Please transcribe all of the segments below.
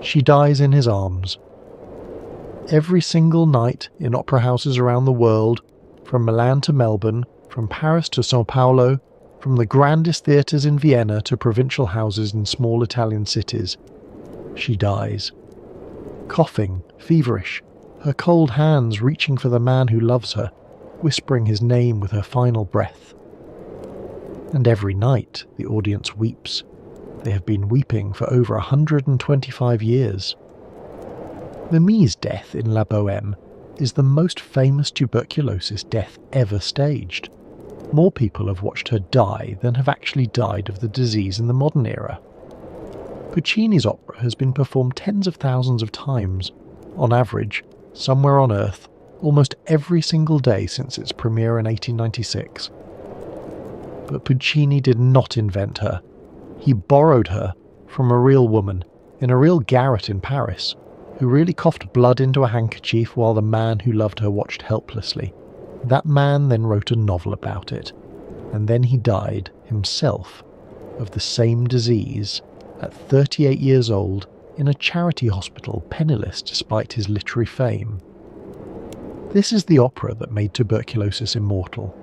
She dies in his arms. Every single night in opera houses around the world, from Milan to Melbourne, from Paris to São Paulo, from the grandest theatres in Vienna to provincial houses in small Italian cities, she dies. Coughing, feverish, her cold hands reaching for the man who loves her, whispering his name with her final breath. And every night the audience weeps. They have been weeping for over 125 years. Mimi's death in La Bohème is the most famous tuberculosis death ever staged. More people have watched her die than have actually died of the disease in the modern era. Puccini's opera has been performed tens of thousands of times, on average, somewhere on Earth, almost every single day since its premiere in 1896. But Puccini did not invent her. He borrowed her from a real woman in a real garret in Paris, who really coughed blood into a handkerchief while the man who loved her watched helplessly. That man then wrote a novel about it, and then he died, himself, of the same disease, at 38 years old, in a charity hospital, penniless despite his literary fame. This is the opera that made tuberculosis immortal.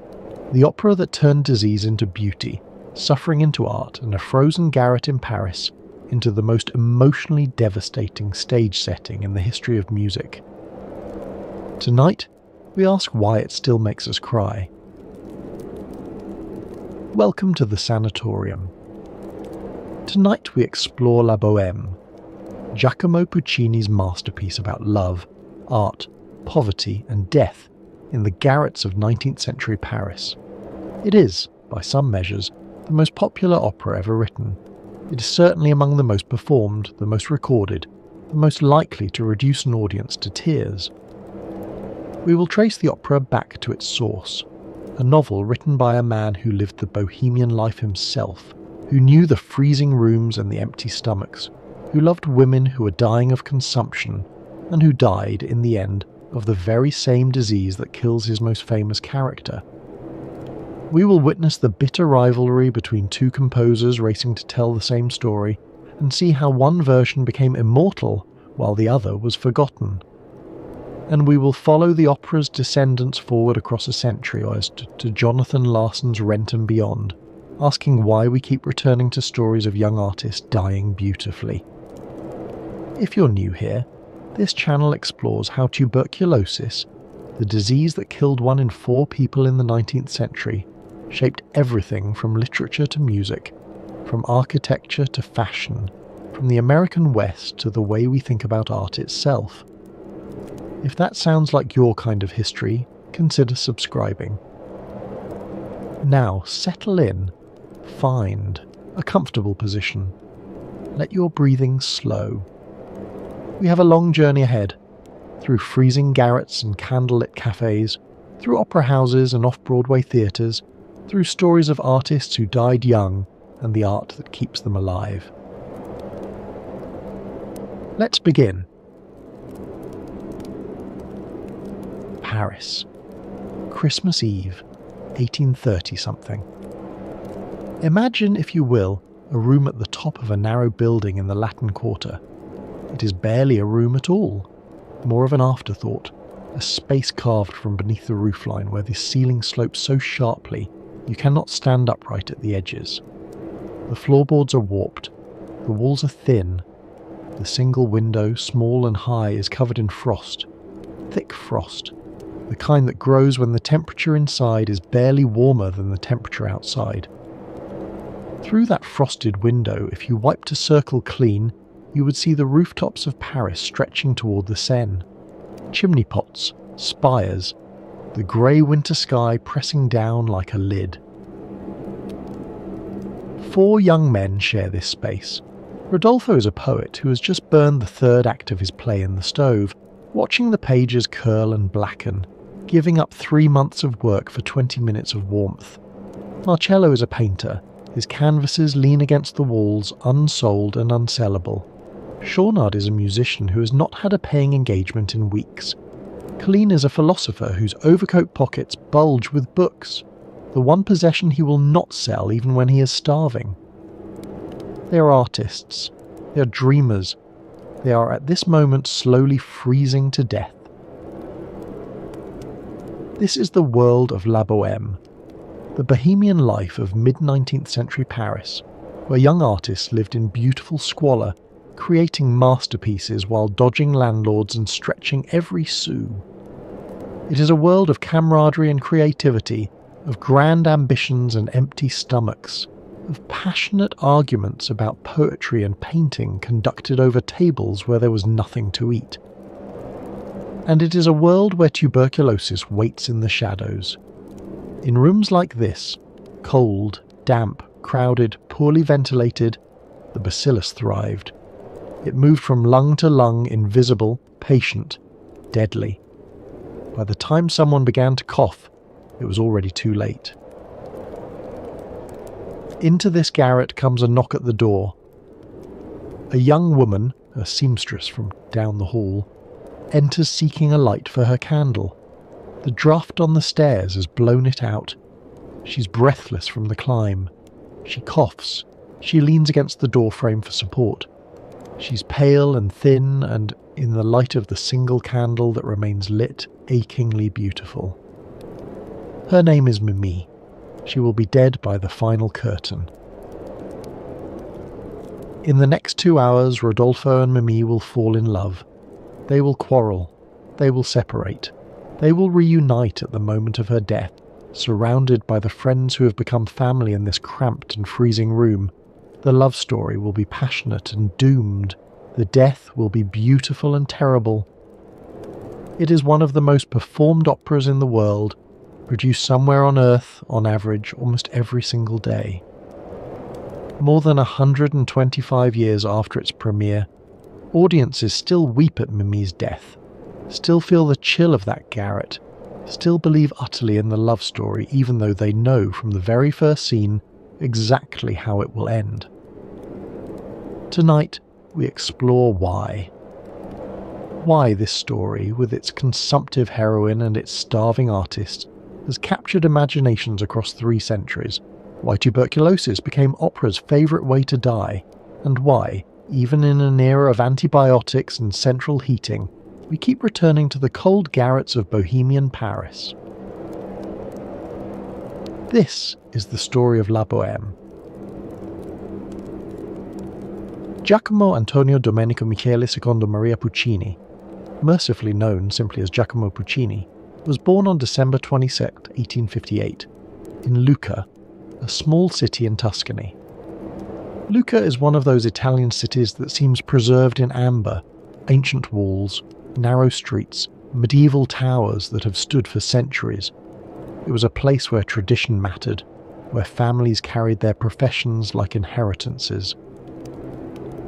The opera that turned disease into beauty, suffering into art, and a frozen garret in Paris into the most emotionally devastating stage setting in the history of music. Tonight, we ask why it still makes us cry. Welcome to the Sanatorium. Tonight we explore La Bohème, Giacomo Puccini's masterpiece about love, art, poverty and death in the garrets of 19th century Paris. It is, by some measures, the most popular opera ever written. It is certainly among the most performed, the most recorded, the most likely to reduce an audience to tears. We will trace the opera back to its source, a novel written by a man who lived the bohemian life himself, who knew the freezing rooms and the empty stomachs, who loved women who were dying of consumption, and who died, in the end, of the very same disease that kills his most famous character. We will witness the bitter rivalry between two composers racing to tell the same story, and see how one version became immortal while the other was forgotten. And we will follow the opera's descendants forward across a century as to Jonathan Larson's Rent and beyond, asking why we keep returning to stories of young artists dying beautifully. If you're new here, this channel explores how tuberculosis, the disease that killed 1 in 4 people in the 19th century, shaped everything from literature to music, from architecture to fashion, from the American West to the way we think about art itself. If that sounds like your kind of history, consider subscribing. Now settle in, find a comfortable position. Let your breathing slow. We have a long journey ahead, through freezing garrets and candlelit cafes, through opera houses and off-Broadway theatres, through stories of artists who died young and the art that keeps them alive. Let's begin. Paris. Christmas Eve, 1830-something. Imagine, if you will, a room at the top of a narrow building in the Latin Quarter. It is barely a room at all, more of an afterthought, a space carved from beneath the roofline where the ceiling slopes so sharply you cannot stand upright at the edges. The floorboards are warped, the walls are thin, the single window, small and high, is covered in frost, thick frost, the kind that grows when the temperature inside is barely warmer than the temperature outside. Through that frosted window, if you wiped a circle clean, you would see the rooftops of Paris stretching toward the Seine. Chimney pots, spires, the grey winter sky pressing down like a lid. 4 young men share this space. Rodolfo is a poet who has just burned the 3rd act of his play in the stove, watching the pages curl and blacken, giving up 3 months of work for 20 minutes of warmth. Marcello is a painter. His canvases lean against the walls, unsold and unsellable. Schaunard is a musician who has not had a paying engagement in weeks. Colline is a philosopher whose overcoat pockets bulge with books, the one possession he will not sell even when he is starving. They are artists. They are dreamers. They are at this moment slowly freezing to death. This is the world of La Bohème, the bohemian life of mid-19th century Paris, where young artists lived in beautiful squalor, creating masterpieces while dodging landlords and stretching every sou. It is a world of camaraderie and creativity, of grand ambitions and empty stomachs, of passionate arguments about poetry and painting conducted over tables where there was nothing to eat. And it is a world where tuberculosis waits in the shadows. In rooms like this, cold, damp, crowded, poorly ventilated, the bacillus thrived. It moved from lung to lung, invisible, patient, deadly. By the time someone began to cough, it was already too late. Into this garret comes a knock at the door. A young woman, a seamstress from down the hall, enters seeking a light for her candle. The draught on the stairs has blown it out. She's breathless from the climb. She coughs. She leans against the doorframe for support. She's pale and thin and, in the light of the single candle that remains lit, achingly beautiful. Her name is Mimi. She will be dead by the final curtain. In the next 2 hours, Rodolfo and Mimi will fall in love. They will quarrel. They will separate. They will reunite at the moment of her death, surrounded by the friends who have become family in this cramped and freezing room. The love story will be passionate and doomed. The death will be beautiful and terrible. It is one of the most performed operas in the world, produced somewhere on Earth, on average, almost every single day. More than 125 years after its premiere, audiences still weep at Mimi's death, still feel the chill of that garret, still believe utterly in the love story even though they know from the very first scene exactly how it will end. Tonight, we explore why. Why this story, with its consumptive heroine and its starving artist, has captured imaginations across 3 centuries, why tuberculosis became opera's favourite way to die, and why, even in an era of antibiotics and central heating, we keep returning to the cold garrets of bohemian Paris. This is the story of La Bohème. Giacomo Antonio Domenico Michele Secondo Maria Puccini, mercifully known simply as Giacomo Puccini, was born on December 22, 1858, in Lucca, a small city in Tuscany. Lucca is one of those Italian cities that seems preserved in amber, ancient walls, narrow streets, medieval towers that have stood for centuries. It was a place where tradition mattered, where families carried their professions like inheritances.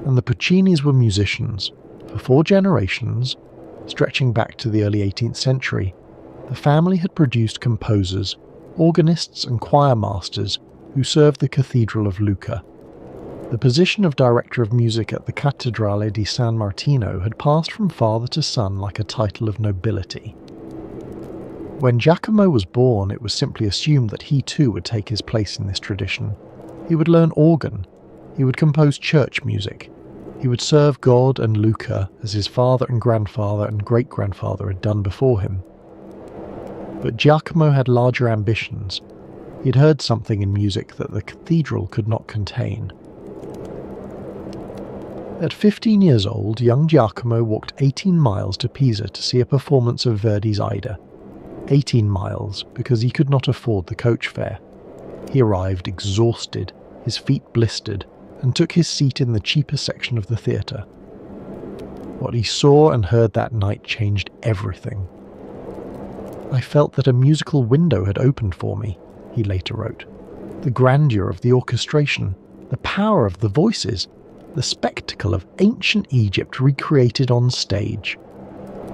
And the Puccinis were musicians. For 4 generations, stretching back to the early 18th century, the family had produced composers, organists and choir masters who served the Cathedral of Lucca. The position of director of music at the Cattedrale di San Martino had passed from father to son like a title of nobility. When Giacomo was born, it was simply assumed that he too would take his place in this tradition. He would learn organ. He would compose church music. He would serve God and Lucca as his father and grandfather and great-grandfather had done before him. But Giacomo had larger ambitions. He'd heard something in music that the cathedral could not contain. At 15 years old, young Giacomo walked 18 miles to Pisa to see a performance of Verdi's Aida. 18 miles, because he could not afford the coach fare. He arrived exhausted, his feet blistered, and took his seat in the cheaper section of the theatre. What he saw and heard that night changed everything. I felt that a musical window had opened for me, he later wrote. The grandeur of the orchestration, the power of the voices, the spectacle of ancient Egypt recreated on stage.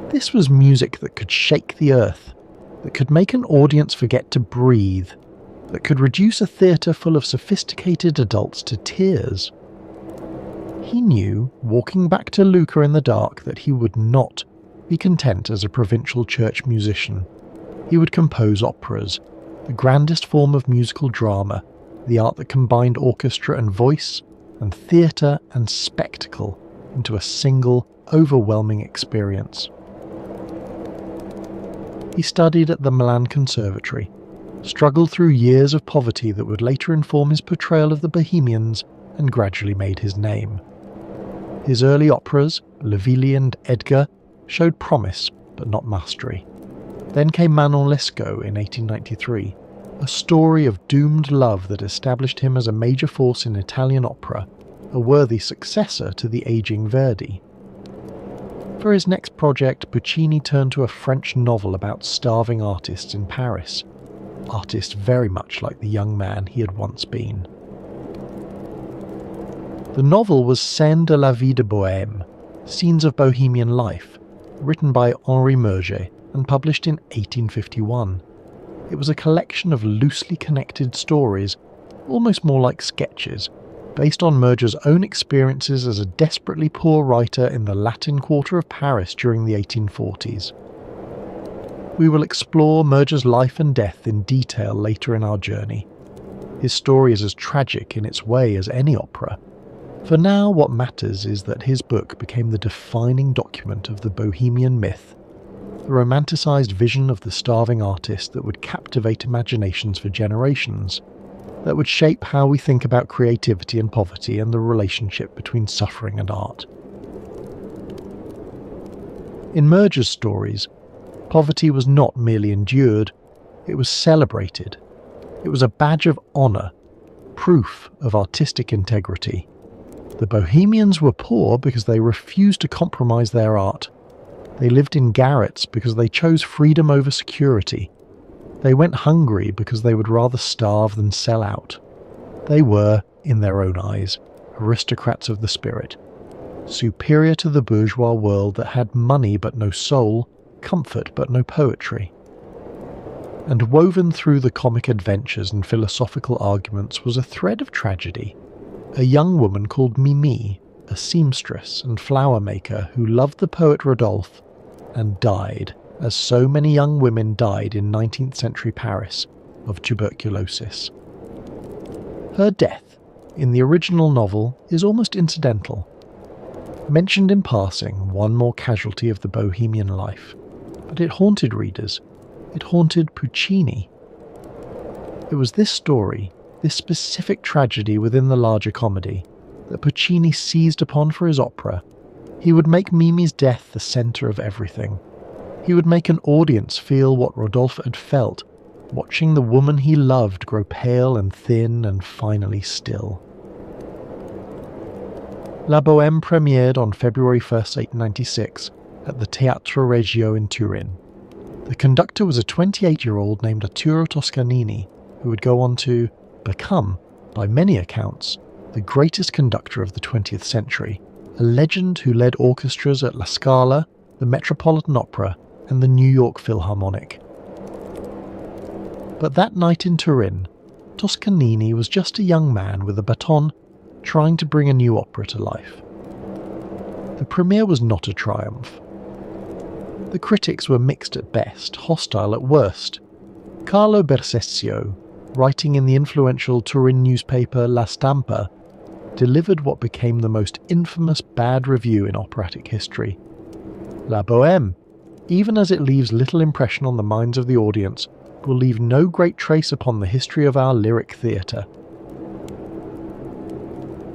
This was music that could shake the earth, that could make an audience forget to breathe, that could reduce a theatre full of sophisticated adults to tears. He knew, walking back to Lucca in the dark, that he would not be content as a provincial church musician. He would compose operas, the grandest form of musical drama, the art that combined orchestra and voice, and theatre and spectacle into a single, overwhelming experience. He studied at the Milan Conservatory, struggled through years of poverty that would later inform his portrayal of the Bohemians, and gradually made his name. His early operas, Le Villi and Edgar, showed promise but not mastery. Then came Manon Lescaut in 1893, a story of doomed love that established him as a major force in Italian opera, a worthy successor to the aging Verdi. For his next project, Puccini turned to a French novel about starving artists in Paris, artists very much like the young man he had once been. The novel was Scènes de la vie de Bohème, Scenes of Bohemian Life, written by Henri Murger and published in 1851. It was a collection of loosely connected stories, almost more like sketches, based on Murger's own experiences as a desperately poor writer in the Latin Quarter of Paris during the 1840s. We will explore Murger's life and death in detail later in our journey. His story is as tragic in its way as any opera. For now, what matters is that his book became the defining document of the Bohemian myth, the romanticised vision of the starving artist that would captivate imaginations for generations, that would shape how we think about creativity and poverty and the relationship between suffering and art. In Murger's stories, poverty was not merely endured, it was celebrated. It was a badge of honour, proof of artistic integrity. The Bohemians were poor because they refused to compromise their art. They lived in garrets because they chose freedom over security. They went hungry because they would rather starve than sell out. They were, in their own eyes, aristocrats of the spirit, superior to the bourgeois world that had money but no soul, comfort but no poetry. And woven through the comic adventures and philosophical arguments was a thread of tragedy. A young woman called Mimi, a seamstress and flower maker who loved the poet Rodolphe and died, as so many young women died in 19th century Paris, of tuberculosis. Her death, in the original novel, is almost incidental. Mentioned in passing, one more casualty of the Bohemian life, but it haunted readers. It haunted Puccini. It was this story, this specific tragedy within the larger comedy, that Puccini seized upon for his opera. He would make Mimi's death the centre of everything. He would make an audience feel what Rodolphe had felt, watching the woman he loved grow pale and thin and finally still. La Bohème premiered on February 1st, 1896, at the Teatro Regio in Turin. The conductor was a 28-year-old named Arturo Toscanini, who would go on to become, by many accounts, the greatest conductor of the 20th century, a legend who led orchestras at La Scala, the Metropolitan Opera, and the New York Philharmonic. But that night in Turin, Toscanini was just a young man with a baton trying to bring a new opera to life. The premiere was not a triumph. The critics were mixed at best, hostile at worst. Carlo Berseccio, writing in the influential Turin newspaper La Stampa, delivered what became the most infamous bad review in operatic history. La Bohème, even as it leaves little impression on the minds of the audience, will leave no great trace upon the history of our lyric theatre.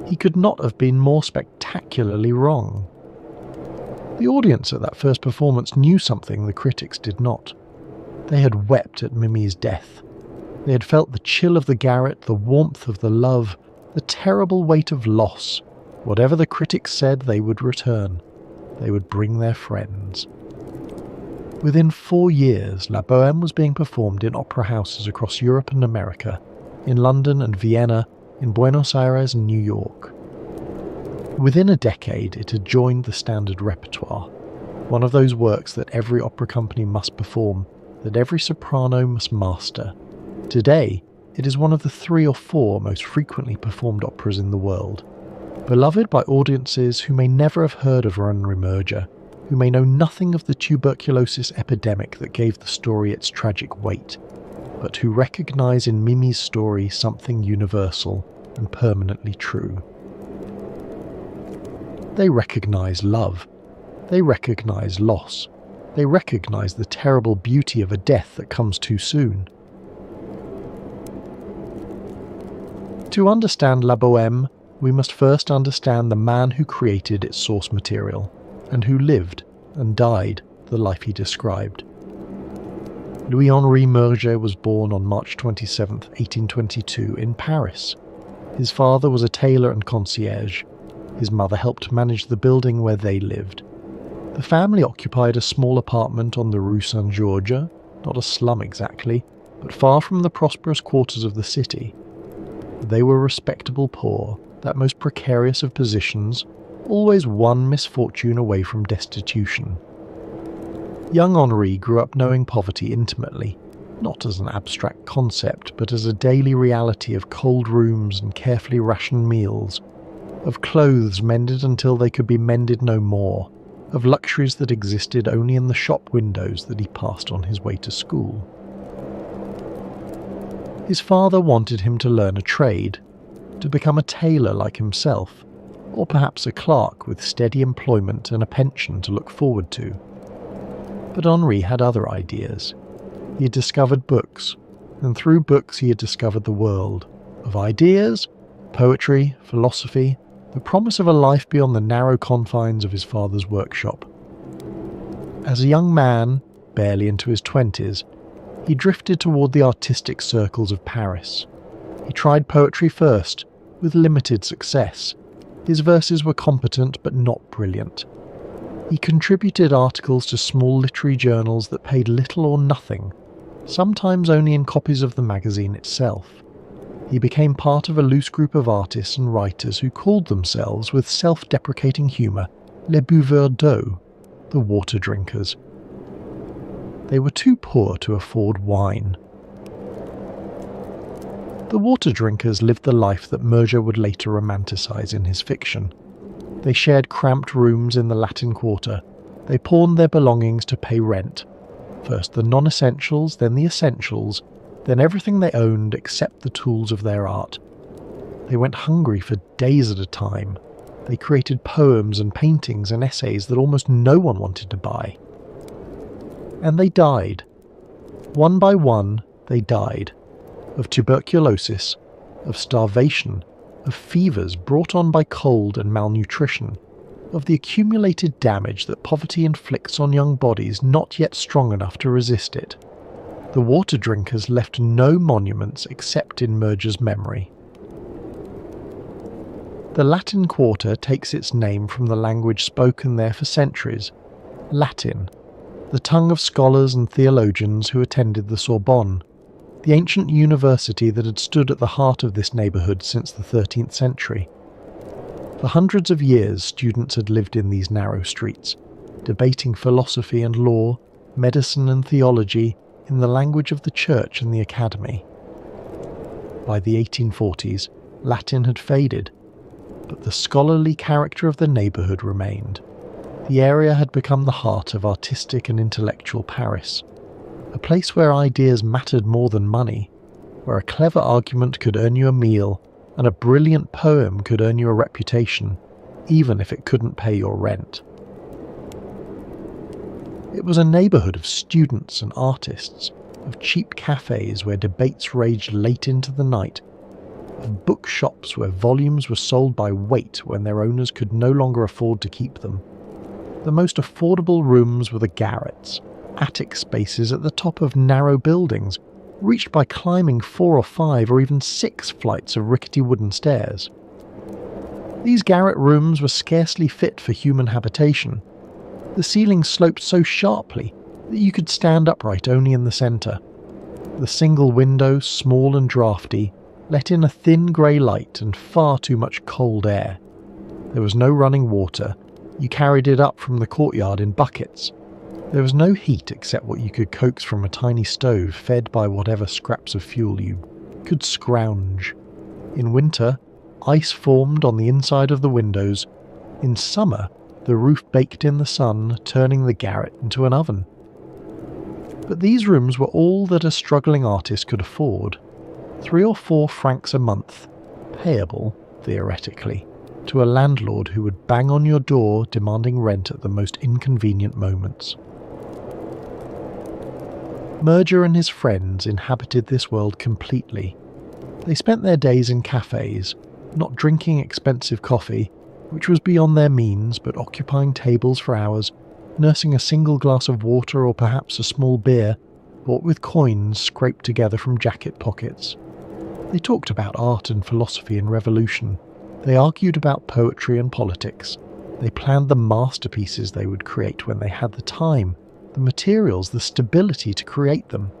He could not have been more spectacularly wrong. The audience at that first performance knew something the critics did not. They had wept at Mimi's death. They had felt the chill of the garret, the warmth of the love, the terrible weight of loss. Whatever the critics said, they would return. They would bring their friends. Within 4 years, La Bohème was being performed in opera houses across Europe and America, in London and Vienna, in Buenos Aires and New York. Within a decade, it had joined the standard repertoire, one of those works that every opera company must perform, that every soprano must master. Today, it is one of the 3 or 4 most frequently performed operas in the world, beloved by audiences who may never have heard of Henri Murger, who may know nothing of the tuberculosis epidemic that gave the story its tragic weight, but who recognise in Mimi's story something universal and permanently true. They recognise love. They recognise loss. They recognise the terrible beauty of a death that comes too soon. To understand La Bohème, we must first understand the man who created its source material, and who lived and died the life he described. Louis-Henri Murger was born on March 27, 1822, in Paris. His father was a tailor and concierge. His mother helped manage the building where they lived. The family occupied a small apartment on the Rue Saint-Georges, not a slum exactly, but far from the prosperous quarters of the city. They were respectable poor, that most precarious of positions, always one misfortune away from destitution. Young Henri grew up knowing poverty intimately, not as an abstract concept, but as a daily reality of cold rooms and carefully rationed meals, of clothes mended until they could be mended no more, of luxuries that existed only in the shop windows that he passed on his way to school. His father wanted him to learn a trade, to become a tailor like himself, or perhaps a clerk with steady employment and a pension to look forward to. But Henri had other ideas. He had discovered books, and through books he had discovered the world of ideas, poetry, philosophy, the promise of a life beyond the narrow confines of his father's workshop. As a young man, barely into his 20s, he drifted toward the artistic circles of Paris. He tried poetry first, with limited success. His verses were competent but not brilliant. He contributed articles to small literary journals that paid little or nothing, sometimes only in copies of the magazine itself. He became part of a loose group of artists and writers who called themselves, with self-deprecating humour, les buveurs d'eau, the water drinkers. They were too poor to afford wine. The water drinkers lived the life that Murger would later romanticize in his fiction. They shared cramped rooms in the Latin Quarter. They pawned their belongings to pay rent. First the non-essentials, then the essentials, then everything they owned except the tools of their art. They went hungry for days at a time. They created poems and paintings and essays that almost no one wanted to buy. And they died. One by one, they died. Of tuberculosis, of starvation, of fevers brought on by cold and malnutrition, of the accumulated damage that poverty inflicts on young bodies not yet strong enough to resist it. The water drinkers left no monuments except in Murger's memory. The Latin Quarter takes its name from the language spoken there for centuries, Latin, the tongue of scholars and theologians who attended the Sorbonne, the ancient university that had stood at the heart of this neighbourhood since the 13th century. For hundreds of years students had lived in these narrow streets, debating philosophy and law, medicine and theology in the language of the church and the academy. By the 1840s, Latin had faded, but the scholarly character of the neighbourhood remained. The area had become the heart of artistic and intellectual Paris, a place where ideas mattered more than money, where a clever argument could earn you a meal and a brilliant poem could earn you a reputation, even if it couldn't pay your rent. It was a neighbourhood of students and artists, of cheap cafes where debates raged late into the night, of bookshops where volumes were sold by weight when their owners could no longer afford to keep them. The most affordable rooms were the garrets, attic spaces at the top of narrow buildings, reached by climbing 4 or 5 or even 6 flights of rickety wooden stairs. These garret rooms were scarcely fit for human habitation. The ceilings sloped so sharply that you could stand upright only in the centre. The single window, small and draughty, let in a thin grey light and far too much cold air. There was no running water. You carried it up from the courtyard in buckets. There was no heat except what you could coax from a tiny stove fed by whatever scraps of fuel you could scrounge. In winter, ice formed on the inside of the windows. In summer, the roof baked in the sun, turning the garret into an oven. But these rooms were all that a struggling artist could afford. 3 or 4 francs a month, payable, theoretically. to a landlord who would bang on your door demanding rent at the most inconvenient moments. Merger and his friends inhabited this world completely. They spent their days in cafes, not drinking expensive coffee, which was beyond their means, but occupying tables for hours, nursing a single glass of water or perhaps a small beer, bought with coins scraped together from jacket pockets. They talked about art and philosophy and revolution. They argued about poetry and politics. They planned the masterpieces they would create when they had the time, the materials, the stability to create them.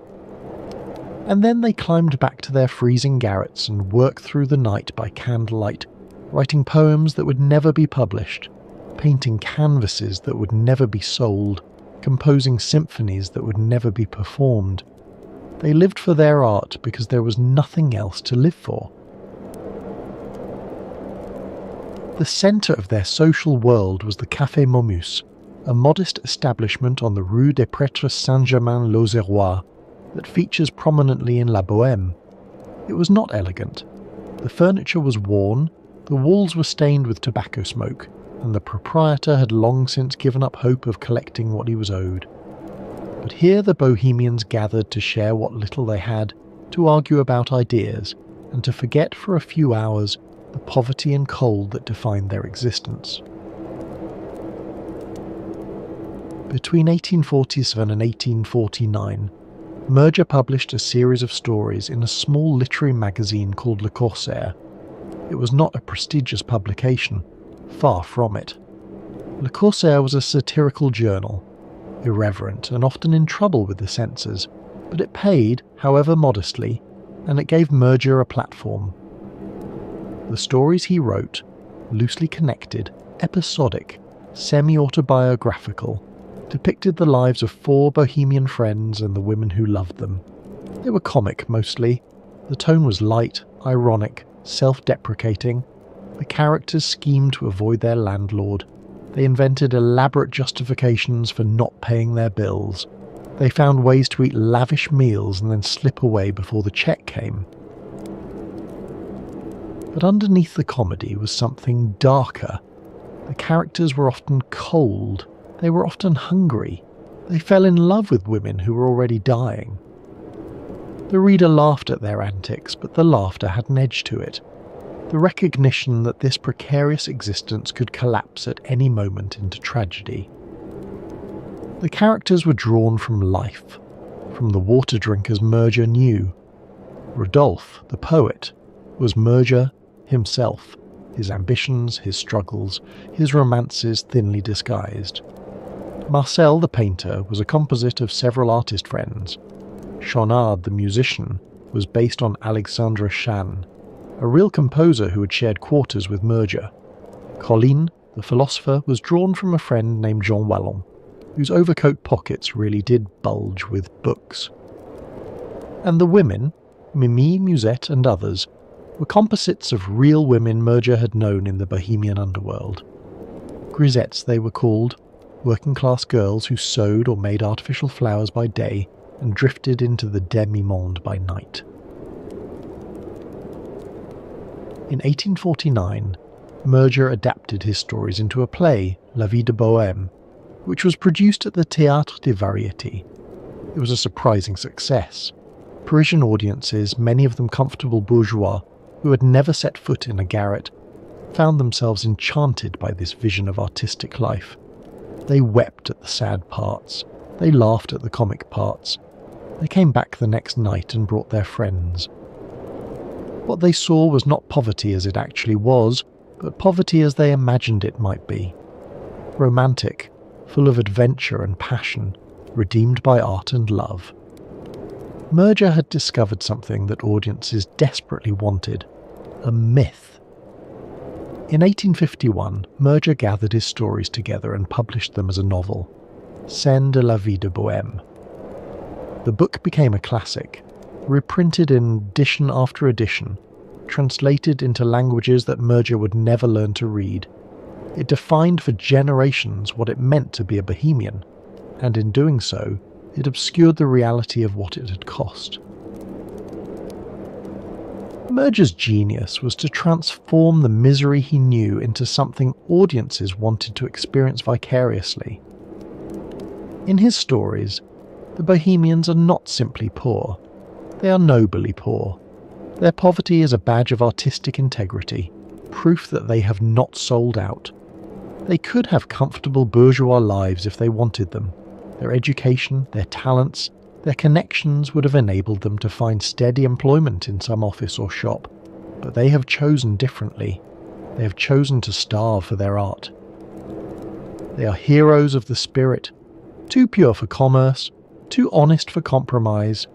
And then they climbed back to their freezing garrets and worked through the night by candlelight, writing poems that would never be published, painting canvases that would never be sold, composing symphonies that would never be performed. They lived for their art because there was nothing else to live for. The centre of their social world was the Café Momus, a modest establishment on the Rue des Prêtres Saint-Germain-l'Auxerrois that features prominently in La Bohème. It was not elegant. The furniture was worn, the walls were stained with tobacco smoke, and the proprietor had long since given up hope of collecting what he was owed. But here the Bohemians gathered to share what little they had, to argue about ideas, and to forget for a few hours the poverty and cold that defined their existence. Between 1847 and 1849, Merger published a series of stories in a small literary magazine called Le Corsaire. It was not a prestigious publication, far from it. Le Corsaire was a satirical journal, irreverent and often in trouble with the censors, but it paid, however modestly, and it gave Merger a platform. The stories he wrote, loosely connected, episodic, semi-autobiographical, depicted the lives of 4 bohemian friends and the women who loved them. They were comic mostly. The tone was light, ironic, self-deprecating. The characters schemed to avoid their landlord. They invented elaborate justifications for not paying their bills. They found ways to eat lavish meals and then slip away before the check came. But underneath the comedy was something darker. The characters were often cold. They were often hungry. They fell in love with women who were already dying. The reader laughed at their antics, but the laughter had an edge to it. The recognition that this precarious existence could collapse at any moment into tragedy. The characters were drawn from life, from the water drinkers Merger knew. Rodolphe, the poet, was Merger himself, his ambitions, his struggles, his romances thinly disguised. Marcel, the painter, was a composite of several artist friends. Chaunard, the musician, was based on Alexandre Chan, a real composer who had shared quarters with Merger. Colline, the philosopher, was drawn from a friend named Jean Wallon, whose overcoat pockets really did bulge with books. And the women, Mimi, Musette, and others, were composites of real women Merger had known in the Bohemian underworld. Grisettes they were called, working-class girls who sewed or made artificial flowers by day and drifted into the demi-monde by night. In 1849, Merger adapted his stories into a play, La Vie de Bohème, which was produced at the Théâtre des Variétés. It was a surprising success. Parisian audiences, many of them comfortable bourgeois, who had never set foot in a garret, found themselves enchanted by this vision of artistic life. They wept at the sad parts. They laughed at the comic parts. They came back the next night and brought their friends. What they saw was not poverty as it actually was, but poverty as they imagined it might be. Romantic, full of adventure and passion, redeemed by art and love. Merger had discovered something that audiences desperately wanted, a myth. In 1851, Merger gathered his stories together and published them as a novel, Scènes de la vie de Bohème. The book became a classic, reprinted in edition after edition, translated into languages that Merger would never learn to read. It defined for generations what it meant to be a bohemian, and in doing so, it obscured the reality of what it had cost. Merger's genius was to transform the misery he knew into something audiences wanted to experience vicariously. In his stories, the Bohemians are not simply poor, they are nobly poor. Their poverty is a badge of artistic integrity, proof that they have not sold out. They could have comfortable bourgeois lives if they wanted them. Their education, their talents, their connections would have enabled them to find steady employment in some office or shop, but they have chosen differently. They have chosen to starve for their art. They are heroes of the spirit, too pure for commerce, too honest for compromise,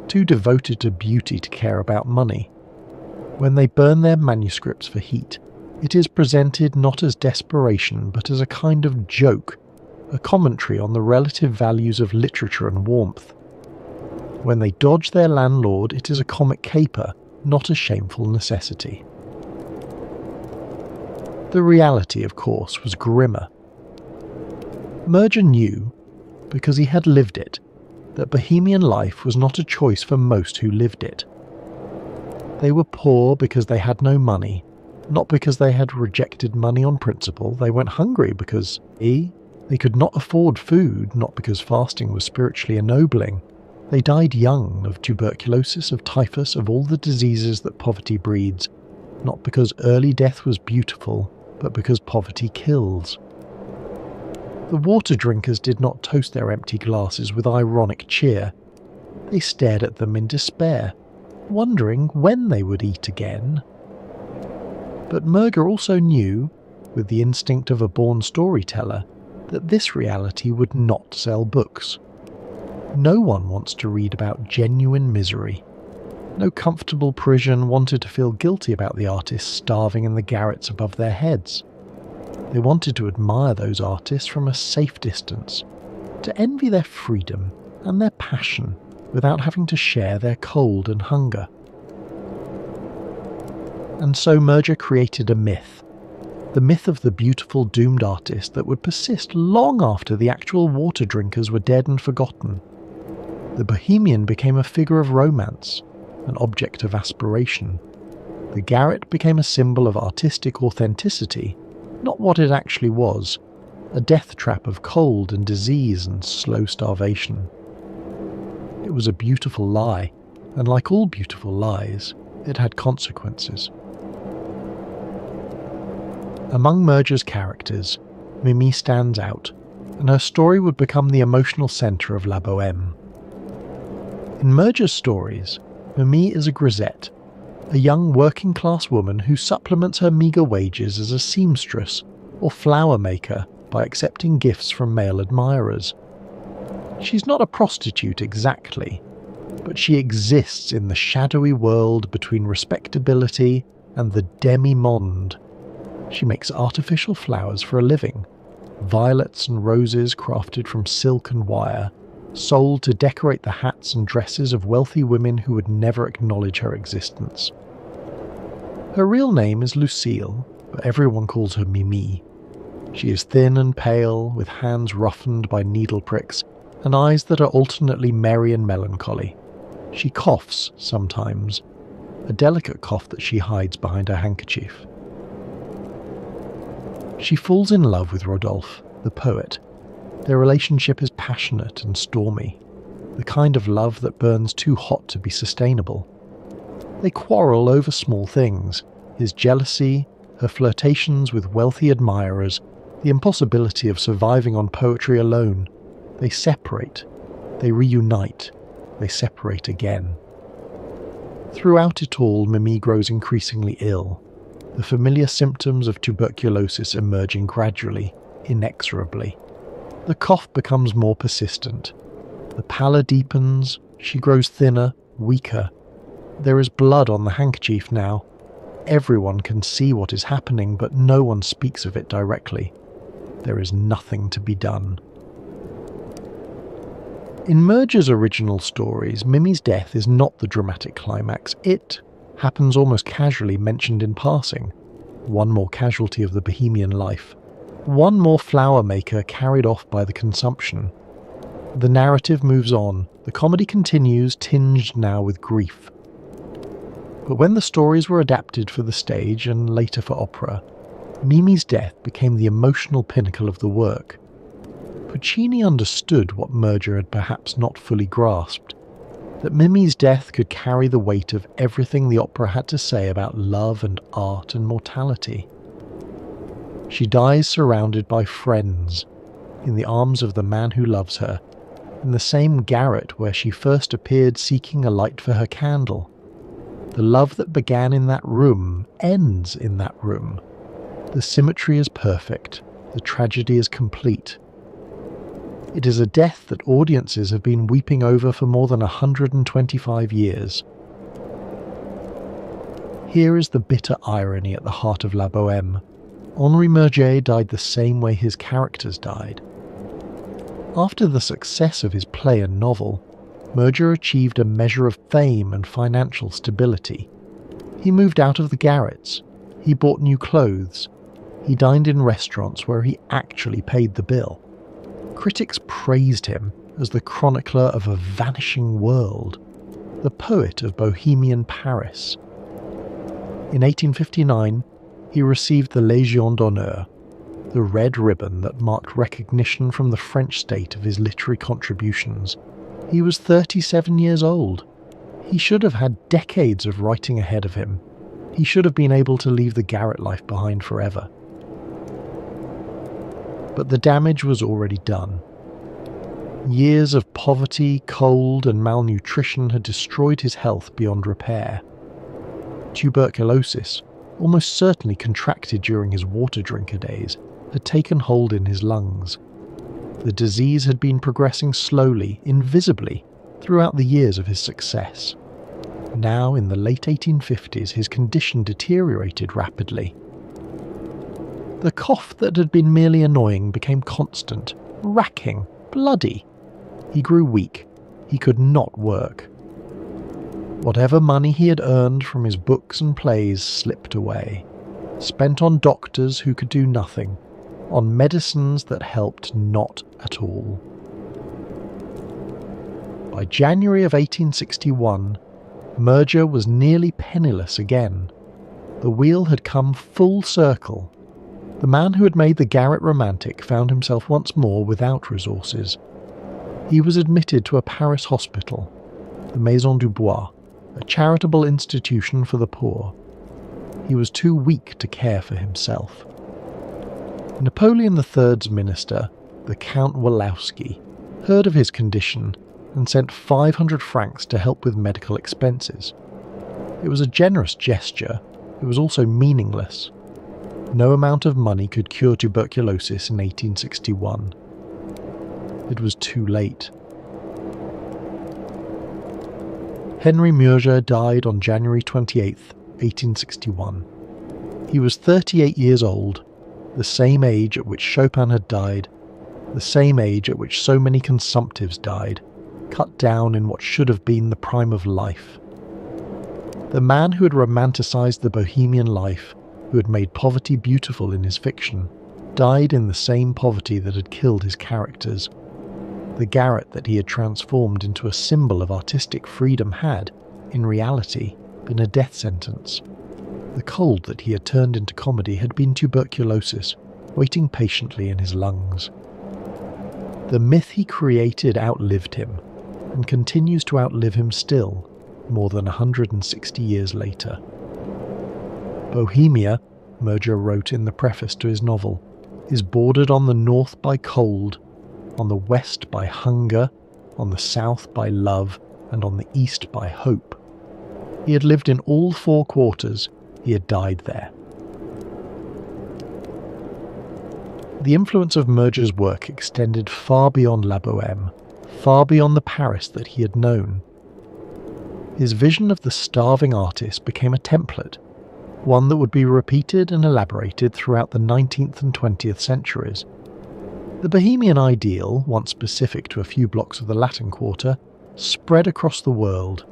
too devoted to beauty to care about money. When they burn their manuscripts for heat, it is presented not as desperation but as a kind of joke, a commentary on the relative values of literature and warmth. When they dodge their landlord, it is a comic caper, not a shameful necessity. The reality, of course, was grimmer. Merger knew, because he had lived it, that bohemian life was not a choice for most who lived it. They were poor because they had no money, not because they had rejected money on principle. They went hungry because they could not afford food, not because fasting was spiritually ennobling. They died young of tuberculosis, of typhus, of all the diseases that poverty breeds, not because early death was beautiful, but because poverty kills. The water drinkers did not toast their empty glasses with ironic cheer. They stared at them in despair, wondering when they would eat again. But Merger also knew, with the instinct of a born storyteller, that this reality would not sell books. No one wants to read about genuine misery. No comfortable Parisian wanted to feel guilty about the artists starving in the garrets above their heads. They wanted to admire those artists from a safe distance, to envy their freedom and their passion without having to share their cold and hunger. And so Merger created a myth, the myth of the beautiful doomed artist that would persist long after the actual water drinkers were dead and forgotten. The Bohemian became a figure of romance, an object of aspiration. The garret became a symbol of artistic authenticity, not what it actually was, a death trap of cold and disease and slow starvation. It was a beautiful lie, and like all beautiful lies, it had consequences. Among Merger's characters, Mimi stands out, and her story would become the emotional centre of La Bohème. In Merger's stories, Mimi is a grisette, a young working-class woman who supplements her meagre wages as a seamstress or flower maker by accepting gifts from male admirers. She's not a prostitute exactly, but she exists in the shadowy world between respectability and the demi-monde. She makes artificial flowers for a living, violets and roses crafted from silk and wire, sold to decorate the hats and dresses of wealthy women who would never acknowledge her existence. Her real name is Lucille, but everyone calls her Mimi. She is thin and pale, with hands roughened by needle pricks, and eyes that are alternately merry and melancholy. She coughs sometimes, a delicate cough that she hides behind her handkerchief. She falls in love with Rodolphe, the poet. Their relationship is passionate and stormy, the kind of love that burns too hot to be sustainable. They quarrel over small things, his jealousy, her flirtations with wealthy admirers, the impossibility of surviving on poetry alone. They separate, they reunite, they separate again. Throughout it all, Mimi grows increasingly ill, the familiar symptoms of tuberculosis emerging gradually, inexorably. The cough becomes more persistent. The pallor deepens, she grows thinner, weaker. There is blood on the handkerchief now. Everyone can see what is happening, but no one speaks of it directly. There is nothing to be done. In Merger's original stories, Mimi's death is not the dramatic climax. It happens almost casually, mentioned in passing. One more casualty of the bohemian life. One more flower maker carried off by the consumption. The narrative moves on. The comedy continues, tinged now with grief. But when the stories were adapted for the stage and later for opera, Mimi's death became the emotional pinnacle of the work. Puccini understood what Murger had perhaps not fully grasped, that Mimi's death could carry the weight of everything the opera had to say about love and art and mortality. She dies surrounded by friends, in the arms of the man who loves her, in the same garret where she first appeared seeking a light for her candle. The love that began in that room ends in that room. The symmetry is perfect, the tragedy is complete. It is a death that audiences have been weeping over for more than 125 years. Here is the bitter irony at the heart of La Bohème. Henri Murger died the same way his characters died. After the success of his play and novel, Murger achieved a measure of fame and financial stability. He moved out of the garrets, he bought new clothes, he dined in restaurants where he actually paid the bill. Critics praised him as the chronicler of a vanishing world, the poet of Bohemian Paris. In 1859, he received the Légion d'honneur, the red ribbon that marked recognition from the French state of his literary contributions. He was 37 years old. He should have had decades of writing ahead of him. He should have been able to leave the garret life behind forever. But the damage was already done. Years of poverty, cold, and malnutrition had destroyed his health beyond repair. Tuberculosis, almost certainly contracted during his water drinker days, had taken hold in his lungs. The disease had been progressing slowly, invisibly, throughout the years of his success. Now, in the late 1850s, his condition deteriorated rapidly. The cough that had been merely annoying became constant, racking, bloody. He grew weak. He could not work. Whatever money he had earned from his books and plays slipped away, spent on doctors who could do nothing, on medicines that helped not at all. By January of 1861, Murger was nearly penniless again. The wheel had come full circle. The man who had made the garret romantic found himself once more without resources. He was admitted to a Paris hospital, the Maison du Bois, a charitable institution for the poor. He was too weak to care for himself. Napoleon III's minister, the Count Walowski, heard of his condition and sent 500 francs to help with medical expenses. It was a generous gesture. It was also meaningless. No amount of money could cure tuberculosis in 1861. It was too late. Henri Murger died on January 28, 1861. He was 38 years old, the same age at which Chopin had died, the same age at which so many consumptives died, cut down in what should have been the prime of life. The man who had romanticized the bohemian life, who had made poverty beautiful in his fiction, died in the same poverty that had killed his characters. The garret that he had transformed into a symbol of artistic freedom had, in reality, been a death sentence. The cold that he had turned into comedy had been tuberculosis, waiting patiently in his lungs. The myth he created outlived him, and continues to outlive him still, more than 160 years later. Bohemia, Murger wrote in the preface to his novel, is bordered on the north by cold, on the west by hunger, on the south by love, and on the east by hope. He had lived in all four quarters. He had died there. The influence of Murger's work extended far beyond La Bohème, far beyond the Paris that he had known. His vision of the starving artist became a template, one that would be repeated and elaborated throughout the 19th and 20th centuries. The Bohemian ideal, once specific to a few blocks of the Latin Quarter, spread across the world.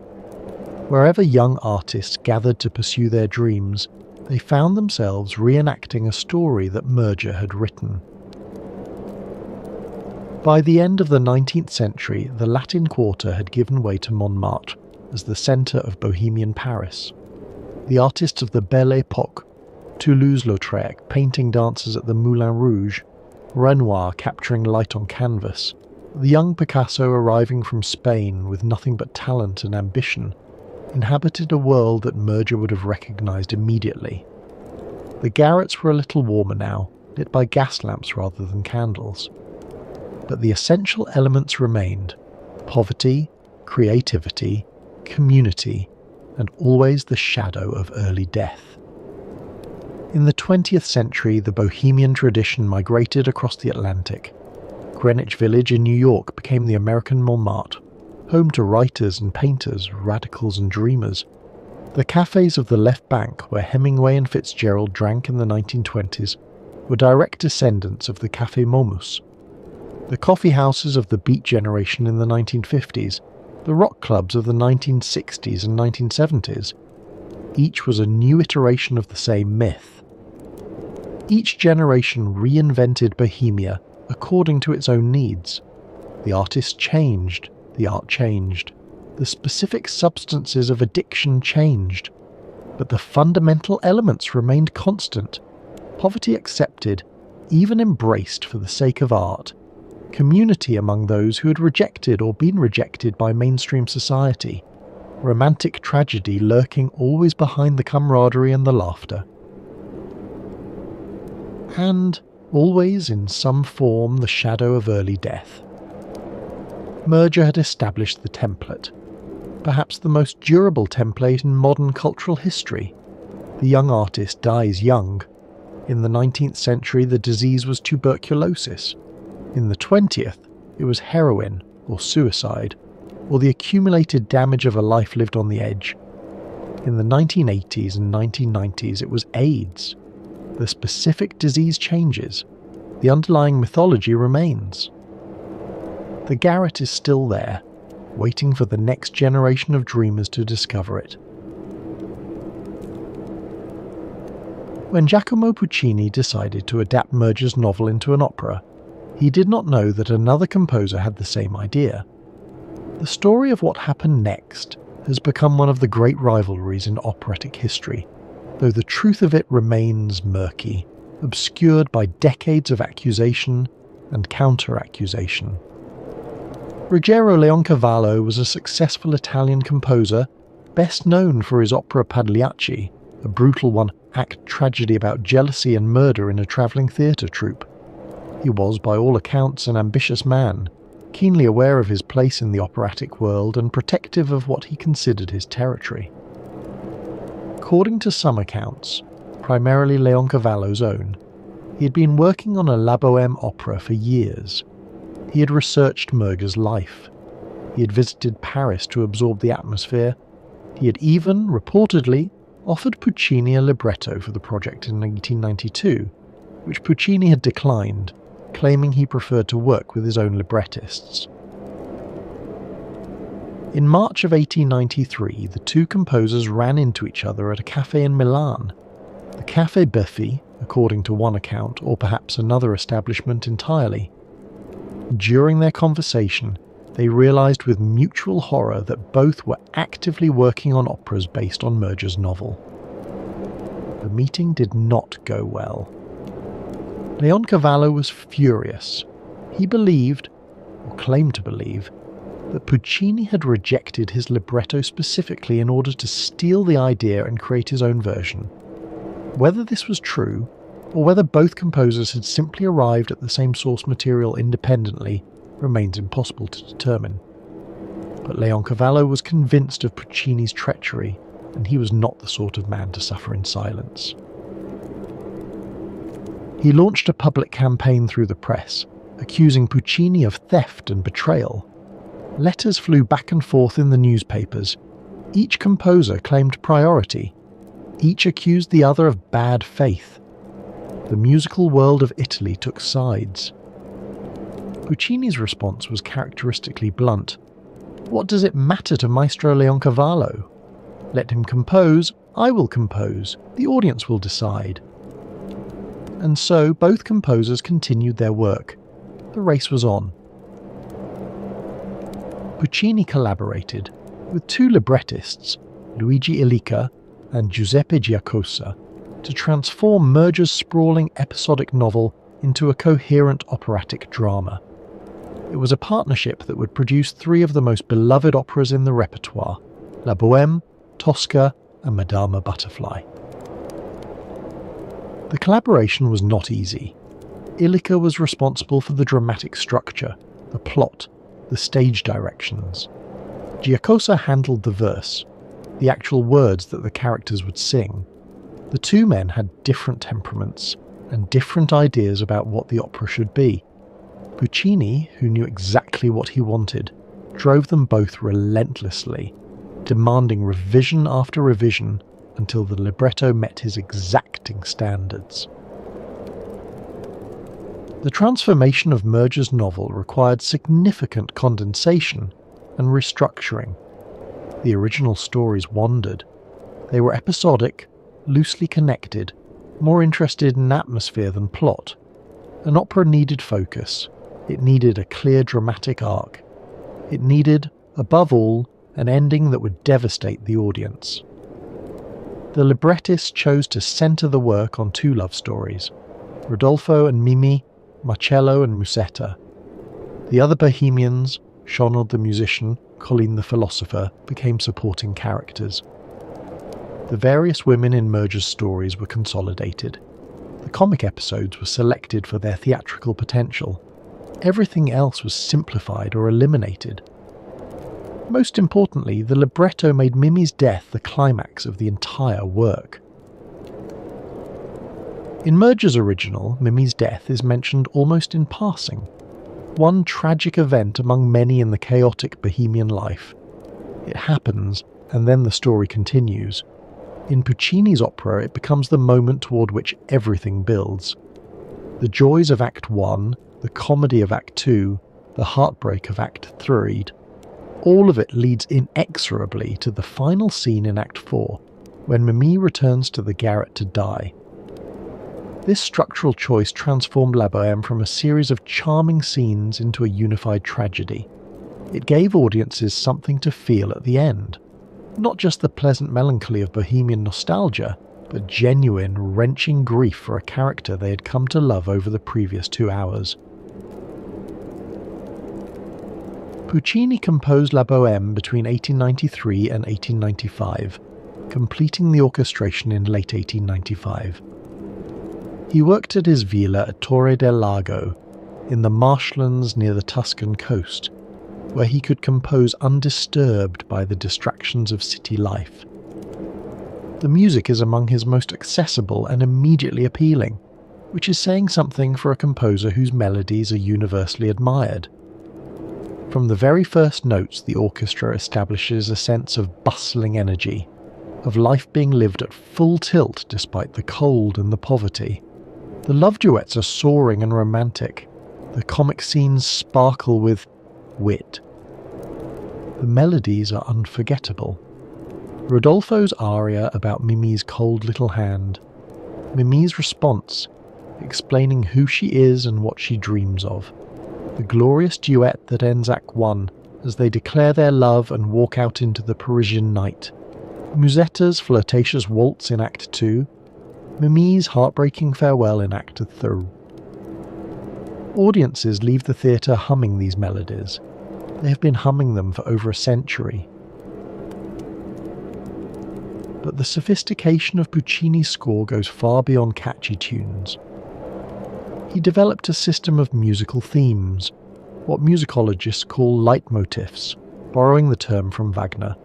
Wherever young artists gathered to pursue their dreams, they found themselves reenacting a story that Murger had written. By the end of the 19th century, the Latin Quarter had given way to Montmartre as the centre of Bohemian Paris. the artists of the Belle Époque, Toulouse-Lautrec painting dancers at the Moulin Rouge, Renoir capturing light on canvas, the young Picasso arriving from Spain with nothing but talent and ambition, inhabited a world that Murger would have recognised immediately. The garrets were a little warmer now, lit by gas lamps rather than candles. But the essential elements remained: poverty, creativity, community, and always the shadow of early death. In the 20th century, the bohemian tradition migrated across the Atlantic. Greenwich Village in New York became the American Montmartre, home to writers and painters, radicals and dreamers. The cafes of the left bank, where Hemingway and Fitzgerald drank in the 1920s, were direct descendants of the Café Momus. The coffee houses of the Beat generation in the 1950s, the rock clubs of the 1960s and 1970s, each was a new iteration of the same myth. Each generation reinvented Bohemia according to its own needs. The artist changed, the art changed, the specific substances of addiction changed, but the fundamental elements remained constant: poverty accepted, even embraced for the sake of art, community among those who had rejected or been rejected by mainstream society, romantic tragedy lurking always behind the camaraderie and the laughter. And, always in some form, the shadow of early death. Murger had established the template, perhaps the most durable template in modern cultural history. The young artist dies young. In the 19th century, the disease was tuberculosis. In the 20th, it was heroin or suicide, or the accumulated damage of a life lived on the edge. In the 1980s and 1990s, it was AIDS. The specific disease changes. The underlying mythology remains. The garret is still there, waiting for the next generation of dreamers to discover it. When Giacomo Puccini decided to adapt Murger's novel into an opera, he did not know that another composer had the same idea. The story of what happened next has become one of the great rivalries in operatic history, though the truth of it remains murky, obscured by decades of accusation and counter-accusation. Ruggero Leoncavallo was a successful Italian composer, best known for his opera Pagliacci, a brutal one-act tragedy about jealousy and murder in a travelling theatre troupe. He was, by all accounts, an ambitious man, keenly aware of his place in the operatic world and protective of what he considered his territory. According to some accounts, primarily Leoncavallo's own, he had been working on a La Bohème opera for years. He had researched Murger's life. He had visited Paris to absorb the atmosphere. He had even, reportedly, offered Puccini a libretto for the project in 1892, which Puccini had declined, claiming he preferred to work with his own librettists. In March of 1893, the two composers ran into each other at a cafe in Milan. The Café Buffy, according to one account, or perhaps another establishment entirely. During their conversation, they realised with mutual horror that both were actively working on operas based on Murger's novel. The meeting did not go well. Leoncavallo was furious. He believed, or claimed to believe, that Puccini had rejected his libretto specifically in order to steal the idea and create his own version. Whether this was true, or whether both composers had simply arrived at the same source material independently, remains impossible to determine. But Leoncavallo was convinced of Puccini's treachery, and he was not the sort of man to suffer in silence. He launched a public campaign through the press, accusing Puccini of theft and betrayal. Letters flew back and forth in the newspapers. Each composer claimed priority. Each accused the other of bad faith. The musical world of Italy took sides. Puccini's response was characteristically blunt. What does it matter to Maestro Leoncavallo? Let him compose, I will compose, the audience will decide. And so both composers continued their work. The race was on. Puccini collaborated with two librettists, Luigi Illica and Giuseppe Giacosa to transform Murger's sprawling episodic novel into a coherent operatic drama. It was a partnership that would produce three of the most beloved operas in the repertoire: La Bohème, Tosca, and Madama Butterfly. The collaboration was not easy. Illica was responsible for the dramatic structure, the plot, the stage directions. Giacosa handled the verse, the actual words that the characters would sing. The two men had different temperaments and different ideas about what the opera should be. Puccini, who knew exactly what he wanted, drove them both relentlessly, demanding revision after revision until the libretto met his exacting standards. The transformation of Murger's novel required significant condensation and restructuring. The original stories wandered. They were episodic, loosely connected, more interested in atmosphere than plot. An opera needed focus. It needed a clear dramatic arc. It needed, above all, an ending that would devastate the audience. The librettist chose to centre the work on two love stories: Rodolfo and Mimi, Marcello and Musetta. The other Bohemians, Shonald the musician, Colleen the philosopher, became supporting characters. The various women in Murger's stories were consolidated. The comic episodes were selected for their theatrical potential. Everything else was simplified or eliminated. Most importantly, the libretto made Mimi's death the climax of the entire work. In Murger's original, Mimi's death is mentioned almost in passing. One tragic event among many in the chaotic Bohemian life. It happens, and then the story continues. In Puccini's opera, it becomes the moment toward which everything builds. The joys of Act 1, the comedy of Act 2, the heartbreak of Act 3, all of it leads inexorably to the final scene in Act 4, when Mimi returns to the garret to die. This structural choice transformed La Bohème from a series of charming scenes into a unified tragedy. It gave audiences something to feel at the end. Not just the pleasant melancholy of Bohemian nostalgia, but genuine, wrenching grief for a character they had come to love over the previous 2 hours. Puccini composed La Bohème between 1893 and 1895, completing the orchestration in late 1895. He worked at his villa at Torre del Lago, in the marshlands near the Tuscan coast, where he could compose undisturbed by the distractions of city life. The music is among his most accessible and immediately appealing, which is saying something for a composer whose melodies are universally admired. From the very first notes, the orchestra establishes a sense of bustling energy, of life being lived at full tilt despite the cold and the poverty. The love duets are soaring and romantic. The comic scenes sparkle with wit. The melodies are unforgettable. Rodolfo's aria about Mimi's cold little hand, Mimi's response, explaining who she is and what she dreams of, the glorious duet that ends Act 1 as they declare their love and walk out into the Parisian night, Musetta's flirtatious waltz in Act 2, Mimi's heartbreaking farewell in Act 3. Audiences leave the theatre humming these melodies. They have been humming them for over a century. But the sophistication of Puccini's score goes far beyond catchy tunes. He developed a system of musical themes, what musicologists call leitmotifs, borrowing the term from Wagner,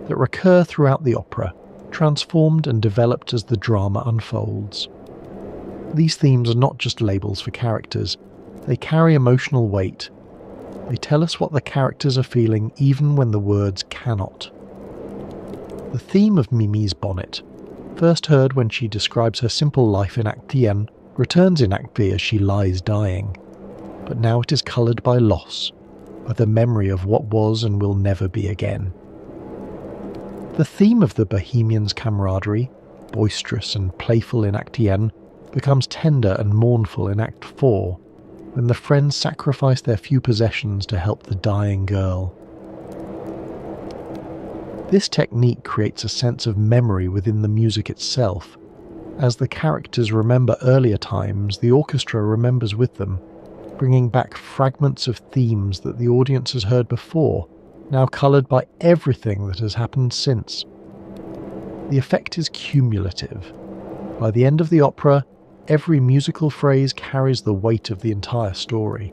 that recur throughout the opera, transformed and developed as the drama unfolds. These themes are not just labels for characters, they carry emotional weight. They tell us what the characters are feeling even when the words cannot. The theme of Mimi's bonnet, first heard when she describes her simple life in Act 1, returns in Act B as she lies dying, but now it is coloured by loss, by the memory of what was and will never be again. The theme of the Bohemians' camaraderie, boisterous and playful in Act 1, becomes tender and mournful in Act 4, when the friends sacrifice their few possessions to help the dying girl. This technique creates a sense of memory within the music itself. As the characters remember earlier times, the orchestra remembers with them, bringing back fragments of themes that the audience has heard before, now coloured by everything that has happened since. The effect is cumulative. By the end of the opera, every musical phrase carries the weight of the entire story.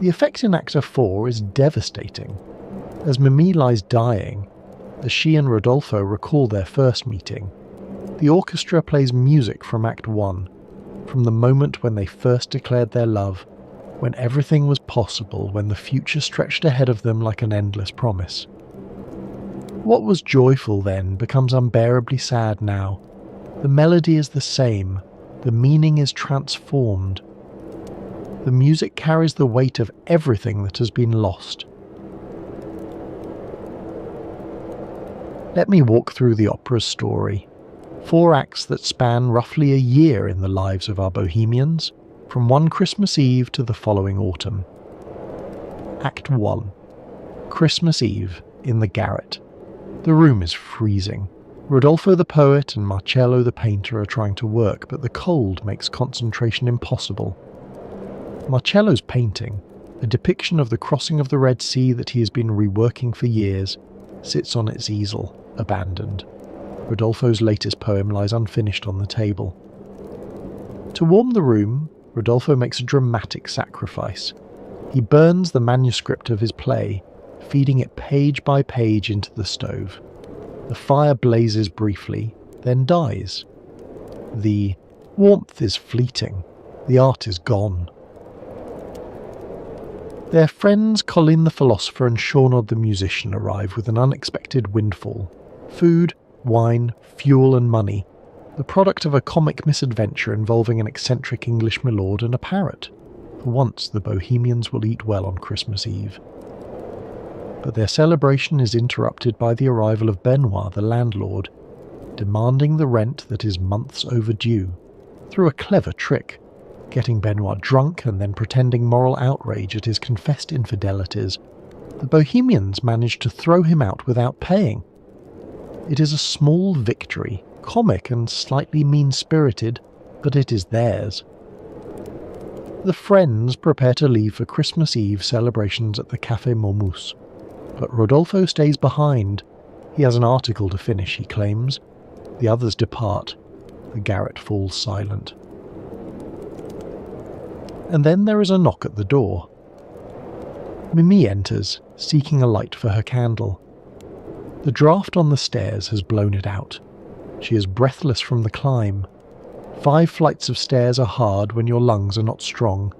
The effect in Act 4 is devastating. As Mimi lies dying, as she and Rodolfo recall their first meeting, the orchestra plays music from Act 1, from the moment when they first declared their love, when everything was possible, when the future stretched ahead of them like an endless promise. What was joyful then becomes unbearably sad now. The melody is the same, the meaning is transformed. The music carries the weight of everything that has been lost. Let me walk through the opera's story. 4 acts that span roughly a year in the lives of our bohemians, from one Christmas Eve to the following autumn. Act 1. Christmas Eve, in the garret. The room is freezing. Rodolfo the poet and Marcello the painter are trying to work, but the cold makes concentration impossible. Marcello's painting, a depiction of the crossing of the Red Sea that he has been reworking for years, sits on its easel, abandoned. Rodolfo's latest poem lies unfinished on the table. To warm the room, Rodolfo makes a dramatic sacrifice. He burns the manuscript of his play, feeding it page by page into the stove. The fire blazes briefly, then dies. The warmth is fleeting. The art is gone. Their friends Colin the philosopher and Shaunod the musician arrive with an unexpected windfall. Food, wine, fuel and money, the product of a comic misadventure involving an eccentric English milord and a parrot. For once the Bohemians will eat well on Christmas Eve. But their celebration is interrupted by the arrival of Benoit, the landlord, demanding the rent that is months overdue, through a clever trick, getting Benoit drunk and then pretending moral outrage at his confessed infidelities. The Bohemians manage to throw him out without paying. It is a small victory, comic and slightly mean-spirited, but it is theirs. The friends prepare to leave for Christmas Eve celebrations at the Café Momus, but Rodolfo stays behind. He has an article to finish, he claims. The others depart. The garret falls silent. And then there is a knock at the door. Mimi enters, seeking a light for her candle. The draught on the stairs has blown it out. She is breathless from the climb. 5 flights of stairs are hard when your lungs are not strong.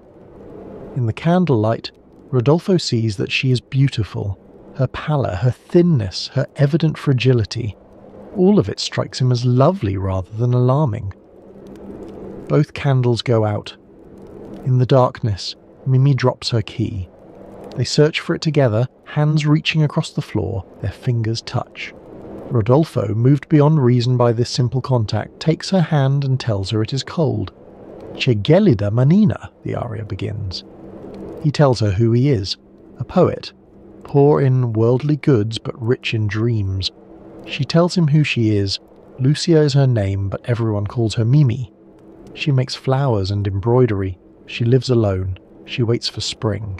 In the candlelight, Rodolfo sees that she is beautiful. Her pallor, her thinness, her evident fragility, all of it strikes him as lovely rather than alarming. Both candles go out. In the darkness, Mimi drops her key. They search for it together, hands reaching across the floor, their fingers touch. Rodolfo, moved beyond reason by this simple contact, takes her hand and tells her it is cold. "Che gelida manina," the aria begins. He tells her who he is, a poet, poor in worldly goods but rich in dreams. She tells him who she is. Lucia is her name, but everyone calls her Mimi. She makes flowers and embroidery. She lives alone. She waits for spring.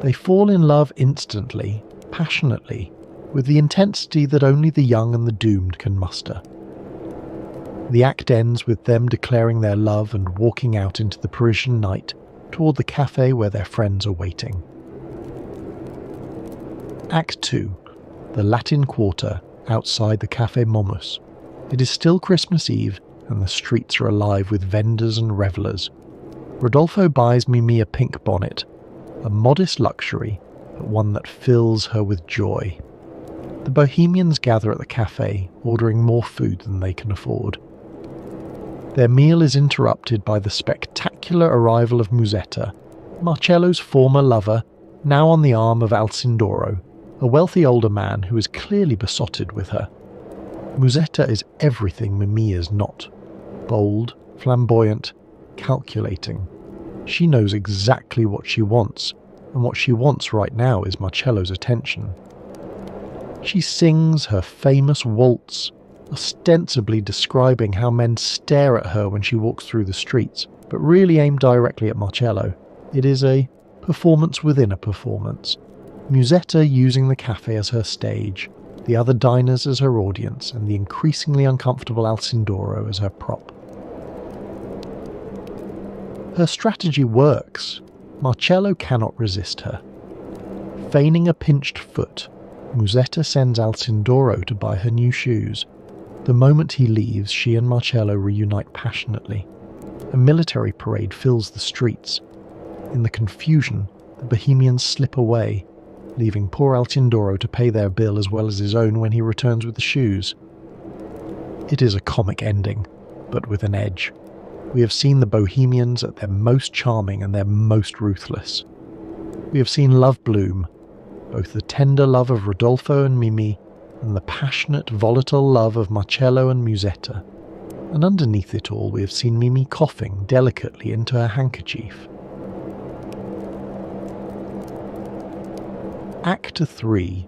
They fall in love instantly, passionately, with the intensity that only the young and the doomed can muster. The act ends with them declaring their love and walking out into the Parisian night toward the cafe where their friends are waiting. Act 2. The Latin Quarter, outside the Café Momus. It is still Christmas Eve, and the streets are alive with vendors and revellers. Rodolfo buys Mimi a pink bonnet, a modest luxury, but one that fills her with joy. The Bohemians gather at the cafe, ordering more food than they can afford. Their meal is interrupted by the spectacular arrival of Musetta, Marcello's former lover, now on the arm of Alcindoro, a wealthy older man who is clearly besotted with her. Musetta is everything Mimi is not. Bold, flamboyant, calculating. She knows exactly what she wants, and what she wants right now is Marcello's attention. She sings her famous waltz, ostensibly describing how men stare at her when she walks through the streets, but really aim directly at Marcello. It is a performance within a performance. Musetta using the cafe as her stage, the other diners as her audience, and the increasingly uncomfortable Alcindoro as her prop. Her strategy works. Marcello cannot resist her. Feigning a pinched foot, Musetta sends Alcindoro to buy her new shoes. The moment he leaves, she and Marcello reunite passionately. A military parade fills the streets. In the confusion, the Bohemians slip away, leaving poor Alcindoro to pay their bill as well as his own when he returns with the shoes. It is a comic ending, but with an edge. We have seen the Bohemians at their most charming and their most ruthless. We have seen love bloom, both the tender love of Rodolfo and Mimi, and the passionate, volatile love of Marcello and Musetta. And underneath it all, we have seen Mimi coughing delicately into her handkerchief. Act 3.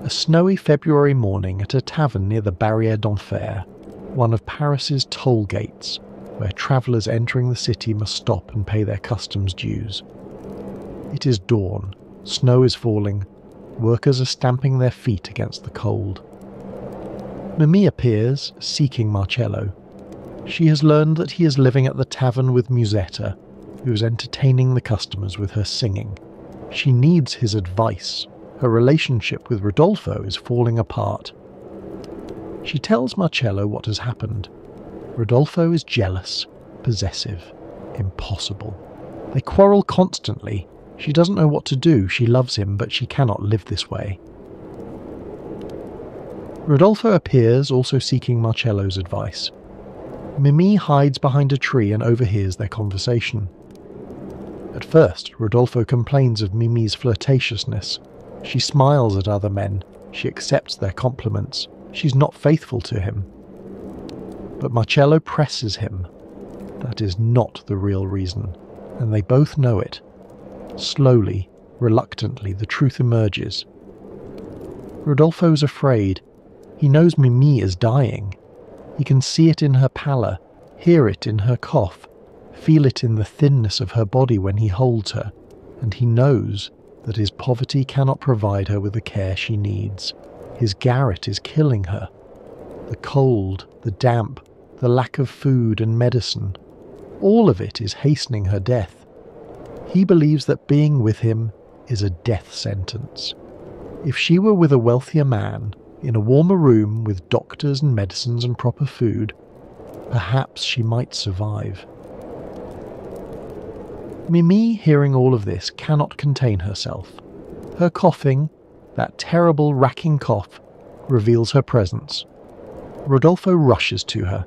A snowy February morning at a tavern near the Barrière d'Enfer, one of Paris's toll gates, where travellers entering the city must stop and pay their customs dues. It is dawn, snow is falling, workers are stamping their feet against the cold. Mimi appears, seeking Marcello. She has learned that he is living at the tavern with Musetta, who is entertaining the customers with her singing. She needs his advice. Her relationship with Rodolfo is falling apart. She tells Marcello what has happened. Rodolfo is jealous, possessive, impossible. They quarrel constantly. She doesn't know what to do. She loves him, but she cannot live this way. Rodolfo appears, also seeking Marcello's advice. Mimi hides behind a tree and overhears their conversation. At first, Rodolfo complains of Mimi's flirtatiousness. She smiles at other men. She accepts their compliments. She's not faithful to him. But Marcello presses him. That is not the real reason, and they both know it. Slowly, reluctantly, the truth emerges. Rodolfo's afraid. He knows Mimi is dying. He can see it in her pallor, hear it in her cough, feel it in the thinness of her body when he holds her, and he knows that his poverty cannot provide her with the care she needs. His garret is killing her. The cold, the damp, the lack of food and medicine, all of it is hastening her death. He believes that being with him is a death sentence. If she were with a wealthier man, in a warmer room with doctors and medicines and proper food, perhaps she might survive. Mimi, hearing all of this, cannot contain herself. Her coughing, that terrible racking cough, reveals her presence. Rodolfo rushes to her.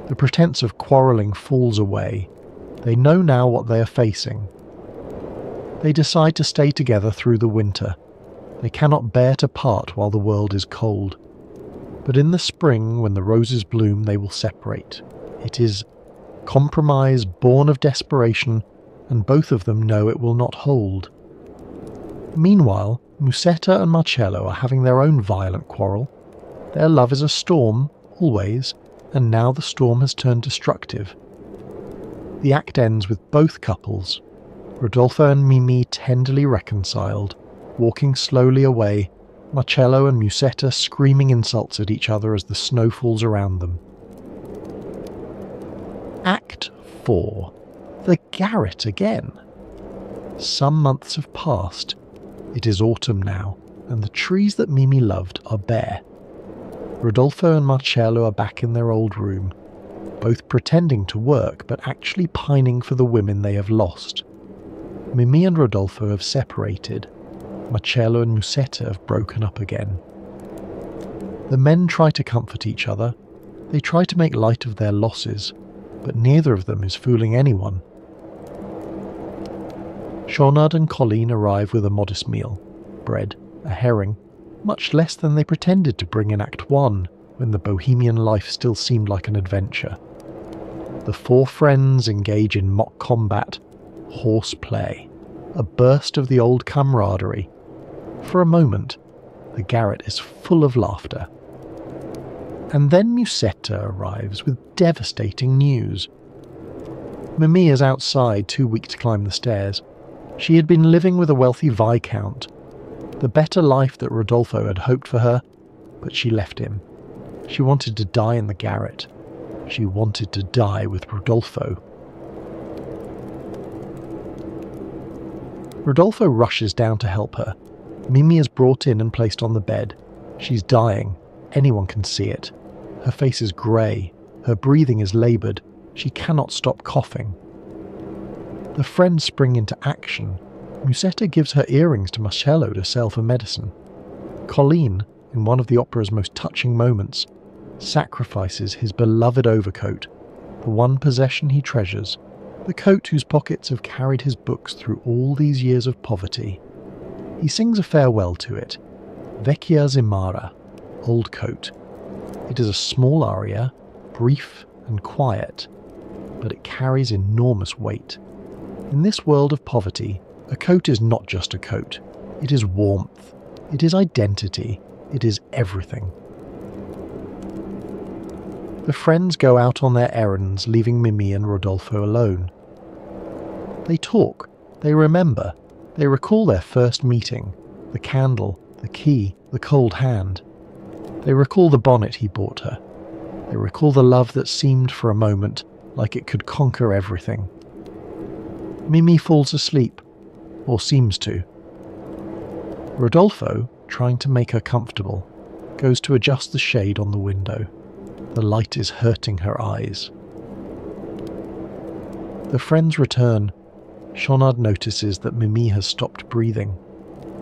The pretense of quarrelling falls away. They know now what they are facing. They decide to stay together through the winter. They cannot bear to part while the world is cold. But in the spring, when the roses bloom, they will separate. It is compromise born of desperation, and both of them know it will not hold. Meanwhile, Musetta and Marcello are having their own violent quarrel. Their love is a storm, always, and now the storm has turned destructive. The act ends with both couples, Rodolfo and Mimi tenderly reconciled, walking slowly away, Marcello and Musetta screaming insults at each other as the snow falls around them. Act 4. The garret again. Some months have passed. It is autumn now, and the trees that Mimi loved are bare. Rodolfo and Marcello are back in their old room, both pretending to work but actually pining for the women they have lost. Mimi and Rodolfo have separated. Marcello and Musetta have broken up again. The men try to comfort each other. They try to make light of their losses, but neither of them is fooling anyone. Schaunard and Colline arrive with a modest meal, bread, a herring, much less than they pretended to bring in Act 1, when the Bohemian life still seemed like an adventure. The four friends engage in mock combat, horse play. a burst of the old camaraderie. For a moment, the garret is full of laughter. And then Musetta arrives with devastating news. Mimi is outside, too weak to climb the stairs. She had been living with a wealthy viscount, the better life that Rodolfo had hoped for her, but she left him. She wanted to die in the garret. She wanted to die with Rodolfo. Rodolfo rushes down to help her. Mimi is brought in and placed on the bed. She's dying. Anyone can see it. Her face is grey. Her breathing is laboured. She cannot stop coughing. The friends spring into action. Musetta gives her earrings to Marcello to sell for medicine. Colline, in one of the opera's most touching moments, sacrifices his beloved overcoat, the one possession he treasures, the coat whose pockets have carried his books through all these years of poverty. He sings a farewell to it, Vecchia Zimara, Old Coat. It is a small aria, brief and quiet, but it carries enormous weight. In this world of poverty, a coat is not just a coat. It is warmth. It is identity. It is everything. The friends go out on their errands, leaving Mimi and Rodolfo alone. They talk. They remember. They recall their first meeting, the candle, the key, the cold hand. They recall the bonnet he bought her. They recall the love that seemed for a moment like it could conquer everything. Mimi falls asleep, or seems to. Rodolfo, trying to make her comfortable, goes to adjust the shade on the window. The light is hurting her eyes. The friends return. Schaunard notices that Mimi has stopped breathing.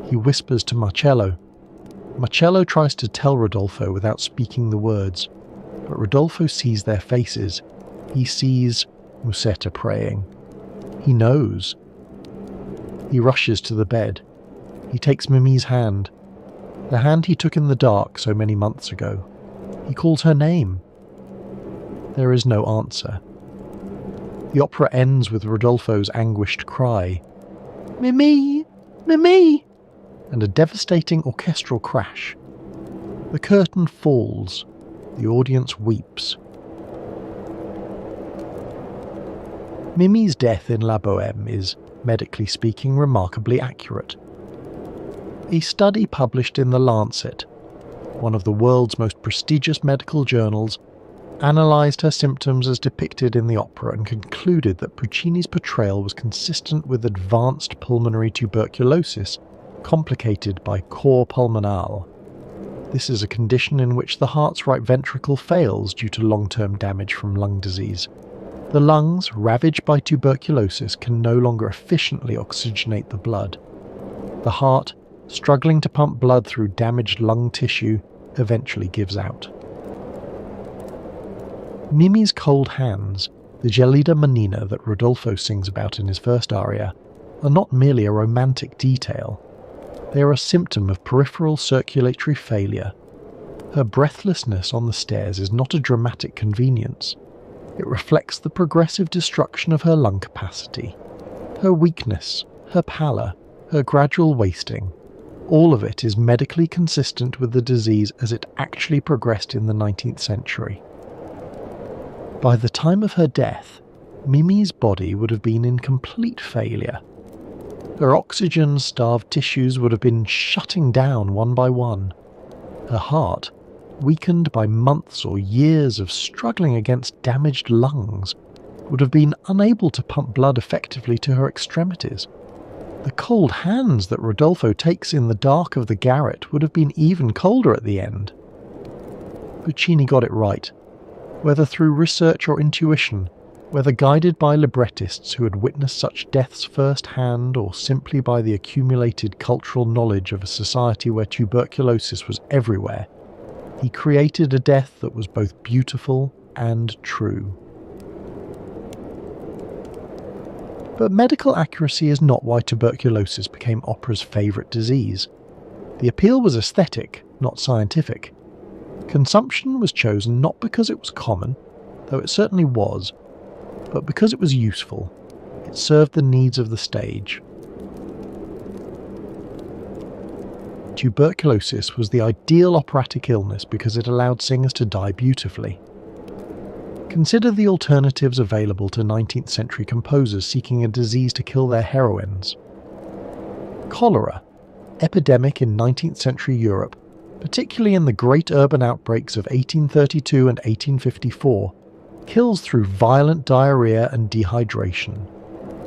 He whispers to Marcello. Marcello tries to tell Rodolfo without speaking the words, but Rodolfo sees their faces. He sees Musetta praying. He knows. He rushes to the bed. He takes Mimi's hand, the hand he took in the dark so many months ago. He calls her name. There is no answer. The opera ends with Rodolfo's anguished cry, "Mimi! Mimi!" and a devastating orchestral crash. The curtain falls. The audience weeps. Mimi's death in La Bohème is, medically speaking, remarkably accurate. A study published in The Lancet, one of the world's most prestigious medical journals, analysed her symptoms as depicted in the opera and concluded that Puccini's portrayal was consistent with advanced pulmonary tuberculosis complicated by cor pulmonale. This is a condition in which the heart's right ventricle fails due to long-term damage from lung disease. The lungs, ravaged by tuberculosis, can no longer efficiently oxygenate the blood. The heart, struggling to pump blood through damaged lung tissue, eventually gives out. Mimi's cold hands, the gelida manina that Rodolfo sings about in his first aria, are not merely a romantic detail. They are a symptom of peripheral circulatory failure. Her breathlessness on the stairs is not a dramatic convenience. It reflects the progressive destruction of her lung capacity. Her weakness, her pallor, her gradual wasting, all of it is medically consistent with the disease as it actually progressed in the 19th century. By the time of her death, Mimi's body would have been in complete failure. Her oxygen-starved tissues would have been shutting down one by one. Her heart, weakened by months or years of struggling against damaged lungs, would have been unable to pump blood effectively to her extremities. The cold hands that Rodolfo takes in the dark of the garret would have been even colder at the end. Puccini got it right. Whether through research or intuition, whether guided by librettists who had witnessed such deaths firsthand or simply by the accumulated cultural knowledge of a society where tuberculosis was everywhere, he created a death that was both beautiful and true. But medical accuracy is not why tuberculosis became opera's favourite disease. The appeal was aesthetic, not scientific. Consumption was chosen not because it was common, though it certainly was, but because it was useful. It served the needs of the stage. Tuberculosis was the ideal operatic illness because it allowed singers to die beautifully. Consider the alternatives available to 19th century composers seeking a disease to kill their heroines. Cholera, epidemic in 19th century Europe, particularly in the great urban outbreaks of 1832 and 1854, kills through violent diarrhea and dehydration.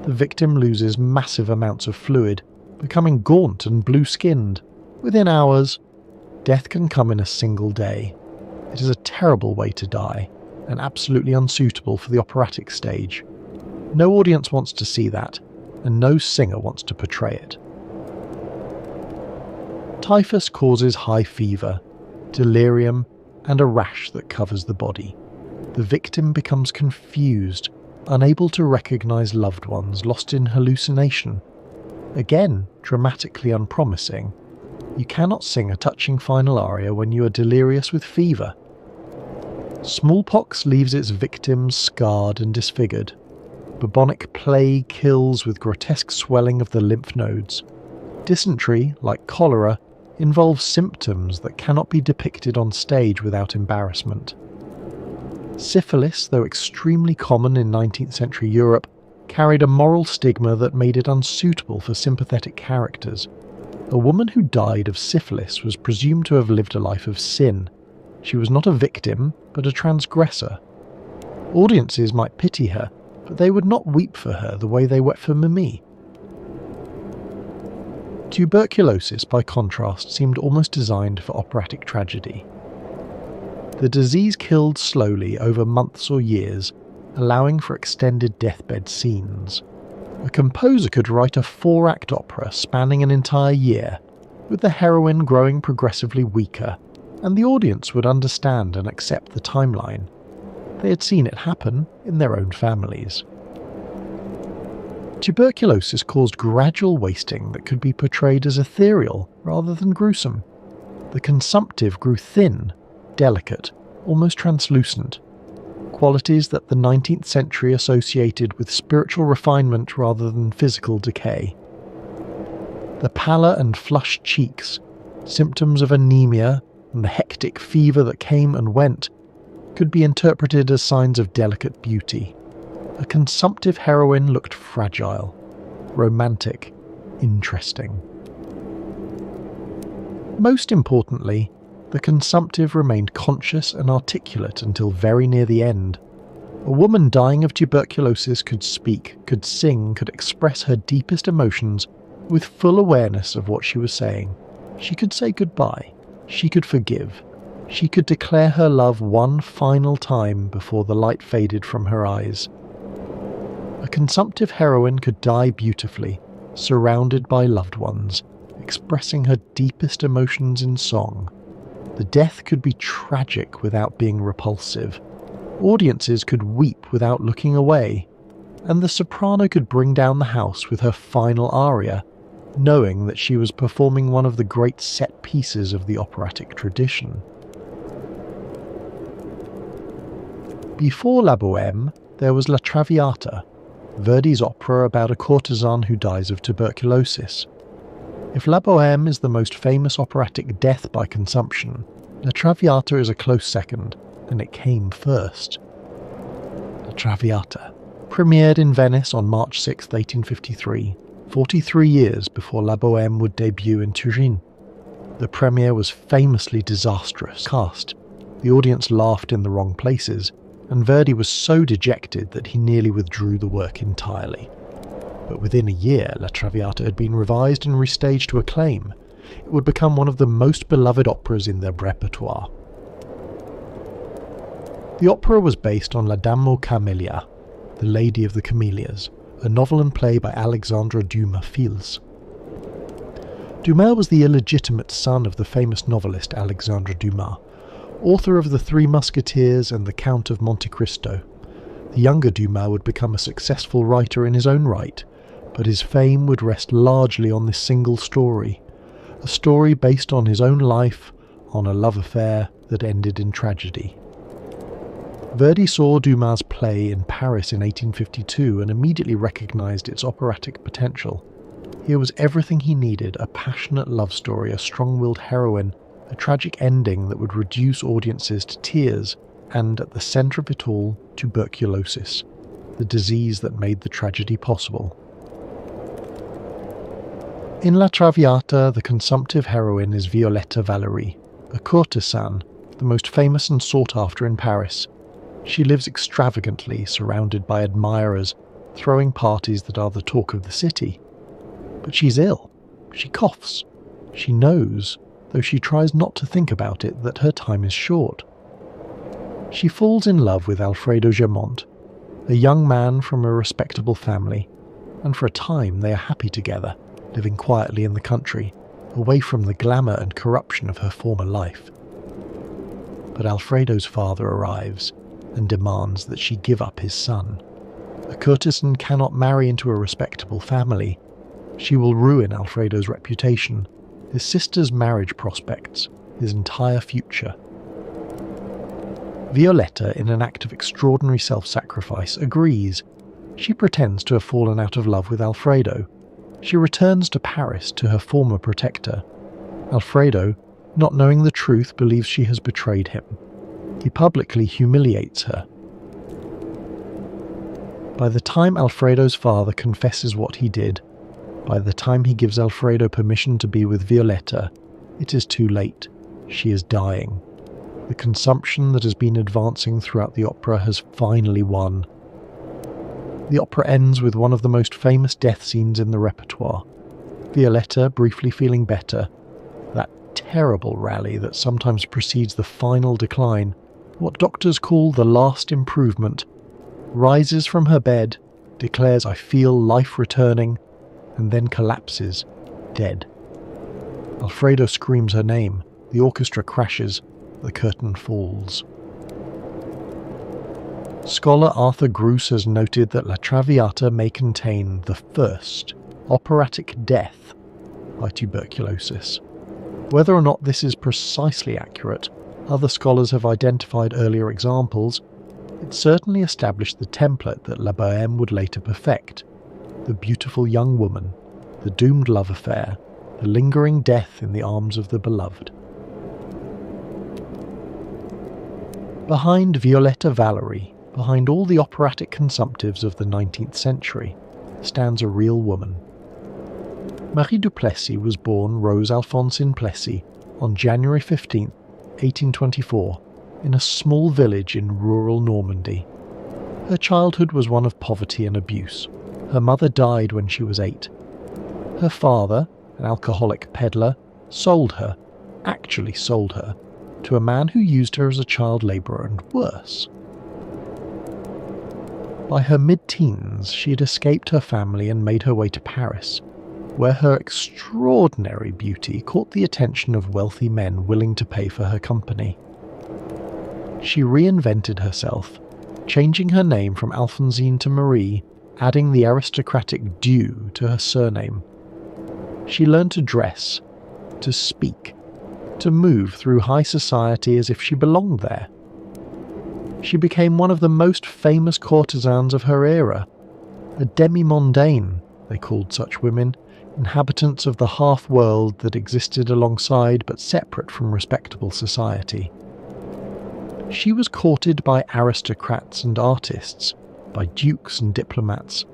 The victim loses massive amounts of fluid, becoming gaunt and blue-skinned. Within hours, death can come in a single day. It is a terrible way to die, and absolutely unsuitable for the operatic stage. No audience wants to see that, and no singer wants to portray it. Typhus causes high fever, delirium, and a rash that covers the body. The victim becomes confused, unable to recognize loved ones, lost in hallucination. Again, dramatically unpromising. You cannot sing a touching final aria when you are delirious with fever. Smallpox leaves its victims scarred and disfigured. Bubonic plague kills with grotesque swelling of the lymph nodes. Dysentery, like cholera, involves symptoms that cannot be depicted on stage without embarrassment. Syphilis, though extremely common in 19th century Europe, carried a moral stigma that made it unsuitable for sympathetic characters. A woman who died of syphilis was presumed to have lived a life of sin. She was not a victim, but a transgressor. Audiences might pity her, but they would not weep for her the way they wept for Mimi. Tuberculosis, by contrast, seemed almost designed for operatic tragedy. The disease killed slowly over months or years, allowing for extended deathbed scenes. A composer could write a 4-act opera spanning an entire year, with the heroine growing progressively weaker, and the audience would understand and accept the timeline. They had seen it happen in their own families. Tuberculosis caused gradual wasting that could be portrayed as ethereal rather than gruesome. The consumptive grew thin, delicate, almost translucent, qualities that the 19th century associated with spiritual refinement rather than physical decay. The pallor and flushed cheeks, symptoms of anemia, and the hectic fever that came and went, could be interpreted as signs of delicate beauty. A consumptive heroine looked fragile, romantic, interesting. Most importantly, the consumptive remained conscious and articulate until very near the end. A woman dying of tuberculosis could speak, could sing, could express her deepest emotions with full awareness of what she was saying. She could say goodbye. She could forgive. She could declare her love one final time before the light faded from her eyes. A consumptive heroine could die beautifully, surrounded by loved ones, expressing her deepest emotions in song. The death could be tragic without being repulsive. Audiences could weep without looking away. And the soprano could bring down the house with her final aria, knowing that she was performing one of the great set pieces of the operatic tradition. Before La Bohème, there was La Traviata, Verdi's opera about a courtesan who dies of tuberculosis. If La Bohème is the most famous operatic death by consumption, La Traviata is a close second, and it came first. La Traviata premiered in Venice on March 6, 1853, 43 years before La Bohème would debut in Turin. The premiere was famously disastrous. The audience laughed in the wrong places, and Verdi was so dejected that he nearly withdrew the work entirely. But within a year, La Traviata had been revised and restaged to acclaim. It would become one of the most beloved operas in their repertoire. The opera was based on La Dame aux Camélias, The Lady of the Camellias, a novel and play by Alexandre Dumas Fils. Dumas was the illegitimate son of the famous novelist Alexandre Dumas, author of The Three Musketeers and The Count of Monte Cristo. The younger Dumas would become a successful writer in his own right, but his fame would rest largely on this single story, a story based on his own life, on a love affair that ended in tragedy. Verdi saw Dumas' play in Paris in 1852 and immediately recognised its operatic potential. Here was everything he needed: a passionate love story, a strong-willed heroine, a tragic ending that would reduce audiences to tears, and at the centre of it all, tuberculosis, the disease that made the tragedy possible. In La Traviata, the consumptive heroine is Violetta Valery, a courtesan, the most famous and sought after in Paris. She lives extravagantly, surrounded by admirers, throwing parties that are the talk of the city. But she's ill. She coughs. She knows, though she tries not to think about it, that her time is short. She falls in love with Alfredo Germont, a young man from a respectable family, and for a time they are happy together, living quietly in the country, away from the glamour and corruption of her former life. But Alfredo's father arrives and demands that she give up his son. A courtesan cannot marry into a respectable family. She will ruin Alfredo's reputation, his sister's marriage prospects, his entire future. Violetta, in an act of extraordinary self-sacrifice, agrees. She pretends to have fallen out of love with Alfredo. She returns to Paris to her former protector. Alfredo, not knowing the truth, believes she has betrayed him. He publicly humiliates her. By the time Alfredo's father confesses what he did, by the time he gives Alfredo permission to be with Violetta, it is too late. She is dying. The consumption that has been advancing throughout the opera has finally won. The opera ends with one of the most famous death scenes in the repertoire. Violetta briefly feeling better, that terrible rally that sometimes precedes the final decline, what doctors call the last improvement, rises from her bed, declares, "I feel life returning," and then collapses, dead. Alfredo screams her name, the orchestra crashes, the curtain falls. Scholar Arthur Gruss has noted that La Traviata may contain the first operatic death by tuberculosis. Whether or not this is precisely accurate, other scholars have identified earlier examples. It certainly established the template that La Bohème would later perfect: the beautiful young woman, the doomed love affair, the lingering death in the arms of the beloved. Behind Violetta Valery, behind all the operatic consumptives of the 19th century, stands a real woman. Marie du Plessis was born Rose Alphonsine Plessis on January 15, 1824, in a small village in rural Normandy. Her childhood was one of poverty and abuse. Her mother died when she was 8. Her father, an alcoholic peddler, actually sold her, to a man who used her as a child labourer and worse. By her mid-teens, she had escaped her family and made her way to Paris, where her extraordinary beauty caught the attention of wealthy men willing to pay for her company. She reinvented herself, changing her name from Alphonsine to Marie, adding the aristocratic du to her surname. She learned to dress, to speak, to move through high society as if she belonged there. She became one of the most famous courtesans of her era, a demi-mondaine, they called such women, inhabitants of the half-world that existed alongside but separate from respectable society. She was courted by aristocrats and artists, by dukes and diplomats.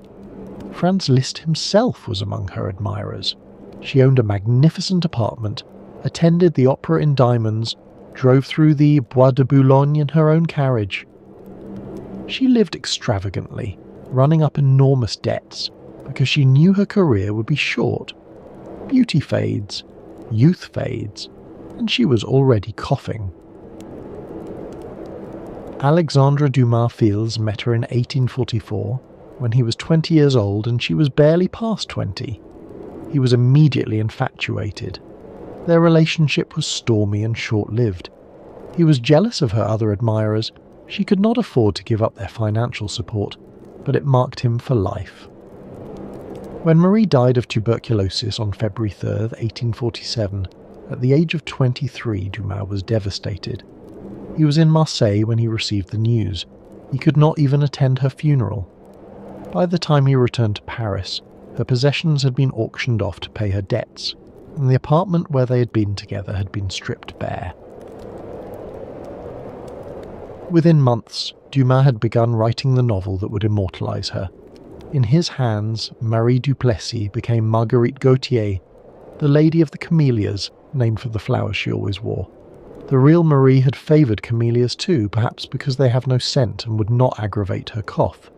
Franz Liszt himself was among her admirers. She owned a magnificent apartment, attended the opera in diamonds, drove through the Bois de Boulogne in her own carriage. She lived extravagantly, running up enormous debts, because she knew her career would be short. Beauty fades, youth fades, and she was already coughing. Alexandre Dumas Fils met her in 1844, when he was 20 years old and she was barely past 20. He was immediately infatuated. Their relationship was stormy and short-lived. He was jealous of her other admirers. She could not afford to give up their financial support, but it marked him for life. When Marie died of tuberculosis on February 3, 1847, at the age of 23, Dumas was devastated. He was in Marseille when he received the news. He could not even attend her funeral. By the time he returned to Paris, Her possessions had been auctioned off to pay her debts, and the apartment where they had been together had been stripped bare. Within months, Dumas had begun writing the novel that would immortalise her. In his hands, Marie Duplessis became Marguerite Gautier, the Lady of the Camellias, named for the flowers she always wore. The real Marie had favoured camellias too, perhaps because they have no scent and would not aggravate her cough.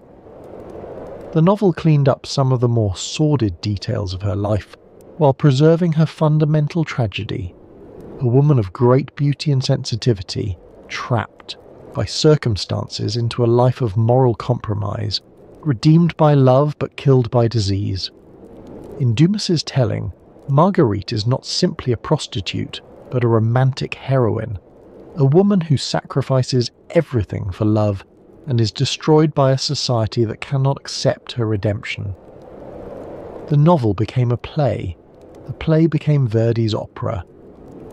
The novel cleaned up some of the more sordid details of her life, while preserving her fundamental tragedy. A woman of great beauty and sensitivity, trapped by circumstances into a life of moral compromise, redeemed by love but killed by disease. In Dumas's telling, Marguerite is not simply a prostitute, but a romantic heroine, a woman who sacrifices everything for love and is destroyed by a society that cannot accept her redemption. The novel became a play. The play became Verdi's opera,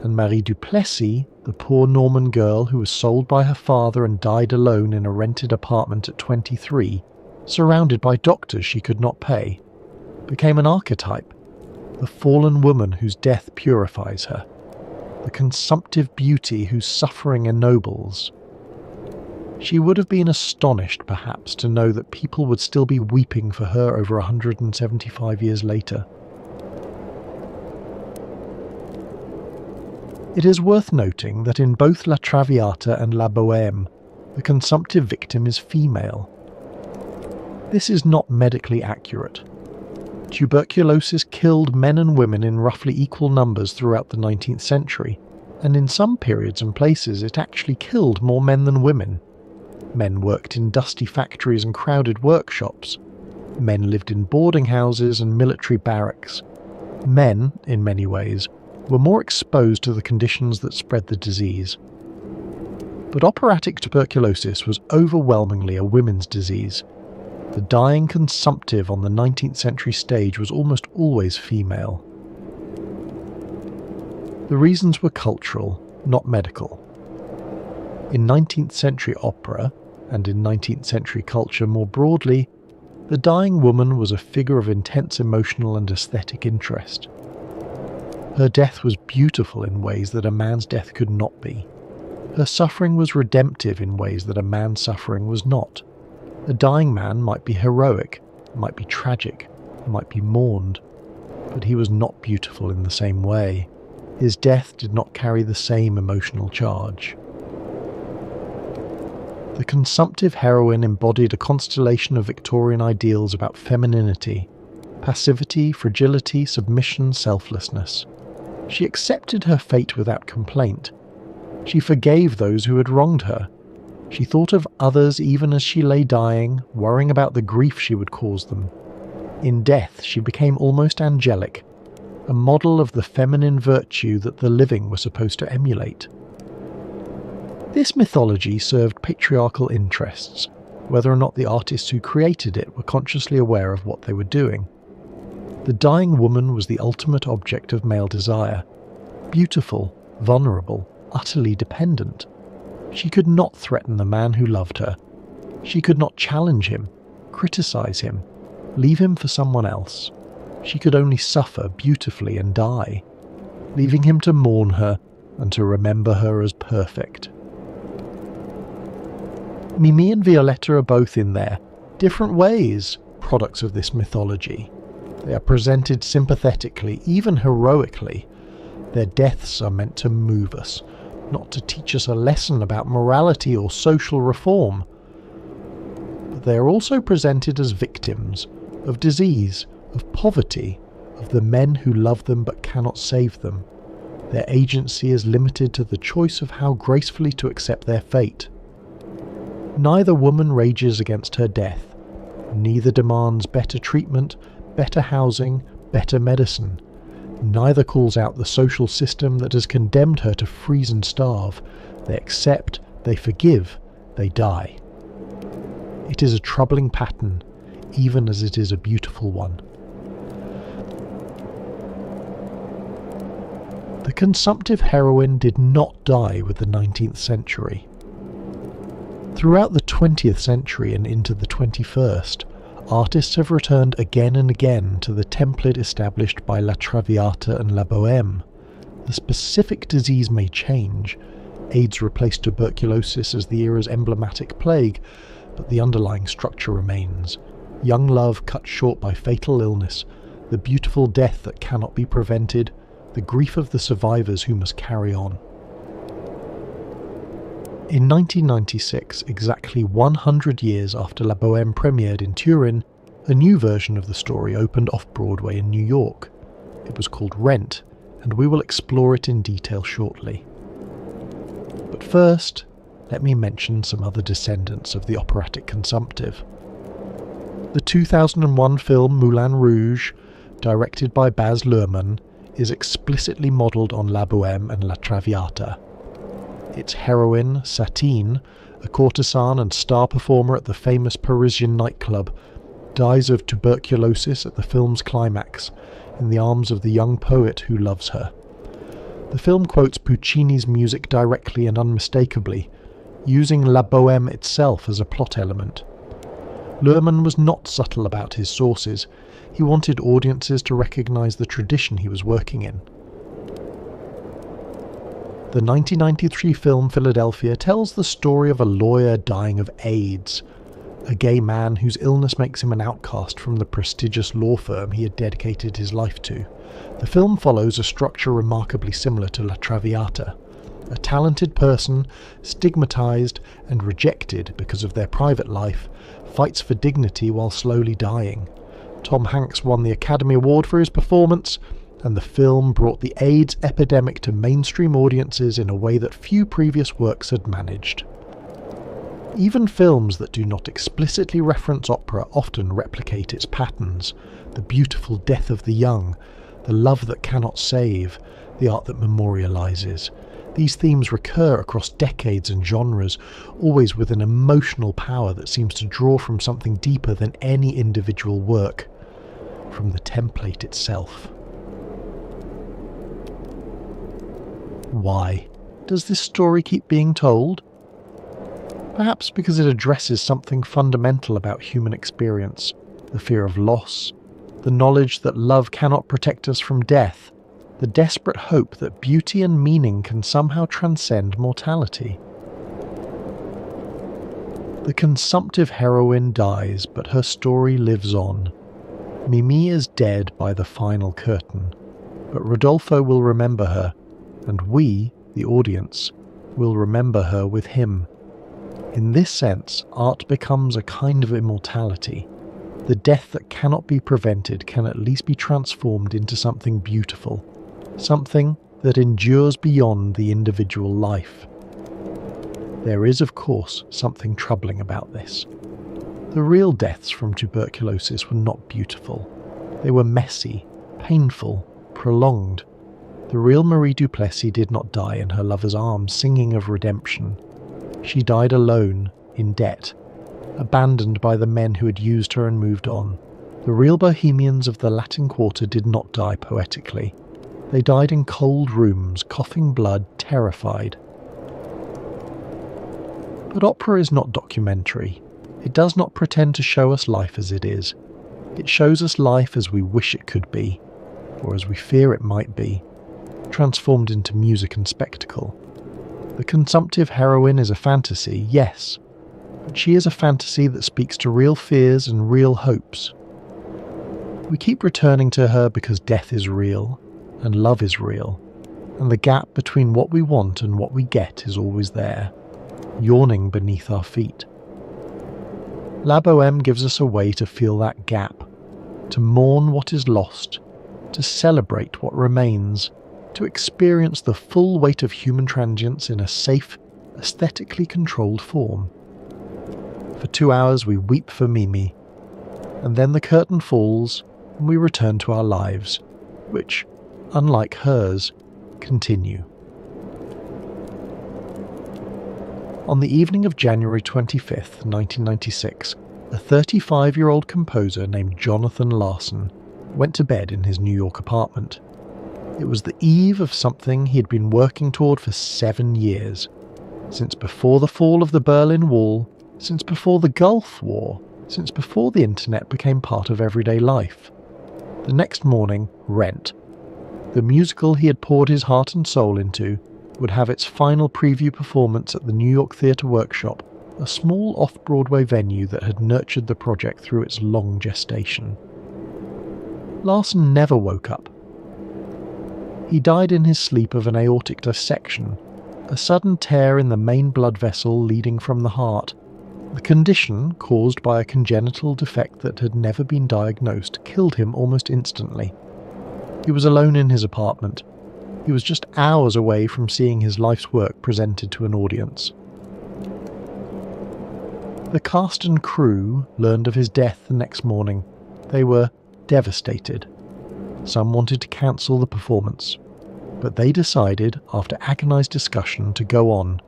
and Marie Duplessis, the poor Norman girl who was sold by her father and died alone in a rented apartment at 23, surrounded by doctors she could not pay, became an archetype, the fallen woman whose death purifies her, the consumptive beauty whose suffering ennobles. She would have been astonished, perhaps, to know that people would still be weeping for her over 175 years later. It is worth noting that in both La Traviata and La Bohème, the consumptive victim is female. This is not medically accurate. Tuberculosis killed men and women in roughly equal numbers throughout the 19th century, and in some periods and places it actually killed more men than women. Men worked in dusty factories and crowded workshops. Men lived in boarding houses and military barracks. Men, in many ways, were more exposed to the conditions that spread the disease. But operatic tuberculosis was overwhelmingly a women's disease. The dying consumptive on the 19th century stage was almost always female. The reasons were cultural, not medical. In 19th century opera, and in 19th century culture more broadly, the dying woman was a figure of intense emotional and aesthetic interest. Her death was beautiful in ways that a man's death could not be. Her suffering was redemptive in ways that a man's suffering was not. A dying man might be heroic, might be tragic, might be mourned, but he was not beautiful in the same way. His death did not carry the same emotional charge. The consumptive heroine embodied a constellation of Victorian ideals about femininity, passivity, fragility, submission, selflessness. She accepted her fate without complaint. She forgave those who had wronged her. She thought of others even as she lay dying, worrying about the grief she would cause them. In death, she became almost angelic, a model of the feminine virtue that the living were supposed to emulate. This mythology served patriarchal interests, whether or not the artists who created it were consciously aware of what they were doing. The dying woman was the ultimate object of male desire, beautiful, vulnerable, utterly dependent. She could not threaten the man who loved her. She could not challenge him, criticize him, leave him for someone else. She could only suffer beautifully and die, leaving him to mourn her and to remember her as perfect. Mimi and Violetta are both in their different ways products of this mythology. They are presented sympathetically, even heroically. Their deaths are meant to move us, not to teach us a lesson about morality or social reform. But they are also presented as victims of disease, of poverty, of the men who love them but cannot save them. Their agency is limited to the choice of how gracefully to accept their fate. Neither woman rages against her death. Neither demands better treatment, better housing, better medicine. Neither calls out the social system that has condemned her to freeze and starve. They accept, they forgive, they die. It is a troubling pattern, even as it is a beautiful one. The consumptive heroine did not die with the 19th century. Throughout the 20th century and into the 21st, artists have returned again and again to the template established by La Traviata and La Bohème. The specific disease may change. AIDS replaced tuberculosis as the era's emblematic plague, but the underlying structure remains. Young love cut short by fatal illness, the beautiful death that cannot be prevented, the grief of the survivors who must carry on. In 1996, exactly 100 years after La Bohème premiered in Turin, a new version of the story opened off-Broadway in New York. It was called Rent, and we will explore it in detail shortly. But first, let me mention some other descendants of the operatic consumptive. The 2001 film Moulin Rouge, directed by Baz Luhrmann, is explicitly modelled on La Bohème and La Traviata. Its heroine, Satine, a courtesan and star performer at the famous Parisian nightclub, dies of tuberculosis at the film's climax, in the arms of the young poet who loves her. The film quotes Puccini's music directly and unmistakably, using La Bohème itself as a plot element. Luhrmann was not subtle about his sources. He wanted audiences to recognise the tradition he was working in. The 1993 film Philadelphia tells the story of a lawyer dying of AIDS, a gay man whose illness makes him an outcast from the prestigious law firm he had dedicated his life to. The film follows a structure remarkably similar to La Traviata. A talented person, stigmatised and rejected because of their private life, fights for dignity while slowly dying. Tom Hanks won the Academy Award for his performance, and the film brought the AIDS epidemic to mainstream audiences in a way that few previous works had managed. Even films that do not explicitly reference opera often replicate its patterns: the beautiful death of the young, the love that cannot save, the art that memorializes. These themes recur across decades and genres, always with an emotional power that seems to draw from something deeper than any individual work, from the template itself. Why does this story keep being told? Perhaps because it addresses something fundamental about human experience: the fear of loss, the knowledge that love cannot protect us from death, the desperate hope that beauty and meaning can somehow transcend mortality. The consumptive heroine dies, but her story lives on. Mimi is dead by the final curtain, but Rodolfo will remember her, and we, the audience, will remember her with him. In this sense, art becomes a kind of immortality. The death that cannot be prevented can at least be transformed into something beautiful, something that endures beyond the individual life. There is, of course, something troubling about this. The real deaths from tuberculosis were not beautiful. They were messy, painful, prolonged. The real Marie Duplessis did not die in her lover's arms singing of redemption. She died alone, in debt, abandoned by the men who had used her and moved on. The real bohemians of the Latin Quarter did not die poetically. They died in cold rooms, coughing blood, terrified. But opera is not documentary. It does not pretend to show us life as it is. It shows us life as we wish it could be, or as we fear it might be, transformed into music and spectacle. The consumptive heroine is a fantasy, yes, but she is a fantasy that speaks to real fears and real hopes. We keep returning to her because death is real, and love is real, and the gap between what we want and what we get is always there, yawning beneath our feet. La Bohème gives us a way to feel that gap, to mourn what is lost, to celebrate what remains, to experience the full weight of human transience in a safe, aesthetically controlled form. For 2 hours we weep for Mimi, and then the curtain falls and we return to our lives, which, unlike hers, continue. On the evening of January 25th, 1996, a 35-year-old composer named Jonathan Larson went to bed in his New York apartment. It was the eve of something he had been working toward for 7 years. Since before the fall of the Berlin Wall, since before the Gulf War, since before the internet became part of everyday life. The next morning, Rent, the musical he had poured his heart and soul into, would have its final preview performance at the New York Theatre Workshop, a small off-Broadway venue that had nurtured the project through its long gestation. Larson never woke up. He died in his sleep of an aortic dissection, a sudden tear in the main blood vessel leading from the heart. The condition, caused by a congenital defect that had never been diagnosed, killed him almost instantly. He was alone in his apartment. He was just hours away from seeing his life's work presented to an audience. The cast and crew learned of his death the next morning. They were devastated. Some wanted to cancel the performance, but they decided, after agonised discussion, to go on,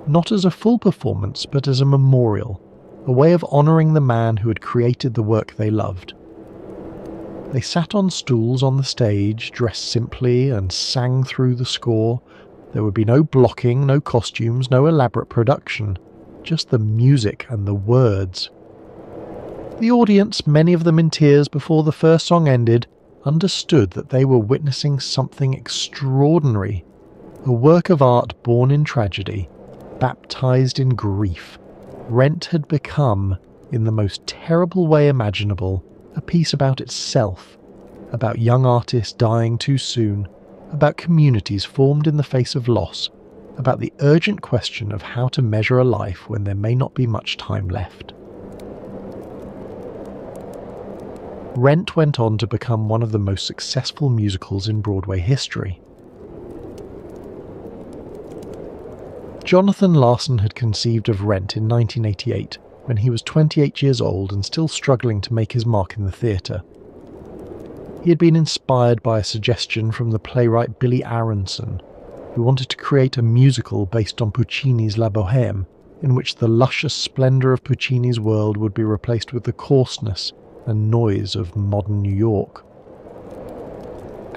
not as a full performance but as a memorial, a way of honouring the man who had created the work they loved. They sat on stools on the stage, dressed simply, and sang through the score. There would be no blocking, no costumes, no elaborate production, just the music and the words. The audience, many of them in tears before the first song ended, understood that they were witnessing something extraordinary, a work of art born in tragedy, baptized in grief. Rent had become, in the most terrible way imaginable, a piece about itself, about young artists dying too soon, about communities formed in the face of loss, about the urgent question of how to measure a life when there may not be much time left. Rent went on to become one of the most successful musicals in Broadway history. Jonathan Larson had conceived of Rent in 1988, when he was 28 years old and still struggling to make his mark in the theatre. He had been inspired by a suggestion from the playwright Billy Aronson, who wanted to create a musical based on Puccini's La Bohème, in which the luscious splendour of Puccini's world would be replaced with the coarseness and noise of modern New York.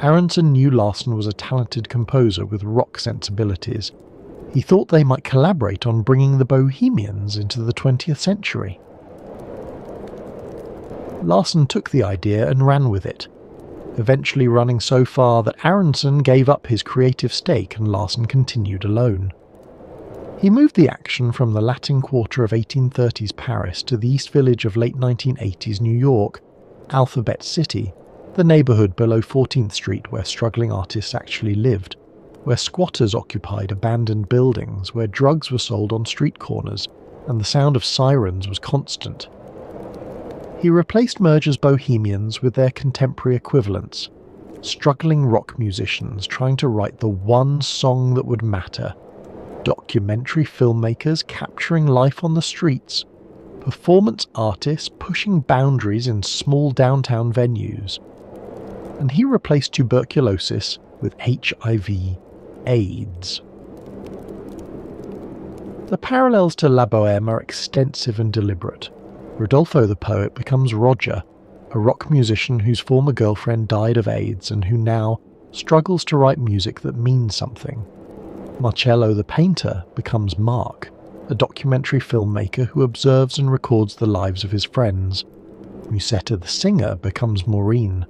Aronson knew Larson was a talented composer with rock sensibilities. He thought they might collaborate on bringing the Bohemians into the 20th century. Larson took the idea and ran with it, eventually running so far that Aronson gave up his creative stake and Larson continued alone. He moved the action from the Latin Quarter of 1830s Paris to the East Village of late 1980s New York, Alphabet City, the neighbourhood below 14th Street where struggling artists actually lived, where squatters occupied abandoned buildings, where drugs were sold on street corners, and the sound of sirens was constant. He replaced Merger's bohemians with their contemporary equivalents, struggling rock musicians trying to write the one song that would matter, documentary filmmakers capturing life on the streets, performance artists pushing boundaries in small downtown venues. And he replaced tuberculosis with HIV/AIDS. The parallels to La Bohème are extensive and deliberate. Rodolfo the poet becomes Roger, a rock musician whose former girlfriend died of AIDS and who now struggles to write music that means something. Marcello the painter becomes Mark, a documentary filmmaker who observes and records the lives of his friends. Musetta the singer becomes Maureen,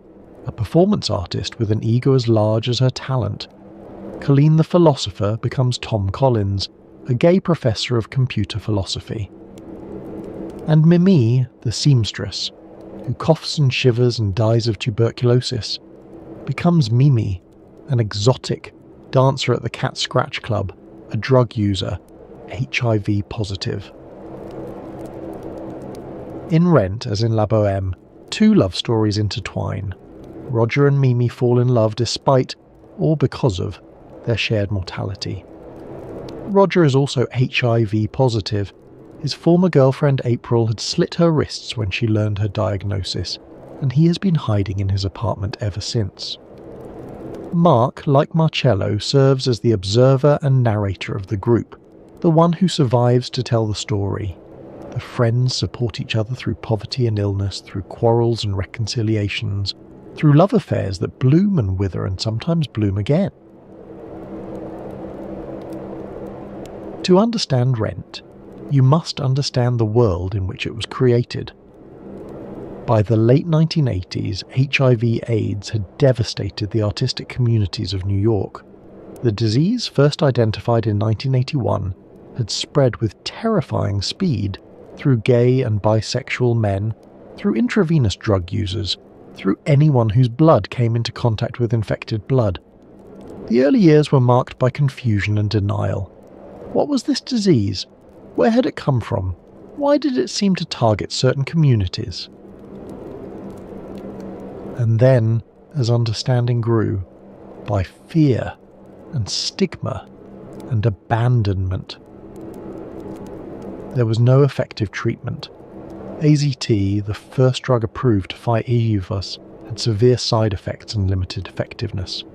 a performance artist with an ego as large as her talent. Colleen the philosopher becomes Tom Collins, a gay professor of computer philosophy. And Mimi, the seamstress, who coughs and shivers and dies of tuberculosis, becomes Mimi, an exotic dancer at the Cat Scratch Club, a drug user, HIV positive. In Rent, as in La Bohème, two love stories intertwine. Roger and Mimi fall in love despite, or because of, their shared mortality. Roger is also HIV positive. His former girlfriend April had slit her wrists when she learned her diagnosis, and he has been hiding in his apartment ever since. Mark, like Marcello, serves as the observer and narrator of the group, the one who survives to tell the story. The friends support each other through poverty and illness, through quarrels and reconciliations, through love affairs that bloom and wither and sometimes bloom again. To understand Rent, you must understand the world in which it was created, By the late 1980s, HIV/AIDS had devastated the artistic communities of New York. The disease, first identified in 1981, had spread with terrifying speed through gay and bisexual men, through intravenous drug users, through anyone whose blood came into contact with infected blood. The early years were marked by confusion and denial. What was this disease? Where had it come from? Why did it seem to target certain communities? And then, as understanding grew, by fear and stigma and abandonment. There was no effective treatment. AZT, the first drug approved to fight EUVUS, had severe side effects and limited effectiveness.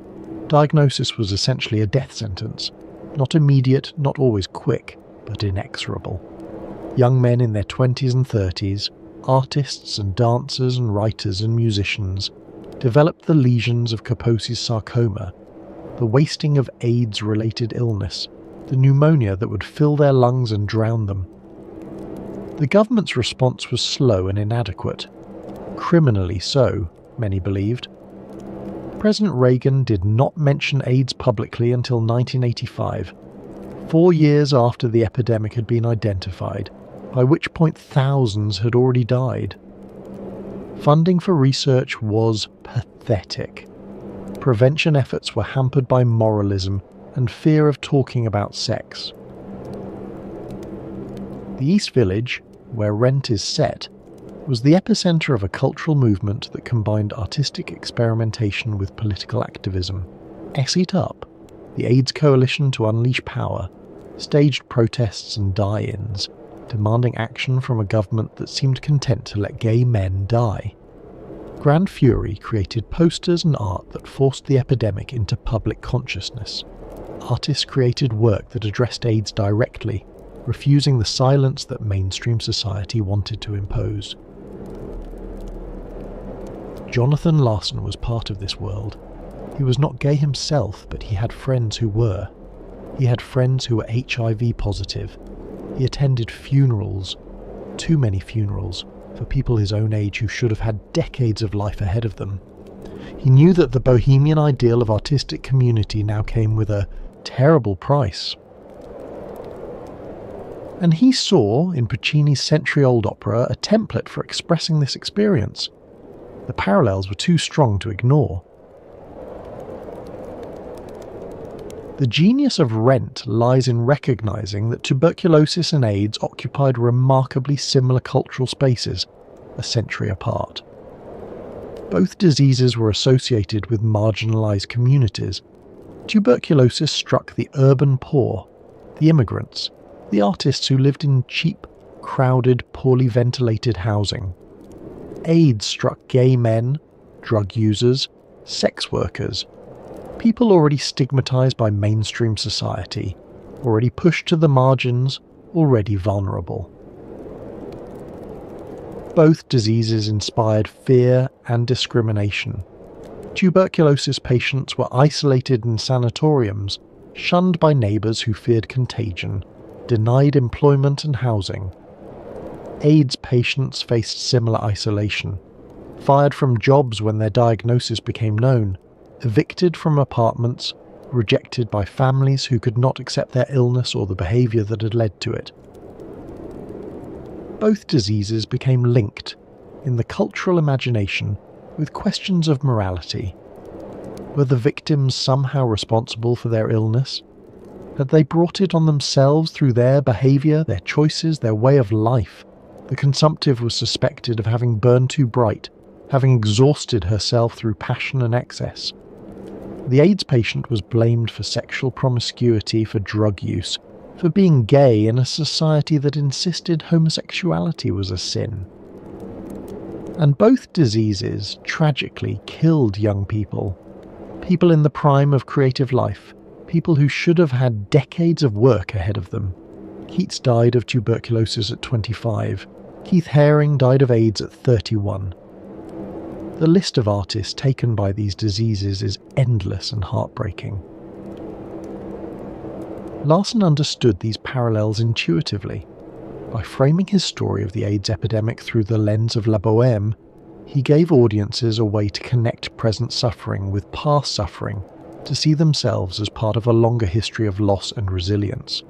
Diagnosis was essentially a death sentence, not immediate, not always quick, but inexorable. Young men in their 20s and 30s, artists and dancers and writers and musicians, developed the lesions of Kaposi's sarcoma, the wasting of AIDS-related illness, the pneumonia that would fill their lungs and drown them. The government's response was slow and inadequate. Criminally so, many believed. President Reagan did not mention AIDS publicly until 1985, 4 years after the epidemic had been identified, by which point thousands had already died. Funding for research was pathetic. Prevention efforts were hampered by moralism and fear of talking about sex. The East Village, where Rent is set, was the epicenter of a cultural movement that combined artistic experimentation with political activism. S It Up, the AIDS Coalition to Unleash Power, staged protests and die-ins, demanding action from a government that seemed content to let gay men die. Grand Fury created posters and art that forced the epidemic into public consciousness. Artists created work that addressed AIDS directly, refusing the silence that mainstream society wanted to impose. Jonathan Larson was part of this world. He was not gay himself, but he had friends who were. He had friends who were HIV positive. He attended funerals, too many funerals, for people his own age who should have had decades of life ahead of them. He knew that the bohemian ideal of artistic community now came with a terrible price. And he saw, in Puccini's century-old opera, a template for expressing this experience. The parallels were too strong to ignore. The genius of Rent lies in recognizing that tuberculosis and AIDS occupied remarkably similar cultural spaces, a century apart. Both diseases were associated with marginalized communities. Tuberculosis struck the urban poor, the immigrants, the artists who lived in cheap, crowded, poorly ventilated housing. AIDS struck gay men, drug users, sex workers, people already stigmatized by mainstream society, already pushed to the margins, already vulnerable. Both diseases inspired fear and discrimination. Tuberculosis patients were isolated in sanatoriums, shunned by neighbours who feared contagion, denied employment and housing. AIDS patients faced similar isolation, fired from jobs when their diagnosis became known, evicted from apartments, rejected by families who could not accept their illness or the behaviour that had led to it. Both diseases became linked, in the cultural imagination, with questions of morality. Were the victims somehow responsible for their illness? Had they brought it on themselves through their behaviour, their choices, their way of life? The consumptive was suspected of having burned too bright, having exhausted herself through passion and excess. The AIDS patient was blamed for sexual promiscuity, for drug use, for being gay in a society that insisted homosexuality was a sin. And both diseases tragically killed young people. People in the prime of creative life, people who should have had decades of work ahead of them. Keats died of tuberculosis at 25. Keith Haring died of AIDS at 31. The list of artists taken by these diseases is endless and heartbreaking. Larson understood these parallels intuitively. By framing his story of the AIDS epidemic through the lens of La Bohème, he gave audiences a way to connect present suffering with past suffering, to see themselves as part of a longer history of loss and resilience.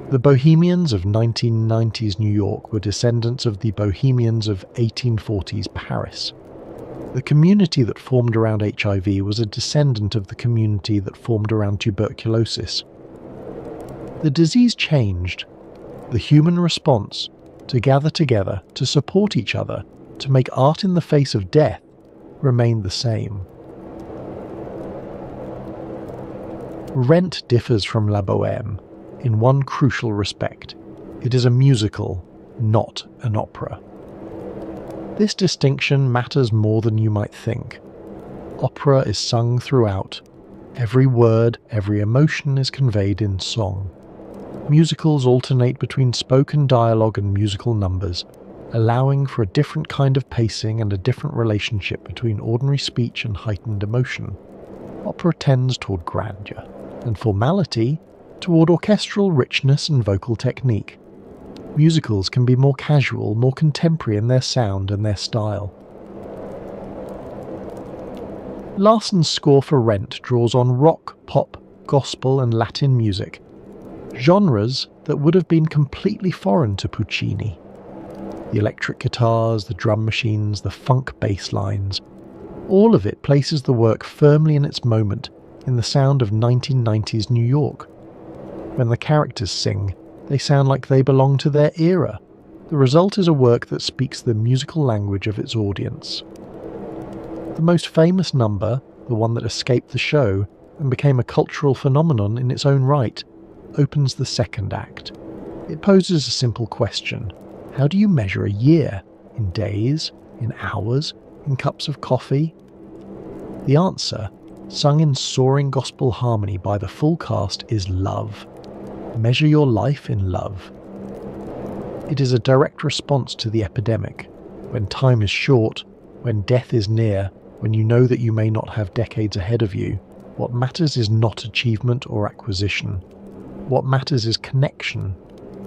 The Bohemians of 1990s New York were descendants of the Bohemians of 1840s Paris. The community that formed around HIV was a descendant of the community that formed around tuberculosis. The disease changed. The human response to gather together, to support each other, to make art in the face of death, remained the same. Rent differs from La Bohème in one crucial respect. It is a musical, not an opera. This distinction matters more than you might think. Opera is sung throughout. Every word, every emotion is conveyed in song. Musicals alternate between spoken dialogue and musical numbers, allowing for a different kind of pacing and a different relationship between ordinary speech and heightened emotion. Opera tends toward grandeur, and formality toward orchestral richness and vocal technique. Musicals can be more casual, more contemporary in their sound and their style. Larsen's score for Rent draws on rock, pop, gospel and Latin music, genres that would have been completely foreign to Puccini. The electric guitars, the drum machines, the funk bass lines, all of it places the work firmly in its moment in the sound of 1990s New York. When the characters sing, they sound like they belong to their era. The result is a work that speaks the musical language of its audience. The most famous number, the one that escaped the show and became a cultural phenomenon in its own right, opens the second act. It poses a simple question. How do you measure a year? In days? In hours? In cups of coffee? The answer, sung in soaring gospel harmony by the full cast, is love. Measure your life in love. It is a direct response to the epidemic. When time is short, when death is near, when you know that you may not have decades ahead of you, what matters is not achievement or acquisition. What matters is connection.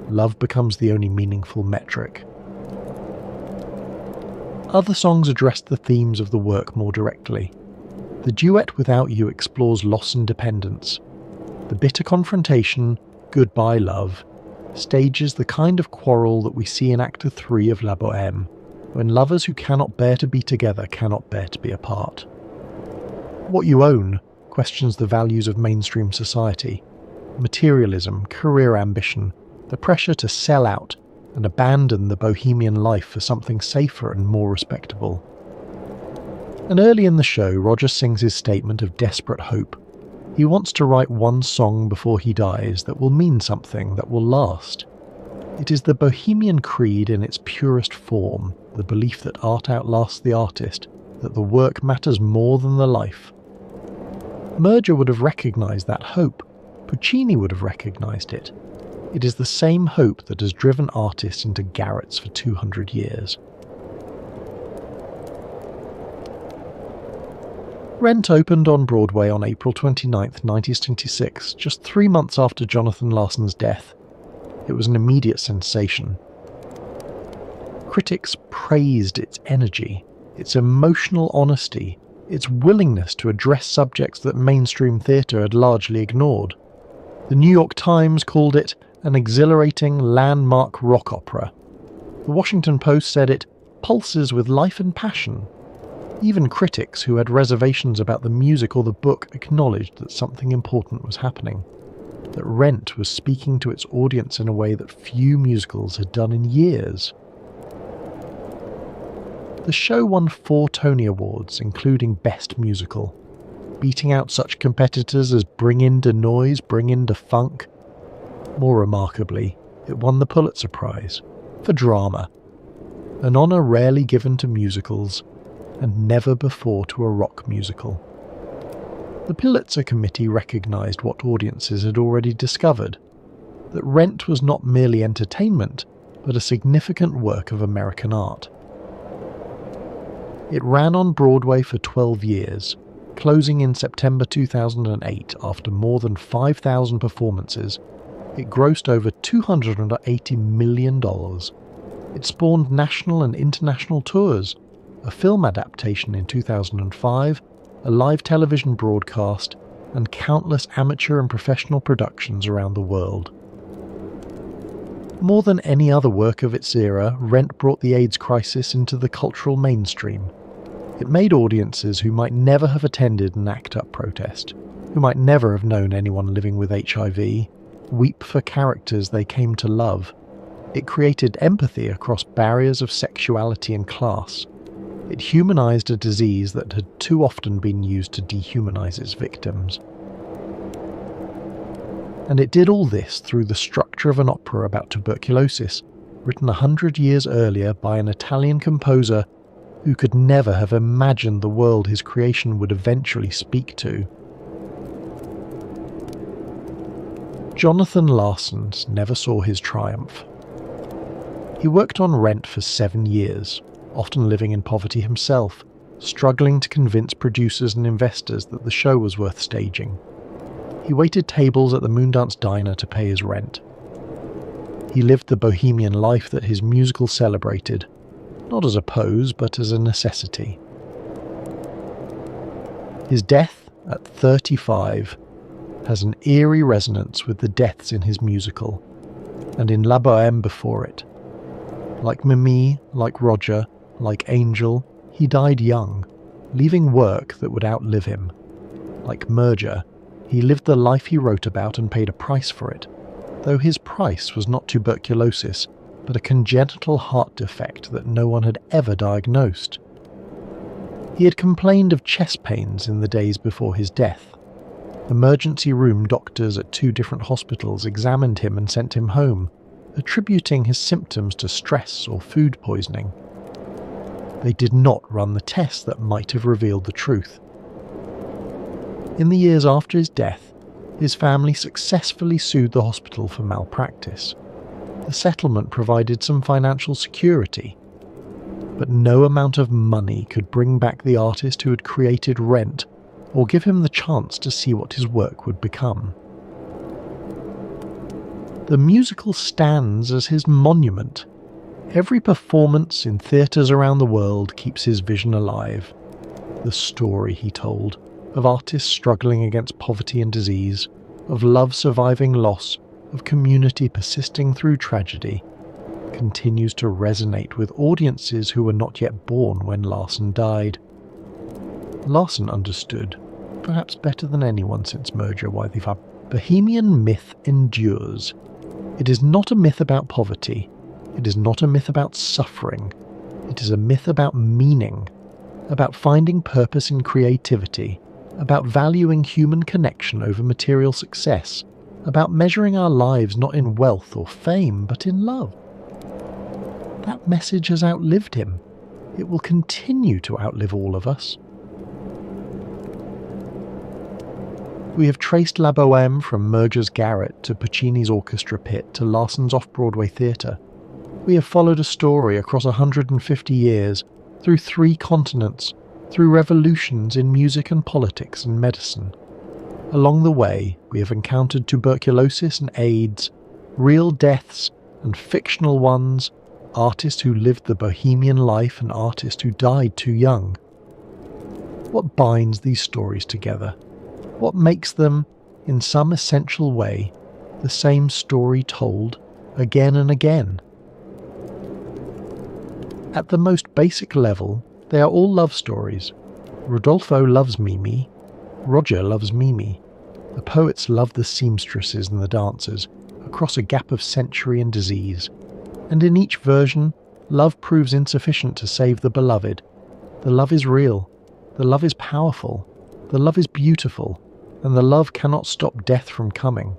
Love becomes the only meaningful metric. Other songs address the themes of the work more directly. The duet Without You explores loss and dependence. The bitter confrontation, Goodbye Love, stages the kind of quarrel that we see in Act 3 of La Bohème, when lovers who cannot bear to be together cannot bear to be apart. What You Own questions the values of mainstream society, materialism, career ambition, the pressure to sell out and abandon the bohemian life for something safer and more respectable. And early in the show, Roger sings his statement of desperate hope. He wants to write one song before he dies that will mean something, that will last. It is the Bohemian creed in its purest form, the belief that art outlasts the artist, that the work matters more than the life. Murger would have recognised that hope. Puccini would have recognised it. It is the same hope that has driven artists into garrets for 200 years. Rent opened on Broadway on April 29, 1926, just 3 months after Jonathan Larsen's death. It was an immediate sensation. Critics praised its energy, its emotional honesty, its willingness to address subjects that mainstream theatre had largely ignored. The New York Times called it an exhilarating landmark rock opera. The Washington Post said it pulses with life and passion. Even critics who had reservations about the music or the book acknowledged that something important was happening, that Rent was speaking to its audience in a way that few musicals had done in years. The show won 4 Tony Awards, including Best Musical, beating out such competitors as Bring In Da Noise, Bring In Da Funk. More remarkably, it won the Pulitzer Prize for drama, an honour rarely given to musicals, and never before to a rock musical. The Pulitzer Committee recognised what audiences had already discovered, that Rent was not merely entertainment, but a significant work of American art. It ran on Broadway for 12 years, closing in September 2008 after more than 5,000 performances. It grossed over $280 million. It spawned national and international tours, a film adaptation in 2005, a live television broadcast, and countless amateur and professional productions around the world. More than any other work of its era, Rent brought the AIDS crisis into the cultural mainstream. It made audiences who might never have attended an ACT UP protest, who might never have known anyone living with HIV, weep for characters they came to love. It created empathy across barriers of sexuality and class. It humanized a disease that had too often been used to dehumanize its victims. And it did all this through the structure of an opera about tuberculosis, written 100 years earlier by an Italian composer who could never have imagined the world his creation would eventually speak to. Jonathan Larson's never saw his triumph. He worked on Rent for 7 years, often living in poverty himself, struggling to convince producers and investors that the show was worth staging. He waited tables at the Moondance Diner to pay his rent. He lived the bohemian life that his musical celebrated, not as a pose, but as a necessity. His death, at 35, has an eerie resonance with the deaths in his musical, and in La Bohème before it. Like Mimi, like Roger, like Angel, he died young, leaving work that would outlive him. Like Merger, he lived the life he wrote about and paid a price for it, though his price was not tuberculosis, but a congenital heart defect that no one had ever diagnosed. He had complained of chest pains in the days before his death. Emergency room doctors at 2 different hospitals examined him and sent him home, attributing his symptoms to stress or food poisoning. They did not run the tests that might have revealed the truth. In the years after his death, his family successfully sued the hospital for malpractice. The settlement provided some financial security, but no amount of money could bring back the artist who had created Rent, or give him the chance to see what his work would become. The musical stands as his monument. Every performance in theatres around the world keeps his vision alive. The story he told, of artists struggling against poverty and disease, of love surviving loss, of community persisting through tragedy, continues to resonate with audiences who were not yet born when Larson died. Larson understood, perhaps better than anyone since Merger, why the Bohemian myth endures. It is not a myth about poverty. It is not a myth about suffering. It is a myth about meaning, about finding purpose in creativity, about valuing human connection over material success, about measuring our lives not in wealth or fame, but in love. That message has outlived him. It will continue to outlive all of us. We have traced La Bohème from Merger's garret to Puccini's orchestra pit to Larson's off-Broadway theatre. We have followed a story across 150 years, through 3 continents, through revolutions in music and politics and medicine. Along the way, we have encountered tuberculosis and AIDS, real deaths and fictional ones, artists who lived the bohemian life and artists who died too young. What binds these stories together? What makes them, in some essential way, the same story told again and again? At the most basic level, they are all love stories. Rodolfo loves Mimi. Roger loves Mimi. The poets love the seamstresses and the dancers, across a gap of century and disease. And in each version, love proves insufficient to save the beloved. The love is real. The love is powerful. The love is beautiful. And the love cannot stop death from coming.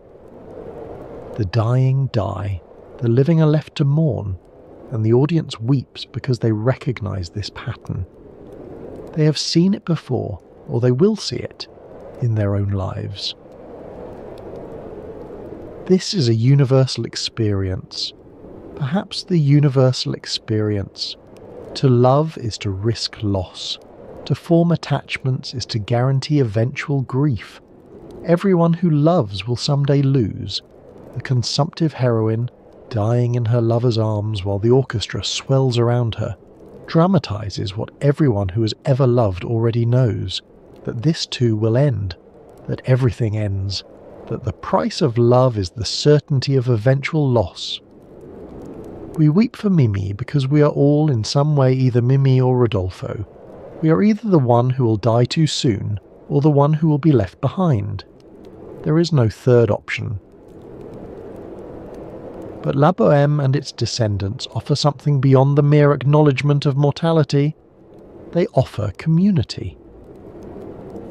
The dying die. The living are left to mourn. And the audience weeps because they recognize this pattern. They have seen it before, or they will see it, in their own lives. This is a universal experience, perhaps the universal experience. To love is to risk loss. To form attachments is to guarantee eventual grief. Everyone who loves will someday lose. The consumptive heroine, dying in her lover's arms while the orchestra swells around her, dramatises what everyone who has ever loved already knows, that this too will end, that everything ends, that the price of love is the certainty of eventual loss. We weep for Mimi because we are all in some way either Mimi or Rodolfo. We are either the one who will die too soon or the one who will be left behind. There is no third option. But La Bohème and its descendants offer something beyond the mere acknowledgement of mortality. They offer community.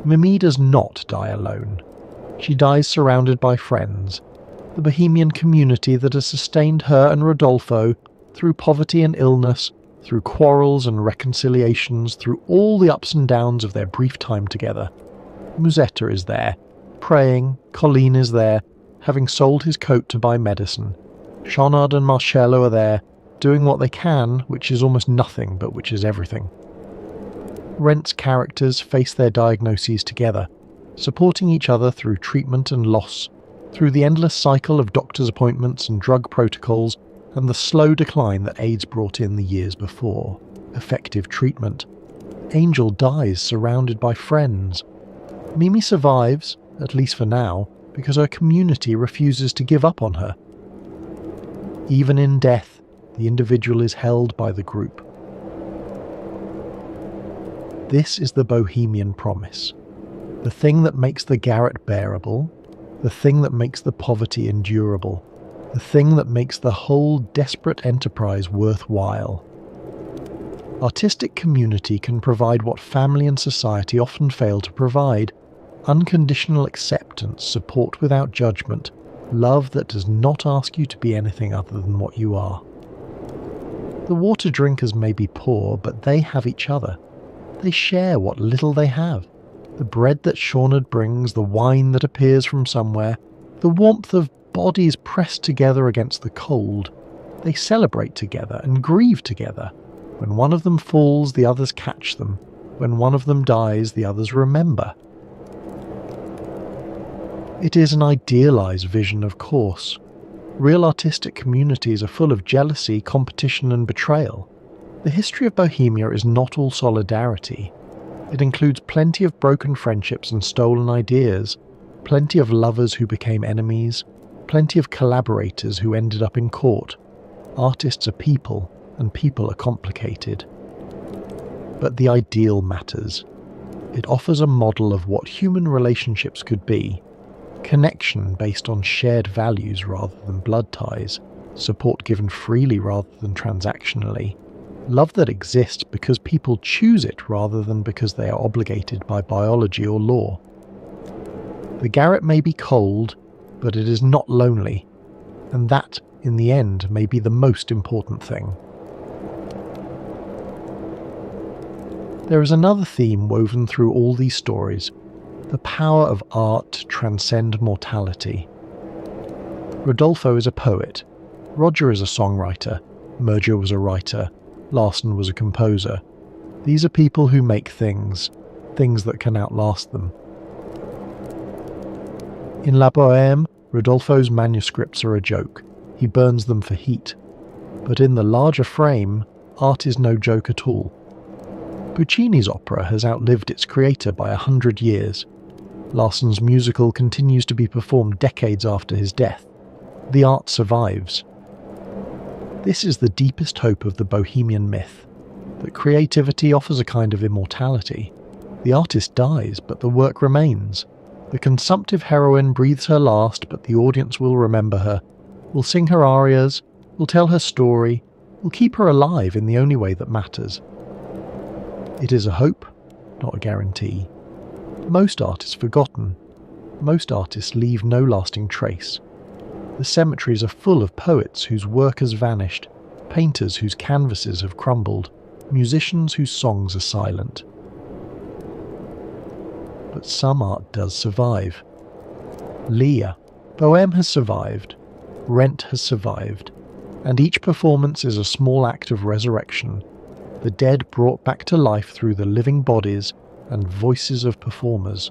Mimi does not die alone. She dies surrounded by friends, the Bohemian community that has sustained her and Rodolfo through poverty and illness, through quarrels and reconciliations, through all the ups and downs of their brief time together. Musetta is there, praying, Colline is there, having sold his coat to buy medicine. Schaunard and Marcello are there, doing what they can, which is almost nothing but which is everything. Rent's characters face their diagnoses together, supporting each other through treatment and loss, through the endless cycle of doctor's appointments and drug protocols, and the slow decline that AIDS brought in the years before. Effective treatment. Angel dies surrounded by friends. Mimi survives, at least for now, because her community refuses to give up on her. Even in death, the individual is held by the group. This is the Bohemian promise. The thing that makes the garret bearable, the thing that makes the poverty endurable, the thing that makes the whole desperate enterprise worthwhile. Artistic community can provide what family and society often fail to provide: unconditional acceptance, support without judgment, love that does not ask you to be anything other than what you are. The water drinkers may be poor, but they have each other. They share what little they have. The bread that Schaunard brings, the wine that appears from somewhere, the warmth of bodies pressed together against the cold. They celebrate together and grieve together. When one of them falls, the others catch them. When one of them dies, the others remember. It is an idealized vision, of course. Real artistic communities are full of jealousy, competition, and betrayal. The history of Bohemia is not all solidarity. It includes plenty of broken friendships and stolen ideas, plenty of lovers who became enemies, plenty of collaborators who ended up in court. Artists are people, and people are complicated. But the ideal matters. It offers a model of what human relationships could be: connection based on shared values rather than blood ties, support given freely rather than transactionally, love that exists because people choose it rather than because they are obligated by biology or law. The garret may be cold, but it is not lonely, and that, in the end, may be the most important thing. There is another theme woven through all these stories: the power of art to transcend mortality. Rodolfo is a poet, Roger is a songwriter, Merger was a writer, Larsen was a composer. These are people who make things that can outlast them. In La Bohème, Rodolfo's manuscripts are a joke. He burns them for heat. But in the larger frame, art is no joke at all. Puccini's opera has outlived its creator by 100 years. Larsen's musical continues to be performed decades after his death. The art survives. This is the deepest hope of the Bohemian myth, that creativity offers a kind of immortality. The artist dies, but the work remains. The consumptive heroine breathes her last, but the audience will remember her, will sing her arias, will tell her story, will keep her alive in the only way that matters. It is a hope, not a guarantee. Most art is forgotten. Most artists leave no lasting trace. The cemeteries are full of poets whose work has vanished, painters whose canvases have crumbled, musicians whose songs are silent. But some art does survive. Lear, Bohème has survived, Rent has survived, and each performance is a small act of resurrection, the dead brought back to life through the living bodies and voices of performers.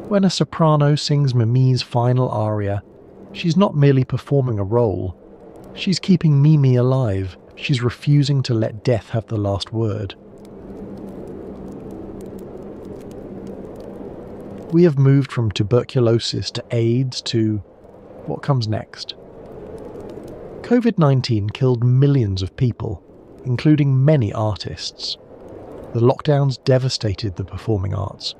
When a soprano sings Mimi's final aria, she's not merely performing a role. She's keeping Mimi alive. She's refusing to let death have the last word. We have moved from tuberculosis to AIDS to what comes next. COVID-19 killed millions of people, including many artists. The lockdowns devastated the performing arts.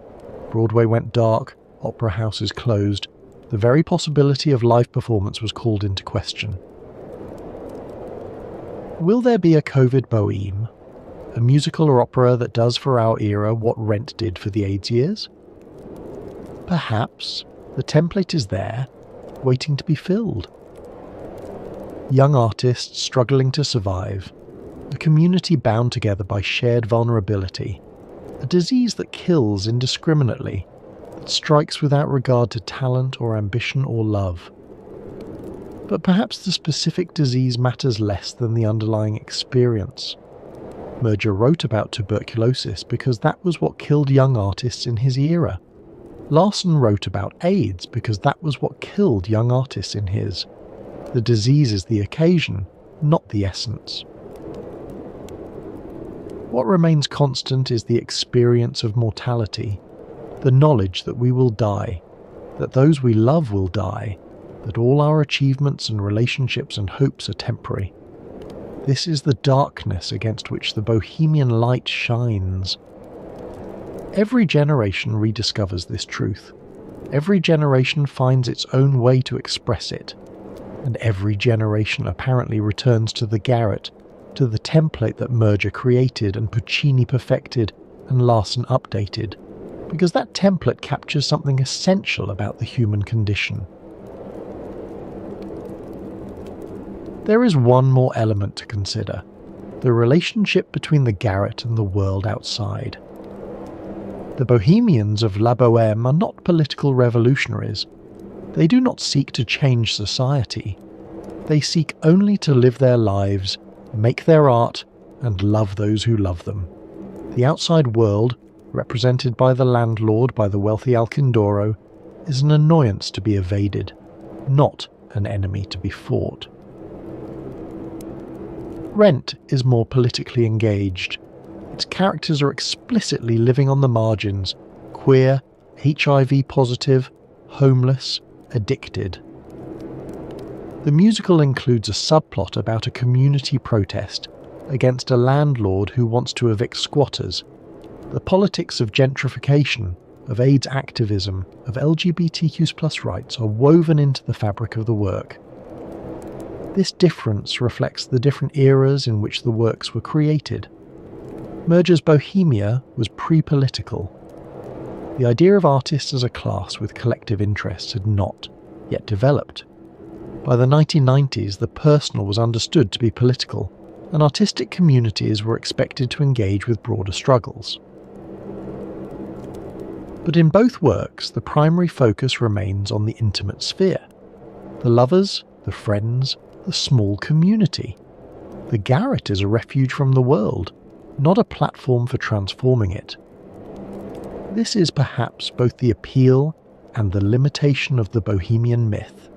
Broadway went dark, opera houses closed. The very possibility of live performance was called into question. Will there be a COVID Bohème? A musical or opera that does for our era what Rent did for the AIDS years? Perhaps. The template is there, waiting to be filled. Young artists struggling to survive, a community bound together by shared vulnerability, a disease that kills indiscriminately, that strikes without regard to talent or ambition or love. But perhaps the specific disease matters less than the underlying experience. Murger wrote about tuberculosis because that was what killed young artists in his era. Larson wrote about AIDS because that was what killed young artists in his. The disease is the occasion, not the essence. What remains constant is the experience of mortality, the knowledge that we will die, that those we love will die, that all our achievements and relationships and hopes are temporary. This is the darkness against which the bohemian light shines. Every generation rediscovers this truth. Every generation finds its own way to express it. And every generation apparently returns to the garret, to the template that Murger created and Puccini perfected and Larson updated, because that template captures something essential about the human condition. There is one more element to consider: the relationship between the garret and the world outside. The Bohemians of La Bohème are not political revolutionaries. They do not seek to change society. They seek only to live their lives, make their art, and love those who love them. The outside world, represented by the landlord, by the wealthy Alcindoro, is an annoyance to be evaded, not an enemy to be fought. Rent is more politically engaged. Its characters are explicitly living on the margins, queer, HIV positive, homeless, addicted. The musical includes a subplot about a community protest against a landlord who wants to evict squatters. The politics of gentrification, of AIDS activism, of LGBTQ+ rights are woven into the fabric of the work. This difference reflects the different eras in which the works were created. Murger's Bohemia was pre-political. The idea of artists as a class with collective interests had not yet developed. By the 1990s, the personal was understood to be political, and artistic communities were expected to engage with broader struggles. But in both works, the primary focus remains on the intimate sphere. The lovers, the friends, the small community. The garret is a refuge from the world, not a platform for transforming it. This is perhaps both the appeal and the limitation of the Bohemian myth.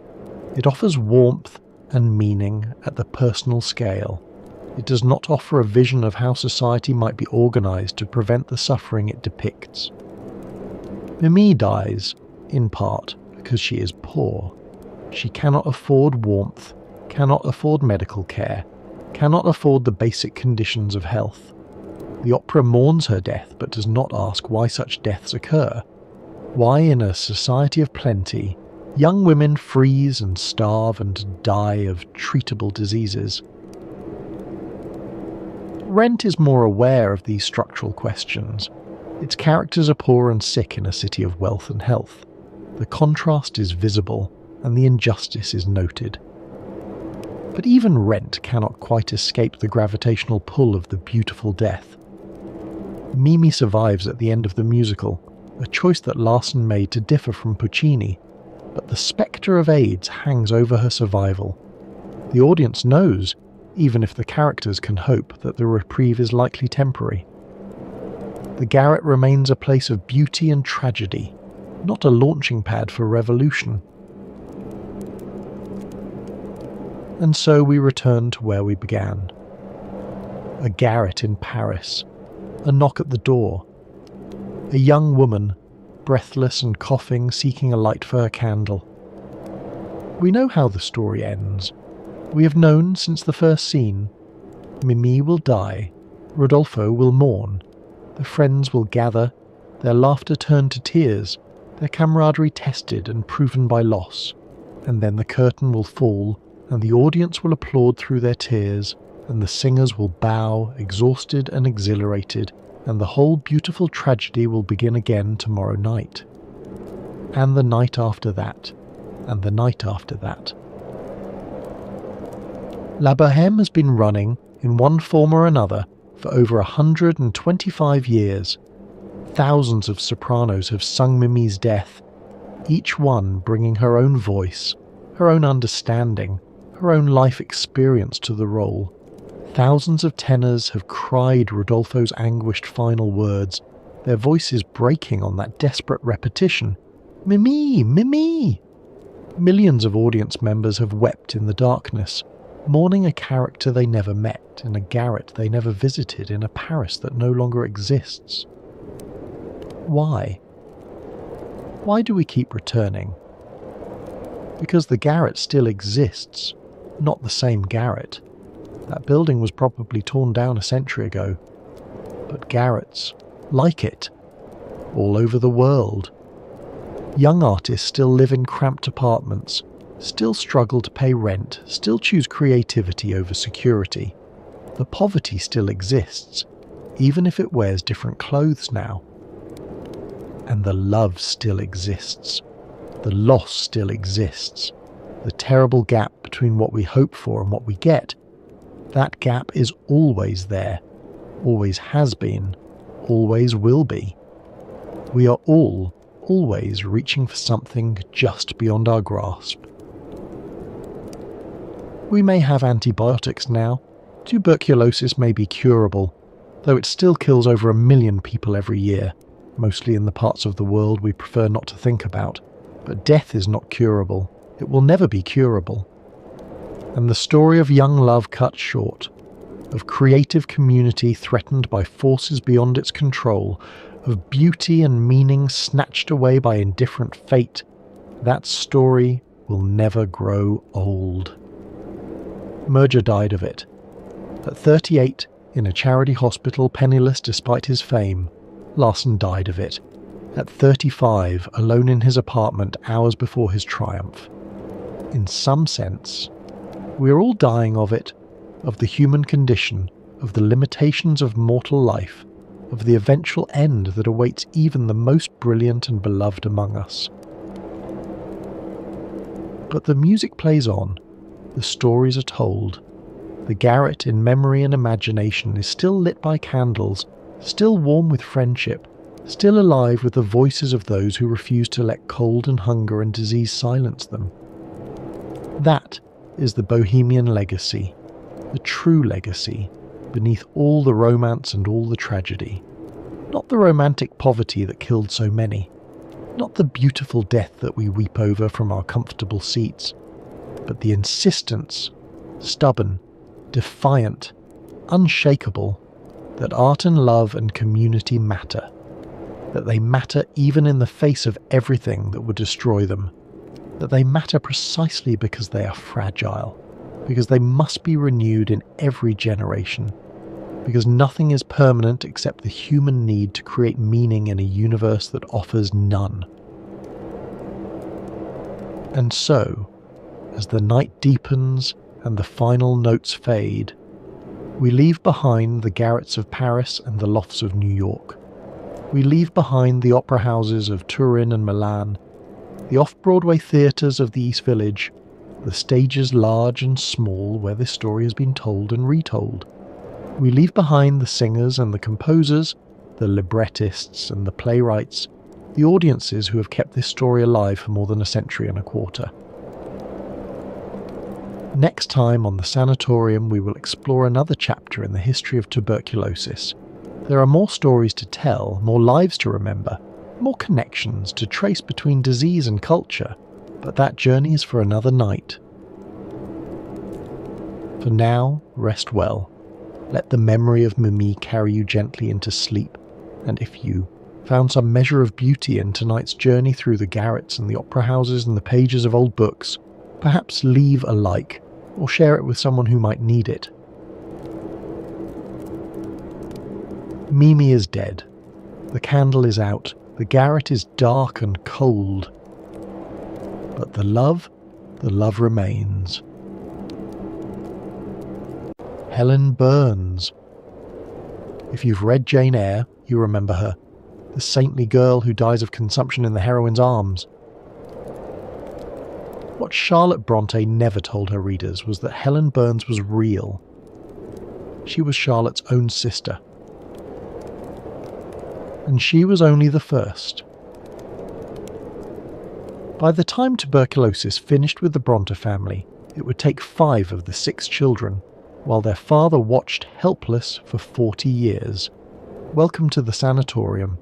It offers warmth and meaning at the personal scale. It does not offer a vision of how society might be organised to prevent the suffering it depicts. Mimi dies, in part, because she is poor. She cannot afford warmth, cannot afford medical care, cannot afford the basic conditions of health. The opera mourns her death but does not ask why such deaths occur. Why, in a society of plenty, young women freeze and starve and die of treatable diseases. Rent is more aware of these structural questions. Its characters are poor and sick in a city of wealth and health. The contrast is visible, and the injustice is noted. But even Rent cannot quite escape the gravitational pull of the beautiful death. Mimi survives at the end of the musical, a choice that Larson made to differ from Puccini, but the spectre of AIDS hangs over her survival. The audience knows, even if the characters can hope, that the reprieve is likely temporary. The garret remains a place of beauty and tragedy, not a launching pad for revolution. And so we return to where we began. a garret in Paris, a knock at the door, a young woman, breathless and coughing, seeking a light for her candle. We know how the story ends. We have known since the first scene. Mimi will die, Rodolfo will mourn, the friends will gather, their laughter turned to tears, their camaraderie tested and proven by loss, and then the curtain will fall, and the audience will applaud through their tears, and the singers will bow, exhausted and exhilarated, and the whole beautiful tragedy will begin again tomorrow night. And the night after that, and the night after that. La Bohème has been running, in one form or another, for over 125 years. Thousands of sopranos have sung Mimi's death, each one bringing her own voice, her own understanding, her own life experience to the role. Thousands of tenors have cried Rodolfo's anguished final words, their voices breaking on that desperate repetition. Mimi! Mimi! Millions of audience members have wept in the darkness, mourning a character they never met, in a garret they never visited, in a Paris that no longer exists. Why? Why do we keep returning? Because the garret still exists, not the same garret. That building was probably torn down a century ago. But garrets, like it, all over the world. Young artists still live in cramped apartments, still struggle to pay rent, still choose creativity over security. The poverty still exists, even if it wears different clothes now. And the love still exists. The loss still exists. The terrible gap between what we hope for and what we get, that gap is always there, always has been, always will be. We are all, always reaching for something just beyond our grasp. We may have antibiotics now. Tuberculosis may be curable, though it still kills over 1 million people every year, mostly in the parts of the world we prefer not to think about. But death is not curable. It will never be curable. And the story of young love cut short, of creative community threatened by forces beyond its control, of beauty and meaning snatched away by indifferent fate, that story will never grow old. Murger died of it. At 38, in a charity hospital penniless despite his fame, Larsen died of it. At 35, alone in his apartment hours before his triumph. In some sense, we're all dying of it, of the human condition, of the limitations of mortal life, of the eventual end that awaits even the most brilliant and beloved among us. But the music plays on, the stories are told. The garret in memory and imagination is still lit by candles, still warm with friendship, still alive with the voices of those who refuse to let cold and hunger and disease silence them. That is the Bohemian legacy, the true legacy, beneath all the romance and all the tragedy. Not the romantic poverty that killed so many, not the beautiful death that we weep over from our comfortable seats, but the insistence, stubborn, defiant, unshakable, that art and love and community matter, that they matter even in the face of everything that would destroy them, that they matter precisely because they are fragile, because they must be renewed in every generation, because nothing is permanent except the human need to create meaning in a universe that offers none. And so, as the night deepens and the final notes fade, we leave behind the garrets of Paris and the lofts of New York. We leave behind the opera houses of Turin and Milan, the off-Broadway theatres of the East Village, the stages large and small where this story has been told and retold. We leave behind the singers and the composers, the librettists and the playwrights, the audiences who have kept this story alive for more than a century and a quarter. Next time on the Sanatorium, we will explore another chapter in the history of tuberculosis. There are more stories to tell, more lives to remember, more connections to trace between disease and culture, but that journey is for another night. For now, rest well. Let the memory of Mimi carry you gently into sleep, and if you found some measure of beauty in tonight's journey through the garrets and the opera houses and the pages of old books, perhaps leave a like or share it with someone who might need it. Mimi is dead. The candle is out. The garret is dark and cold. But the love remains. Helen Burns. If you've read Jane Eyre, you remember her, the saintly girl who dies of consumption in the heroine's arms. What Charlotte Brontë never told her readers was that Helen Burns was real. She was Charlotte's own sister. And she was only the first. By the time Tuberculosis finished with the Brontë family, it would take 5 of the 6 children, while their father watched helpless for 40 years. Welcome to the Sanatorium.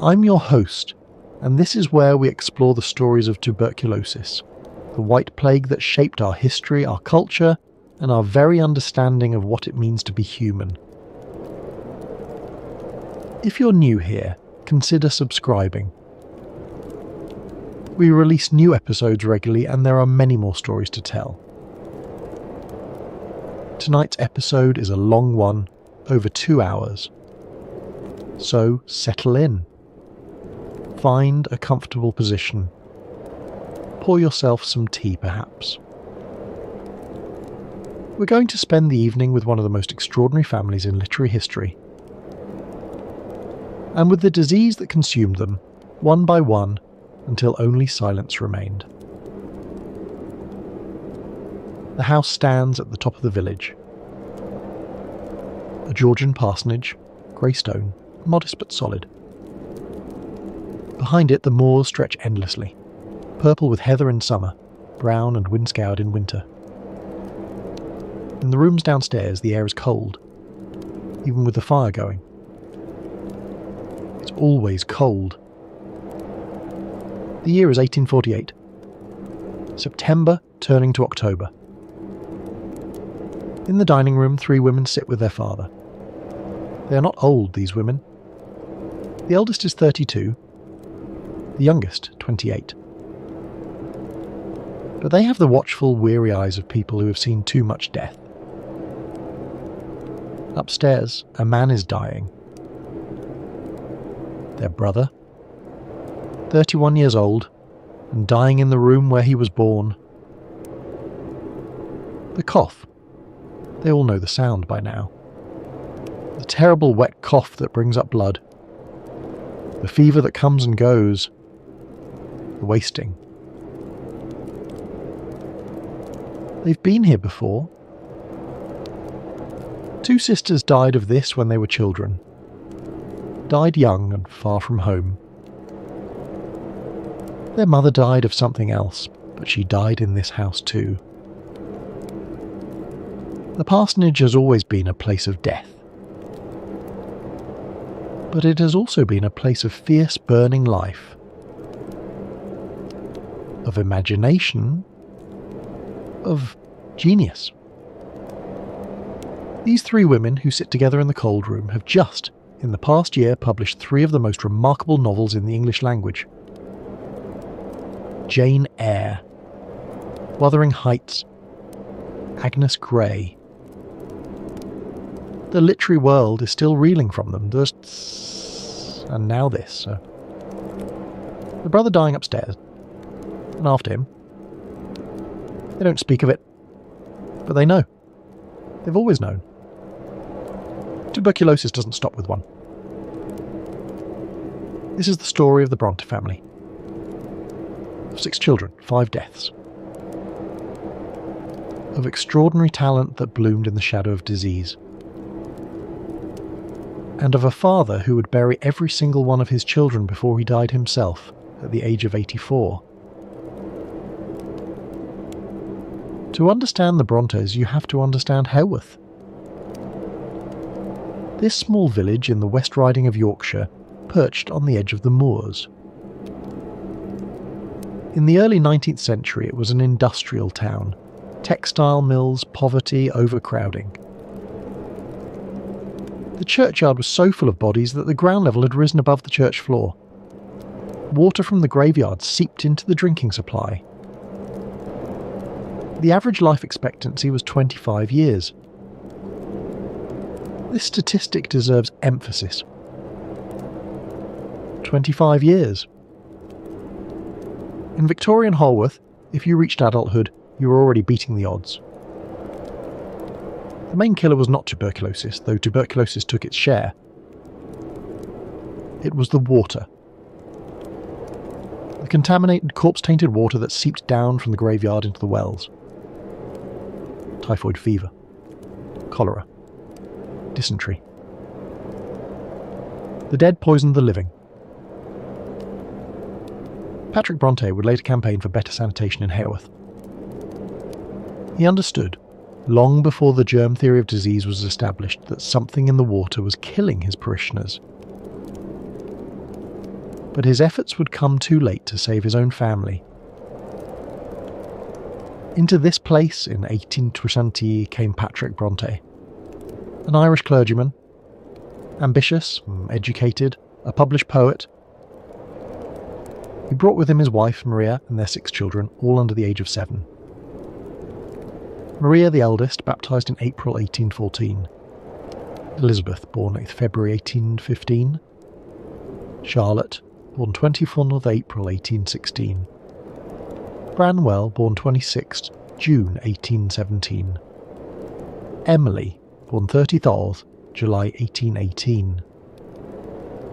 I'm your host, and this is where we explore the stories of tuberculosis, the white plague that shaped our history, our culture, and our very understanding of what it means to be human. If you're new here, consider subscribing. We release new episodes regularly, and there are many more stories to tell. Tonight's episode is a long one, over 2 hours. So settle in. Find a comfortable position. Pour yourself some tea, perhaps. We're going to spend the evening with one of the most extraordinary families in literary history. And with the disease that consumed them, one by one, until only silence remained. The house stands at the top of the village. A Georgian parsonage, grey stone, modest but solid. Behind it the moors stretch endlessly, purple with heather in summer, brown and wind-scoured in winter. In the rooms downstairs the air is cold, even with the fire going. It's always cold. The year is 1848. September turning to October. In the dining room 3 women sit with their father. They are not old, these women. The eldest is 32, the youngest 28. But they have the watchful, weary eyes of people who have seen too much death. Upstairs, a man is dying. Their brother, 31 years old, and dying in the room where he was born. The cough. They all know the sound by now. The terrible wet cough that brings up blood. The fever that comes and goes. The wasting. They've been here before. 2 sisters died of this when they were children. Died young and far from home. Their mother died of something else, but she died in this house too. The parsonage has always been a place of death. But it has also been a place of fierce burning life. Of imagination. Of genius. These 3 women who sit together in the cold room have just, in the past year, published 3 of the most remarkable novels in the English language. Jane Eyre, Wuthering Heights, Agnes Grey. The literary world is still reeling from them, and now this. The brother dying upstairs, and after him. They don't speak of it, but they know. They've always known. Tuberculosis doesn't stop with one. This is the story of the Brontë family. Of 6 children, 5 deaths. Of extraordinary talent that bloomed in the shadow of disease. And of a father who would bury every single one of his children before he died himself, at the age of 84. To understand the Brontes, you have to understand Haworth. This small village in the West Riding of Yorkshire perched on the edge of the moors. In the early 19th century it was an industrial town, Textile mills, poverty, overcrowding. The churchyard was so full of bodies that the ground level had risen above the church floor. Water from the graveyard seeped into the drinking supply. The average life expectancy was 25 years. This statistic deserves emphasis. 25 years. In Victorian Holworth, if you reached adulthood, you were already beating the odds. The main killer was not tuberculosis, though tuberculosis took its share. It was the water. The contaminated, corpse-tainted water that seeped down from the graveyard into the wells. Typhoid fever. Cholera. Dysentery. The dead poisoned the living. Patrick Bronte would later campaign for better sanitation in Haworth. He understood, long before the germ theory of disease was established, that something in the water was killing his parishioners. But his efforts would come too late to save his own family. Into this place in 1820 came Patrick Bronte, an Irish clergyman, ambitious, educated, a published poet. He brought with him his wife, Maria, and their 6 children, all under the age of 7. Maria, the eldest, baptised in April 1814. Elizabeth, born 8th February 1815. Charlotte, born 24th April 1816. Branwell, born 26th June 1817. Emily, born 30th July 1818.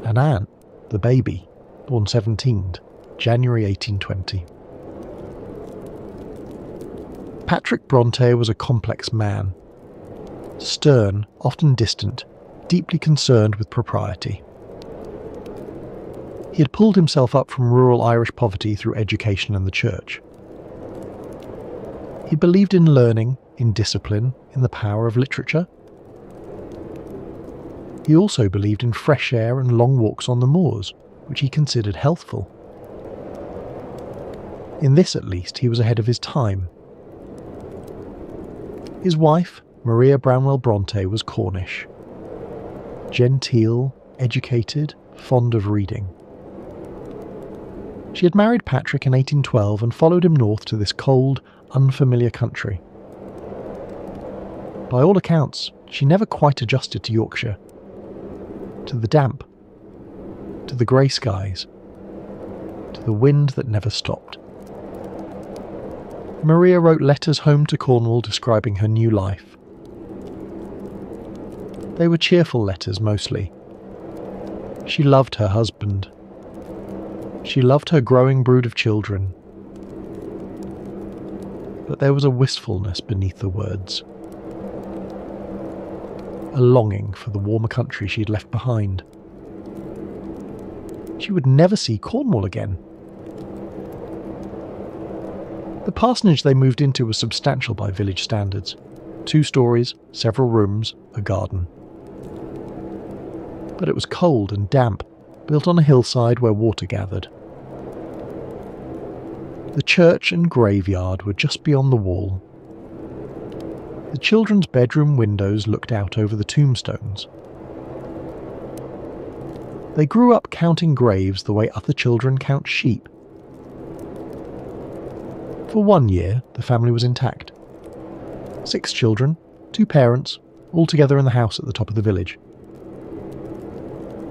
And Anne, the baby, born 17th January 1820. Patrick Bronte was a complex man. Stern, often distant, deeply concerned with propriety. He had pulled himself up from rural Irish poverty through education and the church. He believed in learning, in discipline, in the power of literature. He also believed in fresh air and long walks on the moors, which he considered healthful. In this, at least, he was ahead of his time. His wife, Maria Branwell Bronte, was Cornish. Genteel, educated, fond of reading. She had married Patrick in 1812 and followed him north to this cold, unfamiliar country. By all accounts, she never quite adjusted to Yorkshire, to the damp, to the grey skies, to the wind that never stopped. Maria wrote letters home to Cornwall describing her new life. They were cheerful letters mostly. She loved her husband. She loved her growing brood of children. But there was a wistfulness beneath the words. A longing for the warmer country she had left behind. She would never see Cornwall again. The parsonage they moved into was substantial by village standards. 2 stories, several rooms, a garden. But it was cold and damp, built on a hillside where water gathered. The church and graveyard were just beyond the wall. The children's bedroom windows looked out over the tombstones. They grew up counting graves the way other children count sheep. For 1 year, the family was intact. 6 children, 2 parents, all together in the house at the top of the village.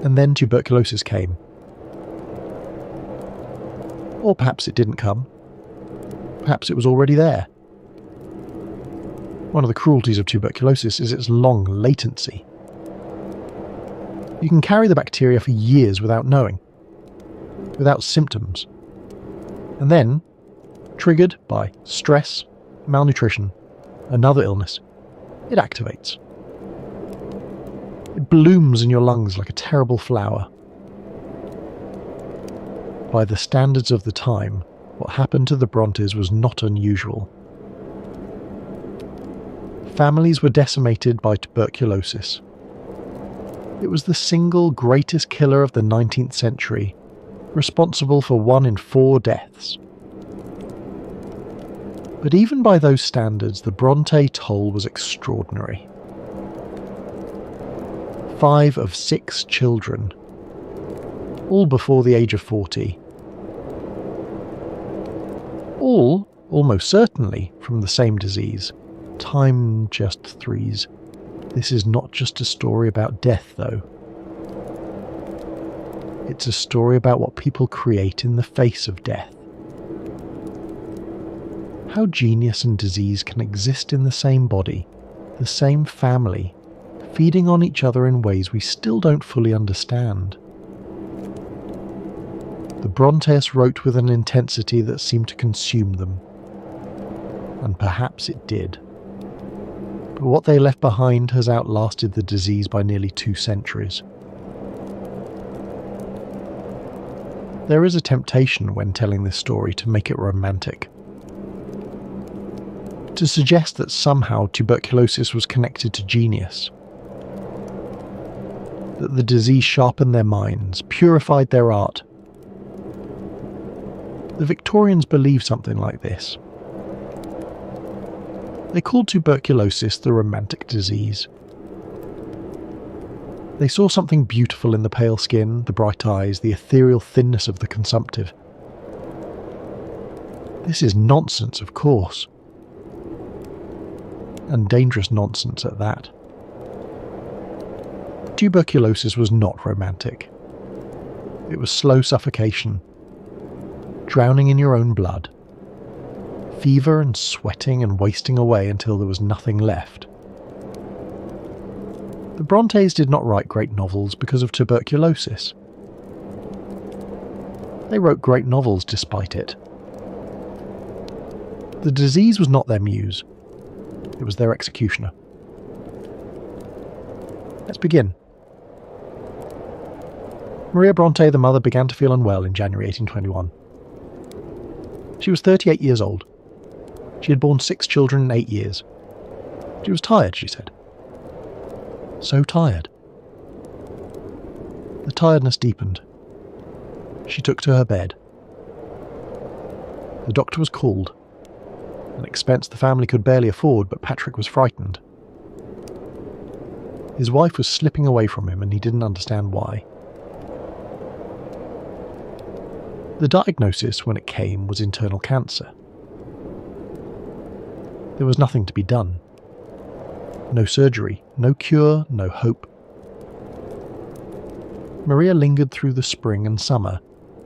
And then tuberculosis came. Or perhaps it didn't come. Perhaps it was already there. One of the cruelties of tuberculosis is its long latency. You can carry the bacteria for years without knowing, without symptoms. And then, triggered by stress, malnutrition, another illness, it activates. It blooms in your lungs like a terrible flower. By the standards of the time, what happened to the Brontes was not unusual. Families were decimated by tuberculosis. It was the single greatest killer of the 19th century, responsible for 1 in 4 deaths. But even by those standards, the Bronte toll was extraordinary. 5 of 6 children, all before the age of 40. All, almost certainly, from the same disease. Time just threes. This is not just a story about death, though. It's a story about what people create in the face of death. How genius and disease can exist in the same body, the same family, feeding on each other in ways we still don't fully understand. The Brontes wrote with an intensity that seemed to consume them. And perhaps it did. But what they left behind has outlasted the disease by nearly 2 centuries. There is a temptation when telling this story to make it romantic. To suggest that somehow tuberculosis was connected to genius. That the disease sharpened their minds, purified their art. The Victorians believed something like this. They called tuberculosis the romantic disease. They saw something beautiful in the pale skin, the bright eyes, the ethereal thinness of the consumptive. This is nonsense, of course. And dangerous nonsense at that. Tuberculosis was not romantic. It was slow suffocation, drowning in your own blood, fever and sweating and wasting away until there was nothing left. The Brontes did not write great novels because of tuberculosis. They wrote great novels despite it. The disease was not their muse. It was their executioner. Let's begin. Maria Bronte, the mother, began to feel unwell in January 1821. She was 38 years old. She had borne 6 children in 8 years. She was tired, she said. So tired. The tiredness deepened. She took to her bed. The doctor was called, an expense the family could barely afford, but Patrick was frightened. His wife was slipping away from him and he didn't understand why. The diagnosis, when it came, was internal cancer. There was nothing to be done. No surgery, no cure, no hope. Maria lingered through the spring and summer,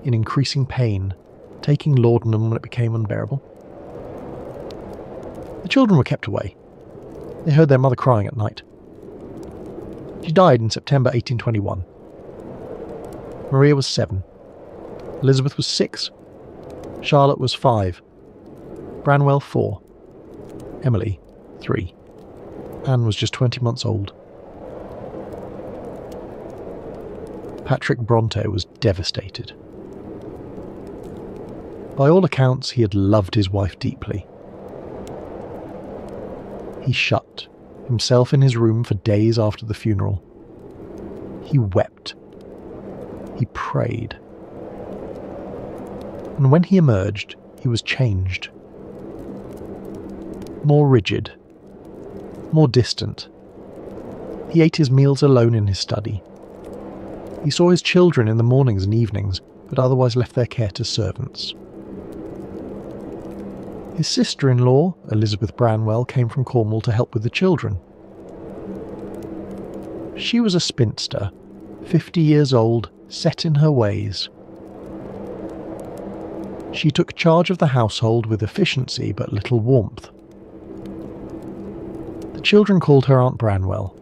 in increasing pain, taking laudanum when it became unbearable. The children were kept away. They heard their mother crying at night. She died in September 1821. Maria was 7. Elizabeth was 6. Charlotte was 5. Branwell 4. Emily 3. Anne was just 20 months old. Patrick Bronte was devastated. By all accounts, he had loved his wife deeply. He shut himself in his room for days after the funeral. He wept. He prayed. And when he emerged, he was changed. More rigid. More distant. He ate his meals alone in his study. He saw his children in the mornings and evenings, but otherwise left their care to servants. His sister-in-law, Elizabeth Branwell, came from Cornwall to help with the children. She was a spinster, 50 years old, set in her ways. She took charge of the household with efficiency but little warmth. The children called her Aunt Branwell.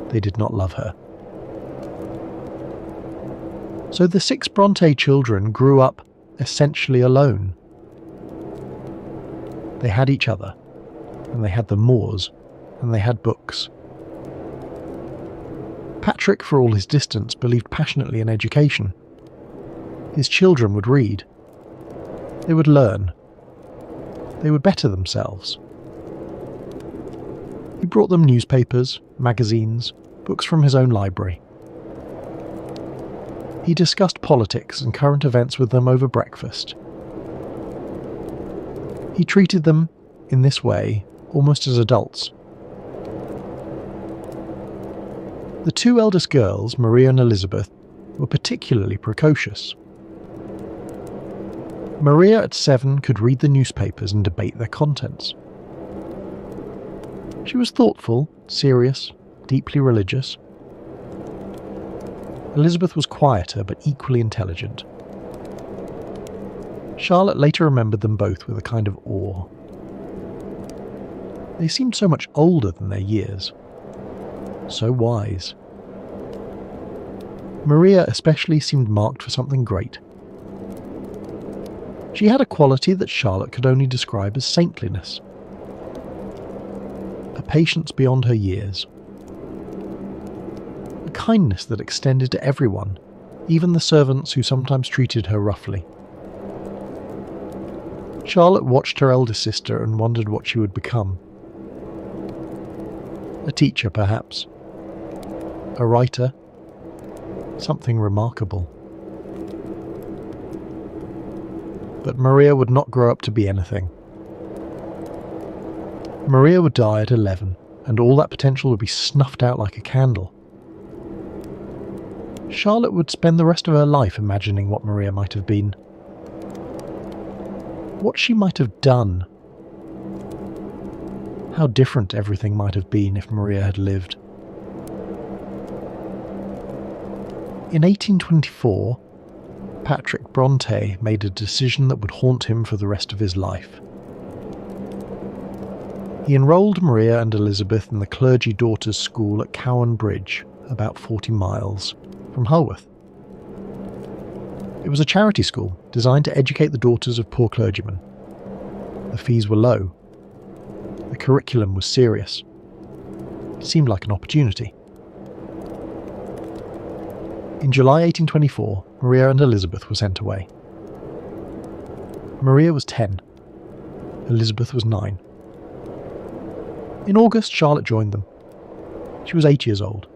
They did not love her. So the 6 Bronte children grew up essentially alone. They had each other, and they had the moors, and they had books. Patrick, for all his distance, believed passionately in education. His children would read. They would learn. They would better themselves. He brought them newspapers, magazines, books from his own library. He discussed politics and current events with them over breakfast. He treated them, in this way, almost as adults. The two eldest girls, Maria and Elizabeth, were particularly precocious. Maria at 7 could read the newspapers and debate their contents. She was thoughtful, serious, deeply religious. Elizabeth was quieter but equally intelligent. Charlotte later remembered them both with a kind of awe. They seemed so much older than their years. So wise. Maria especially seemed marked for something great. She had a quality that Charlotte could only describe as saintliness. A patience beyond her years. A kindness that extended to everyone, even the servants who sometimes treated her roughly. Charlotte watched her eldest sister and wondered what she would become. A teacher, perhaps. A writer. Something remarkable. But Maria would not grow up to be anything. Maria would die at 11, and all that potential would be snuffed out like a candle. Charlotte would spend the rest of her life imagining what Maria might have been. What she might have done. How different everything might have been if Maria had lived. In 1824, Patrick Bronte made a decision that would haunt him for the rest of his life. He enrolled Maria and Elizabeth in the clergy daughters' school at Cowan Bridge, about 40 miles from Hulworth. It was a charity school designed to educate the daughters of poor clergymen. The fees were low. The curriculum was serious. It seemed like an opportunity. In July 1824, Maria and Elizabeth were sent away. Maria was 10. Elizabeth was 9. In August, Charlotte joined them. She was 8 years old.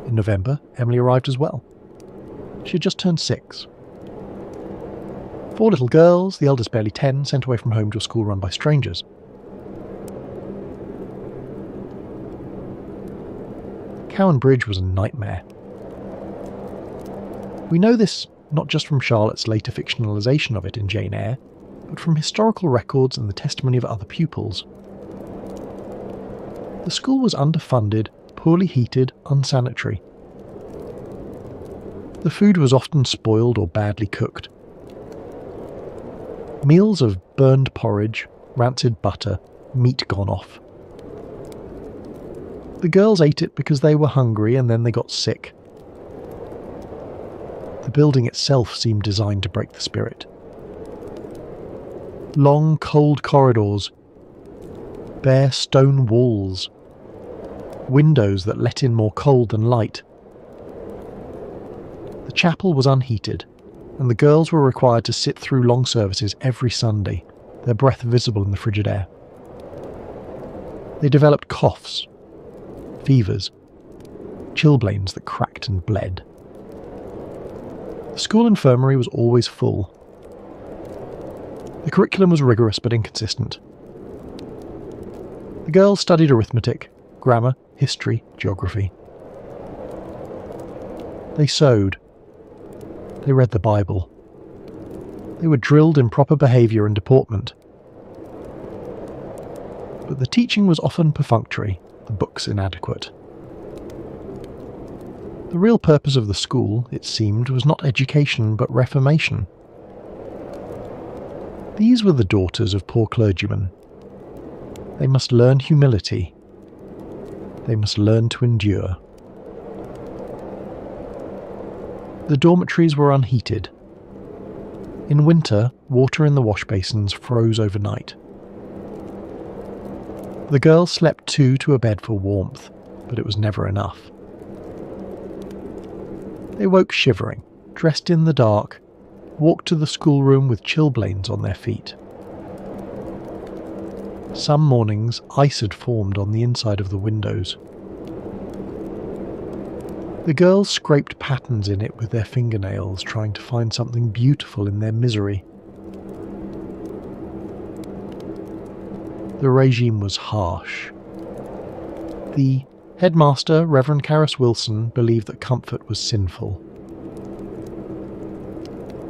In November, Emily arrived as well. She had just turned 6. 4 little girls, the eldest barely 10, sent away from home to a school run by strangers. Cowan Bridge was a nightmare. We know this not just from Charlotte's later fictionalisation of it in Jane Eyre, but from historical records and the testimony of other pupils. The school was underfunded, poorly heated, unsanitary. The food was often spoiled or badly cooked. Meals of burned porridge, rancid butter, meat gone off. The girls ate it because they were hungry and then they got sick. The building itself seemed designed to break the spirit. Long, cold corridors, bare stone walls, windows that let in more cold than light. The chapel was unheated, and the girls were required to sit through long services every Sunday, their breath visible in the frigid air. They developed coughs, fevers, chilblains that cracked and bled. The school infirmary was always full. The curriculum was rigorous but inconsistent. The girls studied arithmetic, grammar, history, geography. They sewed. They read the Bible. They were drilled in proper behaviour and deportment. But the teaching was often perfunctory, the books inadequate. The real purpose of the school, it seemed, was not education but reformation. These were the daughters of poor clergymen. They must learn humility. They must learn to endure. The dormitories were unheated. In winter, water in the wash basins froze overnight. The girls slept 2 to a bed for warmth, but it was never enough. They woke shivering, dressed in the dark, walked to the schoolroom with chilblains on their feet. Some mornings, ice had formed on the inside of the windows. The girls scraped patterns in it with their fingernails, trying to find something beautiful in their misery. The regime was harsh. The headmaster, Reverend Carus Wilson, believed that comfort was sinful,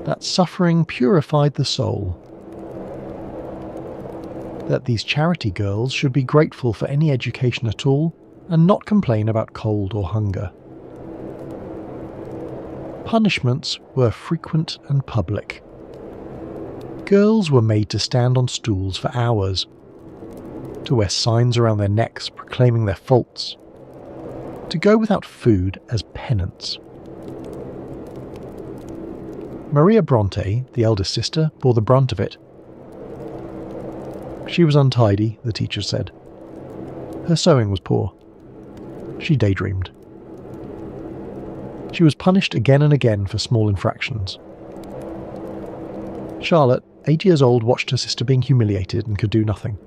that suffering purified the soul, that these charity girls should be grateful for any education at all and not complain about cold or hunger. Punishments were frequent and public. Girls were made to stand on stools for hours, to wear signs around their necks proclaiming their faults, to go without food as penance. Maria Bronte, the eldest sister, bore the brunt of it. She was untidy, the teacher said. Her sewing was poor. She daydreamed. She was punished again and again for small infractions. Charlotte, 8 years old, watched her sister being humiliated and could do nothing.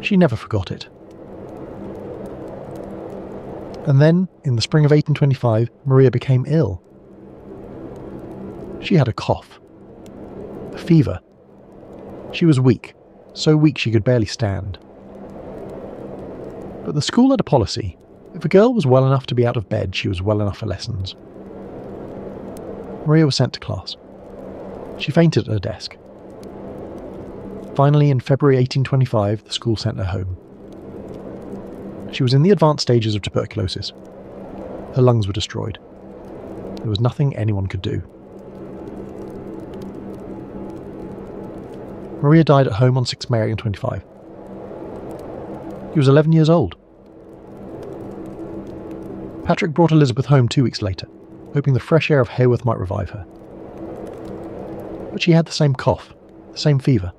She never forgot it. And then, in the spring of 1825, Maria became ill. She had a cough, a fever. She was weak, so weak she could barely stand. But the school had a policy. If a girl was well enough to be out of bed, she was well enough for lessons. Maria was sent to class. She fainted at her desk. Finally, in February 1825, the school sent her home. She was in the advanced stages of tuberculosis. Her lungs were destroyed. There was nothing anyone could do. Maria died at home on 6 May 1825. He was 11 years old. Patrick brought Elizabeth home 2 weeks later, hoping the fresh air of Haworth might revive her. But she had the same cough, the same fever.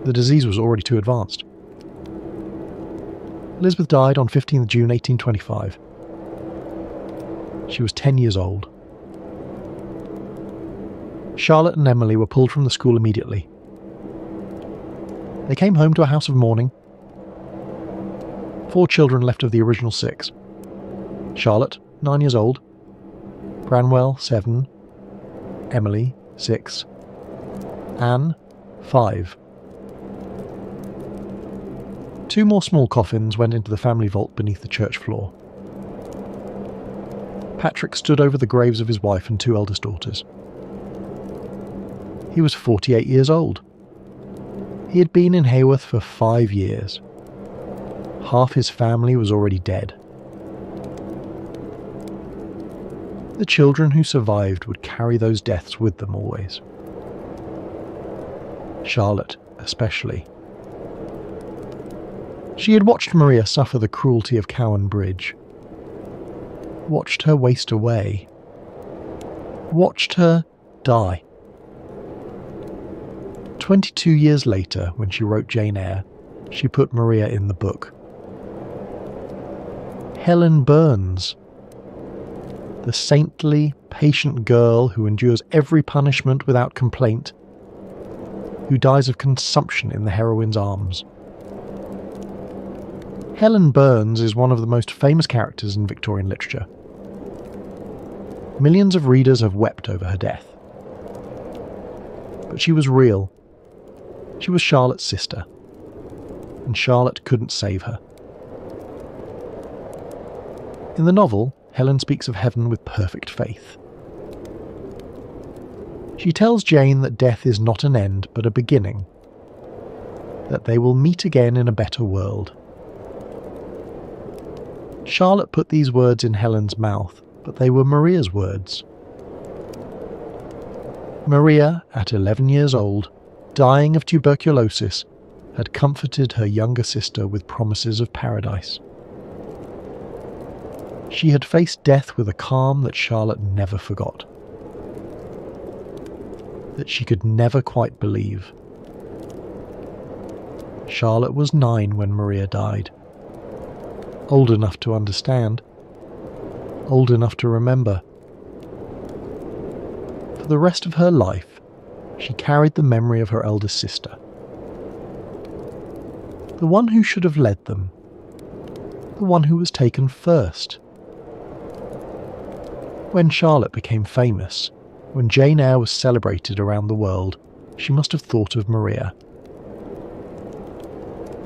The disease was already too advanced. Elizabeth died on 15th June 1825. She was 10 years old. Charlotte and Emily were pulled from the school immediately. They came home to a house of mourning. 4 children left of the original 6. Charlotte, 9 years old. Branwell, 7. Emily, 6. Anne, 5. 2 more small coffins went into the family vault beneath the church floor. Patrick stood over the graves of his wife and 2 eldest daughters. He was 48 years old. He had been in Haworth for 5 years. Half his family was already dead. The children who survived would carry those deaths with them always. Charlotte, especially. She had watched Maria suffer the cruelty of Cowan Bridge. Watched her waste away. Watched her die. 22 years later, when she wrote Jane Eyre, she put Maria in the book. Helen Burns, the saintly, patient girl who endures every punishment without complaint, who dies of consumption in the heroine's arms. Helen Burns is one of the most famous characters in Victorian literature. Millions of readers have wept over her death. But she was real. She was Charlotte's sister, and Charlotte couldn't save her. In the novel, Helen speaks of heaven with perfect faith. She tells Jane that death is not an end but a beginning, that they will meet again in a better world. Charlotte put these words in Helen's mouth, but they were Maria's words. Maria, at 11 years old, dying of tuberculosis, had comforted her younger sister with promises of paradise. She had faced death with a calm that Charlotte never forgot, that she could never quite believe. Charlotte was 9 when Maria died, old enough to understand, old enough to remember. For the rest of her life, she carried the memory of her eldest sister, the one who should have led them, the one who was taken first. When Charlotte became famous, when Jane Eyre was celebrated around the world, she must have thought of Maria,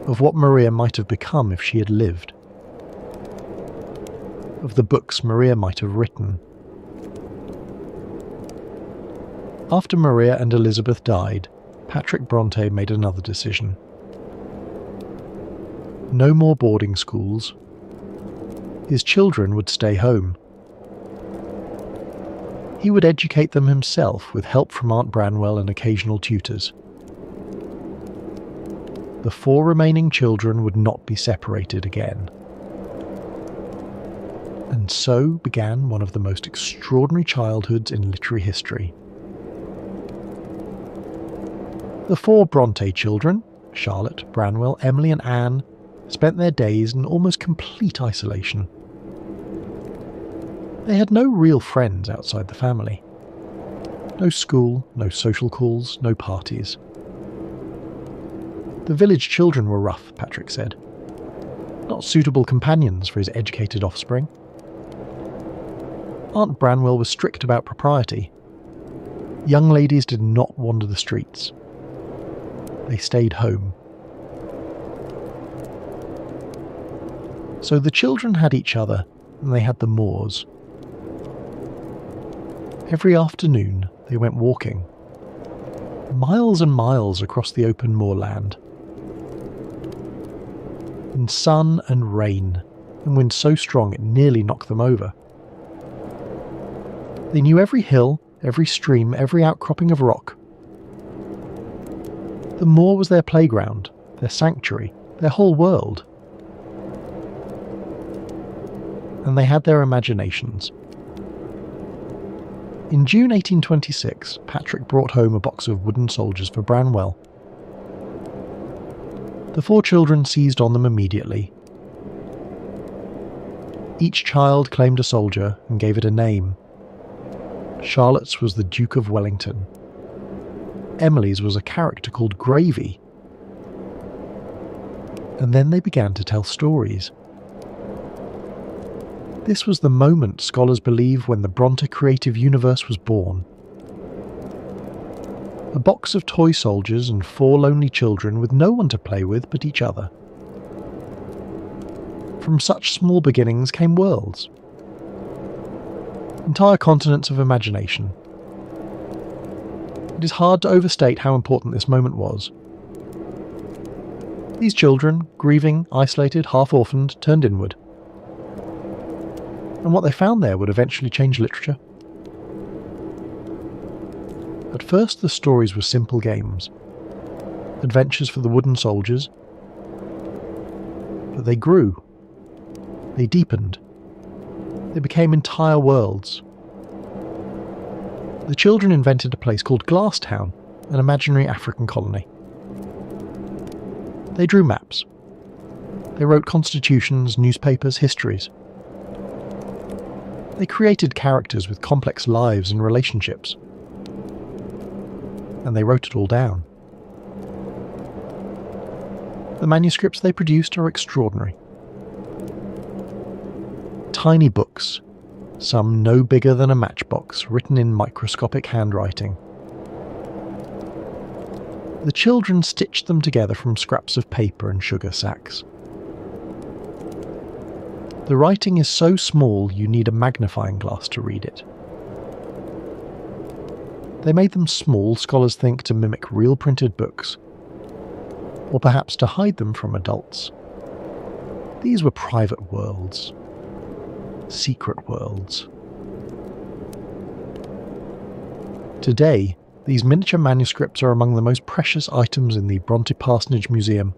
of what Maria might have become if she had lived, of the books Maria might have written. After Maria and Elizabeth died, Patrick Bronte made another decision. No more boarding schools. His children would stay home. He would educate them himself with help from Aunt Branwell and occasional tutors. The 4 remaining children would not be separated again. And so began one of the most extraordinary childhoods in literary history. The 4 Bronte children, Charlotte, Branwell, Emily and Anne, spent their days in almost complete isolation. They had no real friends outside the family. No school, no social calls, no parties. The village children were rough, Patrick said. Not suitable companions for his educated offspring. Aunt Branwell was strict about propriety. Young ladies did not wander the streets. They stayed home. So the children had each other, and they had the moors. Every afternoon they went walking, miles and miles across the open moorland. In sun and rain, and wind so strong it nearly knocked them over. They knew every hill, every stream, every outcropping of rock. The moor was their playground, their sanctuary, their whole world. And they had their imaginations. In June 1826, Patrick brought home a box of wooden soldiers for Branwell. The 4 children seized on them immediately. Each child claimed a soldier and gave it a name. Charlotte's was the Duke of Wellington. Emily's was a character called Gravy. And then they began to tell stories. This was the moment scholars believe when the Bronte creative universe was born. A box of toy soldiers and 4 lonely children with no one to play with but each other. From such small beginnings came worlds. Entire continents of imagination. It is hard to overstate how important this moment was. These children, grieving, isolated, half-orphaned, turned inward. And what they found there would eventually change literature. At first the stories were simple games, adventures for the wooden soldiers. But they grew. They deepened. They became entire worlds. The children invented a place called Glasstown, an imaginary African colony. They drew maps. They wrote constitutions, newspapers, histories. They created characters with complex lives and relationships. And they wrote it all down. The manuscripts they produced are extraordinary. Tiny books, some no bigger than a matchbox, written in microscopic handwriting. The children stitched them together from scraps of paper and sugar sacks. The writing is so small you need a magnifying glass to read it. They made them small, scholars think, to mimic real printed books, or perhaps to hide them from adults. These were private worlds. Secret worlds. Today, these miniature manuscripts are among the most precious items in the Bronte Parsonage Museum.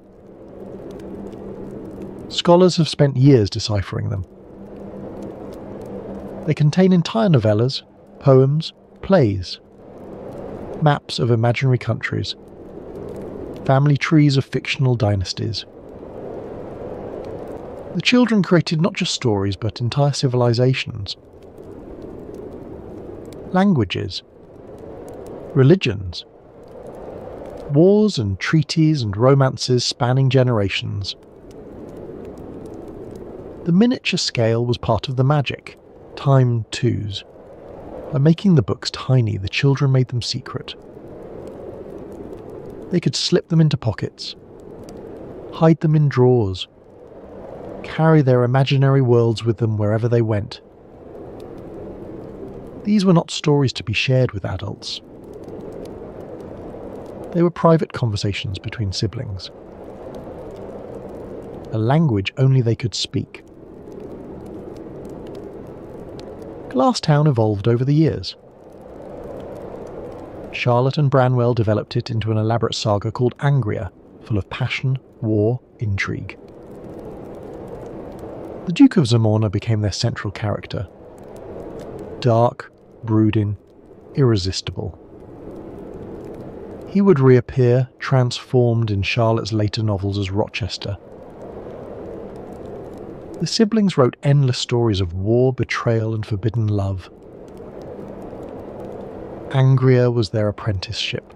Scholars have spent years deciphering them. They contain entire novellas, poems, plays, maps of imaginary countries, family trees of fictional dynasties. The children created not just stories but entire civilizations, languages, religions, wars and treaties and romances spanning generations. The miniature scale was part of the magic, time twos. By making the books tiny, the children made them secret. They could slip them into pockets, hide them in drawers, carry their imaginary worlds with them wherever they went. These were not stories to be shared with adults. They were private conversations between siblings, a language only they could speak. Glasstown evolved over the years. Charlotte and Branwell developed it into an elaborate saga called Angria, full of passion, war, intrigue. The Duke of Zamorna became their central character. Dark, brooding, irresistible. He would reappear, transformed in Charlotte's later novels as Rochester. The siblings wrote endless stories of war, betrayal, and forbidden love. Angria was their apprenticeship.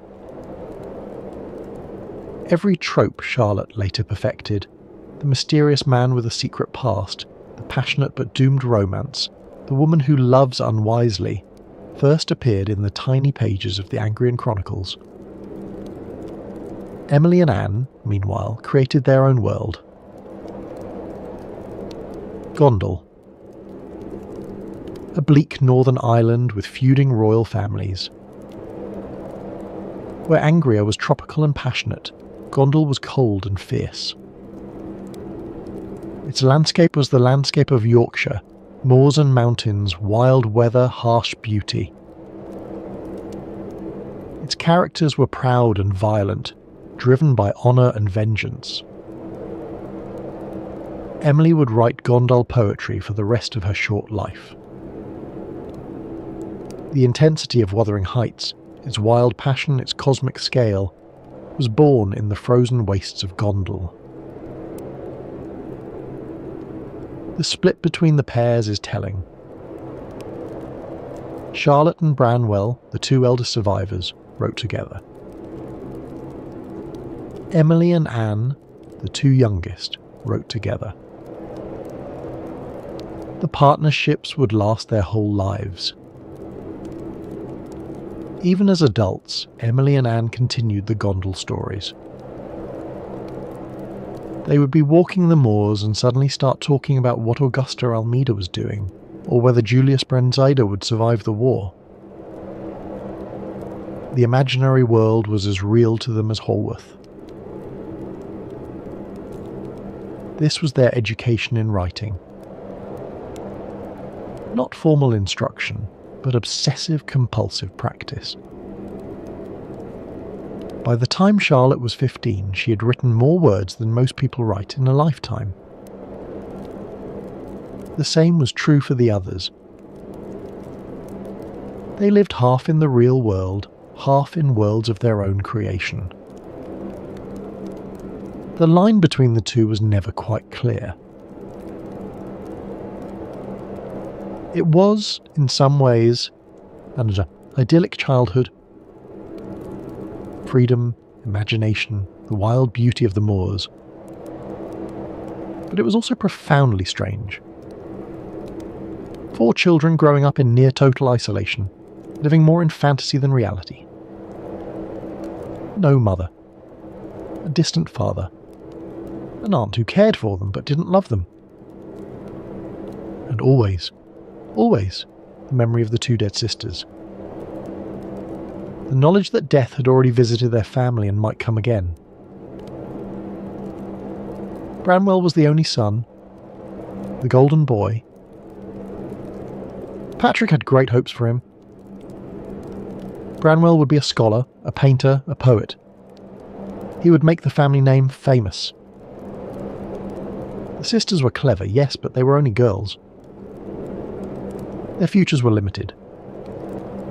Every trope Charlotte later perfected, the mysterious man with a secret past, the passionate but doomed romance, the woman who loves unwisely, first appeared in the tiny pages of the Angrian Chronicles. Emily and Anne, meanwhile, created their own world. Gondal. A bleak northern island with feuding royal families. Where Angria was tropical and passionate, Gondal was cold and fierce. Its landscape was the landscape of Yorkshire, moors and mountains, wild weather, harsh beauty. Its characters were proud and violent, driven by honour and vengeance. Emily would write Gondal poetry for the rest of her short life. The intensity of Wuthering Heights, its wild passion, its cosmic scale, was born in the frozen wastes of Gondal. The split between the pairs is telling. Charlotte and Branwell, the two eldest survivors, wrote together. Emily and Anne, the two youngest, wrote together. The partnerships would last their whole lives. Even as adults, Emily and Anne continued the Gondal stories. They would be walking the moors and suddenly start talking about what Augusta Almeida was doing, or whether Julius Brenzida would survive the war. The imaginary world was as real to them as Holworth. This was their education in writing. Not formal instruction, but obsessive-compulsive practice. By the time Charlotte was 15, she had written more words than most people write in a lifetime. The same was true for the others. They lived half in the real world, half in worlds of their own creation. The line between the two was never quite clear. It was, in some ways, an idyllic childhood. Freedom, imagination, the wild beauty of the moors. But it was also profoundly strange. 4 children growing up in near-total isolation, living more in fantasy than reality. No mother. A distant father. An aunt who cared for them but didn't love them. And always, the memory of the 2 dead sisters. The knowledge that death had already visited their family and might come again. Branwell was the only son, the golden boy. Patrick had great hopes for him. Branwell would be a scholar, a painter, a poet. He would make the family name famous. The sisters were clever, yes, but they were only girls. Their futures were limited.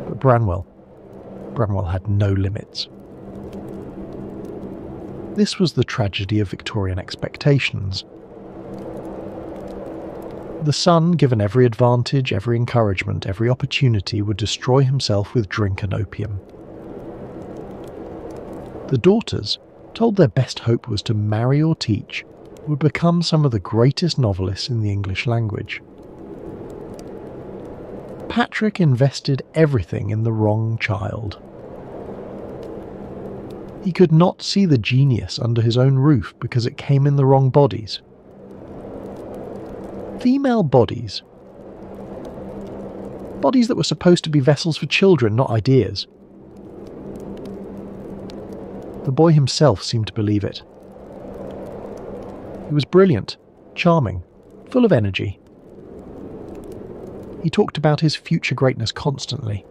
But Branwell had no limits. This was the tragedy of Victorian expectations. The son, given every advantage, every encouragement, every opportunity, would destroy himself with drink and opium. The daughters, told their best hope was to marry or teach, would become some of the greatest novelists in the English language. Patrick invested everything in the wrong child. He could not see the genius under his own roof because it came in the wrong bodies. Female bodies. Bodies that were supposed to be vessels for children, not ideas. The boy himself seemed to believe it. He was brilliant, charming, full of energy. He talked about his future greatness constantly.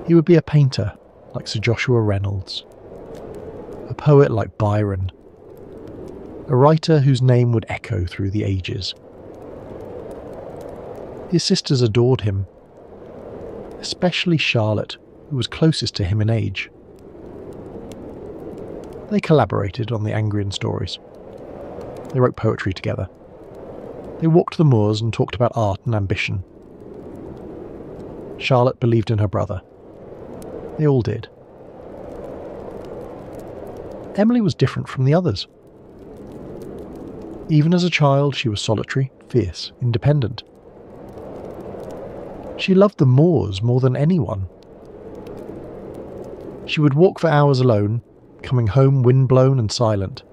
He would be a painter like Sir Joshua Reynolds, a poet like Byron, a writer whose name would echo through the ages. His sisters adored him, especially Charlotte, who was closest to him in age. They collaborated on the Angrian stories. They wrote poetry together. They walked the moors and talked about art and ambition. Charlotte believed in her brother. They all did. Emily was different from the others. Even as a child, she was solitary, fierce, independent. She loved the moors more than anyone. She would walk for hours alone, coming home windblown and silent.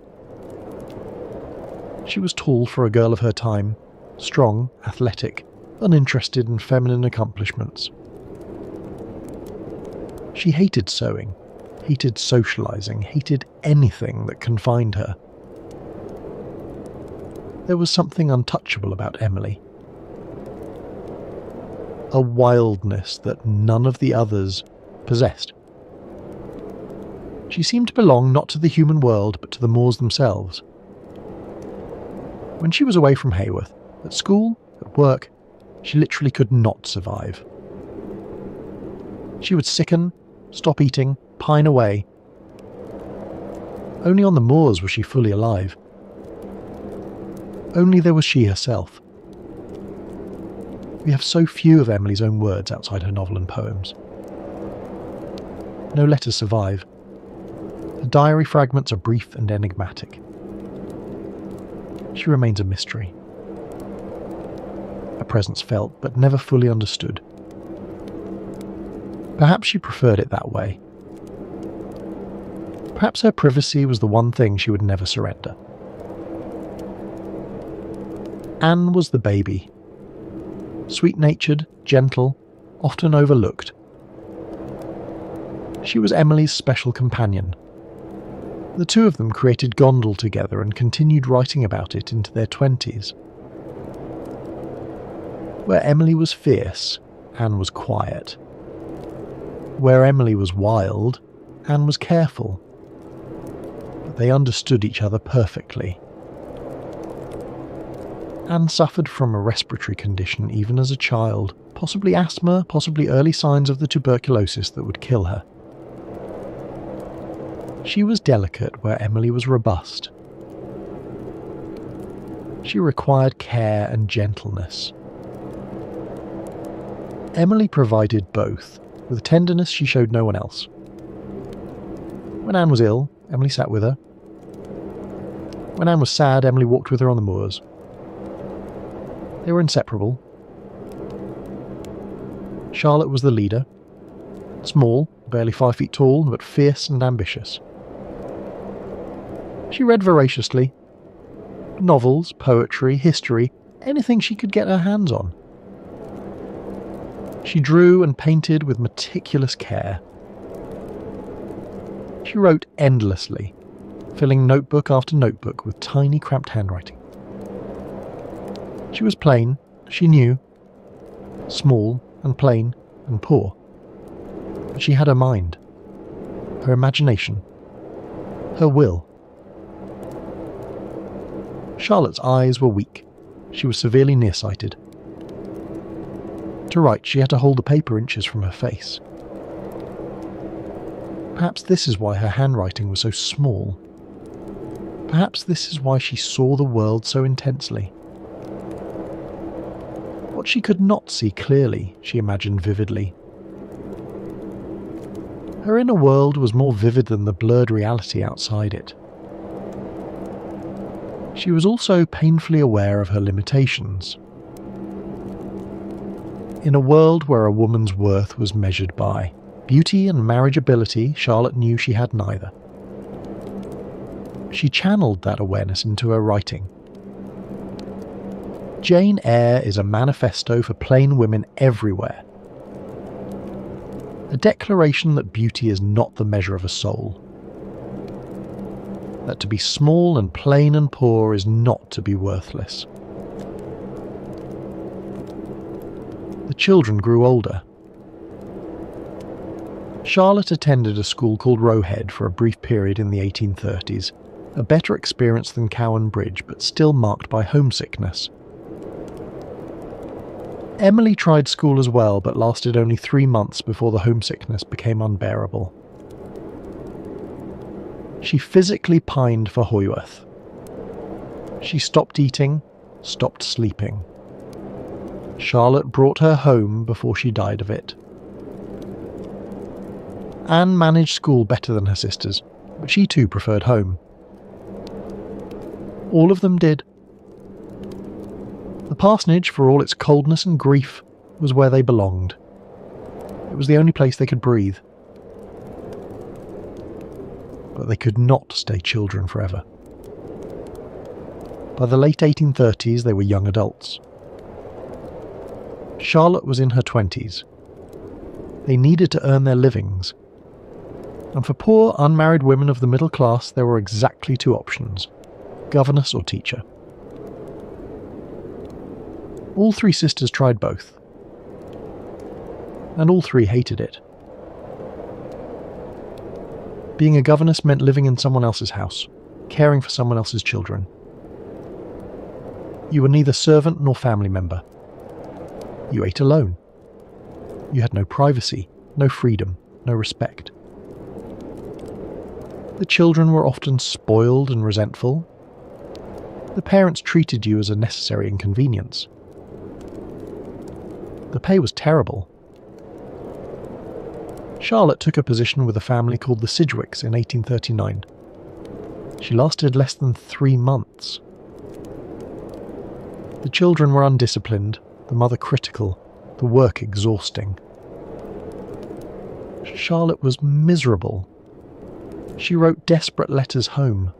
She was tall for a girl of her time, strong, athletic, uninterested in feminine accomplishments. She hated sewing, hated socializing, hated anything that confined her. There was something untouchable about Emily. A wildness that none of the others possessed. She seemed to belong not to the human world, but to the moors themselves. When she was away from Haworth, at school, at work, she literally could not survive. She would sicken, stop eating, pine away. Only on the moors was she fully alive. Only there was she herself. We have so few of Emily's own words outside her novel and poems. No letters survive. The diary fragments are brief and enigmatic. She remains a mystery. A presence felt, but never fully understood. Perhaps she preferred it that way. Perhaps her privacy was the one thing she would never surrender. Anne was the baby. Sweet-natured, gentle, often overlooked. She was Emily's special companion. The two of them created Gondal together and continued writing about it into their 20s. Where Emily was fierce, Anne was quiet. Where Emily was wild, Anne was careful. But they understood each other perfectly. Anne suffered from a respiratory condition even as a child, possibly asthma, possibly early signs of the tuberculosis that would kill her. She was delicate where Emily was robust. She required care and gentleness. Emily provided both, with a tenderness she showed no one else. When Anne was ill, Emily sat with her. When Anne was sad, Emily walked with her on the moors. They were inseparable. Charlotte was the leader. Small, barely 5 feet tall, but fierce and ambitious. She read voraciously. Novels, poetry, history, anything she could get her hands on. She drew and painted with meticulous care. She wrote endlessly, filling notebook after notebook with tiny cramped handwriting. She was plain, she knew, small and plain and poor. But she had her mind, her imagination, her will. Charlotte's eyes were weak. She was severely nearsighted. To write, she had to hold the paper inches from her face. Perhaps this is why her handwriting was so small. Perhaps this is why she saw the world so intensely. What she could not see clearly, she imagined vividly. Her inner world was more vivid than the blurred reality outside it. She was also painfully aware of her limitations. In a world where a woman's worth was measured by Beauty and marriageability, Charlotte knew she had neither. She channeled that awareness into her writing. Jane Eyre is a manifesto for plain women everywhere. A declaration that beauty is not the measure of a soul. That to be small and plain and poor is not to be worthless. The children grew older. Charlotte attended a school called Roe Head for a brief period in the 1830s, a better experience than Cowan Bridge, but still marked by homesickness. Emily tried school as well, but lasted only 3 months before the homesickness became unbearable. She physically pined for Haworth. She stopped eating, stopped sleeping. Charlotte brought her home before she died of it. Anne managed school better than her sisters, but she too preferred home. All of them did. The parsonage, for all its coldness and grief, was where they belonged. It was the only place they could breathe. But they could not stay children forever. By the late 1830s, they were young adults. Charlotte was in her 20s. They needed to earn their livings. And for poor, unmarried women of the middle class, there were exactly 2 options: governess or teacher. All 3 sisters tried both. And all 3 hated it. Being a governess meant living in someone else's house, caring for someone else's children. You were neither servant nor family member. You ate alone. You had no privacy, no freedom, no respect. The children were often spoiled and resentful. The parents treated you as a necessary inconvenience. The pay was terrible. Charlotte took a position with a family called the Sidgwicks in 1839. She lasted less than 3 months. The children were undisciplined, the mother critical, the work exhausting. Charlotte was miserable. She wrote desperate letters home.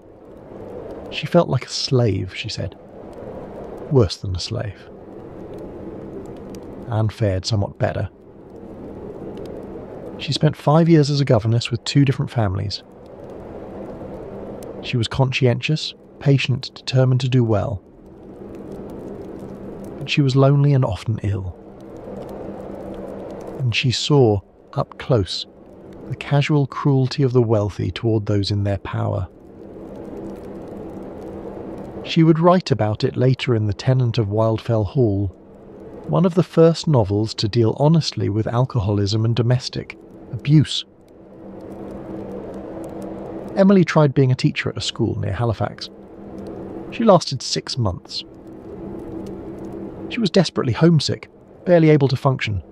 She felt like a slave, she said. Worse than a slave. Anne fared somewhat better. She spent 5 years as a governess with 2 different families. She was conscientious, patient, determined to do well. But she was lonely and often ill. And she saw, up close, the casual cruelty of the wealthy toward those in their power. She would write about it later in The Tenant of Wildfell Hall, one of the first novels to deal honestly with alcoholism and domestic abuse. Emily tried being a teacher at a school near Halifax. She lasted 6 months. She was desperately homesick, barely able to function.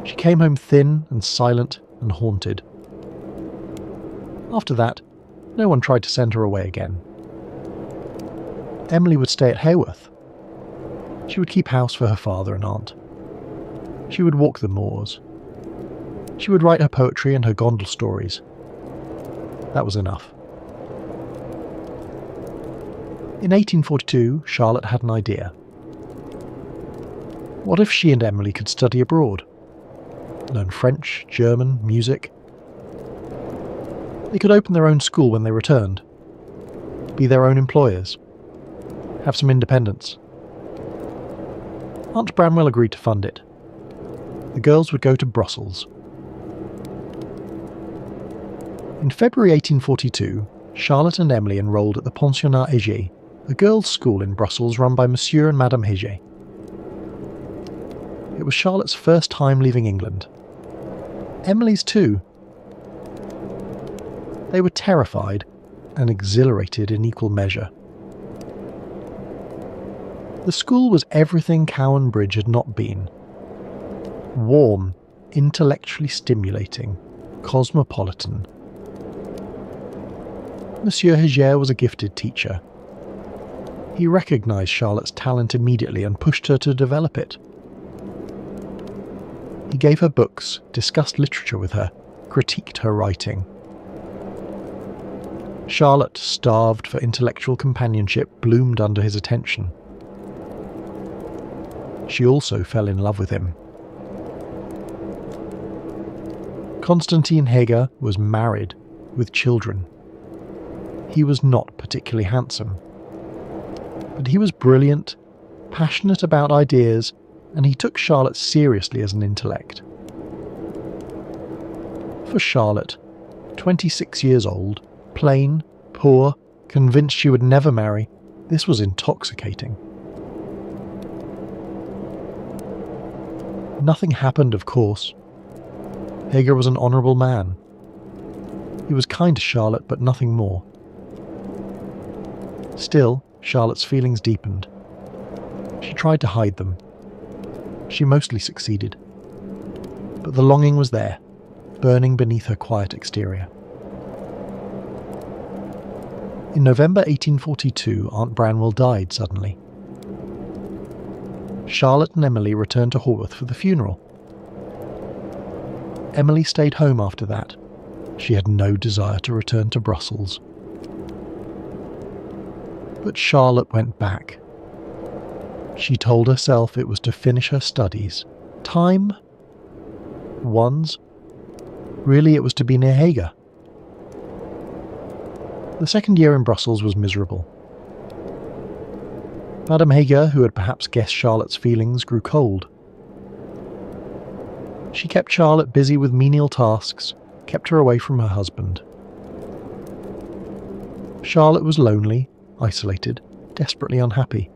She came home thin and silent and haunted. After that, no one tried to send her away again. Emily would stay at Haworth. She would keep house for her father and aunt. She would walk the moors. She would write her poetry and her gondel stories. That was enough. In 1842, Charlotte had an idea. What if she and Emily could study abroad? Learn French, German, music. They could open their own school when they returned. Be their own employers. Have some independence. Aunt Branwell agreed to fund it. The girls would go to Brussels. In February 1842, Charlotte and Emily enrolled at the Pensionnat Heger, a girls' school in Brussels run by Monsieur and Madame Heger. It was Charlotte's first time leaving England. Emily's too. They were terrified and exhilarated in equal measure. The school was everything Cowan Bridge had not been. Warm, intellectually stimulating, cosmopolitan. Monsieur Heger was a gifted teacher. He recognised Charlotte's talent immediately and pushed her to develop it. He gave her books, discussed literature with her, critiqued her writing. Charlotte, starved for intellectual companionship, bloomed under his attention. She also fell in love with him. Constantine Heger was married, with children. He was not particularly handsome, but he was brilliant, passionate about ideas, and he took Charlotte seriously as an intellect. For Charlotte, 26 years old, plain, poor, convinced she would never marry, this was intoxicating. Nothing happened, of course. Heger was an honourable man. He was kind to Charlotte, but nothing more. Still, Charlotte's feelings deepened. She tried to hide them. She mostly succeeded. But the longing was there, burning beneath her quiet exterior. In November 1842, Aunt Branwell died suddenly. Charlotte and Emily returned to Haworth for the funeral. Emily stayed home after that. She had no desire to return to Brussels. But Charlotte went back. She told herself it was to finish her studies. Time? One's? Really, it was to be near Heger. The second year in Brussels was miserable. Madame Heger, who had perhaps guessed Charlotte's feelings, grew cold. She kept Charlotte busy with menial tasks, kept her away from her husband. Charlotte was lonely, isolated, desperately unhappy.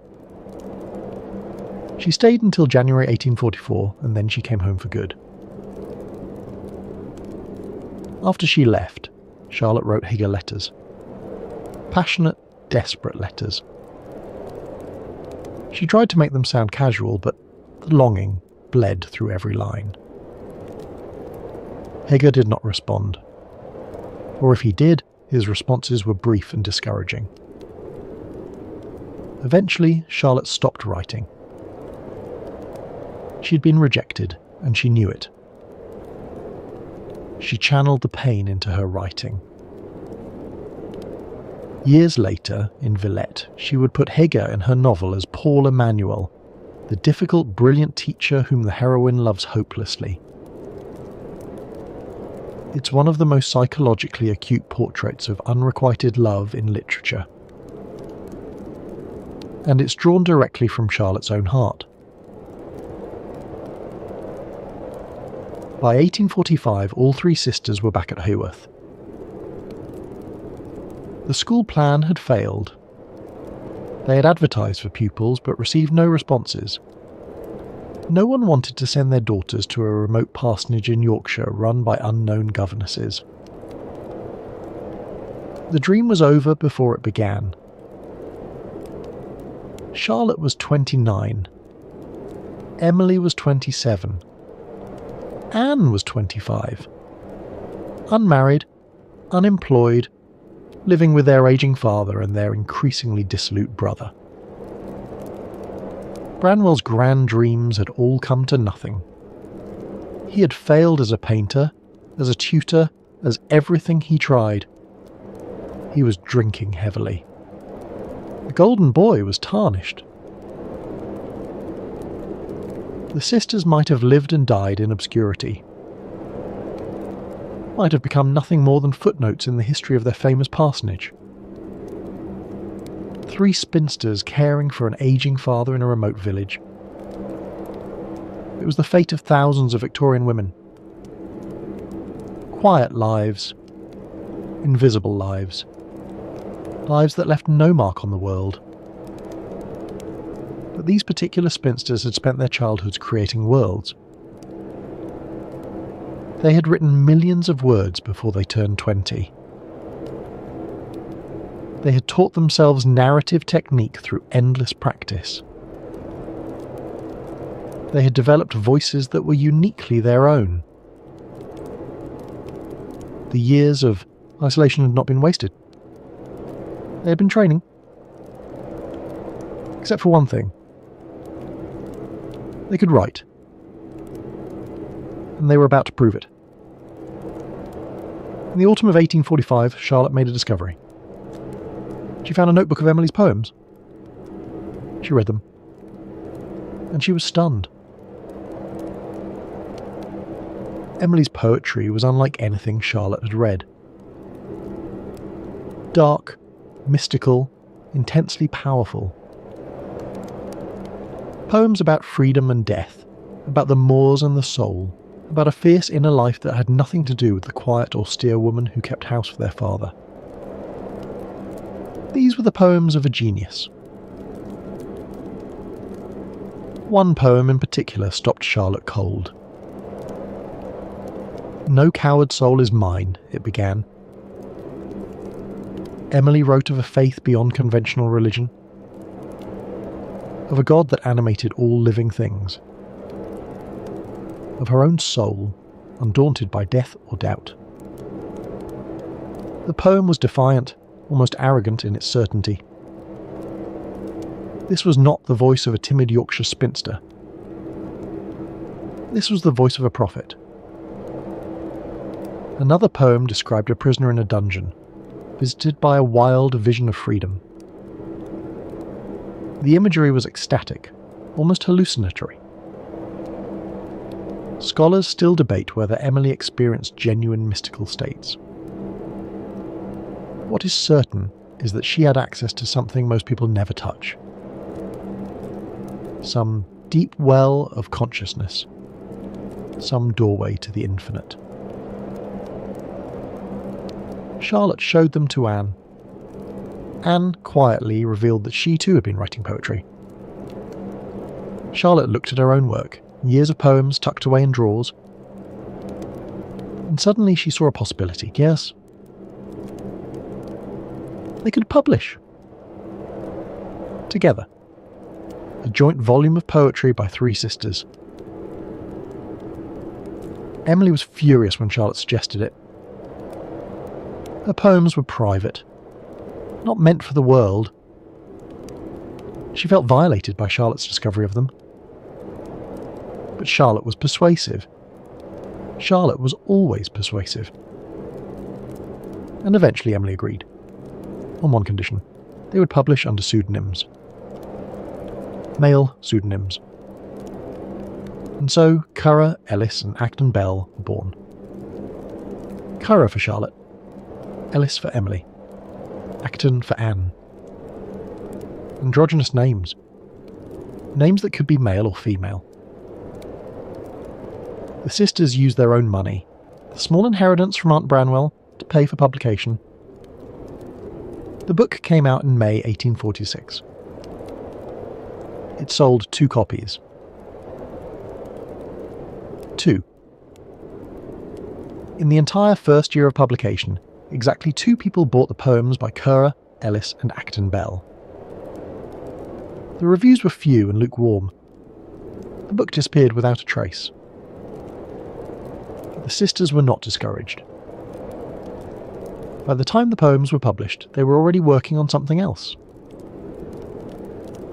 She stayed until January 1844, and then she came home for good. After she left, Charlotte wrote Heger letters. Passionate, desperate letters. She tried to make them sound casual, but the longing bled through every line. Heger did not respond. Or if he did, his responses were brief and discouraging. Eventually, Charlotte stopped writing. She had been rejected, and she knew it. She channeled the pain into her writing. Years later, in Villette, she would put Heger in her novel as Paul Emmanuel, the difficult, brilliant teacher whom the heroine loves hopelessly. It's one of the most psychologically acute portraits of unrequited love in literature. And it's drawn directly from Charlotte's own heart. By 1845, all three sisters were back at Haworth. The school plan had failed. They had advertised for pupils but received no responses. No one wanted to send their daughters to a remote parsonage in Yorkshire run by unknown governesses. The dream was over before it began. Charlotte was 29. Emily was 27. Anne was 25. Unmarried, unemployed, living with their aging father and their increasingly dissolute brother. Branwell's grand dreams had all come to nothing. He had failed as a painter, as a tutor, as everything he tried. He was drinking heavily. The golden boy was tarnished. The sisters might have lived and died in obscurity. Might have become nothing more than footnotes in the history of their famous parsonage. Three spinsters caring for an aging father in a remote village. It was the fate of thousands of Victorian women. Quiet lives. Invisible lives. Lives that left no mark on the world. But these particular spinsters had spent their childhoods creating worlds. They had written millions of words before they turned 20. They had taught themselves narrative technique through endless practice. They had developed voices that were uniquely their own. The years of isolation had not been wasted. They had been training. Except for one thing. They could write. and they were about to prove it. In the autumn of 1845, Charlotte made a discovery. She found a notebook of Emily's poems. She read them, and she was stunned. Emily's poetry was unlike anything Charlotte had read. Dark, mystical, intensely powerful. Poems about freedom and death, about the moors and the soul, about a fierce inner life that had nothing to do with the quiet, austere woman who kept house for their father. These were the poems of a genius. One poem in particular stopped Charlotte cold. "No coward soul is mine," it began. Emily wrote of a faith beyond conventional religion, of a God that animated all living things, of her own soul, undaunted by death or doubt. The poem was defiant, almost arrogant in its certainty. This was not the voice of a timid Yorkshire spinster. This was the voice of a prophet. Another poem described a prisoner in a dungeon, visited by a wild vision of freedom. The imagery was ecstatic, almost hallucinatory. Scholars still debate whether Emily experienced genuine mystical states. What is certain is that she had access to something most people never touch. Some deep well of consciousness. Some doorway to the infinite. Charlotte showed them to Anne. Anne quietly revealed that she too had been writing poetry. Charlotte looked at her own work, years of poems tucked away in drawers, and suddenly she saw a possibility. Yes, they could publish. Together. A joint volume of poetry by three sisters. Emily was furious when Charlotte suggested it. Her poems were private, not meant for the world. She felt violated by Charlotte's discovery of them. But Charlotte was persuasive. Charlotte was always persuasive. And eventually Emily agreed. On one condition: they would publish under pseudonyms. Male pseudonyms. And so Currer, Ellis and Acton Bell were born. Currer for Charlotte, Ellis for Emily, Acton for Anne. Androgynous names. Names that could be male or female. The sisters used their own money, the small inheritance from Aunt Branwell, to pay for publication. The book came out in May 1846. It sold 2 copies. 2. In the entire first year of publication, exactly 2 people bought the poems by Currer, Ellis and Acton Bell. The reviews were few and lukewarm. The book disappeared without a trace. But the sisters were not discouraged. By the time the poems were published, they were already working on something else.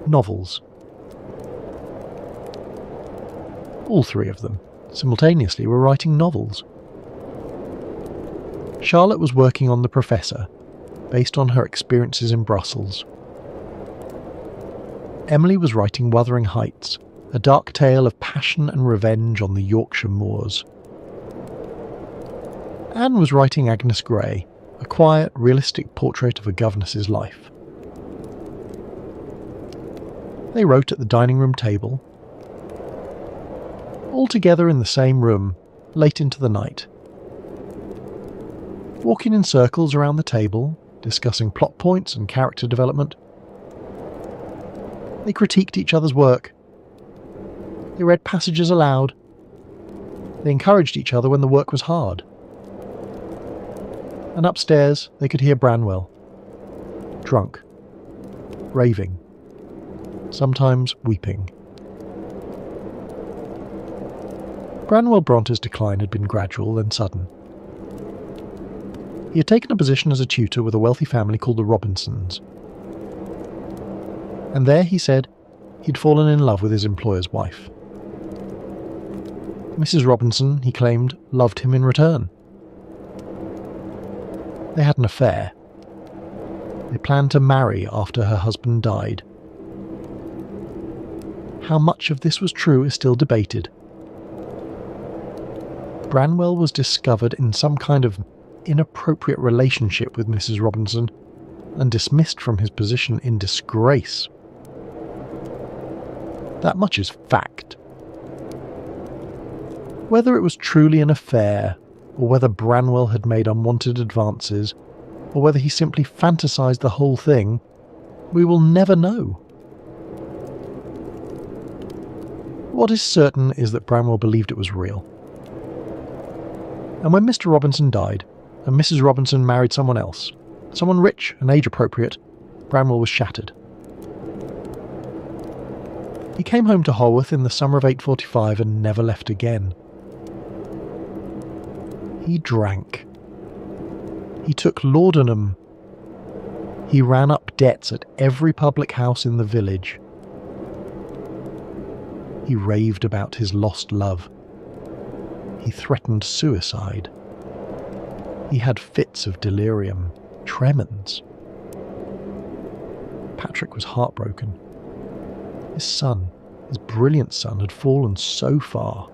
Novels. All 3 of them, simultaneously, were writing novels. Charlotte was working on The Professor, based on her experiences in Brussels. Emily was writing Wuthering Heights, a dark tale of passion and revenge on the Yorkshire moors. Anne was writing Agnes Grey, a quiet, realistic portrait of a governess's life. They wrote at the dining room table, all together in the same room, late into the night. Walking in circles around the table, discussing plot points and character development. They critiqued each other's work. They read passages aloud. They encouraged each other when the work was hard. And upstairs they could hear Branwell, drunk, raving, sometimes weeping. Branwell Bronte's decline had been gradual then sudden. He had taken a position as a tutor with a wealthy family called the Robinsons. And there, he said, he'd fallen in love with his employer's wife. Mrs. Robinson, he claimed, loved him in return. They had an affair. They planned to marry after her husband died. How much of this was true is still debated. Branwell was discovered in some kind of inappropriate relationship with Mrs. Robinson and dismissed from his position in disgrace. That much is fact. Whether it was truly an affair, or whether Branwell had made unwanted advances, or whether he simply fantasized the whole thing, we will never know. What is certain is that Branwell believed it was real. And when Mr. Robinson died, and Mrs. Robinson married someone else, someone rich and age-appropriate, Branwell was shattered. He came home to Holworth in the summer of 845 and never left again. He drank. He took laudanum. He ran up debts at every public house in the village. He raved about his lost love. He threatened suicide. He had fits of delirium, tremens. Patrick was heartbroken. His son, his brilliant son, had fallen so far.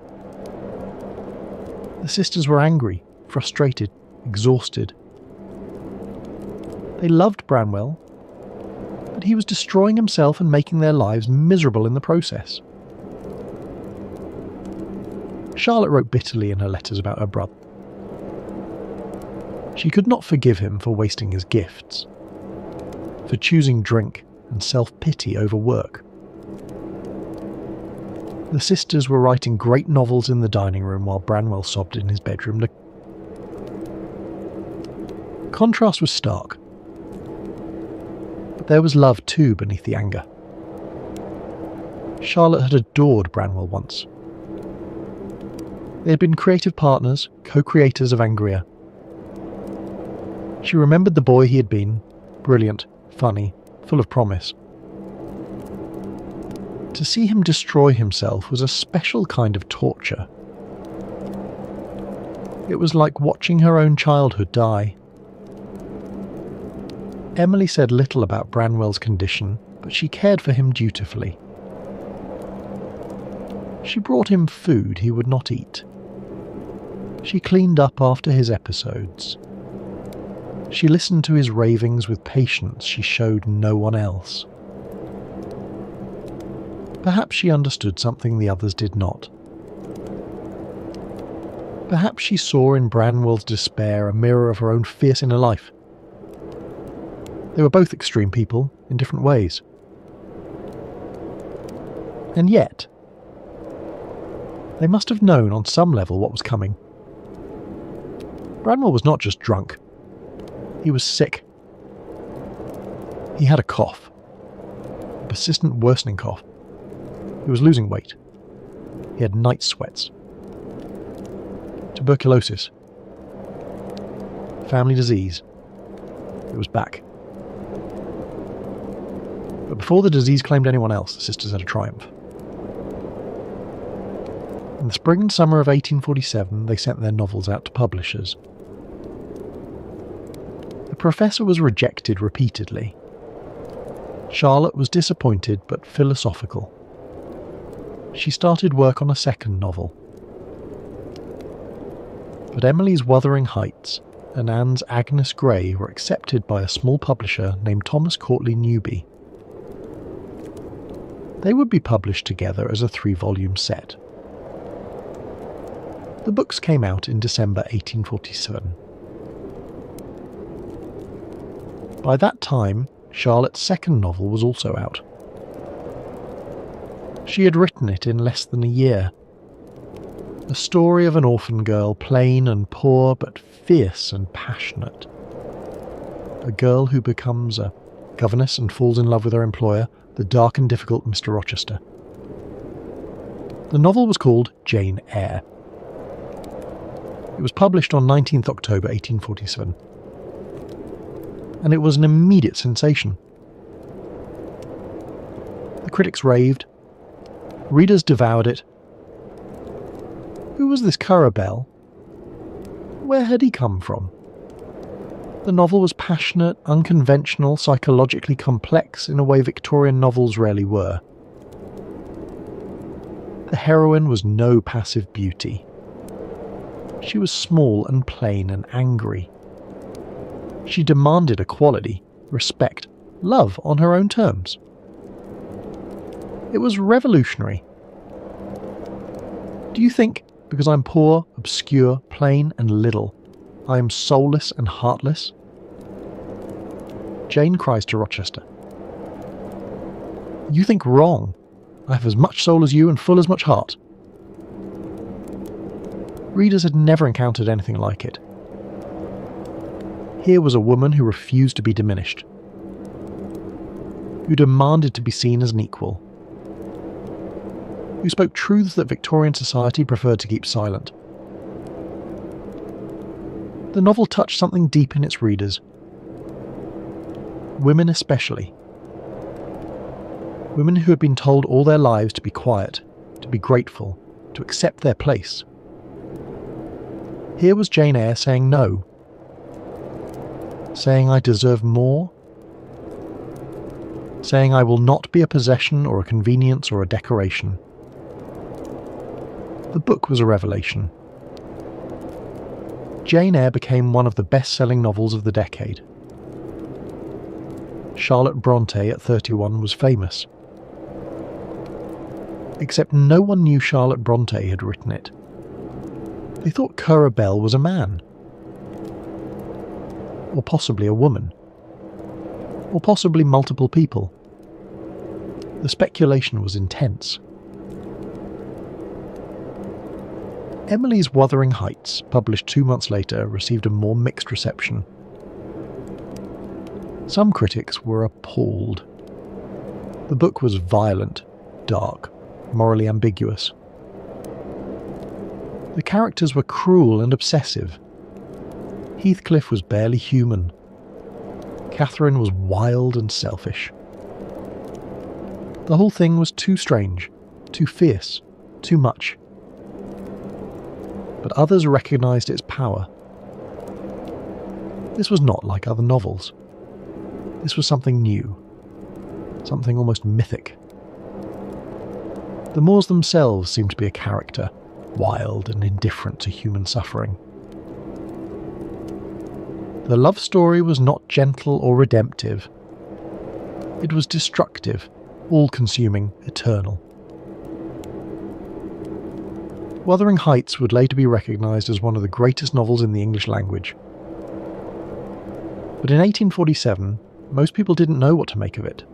The sisters were angry, frustrated, exhausted. They loved Branwell, but he was destroying himself and making their lives miserable in the process. Charlotte wrote bitterly in her letters about her brother. She could not forgive him for wasting his gifts, for choosing drink and self-pity over work. The sisters were writing great novels in the dining room while Branwell sobbed in his bedroom. The contrast was stark, but there was love too beneath the anger. Charlotte had adored Branwell once. They had been creative partners, co-creators of Angria. She remembered the boy he had been, brilliant, funny, full of promise. To see him destroy himself was a special kind of torture. It was like watching her own childhood die. Emily said little about Branwell's condition, but she cared for him dutifully. She brought him food he would not eat. She cleaned up after his episodes. She listened to his ravings with patience she showed no one else. Perhaps she understood something the others did not. Perhaps she saw in Branwell's despair a mirror of her own fierce inner life. They were both extreme people, in different ways. And yet, they must have known on some level what was coming. Branwell was not just drunk. He was sick. He had a cough. A persistent worsening cough. He was losing weight. He had night sweats. Tuberculosis. Family disease. It was back. But before the disease claimed anyone else, the sisters had a triumph. In the spring and summer of 1847, they sent their novels out to publishers. The professor was rejected repeatedly. Charlotte was disappointed but philosophical. She started work on a second novel. But Emily's Wuthering Heights and Anne's Agnes Grey were accepted by a small publisher named Thomas Courtly Newby. They would be published together as a 3-volume set. The books came out in December 1847. By that time, Charlotte's second novel was also out. She had written it in less than a year. A story of an orphan girl, plain and poor but fierce and passionate. A girl who becomes a governess and falls in love with her employer, the dark and difficult Mr. Rochester. The novel was called Jane Eyre. It was published on 19th October 1847. And it was an immediate sensation. The critics raved. Readers devoured it. Who was this Currer Bell? Where had he come from? The novel was passionate, unconventional, psychologically complex in a way Victorian novels rarely were. The heroine was no passive beauty. She was small and plain and angry. She demanded equality, respect, love on her own terms. It was revolutionary. Do you think, because I'm poor, obscure, plain and little, I am soulless and heartless? Jane cries to Rochester. You think wrong. I have as much soul as you and full as much heart. Readers had never encountered anything like it. Here was a woman who refused to be diminished, who demanded to be seen as an equal, who spoke truths that Victorian society preferred to keep silent. The novel touched something deep in its readers. Women especially. Women who had been told all their lives to be quiet, to be grateful, to accept their place. Here was Jane Eyre saying no. Saying I deserve more. Saying I will not be a possession or a convenience or a decoration. The book was a revelation. Jane Eyre became one of the best-selling novels of the decade. Charlotte Brontë at 31 was famous. Except no one knew Charlotte Brontë had written it. They thought Currer Bell was a man. Or possibly a woman. Or possibly multiple people. The speculation was intense. Emily's Wuthering Heights, published 2 months later, received a more mixed reception. Some critics were appalled. The book was violent, dark, morally ambiguous. The characters were cruel and obsessive. Heathcliff was barely human. Catherine was wild and selfish. The whole thing was too strange, too fierce, too much. But others recognised its power. This was not like other novels. This was something new, something almost mythic. The Moors themselves seemed to be a character, wild and indifferent to human suffering. The love story was not gentle or redemptive. It was destructive, all-consuming, eternal. Wuthering Heights would later be recognised as one of the greatest novels in the English language. But in 1847, most people didn't know what to make of it.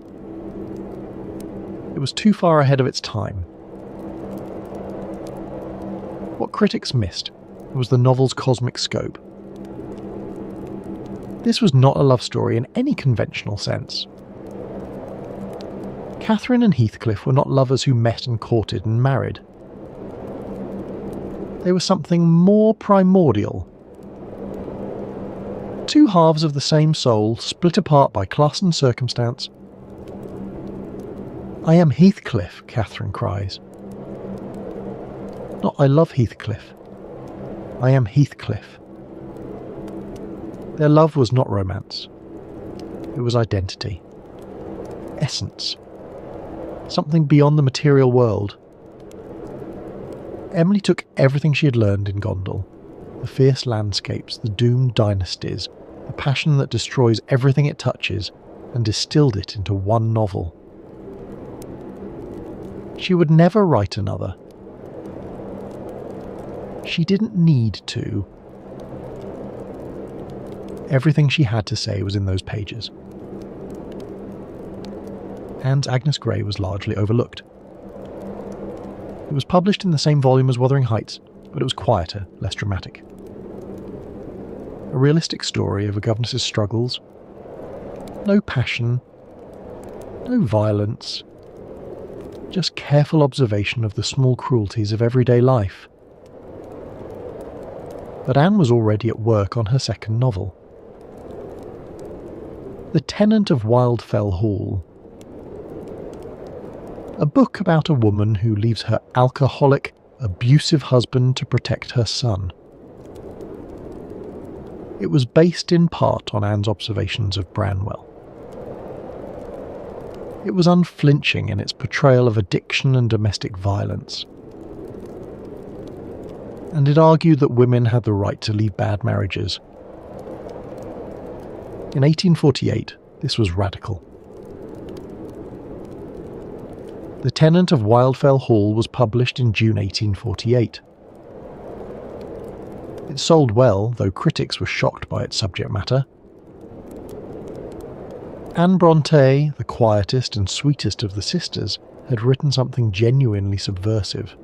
It was too far ahead of its time. What critics missed was the novel's cosmic scope. This was not a love story in any conventional sense. Catherine and Heathcliff were not lovers who met and courted and married. They were something more primordial. Two halves of the same soul, split apart by class and circumstance. I am Heathcliff, Catherine cries. Not I love Heathcliff. I am Heathcliff. Their love was not romance. It was identity. Essence. Something beyond the material world. Emily took everything she had learned in Gondal, the fierce landscapes, the doomed dynasties, the passion that destroys everything it touches, and distilled it into one novel. She would never write another. She didn't need to. Everything she had to say was in those pages. And Agnes Grey was largely overlooked. It was published in the same volume as Wuthering Heights, but it was quieter, less dramatic. A realistic story of a governess's struggles. No passion, no violence, just careful observation of the small cruelties of everyday life. But Anne was already at work on her second novel. The Tenant of Wildfell Hall. A book about a woman who leaves her alcoholic, abusive husband to protect her son. It was based in part on Anne's observations of Branwell. It was unflinching in its portrayal of addiction and domestic violence. And it argued that women had the right to leave bad marriages. In 1848, this was radical. The Tenant of Wildfell Hall was published in June 1848. It sold well, though critics were shocked by its subject matter. Anne Bronte, the quietest and sweetest of the sisters, had written something genuinely subversive.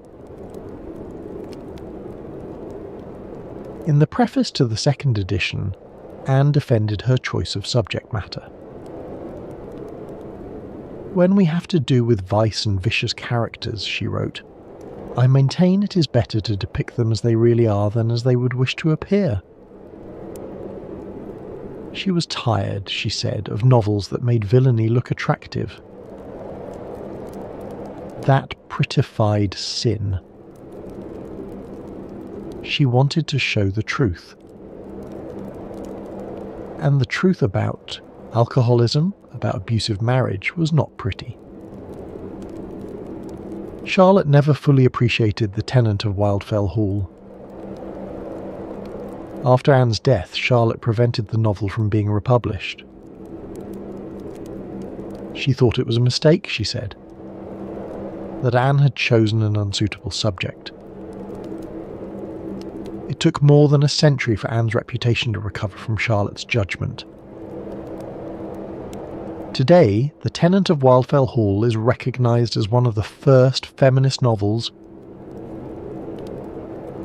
In the preface to the second edition, Anne defended her choice of subject matter. "When we have to do with vice and vicious characters," she wrote, "I maintain it is better to depict them as they really are than as they would wish to appear." She was tired, she said, of novels that made villainy look attractive. That prettified sin. She wanted to show the truth. And the truth about alcoholism, about abusive marriage, was not pretty. Charlotte never fully appreciated the Tenant of Wildfell Hall. After Anne's death, Charlotte prevented the novel from being republished. She thought it was a mistake, she said, that Anne had chosen an unsuitable subject. It took more than a century for Anne's reputation to recover from Charlotte's judgment. Today, The Tenant of Wildfell Hall is recognised as one of the first feminist novels.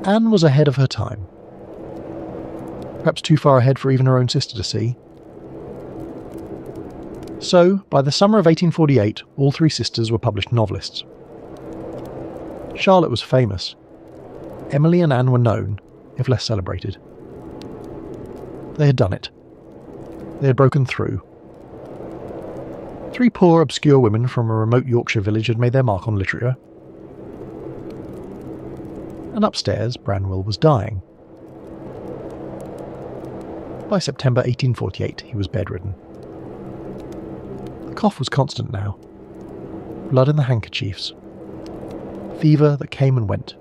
Anne was ahead of her time. Perhaps too far ahead for even her own sister to see. So, by the summer of 1848, all three sisters were published novelists. Charlotte was famous. Emily and Anne were known, if less celebrated. They had done it. They had broken through. Three poor, obscure women from a remote Yorkshire village had made their mark on literature. And upstairs, Branwell was dying. By September 1848, he was bedridden. The cough was constant now. Blood in the handkerchiefs. Fever that came and went.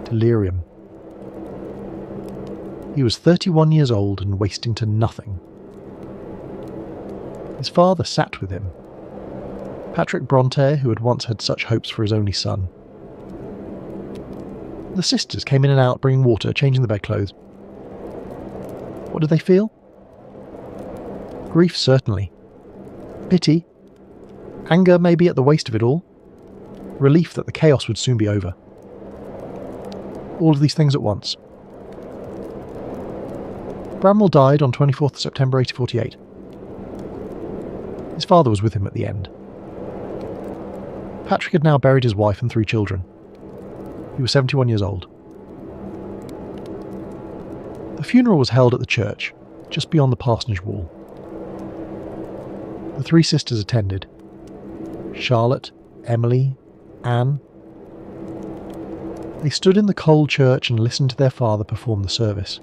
Delirium. He was 31 years old and wasting to nothing. His father sat with him. Patrick Bronte, who had once had such hopes for his only son. The sisters came in and out, bringing water, changing the bedclothes. What did they feel? Grief, certainly. Pity. Anger, maybe, at the waste of it all. Relief that the chaos would soon be over. All of these things at once. Branwell died on 24th September 1848. His father was with him at the end. Patrick had now buried his wife and three children. He was 71 years old. The funeral was held at the church, just beyond the parsonage wall. The three sisters attended. Charlotte, Emily, Anne. They stood in the cold church and listened to their father perform the service.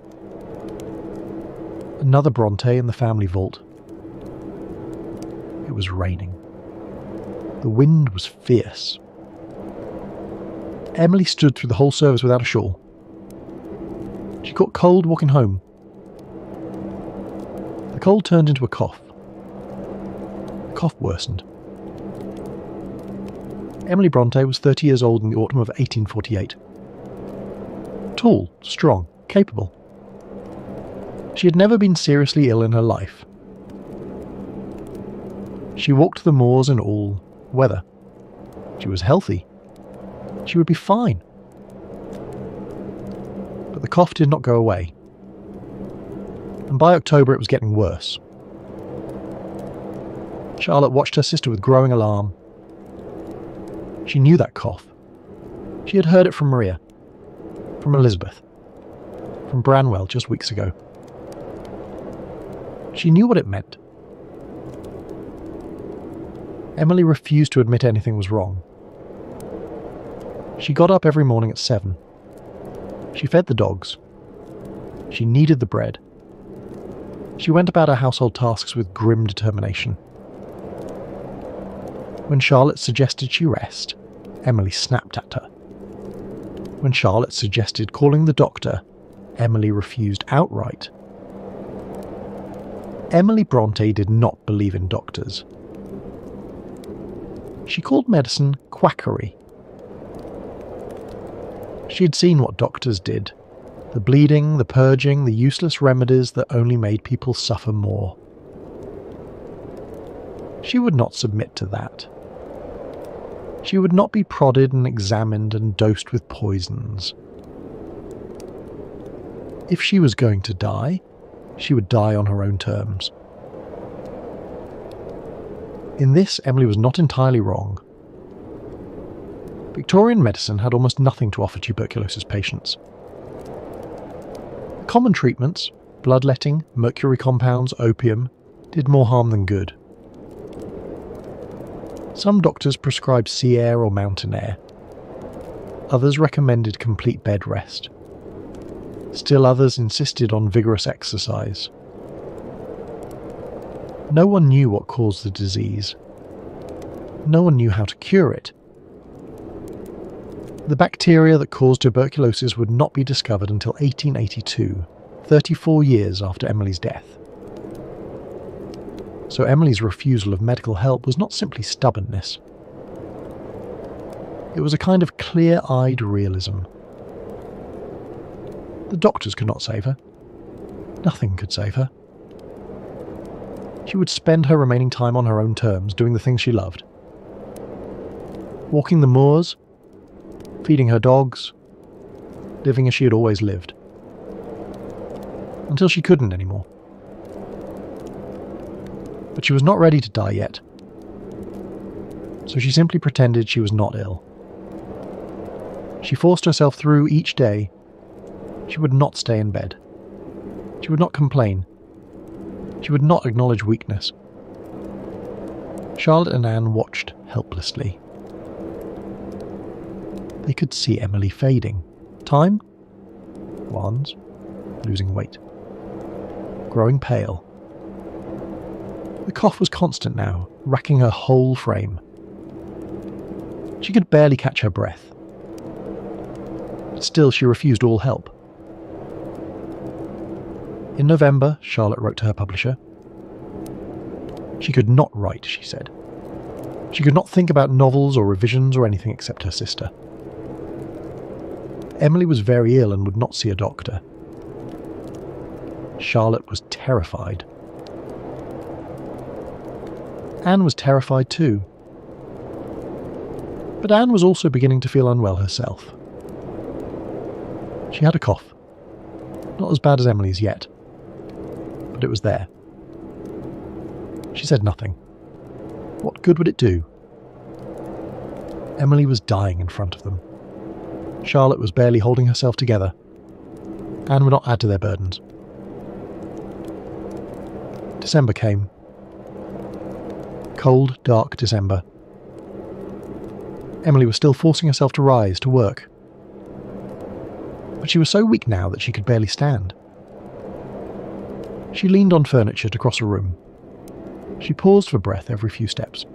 Another Bronte in the family vault. It was raining. The wind was fierce. Emily stood through the whole service without a shawl. She caught cold walking home. The cold turned into a cough. The cough worsened. Emily Bronte was 30 years old in the autumn of 1848. Tall, strong, capable. She had never been seriously ill in her life. She walked the moors in all weather. She was healthy. She would be fine. But the cough did not go away. And by October it was getting worse. Charlotte watched her sister with growing alarm. She knew that cough. She had heard it from Maria, from Elizabeth, from Branwell just weeks ago. She knew what it meant. Emily refused to admit anything was wrong. She got up every morning at 7. She fed the dogs. She kneaded the bread. She went about her household tasks with grim determination. When Charlotte suggested she rest, Emily snapped at her. When Charlotte suggested calling the doctor, Emily refused outright. Emily Bronte did not believe in doctors. She called medicine quackery. She had seen what doctors did. The bleeding, the purging, the useless remedies that only made people suffer more. She would not submit to that. She would not be prodded and examined and dosed with poisons. If she was going to die, she would die on her own terms. In this, Emily was not entirely wrong. Victorian medicine had almost nothing to offer tuberculosis patients. Common treatments, bloodletting, mercury compounds, opium, did more harm than good. Some doctors prescribed sea air or mountain air. Others recommended complete bed rest. Still others insisted on vigorous exercise. No one knew what caused the disease. No one knew how to cure it. The bacteria that caused tuberculosis would not be discovered until 1882, 34 years after Emily's death. So Emily's refusal of medical help was not simply stubbornness. It was a kind of clear-eyed realism. The doctors could not save her. Nothing could save her. She would spend her remaining time on her own terms, doing the things she loved. Walking the moors, feeding her dogs, living as she had always lived. Until she couldn't anymore. But she was not ready to die yet. So she simply pretended she was not ill. She forced herself through each day. She would not stay in bed. She would not complain. She would not acknowledge weakness. Charlotte and Anne watched helplessly. They could see Emily fading. Time? Wands. Losing weight. Growing pale. The cough was constant now, racking her whole frame. She could barely catch her breath. Still, she refused all help. In November, Charlotte wrote to her publisher. She could not write, she said. She could not think about novels or revisions or anything except her sister. Emily was very ill and would not see a doctor. Charlotte was terrified. Anne was terrified too. But Anne was also beginning to feel unwell herself. She had a cough. Not as bad as Emily's yet. But it was there. She said nothing. What good would it do? Emily was dying in front of them. Charlotte was barely holding herself together. Anne would not add to their burdens. December came. Cold, dark December. Emily was still forcing herself to rise, to work. But she was so weak now that she could barely stand. She leaned on furniture to cross a room. She paused for breath every few steps.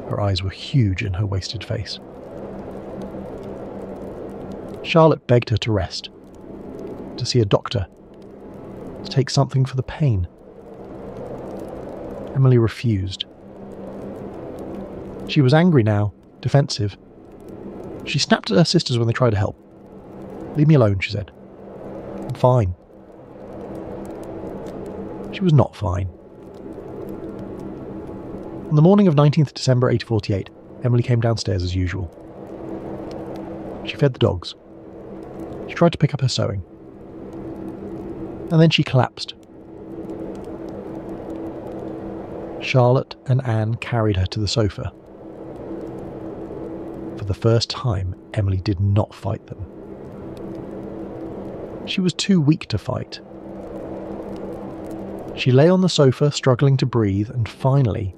Her eyes were huge in her wasted face. Charlotte begged her to rest, to see a doctor, to take something for the pain. Emily refused. She was angry now, defensive. She snapped at her sisters when they tried to help. "Leave me alone," she said. "I'm fine." She was not fine. On the morning of 19th December 1848, Emily came downstairs as usual. She fed the dogs. She tried to pick up her sewing. And then she collapsed. Charlotte and Anne carried her to the sofa. For the first time, Emily did not fight them. She was too weak to fight. She lay on the sofa, struggling to breathe, and finally,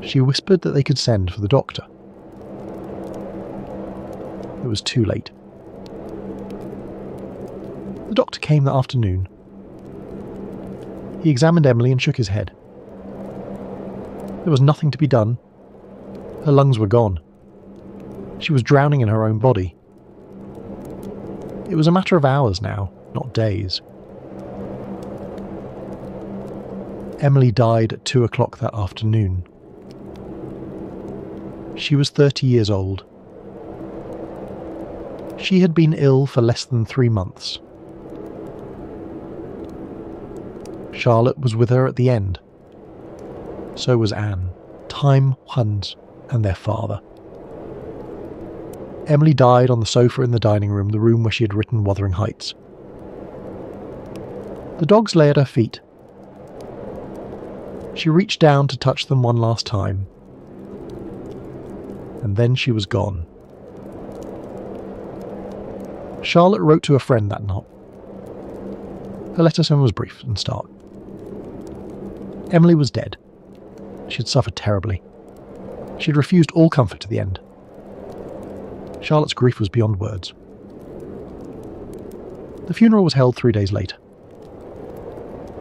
she whispered that they could send for the doctor. It was too late. The doctor came that afternoon. He examined Emily and shook his head. There was nothing to be done. Her lungs were gone. She was drowning in her own body. It was a matter of hours now, not days. Emily died at 2 o'clock that afternoon. She was 30 years old. She had been ill for less than 3 months. Charlotte was with her at the end. So was Anne, Time, Hans, and their father. Emily died on the sofa in the dining room, the room where she had written Wuthering Heights. The dogs lay at her feet. She reached down to touch them one last time. And then she was gone. Charlotte wrote to a friend that night. Her letter to him was brief and stark. Emily was dead. She had suffered terribly. She had refused all comfort to the end. Charlotte's grief was beyond words. The funeral was held 3 days later.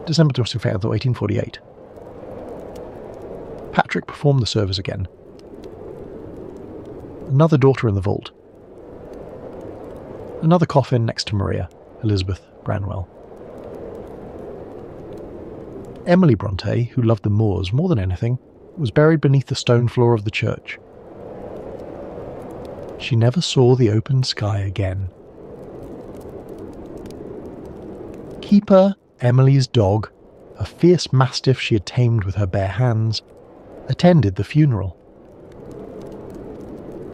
December 25th, 1848. Patrick performed the service again. Another daughter in the vault. Another coffin next to Maria, Elizabeth Branwell. Emily Bronte, who loved the moors more than anything, was buried beneath the stone floor of the church. She never saw the open sky again. Keeper, Emily's dog, a fierce mastiff she had tamed with her bare hands, attended the funeral.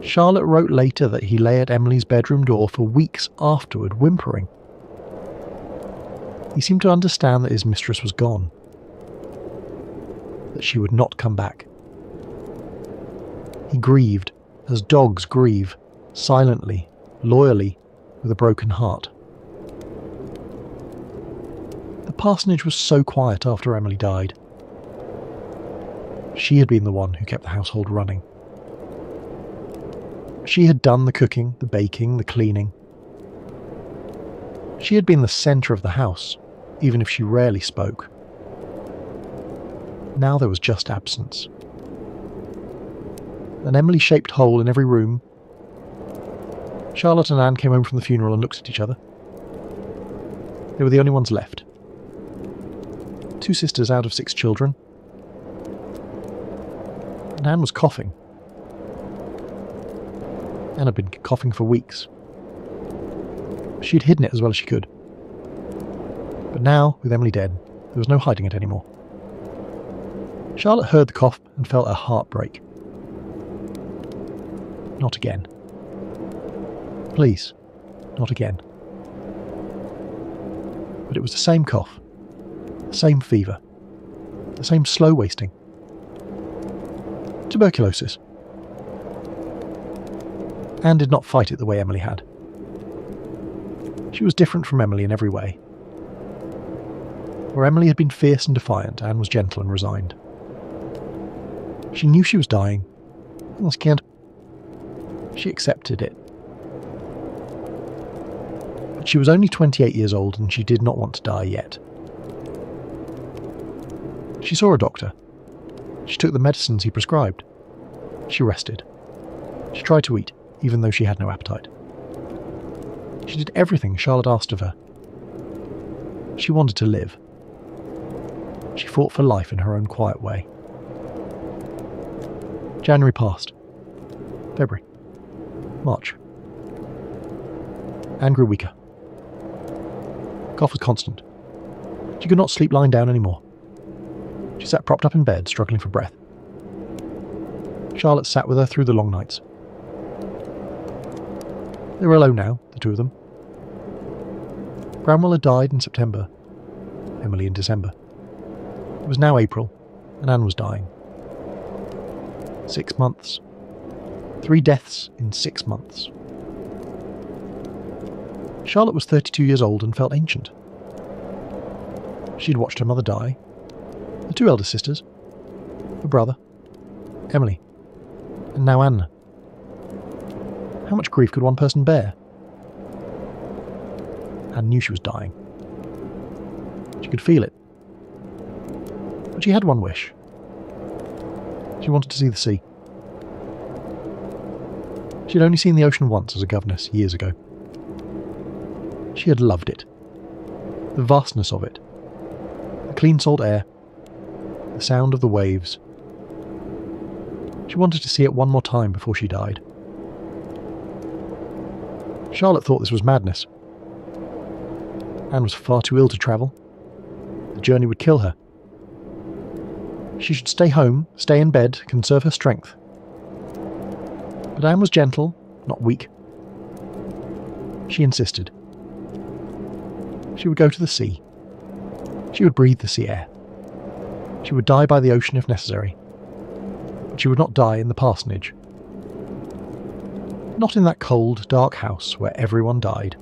Charlotte wrote later that he lay at Emily's bedroom door for weeks afterward, whimpering. He seemed to understand that his mistress was gone, that she would not come back. He grieved, as dogs grieve, silently, loyally, with a broken heart. The parsonage was so quiet after Emily died. She had been the one who kept the household running. She had done the cooking, the baking, the cleaning. She had been the centre of the house, even if she rarely spoke. Now there was just absence. An Emily-shaped hole in every room. Charlotte and Anne came home from the funeral and looked at each other. They were the only ones left. 2 sisters out of 6 children. And Anne was coughing. Anne had been coughing for weeks. She'd hidden it as well as she could. But now, with Emily dead, there was no hiding it anymore. Charlotte heard the cough and felt her heart break. Not again. Please, not again. But it was the same cough, the same fever, the same slow wasting. Tuberculosis. Anne did not fight it the way Emily had. She was different from Emily in every way. Where Emily had been fierce and defiant, Anne was gentle and resigned. She knew she was dying. She accepted it. But she was only 28 years old and she did not want to die yet. She saw a doctor. She took the medicines he prescribed. She rested. She tried to eat, even though she had no appetite. She did everything Charlotte asked of her. She wanted to live. She fought for life in her own quiet way. January passed. February. March. Anne grew weaker. Cough was constant. She could not sleep lying down anymore. She sat propped up in bed, struggling for breath. Charlotte sat with her through the long nights. They were alone now, the two of them. Branwell had died in September, Emily in December. It was now April, and Anne was dying. 6 months. 3 deaths in 6 months. Charlotte was 32 years old and felt ancient. She had watched her mother die, the 2 elder sisters, a brother, Emily, and now Anna. How much grief could one person bear? Anne knew she was dying. She could feel it. But she had one wish. She wanted to see the sea. She had only seen the ocean once as a governess years ago. She had loved it. The vastness of it. The clean salt air. The sound of the waves. She wanted to see it one more time before she died. Charlotte thought this was madness. Anne was far too ill to travel. The journey would kill her. She should stay home, stay in bed, conserve her strength. But Anne was gentle, not weak. She insisted. She would go to the sea. She would breathe the sea air. She would die by the ocean if necessary. But she would not die in the parsonage. Not in that cold, dark house where everyone died.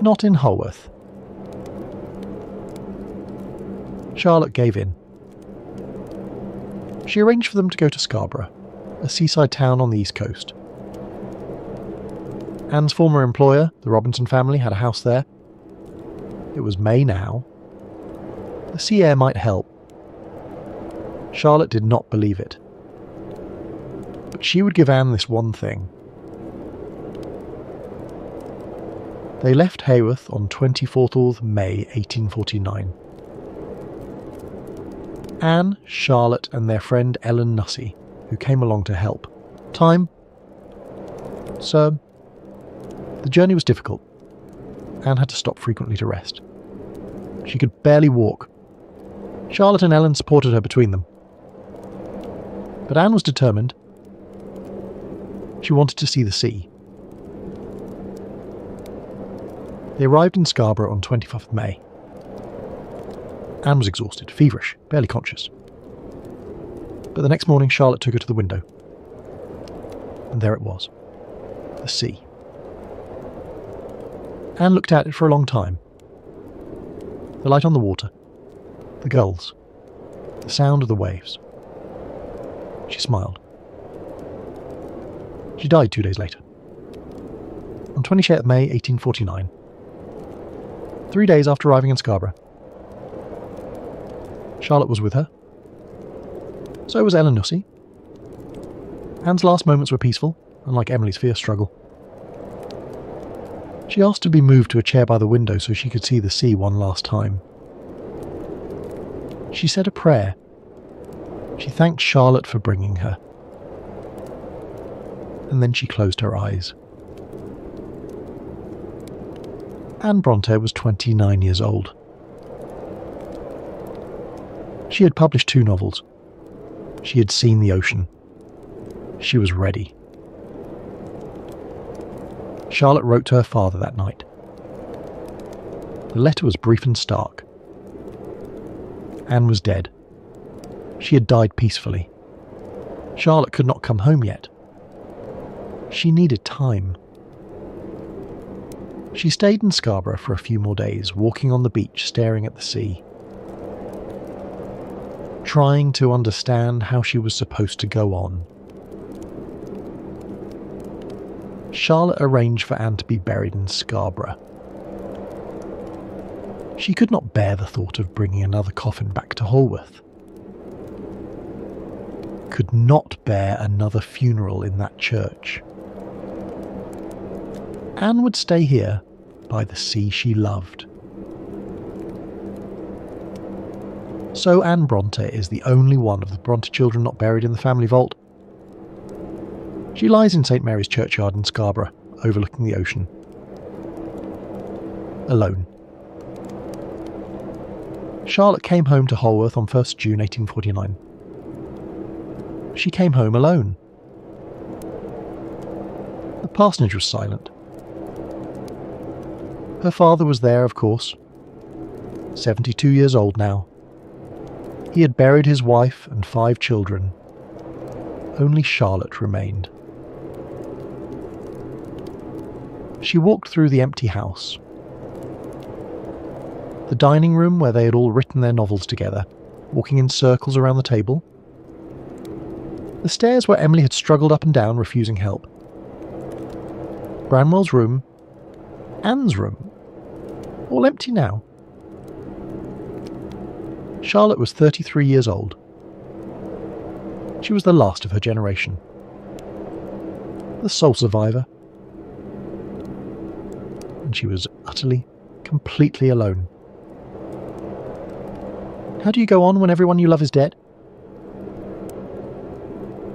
Not in Holworth. Charlotte gave in. She arranged for them to go to Scarborough, a seaside town on the east coast. Anne's former employer, the Robinson family, had a house there. It was May now. The sea air might help. Charlotte did not believe it. But she would give Anne this one thing. They left Haworth on 24th of May 1849. Anne, Charlotte and their friend Ellen Nussey, who came along to help. Time? Sir, the journey was difficult. Anne had to stop frequently to rest. She could barely walk. Charlotte and Ellen supported her between them. But Anne was determined. She wanted to see the sea. They arrived in Scarborough on 25th of May. Anne was exhausted, feverish, barely conscious. But the next morning Charlotte took her to the window. And there it was. The sea. Anne looked at it for a long time. The light on the water. The gulls. The sound of the waves. She smiled. She died 2 days later. On 28th May 1849. 3 days after arriving in Scarborough. Charlotte was with her. So was Ellen Nussey. Anne's last moments were peaceful, unlike Emily's fierce struggle. She asked to be moved to a chair by the window so she could see the sea one last time. She said a prayer. She thanked Charlotte for bringing her. And then she closed her eyes. Anne Bronte was 29 years old. She had published 2 novels. She had seen the ocean. She was ready. Charlotte wrote to her father that night. The letter was brief and stark. Anne was dead. She had died peacefully. Charlotte could not come home yet. She needed time. She stayed in Scarborough for a few more days, walking on the beach, staring at the sea. Trying to understand how she was supposed to go on. Charlotte arranged for Anne to be buried in Scarborough. She could not bear the thought of bringing another coffin back to Holworth. Could not bear another funeral in that church. Anne would stay here, by the sea she loved. So Anne Bronte is the only one of the Bronte children not buried in the family vault. She lies in St Mary's Churchyard in Scarborough, overlooking the ocean. Alone. Charlotte came home to Holworth on 1st June 1849. She came home alone. The parsonage was silent. Her father was there, of course. 72 years old now. He had buried his wife and 5 children. Only Charlotte remained. She walked through the empty house. The dining room where they had all written their novels together, walking in circles around the table. The stairs where Emily had struggled up and down, refusing help. Branwell's room. Anne's room. All empty now. Charlotte was 33 years old. She was the last of her generation. The sole survivor. And she was utterly, completely alone. How do you go on when everyone you love is dead?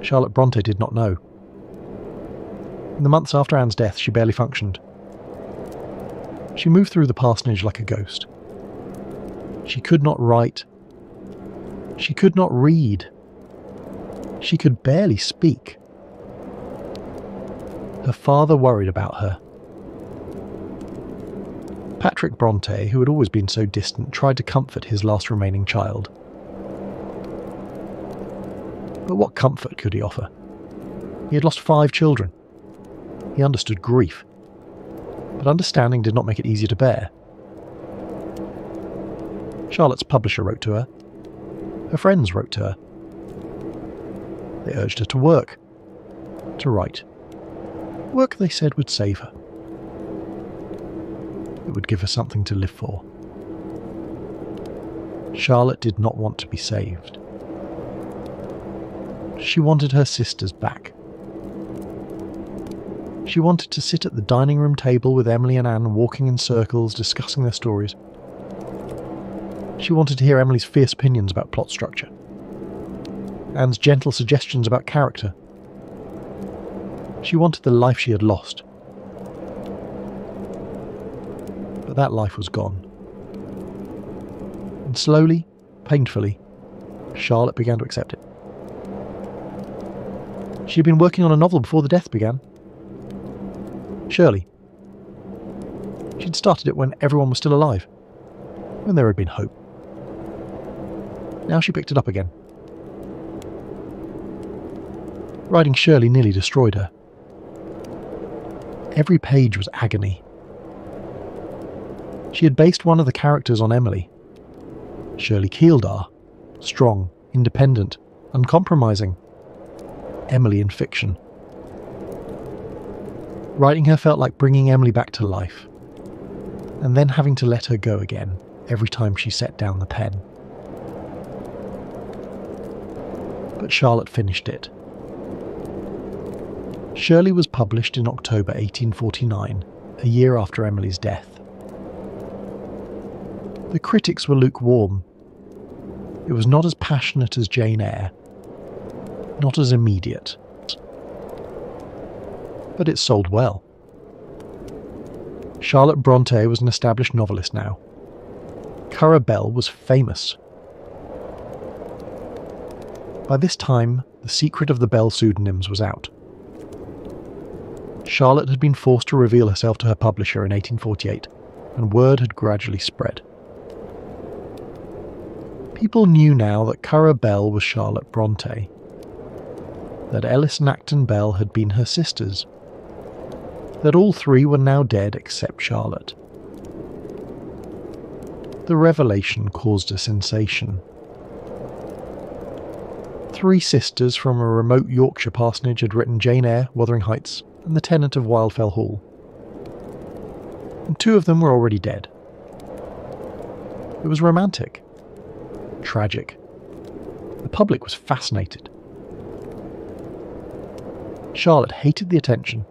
Charlotte Bronte did not know. In the months after Anne's death, she barely functioned. She moved through the parsonage like a ghost. She could not write. She could not read. She could barely speak. Her father worried about her. Patrick Bronte, who had always been so distant, tried to comfort his last remaining child. But what comfort could he offer? He had lost 5 children. He understood grief, but understanding did not make it easier to bear. Charlotte's publisher wrote to her. Her friends wrote to her. They urged her to work, to write. Work, they said, would save her. It would give her something to live for. Charlotte did not want to be saved. She wanted her sisters back. She wanted to sit at the dining room table with Emily and Anne, walking in circles, discussing their stories. She wanted to hear Emily's fierce opinions about plot structure, Anne's gentle suggestions about character. She wanted the life she had lost. But that life was gone. And slowly, painfully, Charlotte began to accept it. She had been working on a novel before the death began. Shirley. She'd started it when everyone was still alive, when there had been hope. Now she picked it up again. Writing Shirley nearly destroyed her. Every page was agony. She had based one of the characters on Emily. Shirley Keeldar, strong, independent, uncompromising. Emily in fiction. Writing her felt like bringing Emily back to life, and then having to let her go again every time she set down the pen. But Charlotte finished it. Shirley was published in October 1849, a year after Emily's death. The critics were lukewarm. It was not as passionate as Jane Eyre, not as immediate. But it sold well. Charlotte Bronte was an established novelist now. Currer Bell was famous. By this time, the secret of the Bell pseudonyms was out. Charlotte had been forced to reveal herself to her publisher in 1848, and word had gradually spread. People knew now that Currer Bell was Charlotte Bronte, that Ellis and Acton Bell had been her sisters, that all 3 were now dead except Charlotte. The revelation caused a sensation. 3 sisters from a remote Yorkshire parsonage had written Jane Eyre, Wuthering Heights, and The Tenant of Wildfell Hall. And 2 of them were already dead. It was romantic. Tragic. The public was fascinated. Charlotte hated the attention.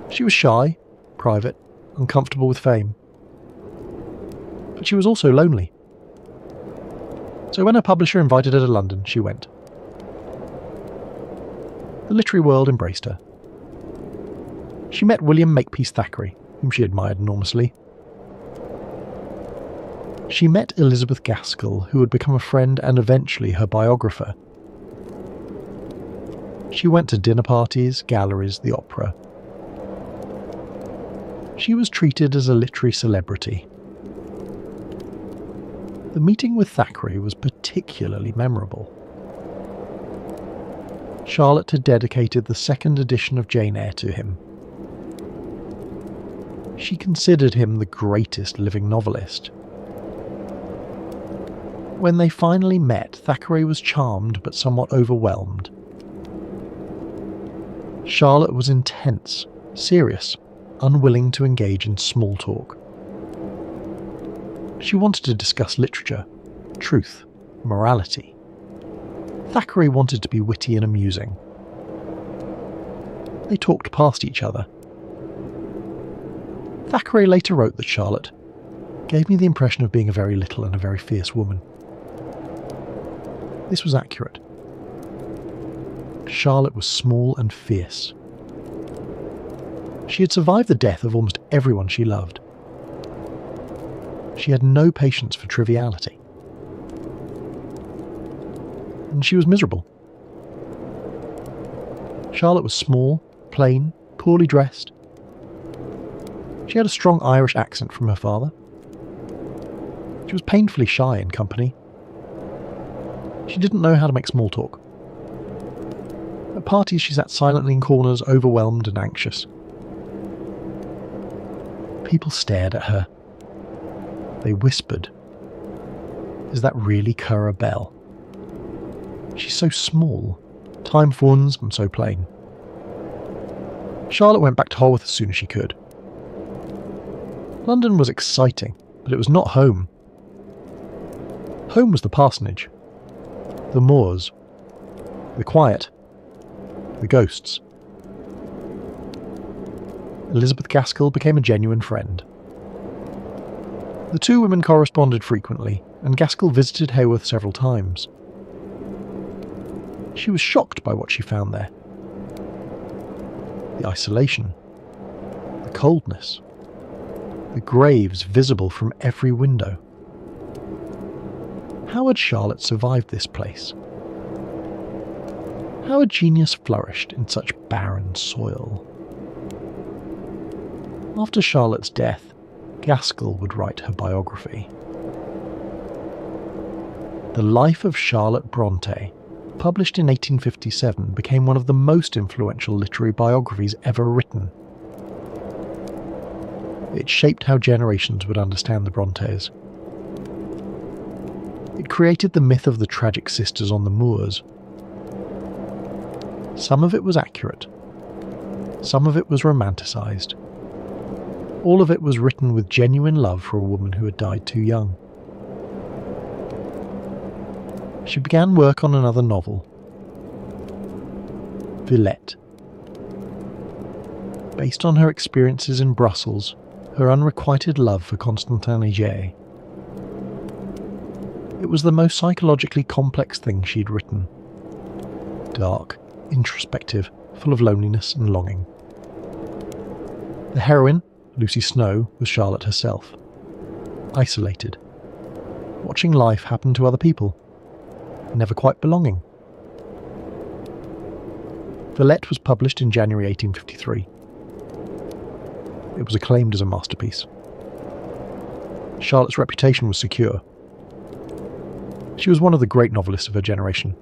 She was shy, private, uncomfortable with fame. But she was also lonely. So when her publisher invited her to London, she went. The literary world embraced her. She met William Makepeace Thackeray, whom she admired enormously. She met Elizabeth Gaskell, who would become a friend and eventually her biographer. She went to dinner parties, galleries, the opera. She was treated as a literary celebrity. The meeting with Thackeray was particularly memorable. Charlotte had dedicated the 2nd edition of Jane Eyre to him. She considered him the greatest living novelist. When they finally met, Thackeray was charmed but somewhat overwhelmed. Charlotte was intense, serious, unwilling to engage in small talk. She wanted to discuss literature, truth, morality. Thackeray wanted to be witty and amusing. They talked past each other. Thackeray later wrote that Charlotte gave me the impression of being a very little and a very fierce woman. This was accurate. Charlotte was small and fierce. She had survived the death of almost everyone she loved. She had no patience for triviality. And she was miserable. Charlotte was small, plain, poorly dressed. She had a strong Irish accent from her father. She was painfully shy in company. She didn't know how to make small talk. At parties she sat silently in corners, overwhelmed and anxious. People stared at her. They whispered, "Is that really Currer Bell? She's so small. Time for ones and so plain." Charlotte went back to Holworth as soon as she could. London was exciting, but it was not home. Home was the parsonage, the moors, the quiet, the ghosts. Elizabeth Gaskell became a genuine friend. The two women corresponded frequently, and Gaskell visited Haworth several times. She was shocked by what she found there. The isolation, the coldness, the graves visible from every window. How had Charlotte survived this place? How had genius flourished in such barren soil? After Charlotte's death, Gaskell would write her biography. The Life of Charlotte Brontë, published in 1857, became one of the most influential literary biographies ever written. It shaped how generations would understand the Brontes. It created the myth of the tragic sisters on the moors. Some of it was accurate. Some of it was romanticised. All of it was written with genuine love for a woman who had died too young. She began work on another novel, Villette. Based on her experiences in Brussels, her unrequited love for Constantin Léger. It was the most psychologically complex thing she'd written. Dark, introspective, full of loneliness and longing. The heroine, Lucy Snow, was Charlotte herself. Isolated. Watching life happen to other people. Never quite belonging. Villette was published in January 1853. It was acclaimed as a masterpiece. Charlotte's reputation was secure. She was one of the great novelists of her generation.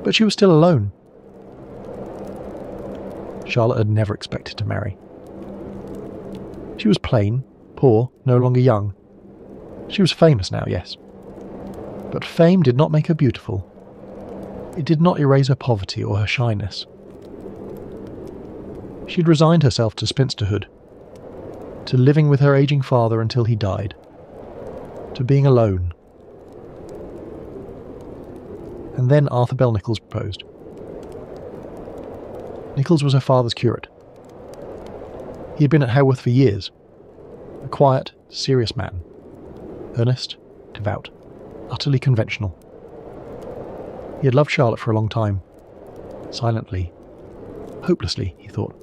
But she was still alone. Charlotte had never expected to marry. She was plain, poor, no longer young. She was famous now, yes. But fame did not make her beautiful. It did not erase her poverty or her shyness. She had resigned herself to spinsterhood, to living with her aging father until he died, to being alone. And then Arthur Bell Nicholls proposed. Nicholls was her father's curate. He had been at Haworth for years. A quiet, serious man. Earnest, devout, utterly conventional. He had loved Charlotte for a long time. Silently. Hopelessly, he thought.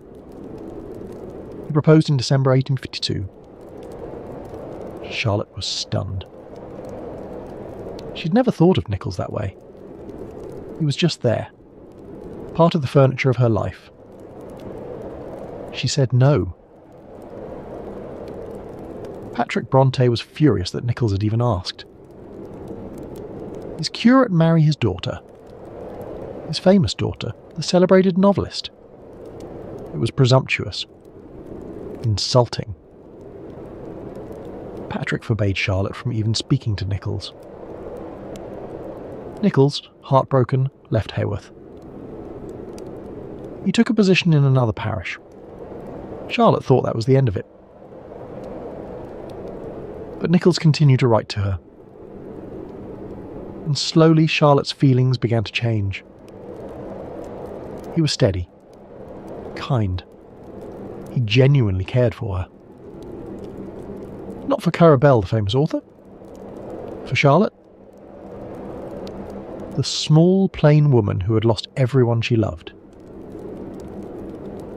He proposed in December 1852. Charlotte was stunned. She'd never thought of Nicholls that way. He was just there. Part of the furniture of her life. She said no. Patrick Brontë was furious that Nicholls had even asked. His curate marry his daughter? His famous daughter, the celebrated novelist? It was presumptuous. Insulting. Patrick forbade Charlotte from even speaking to Nichols. Nichols, heartbroken, left Haworth. He took a position in another parish. Charlotte thought that was the end of it. But Nichols continued to write to her. And slowly Charlotte's feelings began to change. He was steady, kind. He genuinely cared for her. Not for Cara Bell, the famous author. For Charlotte. The small, plain woman who had lost everyone she loved.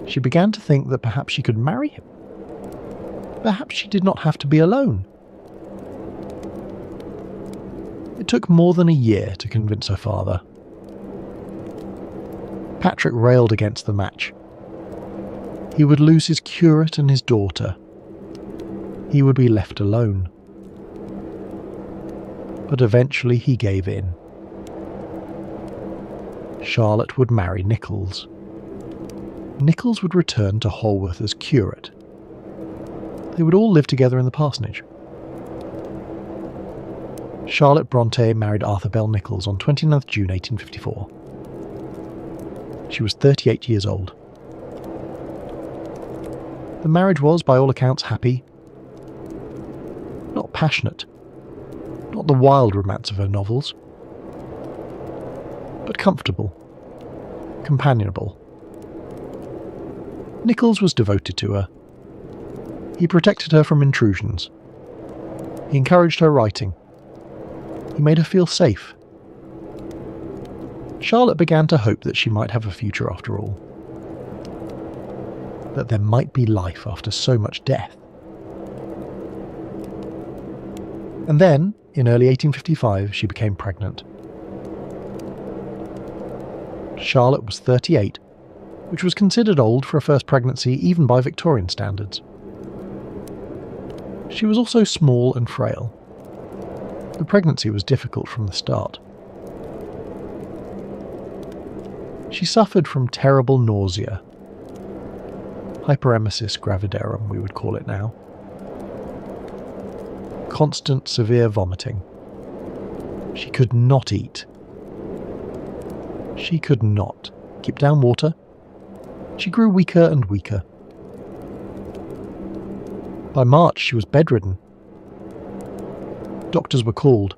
She began to think that perhaps she could marry him. Perhaps she did not have to be alone. It took more than a year to convince her father. Patrick railed against the match. He would lose his curate and his daughter. He would be left alone. But eventually he gave in. Charlotte would marry Nichols. Nichols would return to Holworth as curate. They would all live together in the parsonage. Charlotte Bronte married Arthur Bell Nichols on 29th June 1854. She was 38 years old. The marriage was, by all accounts, happy. Not passionate. Not the wild romance of her novels. But comfortable. Companionable. Nichols was devoted to her. He protected her from intrusions. He encouraged her writing. He made her feel safe. Charlotte began to hope that she might have a future after all. That there might be life after so much death. And then, in early 1855, she became pregnant. Charlotte was 38, which was considered old for a first pregnancy even by Victorian standards. She was also small and frail. The pregnancy was difficult from the start. She suffered from terrible nausea. Hyperemesis gravidarum, we would call it now. Constant severe vomiting. She could not eat. She could not keep down water. She grew weaker and weaker. By March, she was bedridden. Doctors were called.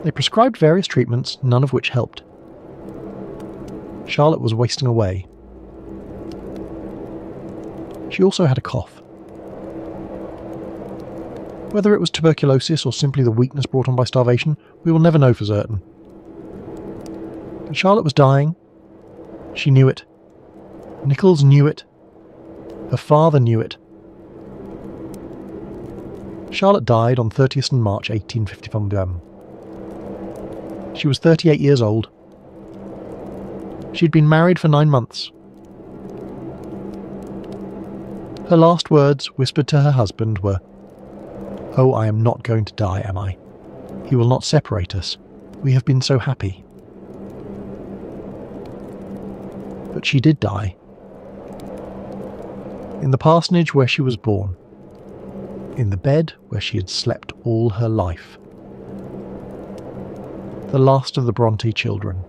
They prescribed various treatments, none of which helped. Charlotte was wasting away. She also had a cough. Whether it was tuberculosis or simply the weakness brought on by starvation, we will never know for certain. But Charlotte was dying. She knew it. Nichols knew it. Her father knew it. Charlotte died on 30th March 1851. She was 38 years old. She had been married for 9 months. Her last words, whispered to her husband, were, "Oh, I am not going to die, am I? He will not separate us. We have been so happy." But she did die. In the parsonage where she was born. In the bed where she had slept all her life. The last of the Bronte children.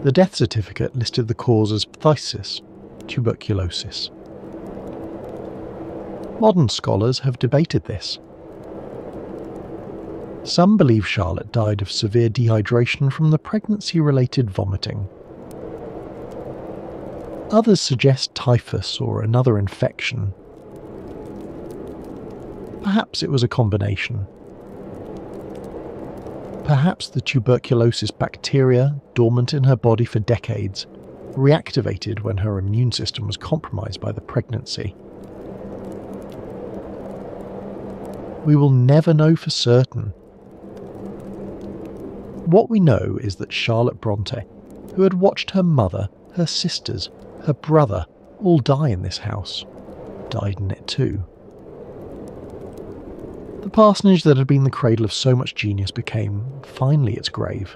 The death certificate listed the cause as phthisis, tuberculosis. Modern scholars have debated this. Some believe Charlotte died of severe dehydration from the pregnancy-related vomiting. Others suggest typhus or another infection. Perhaps it was a combination. Perhaps the tuberculosis bacteria, dormant in her body for decades, reactivated when her immune system was compromised by the pregnancy. We will never know for certain. What we know is that Charlotte Bronte, who had watched her mother, her sisters, her brother all die in this house, died in it too. The parsonage that had been the cradle of so much genius became, finally, its grave.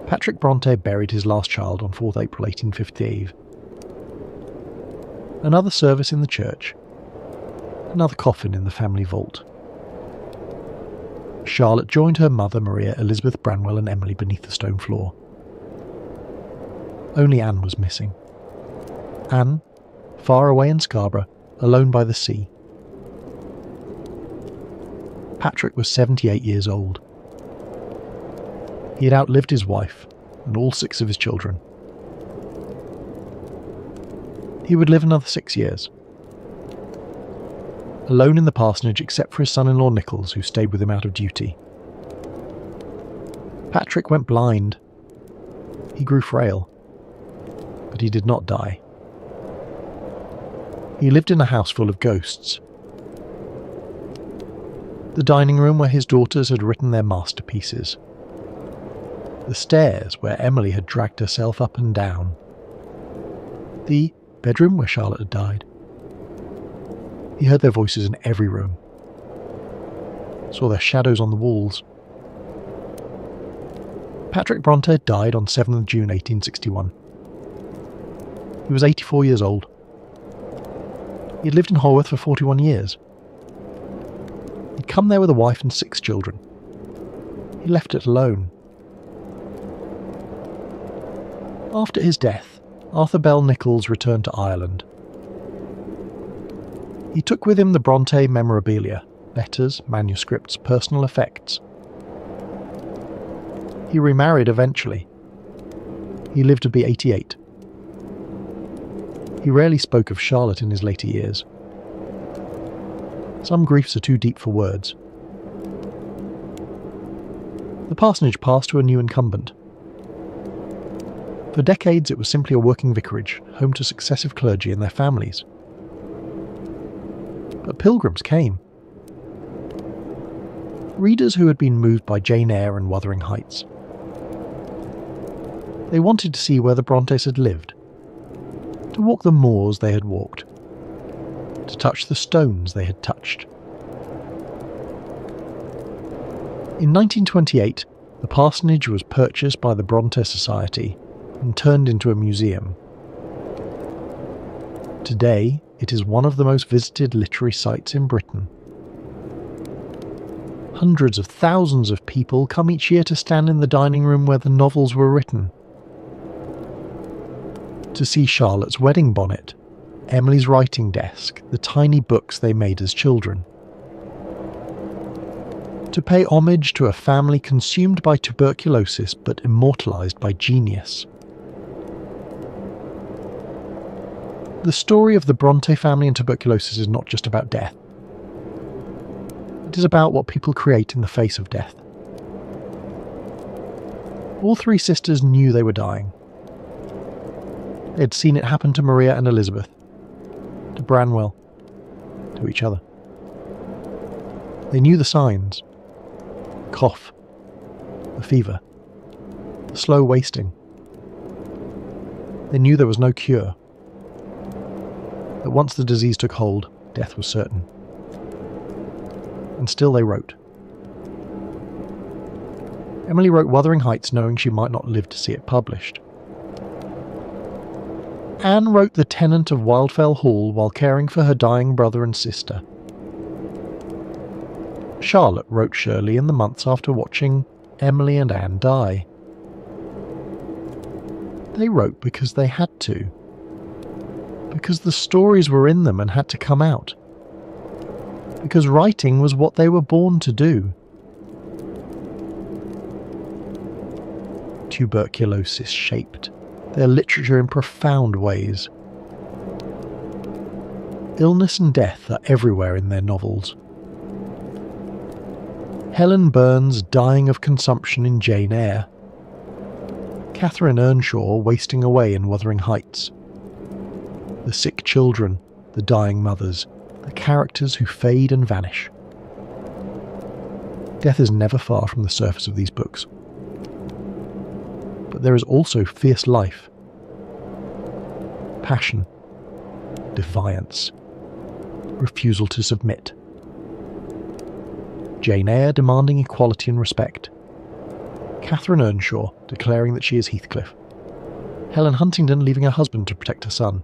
Patrick Bronte buried his last child on 4th April 1858. Another service in the church. Another coffin in the family vault. Charlotte joined her mother, Maria Elizabeth Branwell, and Emily beneath the stone floor. Only Anne was missing. Anne, far away in Scarborough, alone by the sea. Patrick was 78 years old. He had outlived his wife and all 6 of his children. He would live another 6 years. Alone in the parsonage except for his son-in-law Nichols, who stayed with him out of duty. Patrick went blind. He grew frail. But he did not die. He lived in a house full of ghosts. The dining room where his daughters had written their masterpieces. The stairs where Emily had dragged herself up and down. The bedroom where Charlotte had died. He heard their voices in every room. Saw their shadows on the walls. Patrick Bronte died on 7th June 1861. He was 84 years old. He had lived in Holworth for 41 years. He'd come there with a wife and 6 children. He left it alone. After his death, Arthur Bell Nichols returned to Ireland. He took with him the Bronte memorabilia, letters, manuscripts, personal effects. He remarried eventually. He lived to be 88. He rarely spoke of Charlotte in his later years. Some griefs are too deep for words. The parsonage passed to a new incumbent. For decades it was simply a working vicarage, home to successive clergy and their families. But pilgrims came. Readers who had been moved by Jane Eyre and Wuthering Heights. They wanted to see where the Brontes had lived, to walk the moors they had walked, to touch the stones they had touched. In 1928, the parsonage was purchased by the Bronte Society and turned into a museum. Today, it is one of the most visited literary sites in Britain. Hundreds of thousands of people come each year to stand in the dining room where the novels were written. To see Charlotte's wedding bonnet, Emily's writing desk, the tiny books they made as children. To pay homage to a family consumed by tuberculosis but immortalised by genius. The story of the Bronte family and tuberculosis is not just about death. It is about what people create in the face of death. All 3 sisters knew they were dying. They had seen it happen to Maria and Elizabeth, to Branwell, to each other. They knew the signs. Cough, the fever, the slow wasting. They knew there was no cure. That once the disease took hold, death was certain. And still they wrote. Emily wrote Wuthering Heights knowing she might not live to see it published. Anne wrote The Tenant of Wildfell Hall while caring for her dying brother and sister. Charlotte wrote Shirley in the months after watching Emily and Anne die. They wrote because they had to. Because the stories were in them and had to come out. Because writing was what they were born to do. Tuberculosis shaped their literature in profound ways. Illness and death are everywhere in their novels. Helen Burns dying of consumption in Jane Eyre. Catherine Earnshaw wasting away in Wuthering Heights. The sick children, the dying mothers, the characters who fade and vanish. Death is never far from the surface of these books. But there is also fierce life, passion, defiance, refusal to submit. Jane Eyre demanding equality and respect. Catherine Earnshaw declaring that she is Heathcliff. Helen Huntingdon leaving her husband to protect her son.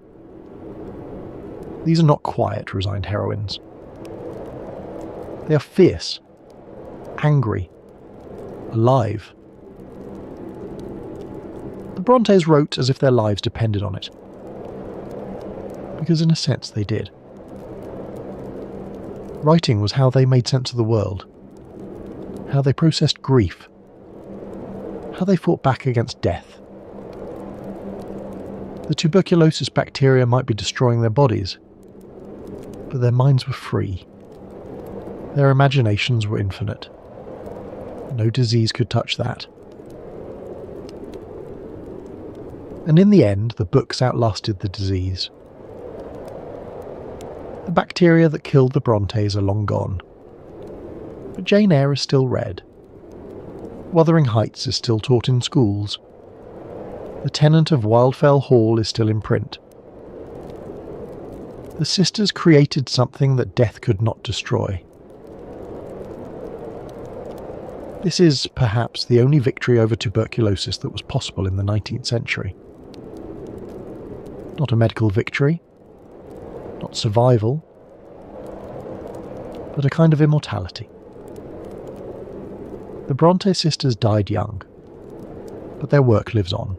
These are not quiet, resigned heroines. They are fierce, angry, alive. The Brontes wrote as if their lives depended on it. Because in a sense they did. Writing was how they made sense of the world, how they processed grief, how they fought back against death. The tuberculosis bacteria might be destroying their bodies, but their minds were free. Their imaginations were infinite. No disease could touch that. And in the end, the books outlasted the disease. The bacteria that killed the Brontes are long gone. But Jane Eyre is still read. Wuthering Heights is still taught in schools. The Tenant of Wildfell Hall is still in print. The sisters created something that death could not destroy. This is, perhaps, the only victory over tuberculosis that was possible in the 19th century. Not a medical victory, not survival, but a kind of immortality. The Bronte sisters died young, but their work lives on.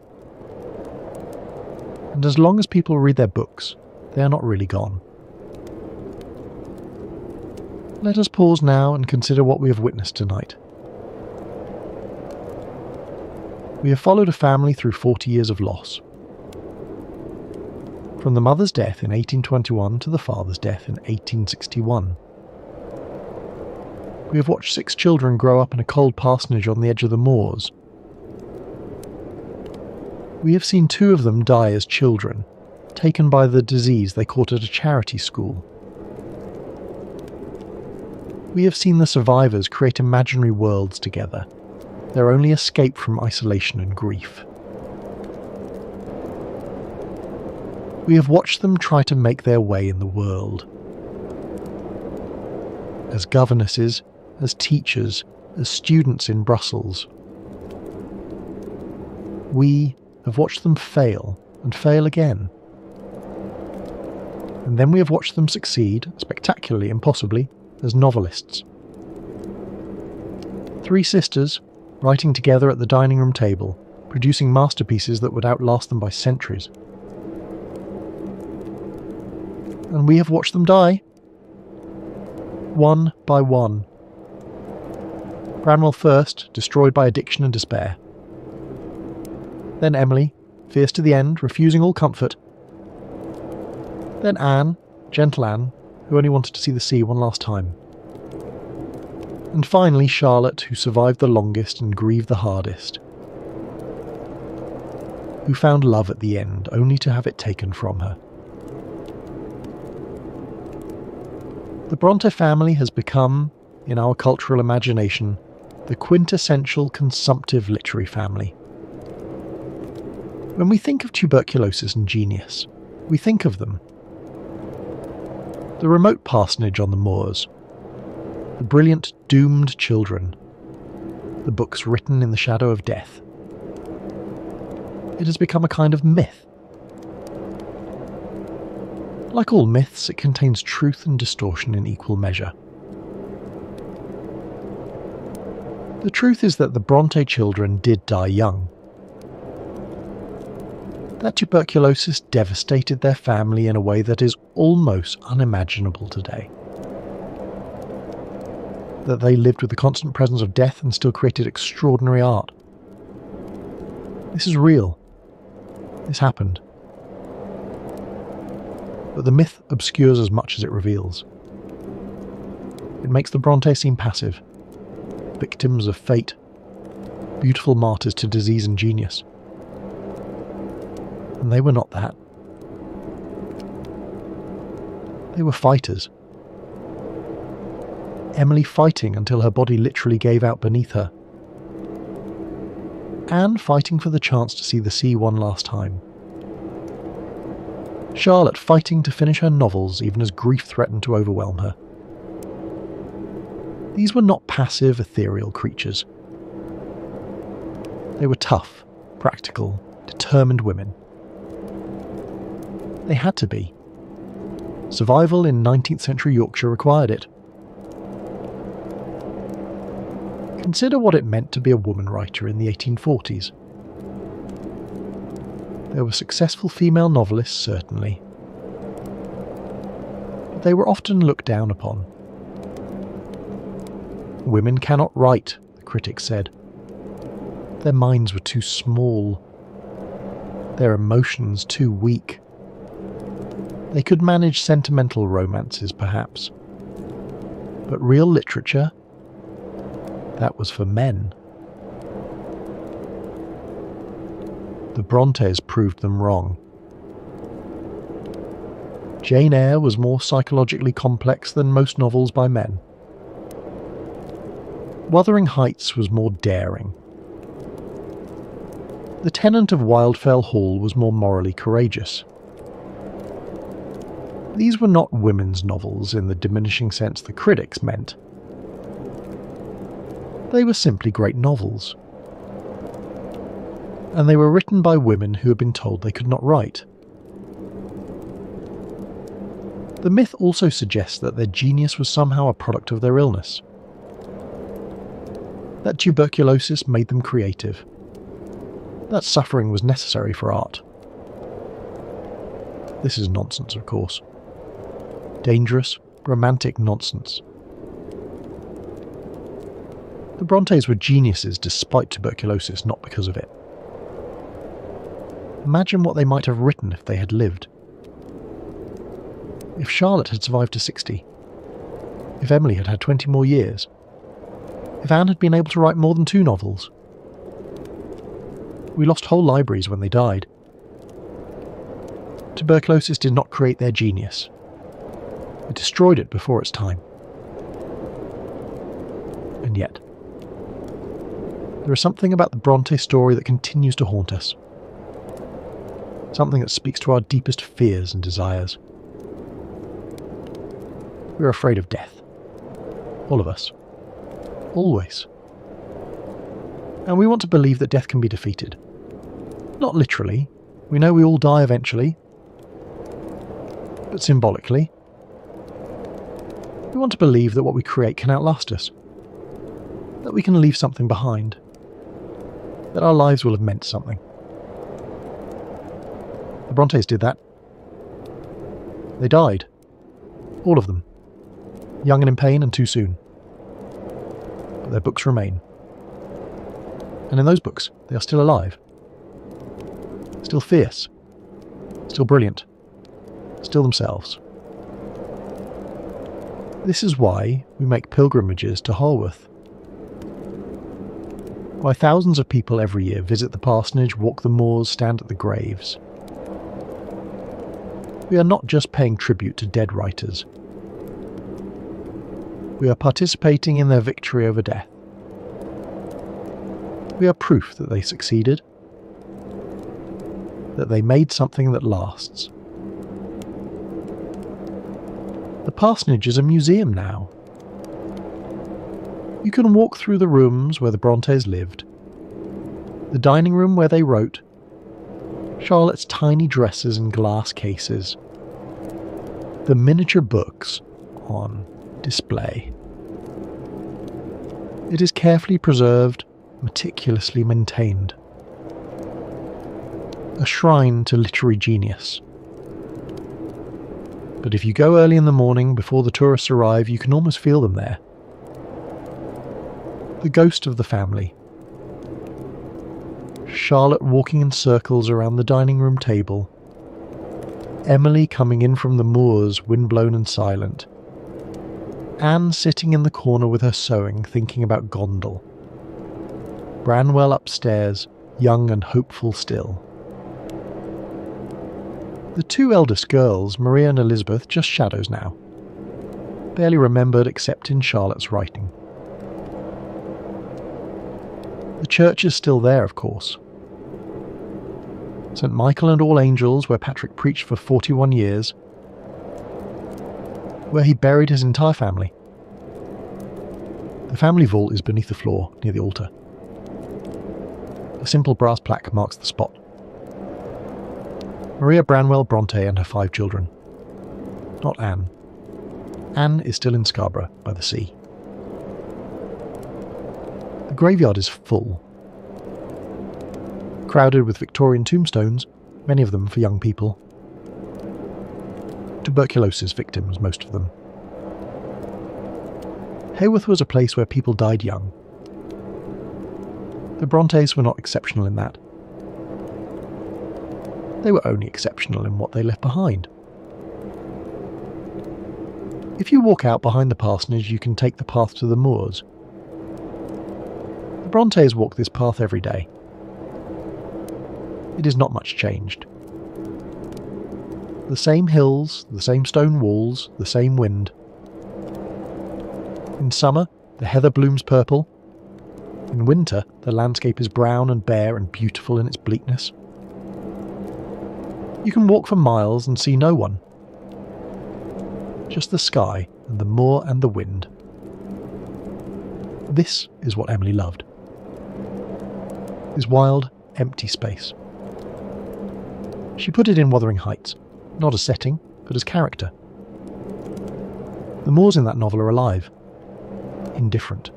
And as long as people read their books, they are not really gone. Let us pause now and consider what we have witnessed tonight. We have followed a family through 40 years of loss. From the mother's death in 1821 to the father's death in 1861. We have watched 6 children grow up in a cold parsonage on the edge of the moors. We have seen 2 of them die as children, taken by the disease they caught at a charity school. We have seen the survivors create imaginary worlds together, their only escape from isolation and grief. We have watched them try to make their way in the world. As governesses, as teachers, as students in Brussels. We have watched them fail and fail again. And then we have watched them succeed, spectacularly and possibly, as novelists. 3 sisters, writing together at the dining room table, producing masterpieces that would outlast them by centuries. And we have watched them die. One by one. Branwell first, destroyed by addiction and despair. Then Emily, fierce to the end, refusing all comfort. Then Anne, gentle Anne, who only wanted to see the sea one last time. And finally Charlotte, who survived the longest and grieved the hardest. Who found love at the end, only to have it taken from her. The Bronte family has become, in our cultural imagination, the quintessential consumptive literary family. When we think of tuberculosis and genius, we think of them. The remote parsonage on the moors, the brilliant doomed children, the books written in the shadow of death. It has become a kind of myth. Like all myths, it contains truth and distortion in equal measure. The truth is that the Bronte children did die young. That tuberculosis devastated their family in a way that is almost unimaginable today. That they lived with the constant presence of death and still created extraordinary art. This is real. This happened. But the myth obscures as much as it reveals. It makes the Bronte seem passive, victims of fate, beautiful martyrs to disease and genius. And they were not that. They were fighters. Emily fighting until her body literally gave out beneath her. Anne fighting for the chance to see the sea one last time. Charlotte fighting to finish her novels even as grief threatened to overwhelm her. These were not passive, ethereal creatures. They were tough, practical, determined women. They had to be. Survival in 19th century Yorkshire required it. Consider what it meant to be a woman writer in the 1840s. There were successful female novelists, certainly, but they were often looked down upon. Women cannot write, the critics said. Their minds were too small, their emotions too weak. They could manage sentimental romances, perhaps, but real literature, that was for men. The Brontes proved them wrong. Jane Eyre was more psychologically complex than most novels by men. Wuthering Heights was more daring. The tenant of Wildfell Hall was more morally courageous. These were not women's novels in the diminishing sense the critics meant. They were simply great novels. And they were written by women who had been told they could not write. The myth also suggests that their genius was somehow a product of their illness. That tuberculosis made them creative. That suffering was necessary for art. This is nonsense, of course. Dangerous, romantic nonsense. The Brontes were geniuses despite tuberculosis, not because of it. Imagine what they might have written if they had lived. If Charlotte had survived to 60. If Emily had had 20 more years. If Anne had been able to write more than 2 novels. We lost whole libraries when they died. Tuberculosis did not create their genius. It destroyed it before its time. And yet, there is something about the Bronte story that continues to haunt us. Something that speaks to our deepest fears and desires. We are afraid of death. All of us. Always. And we want to believe that death can be defeated. Not literally. We know we all die eventually. But symbolically. We want to believe that what we create can outlast us. That we can leave something behind. That our lives will have meant something. The Brontes did that. They died. All of them. Young and in pain and too soon. But their books remain. And in those books, they are still alive. Still fierce. Still brilliant. Still themselves. This is why we make pilgrimages to Haworth. Why thousands of people every year visit the parsonage, walk the moors, stand at the graves. We are not just paying tribute to dead writers. We are participating in their victory over death. We are proof that they succeeded, that they made something that lasts. The parsonage is a museum now. You can walk through the rooms where the Brontes lived, the dining room where they wrote, Charlotte's tiny dresses in glass cases, the miniature books on display. It is carefully preserved, meticulously maintained. A shrine to literary genius. But if you go early in the morning before the tourists arrive, you can almost feel them there. The ghost of the family. Charlotte walking in circles around the dining room table. Emily coming in from the moors, windblown and silent. Anne sitting in the corner with her sewing, thinking about Gondel. Branwell upstairs, young and hopeful still. The 2 eldest girls, Maria and Elizabeth, just shadows now. Barely remembered except in Charlotte's writing. The church is still there, of course. St. Michael and All Angels, where Patrick preached for 41 years, where he buried his entire family. The family vault is beneath the floor, near the altar. A simple brass plaque marks the spot. Maria Branwell Bronte and her 5 children. not Anne. Anne is still in Scarborough by the sea. The graveyard is full, crowded with Victorian tombstones, many of them for young people. Tuberculosis victims, most of them. Haworth was a place where people died young. The Brontes were not exceptional in that. They were only exceptional in what they left behind. If you walk out behind the parsonage, you can take the path to the moors. The Brontes walk this path every day. It is not much changed. The same hills, the same stone walls, the same wind. In summer, the heather blooms purple. In winter, the landscape is brown and bare and beautiful in its bleakness. You can walk for miles and see no one. Just the sky and the moor and the wind. This is what Emily loved. This wild, empty space. She put it in Wuthering Heights, not as setting, but as character. The moors in that novel are alive, indifferent,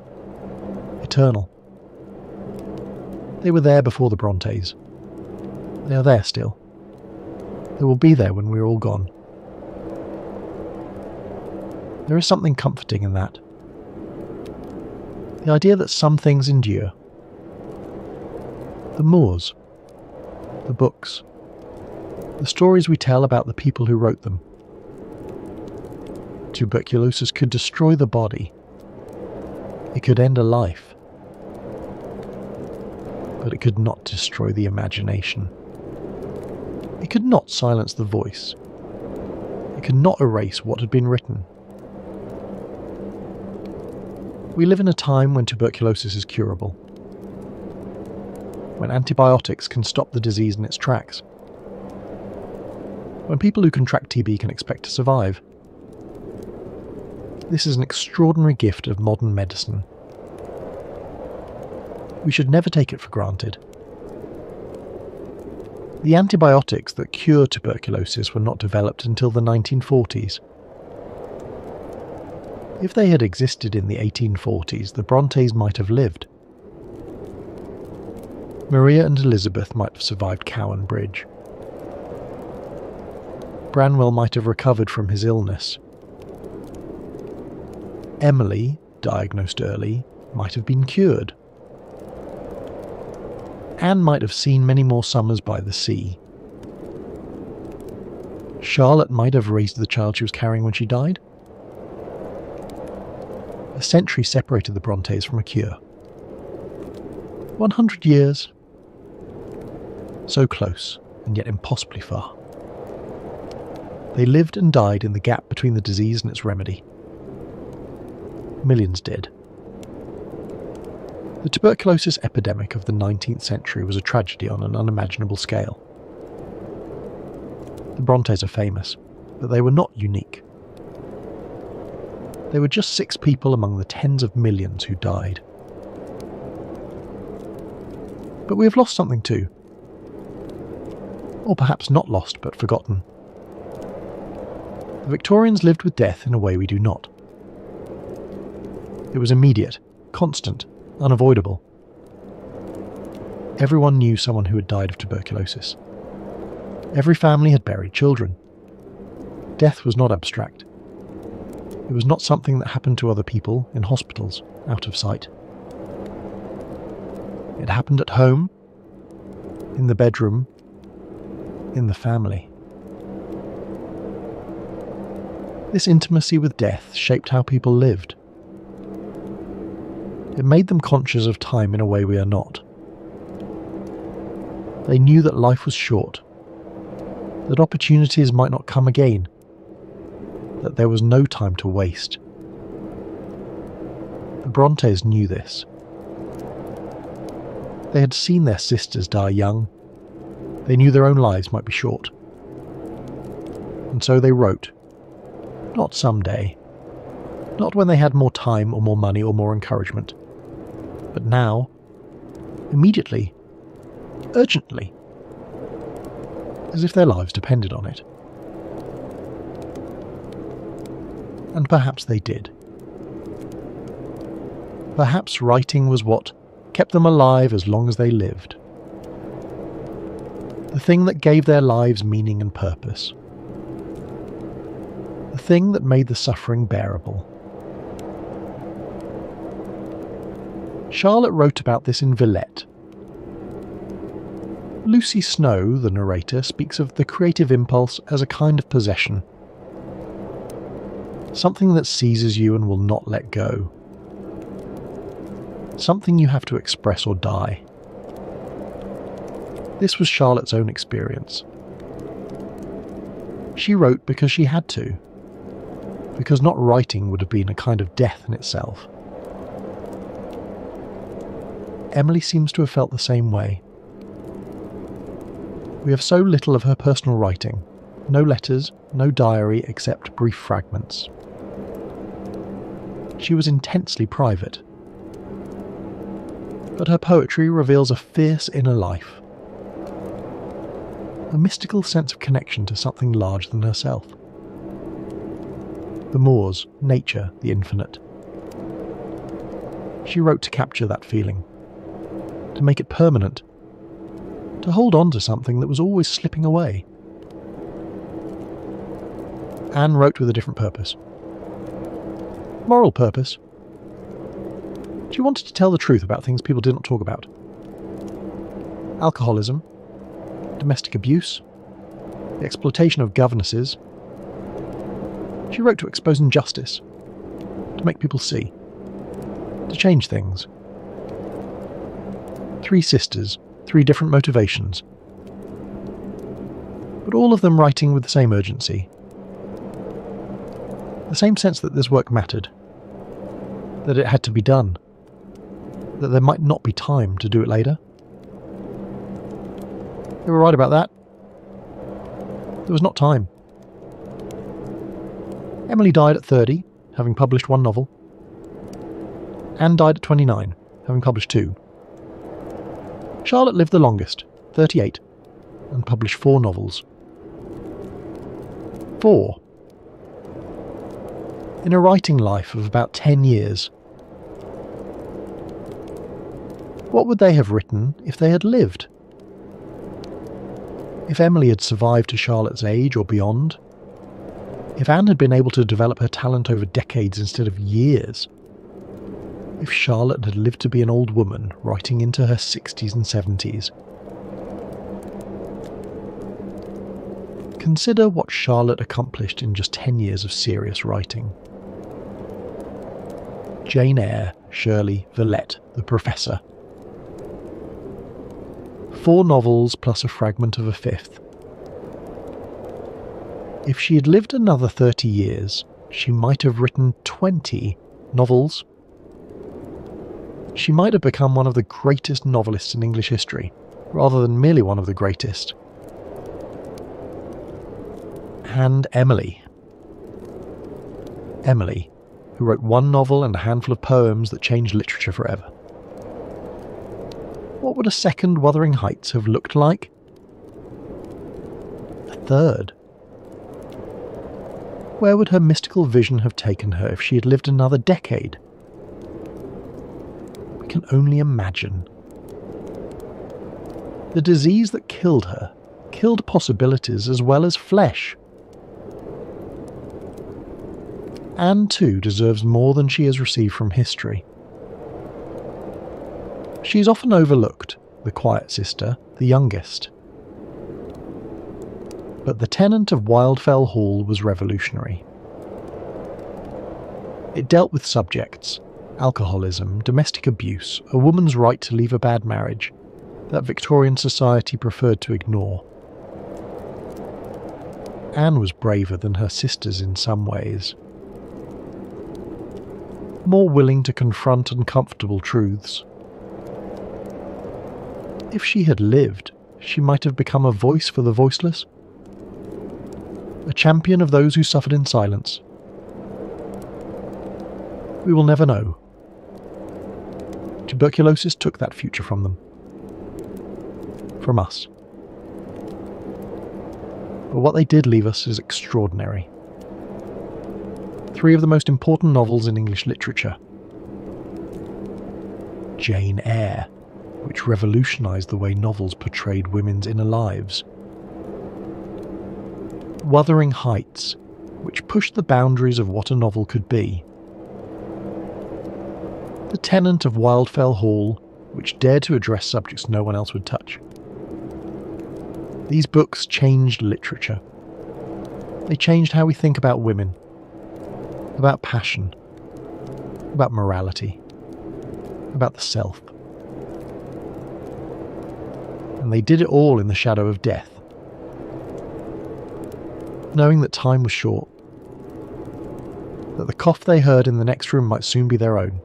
eternal. They were there before the Brontes. They are there still. They will be there when we are all gone. There is something comforting in that. The idea that some things endure. The moors, the books, the stories we tell about the people who wrote them. Tuberculosis could destroy the body. It could end a life. But it could not destroy the imagination. It could not silence the voice. It could not erase what had been written. We live in a time when tuberculosis is curable. When antibiotics can stop the disease in its tracks. When people who contract TB can expect to survive. This is an extraordinary gift of modern medicine. We should never take it for granted. The antibiotics that cure tuberculosis were not developed until the 1940s. If they had existed in the 1840s, the Brontes might have lived. Maria and Elizabeth might have survived Cowan Bridge. Branwell might have recovered from his illness. Emily, diagnosed early, might have been cured. Anne might have seen many more summers by the sea. Charlotte might have raised the child she was carrying when she died. A century separated the Brontes from a cure. 100 years. So close, and yet impossibly far. They lived and died in the gap between the disease and its remedy. Millions did. The tuberculosis epidemic of the 19th century was a tragedy on an unimaginable scale. The Brontes are famous, but they were not unique. They were just 6 people among the tens of millions who died. But we have lost something too. Or perhaps not lost, but forgotten. The Victorians lived with death in a way we do not. It was immediate, constant, unavoidable. Everyone knew someone who had died of tuberculosis. Every family had buried children. Death was not abstract. It was not something that happened to other people in hospitals, out of sight. It happened at home, in the bedroom, in the family. This intimacy with death shaped how people lived. It made them conscious of time in a way we are not. They knew that life was short, that opportunities might not come again, that there was no time to waste. The Brontes knew this. They had seen their sisters die young. They knew their own lives might be short. And so they wrote. Not someday. Not when they had more time or more money or more encouragement. But now, immediately, urgently, as if their lives depended on it. And perhaps they did. Perhaps writing was what kept them alive as long as they lived. The thing that gave their lives meaning and purpose. The thing that made the suffering bearable. Charlotte wrote about this in Villette. Lucy Snow, the narrator, speaks of the creative impulse as a kind of possession. Something that seizes you and will not let go. Something you have to express or die. This was Charlotte's own experience. She wrote because she had to. Because not writing would have been a kind of death in itself. Emily seems to have felt the same way. We have so little of her personal writing. No letters, no diary except brief fragments. She was intensely private. But her poetry reveals a fierce inner life. A mystical sense of connection to something larger than herself. The moors, nature, the infinite. She wrote to capture that feeling. To make it permanent. To hold on to something that was always slipping away. Anne wrote with a different purpose. Moral purpose. She wanted to tell the truth about things people did not talk about. Alcoholism, domestic abuse, the exploitation of governesses. She wrote to expose injustice, to make people see, to change things. 3 sisters, 3 different motivations, but all of them writing with the same urgency. The same sense that this work mattered, that it had to be done, that there might not be time to do it later. They were right about that. There was not time. Emily died at 30, having published 1 novel. Anne died at 29, having published 2. Charlotte lived the longest, 38, and published 4 novels. 4. In a writing life of about 10 years. What would they have written if they had lived? If Emily had survived to Charlotte's age or beyond? If Anne had been able to develop her talent over decades instead of years? If Charlotte had lived to be an old woman, writing into her 60s and 70s? Consider what Charlotte accomplished in just 10 years of serious writing. Jane Eyre, Shirley, Villette, The Professor. 4 novels plus a fragment of a 5th. If she had lived another 30 years, she might have written 20 novels. She might have become one of the greatest novelists in English history, rather than merely one of the greatest. And Emily. Emily, who wrote 1 novel and a handful of poems that changed literature forever. What would a second Wuthering Heights have looked like? A third? Where would her mystical vision have taken her if she had lived another decade? We can only imagine. The disease that killed her killed possibilities as well as flesh. Anne too deserves more than she has received from history. She is often overlooked, the quiet sister, the youngest. But the tenant of Wildfell Hall was revolutionary. It dealt with subjects, alcoholism, domestic abuse, a woman's right to leave a bad marriage, that Victorian society preferred to ignore. Anne was braver than her sisters in some ways. More willing to confront uncomfortable truths. If she had lived, she might have become a voice for the voiceless. A champion of those who suffered in silence. We will never know. Tuberculosis took that future from them. From us. But what they did leave us is extraordinary. three of the most important novels in English literature. Jane Eyre, which revolutionised the way novels portrayed women's inner lives. Wuthering Heights, which pushed the boundaries of what a novel could be. The Tenant of Wildfell Hall, which dared to address subjects no one else would touch. These books changed literature. They changed how we think about women, about passion, about morality, about the self. And they did it all in the shadow of death. Knowing that time was short, that the cough they heard in the next room might soon be their own,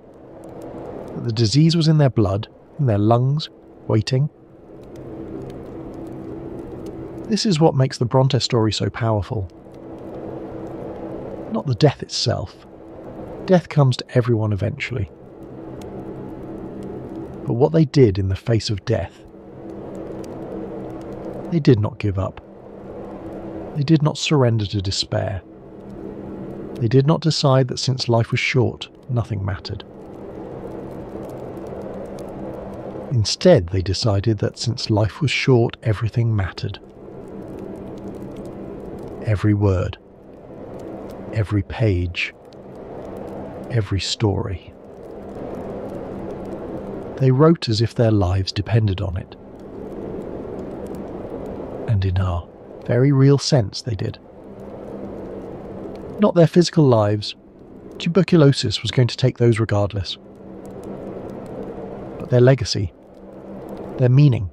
that the disease was in their blood, in their lungs, waiting. This is what makes the Bronte story so powerful. Not the death itself. Death comes to everyone eventually. But what they did in the face of death. They did not give up. They did not surrender to despair. They did not decide that since life was short, nothing mattered. Instead, they decided that since life was short, everything mattered. Every word, every page, every story. They wrote as if their lives depended on it. And in a very real sense they did. Not their physical lives. Tuberculosis was going to take those regardless. But their legacy, their meaning,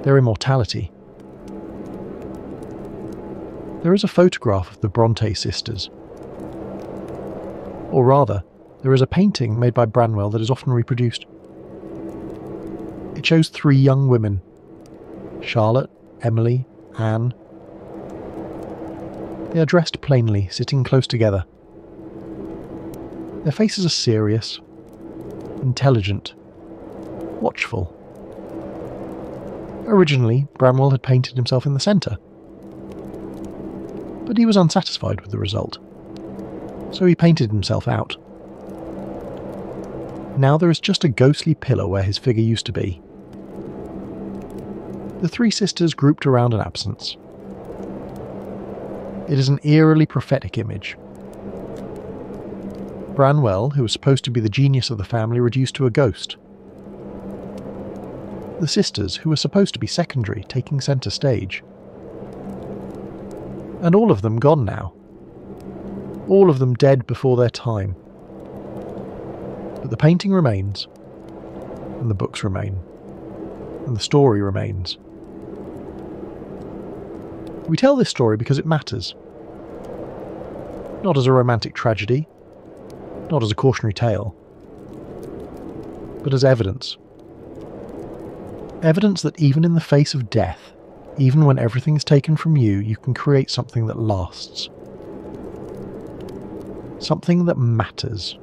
their immortality. There is a photograph of the Bronte sisters. Or rather, there is a painting made by Branwell that is often reproduced. It shows three young women, Charlotte, Emily, Anne. They are dressed plainly, sitting close together. Their faces are serious, intelligent, watchful. Originally, Branwell had painted himself in the centre. But he was unsatisfied with the result, so he painted himself out. Now there is just a ghostly pillar where his figure used to be. The three sisters grouped around an absence. It is an eerily prophetic image. Branwell, who was supposed to be the genius of the family, reduced to a ghost. The sisters, who were supposed to be secondary, taking centre stage. And all of them gone now. All of them dead before their time. But the painting remains, and the books remain, and the story remains. We tell this story because it matters. Not as a romantic tragedy, not as a cautionary tale, but as evidence. Evidence that even in the face of death, even when everything is taken from you, you can create something that lasts. Something that matters.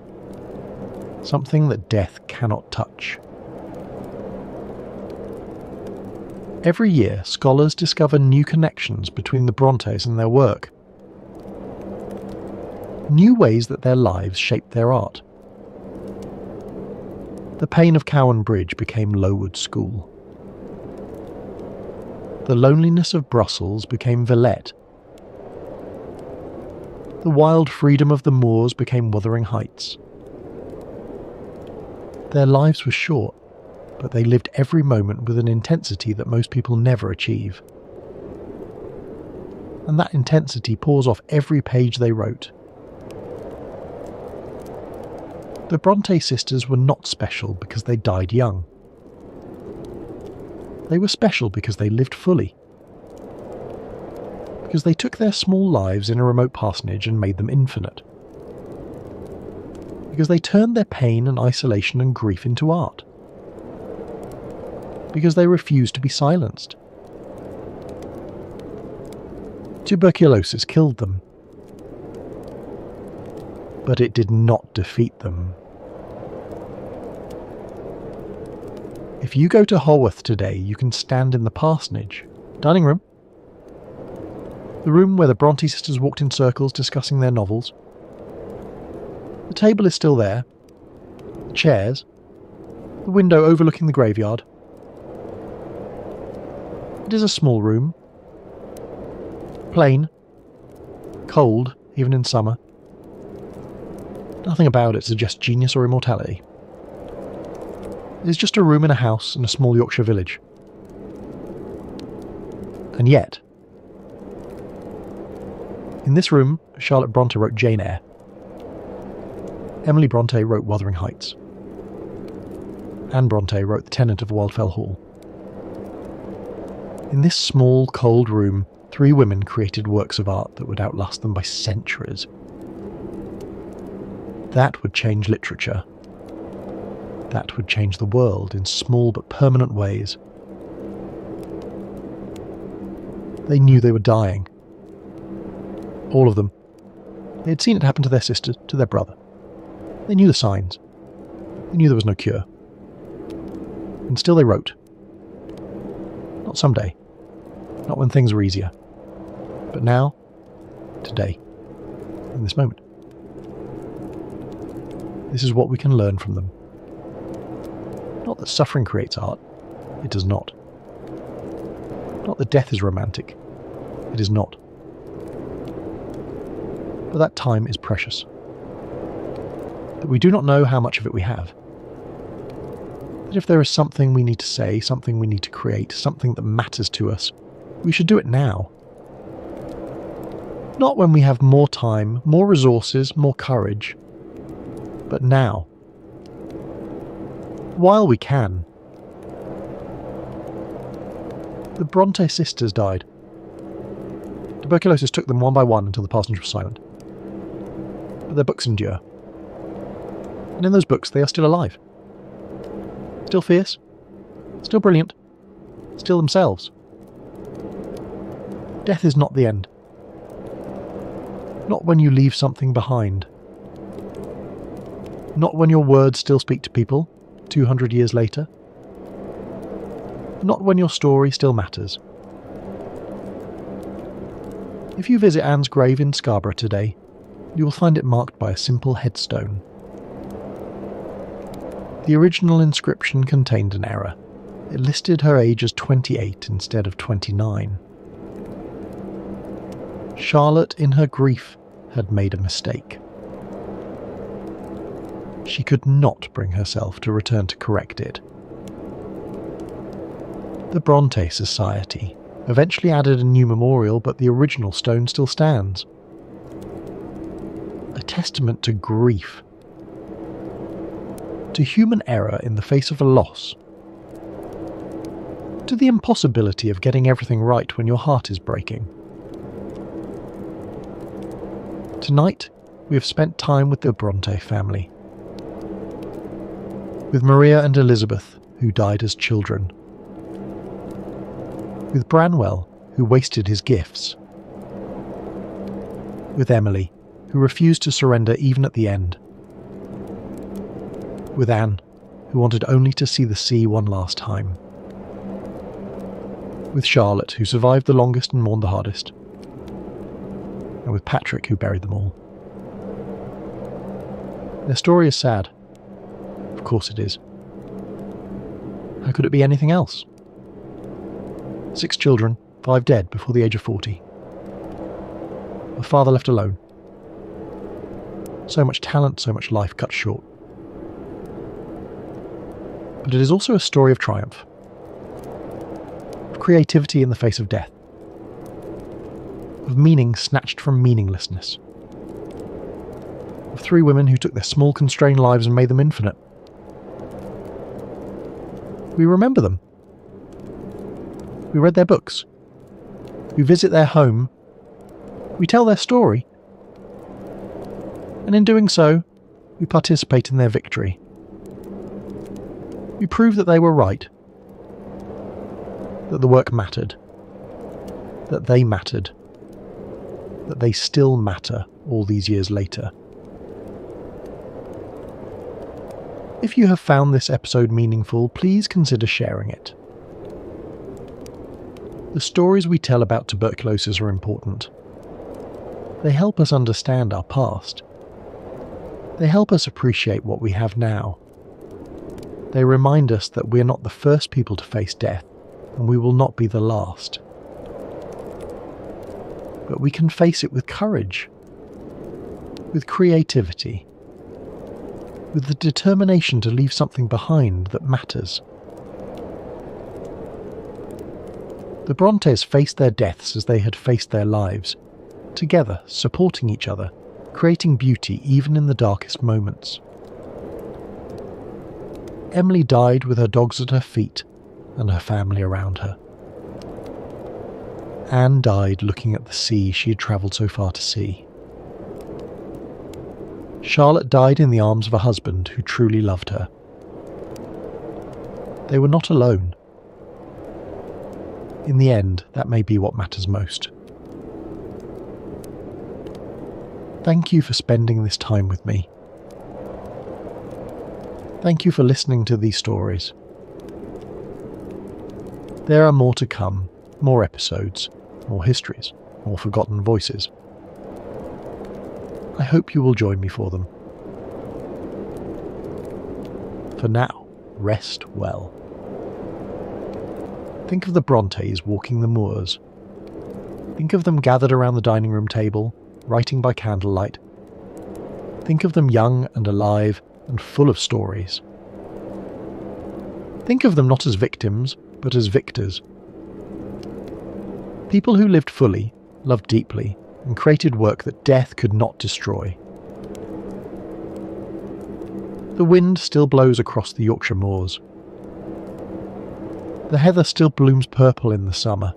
Something that death cannot touch. Every year, scholars discover new connections between the Brontes and their work. New ways that their lives shaped their art. The pain of Cowan Bridge became Lowood School. The loneliness of Brussels became Villette. The wild freedom of the moors became Wuthering Heights. Their lives were short, but they lived every moment with an intensity that most people never achieve. And that intensity pours off every page they wrote. The Bronte sisters were not special because they died young. They were special because they lived fully. Because they took their small lives in a remote parsonage and made them infinite. Because they turned their pain and isolation and grief into art. Because they refused to be silenced. Tuberculosis killed them. But it did not defeat them. If you go to Haworth today, you can stand in the parsonage, dining room, the room where the Bronte sisters walked in circles discussing their novels, The table is still there, the chairs, the window overlooking the graveyard. It is a small room, plain, cold, even in summer. Nothing about it suggests genius or immortality. It is just a room in a house in a small Yorkshire village. And yet, in this room, Charlotte Bronte wrote Jane Eyre. Emily Bronte wrote Wuthering Heights. Anne Bronte wrote The Tenant of Wildfell Hall. In this small, cold room, 3 women created works of art that would outlast them by centuries. That would change literature. That would change the world in small but permanent ways. They knew they were dying. All of them. They had seen it happen to their sister, to their brother. They knew the signs. They knew there was no cure. And still they wrote. Not someday. Not when things were easier. But now, today, in this moment. This is what we can learn from them. Not that suffering creates art. It does not. Not that death is romantic. It is not. But that time is precious. That we do not know how much of it we have. That if there is something we need to say, something we need to create, something that matters to us, we should do it now. Not when we have more time, more resources, more courage, but now. While we can. The Bronte sisters died. Tuberculosis took them one by one until the parsonage was silent. But their books endure. And in those books they are still alive. Still fierce. Still brilliant. Still themselves. Death is not the end. Not when you leave something behind. Not when your words still speak to people 200 years later. Not when your story still matters. If you visit Anne's grave in Scarborough today, you will find it marked by a simple headstone. The original inscription contained an error. It listed her age as 28 instead of 29. Charlotte, in her grief, had made a mistake. She could not bring herself to return to correct it. The Bronte Society eventually added a new memorial, but the original stone still stands. A testament to grief. To human error in the face of a loss. To the impossibility of getting everything right when your heart is breaking. Tonight, we have spent time with the Bronte family. With Maria and Elizabeth, who died as children. With Branwell, who wasted his gifts. With Emily, who refused to surrender even at the end. With Anne, who wanted only to see the sea one last time. With Charlotte, who survived the longest and mourned the hardest. And with Patrick, who buried them all. Their story is sad. Of course it is. How could it be anything else? 6 children, 5 dead before the age of 40. A father left alone. So much talent, so much life cut short. But it is also a story of triumph. Of creativity in the face of death. Of meaning snatched from meaninglessness. Of 3 women who took their small constrained lives and made them infinite. We remember them. We read their books. We visit their home. We tell their story. And in doing so, we participate in their victory. We prove that they were right. That the work mattered. That they mattered. That they still matter all these years later. If you have found this episode meaningful, please consider sharing it. The stories we tell about tuberculosis are important. They help us understand our past. They help us appreciate what we have now. They remind us that we're not the first people to face death, and we will not be the last. But we can face it with courage, with creativity, with the determination to leave something behind that matters. The Brontes faced their deaths as they had faced their lives, together, supporting each other, creating beauty even in the darkest moments. Emily died with her dogs at her feet and her family around her. Anne died looking at the sea she had travelled so far to see. Charlotte died in the arms of a husband who truly loved her. They were not alone. In the end, that may be what matters most. Thank you for spending this time with me. Thank you for listening to these stories. There are more to come, more episodes, more histories, more forgotten voices. I hope you will join me for them. For now, rest well. Think of the Brontes walking the moors. Think of them gathered around the dining room table, writing by candlelight. Think of them young and alive and full of stories. Think of them not as victims, but as victors. People who lived fully, loved deeply, and created work that death could not destroy. The wind still blows across the Yorkshire moors. The heather still blooms purple in the summer.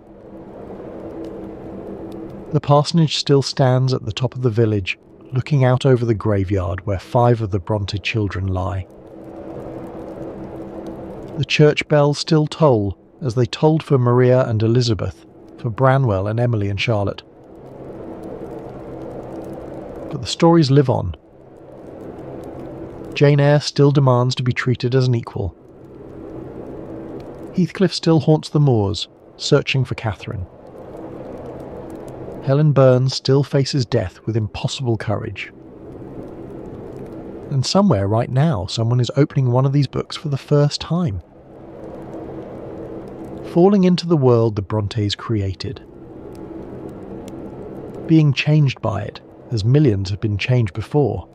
The parsonage still stands at the top of the village, looking out over the graveyard where 5 of the Bronte children lie. The church bells still toll as they tolled for Maria and Elizabeth, for Branwell and Emily and Charlotte. But the stories live on. Jane Eyre still demands to be treated as an equal. Heathcliff still haunts the moors, searching for Catherine. Helen Burns still faces death with impossible courage. And somewhere right now, someone is opening one of these books for the first time. Falling into the world the Brontes created. Being changed by it, as millions have been changed before.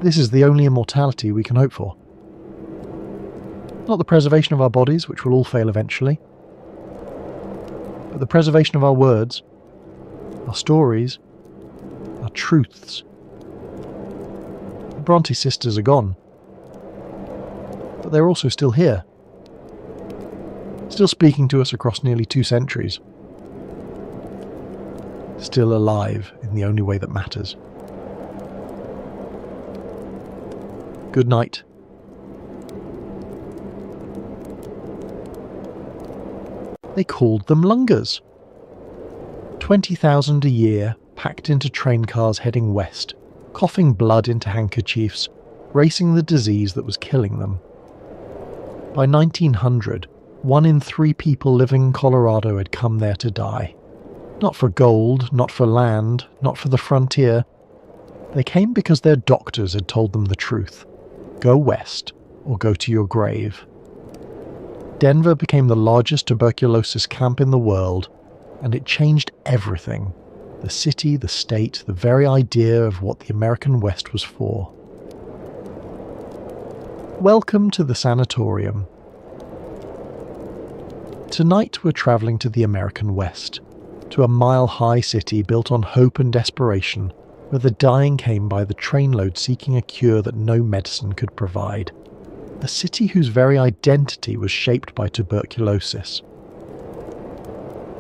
This is the only immortality we can hope for. Not the preservation of our bodies, which will all fail eventually, but the preservation of our words, our stories, our truths. The Bronte sisters are gone, but they're also still here, still speaking to us across nearly 2 centuries, still alive in the only way that matters. Good night. They called them lungers. 20,000 a year, packed into train cars heading west, coughing blood into handkerchiefs, racing the disease that was killing them. By 1900, 1 in 3 people living in Colorado had come there to die. Not for gold, not for land, not for the frontier. They came because their doctors had told them the truth. Go west, or go to your grave. Denver became the largest tuberculosis camp in the world, and it changed everything. The city, the state, the very idea of what the American West was for. Welcome to the Sanatorium. Tonight we're travelling to the American West, to a mile-high city built on hope and desperation, where the dying came by the trainload seeking a cure that no medicine could provide. A city whose very identity was shaped by tuberculosis.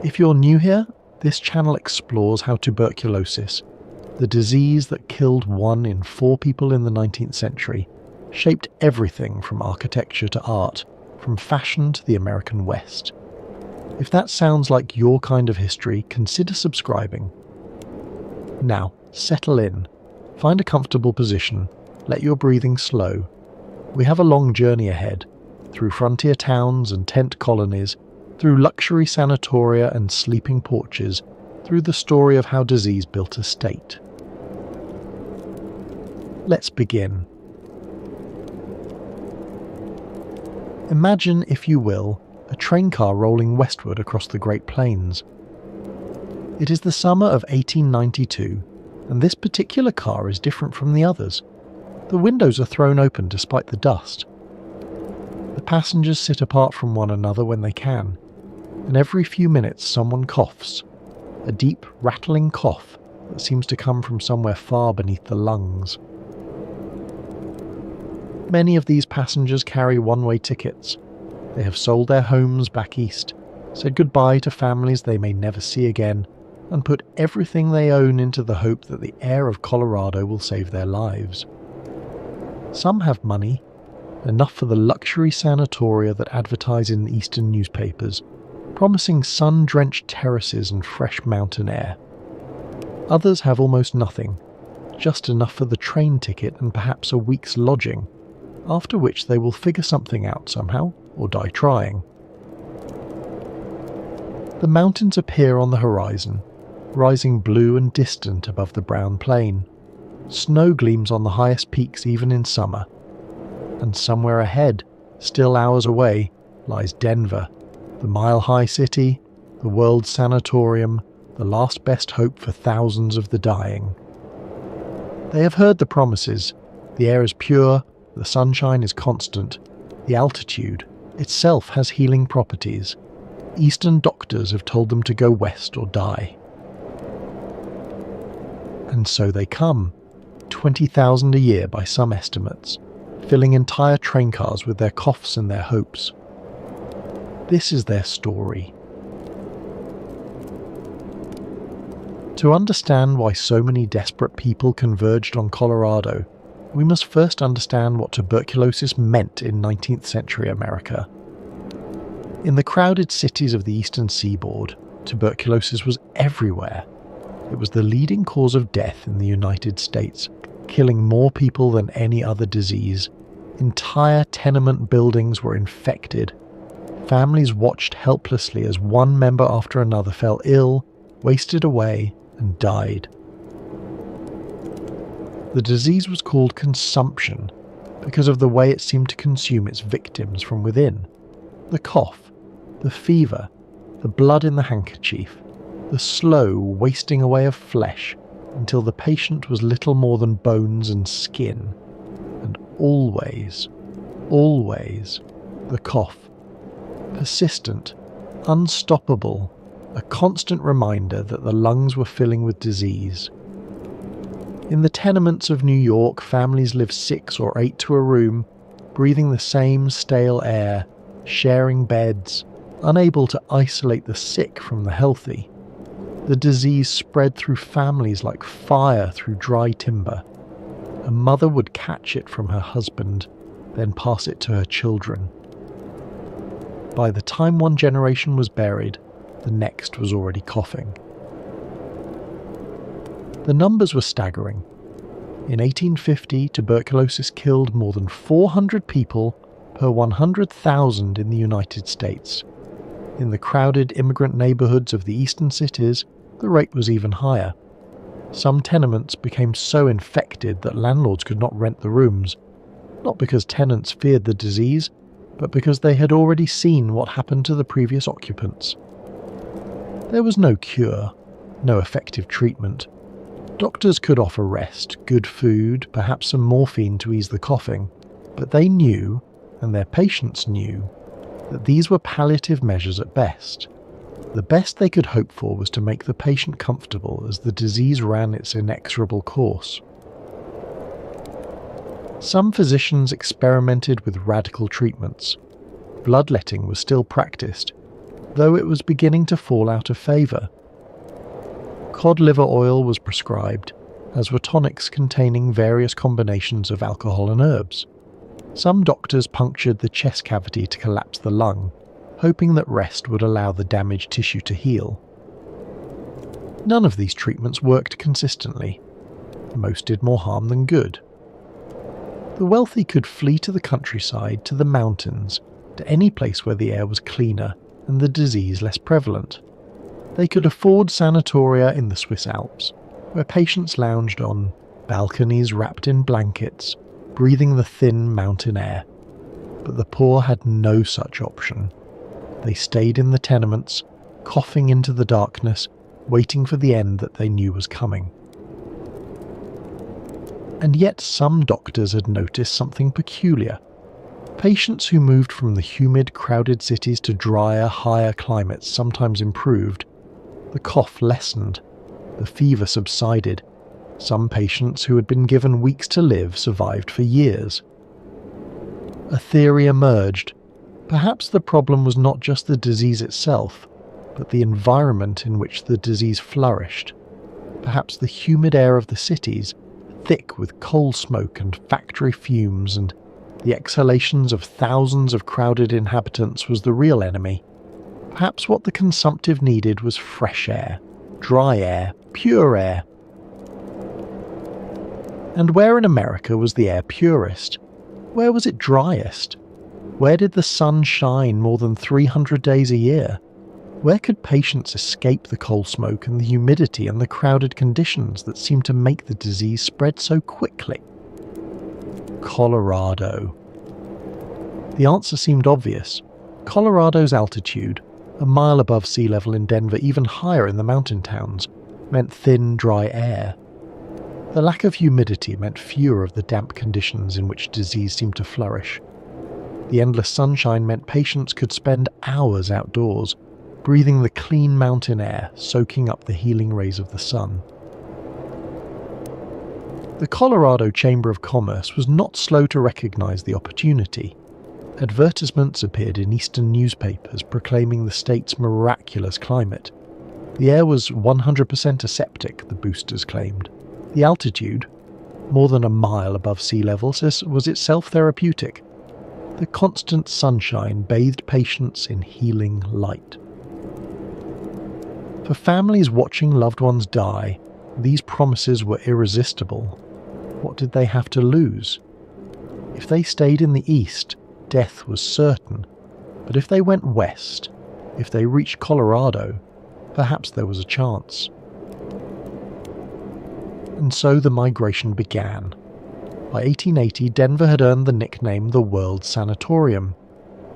If you're new here, this channel explores how tuberculosis, the disease that killed 1 in 4 people in the 19th century, shaped everything from architecture to art, from fashion to the American West. If that sounds like your kind of history, consider subscribing. Now, settle in, find a comfortable position, let your breathing slow. We have a long journey ahead, through frontier towns and tent colonies, through luxury sanatoria and sleeping porches, through the story of how disease built a state. Let's begin. Imagine, if you will, a train car rolling westward across the Great Plains. It is the summer of 1892, and this particular car is different from the others. The windows are thrown open despite the dust. The passengers sit apart from one another when they can, and every few minutes someone coughs, a deep, rattling cough that seems to come from somewhere far beneath the lungs. Many of these passengers carry one-way tickets. They have sold their homes back east, said goodbye to families they may never see again, and put everything they own into the hope that the air of Colorado will save their lives. Some have money, enough for the luxury sanatoria that advertise in the eastern newspapers, promising sun-drenched terraces and fresh mountain air. Others have almost nothing, just enough for the train ticket and perhaps a week's lodging, after which they will figure something out somehow, or die trying. The mountains appear on the horizon, rising blue and distant above the brown plain. Snow gleams on the highest peaks even in summer. And somewhere ahead, still hours away, lies Denver, the mile-high city, the world's sanatorium, the last best hope for thousands of the dying. They have heard the promises. The air is pure, the sunshine is constant, the altitude itself has healing properties. Eastern doctors have told them to go west or die. And so they come, 20,000 a year by some estimates, filling entire train cars with their coughs and their hopes. This is their story. To understand why so many desperate people converged on Colorado, we must first understand what tuberculosis meant in 19th century America. In the crowded cities of the eastern seaboard, tuberculosis was everywhere. It was the leading cause of death in the United States, killing more people than any other disease. Entire tenement buildings were infected. Families watched helplessly as one member after another fell ill, wasted away, and died. The disease was called consumption because of the way it seemed to consume its victims from within. The cough, the fever, the blood in the handkerchief, the slow wasting away of flesh until the patient was little more than bones and skin. And always, always, the cough. Persistent, unstoppable, a constant reminder that the lungs were filling with disease. In the tenements of New York, families lived 6 or 8 to a room, breathing the same stale air, sharing beds, unable to isolate the sick from the healthy. The disease spread through families like fire through dry timber. A mother would catch it from her husband, then pass it to her children. By the time one generation was buried, the next was already coughing. The numbers were staggering. In 1850, tuberculosis killed more than 400 people per 100,000 in the United States. In the crowded immigrant neighborhoods of the eastern cities, the rate was even higher. Some tenements became so infected that landlords could not rent the rooms, not because tenants feared the disease, but because they had already seen what happened to the previous occupants. There was no cure, no effective treatment. Doctors could offer rest, good food, perhaps some morphine to ease the coughing, but they knew, and their patients knew, that these were palliative measures at best. The best they could hope for was to make the patient comfortable as the disease ran its inexorable course. Some physicians experimented with radical treatments. Bloodletting was still practiced, though it was beginning to fall out of favour. Cod liver oil was prescribed, as were tonics containing various combinations of alcohol and herbs. Some doctors punctured the chest cavity to collapse the lung, hoping that rest would allow the damaged tissue to heal. None of these treatments worked consistently. Most did more harm than good. The wealthy could flee to the countryside, to the mountains, to any place where the air was cleaner and the disease less prevalent. They could afford sanatoria in the Swiss Alps, where patients lounged on balconies wrapped in blankets, breathing the thin mountain air. But the poor had no such option. They stayed in the tenements, coughing into the darkness, waiting for the end that they knew was coming. And yet some doctors had noticed something peculiar. Patients who moved from the humid, crowded cities to drier, higher climates sometimes improved. The cough lessened. The fever subsided. Some patients who had been given weeks to live survived for years. A theory emerged. Perhaps the problem was not just the disease itself, but the environment in which the disease flourished. Perhaps the humid air of the cities, thick with coal smoke and factory fumes, and the exhalations of thousands of crowded inhabitants was the real enemy. Perhaps what the consumptive needed was fresh air, dry air, pure air. And where in America was the air purest? Where was it driest? Where did the sun shine more than 300 days a year? Where could patients escape the coal smoke and the humidity and the crowded conditions that seemed to make the disease spread so quickly? Colorado. The answer seemed obvious. Colorado's altitude, a mile above sea level in Denver, even higher in the mountain towns, meant thin, dry air. The lack of humidity meant fewer of the damp conditions in which disease seemed to flourish. The endless sunshine meant patients could spend hours outdoors, breathing the clean mountain air, soaking up the healing rays of the sun. The Colorado Chamber of Commerce was not slow to recognize the opportunity. Advertisements appeared in eastern newspapers proclaiming the state's miraculous climate. The air was 100% aseptic, the boosters claimed. The altitude, more than a mile above sea level, was itself therapeutic. The constant sunshine bathed patients in healing light. For families watching loved ones die, these promises were irresistible. What did they have to lose? If they stayed in the east, death was certain. But if they went west, if they reached Colorado, perhaps there was a chance. And so the migration began. By 1880, Denver had earned the nickname the World Sanatorium.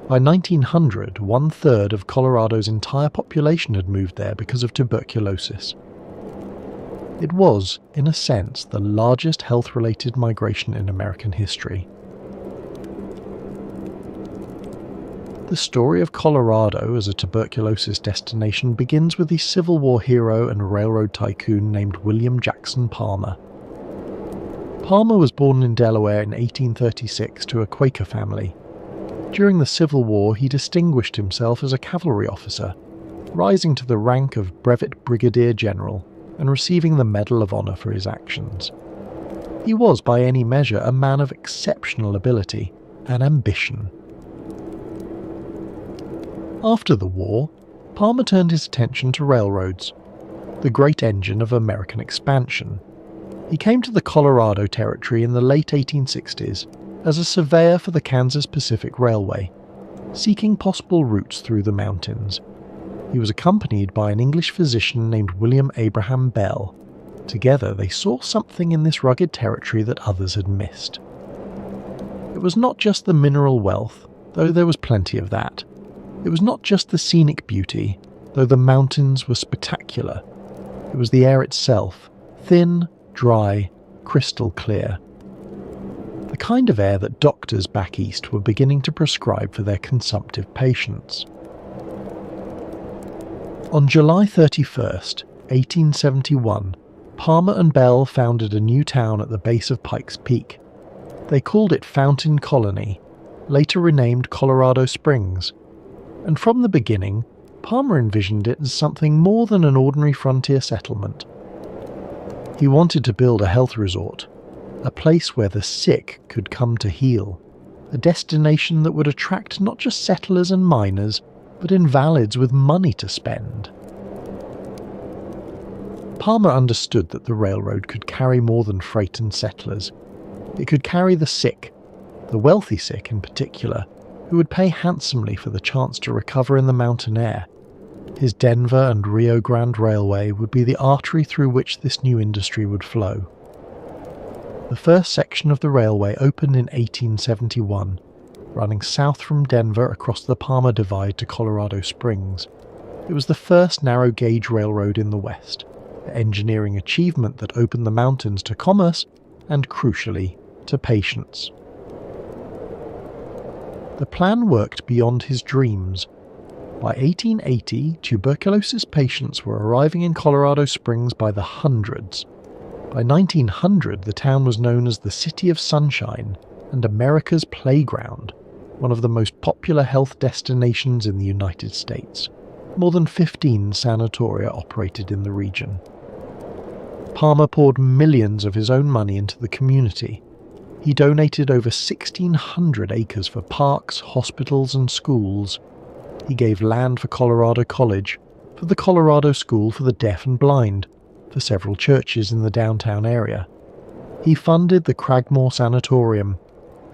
By 1900, 1/3 of Colorado's entire population had moved there because of tuberculosis. It was, in a sense, the largest health-related migration in American history. The story of Colorado as a tuberculosis destination begins with the Civil War hero and railroad tycoon named William Jackson Palmer. Palmer was born in Delaware in 1836 to a Quaker family. During the Civil War, he distinguished himself as a cavalry officer, rising to the rank of Brevet Brigadier General and receiving the Medal of Honor for his actions. He was, by any measure, a man of exceptional ability and ambition. After the war, Palmer turned his attention to railroads, the great engine of American expansion. He came to the Colorado Territory in the late 1860s as a surveyor for the Kansas Pacific Railway, seeking possible routes through the mountains. He was accompanied by an English physician named William Abraham Bell. Together they saw something in this rugged territory that others had missed. It was not just the mineral wealth, though there was plenty of that. It was not just the scenic beauty, though the mountains were spectacular. It was the air itself, thin, dry, crystal clear. The kind of air that doctors back east were beginning to prescribe for their consumptive patients. On July 31st, 1871, Palmer and Bell founded a new town at the base of Pikes Peak. They called it Fountain Colony, later renamed Colorado Springs. And from the beginning, Palmer envisioned it as something more than an ordinary frontier settlement. He wanted to build a health resort, a place where the sick could come to heal, a destination that would attract not just settlers and miners, but invalids with money to spend. Palmer understood that the railroad could carry more than freight and settlers. It could carry the sick, the wealthy sick in particular, who would pay handsomely for the chance to recover in the mountain air. His Denver and Rio Grande Railway would be the artery through which this new industry would flow. The first section of the railway opened in 1871, running south from Denver across the Palmer Divide to Colorado Springs. It was the first narrow-gauge railroad in the West, an engineering achievement that opened the mountains to commerce and, crucially, to patients. The plan worked beyond his dreams. By 1880, tuberculosis patients were arriving in Colorado Springs by the hundreds. By 1900, the town was known as the City of Sunshine and America's Playground, one of the most popular health destinations in the United States. More than 15 sanatoria operated in the region. Palmer poured millions of his own money into the community. He donated over 1,600 acres for parks, hospitals, and schools. He gave land for Colorado College, for the Colorado School for the Deaf and Blind, for several churches in the downtown area. He funded the Cragmore Sanatorium,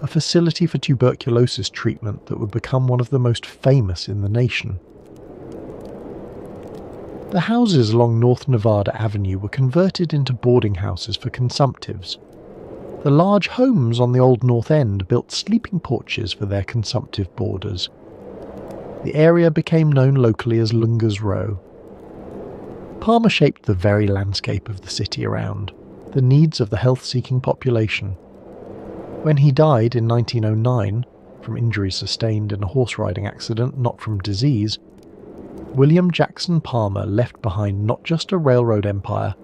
a facility for tuberculosis treatment that would become one of the most famous in the nation. The houses along North Nevada Avenue were converted into boarding houses for consumptives. The large homes on the old North End built sleeping porches for their consumptive boarders. The area became known locally as Lunga's Row. Palmer shaped the very landscape of the city around, the needs of the health-seeking population. When he died in 1909, from injuries sustained in a horse-riding accident, not from disease, William Jackson Palmer left behind not just a railroad empire,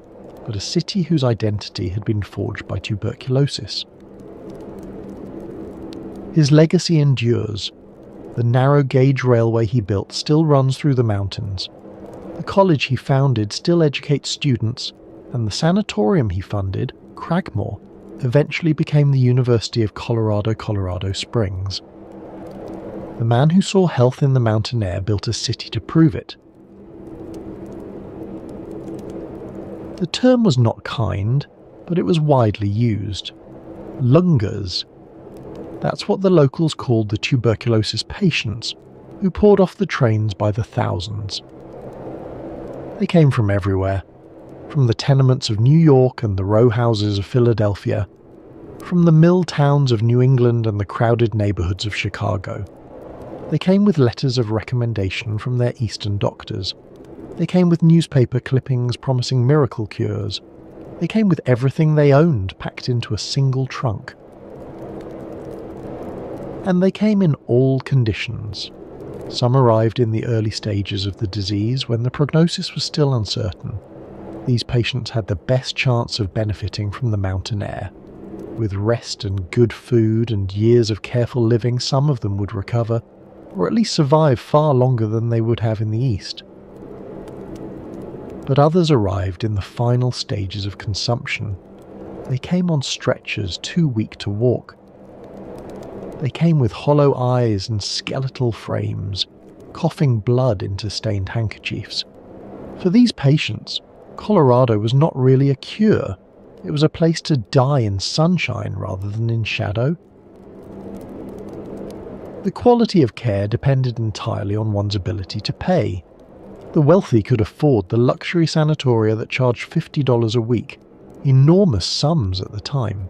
but a city whose identity had been forged by tuberculosis. His legacy endures. The narrow-gauge railway he built still runs through the mountains. The college he founded still educates students, and the sanatorium he funded, Cragmore, eventually became the University of Colorado Springs. The man who saw health in the mountain air built a city to prove it. The term was not kind, but it was widely used. Lungas. That's what the locals called the tuberculosis patients, who poured off the trains by the thousands. They came from everywhere, from the tenements of New York and the row houses of Philadelphia, from the mill towns of New England and the crowded neighborhoods of Chicago. They came with letters of recommendation from their Eastern doctors. They came with newspaper clippings promising miracle cures. They came with everything they owned packed into a single trunk. And they came in all conditions. Some arrived in the early stages of the disease when the prognosis was still uncertain. These patients had the best chance of benefiting from the mountain air. With rest and good food and years of careful living, some of them would recover, or at least survive far longer than they would have in the East. But others arrived in the final stages of consumption. They came on stretchers too weak to walk. They came with hollow eyes and skeletal frames, coughing blood into stained handkerchiefs. For these patients, Colorado was not really a cure. It was a place to die in sunshine rather than in shadow. The quality of care depended entirely on one's ability to pay. The wealthy could afford the luxury sanatoria that charged $50 a week, enormous sums at the time.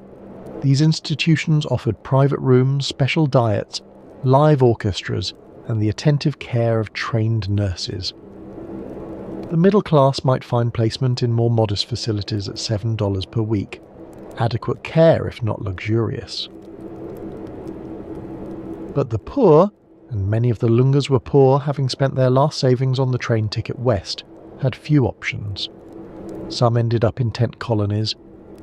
These institutions offered private rooms, special diets, live orchestras, and the attentive care of trained nurses. The middle class might find placement in more modest facilities at $7 per week, adequate care if not luxurious. But the poor, and many of the Lungas were poor, having spent their last savings on the train ticket west, had few options. Some ended up in tent colonies,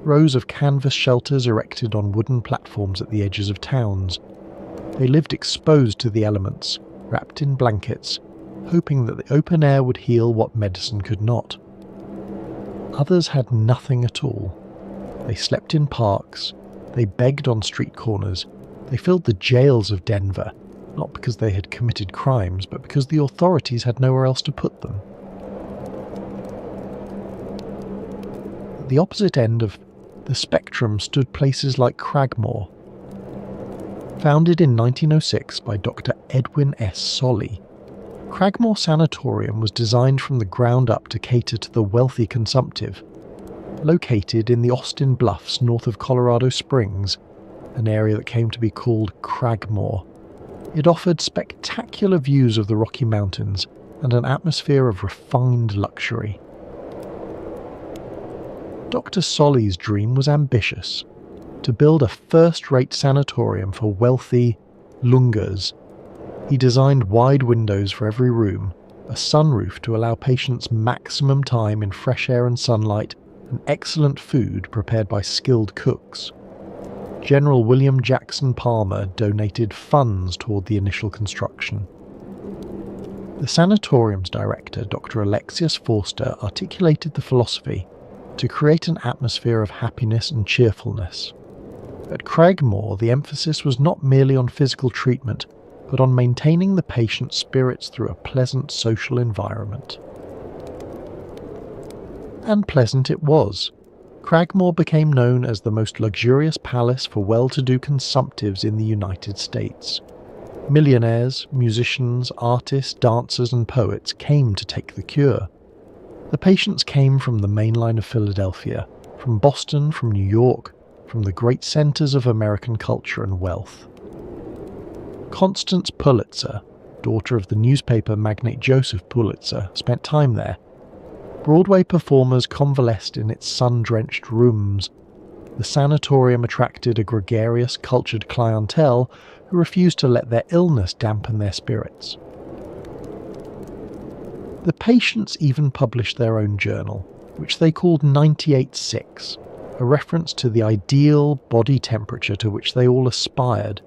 rows of canvas shelters erected on wooden platforms at the edges of towns. They lived exposed to the elements, wrapped in blankets, hoping that the open air would heal what medicine could not. Others had nothing at all. They slept in parks, they begged on street corners, they filled the jails of Denver, not because they had committed crimes, but because the authorities had nowhere else to put them. At the opposite end of the spectrum stood places like Cragmore. Founded in 1906 by Dr. Edwin S. Solly, Cragmore Sanatorium was designed from the ground up to cater to the wealthy consumptive. Located in the Austin Bluffs north of Colorado Springs, an area that came to be called Cragmore, it offered spectacular views of the Rocky Mountains and an atmosphere of refined luxury. Dr. Solly's dream was ambitious: to build a first-rate sanatorium for wealthy Lungers. He designed wide windows for every room, a sunroof to allow patients maximum time in fresh air and sunlight, and excellent food prepared by skilled cooks. General William Jackson Palmer donated funds toward the initial construction. The sanatorium's director, Dr. Alexius Forster, articulated the philosophy to create an atmosphere of happiness and cheerfulness. At Cragmore, the emphasis was not merely on physical treatment, but on maintaining the patient's spirits through a pleasant social environment. And pleasant it was. Cragmore became known as the most luxurious palace for well-to-do consumptives in the United States. Millionaires, musicians, artists, dancers and poets came to take the cure. The patients came from the main line of Philadelphia, from Boston, from New York, from the great centers of American culture and wealth. Constance Pulitzer, daughter of the newspaper magnate Joseph Pulitzer, spent time there. Broadway performers convalesced in its sun-drenched rooms. The sanatorium attracted a gregarious, cultured clientele who refused to let their illness dampen their spirits. The patients even published their own journal, which they called 98.6, a reference to the ideal body temperature to which they all aspired.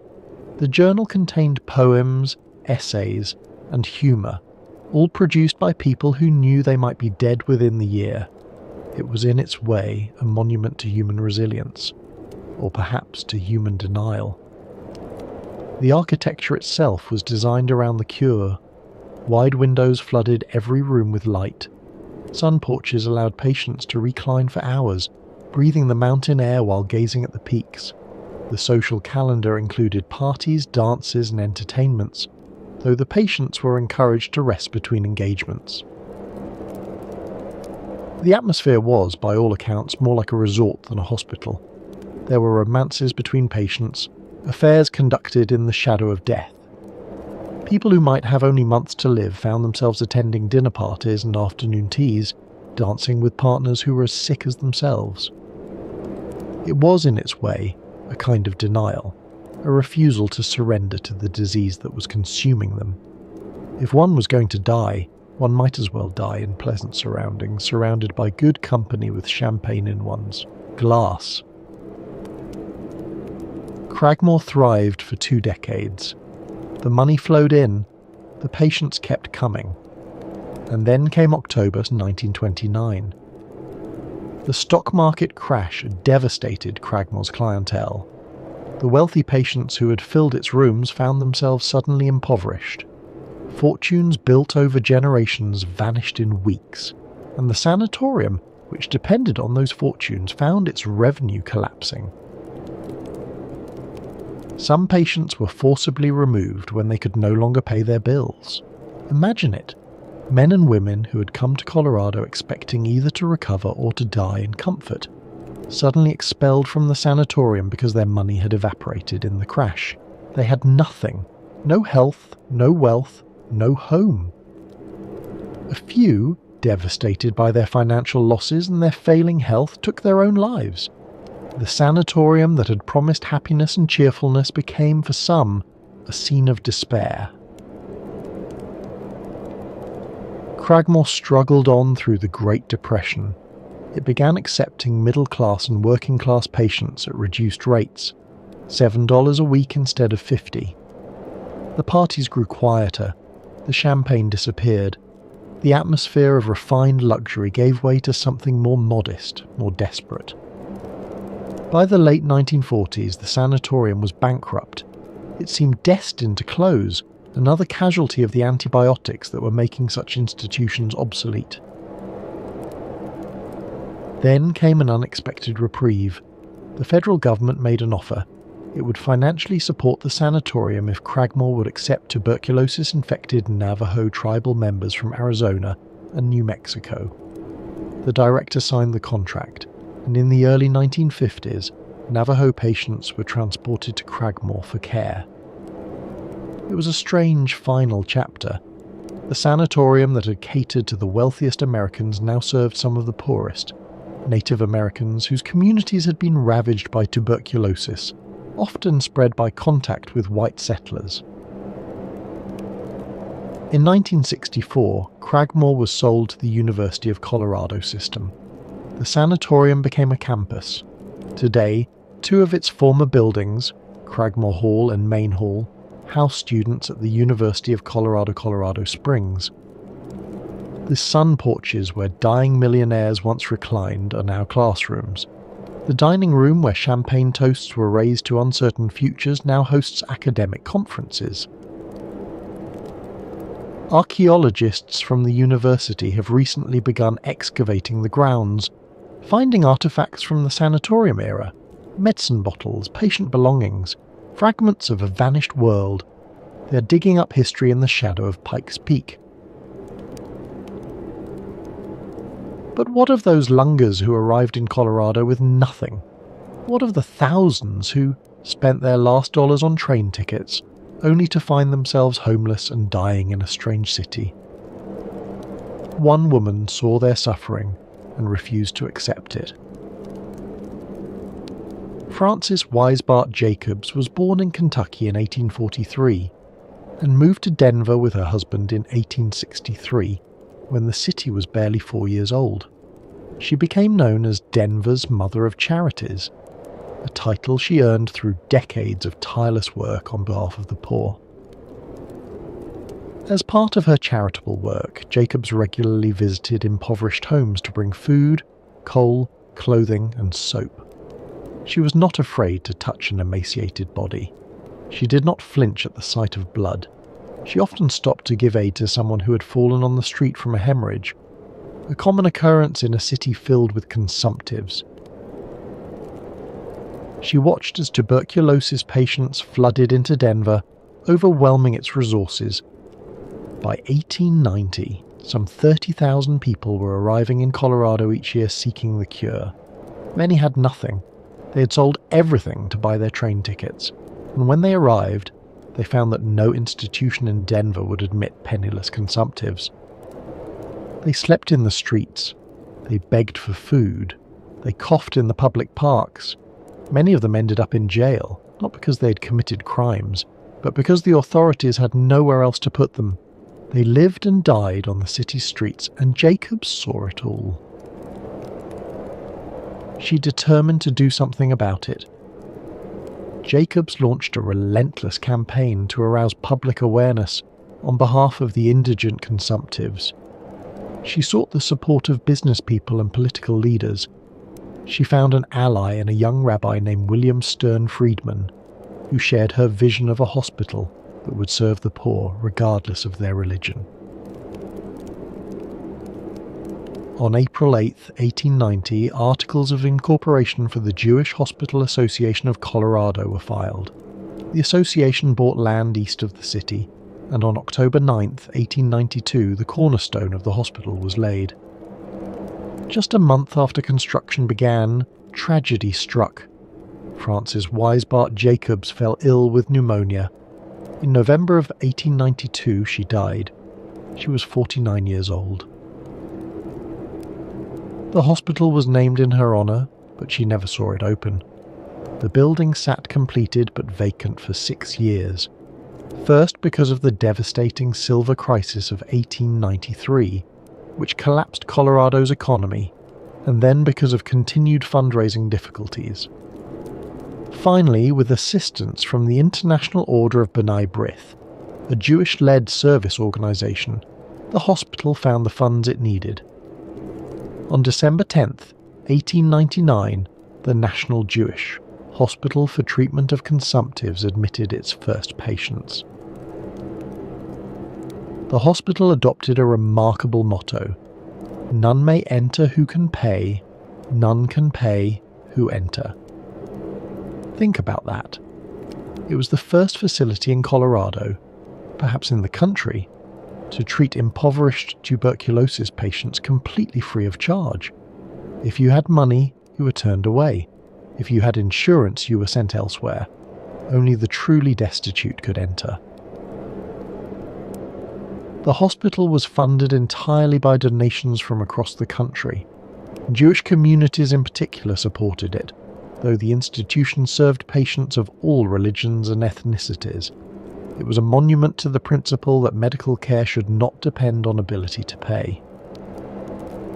The journal contained poems, essays, and humour, all produced by people who knew they might be dead within the year. It was in its way a monument to human resilience, or perhaps to human denial. The architecture itself was designed around the cure. Wide windows flooded every room with light. Sun porches allowed patients to recline for hours, breathing the mountain air while gazing at the peaks. The social calendar included parties, dances, and entertainments, though the patients were encouraged to rest between engagements. The atmosphere was, by all accounts, more like a resort than a hospital. There were romances between patients, affairs conducted in the shadow of death. People who might have only months to live found themselves attending dinner parties and afternoon teas, dancing with partners who were as sick as themselves. It was, in its way, a kind of denial, a refusal to surrender to the disease that was consuming them. If one was going to die, one might as well die in pleasant surroundings, surrounded by good company with champagne in one's glass. Cragmore thrived for 2 decades. The money flowed in, the patients kept coming. And then came October 1929. The stock market crash devastated Cragmore's clientele. The wealthy patients who had filled its rooms found themselves suddenly impoverished. Fortunes built over generations vanished in weeks, and the sanatorium, which depended on those fortunes, found its revenue collapsing. Some patients were forcibly removed when they could no longer pay their bills. Imagine it. Men and women who had come to Colorado expecting either to recover or to die in comfort, suddenly expelled from the sanatorium because their money had evaporated in the crash. They had nothing. No health, no wealth, no home. A few, devastated by their financial losses and their failing health, took their own lives. The sanatorium that had promised happiness and cheerfulness became, for some, a scene of despair. Cragmore struggled on through the Great Depression. It began accepting middle-class and working-class patients at reduced rates, $7 a week instead of $50. The parties grew quieter, the champagne disappeared, the atmosphere of refined luxury gave way to something more modest, more desperate. By the late 1940s, the sanatorium was bankrupt. It seemed destined to close, another casualty of the antibiotics that were making such institutions obsolete. Then came an unexpected reprieve. The federal government made an offer. It would financially support the sanatorium if Cragmore would accept tuberculosis-infected Navajo tribal members from Arizona and New Mexico. The director signed the contract, and in the early 1950s, Navajo patients were transported to Cragmore for care. It was a strange final chapter. The sanatorium that had catered to the wealthiest Americans now served some of the poorest, Native Americans whose communities had been ravaged by tuberculosis, often spread by contact with white settlers. In 1964, Cragmore was sold to the University of Colorado system. The sanatorium became a campus. Today, two of its former buildings, Cragmore Hall and Main Hall, house students at the University of Colorado Springs. The sun porches where dying millionaires once reclined are now classrooms. The dining room where champagne toasts were raised to uncertain futures now hosts academic conferences. Archaeologists from the university have recently begun excavating the grounds, finding artifacts from the sanatorium era, medicine bottles, patient belongings, fragments of a vanished world. They are digging up history in the shadow of Pikes Peak. But what of those lungers who arrived in Colorado with nothing? What of the thousands who spent their last dollars on train tickets, only to find themselves homeless and dying in a strange city? One woman saw their suffering and refused to accept it. Frances Weisbart Jacobs was born in Kentucky in 1843 and moved to Denver with her husband in 1863, when the city was barely 4 years old. She became known as Denver's Mother of Charities, a title she earned through decades of tireless work on behalf of the poor. As part of her charitable work, Jacobs regularly visited impoverished homes to bring food, coal, clothing, and soap. She was not afraid to touch an emaciated body. She did not flinch at the sight of blood. She often stopped to give aid to someone who had fallen on the street from a hemorrhage, a common occurrence in a city filled with consumptives. She watched as tuberculosis patients flooded into Denver, overwhelming its resources. By 1890, some 30,000 people were arriving in Colorado each year seeking the cure. Many had nothing. They had sold everything to buy their train tickets, and when they arrived, they found that no institution in Denver would admit penniless consumptives. They slept in the streets. They begged for food. They coughed in the public parks. Many of them ended up in jail, not because they had committed crimes, but because the authorities had nowhere else to put them. They lived and died on the city's streets, and Jacobs saw it all. She determined to do something about it. Jacobs launched a relentless campaign to arouse public awareness on behalf of the indigent consumptives. She sought the support of business people and political leaders. She found an ally in a young rabbi named William Stern Friedman, who shared her vision of a hospital that would serve the poor regardless of their religion. On April 8, 1890, articles of incorporation for the Jewish Hospital Association of Colorado were filed. The association bought land east of the city, and on October 9, 1892, the cornerstone of the hospital was laid. Just a month after construction began, tragedy struck. Frances Weisbart Jacobs fell ill with pneumonia. In November of 1892, she died. She was 49 years old. The hospital was named in her honour, but she never saw it open. The building sat completed but vacant for 6 years. First because of the devastating silver crisis of 1893, which collapsed Colorado's economy, and then because of continued fundraising difficulties. Finally, with assistance from the International Order of B'nai B'rith, a Jewish-led service organisation, the hospital found the funds it needed. On December 10, 1899, the National Jewish Hospital for Treatment of Consumptives admitted its first patients. The hospital adopted a remarkable motto: "None may enter who can pay, none can pay who enter." Think about that. It was the first facility in Colorado, perhaps in the country, to treat impoverished tuberculosis patients completely free of charge. If you had money, you were turned away. If you had insurance, you were sent elsewhere. Only the truly destitute could enter. The hospital was funded entirely by donations from across the country. Jewish communities in particular supported it, though the institution served patients of all religions and ethnicities. It was a monument to the principle that medical care should not depend on ability to pay.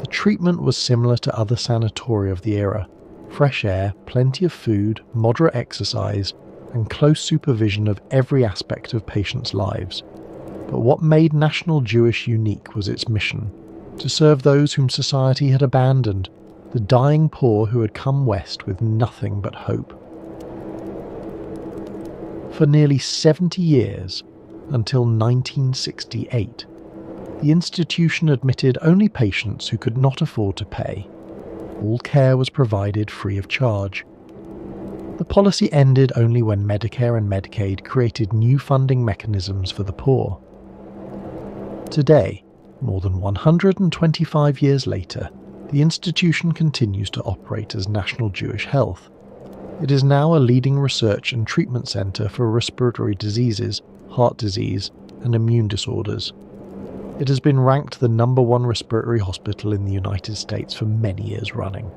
The treatment was similar to other sanatoria of the era: fresh air, plenty of food, moderate exercise, and close supervision of every aspect of patients' lives. But what made National Jewish unique was its mission: to serve those whom society had abandoned, the dying poor who had come west with nothing but hope. For nearly 70 years, until 1968, the institution admitted only patients who could not afford to pay. All care was provided free of charge. The policy ended only when Medicare and Medicaid created new funding mechanisms for the poor. Today, more than 125 years later, the institution continues to operate as National Jewish Health. It is now a leading research and treatment centre for respiratory diseases, heart disease, and immune disorders. It has been ranked the #1 respiratory hospital in the United States for many years running.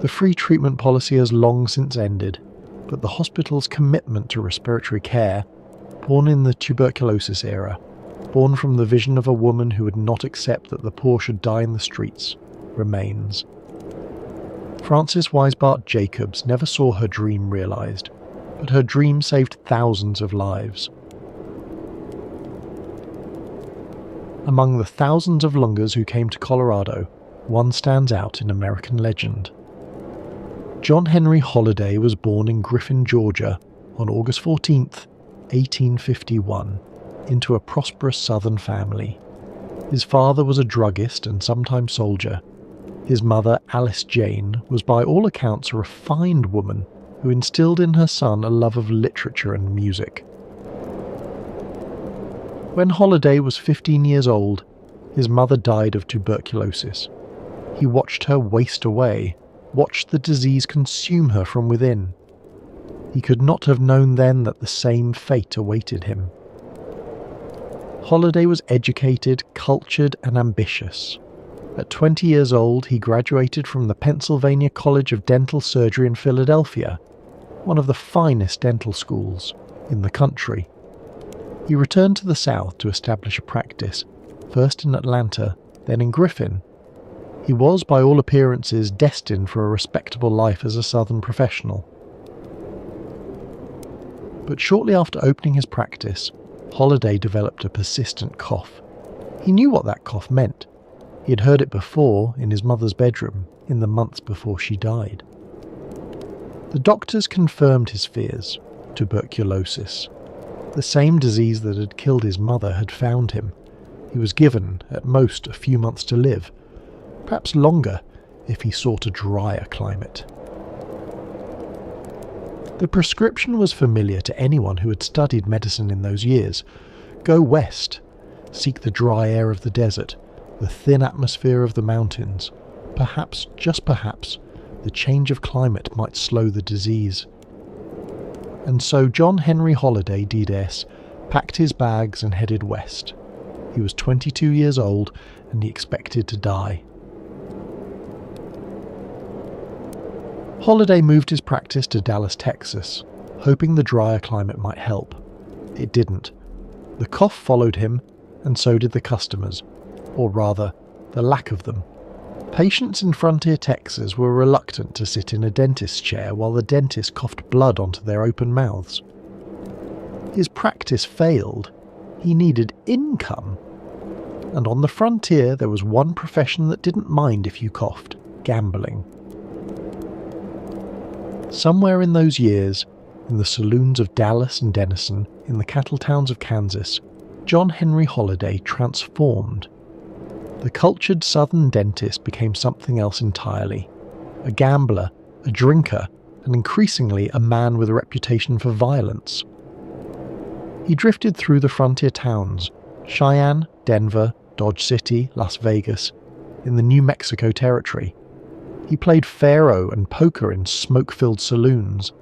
The free treatment policy has long since ended, but the hospital's commitment to respiratory care, born in the tuberculosis era, born from the vision of a woman who would not accept that the poor should die in the streets, remains. Frances Weisbart Jacobs never saw her dream realised, but her dream saved thousands of lives. Among the thousands of lungers who came to Colorado, one stands out in American legend. John Henry Holliday was born in Griffin, Georgia, on August 14, 1851, into a prosperous Southern family. His father was a druggist and sometime soldier. His mother, Alice Jane, was by all accounts a refined woman who instilled in her son a love of literature and music. When Holliday was 15 years old, his mother died of tuberculosis. He watched her waste away, watched the disease consume her from within. He could not have known then that the same fate awaited him. Holliday was educated, cultured, and ambitious. At 20 years old, he graduated from the Pennsylvania College of Dental Surgery in Philadelphia, one of the finest dental schools in the country. He returned to the South to establish a practice, first in Atlanta, then in Griffin. He was, by all appearances, destined for a respectable life as a Southern professional. But shortly after opening his practice, Holliday developed a persistent cough. He knew what that cough meant. He had heard it before in his mother's bedroom in the months before she died. The doctors confirmed his fears: tuberculosis. The same disease that had killed his mother had found him. He was given, at most, a few months to live, perhaps longer if he sought a drier climate. The prescription was familiar to anyone who had studied medicine in those years. Go west, seek the dry air of the desert, the thin atmosphere of the mountains. Perhaps, just perhaps, the change of climate might slow the disease. And so John Henry Holliday, D.S., packed his bags and headed west. He was 22 years old and he expected to die. Holliday moved his practice to Dallas, Texas, hoping the drier climate might help. It didn't. The cough followed him, and so did the customers, or rather, the lack of them. Patients in Frontier, Texas were reluctant to sit in a dentist's chair while the dentist coughed blood onto their open mouths. His practice failed. He needed income. And on the frontier there was one profession that didn't mind if you coughed: gambling. Somewhere in those years, in the saloons of Dallas and Denison, in the cattle towns of Kansas, John Henry Holliday transformed. The cultured Southern dentist became something else entirely: a gambler, a drinker, and increasingly a man with a reputation for violence. He drifted through the frontier towns: Cheyenne, Denver, Dodge City, Las Vegas, in the New Mexico territory, He played faro and poker in smoke-filled saloons.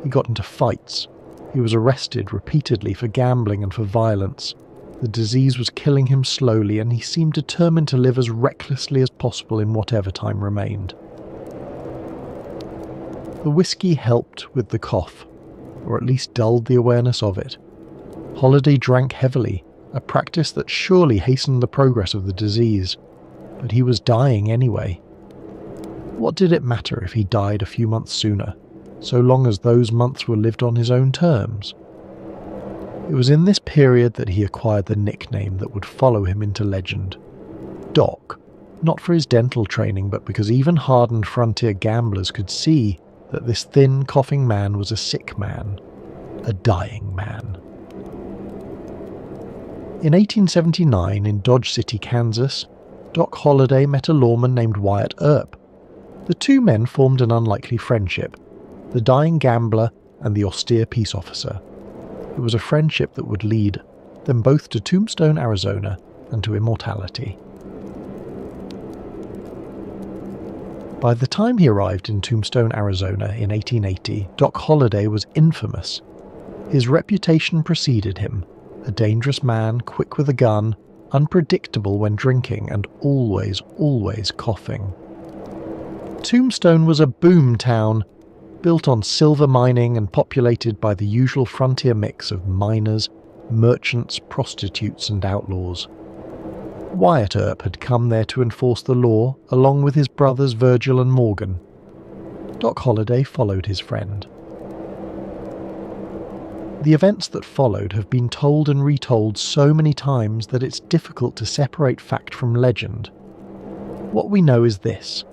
He got into fights. He was arrested repeatedly for gambling and for violence. The disease was killing him slowly, and he seemed determined to live as recklessly as possible in whatever time remained. The whiskey helped with the cough, or at least dulled the awareness of it. Holiday drank heavily, a practice that surely hastened the progress of the disease, but he was dying anyway. What did it matter if he died a few months sooner, so long as those months were lived on his own terms? It was in this period that he acquired the nickname that would follow him into legend. Doc, not for his dental training, but because even hardened frontier gamblers could see that this thin, coughing man was a sick man, a dying man. In 1879, in Dodge City, Kansas, Doc Holliday met a lawman named Wyatt Earp. The two men formed an unlikely friendship, the dying gambler and the austere peace officer. It was a friendship that would lead them both to Tombstone, Arizona, and to immortality. By the time he arrived in Tombstone, Arizona in 1880, Doc Holliday was infamous. His reputation preceded him, a dangerous man, quick with a gun, unpredictable when drinking, and always coughing. Tombstone was a boom town, built on silver mining and populated by the usual frontier mix of miners, merchants, prostitutes, and outlaws. Wyatt Earp had come there to enforce the law, along with his brothers Virgil and Morgan. Doc Holliday followed his friend. The events that followed have been told and retold so many times that it's difficult to separate fact from legend. What we know is this.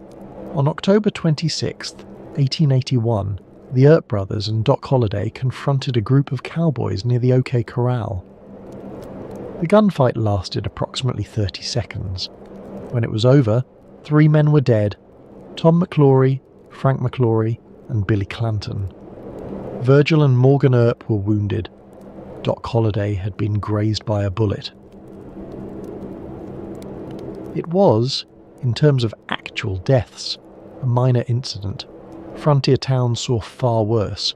On October 26, 1881, the Earp brothers and Doc Holliday confronted a group of cowboys near the OK Corral. The gunfight lasted approximately 30 seconds. When it was over, 3 men were dead: Tom McClory, Frank McClory, and Billy Clanton. Virgil and Morgan Earp were wounded. Doc Holliday had been grazed by a bullet. It was, in terms of actual deaths, a minor incident. Frontier towns saw far worse.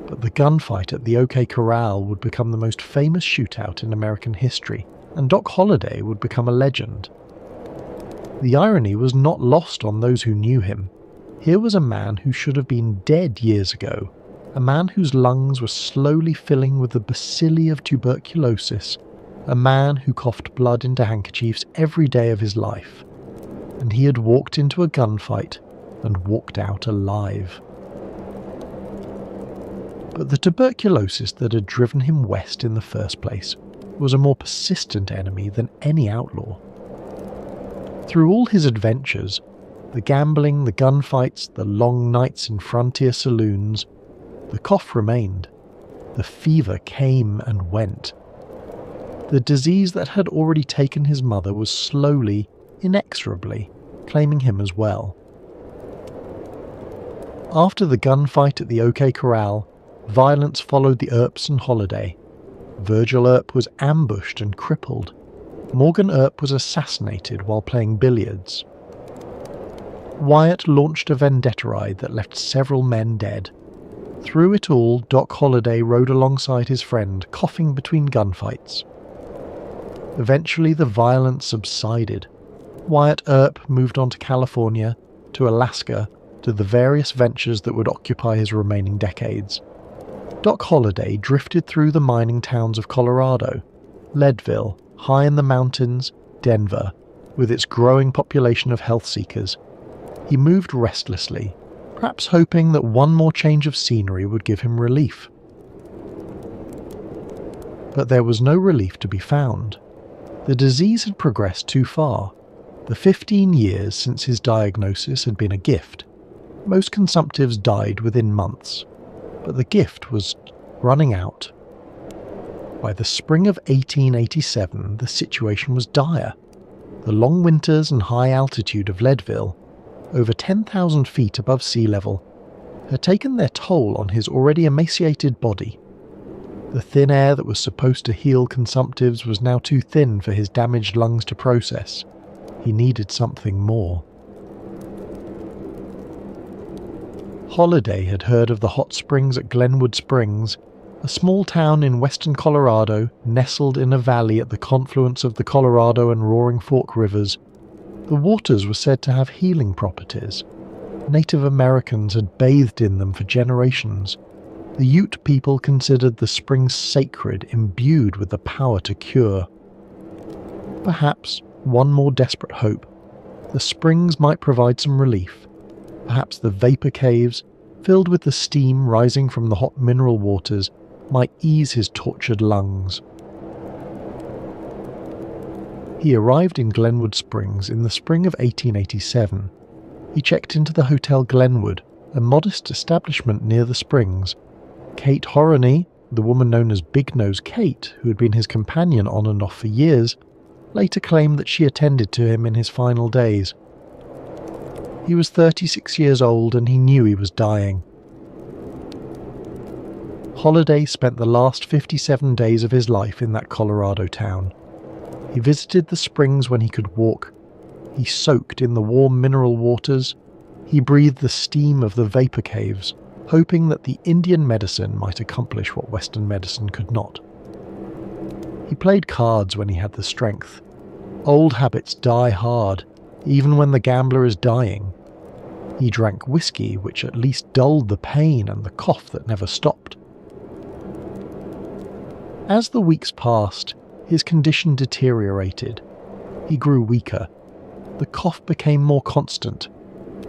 But the gunfight at the OK Corral would become the most famous shootout in American history, and Doc Holliday would become a legend. The irony was not lost on those who knew him. Here was a man who should have been dead years ago, a man whose lungs were slowly filling with the bacilli of tuberculosis, a man who coughed blood into handkerchiefs every day of his life. And he had walked into a gunfight and walked out alive. But the tuberculosis that had driven him west in the first place was a more persistent enemy than any outlaw. Through all his adventures, the gambling, the gunfights, the long nights in frontier saloons, the cough remained. The fever came and went. The disease that had already taken his mother was slowly, inexorably, claiming him as well. After the gunfight at the OK Corral, violence followed the Earps and Holliday. Virgil Earp was ambushed and crippled. Morgan Earp was assassinated while playing billiards. Wyatt launched a vendetta ride that left several men dead. Through it all, Doc Holliday rode alongside his friend, coughing between gunfights. Eventually the violence subsided. Wyatt Earp moved on to California, to Alaska, to the various ventures that would occupy his remaining decades. Doc Holliday drifted through the mining towns of Colorado, Leadville, high in the mountains, Denver, with its growing population of health seekers. He moved restlessly, perhaps hoping that one more change of scenery would give him relief. But there was no relief to be found. The disease had progressed too far. The 15 years since his diagnosis had been a gift. Most consumptives died within months, but the gift was running out. By the spring of 1887, the situation was dire. The long winters and high altitude of Leadville, over 10,000 feet above sea level, had taken their toll on his already emaciated body. The thin air that was supposed to heal consumptives was now too thin for his damaged lungs to process. He needed something more. Holiday had heard of the hot springs at Glenwood Springs, a small town in western Colorado nestled in a valley at the confluence of the Colorado and Roaring Fork rivers. The waters were said to have healing properties. Native Americans had bathed in them for generations. The Ute people considered the springs sacred, imbued with the power to cure. Perhaps one more desperate hope. The springs might provide some relief. Perhaps the vapor caves, filled with the steam rising from the hot mineral waters, might ease his tortured lungs. He arrived in Glenwood Springs in the spring of 1887. He checked into the Hotel Glenwood, a modest establishment near the springs. Kate Horany, the woman known as Big Nose Kate, who had been his companion on and off for years, later claimed that she attended to him in his final days. He was 36 years old and he knew he was dying. Holiday spent the last 57 days of his life in that Colorado town. He visited the springs when he could walk. He soaked in the warm mineral waters. He breathed the steam of the vapor caves, hoping that the Indian medicine might accomplish what Western medicine could not. He played cards when he had the strength. Old habits die hard, even when the gambler is dying. He drank whiskey, which at least dulled the pain and the cough that never stopped. As the weeks passed, his condition deteriorated. He grew weaker. The cough became more constant.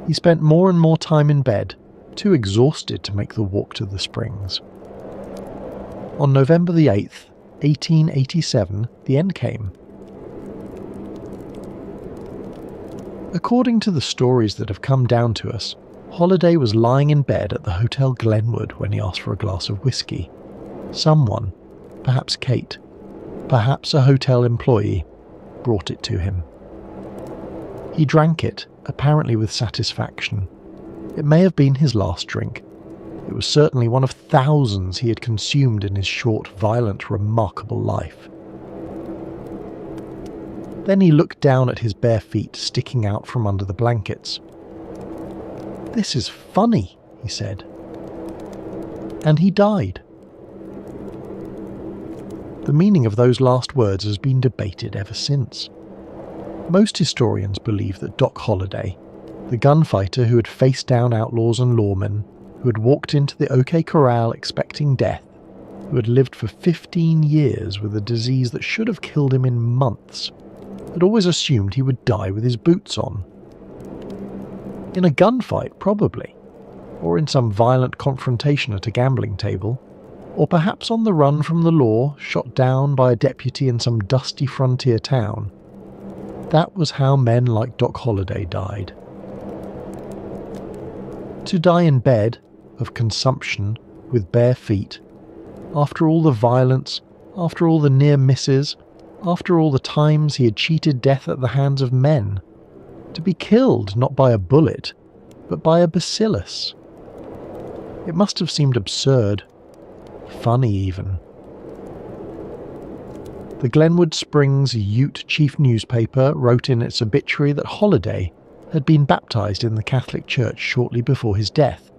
He spent more and more time in bed, too exhausted to make the walk to the springs. On November the 8th, 1887, the end came. According to the stories that have come down to us, Holiday was lying in bed at the Hotel Glenwood when he asked for a glass of whiskey. Someone, perhaps Kate, perhaps a hotel employee, brought it to him. He drank it, apparently with satisfaction. It may have been his last drink. It was certainly one of thousands he had consumed in his short, violent, remarkable life. Then he looked down at his bare feet sticking out from under the blankets. "This is funny," he said. And he died. The meaning of those last words has been debated ever since. Most historians believe that Doc Holliday, the gunfighter who had faced down outlaws and lawmen, who had walked into the OK Corral expecting death, who had lived for 15 years with a disease that should have killed him in months, had always assumed he would die with his boots on. In a gunfight, probably, or in some violent confrontation at a gambling table, or perhaps on the run from the law, shot down by a deputy in some dusty frontier town. That was how men like Doc Holliday died. To die in bed, of consumption, with bare feet, after all the violence, after all the near misses, after all the times he had cheated death at the hands of men, to be killed not by a bullet, but by a bacillus. It must have seemed absurd, funny even. The Glenwood Springs Ute Chief newspaper wrote in its obituary that Holiday had been baptized in the Catholic Church shortly before his death.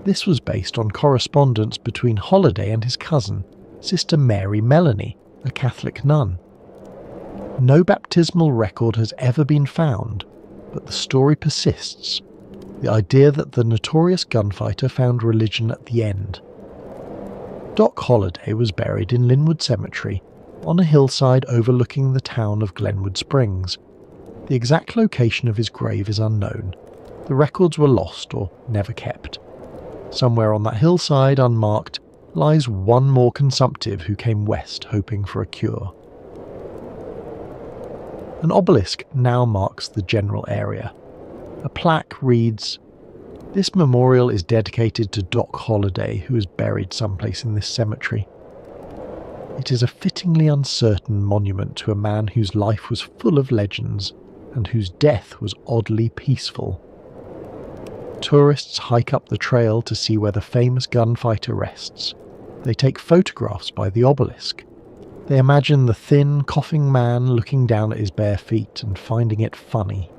This was based on correspondence between Holiday and his cousin, Sister Mary Melanie, a Catholic nun. No baptismal record has ever been found, but the story persists. The idea that the notorious gunfighter found religion at the end. Doc Holliday was buried in Linwood Cemetery, on a hillside overlooking the town of Glenwood Springs. The exact location of his grave is unknown. The records were lost or never kept. Somewhere on that hillside, unmarked, lies one more consumptive who came west hoping for a cure. An obelisk now marks the general area. A plaque reads, "This memorial is dedicated to Doc Holliday, who is buried someplace in this cemetery." It is a fittingly uncertain monument to a man whose life was full of legends, and whose death was oddly peaceful. Tourists hike up the trail to see where the famous gunfighter rests. They take photographs by the obelisk. They imagine the thin, coughing man looking down at his bare feet and finding it funny.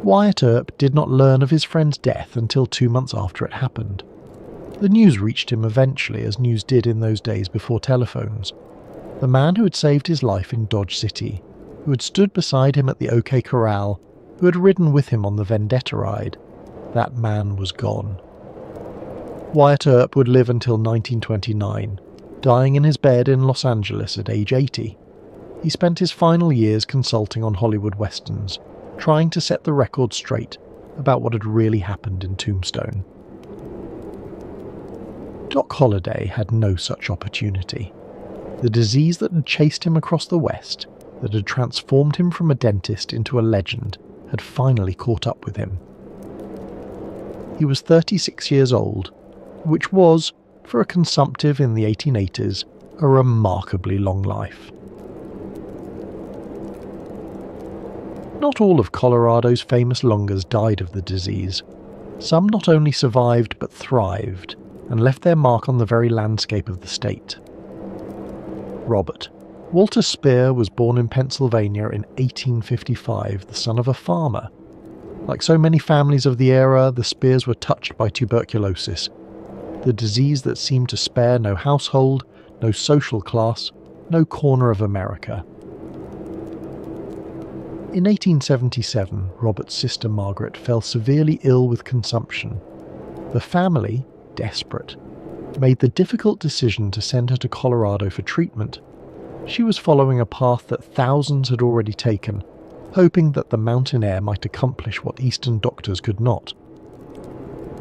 Wyatt Earp did not learn of his friend's death until 2 months after it happened. The news reached him eventually, as news did in those days before telephones. The man who had saved his life in Dodge City, who had stood beside him at the OK Corral, who had ridden with him on the Vendetta ride, that man was gone. Wyatt Earp would live until 1929, dying in his bed in Los Angeles at age 80. He spent his final years consulting on Hollywood westerns, trying to set the record straight about what had really happened in Tombstone. Doc Holliday had no such opportunity. The disease that had chased him across the West, that had transformed him from a dentist into a legend, had finally caught up with him. He was 36 years old, which was, for a consumptive in the 1880s, a remarkably long life. Not all of Colorado's famous longers died of the disease. Some not only survived but thrived, and left their mark on the very landscape of the state. Robert Walter Speer was born in Pennsylvania in 1855, the son of a farmer. Like so many families of the era, the Speers were touched by tuberculosis, the disease that seemed to spare no household, no social class, no corner of America. In 1877, Robert's sister Margaret fell severely ill with consumption. The family, desperate, made the difficult decision to send her to Colorado for treatment. She was following a path that thousands had already taken, hoping that the mountain air might accomplish what Eastern doctors could not.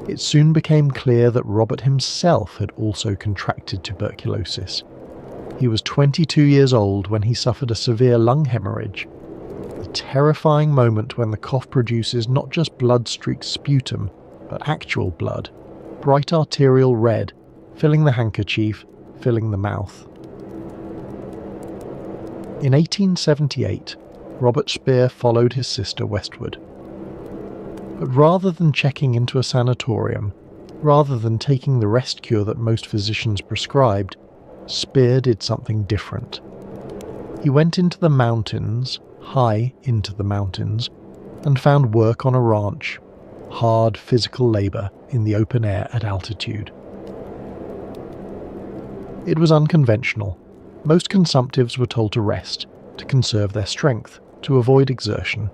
It soon became clear that Robert himself had also contracted tuberculosis. He was 22 years old when he suffered a severe lung hemorrhage, the terrifying moment when the cough produces not just blood-streaked sputum, but actual blood, bright arterial red, filling the handkerchief, filling the mouth. In 1878, Robert Speer followed his sister westward. But rather than checking into a sanatorium, rather than taking the rest cure that most physicians prescribed, Speer did something different. He went into the mountains, high into the mountains, and found work on a ranch, hard physical labour in the open air at altitude. It was unconventional. Most consumptives were told to rest, to conserve their strength, to avoid exertion.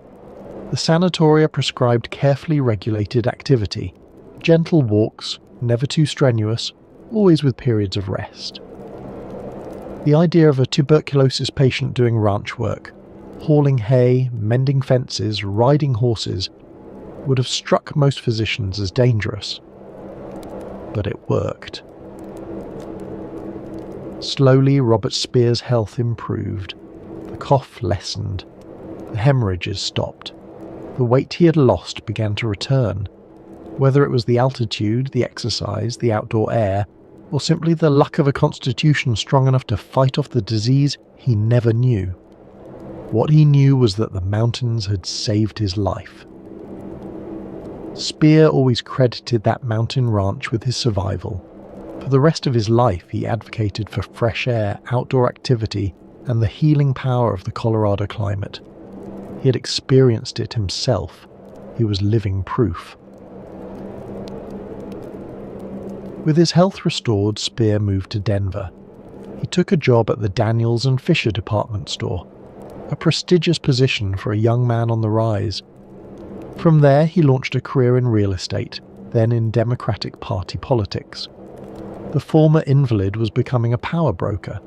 The sanatoria prescribed carefully regulated activity, gentle walks, never too strenuous, always with periods of rest. The idea of a tuberculosis patient doing ranch work, hauling hay, mending fences, riding horses, would have struck most physicians as dangerous. But it worked. Slowly, Robert Speer's health improved. The cough lessened. The hemorrhages stopped. The weight he had lost began to return. Whether it was the altitude, the exercise, the outdoor air, or simply the luck of a constitution strong enough to fight off the disease, he never knew. What he knew was that the mountains had saved his life. Speer always credited that mountain ranch with his survival. For the rest of his life, he advocated for fresh air, outdoor activity, and the healing power of the Colorado climate. He had experienced it himself. He was living proof. With his health restored, Speer moved to Denver. He took a job at the Daniels and Fisher department store, a prestigious position for a young man on the rise. From there, he launched a career in real estate, then in Democratic Party politics. The former invalid was becoming a power broker.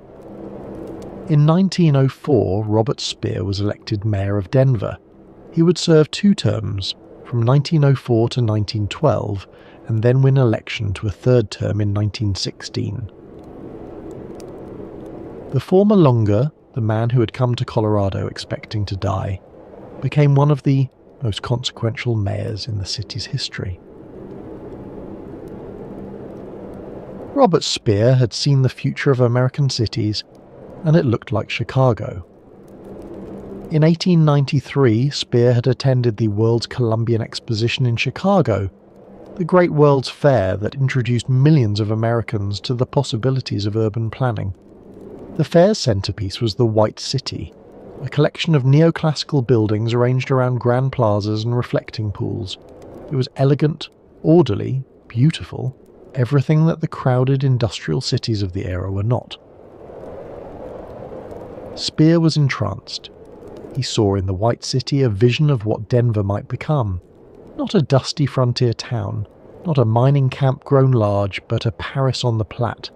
In 1904, Robert Speer was elected mayor of Denver. He would serve 2 terms, from 1904 to 1912, and then win election to a 3rd term in 1916. The former longer, the man who had come to Colorado expecting to die, became one of the most consequential mayors in the city's history. Robert Speer had seen the future of American cities, and it looked like Chicago. In 1893, Speer had attended the World's Columbian Exposition in Chicago, the great World's Fair that introduced millions of Americans to the possibilities of urban planning. The fair's centerpiece was the White City, a collection of neoclassical buildings arranged around grand plazas and reflecting pools. It was elegant, orderly, beautiful, everything that the crowded industrial cities of the era were not. Speer was entranced. He saw in the White City a vision of what Denver might become. Not a dusty frontier town, not a mining camp grown large, but a Paris on the Platte.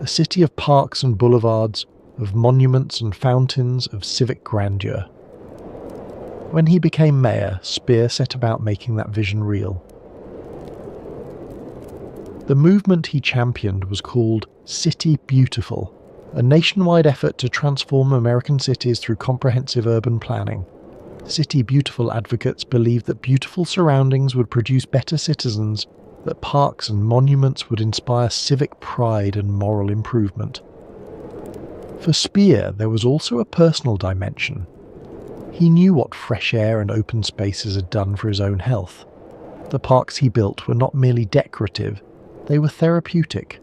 A city of parks and boulevards, of monuments and fountains, of civic grandeur. When he became mayor, Speer set about making that vision real. The movement he championed was called City Beautiful, a nationwide effort to transform American cities through comprehensive urban planning. City Beautiful advocates believed that beautiful surroundings would produce better citizens, that parks and monuments would inspire civic pride and moral improvement. For Speer, there was also a personal dimension. He knew what fresh air and open spaces had done for his own health. The parks he built were not merely decorative, they were therapeutic.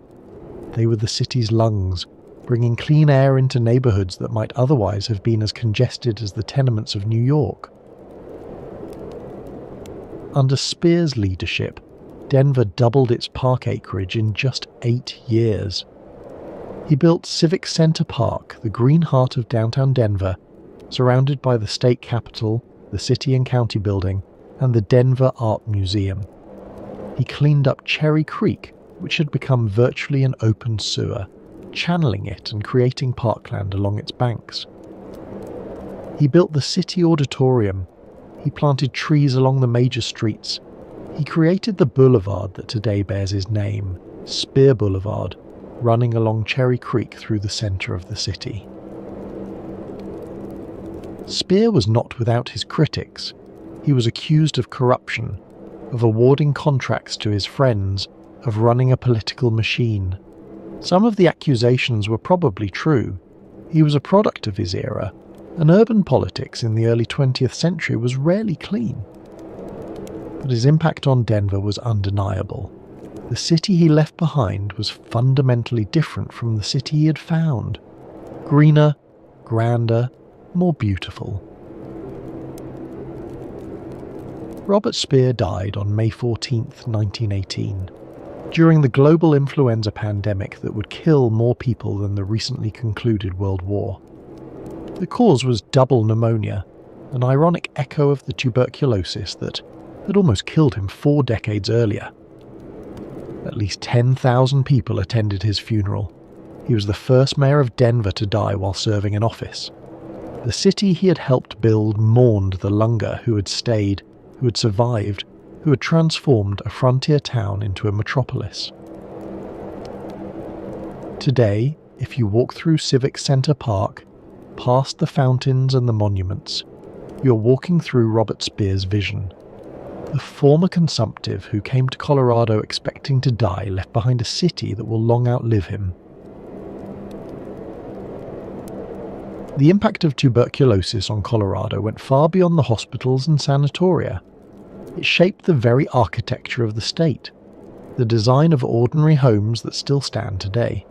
They were the city's lungs, bringing clean air into neighborhoods that might otherwise have been as congested as the tenements of New York. Under Speer's leadership, Denver doubled its park acreage in just 8 years. He built Civic Center Park, the green heart of downtown Denver, surrounded by the state capitol, the city and county building, and the Denver Art Museum. He cleaned up Cherry Creek, which had become virtually an open sewer, channeling it and creating parkland along its banks. He built the City Auditorium. He planted trees along the major streets. He created the boulevard that today bears his name, Speer Boulevard, running along Cherry Creek through the center of the city. Speer was not without his critics. He was accused of corruption, of awarding contracts to his friends, of running a political machine. Some of the accusations were probably true. He was a product of his era, and urban politics in the early 20th century was rarely clean. But his impact on Denver was undeniable. The city he left behind was fundamentally different from the city he had found. Greener, grander, more beautiful. Robert Speer died on May 14, 1918. During the global influenza pandemic that would kill more people than the recently concluded World War. The cause was double pneumonia, an ironic echo of the tuberculosis that had almost killed him 4 decades earlier. At least 10,000 people attended his funeral. He was the first mayor of Denver to die while serving in office. The city he had helped build mourned the Lunger who had stayed, who had survived, who had transformed a frontier town into a metropolis. Today, if you walk through Civic Center Park, past the fountains and the monuments, you're walking through Robert Speer's vision. The former consumptive who came to Colorado expecting to die left behind a city that will long outlive him. The impact of tuberculosis on Colorado went far beyond the hospitals and sanatoria. It shaped the very architecture of the state, the design of ordinary homes that still stand today.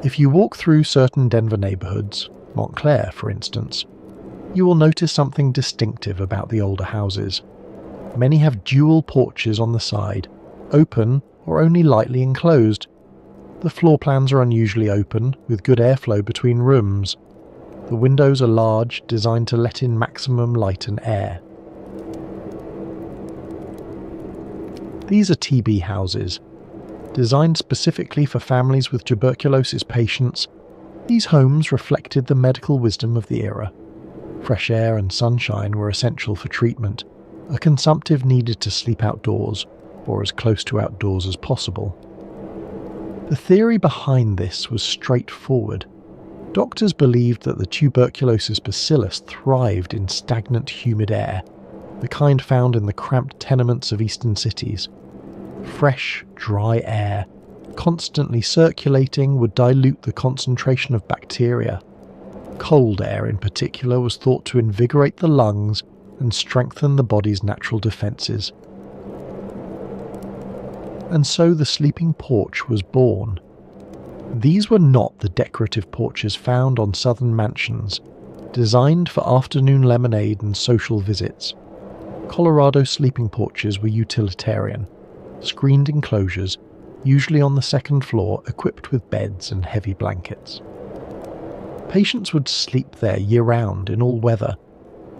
If you walk through certain Denver neighborhoods, Montclair for instance, you will notice something distinctive about the older houses. Many have dual porches on the side, open or only lightly enclosed. The floor plans are unusually open, with good airflow between rooms. The windows are large, designed to let in maximum light and air. These are TB houses. Designed specifically for families with tuberculosis patients, these homes reflected the medical wisdom of the era. Fresh air and sunshine were essential for treatment. A consumptive needed to sleep outdoors, or as close to outdoors as possible. The theory behind this was straightforward. Doctors believed that the tuberculosis bacillus thrived in stagnant humid air, the kind found in the cramped tenements of eastern cities. Fresh, dry air, constantly circulating, would dilute the concentration of bacteria. Cold air in particular was thought to invigorate the lungs and strengthen the body's natural defences. And so the sleeping porch was born. These were not the decorative porches found on southern mansions, Designed for afternoon lemonade and social visits, Colorado sleeping porches were utilitarian, screened enclosures, usually on the second floor, equipped with beds and heavy blankets. Patients would sleep there year-round in all weather.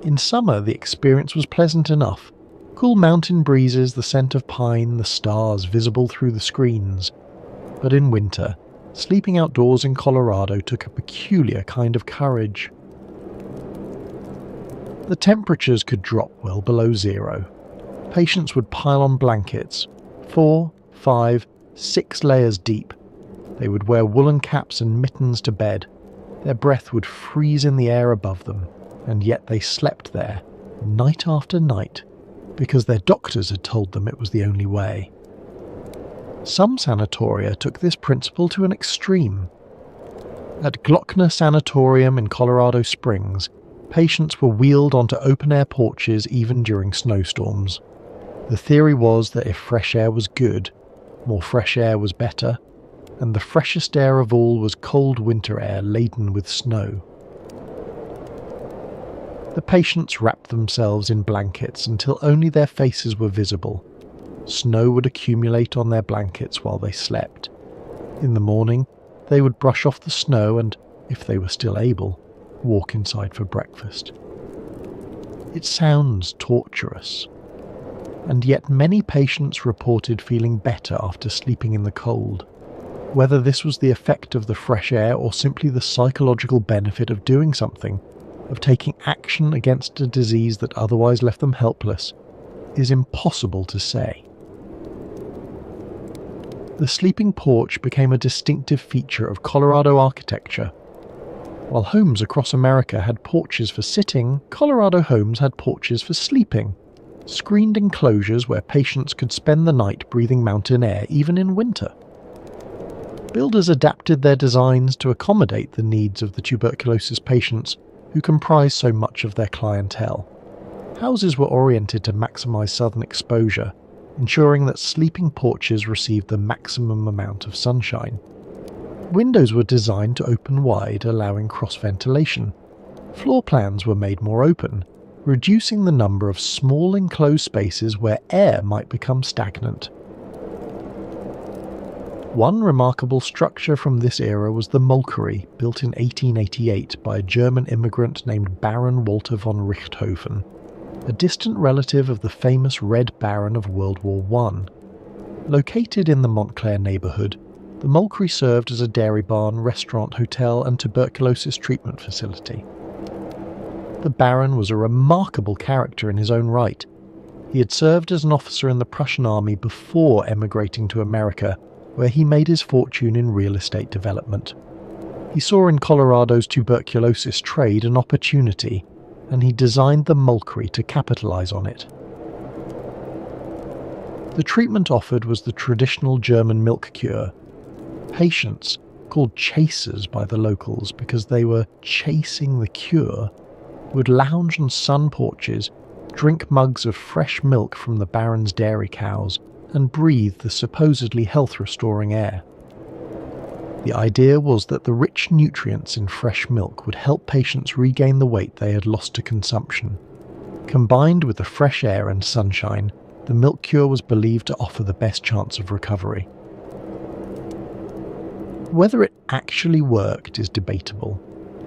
In summer, the experience was pleasant enough. Cool mountain breezes, the scent of pine, the stars visible through the screens. But in winter, sleeping outdoors in Colorado took a peculiar kind of courage. The temperatures could drop well below zero. Patients would pile on blankets, 4, 5, 6 layers deep. They would wear woolen caps and mittens to bed. Their breath would freeze in the air above them, and yet they slept there, night after night, because their doctors had told them it was the only way. Some sanatoria took this principle to an extreme. At Glockner Sanatorium in Colorado Springs, patients were wheeled onto open-air porches even during snowstorms. The theory was that if fresh air was good, more fresh air was better, and the freshest air of all was cold winter air laden with snow. The patients wrapped themselves in blankets until only their faces were visible. Snow would accumulate on their blankets while they slept. In the morning, they would brush off the snow and, if they were still able, walk inside for breakfast. It sounds torturous, and yet many patients reported feeling better after sleeping in the cold. Whether this was the effect of the fresh air or simply the psychological benefit of doing something, of taking action against a disease that otherwise left them helpless, is impossible to say. The sleeping porch became a distinctive feature of Colorado architecture. While homes across America had porches for sitting, Colorado homes had porches for sleeping, screened enclosures where patients could spend the night breathing mountain air even in winter. Builders adapted their designs to accommodate the needs of the tuberculosis patients who comprise so much of their clientele. Houses were oriented to maximize southern exposure, ensuring that sleeping porches received the maximum amount of sunshine. Windows were designed to open wide, allowing cross-ventilation. Floor plans were made more open, reducing the number of small enclosed spaces where air might become stagnant. One remarkable structure from this era was the Molkery, built in 1888 by a German immigrant named Baron Walter von Richthofen, a distant relative of the famous Red Baron of World War I. Located in the Montclair neighborhood, the Molkery served as a dairy barn, restaurant, hotel, and tuberculosis treatment facility. The Baron was a remarkable character in his own right. He had served as an officer in the Prussian army before emigrating to America, where he made his fortune in real estate development. He saw in Colorado's tuberculosis trade an opportunity, and he designed the Molkery to capitalize on it. The treatment offered was the traditional German milk cure. Patients, called chasers by the locals because they were chasing the cure, would lounge on sun porches, drink mugs of fresh milk from the Baron's dairy cows, and breathe the supposedly health-restoring air. The idea was that the rich nutrients in fresh milk would help patients regain the weight they had lost to consumption. Combined with the fresh air and sunshine, the milk cure was believed to offer the best chance of recovery. Whether it actually worked is debatable,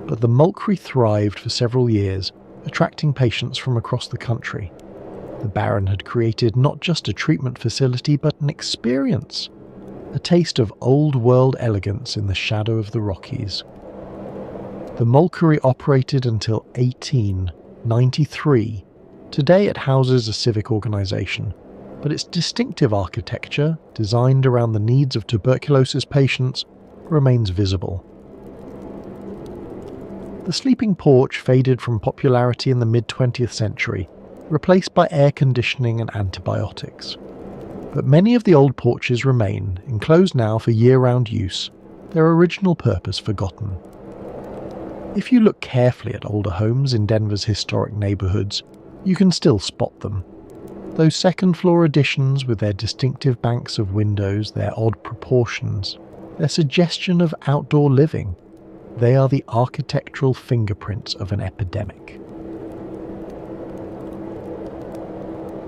but the Molkery thrived for several years, attracting patients from across the country. The Baron had created not just a treatment facility but an experience, a taste of old-world elegance in the shadow of the Rockies. The Molkery operated until 1893. Today it houses a civic organisation, but its distinctive architecture, designed around the needs of tuberculosis patients, remains visible. The sleeping porch faded from popularity in the mid-20th century, replaced by air conditioning and antibiotics. But many of the old porches remain, enclosed now for year-round use, their original purpose forgotten. If you look carefully at older homes in Denver's historic neighborhoods, you can still spot them. Those second-floor additions with their distinctive banks of windows, their odd proportions, their suggestion of outdoor living. They are the architectural fingerprints of an epidemic.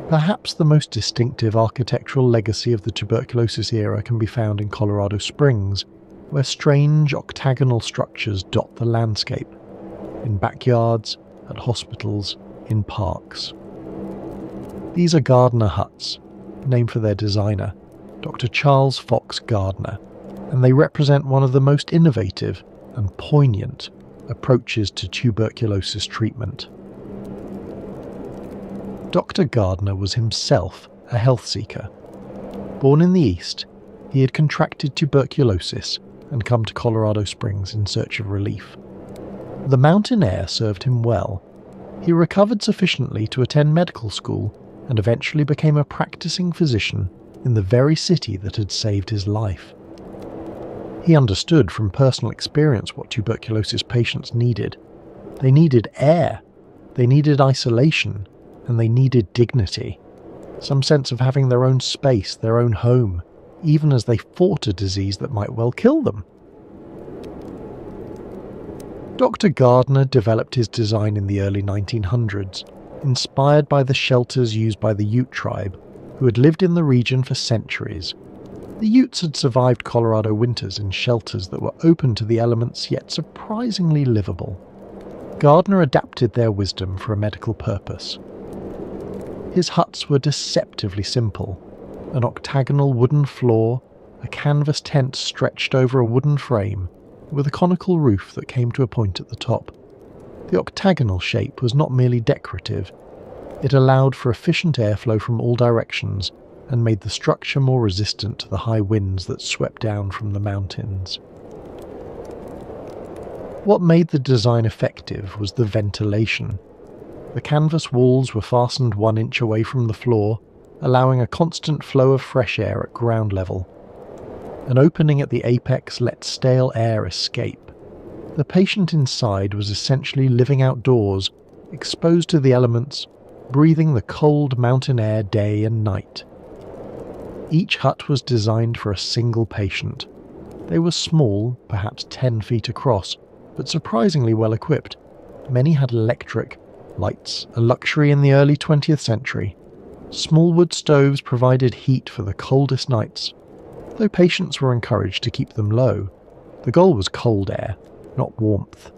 Perhaps the most distinctive architectural legacy of the tuberculosis era can be found in Colorado Springs, where strange octagonal structures dot the landscape, in backyards, at hospitals, in parks. These are Gardner huts, named for their designer, Dr. Charles Fox Gardner, and they represent one of the most innovative and poignant approaches to tuberculosis treatment. Dr. Gardner was himself a health seeker. Born in the East, he had contracted tuberculosis and come to Colorado Springs in search of relief. The mountain air served him well. He recovered sufficiently to attend medical school and eventually became a practicing physician in the very city that had saved his life. He understood from personal experience what tuberculosis patients needed. They needed air, they needed isolation, and they needed dignity, some sense of having their own space, their own home, even as they fought a disease that might well kill them. Dr. Gardner developed his design in the early 1900s, inspired by the shelters used by the Ute tribe, who had lived in the region for centuries. The Utes had survived Colorado winters in shelters that were open to the elements yet surprisingly livable. Gardner adapted their wisdom for a medical purpose. His huts were deceptively simple: an octagonal wooden floor, a canvas tent stretched over a wooden frame, with a conical roof that came to a point at the top. The octagonal shape was not merely decorative, it allowed for efficient airflow from all directions and made the structure more resistant to the high winds that swept down from the mountains. What made the design effective was the ventilation. The canvas walls were fastened 1 inch away from the floor, allowing a constant flow of fresh air at ground level. An opening at the apex let stale air escape. The patient inside was essentially living outdoors, exposed to the elements, breathing the cold mountain air day and night. Each hut was designed for a single patient. They were small, perhaps 10 feet across, but surprisingly well equipped. Many had electric lights, a luxury in the early 20th century. Small wood stoves provided heat for the coldest nights, though patients were encouraged to keep them low. The goal was cold air, not warmth.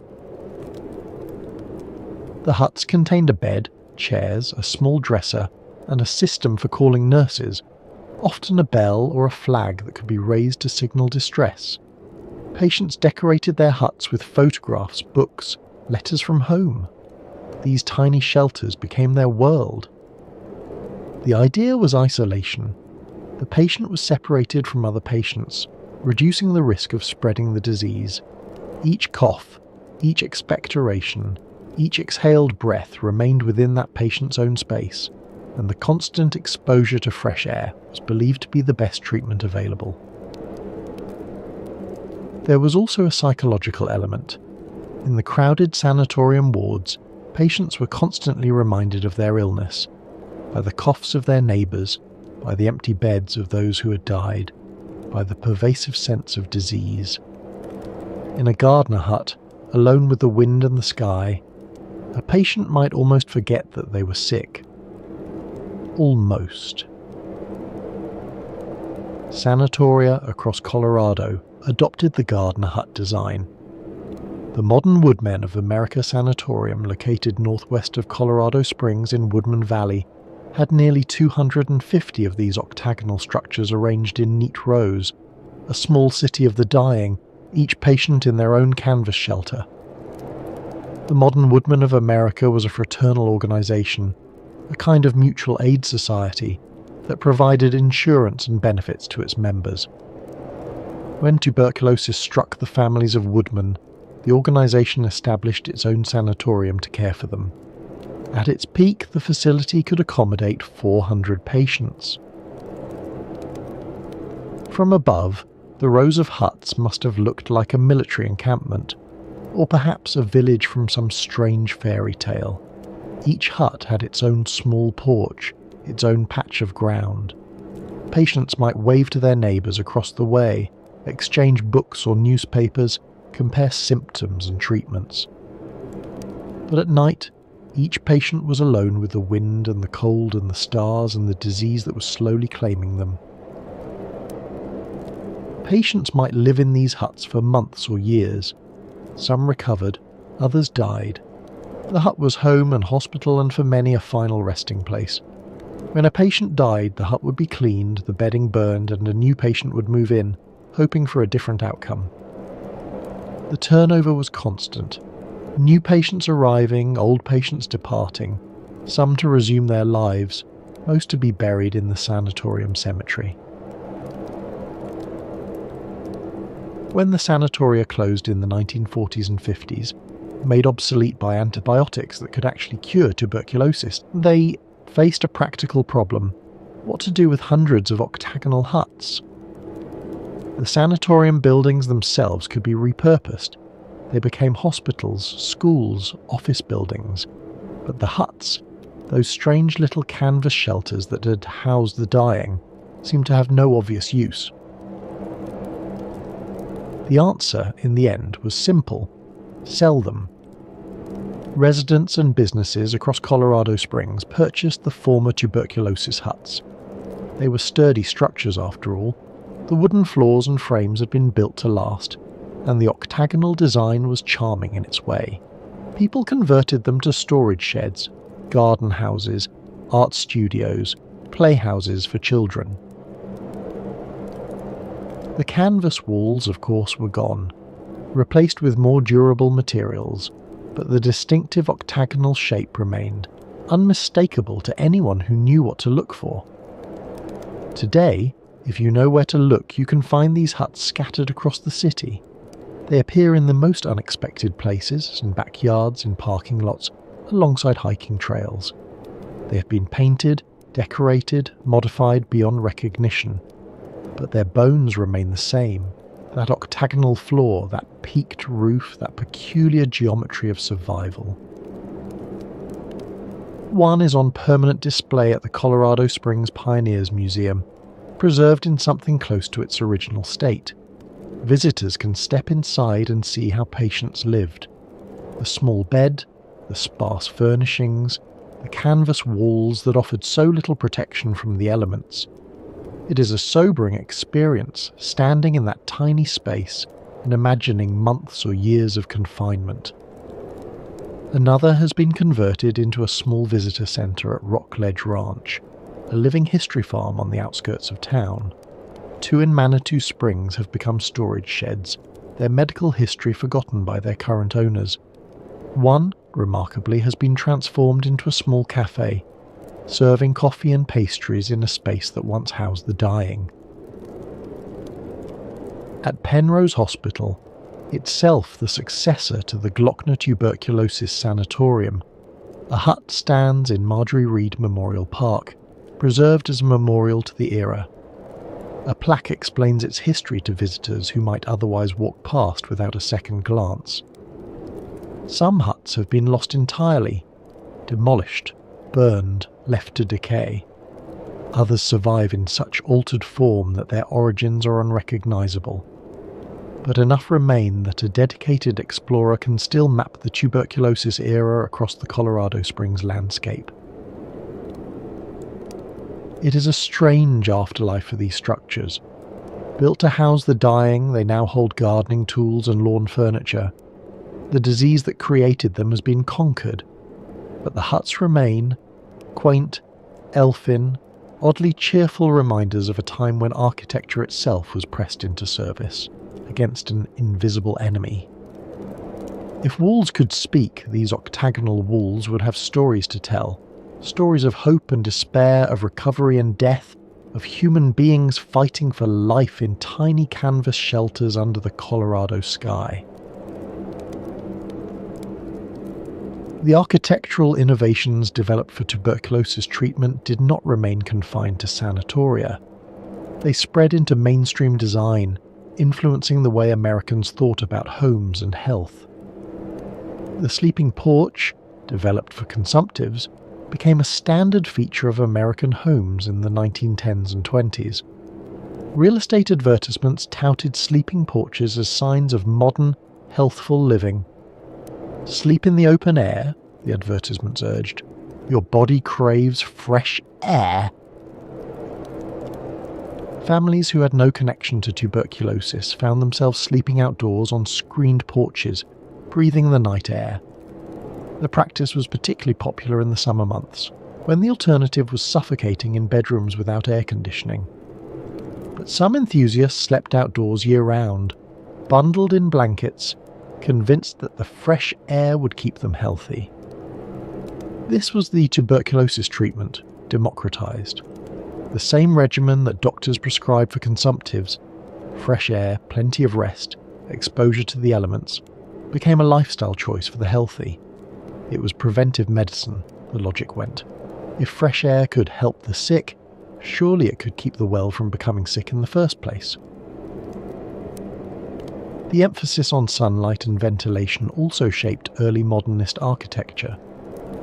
The huts contained a bed, chairs, a small dresser, and a system for calling nurses, often a bell or a flag that could be raised to signal distress. Patients decorated their huts with photographs, books, letters from home. These tiny shelters became their world. The idea was isolation. The patient was separated from other patients, reducing the risk of spreading the disease. Each cough, each expectoration, each exhaled breath remained within that patient's own space, and the constant exposure to fresh air was believed to be the best treatment available. There was also a psychological element. In the crowded sanatorium wards, patients were constantly reminded of their illness, by the coughs of their neighbours, by the empty beds of those who had died, by the pervasive sense of disease. In a Gardner hut, alone with the wind and the sky, a patient might almost forget that they were sick. Almost. Sanatoria across Colorado adopted the Gardner hut design. The modern Woodmen of America Sanatorium, located northwest of Colorado Springs in Woodman Valley, had nearly 250 of these octagonal structures arranged in neat rows, a small city of the dying, each patient in their own canvas shelter. The modern Woodmen of America was a fraternal organization, a kind of mutual aid society that provided insurance and benefits to its members. When tuberculosis struck the families of Woodmen, the organization established its own sanatorium to care for them. At its peak, the facility could accommodate 400 patients. From above, the rows of huts must have looked like a military encampment, or perhaps a village from some strange fairy tale. Each hut had its own small porch, its own patch of ground. Patients might wave to their neighbours across the way, exchange books or newspapers, compare symptoms and treatments. But at night, each patient was alone with the wind and the cold and the stars and the disease that was slowly claiming them. Patients might live in these huts for months or years. Some recovered, others died. The hut was home and hospital, and for many a final resting place. When a patient died, the hut would be cleaned, the bedding burned, and a new patient would move in, hoping for a different outcome. The turnover was constant. New patients arriving, old patients departing, some to resume their lives, most to be buried in the sanatorium cemetery. When the sanatoria closed in the 1940s and 50s, made obsolete by antibiotics that could actually cure tuberculosis, they faced a practical problem: what to do with hundreds of octagonal huts. The sanatorium buildings themselves could be repurposed. They became hospitals, schools, office buildings. But the huts, those strange little canvas shelters that had housed the dying, seemed to have no obvious use. The answer, in the end, was simple: sell them. Residents and businesses across Colorado Springs purchased the former tuberculosis huts. They were sturdy structures after all. The wooden floors and frames had been built to last, and the octagonal design was charming in its way. People converted them to storage sheds, garden houses, art studios, playhouses for children. The canvas walls, of course, were gone, replaced with more durable materials, but the distinctive octagonal shape remained, unmistakable to anyone who knew what to look for. Today, if you know where to look, you can find these huts scattered across the city. They appear in the most unexpected places, in backyards, in parking lots, alongside hiking trails. They have been painted, decorated, modified beyond recognition, but their bones remain the same. That octagonal floor, that peaked roof, that peculiar geometry of survival. One is on permanent display at the Colorado Springs Pioneers Museum, preserved in something close to its original state. Visitors can step inside and see how patients lived. The small bed, the sparse furnishings, the canvas walls that offered so little protection from the elements. It is a sobering experience, standing in that tiny space and imagining months or years of confinement. Another has been converted into a small visitor centre at Rockledge Ranch, a living history farm on the outskirts of town. Two in Manitou Springs have become storage sheds, their medical history forgotten by their current owners. One, remarkably, has been transformed into a small cafe, serving coffee and pastries in a space that once housed the dying. At Penrose Hospital, itself the successor to the Glockner Tuberculosis Sanatorium, a hut stands in Marjorie Reed Memorial Park, preserved as a memorial to the era. A plaque explains its history to visitors who might otherwise walk past without a second glance. Some huts have been lost entirely, demolished, burned, left to decay. Others survive in such altered form that their origins are unrecognizable. But enough remain that a dedicated explorer can still map the tuberculosis era across the Colorado Springs landscape. It is a strange afterlife for these structures. Built to house the dying, they now hold gardening tools and lawn furniture. The disease that created them has been conquered, but the huts remain, quaint, elfin, oddly cheerful reminders of a time when architecture itself was pressed into service, against an invisible enemy. If walls could speak, these octagonal walls would have stories to tell. Stories of hope and despair, of recovery and death, of human beings fighting for life in tiny canvas shelters under the Colorado sky. The architectural innovations developed for tuberculosis treatment did not remain confined to sanatoria. They spread into mainstream design, influencing the way Americans thought about homes and health. The sleeping porch, developed for consumptives, became a standard feature of American homes in the 1910s and 20s. Real estate advertisements touted sleeping porches as signs of modern, healthful living. Sleep in the open air, the advertisements urged. Your body craves fresh air. Families who had no connection to tuberculosis found themselves sleeping outdoors on screened porches, breathing the night air. The practice was particularly popular in the summer months, when the alternative was suffocating in bedrooms without air conditioning. But some enthusiasts slept outdoors year-round, bundled in blankets, convinced that the fresh air would keep them healthy. This was the tuberculosis treatment, democratized. The same regimen that doctors prescribe for consumptives, fresh air, plenty of rest, exposure to the elements, became a lifestyle choice for the healthy. It was preventive medicine, the logic went. If fresh air could help the sick, surely it could keep the well from becoming sick in the first place. The emphasis on sunlight and ventilation also shaped early modernist architecture.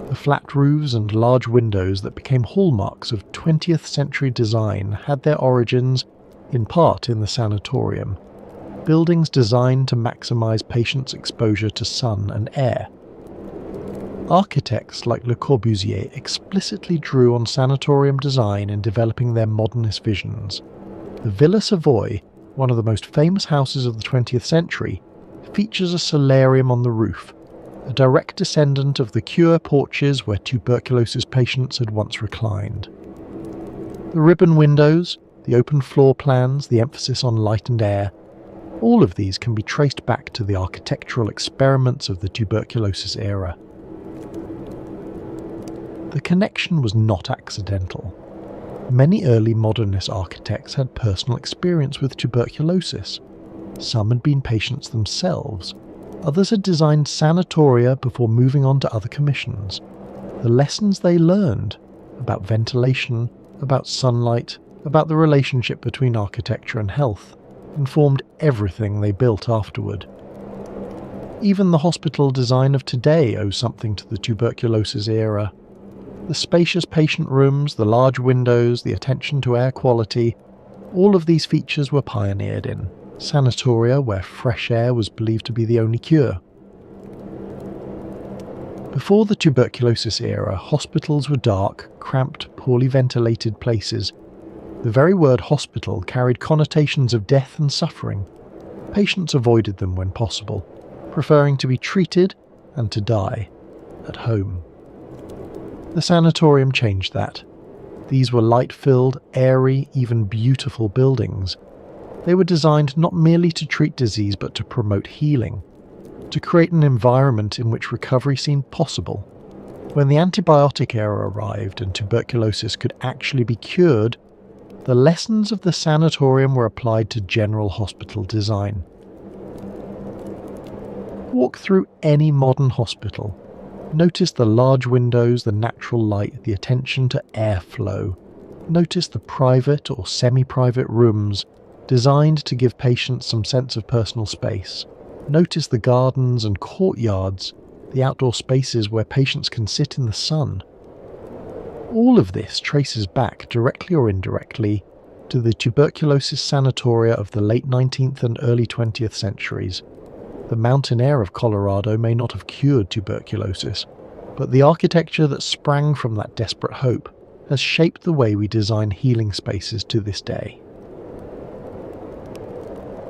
The flat roofs and large windows that became hallmarks of 20th century design had their origins, in part, in the sanatorium, buildings designed to maximize patients' exposure to sun and air. Architects like Le Corbusier explicitly drew on sanatorium design in developing their modernist visions. The Villa Savoy, one of the most famous houses of the 20th century, features a solarium on the roof, a direct descendant of the cure porches where tuberculosis patients had once reclined. The ribbon windows, the open floor plans, the emphasis on light and air, all of these can be traced back to the architectural experiments of the tuberculosis era. The connection was not accidental. Many early modernist architects had personal experience with tuberculosis. Some had been patients themselves. Others had designed sanatoria before moving on to other commissions. The lessons they learned about ventilation, about sunlight, about the relationship between architecture and health informed everything they built afterward. Even the hospital design of today owes something to the tuberculosis era. The spacious patient rooms, the large windows, the attention to air quality, all of these features were pioneered in sanatoria where fresh air was believed to be the only cure. Before the tuberculosis era, hospitals were dark, cramped, poorly ventilated places. The very word hospital carried connotations of death and suffering. Patients avoided them when possible, preferring to be treated and to die at home. The sanatorium changed that. These were light-filled, airy, even beautiful buildings. They were designed not merely to treat disease but to promote healing, to create an environment in which recovery seemed possible. When the antibiotic era arrived and tuberculosis could actually be cured, the lessons of the sanatorium were applied to general hospital design. Walk through any modern hospital. Notice the large windows, the natural light, the attention to airflow. Notice the private or semi-private rooms designed to give patients some sense of personal space. Notice the gardens and courtyards, the outdoor spaces where patients can sit in the sun. All of this traces back, directly or indirectly, to the tuberculosis sanatoria of the late 19th and early 20th centuries. The mountain air of Colorado may not have cured tuberculosis, but the architecture that sprang from that desperate hope has shaped the way we design healing spaces to this day.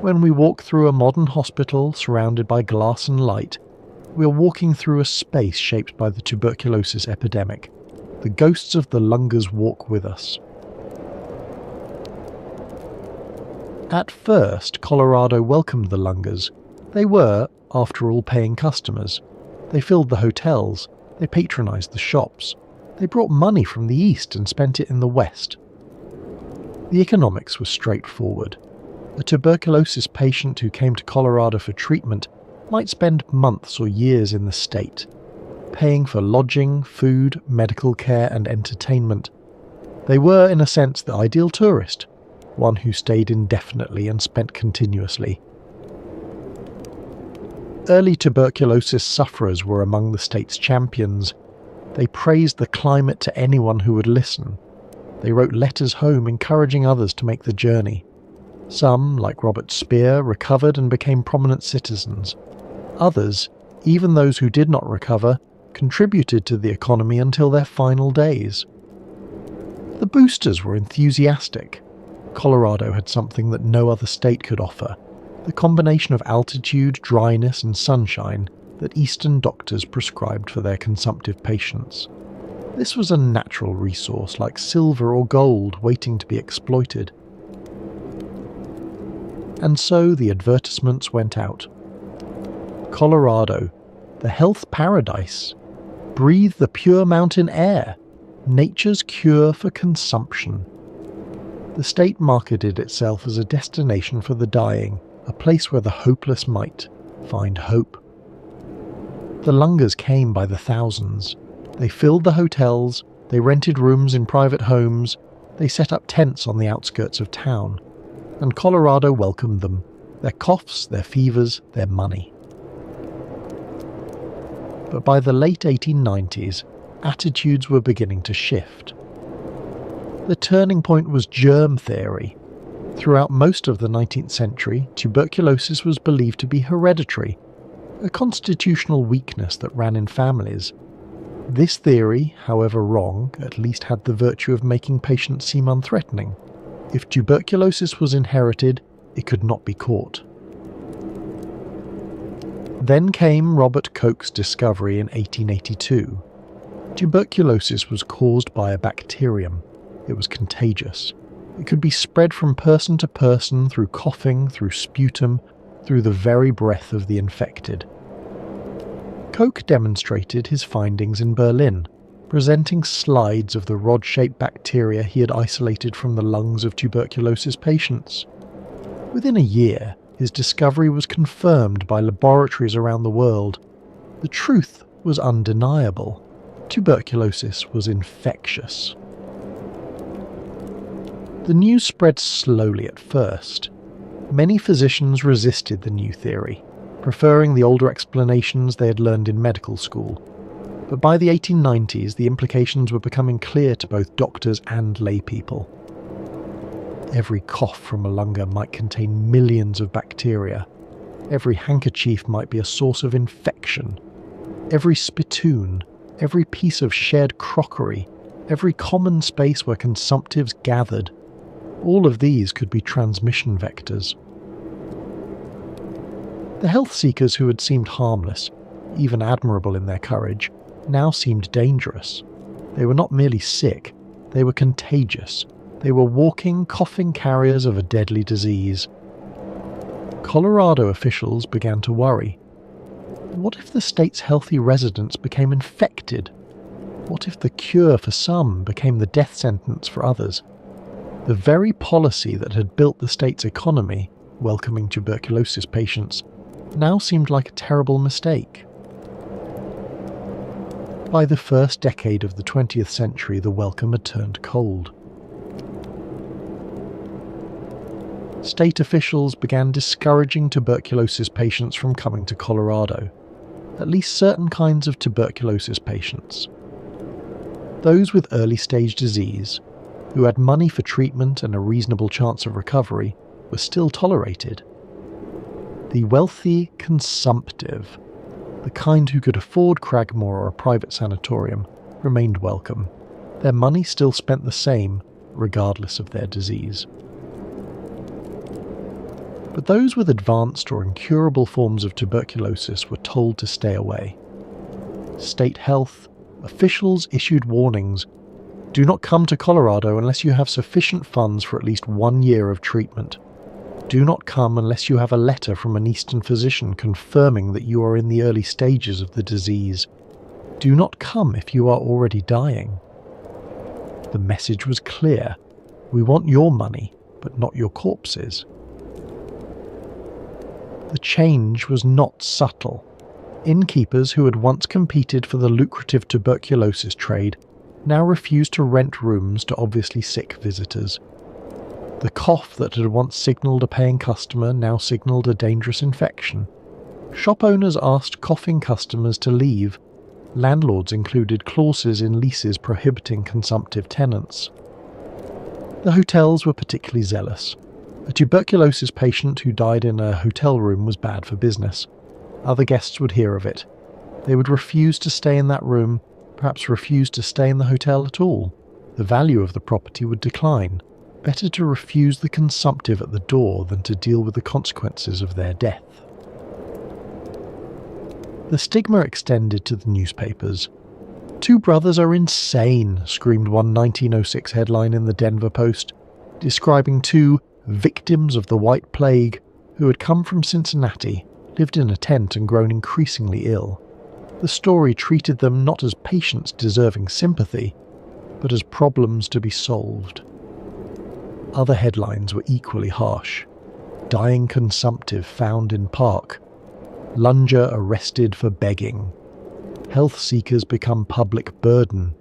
When we walk through a modern hospital surrounded by glass and light, we are walking through a space shaped by the tuberculosis epidemic. The ghosts of the lungers walk with us. At first, Colorado welcomed the lungers. They were, after all, paying customers. They filled the hotels. They patronized the shops. They brought money from the east and spent it in the west. The economics was straightforward. A tuberculosis patient who came to Colorado for treatment might spend months or years in the state, paying for lodging, food, medical care, and entertainment. They were, in a sense, the ideal tourist, one who stayed indefinitely and spent continuously. Early tuberculosis sufferers were among the state's champions. They praised the climate to anyone who would listen. They wrote letters home encouraging others to make the journey. Some, like Robert Speer, recovered and became prominent citizens. Others, even those who did not recover, contributed to the economy until their final days. The boosters were enthusiastic. Colorado had something that no other state could offer, the combination of altitude, dryness, and sunshine that Eastern doctors prescribed for their consumptive patients. This was a natural resource like silver or gold waiting to be exploited. And so the advertisements went out. Colorado, the health paradise. Breathe the pure mountain air. Nature's cure for consumption. The state marketed itself as a destination for the dying, a place where the hopeless might find hope. The lungers came by the thousands. They filled the hotels, they rented rooms in private homes, they set up tents on the outskirts of town, and Colorado welcomed them, their coughs, their fevers, their money. But by the late 1890s, attitudes were beginning to shift. The turning point was germ theory. Throughout most of the 19th century, tuberculosis was believed to be hereditary, a constitutional weakness that ran in families. This theory, however wrong, at least had the virtue of making patients seem unthreatening. If tuberculosis was inherited, it could not be caught. Then came Robert Koch's discovery in 1882. Tuberculosis was caused by a bacterium. It was contagious. It could be spread from person to person through coughing, through sputum, through the very breath of the infected. Koch demonstrated his findings in Berlin, presenting slides of the rod-shaped bacteria he had isolated from the lungs of tuberculosis patients. Within a year, his discovery was confirmed by laboratories around the world. The truth was undeniable. Tuberculosis was infectious. The news spread slowly at first. Many physicians resisted the new theory, preferring the older explanations they had learned in medical school. But by the 1890s, the implications were becoming clear to both doctors and laypeople. Every cough from a lunger might contain millions of bacteria. Every handkerchief might be a source of infection. Every spittoon, every piece of shared crockery, every common space where consumptives gathered, all of these could be transmission vectors. The health seekers who had seemed harmless, even admirable in their courage, now seemed dangerous. They were not merely sick, they were contagious. They were walking, coughing carriers of a deadly disease. Colorado officials began to worry. What if the state's healthy residents became infected? What if the cure for some became the death sentence for others? The very policy that had built the state's economy, welcoming tuberculosis patients, now seemed like a terrible mistake. By the first decade of the 20th century, the welcome had turned cold. State officials began discouraging tuberculosis patients from coming to Colorado, at least certain kinds of tuberculosis patients. Those with early-stage disease, who had money for treatment and a reasonable chance of recovery, were still tolerated. The wealthy consumptive, the kind who could afford Cragmore or a private sanatorium, remained welcome. Their money still spent the same, regardless of their disease. But those with advanced or incurable forms of tuberculosis were told to stay away. State health officials issued warnings. Do not come to Colorado unless you have sufficient funds for at least 1 year of treatment. Do not come unless you have a letter from an Eastern physician confirming that you are in the early stages of the disease. Do not come if you are already dying. The message was clear. We want your money, but not your corpses. The change was not subtle. Innkeepers who had once competed for the lucrative tuberculosis trade now refused to rent rooms to obviously sick visitors. The cough that had once signalled a paying customer now signalled a dangerous infection. Shop owners asked coughing customers to leave. Landlords included clauses in leases prohibiting consumptive tenants. The hotels were particularly zealous. A tuberculosis patient who died in a hotel room was bad for business. Other guests would hear of it. They would refuse to stay in that room, perhaps refuse to stay in the hotel at all. The value of the property would decline. Better to refuse the consumptive at the door than to deal with the consequences of their death. The stigma extended to the newspapers. "Two brothers are insane," screamed one 1906 headline in the Denver Post, describing two victims of the White Plague who had come from Cincinnati, lived in a tent and grown increasingly ill. The story treated them not as patients deserving sympathy, but as problems to be solved. Other headlines were equally harsh. "Dying consumptive found in park. Lunger arrested for begging. Health seekers become public burden."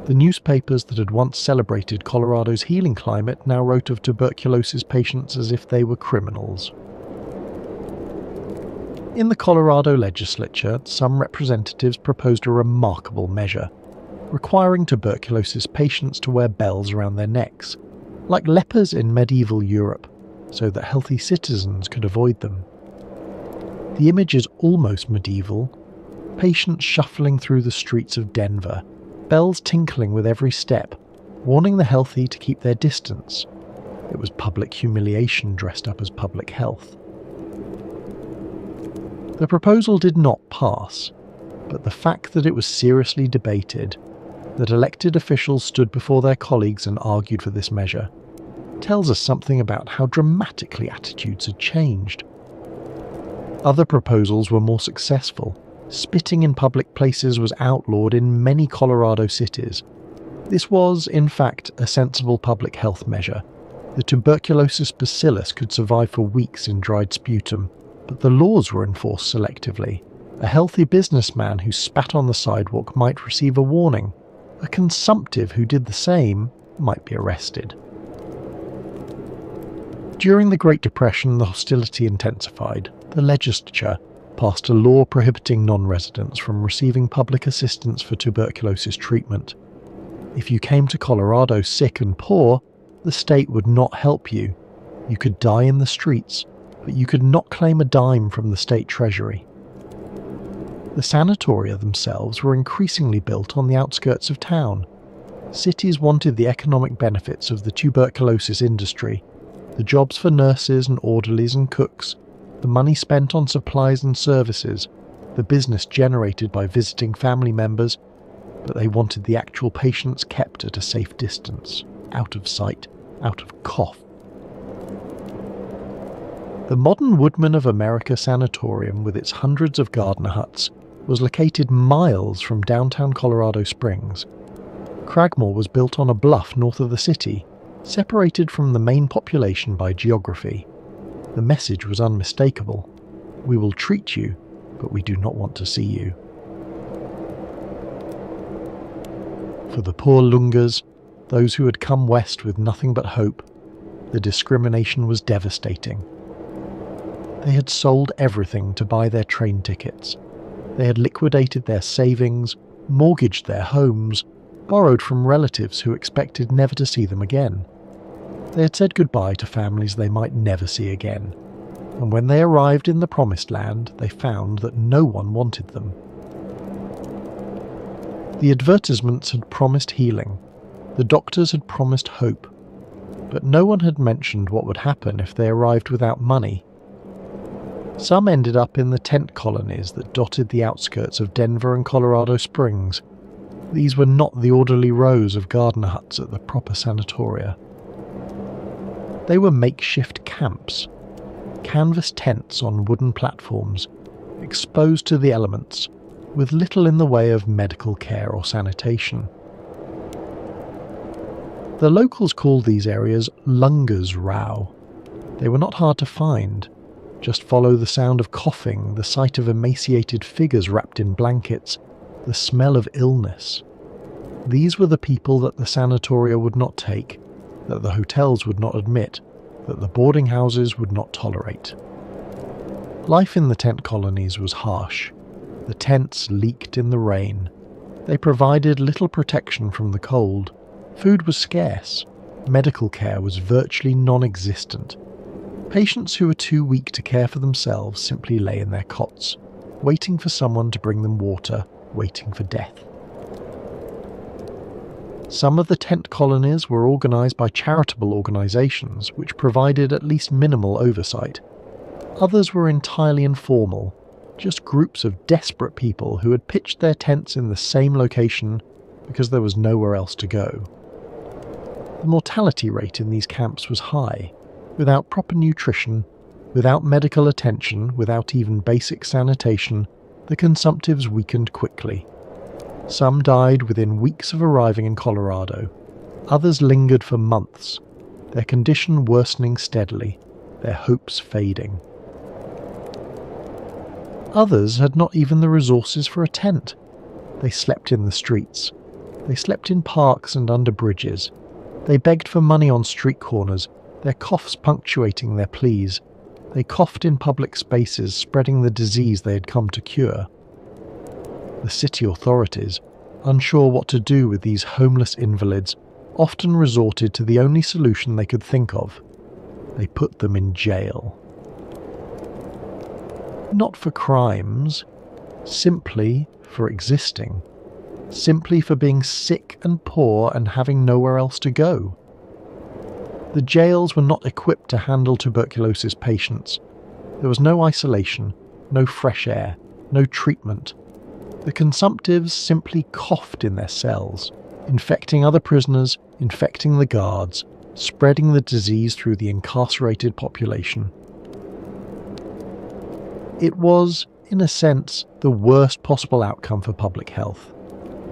The newspapers that had once celebrated Colorado's healing climate now wrote of tuberculosis patients as if they were criminals. In the Colorado legislature, some representatives proposed a remarkable measure, requiring tuberculosis patients to wear bells around their necks, like lepers in medieval Europe, so that healthy citizens could avoid them. The image is almost medieval. Patients shuffling through the streets of Denver, bells tinkling with every step, warning the healthy to keep their distance. It was public humiliation dressed up as public health. The proposal did not pass, but the fact that it was seriously debated, that elected officials stood before their colleagues and argued for this measure, tells us something about how dramatically attitudes had changed. Other proposals were more successful. Spitting in public places was outlawed in many Colorado cities. This was, in fact, a sensible public health measure. The tuberculosis bacillus could survive for weeks in dried sputum, but the laws were enforced selectively. A healthy businessman who spat on the sidewalk might receive a warning. A consumptive who did the same might be arrested. During the Great Depression, the hostility intensified. The legislature passed a law prohibiting non-residents from receiving public assistance for tuberculosis treatment. If you came to Colorado sick and poor, the state would not help you. You could die in the streets, but you could not claim a dime from the state treasury. The sanatoria themselves were increasingly built on the outskirts of town. Cities wanted the economic benefits of the tuberculosis industry, the jobs for nurses and orderlies and cooks, the money spent on supplies and services, the business generated by visiting family members, but they wanted the actual patients kept at a safe distance, out of sight, out of cough. The modern Woodman of America Sanatorium, with its hundreds of gardener huts, was located miles from downtown Colorado Springs. Cragmore was built on a bluff north of the city, separated from the main population by geography. The message was unmistakable. We will treat you, but we do not want to see you. For the poor Lungers, those who had come west with nothing but hope, the discrimination was devastating. They had sold everything to buy their train tickets. They had liquidated their savings, mortgaged their homes, borrowed from relatives who expected never to see them again. They had said goodbye to families they might never see again, and when they arrived in the promised land, they found that no one wanted them. The advertisements had promised healing, the doctors had promised hope, but no one had mentioned what would happen if they arrived without money. Some ended up in the tent colonies that dotted the outskirts of Denver and Colorado Springs. These were not the orderly rows of gardener huts at the proper sanatoria. They were makeshift camps, canvas tents on wooden platforms, exposed to the elements, with little in the way of medical care or sanitation. The locals called these areas Lunger's Row. They were not hard to find. Just follow the sound of coughing, the sight of emaciated figures wrapped in blankets, the smell of illness. These were the people that the sanatoria would not take, that the hotels would not admit, that the boarding houses would not tolerate. Life in the tent colonies was harsh. The tents leaked in the rain. They provided little protection from the cold. Food was scarce. Medical care was virtually non-existent. Patients who were too weak to care for themselves simply lay in their cots, waiting for someone to bring them water, waiting for death. Some of the tent colonies were organised by charitable organisations which provided at least minimal oversight. Others were entirely informal, just groups of desperate people who had pitched their tents in the same location because there was nowhere else to go. The mortality rate in these camps was high. Without proper nutrition, without medical attention, without even basic sanitation, the consumptives weakened quickly. Some died within weeks of arriving in Colorado. Others lingered for months, their condition worsening steadily, their hopes fading. Others had not even the resources for a tent. They slept in the streets. They slept in parks and under bridges. They begged for money on street corners, their coughs punctuating their pleas. They coughed in public spaces, spreading the disease they had come to cure. The city authorities, unsure what to do with these homeless invalids, often resorted to the only solution they could think of. They put them in jail. Not for crimes, simply for existing. Simply for being sick and poor and having nowhere else to go. The jails were not equipped to handle tuberculosis patients. There was no isolation, no fresh air, no treatment. The consumptives simply coughed in their cells, infecting other prisoners, infecting the guards, spreading the disease through the incarcerated population. It was, in a sense, the worst possible outcome for public health.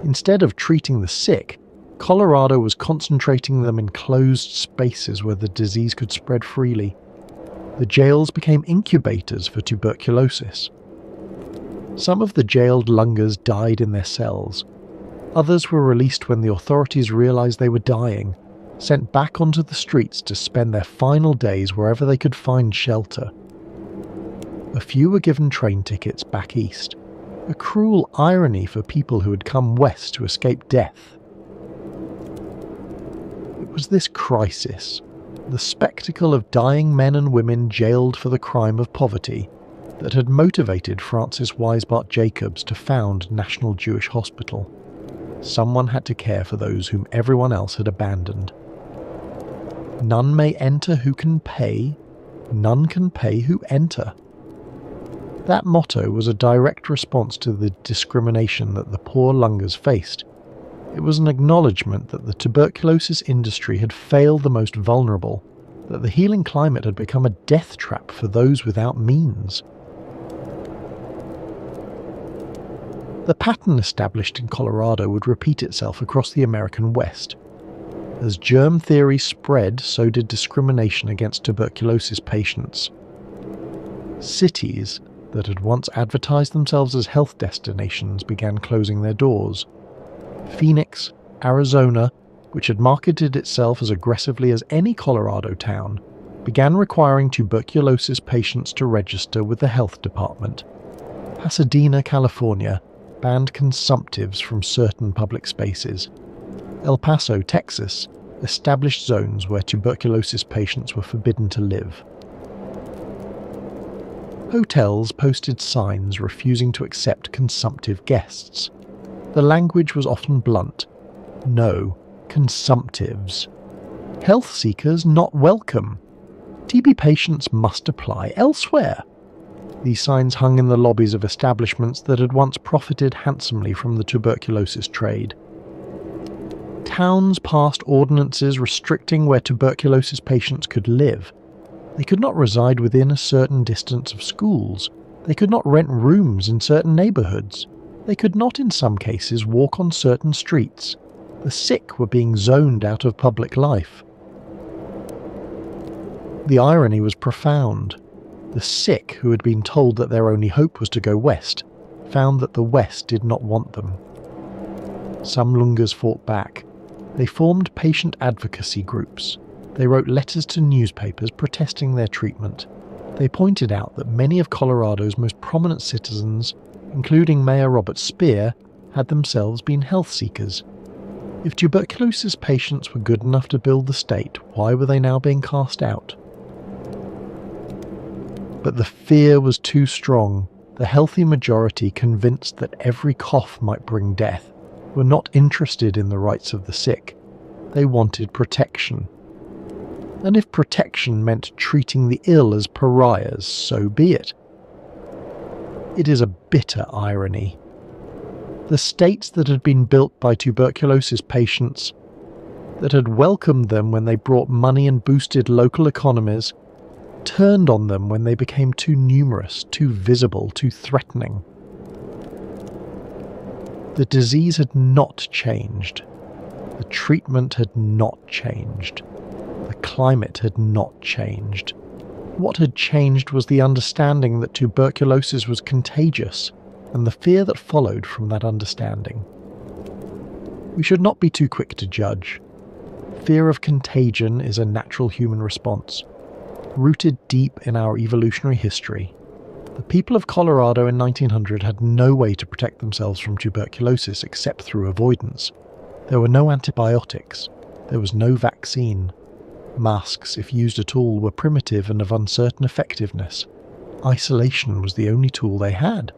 Instead of treating the sick, Colorado was concentrating them in closed spaces where the disease could spread freely. The jails became incubators for tuberculosis. Some of the jailed lungers died in their cells. Others were released when the authorities realized they were dying, sent back onto the streets to spend their final days wherever they could find shelter. A few were given train tickets back east, a cruel irony for people who had come west to escape death. It was this crisis, the spectacle of dying men and women jailed for the crime of poverty, that had motivated Francis Weisbart Jacobs to found National Jewish Hospital. Someone had to care for those whom everyone else had abandoned. None may enter who can pay, none can pay who enter. That motto was a direct response to the discrimination that the poor lungers faced. It was an acknowledgement that the tuberculosis industry had failed the most vulnerable, that the healing climate had become a death trap for those without means. The pattern established in Colorado would repeat itself across the American West. As germ theory spread, so did discrimination against tuberculosis patients. Cities that had once advertised themselves as health destinations began closing their doors. Phoenix, Arizona, which had marketed itself as aggressively as any Colorado town, began requiring tuberculosis patients to register with the health department. Pasadena, California, banned consumptives from certain public spaces. El Paso, Texas, established zones where tuberculosis patients were forbidden to live. Hotels posted signs refusing to accept consumptive guests. The language was often blunt. No, consumptives. Health seekers not welcome. TB patients must apply elsewhere. These signs hung in the lobbies of establishments that had once profited handsomely from the tuberculosis trade. Towns passed ordinances restricting where tuberculosis patients could live. They could not reside within a certain distance of schools. They could not rent rooms in certain neighborhoods. They could not, in some cases, walk on certain streets. The sick were being zoned out of public life. The irony was profound. The sick, who had been told that their only hope was to go west, found that the West did not want them. Some lungers fought back. They formed patient advocacy groups. They wrote letters to newspapers protesting their treatment. They pointed out that many of Colorado's most prominent citizens, including Mayor Robert Speer, had themselves been health seekers. If tuberculosis patients were good enough to build the state, why were they now being cast out? But the fear was too strong. The healthy majority, convinced that every cough might bring death, were not interested in the rights of the sick. They wanted protection. And if protection meant treating the ill as pariahs, so be it. It is a bitter irony. The states that had been built by tuberculosis patients, that had welcomed them when they brought money and boosted local economies, turned on them when they became too numerous, too visible, too threatening. The disease had not changed. The treatment had not changed. The climate had not changed. What had changed was the understanding that tuberculosis was contagious, and the fear that followed from that understanding. We should not be too quick to judge. Fear of contagion is a natural human response, rooted deep in our evolutionary history. The people of Colorado in 1900 had no way to protect themselves from tuberculosis except through avoidance. There were no antibiotics. There was no vaccine. Masks, if used at all, were primitive and of uncertain effectiveness. Isolation was the only tool they had.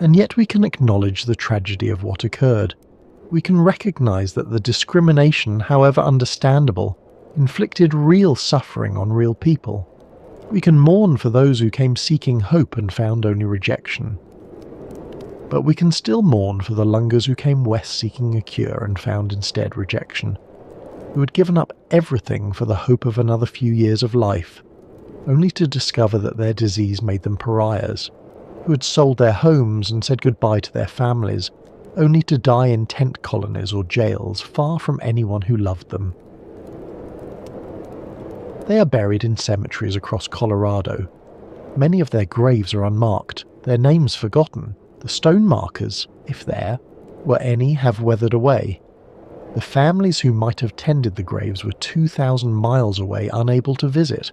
And yet we can acknowledge the tragedy of what occurred. We can recognize that the discrimination, however understandable, inflicted real suffering on real people. We can mourn for those who came seeking hope and found only rejection. But we can still mourn for the lungers who came west seeking a cure and found instead rejection, who had given up everything for the hope of another few years of life, only to discover that their disease made them pariahs, who had sold their homes and said goodbye to their families, only to die in tent colonies or jails, far from anyone who loved them. They are buried in cemeteries across Colorado. Many of their graves are unmarked, their names forgotten. The stone markers, if there were any, have weathered away. The families who might have tended the graves were 2,000 miles away, unable to visit.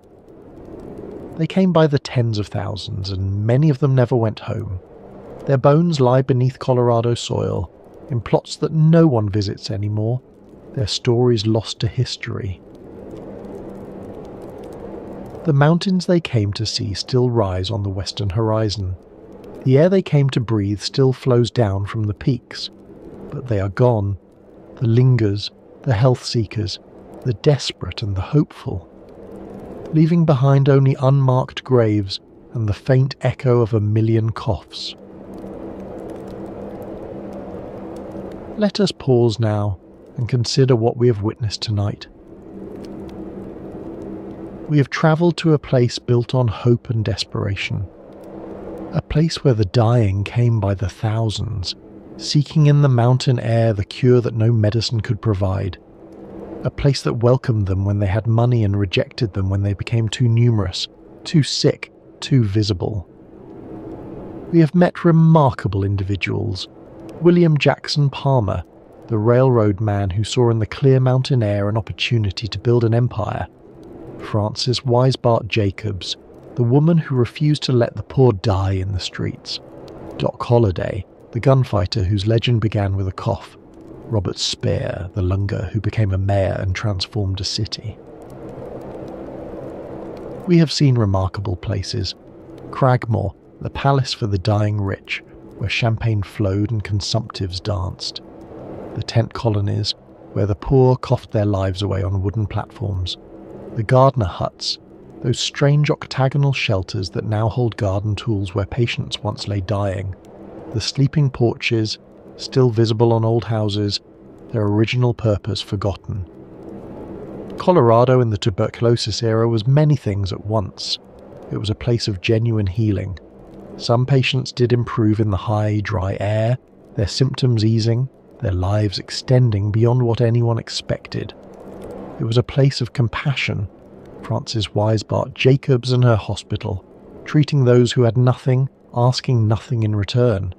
They came by the tens of thousands, and many of them never went home. Their bones lie beneath Colorado soil, in plots that no one visits anymore, their stories lost to history. The mountains they came to see still rise on the western horizon. The air they came to breathe still flows down from the peaks, but they are gone. The lingers, the health seekers, the desperate and the hopeful, leaving behind only unmarked graves and the faint echo of a million coughs. Let us pause now and consider what we have witnessed tonight. We have travelled to a place built on hope and desperation, a place where the dying came by the thousands, seeking in the mountain air the cure that no medicine could provide, a place that welcomed them when they had money and rejected them when they became too numerous, too sick, too visible. We have met remarkable individuals. William Jackson Palmer, the railroad man who saw in the clear mountain air an opportunity to build an empire. Frances Weisbart Jacobs, the woman who refused to let the poor die in the streets. Doc Holliday, the gunfighter whose legend began with a cough. Robert Speer, the lunger who became a mayor and transformed a city. We have seen remarkable places. Cragmore, the palace for the dying rich, where champagne flowed and consumptives danced. The tent colonies, where the poor coughed their lives away on wooden platforms. The gardener huts, those strange octagonal shelters that now hold garden tools where patients once lay dying. The sleeping porches, still visible on old houses, their original purpose forgotten. Colorado in the tuberculosis era was many things at once. It was a place of genuine healing. Some patients did improve in the high, dry air, their symptoms easing, their lives extending beyond what anyone expected. It was a place of compassion. Frances Weisbart Jacobs and her hospital, treating those who had nothing, asking nothing in return.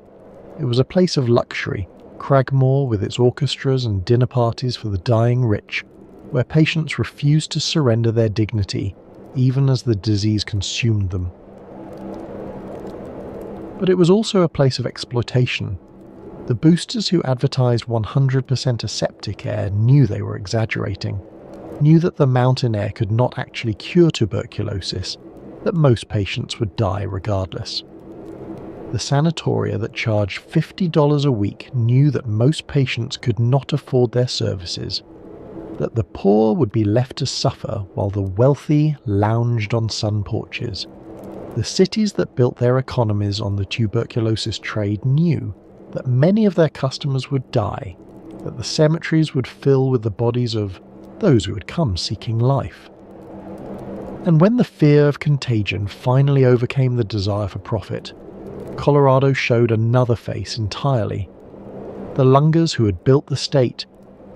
It was a place of luxury, Cragmore with its orchestras and dinner parties for the dying rich, where patients refused to surrender their dignity, even as the disease consumed them. But it was also a place of exploitation. The boosters who advertised 100% aseptic air knew they were exaggerating. knew that the mountain air could not actually cure tuberculosis, that most patients would die regardless. The sanatoria that charged $50 a week knew that most patients could not afford their services, that the poor would be left to suffer while the wealthy lounged on sun porches. The cities that built their economies on the tuberculosis trade knew that many of their customers would die, that the cemeteries would fill with the bodies of those who had come seeking life. And when the fear of contagion finally overcame the desire for profit, Colorado showed another face entirely. The lungers who had built the state,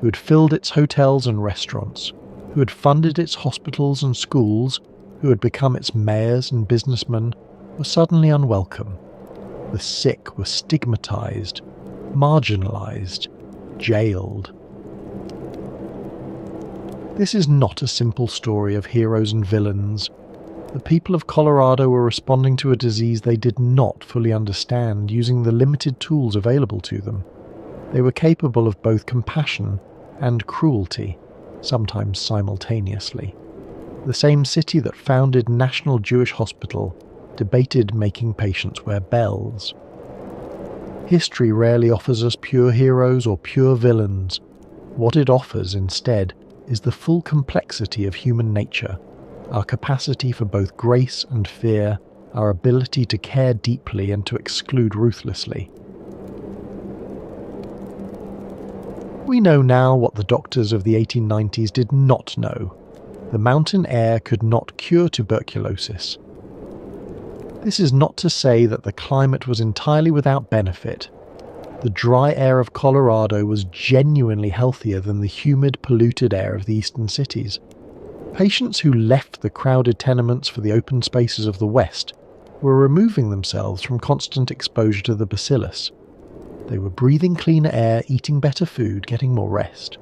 who had filled its hotels and restaurants, who had funded its hospitals and schools, who had become its mayors and businessmen, were suddenly unwelcome. The sick were stigmatized, marginalized, jailed. This is not a simple story of heroes and villains. The people of Colorado were responding to a disease they did not fully understand using the limited tools available to them. They were capable of both compassion and cruelty, sometimes simultaneously. The same city that founded National Jewish Hospital debated making patients wear bells. History rarely offers us pure heroes or pure villains. What it offers instead is the full complexity of human nature, our capacity for both grace and fear, our ability to care deeply and to exclude ruthlessly. We know now what the doctors of the 1890s did not know. The mountain air could not cure tuberculosis. This is not to say that the climate was entirely without benefit. The dry air of Colorado was genuinely healthier than the humid, polluted air of the eastern cities. Patients who left the crowded tenements for the open spaces of the West were removing themselves from constant exposure to the bacillus. They were breathing cleaner air, eating better food, getting more rest.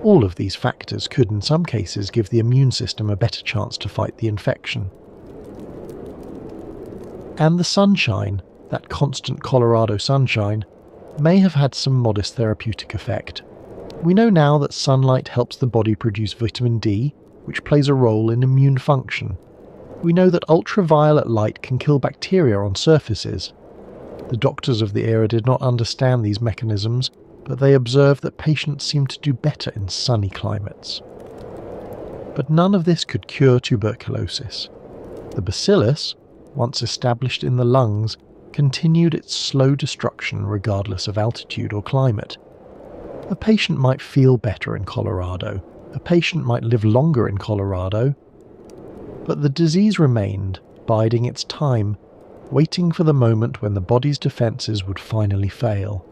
All of these factors could in some cases give the immune system a better chance to fight the infection. And the sunshine, that constant Colorado sunshine, may have had some modest therapeutic effect. We know now that sunlight helps the body produce vitamin D, which plays a role in immune function. We know that ultraviolet light can kill bacteria on surfaces. The doctors of the era did not understand these mechanisms, but they observed that patients seemed to do better in sunny climates. But none of this could cure tuberculosis. The bacillus, once established in the lungs, continued its slow destruction regardless of altitude or climate. A patient might feel better in Colorado, a patient might live longer in Colorado, but the disease remained, biding its time, waiting for the moment when the body's defences would finally fail.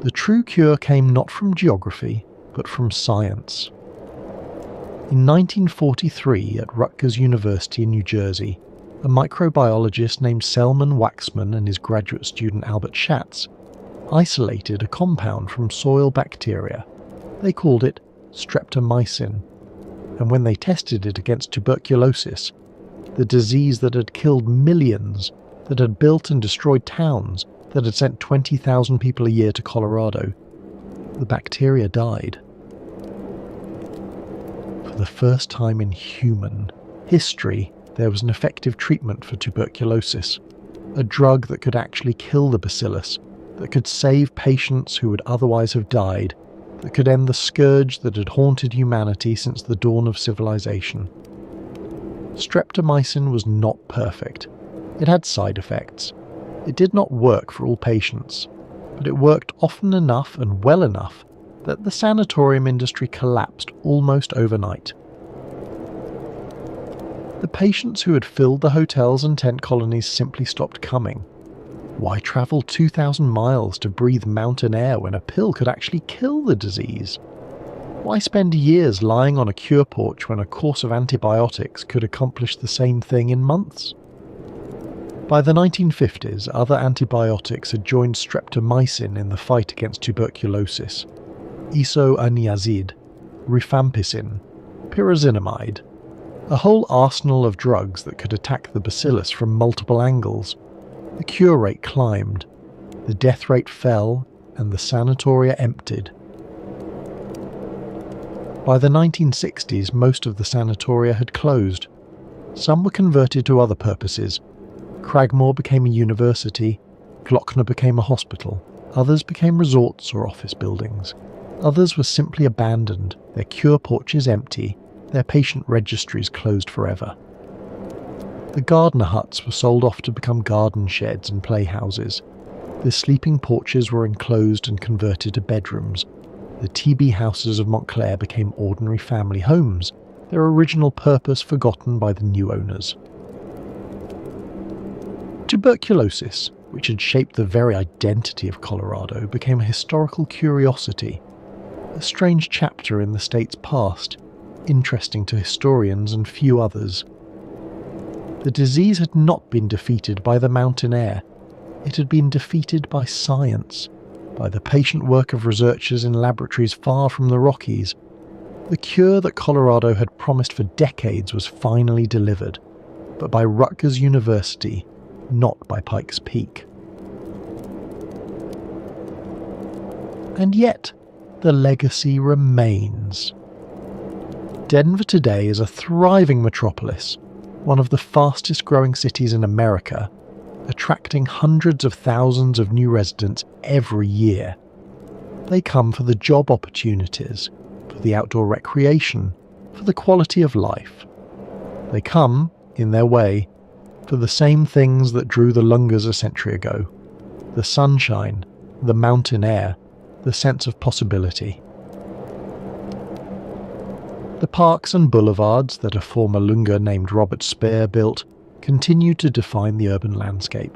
The true cure came not from geography, but from science. In 1943, at Rutgers University in New Jersey, a microbiologist named Selman Waxman and his graduate student Albert Schatz isolated a compound from soil bacteria. They called it streptomycin, and when they tested it against tuberculosis, the disease that had killed millions, that had built and destroyed towns, that had sent 20,000 people a year to Colorado, the bacteria died. For the first time in human history, there was an effective treatment for tuberculosis, a drug that could actually kill the bacillus, that could save patients who would otherwise have died, that could end the scourge that had haunted humanity since the dawn of civilization. Streptomycin was not perfect. It had side effects. It did not work for all patients, but it worked often enough and well enough that the sanatorium industry collapsed almost overnight. The patients who had filled the hotels and tent colonies simply stopped coming. Why travel 2,000 miles to breathe mountain air when a pill could actually kill the disease? Why spend years lying on a cure porch when a course of antibiotics could accomplish the same thing in months? By the 1950s, other antibiotics had joined streptomycin in the fight against tuberculosis. Isoniazid, rifampicin, pyrazinamide, a whole arsenal of drugs that could attack the bacillus from multiple angles. The cure rate climbed, the death rate fell, and the sanatoria emptied. By the 1960s, most of the sanatoria had closed. Some were converted to other purposes. Cragmore became a university, Glockner became a hospital, others became resorts or office buildings. Others were simply abandoned, their cure porches empty, their patient registries closed forever. The gardener huts were sold off to become garden sheds and playhouses. The sleeping porches were enclosed and converted to bedrooms. The TB houses of Montclair became ordinary family homes, their original purpose forgotten by the new owners. Tuberculosis, which had shaped the very identity of Colorado, became a historical curiosity, a strange chapter in the state's past, interesting to historians and few others. The disease had not been defeated by the mountain air. It had been defeated by science, by the patient work of researchers in laboratories far from the Rockies. The cure that Colorado had promised for decades was finally delivered, but by Rutgers University, not by Pikes Peak. And yet, the legacy remains. Denver today is a thriving metropolis, one of the fastest growing cities in America, attracting hundreds of thousands of new residents every year. They come for the job opportunities, for the outdoor recreation, for the quality of life. They come, in their way, for the same things that drew the Lungers a century ago: the sunshine, the mountain air, the sense of possibility. The parks and boulevards that a former Lunger named Robert Speer built continue to define the urban landscape.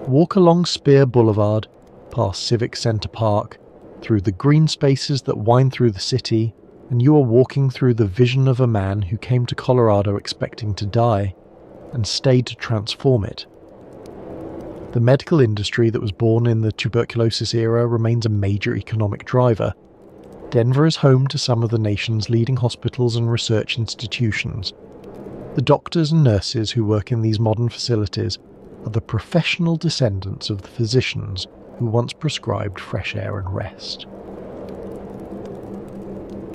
Walk along Speer Boulevard, past Civic Center Park, through the green spaces that wind through the city, and you are walking through the vision of a man who came to Colorado expecting to die, and stayed to transform it. The medical industry that was born in the tuberculosis era remains a major economic driver. Denver is home to some of the nation's leading hospitals and research institutions. The doctors and nurses who work in these modern facilities are the professional descendants of the physicians who once prescribed fresh air and rest.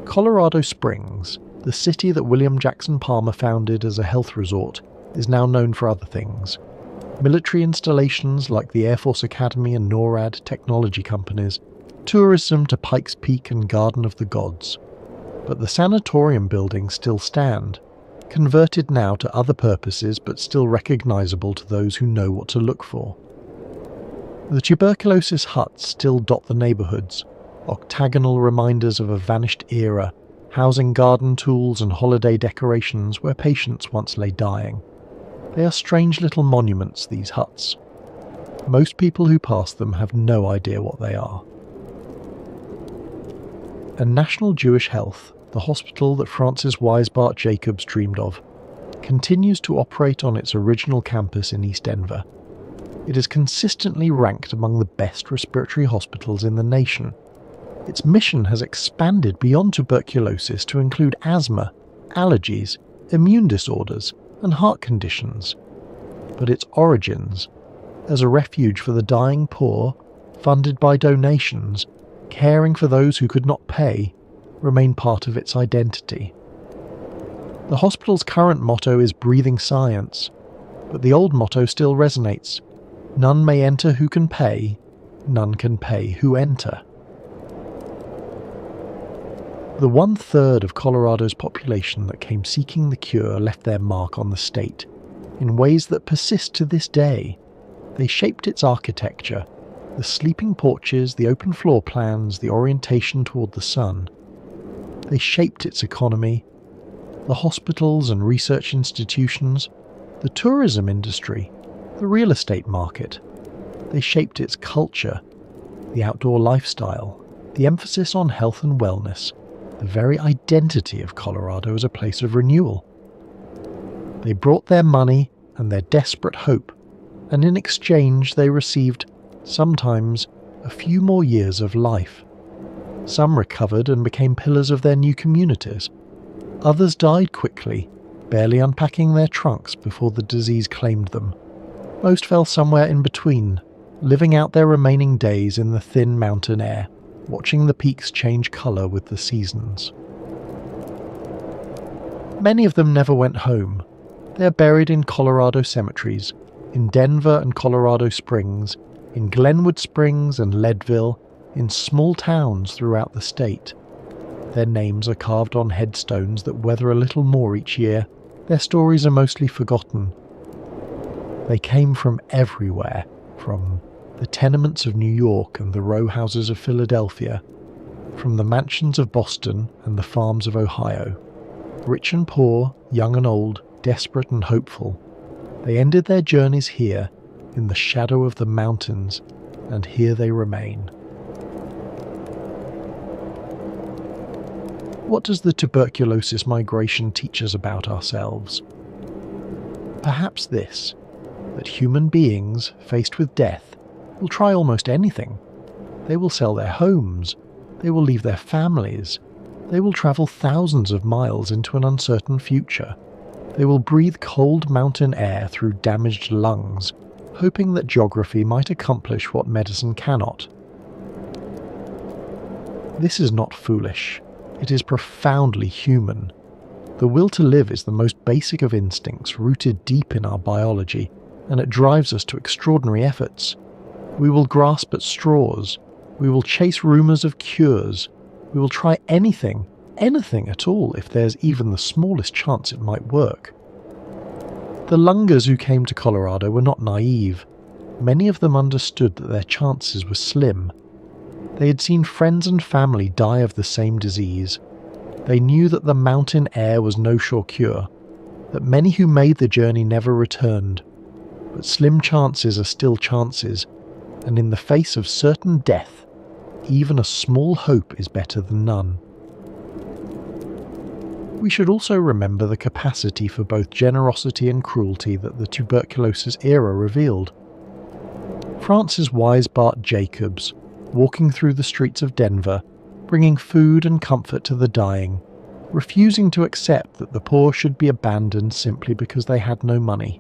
Colorado Springs, the city that William Jackson Palmer founded as a health resort, is now known for other things. Military installations like the Air Force Academy and NORAD technology companies, tourism to Pikes Peak and Garden of the Gods. But the sanatorium buildings still stand, converted now to other purposes but still recognizable to those who know what to look for. The tuberculosis huts still dot the neighborhoods, octagonal reminders of a vanished era, housing garden tools and holiday decorations where patients once lay dying. They are strange little monuments, these huts. Most people who pass them have no idea what they are. And National Jewish Health, the hospital that Francis Weisbart Jacobs dreamed of, continues to operate on its original campus in East Denver. It is consistently ranked among the best respiratory hospitals in the nation. Its mission has expanded beyond tuberculosis to include asthma, allergies, immune disorders, and heart conditions. But its origins, as a refuge for the dying poor, funded by donations, caring for those who could not pay, remain part of its identity. The hospital's current motto is breathing science, but the old motto still resonates: none may enter who can pay, none can pay who enter. The 1/3 of Colorado's population that came seeking the cure left their mark on the state, in ways that persist to this day. They shaped its architecture, the sleeping porches, the open floor plans, the orientation toward the sun. They shaped its economy, the hospitals and research institutions, the tourism industry, the real estate market. They shaped its culture, the outdoor lifestyle, the emphasis on health and wellness, the very identity of Colorado as a place of renewal. They brought their money and their desperate hope, and in exchange they received, sometimes, a few more years of life. Some recovered and became pillars of their new communities. Others died quickly, barely unpacking their trunks before the disease claimed them. Most fell somewhere in between, living out their remaining days in the thin mountain air, watching the peaks change colour with the seasons. Many of them never went home. They are buried in Colorado cemeteries, in Denver and Colorado Springs, in Glenwood Springs and Leadville, in small towns throughout the state. Their names are carved on headstones that weather a little more each year. Their stories are mostly forgotten. They came from everywhere, from the tenements of New York and the row houses of Philadelphia, from the mansions of Boston and the farms of Ohio. Rich and poor, young and old, desperate and hopeful, they ended their journeys here, in the shadow of the mountains, and here they remain. What does the tuberculosis migration teach us about ourselves? Perhaps this, that human beings, faced with death, will try almost anything. They will sell their homes, they will leave their families, they will travel thousands of miles into an uncertain future. They will breathe cold mountain air through damaged lungs, hoping that geography might accomplish what medicine cannot. This is not foolish. It is profoundly human. The will to live is the most basic of instincts rooted deep in our biology, and it drives us to extraordinary efforts. We will grasp at straws. We will chase rumours of cures. We will try anything at all, if there's even the smallest chance it might work. The lungers who came to Colorado were not naive. Many of them understood that their chances were slim. They had seen friends and family die of the same disease. They knew that the mountain air was no sure cure, that many who made the journey never returned. But slim chances are still chances, and in the face of certain death, even a small hope is better than none. We should also remember the capacity for both generosity and cruelty that the tuberculosis era revealed. Francis Wise Bart Jacobs, walking through the streets of Denver, bringing food and comfort to the dying, refusing to accept that the poor should be abandoned simply because they had no money.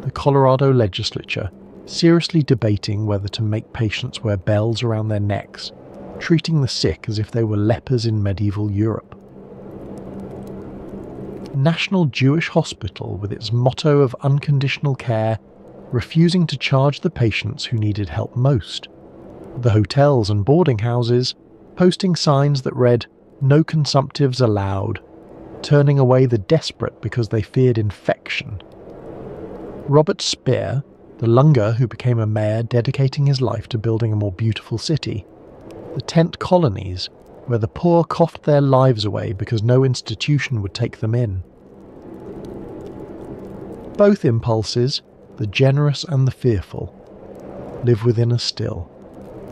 The Colorado legislature, seriously debating whether to make patients wear bells around their necks, treating the sick as if they were lepers in medieval Europe. National Jewish Hospital, with its motto of unconditional care, refusing to charge the patients who needed help most. The hotels and boarding houses, posting signs that read, "No consumptives allowed," turning away the desperate because they feared infection. Robert Speer, the lunger who became a mayor dedicating his life to building a more beautiful city. The tent colonies, where the poor coughed their lives away because no institution would take them in. Both impulses, the generous and the fearful, live within us still.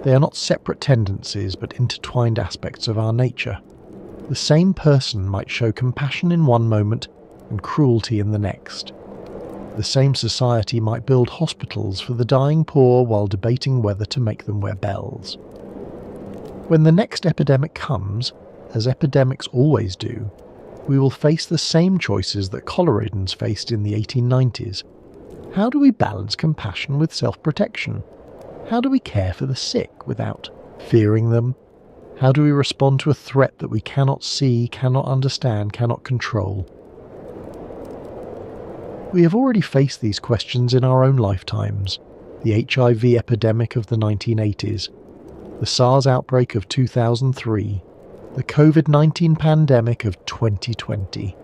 They are not separate tendencies but intertwined aspects of our nature. The same person might show compassion in one moment and cruelty in the next. The same society might build hospitals for the dying poor while debating whether to make them wear bells. When the next epidemic comes, as epidemics always do, we will face the same choices that Coloradans faced in the 1890s. How do we balance compassion with self-protection? How do we care for the sick without fearing them? How do we respond to a threat that we cannot see, cannot understand, cannot control? We have already faced these questions in our own lifetimes. The HIV epidemic of the 1980s, the SARS outbreak of 2003, the COVID-19 pandemic of 2020.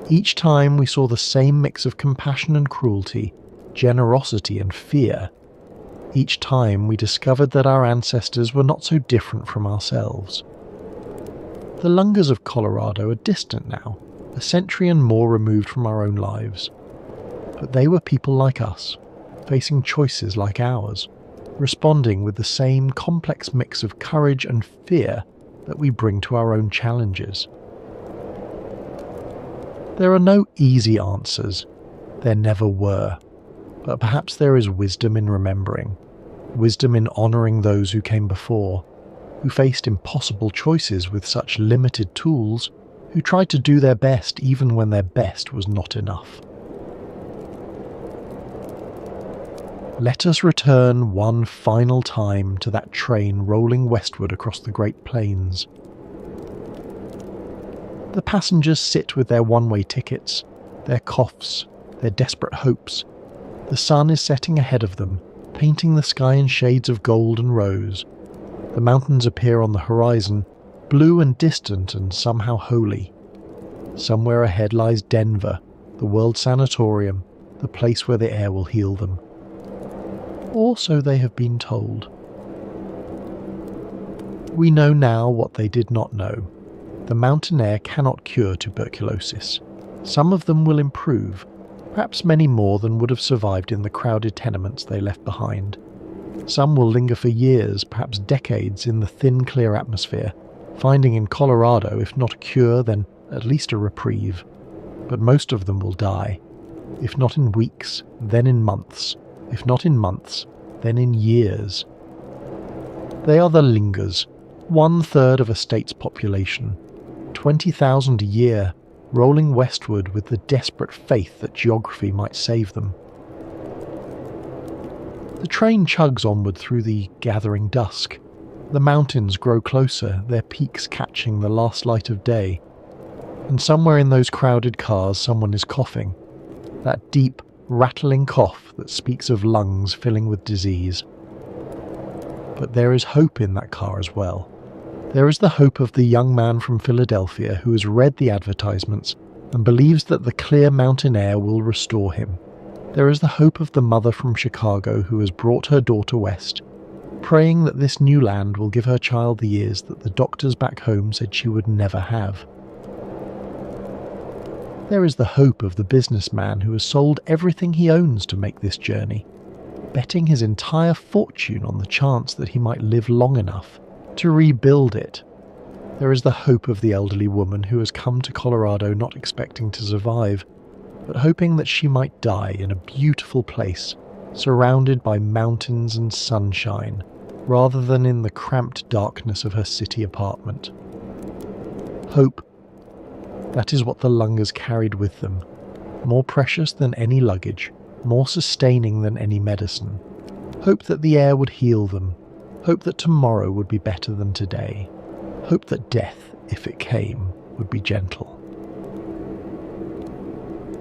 Each time we saw the same mix of compassion and cruelty, generosity and fear. Each time we discovered that our ancestors were not so different from ourselves. The lungers of Colorado are distant now, a century and more removed from our own lives. But they were people like us, facing choices like ours, responding with the same complex mix of courage and fear that we bring to our own challenges. There are no easy answers. There never were. But perhaps there is wisdom in remembering, wisdom in honouring those who came before, who faced impossible choices with such limited tools, who tried to do their best even when their best was not enough. Let us return one final time to that train rolling westward across the Great Plains. The passengers sit with their one-way tickets, their coughs, their desperate hopes. The sun is setting ahead of them, painting the sky in shades of gold and rose. The mountains appear on the horizon, blue and distant and somehow holy. Somewhere ahead lies Denver, the world sanatorium, the place where the air will heal them. Or so they have been told. We know now what they did not know. The mountain air cannot cure tuberculosis. Some of them will improve, perhaps many more than would have survived in the crowded tenements they left behind. Some will linger for years, perhaps decades, in the thin, clear atmosphere, finding in Colorado, if not a cure, then at least a reprieve. But most of them will die, if not in weeks, then in months, if not in months, then in years. They are the lingers, 1/3 of a state's population, 20,000 a year, rolling westward with the desperate faith that geography might save them. The train chugs onward through the gathering dusk. The mountains grow closer, their peaks catching the last light of day. And somewhere in those crowded cars someone is coughing. That deep, rattling cough that speaks of lungs filling with disease. But there is hope in that car as well. There is the hope of the young man from Philadelphia who has read the advertisements and believes that the clear mountain air will restore him. There is the hope of the mother from Chicago who has brought her daughter west, praying that this new land will give her child the years that the doctors back home said she would never have. There is the hope of the businessman who has sold everything he owns to make this journey, betting his entire fortune on the chance that he might live long enough to rebuild it. There is the hope of the elderly woman who has come to Colorado not expecting to survive, but hoping that she might die in a beautiful place, surrounded by mountains and sunshine, rather than in the cramped darkness of her city apartment. Hope. That is what the lungers carried with them, more precious than any luggage, more sustaining than any medicine. Hope that the air would heal them, hope that tomorrow would be better than today, hope that death, if it came, would be gentle.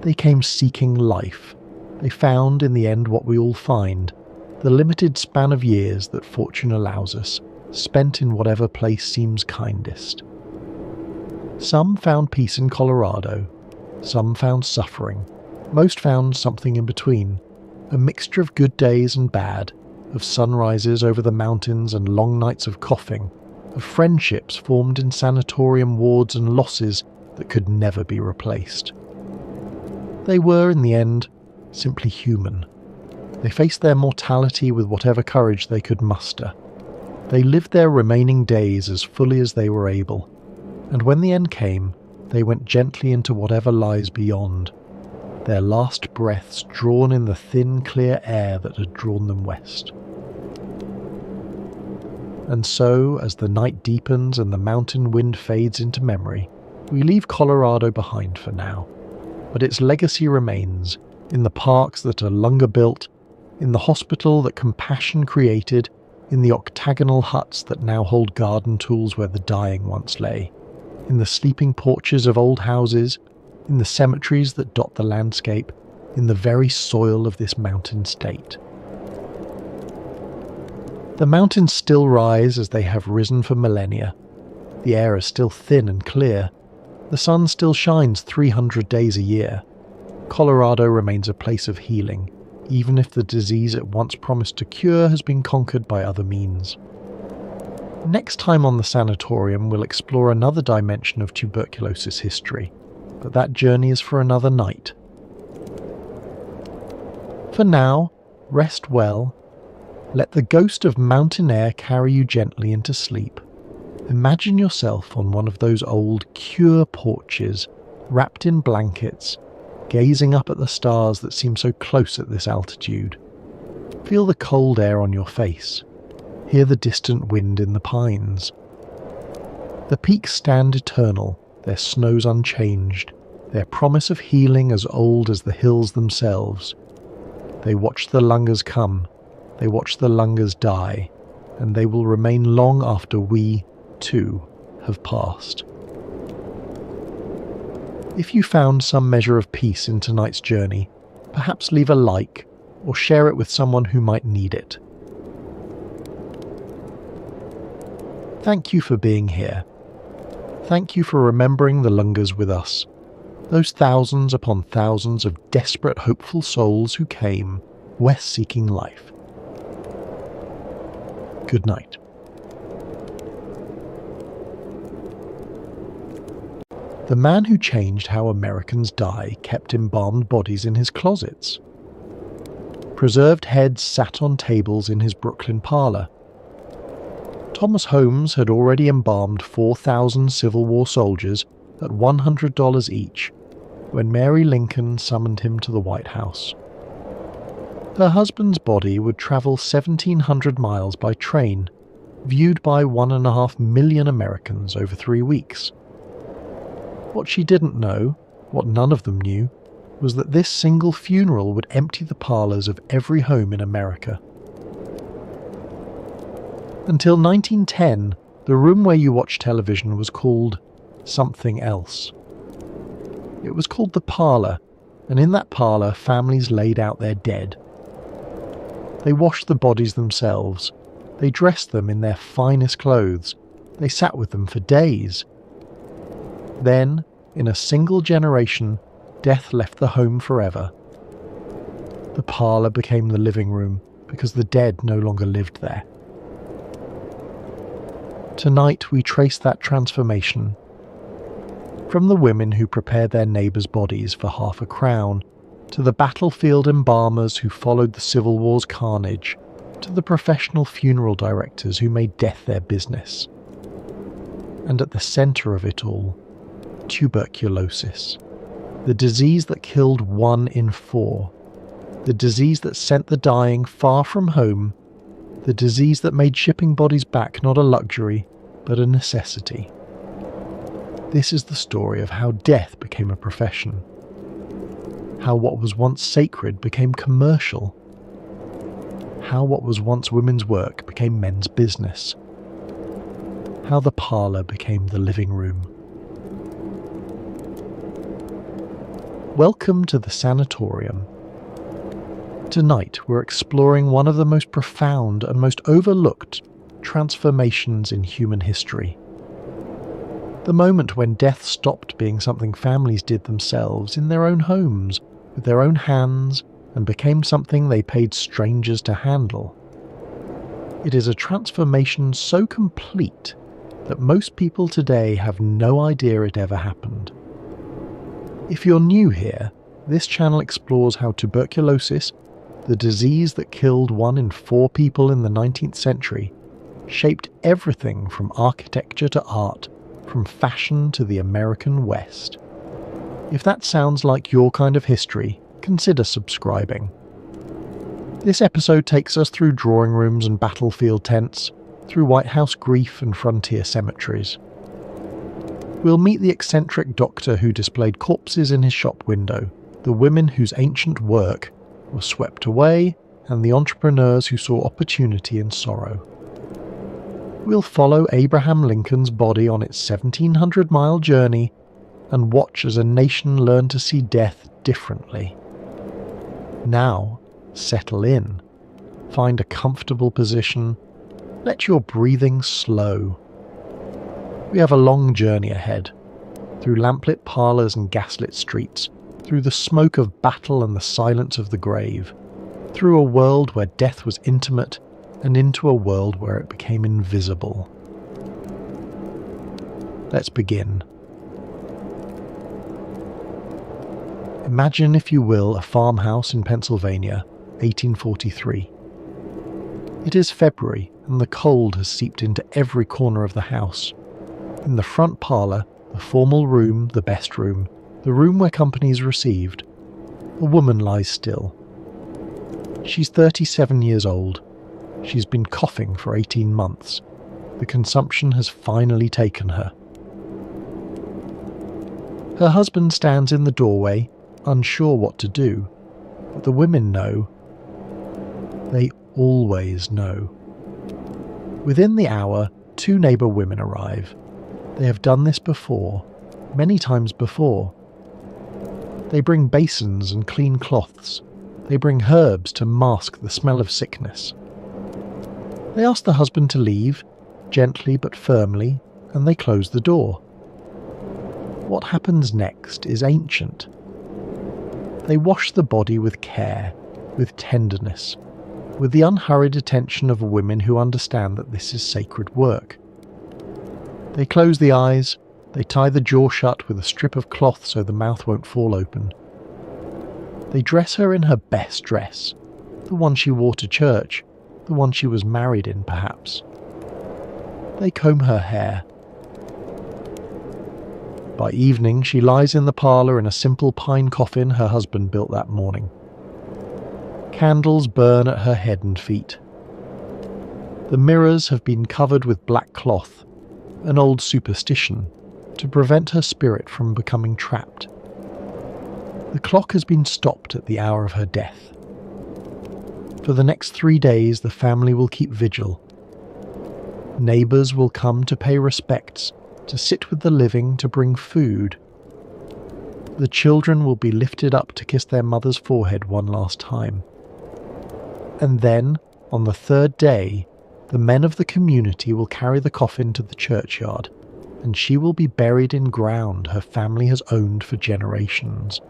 They came seeking life. They found in the end what we all find, the limited span of years that fortune allows us, spent in whatever place seems kindest. Some found peace in Colorado, some found suffering, most found something in between, a mixture of good days and bad, of sunrises over the mountains and long nights of coughing, of friendships formed in sanatorium wards and losses that could never be replaced. They were, in the end, simply human. They faced their mortality with whatever courage they could muster. They lived their remaining days as fully as they were able, and when the end came, they went gently into whatever lies beyond, their last breaths drawn in the thin, clear air that had drawn them west. And so, as the night deepens and the mountain wind fades into memory, we leave Colorado behind for now. But its legacy remains, in the parks that a lunger built, in the hospital that compassion created, in the octagonal huts that now hold garden tools where the dying once lay, in the sleeping porches of old houses, in the cemeteries that dot the landscape, in the very soil of this mountain state. The mountains still rise as they have risen for millennia. The air is still thin and clear. The sun still shines 300 days a year. Colorado remains a place of healing, even if the disease it once promised to cure has been conquered by other means. Next time on the Sanatorium, we'll explore another dimension of tuberculosis history, but that journey is for another night. For now, rest well. Let the ghost of mountain air carry you gently into sleep. Imagine yourself on one of those old cure porches, wrapped in blankets, gazing up at the stars that seem so close at this altitude. Feel the cold air on your face. Hear the distant wind in the pines. The peaks stand eternal, their snows unchanged, their promise of healing as old as the hills themselves. They watch the lungers come, they watch the lungers die, and they will remain long after we, too, have passed. If you found some measure of peace in tonight's journey, perhaps leave a like or share it with someone who might need it. Thank you for being here. Thank you for remembering the Lungas with us, those thousands upon thousands of desperate, hopeful souls who came west seeking life. Good night. The man who changed how Americans die kept embalmed bodies in his closets. Preserved heads sat on tables in his Brooklyn parlor. Thomas Holmes had already embalmed 4,000 Civil War soldiers at $100 each when Mary Lincoln summoned him to the White House. Her husband's body would travel 1,700 miles by train, viewed by 1.5 million Americans over 3 weeks. What she didn't know, what none of them knew, was that this single funeral would empty the parlours of every home in America. Until 1910, the room where you watch television was called something else. It was called the parlour, and in that parlour families laid out their dead. They washed the bodies themselves, they dressed them in their finest clothes, they sat with them for days. Then, in a single generation, death left the home forever. The parlour became the living room because the dead no longer lived there. Tonight we trace that transformation. From the women who prepared their neighbours' bodies for half a crown, to the battlefield embalmers who followed the Civil War's carnage, to the professional funeral directors who made death their business. And at the centre of it all, tuberculosis, the disease that killed 1 in 4, the disease that sent the dying far from home, the disease that made shipping bodies back not a luxury, but a necessity. This is the story of how death became a profession, how what was once sacred became commercial, how what was once women's work became men's business, how the parlour became the living room. Welcome to the Sanatorium. Tonight we're exploring one of the most profound and most overlooked transformations in human history. The moment when death stopped being something families did themselves in their own homes, with their own hands, and became something they paid strangers to handle. It is a transformation so complete that most people today have no idea it ever happened. If you're new here, this channel explores how tuberculosis, the disease that killed 1 in 4 people in the 19th century, shaped everything from architecture to art, from fashion to the American West. If that sounds like your kind of history, consider subscribing. This episode takes us through drawing rooms and battlefield tents, through White House grief and frontier cemeteries. We'll meet the eccentric doctor who displayed corpses in his shop window, the women whose ancient work was swept away, and the entrepreneurs who saw opportunity in sorrow. We'll follow Abraham Lincoln's body on its 1,700-mile journey and watch as a nation learned to see death differently. Now, settle in. Find a comfortable position. Let your breathing slow. We have a long journey ahead, through lamplit parlours and gaslit streets, through the smoke of battle and the silence of the grave, through a world where death was intimate and into a world where it became invisible. Let's begin. Imagine, if you will, a farmhouse in Pennsylvania, 1843. It is February, and the cold has seeped into every corner of the house. In the front parlour, the formal room, the best room, the room where company is received, a woman lies still. She's 37 years old. She's been coughing for 18 months. The consumption has finally taken her. Her husband stands in the doorway, unsure what to do, but the women know. They always know. Within the hour, 2 neighbour women arrive. They have done this before, many times before. They bring basins and clean cloths. They bring herbs to mask the smell of sickness. They ask the husband to leave, gently but firmly, and they close the door. What happens next is ancient. They wash the body with care, with tenderness, with the unhurried attention of women who understand that this is sacred work. They close the eyes, they tie the jaw shut with a strip of cloth so the mouth won't fall open. They dress her in her best dress, the one she wore to church, the one she was married in perhaps. They comb her hair. By evening she lies in the parlour in a simple pine coffin her husband built that morning. Candles burn at her head and feet. The mirrors have been covered with black cloth, an old superstition, to prevent her spirit from becoming trapped. The clock has been stopped at the hour of her death. For the next 3 days the family will keep vigil. Neighbours will come to pay respects, to sit with the living, to bring food. The children will be lifted up to kiss their mother's forehead one last time. And then, on the 3rd day, the men of the community will carry the coffin to the churchyard, and she will be buried in ground her family has owned for generations.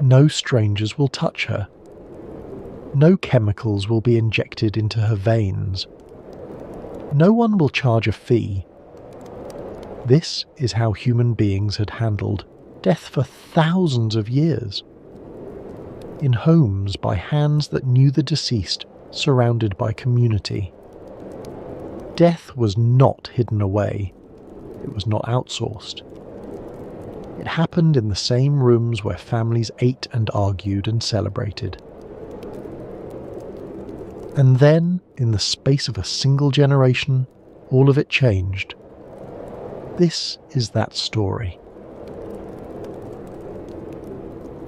No strangers will touch her. No chemicals will be injected into her veins. No one will charge a fee. This is how human beings had handled death for thousands of years. In homes by hands that knew the deceased, surrounded by community. Death was not hidden away. It was not outsourced. It happened in the same rooms where families ate and argued and celebrated. And then, in the space of a single generation, all of it changed. This is that story.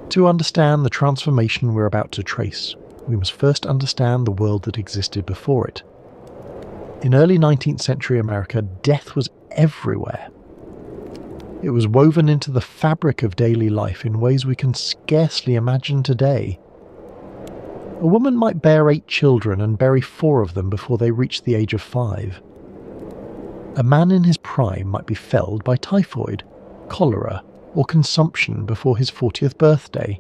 To understand the transformation we're about to trace, we must first understand the world that existed before it. In early 19th century America, death was everywhere. It was woven into the fabric of daily life in ways we can scarcely imagine today. A woman might bear 8 children and bury 4 of them before they reach the age of 5. A man in his prime might be felled by typhoid, cholera, or consumption before his 40th birthday.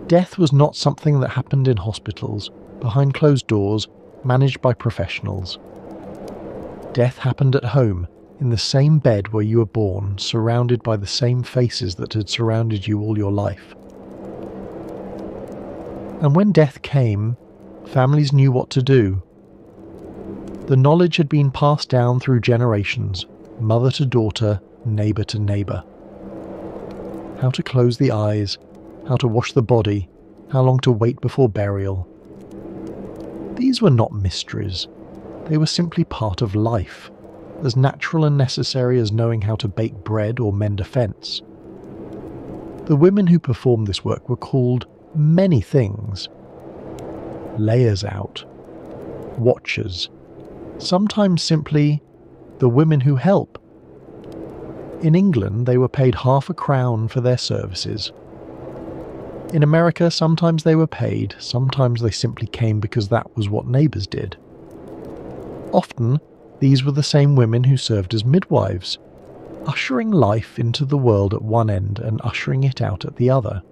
Death was not something that happened in hospitals, behind closed doors, managed by professionals. Death happened at home, in the same bed where you were born, surrounded by the same faces that had surrounded you all your life. And when death came, families knew what to do. The knowledge had been passed down through generations, mother to daughter, neighbour to neighbour. How to close the eyes, how to wash the body, how long to wait before burial. These were not mysteries. They were simply part of life, as natural and necessary as knowing how to bake bread or mend a fence. The women who performed this work were called many things. Layers out, watchers, sometimes simply the women who help. In England they were paid half a crown for their services. In America sometimes they were paid, sometimes they simply came because that was what neighbours did. Often these were the same women who served as midwives, ushering life into the world at one end and ushering it out at the other.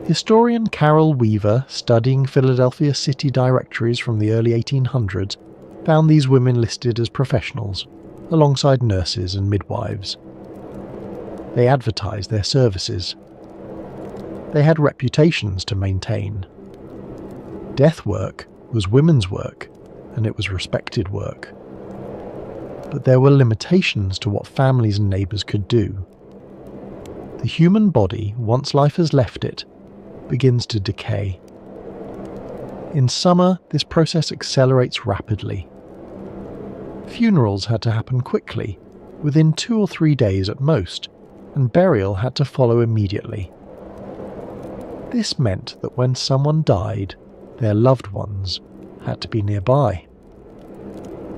Historian Carol Weaver, studying Philadelphia city directories from the early 1800s, found these women listed as professionals, alongside nurses and midwives. They advertised their services. They had reputations to maintain. Death work was women's work, and it was respected work. But there were limitations to what families and neighbours could do. The human body, once life has left it, begins to decay. In summer, this process accelerates rapidly. Funerals had to happen quickly, within 2 or 3 days at most, and burial had to follow immediately. This meant that when someone died, their loved ones had to be nearby.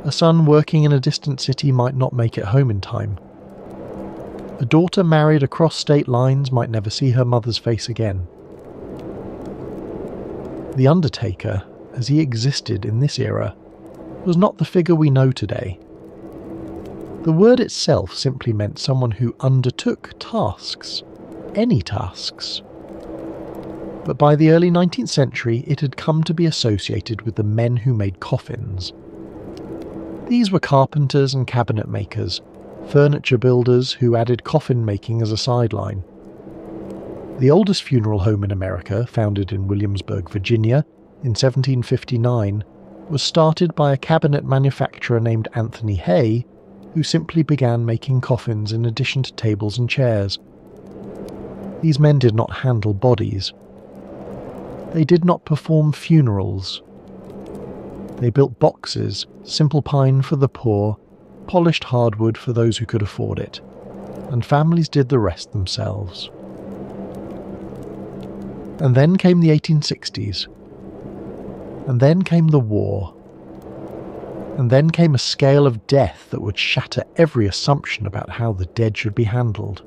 A son working in a distant city might not make it home in time. A daughter married across state lines might never see her mother's face again. The undertaker, as he existed in this era, was not the figure we know today. The word itself simply meant someone who undertook tasks, any tasks. But by the early 19th century, it had come to be associated with the men who made coffins. These were carpenters and cabinet makers, furniture builders who added coffin making as a sideline. The oldest funeral home in America, founded in Williamsburg, Virginia, in 1759, was started by a cabinet manufacturer named Anthony Hay, who simply began making coffins in addition to tables and chairs. These men did not handle bodies. They did not perform funerals. They built boxes, simple pine for the poor, polished hardwood for those who could afford it, and families did the rest themselves. And then came the 1860s. And then came the war. And then came a scale of death that would shatter every assumption about how the dead should be handled.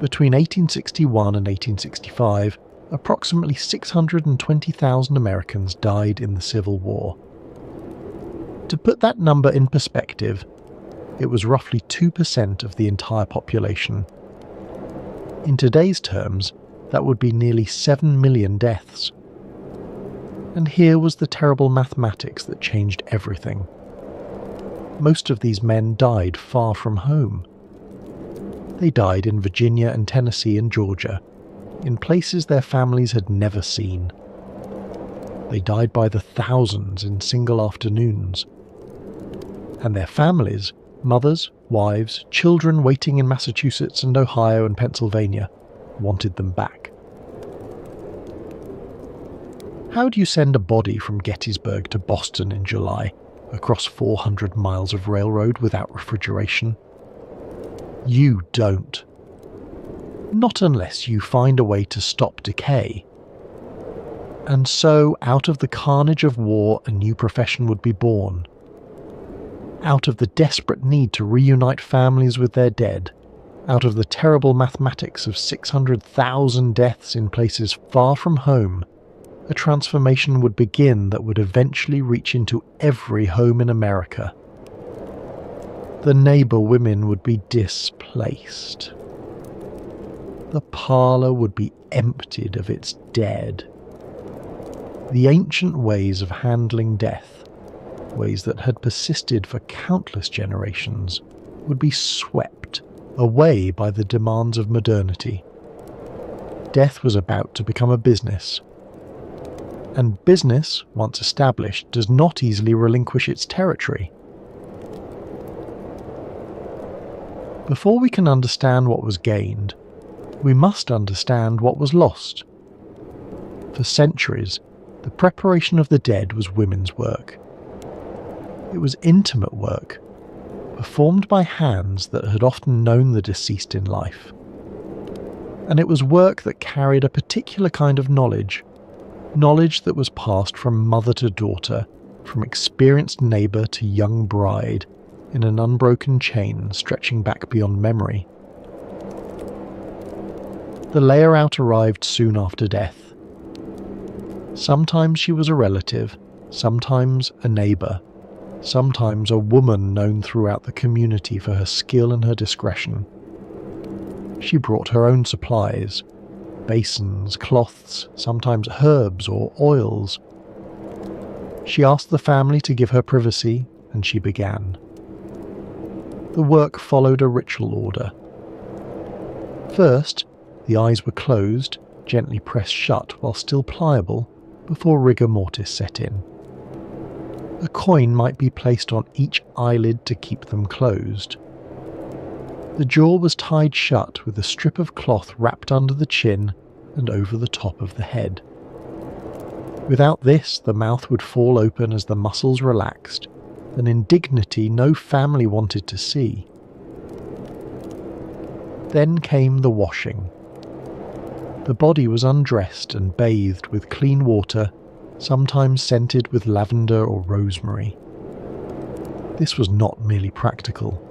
Between 1861 and 1865, approximately 620,000 Americans died in the Civil War. To put that number in perspective, it was roughly 2% of the entire population. In today's terms, that would be nearly 7 million deaths. And here was the terrible mathematics that changed everything. Most of these men died far from home. They died in Virginia and Tennessee and Georgia, in places their families had never seen. They died by the thousands in single afternoons. And their families, mothers, wives, children waiting in Massachusetts and Ohio and Pennsylvania, wanted them back. How do you send a body from Gettysburg to Boston in July, across 400 miles of railroad without refrigeration? You don't. Not unless you find a way to stop decay. And so, out of the carnage of war, a new profession would be born. Out of the desperate need to reunite families with their dead, out of the terrible mathematics of 600,000 deaths in places far from home, a transformation would begin that would eventually reach into every home in America. The neighbour women would be displaced. The parlour would be emptied of its dead. The ancient ways of handling death, ways that had persisted for countless generations, would be swept away by the demands of modernity. Death was about to become a business. And business, once established, does not easily relinquish its territory. Before we can understand what was gained, we must understand what was lost. For centuries, the preparation of the dead was women's work. It was intimate work, performed by hands that had often known the deceased in life. And it was work that carried a particular kind of knowledge that was passed from mother to daughter, from experienced neighbour to young bride, in an unbroken chain stretching back beyond memory. The layer-out arrived soon after death. Sometimes she was a relative, sometimes a neighbour, sometimes a woman known throughout the community for her skill and her discretion. She brought her own supplies, basins, cloths, sometimes herbs or oils. She asked the family to give her privacy, and she began. The work followed a ritual order. First, the eyes were closed, gently pressed shut while still pliable, before rigor mortis set in. A coin might be placed on each eyelid to keep them closed. The jaw was tied shut with a strip of cloth wrapped under the chin and over the top of the head. Without this, the mouth would fall open as the muscles relaxed, an indignity no family wanted to see. Then came the washing. The body was undressed and bathed with clean water, sometimes scented with lavender or rosemary. This was not merely practical.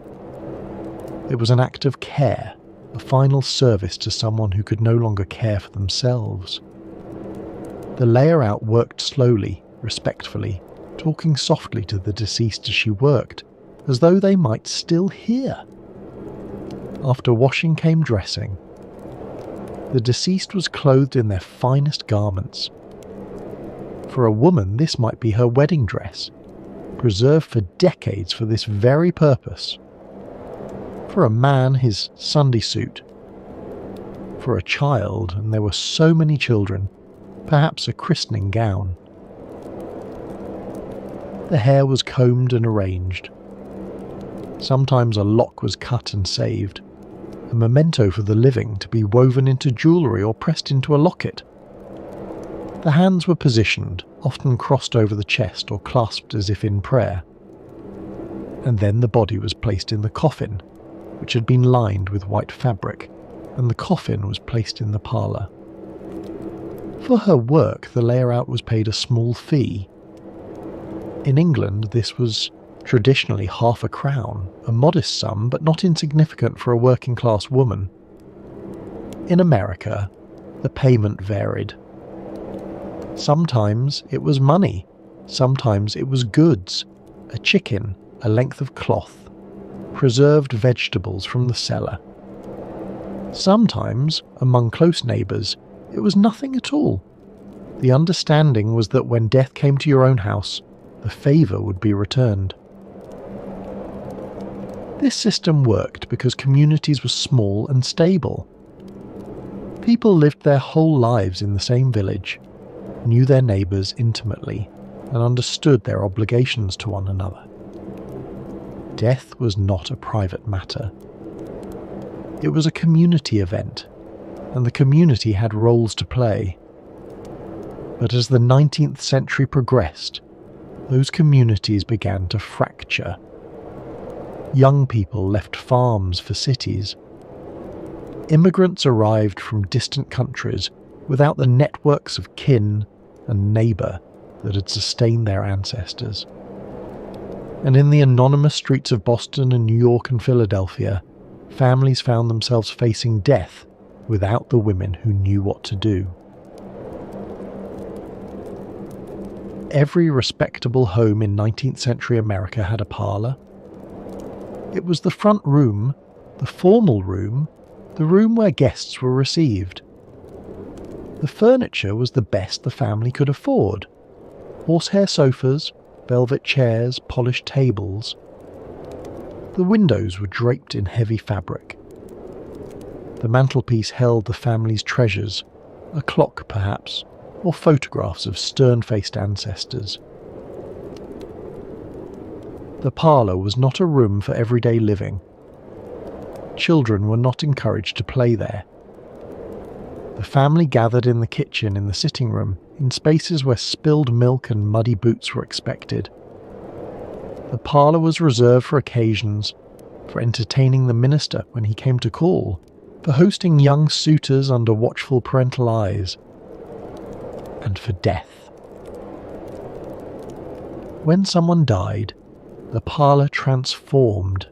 It was an act of care, a final service to someone who could no longer care for themselves. The layer-out worked slowly, respectfully, talking softly to the deceased as she worked, as though they might still hear. After washing came dressing. The deceased was clothed in their finest garments. For a woman, this might be her wedding dress, preserved for decades for this very purpose. For a man, his Sunday suit. For a child, and there were so many children, perhaps a christening gown. The hair was combed and arranged. Sometimes a lock was cut and saved, a memento for the living to be woven into jewellery or pressed into a locket. The hands were positioned, often crossed over the chest or clasped as if in prayer. And then the body was placed in the coffin, which had been lined with white fabric, and the coffin was placed in the parlour. For her work, the layer-out was paid a small fee. In England, this was traditionally half a crown, a modest sum but not insignificant for a working-class woman. In America, the payment varied. Sometimes it was money, sometimes it was goods, a chicken, a length of cloth, preserved vegetables from the cellar. Sometimes, among close neighbours, it was nothing at all. The understanding was that when death came to your own house, the favour would be returned. This system worked because communities were small and stable. People lived their whole lives in the same village, knew their neighbours intimately, and understood their obligations to one another. Death was not a private matter. It was a community event, and the community had roles to play. But as the 19th century progressed, those communities began to fracture. Young people left farms for cities. Immigrants arrived from distant countries without the networks of kin and neighbour that had sustained their ancestors. And in the anonymous streets of Boston and New York and Philadelphia, families found themselves facing death without the women who knew what to do. Every respectable home in 19th century America had a parlour. It was the front room, the formal room, the room where guests were received. The furniture was the best the family could afford. Horsehair sofas, velvet chairs, polished tables. The windows were draped in heavy fabric. The mantelpiece held the family's treasures, a clock perhaps, or photographs of stern-faced ancestors. The parlour was not a room for everyday living. Children were not encouraged to play there. The family gathered in the kitchen, in the sitting room, in spaces where spilled milk and muddy boots were expected. The parlour was reserved for occasions, for entertaining the minister when he came to call, for hosting young suitors under watchful parental eyes, and for death. When someone died, the parlour transformed.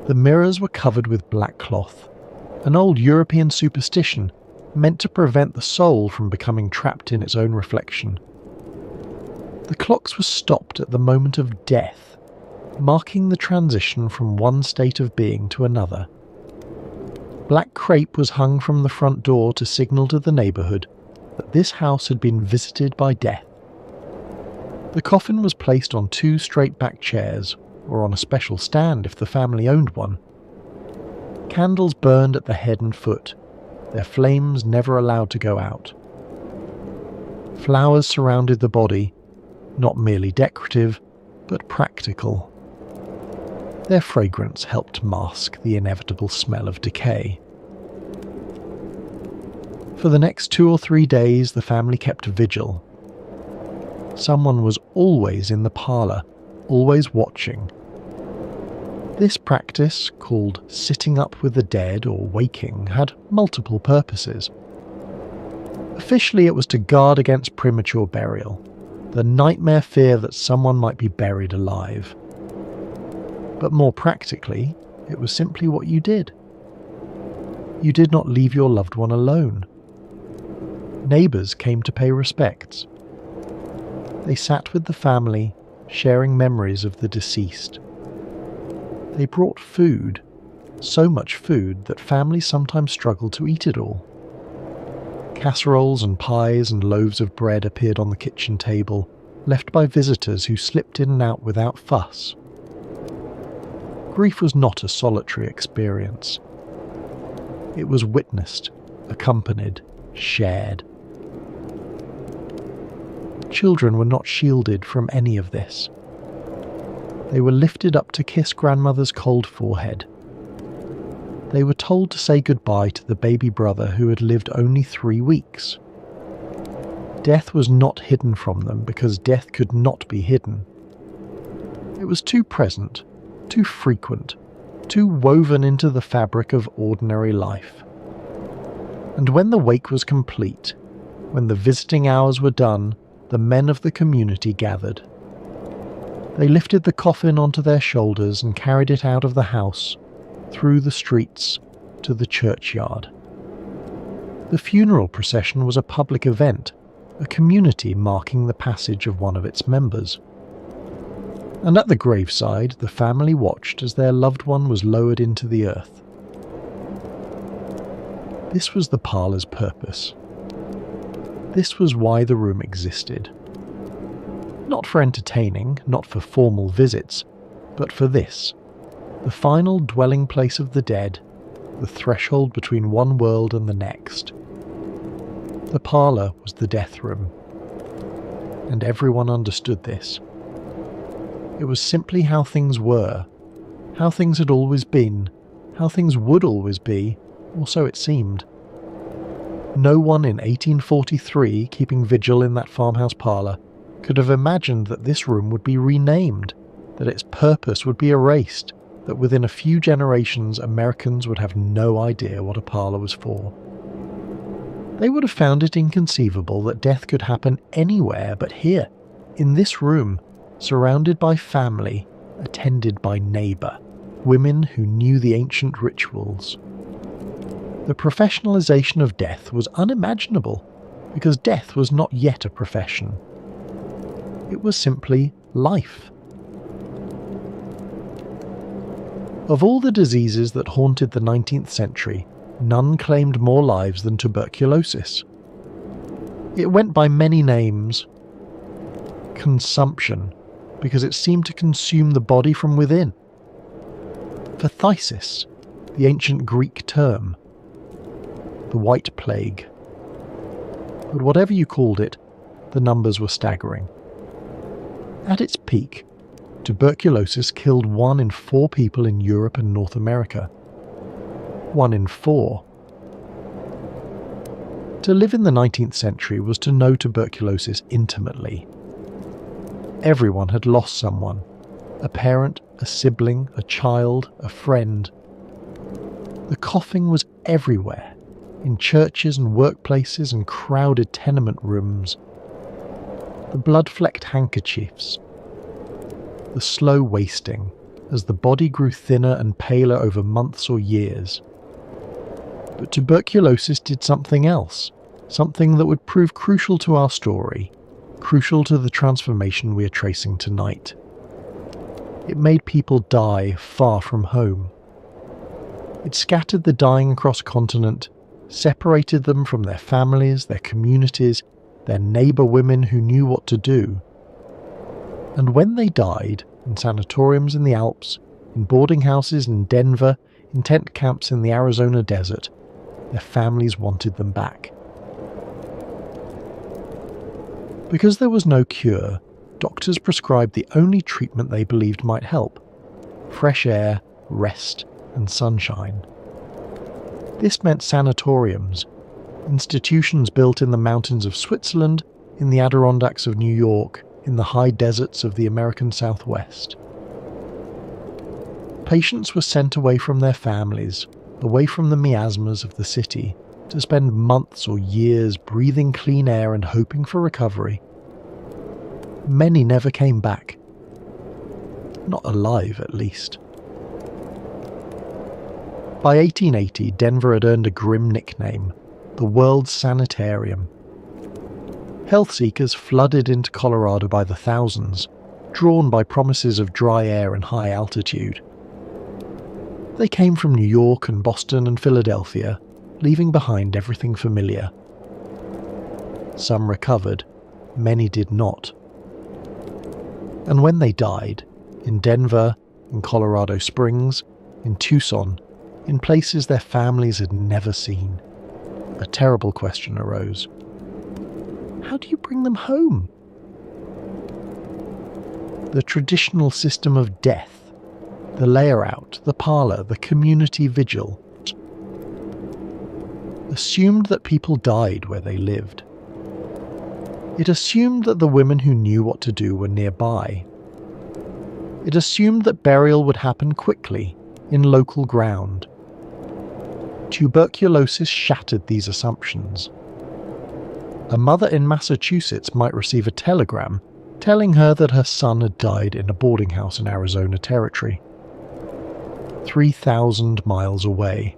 The mirrors were covered with black cloth, an old European superstition meant to prevent the soul from becoming trapped in its own reflection. The clocks were stopped at the moment of death, marking the transition from one state of being to another. Black crape was hung from the front door to signal to the neighbourhood that this house had been visited by death. The coffin was placed on 2 straight-back chairs, or on a special stand if the family owned one. Candles burned at the head and foot, their flames never allowed to go out. Flowers surrounded the body, not merely decorative, but practical. Their fragrance helped mask the inevitable smell of decay. For the next 2 or 3 days, the family kept vigil. Someone was always in the parlour, always watching. This practice, called sitting up with the dead or waking, had multiple purposes. Officially, it was to guard against premature burial, the nightmare fear that someone might be buried alive. But more practically, It was simply what you did. You did not leave your loved one alone. Neighbours came to pay respects. They sat with the family, sharing memories of the deceased. They brought food, so much food that families sometimes struggled to eat it all. Casseroles and pies and loaves of bread appeared on the kitchen table, left by visitors who slipped in and out without fuss. Grief was not a solitary experience. It was witnessed, accompanied, shared. Children were not shielded from any of this. They were lifted up to kiss grandmother's cold forehead. They were told to say goodbye to the baby brother who had lived only 3 weeks. Death was not hidden from them because death could not be hidden. It was too present, too frequent, too woven into the fabric of ordinary life. And when the wake was complete, when the visiting hours were done, the men of the community gathered. They lifted the coffin onto their shoulders and carried it out of the house, through the streets, to the churchyard. The funeral procession was a public event, a community marking the passage of one of its members. And at the graveside, the family watched as their loved one was lowered into the earth. This was the parlour's purpose. This was why the room existed. Not for entertaining, not for formal visits, but for this, the final dwelling place of the dead, the threshold between one world and the next. The parlour was the death room, and everyone understood this. It was simply how things were, how things had always been, how things would always be, or so it seemed. No one in 1843 keeping vigil in that farmhouse parlour could have imagined that this room would be renamed, that its purpose would be erased, that within a few generations Americans would have no idea what a parlour was for. They would have found it inconceivable that death could happen anywhere but here, in this room, surrounded by family, attended by neighbour, women who knew the ancient rituals. The professionalisation of death was unimaginable, because death was not yet a profession. It was simply life. Of all the diseases that haunted the 19th century, none claimed more lives than tuberculosis. It went by many names. Consumption, because it seemed to consume the body from within. Phthisis, the ancient Greek term. The White Plague. But whatever you called it, the numbers were staggering. At its peak, tuberculosis killed 1 in 4 people in Europe and North America. 1 in 4. To live in the 19th century was to know tuberculosis intimately. Everyone had lost someone, a parent, a sibling, a child, a friend. The coughing was everywhere, in churches and workplaces and crowded tenement rooms. The blood-flecked handkerchiefs. The slow wasting, as the body grew thinner and paler over months or years. But tuberculosis did something else, something that would prove crucial to our story, crucial to the transformation we are tracing tonight. It made people die far from home. It scattered the dying across continent, separated them from their families, their communities, their neighbour women who knew what to do. And when they died, in sanatoriums in the Alps, in boarding houses in Denver, in tent camps in the Arizona desert, their families wanted them back. Because there was no cure, doctors prescribed the only treatment they believed might help: fresh air, rest, and sunshine. This meant sanatoriums, institutions built in the mountains of Switzerland, in the Adirondacks of New York, in the high deserts of the American Southwest. Patients were sent away from their families, away from the miasmas of the city, to spend months or years breathing clean air and hoping for recovery. Many never came back. Not alive, at least. By 1880, Denver had earned a grim nickname, the world's Sanatorium. Health seekers flooded into Colorado by the thousands, drawn by promises of dry air and high altitude. They came from New York and Boston and Philadelphia, leaving behind everything familiar. Some recovered, many did not. And when they died, in Denver, in Colorado Springs, in Tucson, in places their families had never seen, a terrible question arose. How do you bring them home? The traditional system of death, the layer-out, the parlour, the community vigil, assumed that people died where they lived. It assumed that the women who knew what to do were nearby. It assumed that burial would happen quickly, in local ground. Tuberculosis shattered these assumptions. A mother in Massachusetts might receive a telegram telling her that her son had died in a boarding house in Arizona Territory, 3,000 miles away.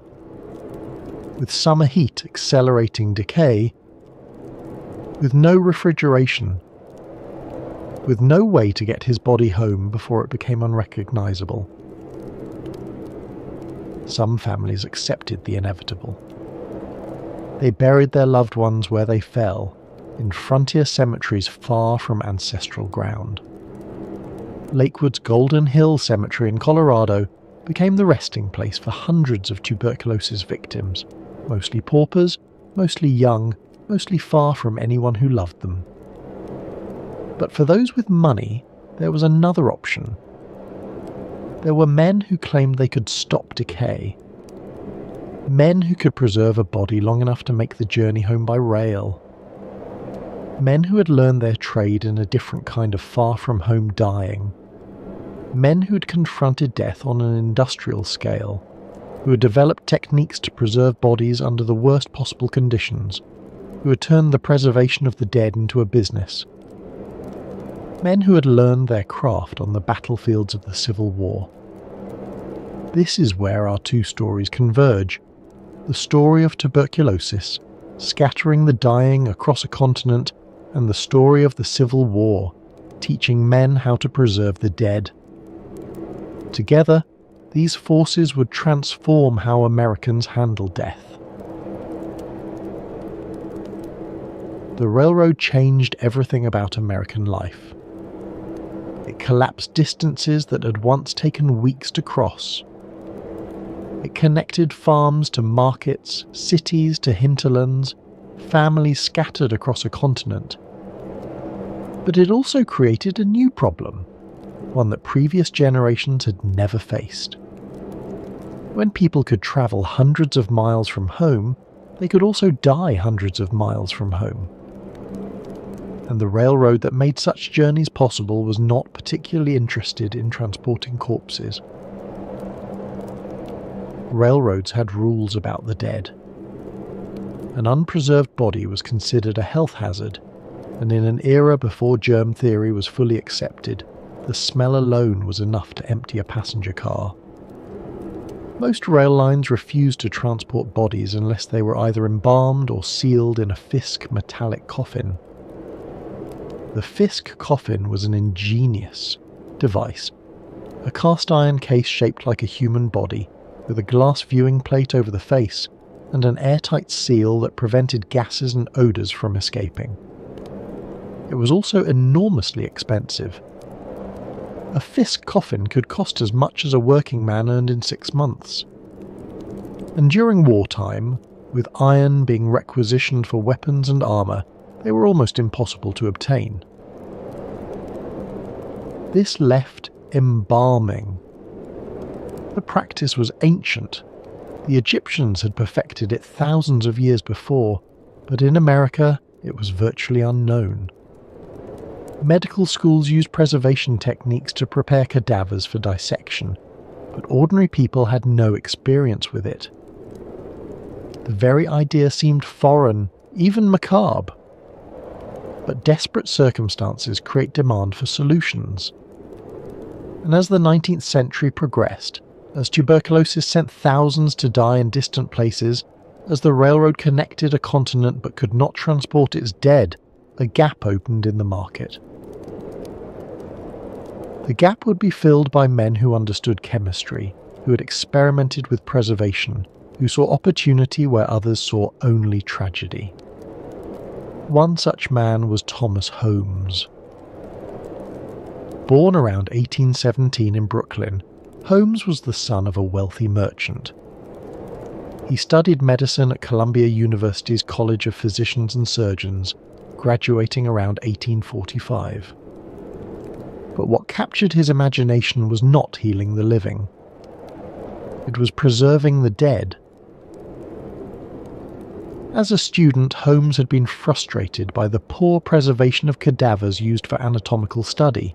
With summer heat accelerating decay, with no refrigeration, with no way to get his body home before it became unrecognizable. Some families accepted the inevitable. They buried their loved ones where they fell, in frontier cemeteries far from ancestral ground. Lakewood's Golden Hill Cemetery in Colorado became the resting place for hundreds of tuberculosis victims, mostly paupers, mostly young, mostly far from anyone who loved them. But for those with money, there was another option. There were men who claimed they could stop decay. Men who could preserve a body long enough to make the journey home by rail. Men who had learned their trade in a different kind of far-from-home dying. Men who had confronted death on an industrial scale, who had developed techniques to preserve bodies under the worst possible conditions, who had turned the preservation of the dead into a business. Men who had learned their craft on the battlefields of the Civil War. This is where our two stories converge. The story of tuberculosis, scattering the dying across a continent, and the story of the Civil War, teaching men how to preserve the dead. Together, these forces would transform how Americans handle death. The railroad changed everything about American life. It collapsed distances that had once taken weeks to cross. It connected farms to markets, cities to hinterlands, families scattered across a continent. But it also created a new problem, one that previous generations had never faced. When people could travel hundreds of miles from home, they could also die hundreds of miles from home. And the railroad that made such journeys possible was not particularly interested in transporting corpses. Railroads had rules about the dead. An unpreserved body was considered a health hazard, and in an era before germ theory was fully accepted, the smell alone was enough to empty a passenger car. Most rail lines refused to transport bodies unless they were either embalmed or sealed in a Fisk metallic coffin. The Fisk coffin was an ingenious device, a cast iron case shaped like a human body, with a glass viewing plate over the face, and an airtight seal that prevented gases and odours from escaping. It was also enormously expensive. A Fisk coffin could cost as much as a working man earned in 6 months. And during wartime, with iron being requisitioned for weapons and armour, they were almost impossible to obtain. This left embalming. The practice was ancient. The Egyptians had perfected it thousands of years before, but in America it was virtually unknown. Medical schools used preservation techniques to prepare cadavers for dissection, but ordinary people had no experience with it. The very idea seemed foreign, even macabre. But desperate circumstances create demand for solutions. And as the 19th century progressed, As tuberculosis sent thousands to die in distant places, as the railroad connected a continent but could not transport its dead, a gap opened in the market. The gap would be filled by men who understood chemistry, who had experimented with preservation, who saw opportunity where others saw only tragedy. One such man was Thomas Holmes. Born around 1817 in Brooklyn, Holmes was the son of a wealthy merchant. He studied medicine at Columbia University's College of Physicians and Surgeons, graduating around 1845. But what captured his imagination was not healing the living. It was preserving the dead. As a student, Holmes had been frustrated by the poor preservation of cadavers used for anatomical study.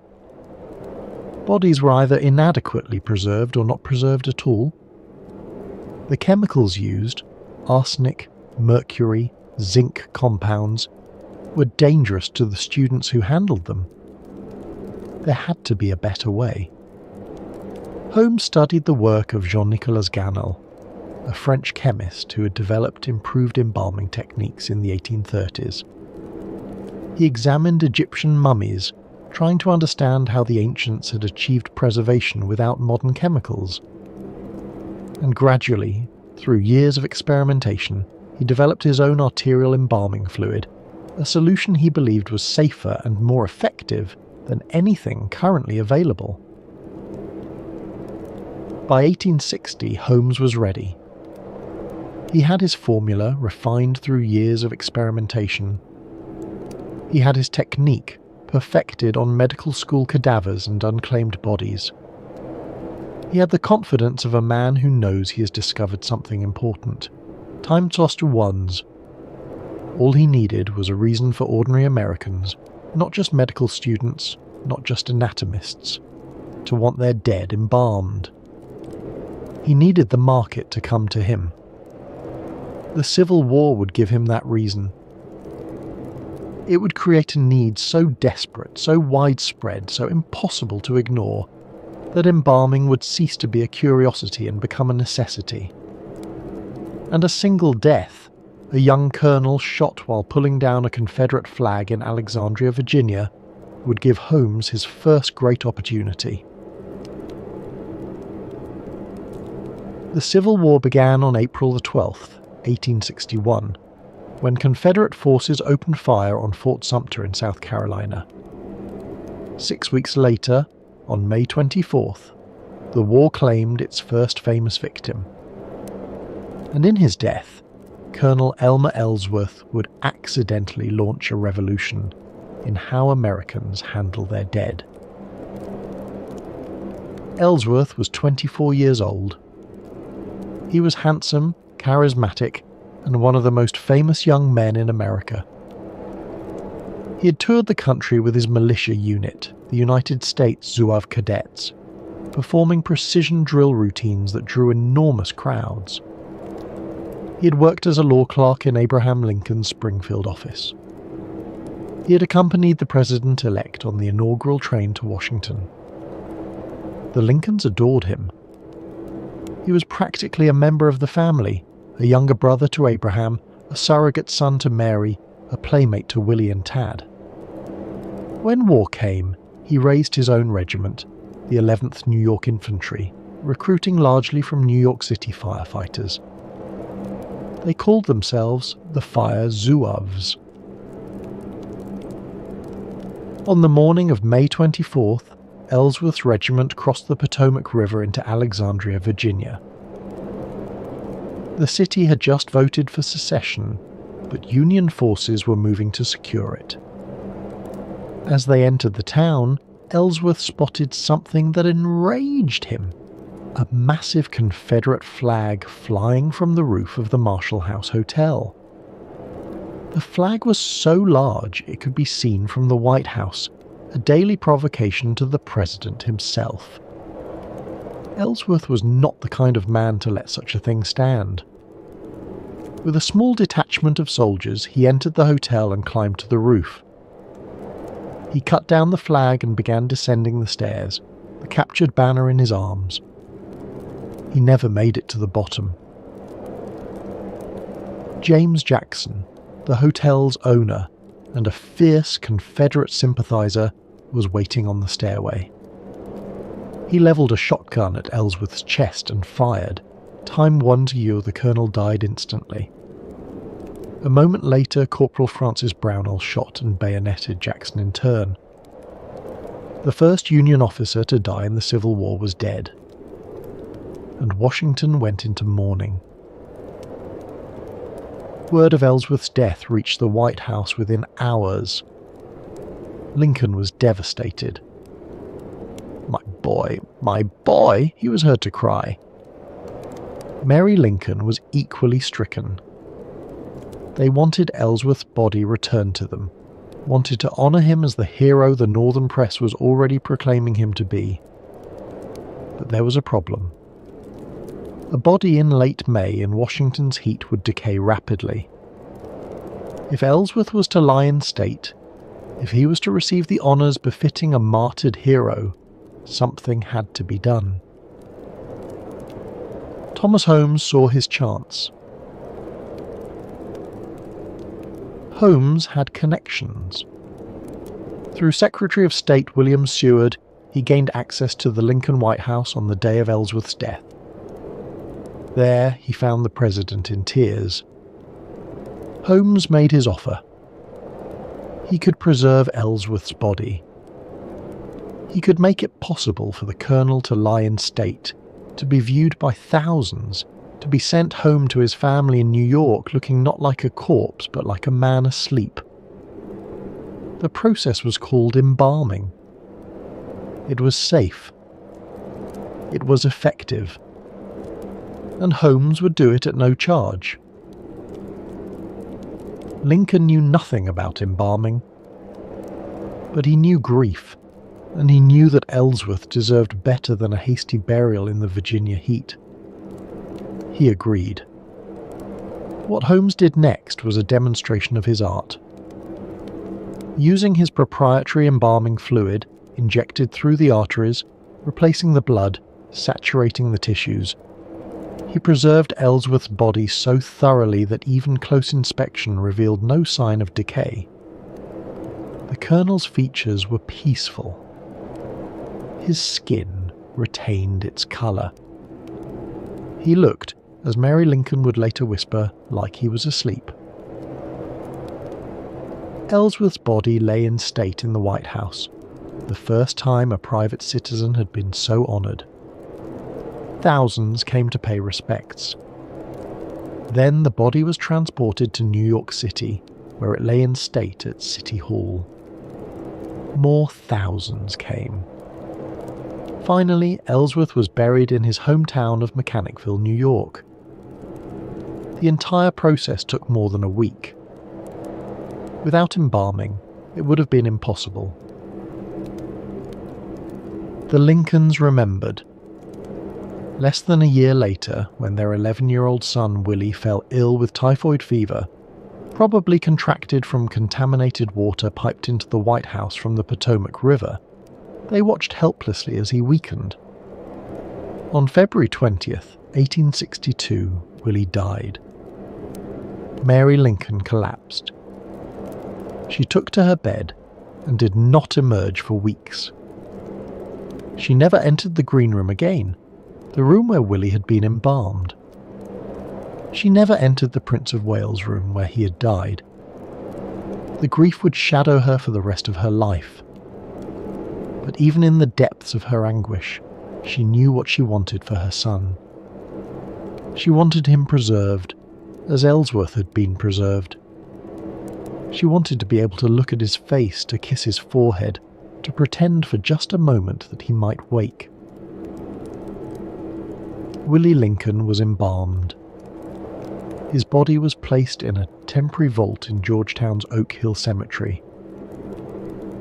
Bodies were either inadequately preserved or not preserved at all. The chemicals used, arsenic, mercury, zinc compounds, were dangerous to the students who handled them. There had to be a better way. Holmes studied the work of Jean-Nicolas Ganel, a French chemist who had developed improved embalming techniques in the 1830s. He examined Egyptian mummies, trying to understand how the ancients had achieved preservation without modern chemicals. And gradually, through years of experimentation, he developed his own arterial embalming fluid, a solution he believed was safer and more effective than anything currently available. By 1860, Holmes was ready. He had his formula refined through years of experimentation. He had his technique perfected on medical school cadavers and unclaimed bodies. He had the confidence of a man who knows he has discovered something important. Time tossed to ones. All he needed was a reason for ordinary Americans, not just medical students, not just anatomists, to want their dead embalmed. He needed the market to come to him. The Civil War would give him that reason. It would create a need so desperate, so widespread, so impossible to ignore, that embalming would cease to be a curiosity and become a necessity. And a single death, a young colonel shot while pulling down a Confederate flag in Alexandria, Virginia, would give Holmes his first great opportunity. The Civil War began on April the 12th, 1861, when Confederate forces opened fire on Fort Sumter in South Carolina. 6 weeks later, on May 24th, the war claimed its first famous victim. And in his death, Colonel Elmer Ellsworth would accidentally launch a revolution in how Americans handle their dead. Ellsworth was 24 years old. He was handsome, charismatic, and one of the most famous young men in America. He had toured the country with his militia unit, the United States Zouave Cadets, performing precision drill routines that drew enormous crowds. He had worked as a law clerk in Abraham Lincoln's Springfield office. He had accompanied the president-elect on the inaugural train to Washington. The Lincolns adored him. He was practically a member of the family, a younger brother to Abraham, a surrogate son to Mary, a playmate to Willie and Tad. When war came, he raised his own regiment, the 11th New York Infantry, recruiting largely from New York City firefighters. They called themselves the Fire Zouaves. On the morning of May 24th, Ellsworth's regiment crossed the Potomac River into Alexandria, Virginia. The city had just voted for secession, but Union forces were moving to secure it. As they entered the town, Ellsworth spotted something that enraged him: a massive Confederate flag flying from the roof of the Marshall House Hotel. The flag was so large it could be seen from the White House, a daily provocation to the president himself. Ellsworth was not the kind of man to let such a thing stand. With a small detachment of soldiers, he entered the hotel and climbed to the roof. He cut down the flag and began descending the stairs, the captured banner in his arms. He never made it to the bottom. James Jackson, the hotel's owner and a fierce Confederate sympathizer, was waiting on the stairway. He levelled a shotgun at Ellsworth's chest and fired. Time 1 to you, the colonel died instantly. A moment later, Corporal Francis Brownell shot and bayoneted Jackson in turn. The first Union officer to die in the Civil War was dead, and Washington went into mourning. Word of Ellsworth's death reached the White House within hours. Lincoln was devastated. My boy, he was heard to cry. Mary Lincoln was equally stricken. They wanted Ellsworth's body returned to them, wanted to honour him as the hero the Northern press was already proclaiming him to be. But there was a problem. A body in late May in Washington's heat would decay rapidly. If Ellsworth was to lie in state, if he was to receive the honours befitting a martyred hero, something had to be done. Thomas Holmes saw his chance. Holmes had connections. Through Secretary of State William Seward, he gained access to the Lincoln White House on the day of Ellsworth's death. There he found the president in tears. Holmes made his offer. He could preserve Ellsworth's body. He could make it possible for the colonel to lie in state, to be viewed by thousands, to be sent home to his family in New York looking not like a corpse but like a man asleep. The process was called embalming. It was safe. It was effective. And Holmes would do it at no charge. Lincoln knew nothing about embalming, but he knew grief, and he knew that Ellsworth deserved better than a hasty burial in the Virginia heat. He agreed. What Holmes did next was a demonstration of his art. Using his proprietary embalming fluid, injected through the arteries, replacing the blood, saturating the tissues, he preserved Ellsworth's body so thoroughly that even close inspection revealed no sign of decay. The colonel's features were peaceful. His skin retained its colour. He looked, as Mary Lincoln would later whisper, like he was asleep. Ellsworth's body lay in state in the White House, the first time a private citizen had been so honoured. Thousands came to pay respects. Then the body was transported to New York City, where it lay in state at City Hall. More thousands came. Finally, Ellsworth was buried in his hometown of Mechanicville, New York. The entire process took more than a week. Without embalming, it would have been impossible. The Lincolns remembered. Less than a year later, when their 11-year-old son Willie fell ill with typhoid fever, probably contracted from contaminated water piped into the White House from the Potomac River, they watched helplessly as he weakened. On February 20th, 1862, Willie died. Mary Lincoln collapsed. She took to her bed and did not emerge for weeks. She never entered the green room again, the room where Willie had been embalmed. She never entered the Prince of Wales room where he had died. The grief would shadow her for the rest of her life. But even in the depths of her anguish, she knew what she wanted for her son. She wanted him preserved, as Ellsworth had been preserved. She wanted to be able to look at his face, to kiss his forehead, to pretend for just a moment that he might wake. Willie Lincoln was embalmed. His body was placed in a temporary vault in Georgetown's Oak Hill Cemetery.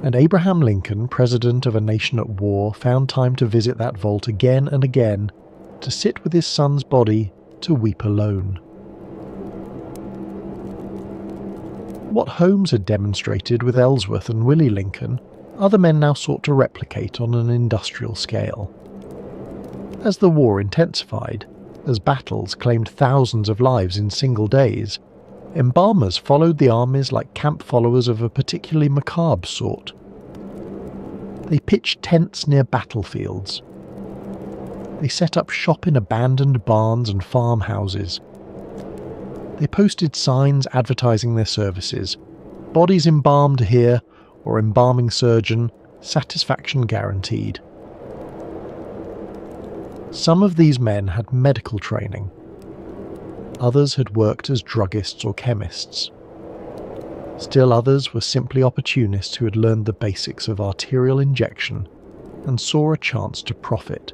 And Abraham Lincoln, president of a nation at war, found time to visit that vault again and again, to sit with his son's body, to weep alone. What Holmes had demonstrated with Ellsworth and Willie Lincoln, other men now sought to replicate on an industrial scale. As the war intensified, as battles claimed thousands of lives in single days, embalmers followed the armies like camp followers of a particularly macabre sort. They pitched tents near battlefields. They set up shop in abandoned barns and farmhouses. They posted signs advertising their services: bodies embalmed here, or embalming surgeon, satisfaction guaranteed. Some of these men had medical training. Others had worked as druggists or chemists. Still others were simply opportunists who had learned the basics of arterial injection and saw a chance to profit.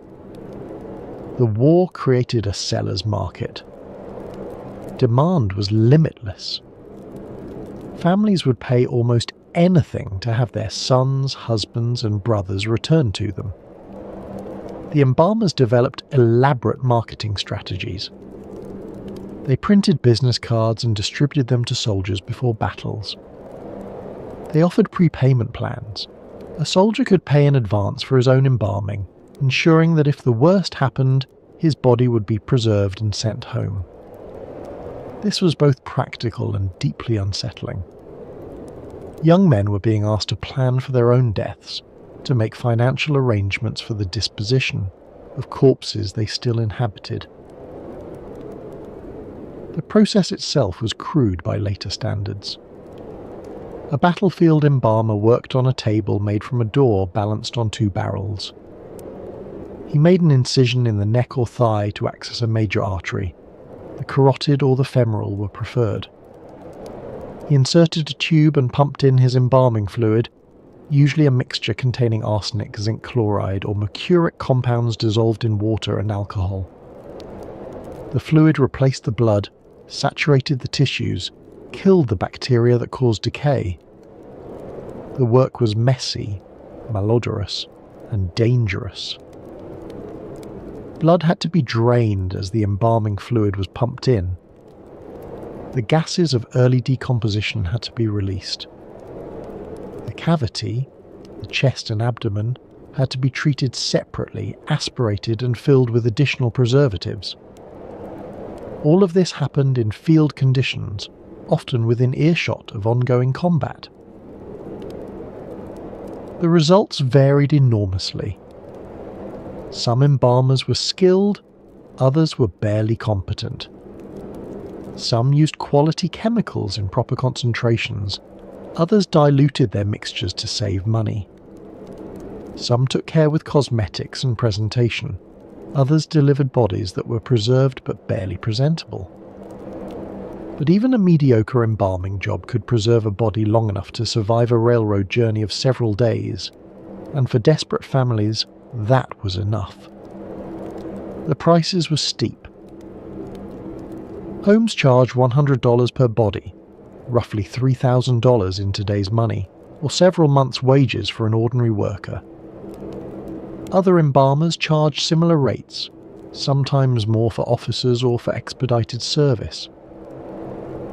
The war created a seller's market. Demand was limitless. Families would pay almost anything to have their sons, husbands, and brothers returned to them. The embalmers developed elaborate marketing strategies. They printed business cards and distributed them to soldiers before battles. They offered prepayment plans. A soldier could pay in advance for his own embalming, ensuring that if the worst happened, his body would be preserved and sent home. This was both practical and deeply unsettling. Young men were being asked to plan for their own deaths, to make financial arrangements for the disposition of corpses they still inhabited. The process itself was crude by later standards. A battlefield embalmer worked on a table made from a door balanced on two barrels. He made an incision in the neck or thigh to access a major artery. The carotid or the femoral were preferred. He inserted a tube and pumped in his embalming fluid, usually a mixture containing arsenic, zinc chloride, or mercuric compounds dissolved in water and alcohol. The fluid replaced the blood, saturated the tissues, killed the bacteria that caused decay. The work was messy, malodorous, and dangerous. Blood had to be drained as the embalming fluid was pumped in. The gases of early decomposition had to be released. The cavity, the chest and abdomen, had to be treated separately, aspirated and filled with additional preservatives. All of this happened in field conditions, often within earshot of ongoing combat. The results varied enormously. Some embalmers were skilled, others were barely competent. Some used quality chemicals in proper concentrations, others diluted their mixtures to save money. Some took care with cosmetics and presentation, others delivered bodies that were preserved but barely presentable. But even a mediocre embalming job could preserve a body long enough to survive a railroad journey of several days, and for desperate families, that was enough. The prices were steep. Homes charged $100 per body, roughly $3,000 in today's money, or several months' wages for an ordinary worker. Other embalmers charged similar rates, sometimes more for officers or for expedited service.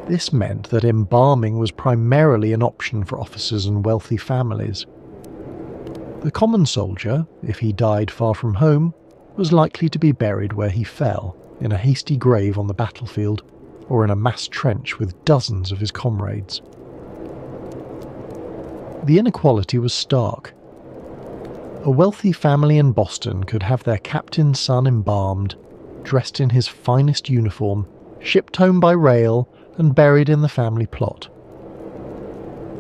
This meant that embalming was primarily an option for officers and wealthy families. The common soldier, if he died far from home, was likely to be buried where he fell, in a hasty grave on the battlefield, or in a mass trench with dozens of his comrades. The inequality was stark. A wealthy family in Boston could have their captain's son embalmed, dressed in his finest uniform, shipped home by rail, and buried in the family plot.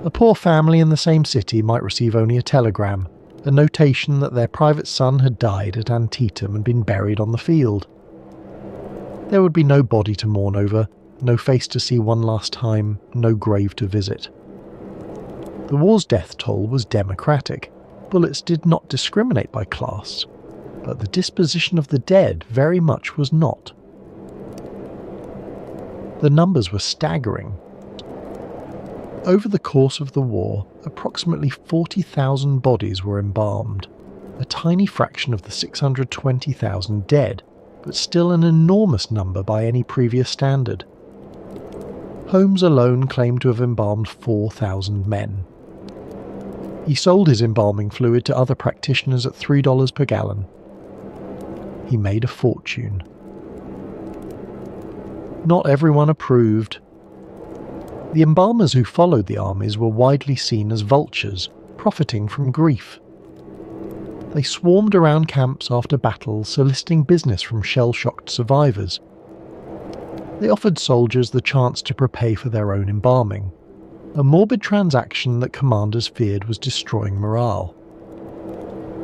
A poor family in the same city might receive only a telegram, a notation that their private son had died at Antietam and been buried on the field. There would be no body to mourn over, no face to see one last time, no grave to visit. The war's death toll was democratic. Bullets did not discriminate by class, but the disposition of the dead very much was not. The numbers were staggering. Over the course of the war, approximately 40,000 bodies were embalmed, a tiny fraction of the 620,000 dead, but still an enormous number by any previous standard. Holmes alone claimed to have embalmed 4,000 men. He sold his embalming fluid to other practitioners at $3 per gallon. he made a fortune. Not everyone approved. The embalmers who followed the armies were widely seen as vultures, profiting from grief. They swarmed around camps after battles, soliciting business from shell-shocked survivors. They offered soldiers the chance to prepay for their own embalming, a morbid transaction that commanders feared was destroying morale.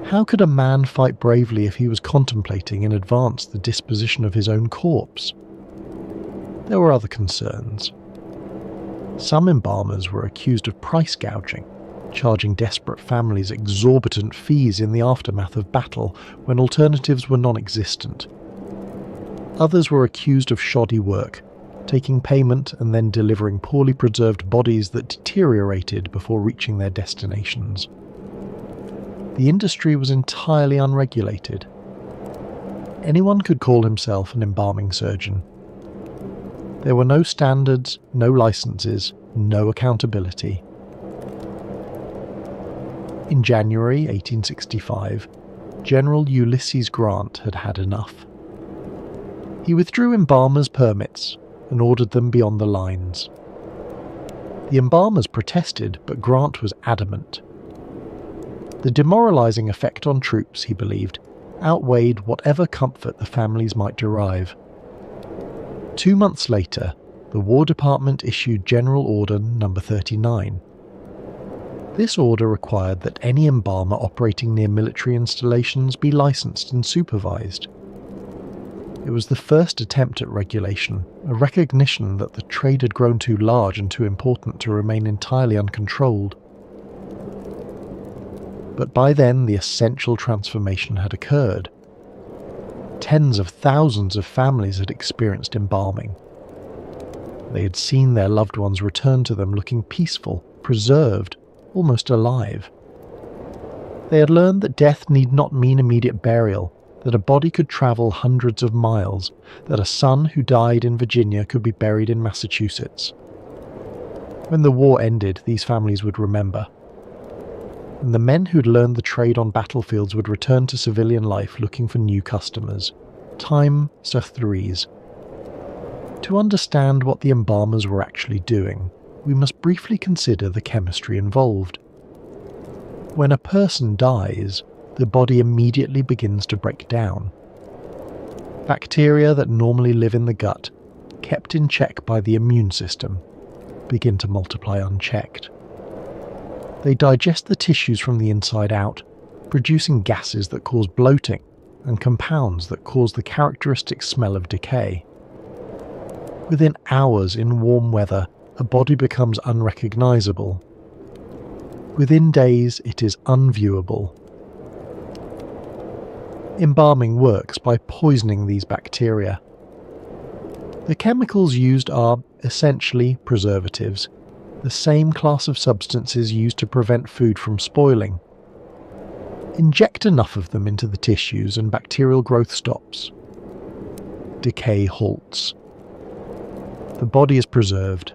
How could a man fight bravely if he was contemplating in advance the disposition of his own corpse? There were other concerns. Some embalmers were accused of price gouging, charging desperate families exorbitant fees in the aftermath of battle when alternatives were non-existent. Others were accused of shoddy work, taking payment and then delivering poorly preserved bodies that deteriorated before reaching their destinations. The industry was entirely unregulated. Anyone could call himself an embalming surgeon. There were no standards, no licenses, no accountability. In January 1865, General Ulysses Grant had had enough. He withdrew embalmers' permits and ordered them beyond the lines. The embalmers protested, but Grant was adamant. The demoralizing effect on troops, he believed, outweighed whatever comfort the families might derive. 2 months later, the War Department issued General Order No. 39. This order required that any embalmer operating near military installations be licensed and supervised. It was the first attempt at regulation, a recognition that the trade had grown too large and too important to remain entirely uncontrolled. But by then the essential transformation had occurred. Tens of thousands of families had experienced embalming. They had seen their loved ones return to them looking peaceful, preserved, almost alive. They had learned that death need not mean immediate burial, that a body could travel hundreds of miles, that a son who died in Virginia could be buried in Massachusetts. When the war ended, these families would remember. And the men who'd learned the trade on battlefields would return to civilian life looking for new customers. Time Sanatoriums. To understand what the embalmers were actually doing, we must briefly consider the chemistry involved. When a person dies, the body immediately begins to break down. Bacteria that normally live in the gut, kept in check by the immune system, begin to multiply unchecked. They digest the tissues from the inside out, producing gases that cause bloating and compounds that cause the characteristic smell of decay. Within hours in warm weather, a body becomes unrecognizable. Within days, it is unviewable. Embalming works by poisoning these bacteria. The chemicals used are, essentially, preservatives, the same class of substances used to prevent food from spoiling. Inject enough of them into the tissues and bacterial growth stops. Decay halts. The body is preserved.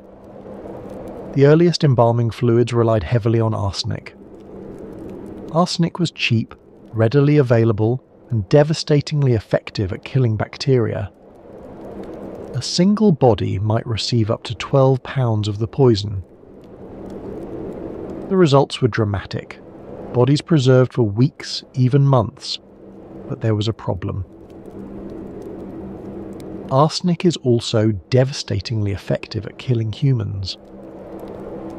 The earliest embalming fluids relied heavily on arsenic. Arsenic was cheap, readily available, and devastatingly effective at killing bacteria. A single body might receive up to 12 pounds of the poison. The results were dramatic. Bodies preserved for weeks, even months. But there was a problem. Arsenic is also devastatingly effective at killing humans.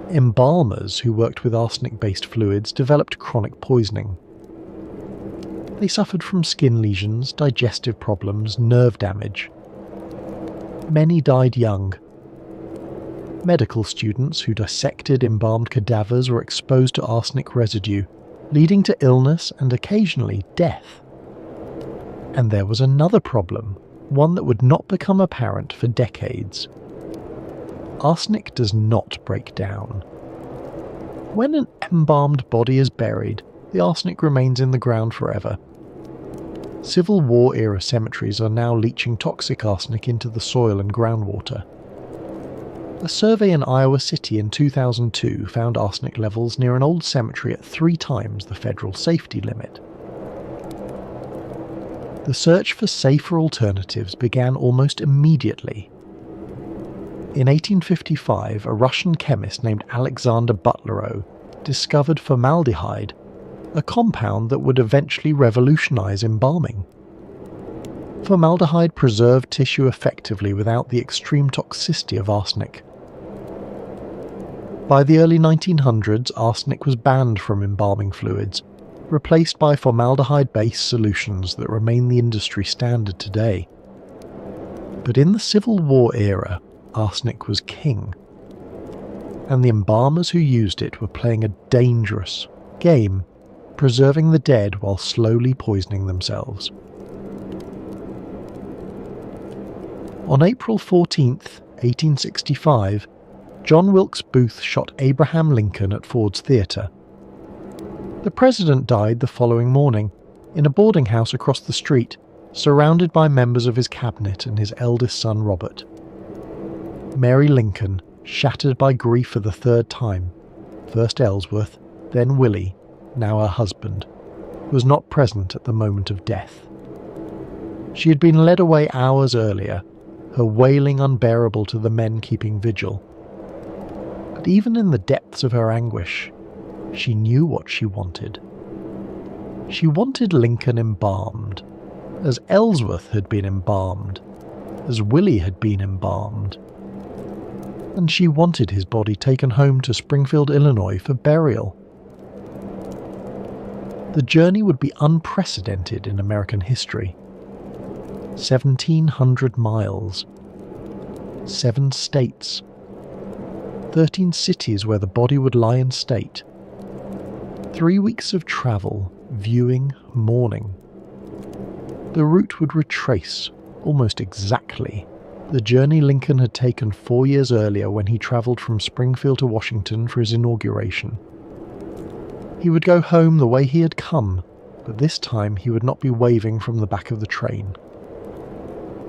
Embalmers who worked with arsenic-based fluids developed chronic poisoning. They suffered from skin lesions, digestive problems, nerve damage. Many died young. Medical students who dissected embalmed cadavers were exposed to arsenic residue, leading to illness and occasionally death. And there was another problem, one that would not become apparent for decades. Arsenic does not break down. When an embalmed body is buried, the arsenic remains in the ground forever. Civil War-era cemeteries are now leaching toxic arsenic into the soil and groundwater. A survey in Iowa City in 2002 found arsenic levels near an old cemetery at 3 times the federal safety limit. The search for safer alternatives began almost immediately. In 1855, a Russian chemist named Alexander Butlerow discovered formaldehyde, a compound that would eventually revolutionize embalming. Formaldehyde preserved tissue effectively without the extreme toxicity of arsenic. By the early 1900s, arsenic was banned from embalming fluids, replaced by formaldehyde-based solutions that remain the industry standard today. But in the Civil War era, arsenic was king, and the embalmers who used it were playing a dangerous game, preserving the dead while slowly poisoning themselves. On April 14, 1865, John Wilkes Booth shot Abraham Lincoln at Ford's Theatre. The president died the following morning, in a boarding house across the street, surrounded by members of his cabinet and his eldest son Robert. Mary Lincoln, shattered by grief for the third time, first Ellsworth, then Willie, now her husband, was not present at the moment of death. She had been led away hours earlier, her wailing unbearable to the men keeping vigil. But even in the depths of her anguish, she knew what she wanted. She wanted Lincoln embalmed, as Ellsworth had been embalmed, as Willie had been embalmed. And she wanted his body taken home to Springfield, Illinois for burial. The journey would be unprecedented in American history. 1,700 miles, 7 states, 13 cities where the body would lie in state, 3 weeks of travel, viewing, mourning. The route would retrace, almost exactly, the journey Lincoln had taken 4 years earlier when he travelled from Springfield to Washington for his inauguration. He would go home the way he had come, but this time he would not be waving from the back of the train.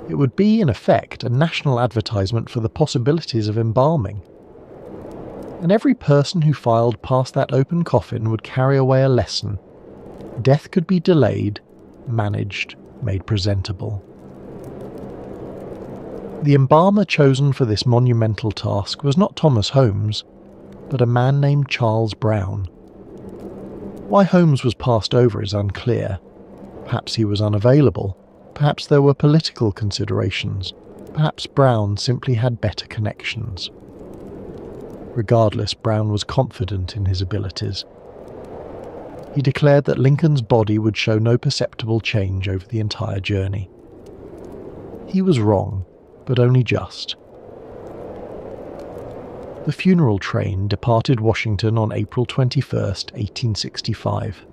It would be, in effect, a national advertisement for the possibilities of embalming. And every person who filed past that open coffin would carry away a lesson. Death could be delayed, managed, made presentable. The embalmer chosen for this monumental task was not Thomas Holmes, but a man named Charles Brown. Why Holmes was passed over is unclear. Perhaps he was unavailable, perhaps there were political considerations, perhaps Brown simply had better connections. Regardless, Brown was confident in his abilities. He declared that Lincoln's body would show no perceptible change over the entire journey. He was wrong, but only just. The funeral train departed Washington on April 21, 1865.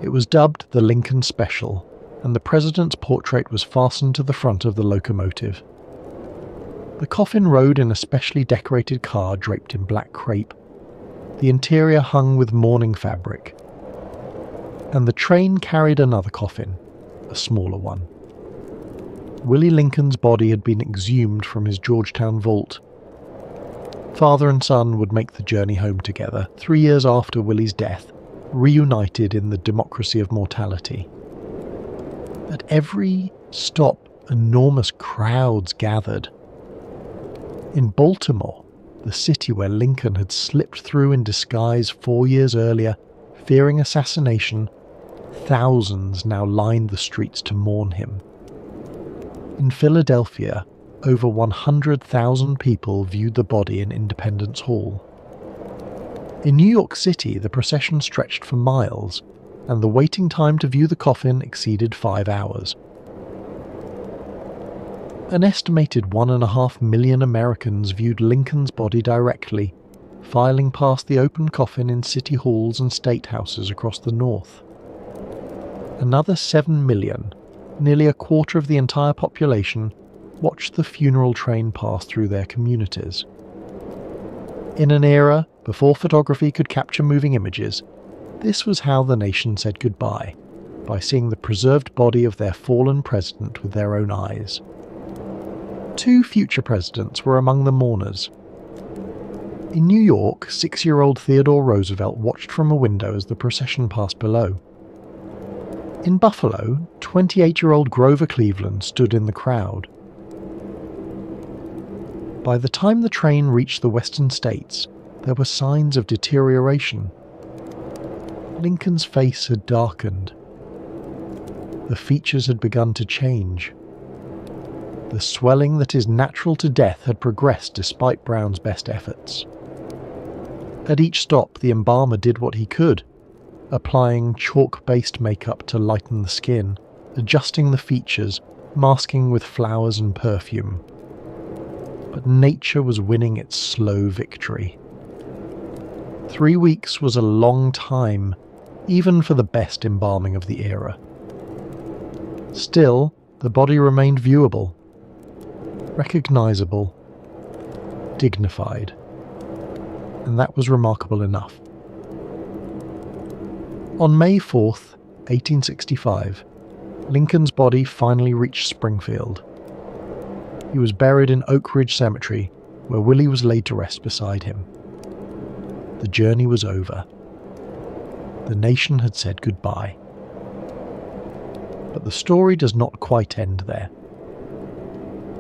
It was dubbed the Lincoln Special, and the president's portrait was fastened to the front of the locomotive. The coffin rode in a specially decorated car draped in black crepe, the interior hung with mourning fabric, and the train carried another coffin, a smaller one. Willie Lincoln's body had been exhumed from his Georgetown vault. Father and son would make the journey home together, 3 years after Willie's death, reunited in the democracy of mortality. At every stop, enormous crowds gathered. In Baltimore, the city where Lincoln had slipped through in disguise 4 years earlier, fearing assassination, thousands now lined the streets to mourn him. In Philadelphia, over 100,000 people viewed the body in Independence Hall. In New York City, the procession stretched for miles, and the waiting time to view the coffin exceeded 5 hours. An estimated 1.5 million Americans viewed Lincoln's body directly, filing past the open coffin in city halls and state houses across the North. Another 7 million, nearly a quarter of the entire population, watched the funeral train pass through their communities. In an era before photography could capture moving images, this was how the nation said goodbye, by seeing the preserved body of their fallen president with their own eyes. 2 future presidents were among the mourners. In New York, 6-year-old Theodore Roosevelt watched from a window as the procession passed below. In Buffalo, 28-year-old Grover Cleveland stood in the crowd. By the time the train reached the western states, there were signs of deterioration. Lincoln's face had darkened. The features had begun to change. The swelling that is natural to death had progressed despite Brown's best efforts. At each stop, the embalmer did what he could, applying chalk-based makeup to lighten the skin, adjusting the features, masking with flowers and perfume. But nature was winning its slow victory. 3 weeks was a long time, even for the best embalming of the era. Still, the body remained viewable, recognizable, dignified, and that was remarkable enough. On May 4th, 1865, Lincoln's body finally reached Springfield. He was buried in Oak Ridge Cemetery, where Willie was laid to rest beside him. The journey was over. The nation had said goodbye. But the story does not quite end there.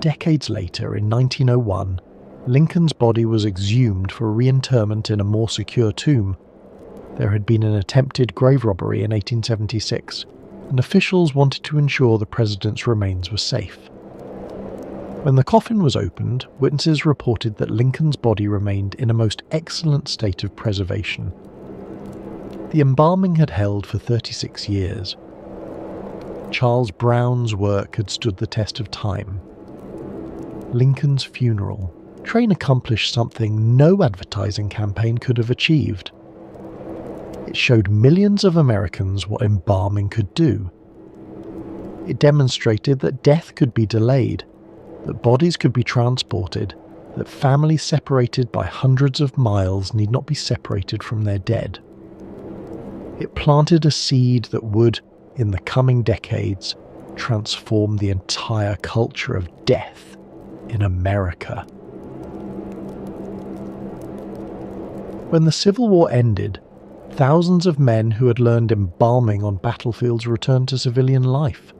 Decades later, in 1901, Lincoln's body was exhumed for reinterment in a more secure tomb. There had been an attempted grave robbery in 1876, and officials wanted to ensure the president's remains were safe. When the coffin was opened, witnesses reported that Lincoln's body remained in a most excellent state of preservation. The embalming had held for 36 years. Charles Brown's work had stood the test of time. Lincoln's funeral. Train accomplished something no advertising campaign could have achieved. It showed millions of Americans what embalming could do. It demonstrated that death could be delayed, that bodies could be transported, that families separated by hundreds of miles need not be separated from their dead. It planted a seed that would, in the coming decades, transform the entire culture of death in America. When the Civil War ended, thousands of men who had learned embalming on battlefields returned to civilian life.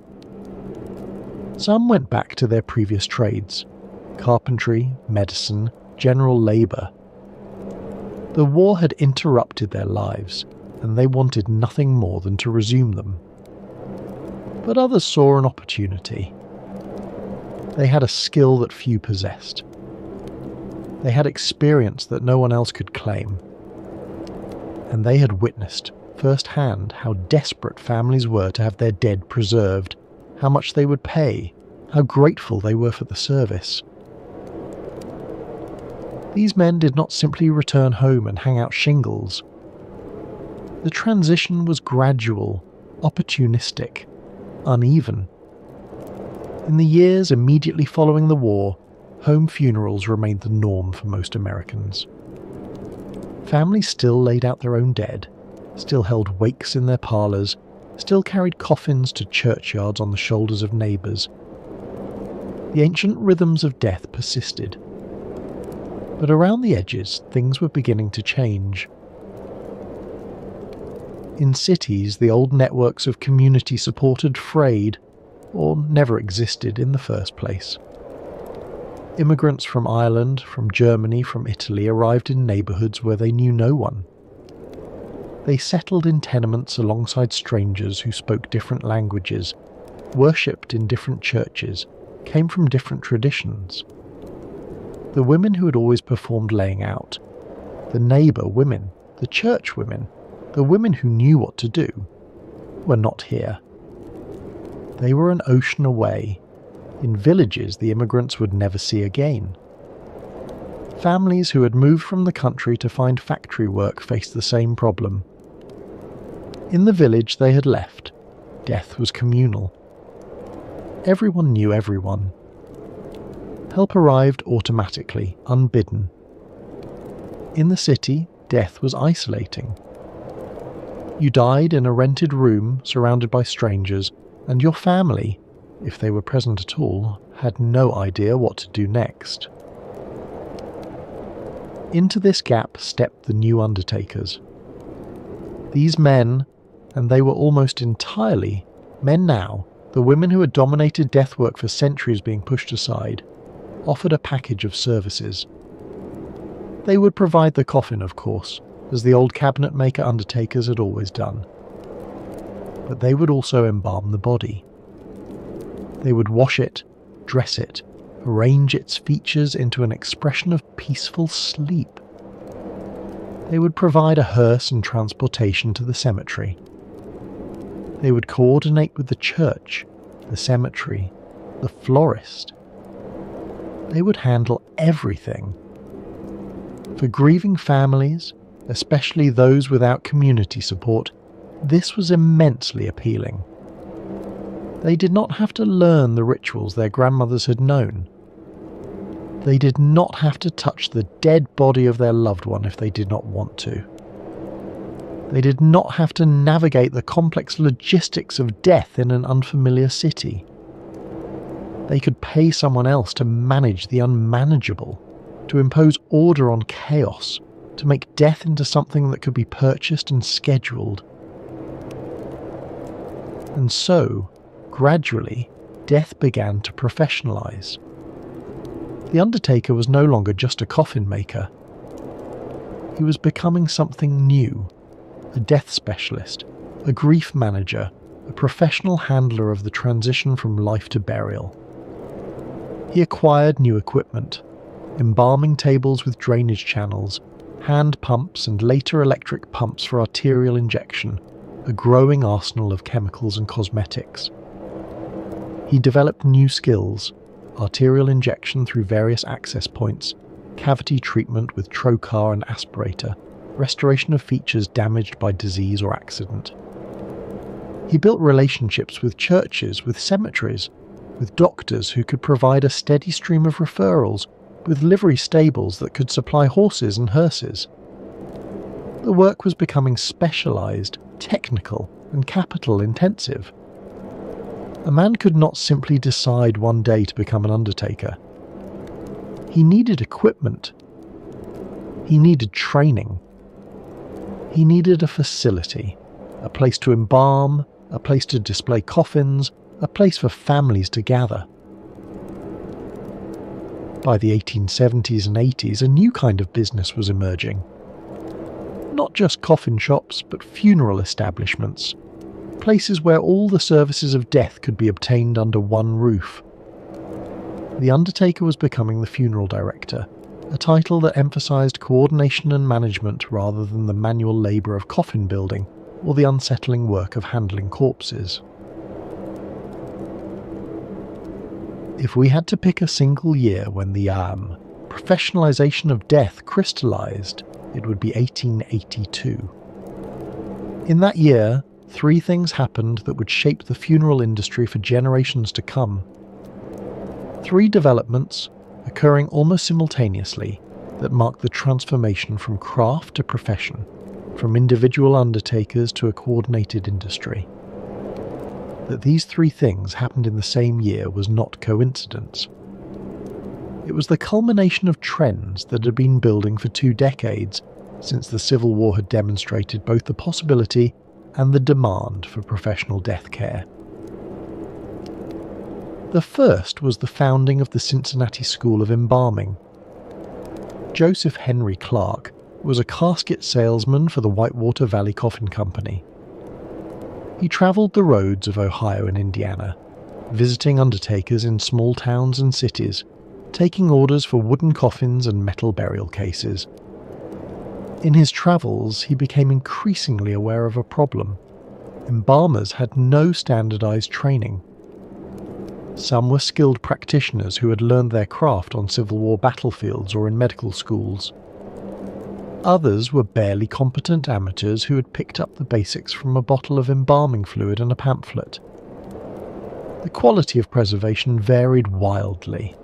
Some went back to their previous trades: carpentry, medicine, general labour. The war had interrupted their lives, and they wanted nothing more than to resume them. But others saw an opportunity. They had a skill that few possessed. They had experience that no one else could claim. And they had witnessed firsthand how desperate families were to have their dead preserved, how much they would pay, how grateful they were for the service. These men did not simply return home and hang out shingles. The transition was gradual, opportunistic, uneven. In the years immediately following the war, home funerals remained the norm for most Americans. Families still laid out their own dead, still held wakes in their parlours, still carried coffins to churchyards on the shoulders of neighbours. The ancient rhythms of death persisted. But around the edges, things were beginning to change. In cities, the old networks of community support had frayed, or never existed in the first place. Immigrants from Ireland, from Germany, from Italy arrived in neighbourhoods where they knew no one. They settled in tenements alongside strangers who spoke different languages, worshipped in different churches, came from different traditions. The women who had always performed laying out, the neighbour women, the church women, the women who knew what to do, were not here. They were an ocean away, in villages the immigrants would never see again. Families who had moved from the country to find factory work faced the same problem. In the village they had left, death was communal. Everyone knew everyone. Help arrived automatically, unbidden. In the city, death was isolating. You died in a rented room, surrounded by strangers, and your family, if they were present at all, had no idea what to do next. Into this gap stepped the new undertakers. These men, and they were almost entirely men now, the women who had dominated death work for centuries being pushed aside, offered a package of services. They would provide the coffin, of course, as the old cabinet maker undertakers had always done. But they would also embalm the body. They would wash it, dress it, arrange its features into an expression of peaceful sleep. They would provide a hearse and transportation to the cemetery. They would coordinate with the church, the cemetery, the florist. They would handle everything. For grieving families, especially those without community support, this was immensely appealing. They did not have to learn the rituals their grandmothers had known. They did not have to touch the dead body of their loved one if they did not want to. They did not have to navigate the complex logistics of death in an unfamiliar city. They could pay someone else to manage the unmanageable, to impose order on chaos, to make death into something that could be purchased and scheduled. And so, gradually, death began to professionalise. The undertaker was no longer just a coffin maker. He was becoming something new, a death specialist, a grief manager, a professional handler of the transition from life to burial. He acquired new equipment, embalming tables with drainage channels, hand pumps and later electric pumps for arterial injection, a growing arsenal of chemicals and cosmetics. He developed new skills, arterial injection through various access points, cavity treatment with trocar and aspirator, restoration of features damaged by disease or accident. He built relationships with churches, with cemeteries, with doctors who could provide a steady stream of referrals, with livery stables that could supply horses and hearses. The work was becoming specialised, technical, and capital intensive. A man could not simply decide one day to become an undertaker. He needed equipment. He needed training. He needed a facility, a place to embalm, a place to display coffins, a place for families to gather. By the 1870s and 80s, a new kind of business was emerging. Not just coffin shops, but funeral establishments, places where all the services of death could be obtained under one roof. The undertaker was becoming the funeral director, a title that emphasised coordination and management rather than the manual labour of coffin building or the unsettling work of handling corpses. If we had to pick a single year when the professionalisation of death crystallised, it would be 1882. In that year, 3 things happened that would shape the funeral industry for generations to come. 3 developments, occurring almost simultaneously, that marked the transformation from craft to profession, from individual undertakers to a coordinated industry. That these 3 things happened in the same year was not coincidence. It was the culmination of trends that had been building for 2 decades, since the Civil War had demonstrated both the possibility and the demand for professional death care. The first was the founding of the Cincinnati School of Embalming. Joseph Henry Clark was a casket salesman for the Whitewater Valley Coffin Company. He travelled the roads of Ohio and Indiana, visiting undertakers in small towns and cities, taking orders for wooden coffins and metal burial cases. In his travels, he became increasingly aware of a problem. Embalmers had no standardised training. Some were skilled practitioners who had learned their craft on Civil War battlefields or in medical schools. Others were barely competent amateurs who had picked up the basics from a bottle of embalming fluid and a pamphlet. The quality of preservation varied wildly.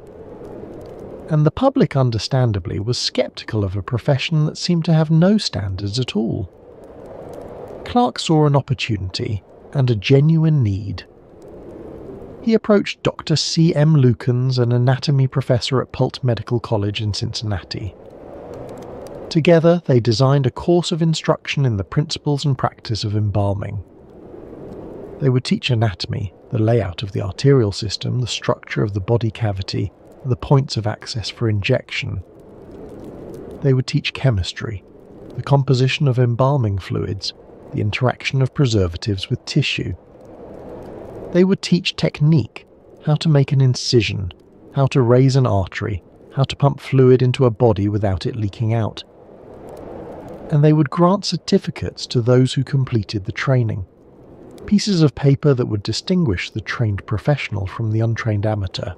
And the public, understandably, was sceptical of a profession that seemed to have no standards at all. Clark saw an opportunity and a genuine need. He approached Dr. C. M. Lukens, an anatomy professor at Pult Medical College in Cincinnati. Together, they designed a course of instruction in the principles and practice of embalming. They would teach anatomy, the layout of the arterial system, the structure of the body cavity, the points of access for injection. They would teach chemistry, the composition of embalming fluids, the interaction of preservatives with tissue. They would teach technique, how to make an incision, how to raise an artery, how to pump fluid into a body without it leaking out. And they would grant certificates to those who completed the training, pieces of paper that would distinguish the trained professional from the untrained amateur.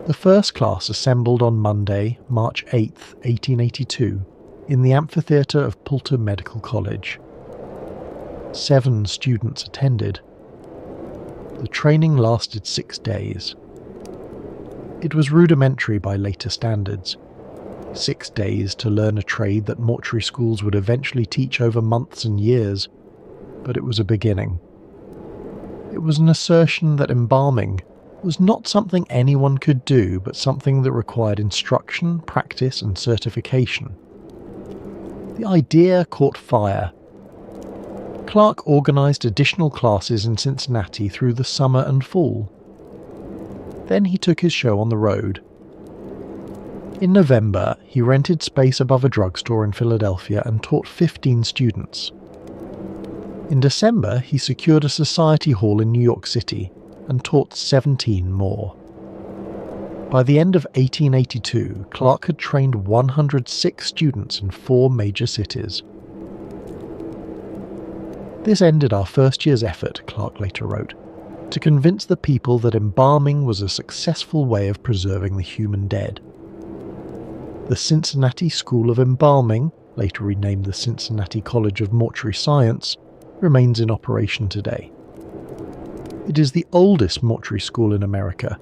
The first class assembled on Monday, March 8, 1882, in the amphitheatre of Poulter Medical College. 7 students attended. The training lasted 6 days. It was rudimentary by later standards. 6 days to learn a trade that mortuary schools would eventually teach over months and years, but it was a beginning. It was an assertion that embalming was not something anyone could do, but something that required instruction, practice, and certification. The idea caught fire. Clark organised additional classes in Cincinnati through the summer and fall. Then he took his show on the road. In November, he rented space above a drugstore in Philadelphia and taught 15 students. In December, he secured a society hall in New York City and taught 17 more. By the end of 1882, Clark had trained 106 students in 4 major cities. This ended our first year's effort, Clark later wrote, to convince the people that embalming was a successful way of preserving the human dead. The Cincinnati School of Embalming, later renamed the Cincinnati College of Mortuary Science, remains in operation today. It is the oldest mortuary school in America,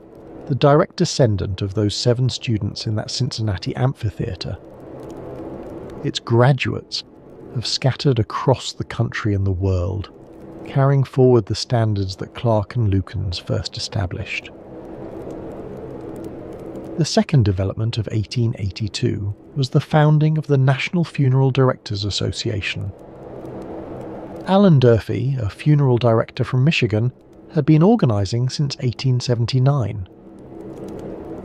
the direct descendant of those 7 students in that Cincinnati amphitheatre. Its graduates have scattered across the country and the world, carrying forward the standards that Clark and Lukens first established. The second development of 1882 was the founding of the National Funeral Directors Association. Alan Durfee, a funeral director from Michigan, had been organising since 1879.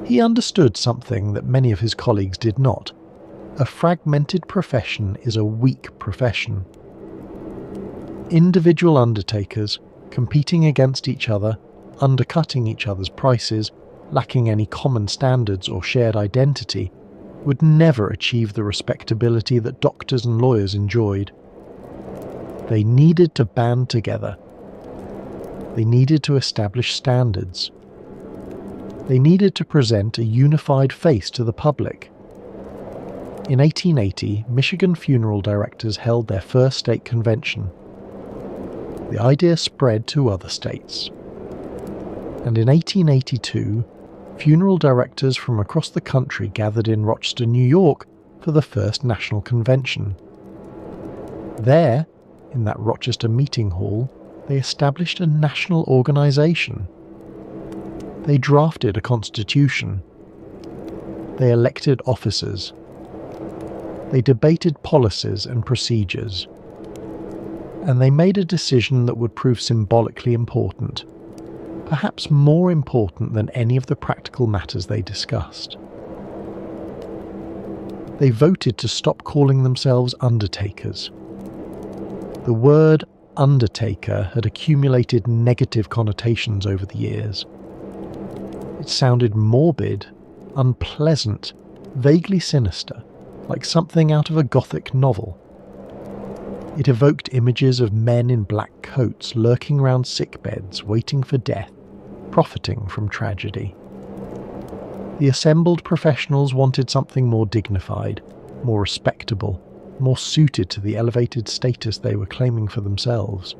He understood something that many of his colleagues did not. A fragmented profession is a weak profession. Individual undertakers, competing against each other, undercutting each other's prices, lacking any common standards or shared identity, would never achieve the respectability that doctors and lawyers enjoyed. They needed to band together. They needed to establish standards. They needed to present a unified face to the public. In 1880, Michigan funeral directors held their first state convention. The idea spread to other states. And in 1882, funeral directors from across the country gathered in Rochester, New York for the first national convention. There, in that Rochester meeting hall, they established a national organization. They drafted a constitution. They elected officers. They debated policies and procedures. And they made a decision that would prove symbolically important, perhaps more important than any of the practical matters they discussed. They voted to stop calling themselves undertakers. The word undertaker had accumulated negative connotations over the years. It sounded morbid, unpleasant, vaguely sinister, like something out of a Gothic novel. It evoked images of men in black coats lurking round sickbeds, waiting for death, profiting from tragedy. The assembled professionals wanted something more dignified, more respectable, more suited to the elevated status they were claiming for themselves.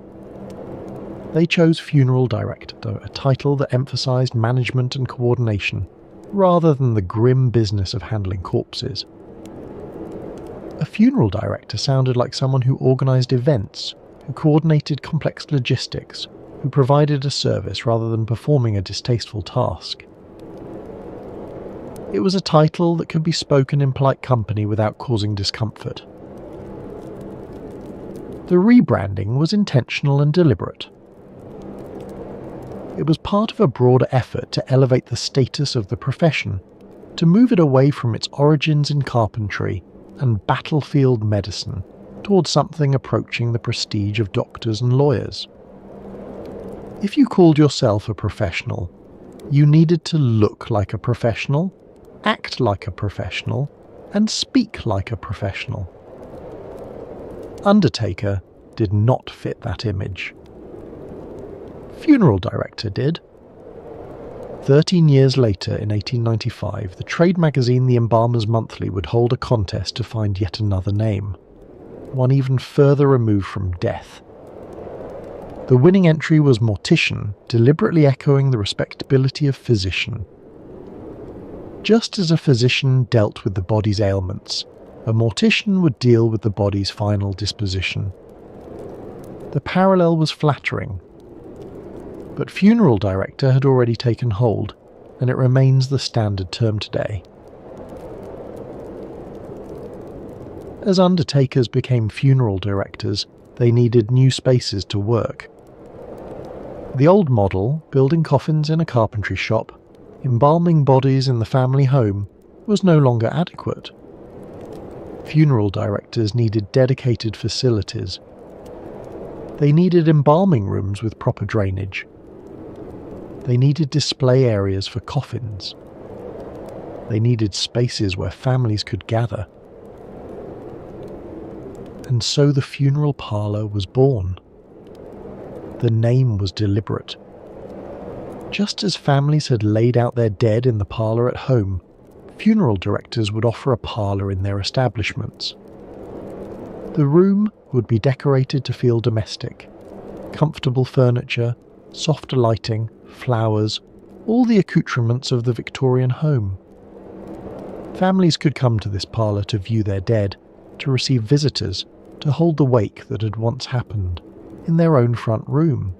They chose funeral director, a title that emphasized management and coordination, rather than the grim business of handling corpses. A funeral director sounded like someone who organized events, who coordinated complex logistics, who provided a service rather than performing a distasteful task. It was a title that could be spoken in polite company without causing discomfort. The rebranding was intentional and deliberate. It was part of a broader effort to elevate the status of the profession, to move it away from its origins in carpentry and battlefield medicine towards something approaching the prestige of doctors and lawyers. If you called yourself a professional, you needed to look like a professional, act like a professional, and speak like a professional. Undertaker did not fit that image. Funeral director did. 13 years later, in 1895, the trade magazine The Embalmer's Monthly would hold a contest to find yet another name, one even further removed from death. The winning entry was mortician, deliberately echoing the respectability of physician. Just as a physician dealt with the body's ailments, a mortician would deal with the body's final disposition. The parallel was flattering, but funeral director had already taken hold, and it remains the standard term today. As undertakers became funeral directors, they needed new spaces to work. The old model, building coffins in a carpentry shop, embalming bodies in the family home, was no longer adequate. Funeral directors needed dedicated facilities. They needed embalming rooms with proper drainage. They needed display areas for coffins. They needed spaces where families could gather. And so the funeral parlour was born. The name was deliberate. Just as families had laid out their dead in the parlour at home, funeral directors would offer a parlour in their establishments. The room would be decorated to feel domestic. Comfortable furniture, softer lighting, flowers, all the accoutrements of the Victorian home. Families could come to this parlour to view their dead, to receive visitors, to hold the wake that had once happened, in their own front room.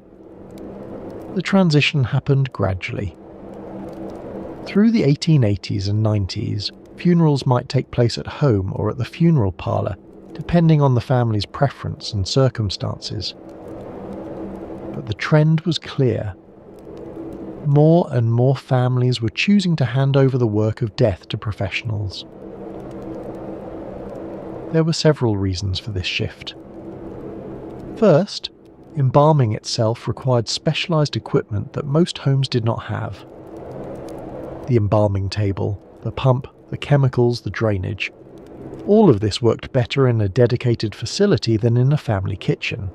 The transition happened gradually. Through the 1880s and 90s, funerals might take place at home or at the funeral parlour, depending on the family's preference and circumstances. But the trend was clear. More and more families were choosing to hand over the work of death to professionals. There were several reasons for this shift. First, embalming itself required specialised equipment that most homes did not have. The embalming table, the pump, the chemicals, the drainage. All of this worked better in a dedicated facility than in a family kitchen.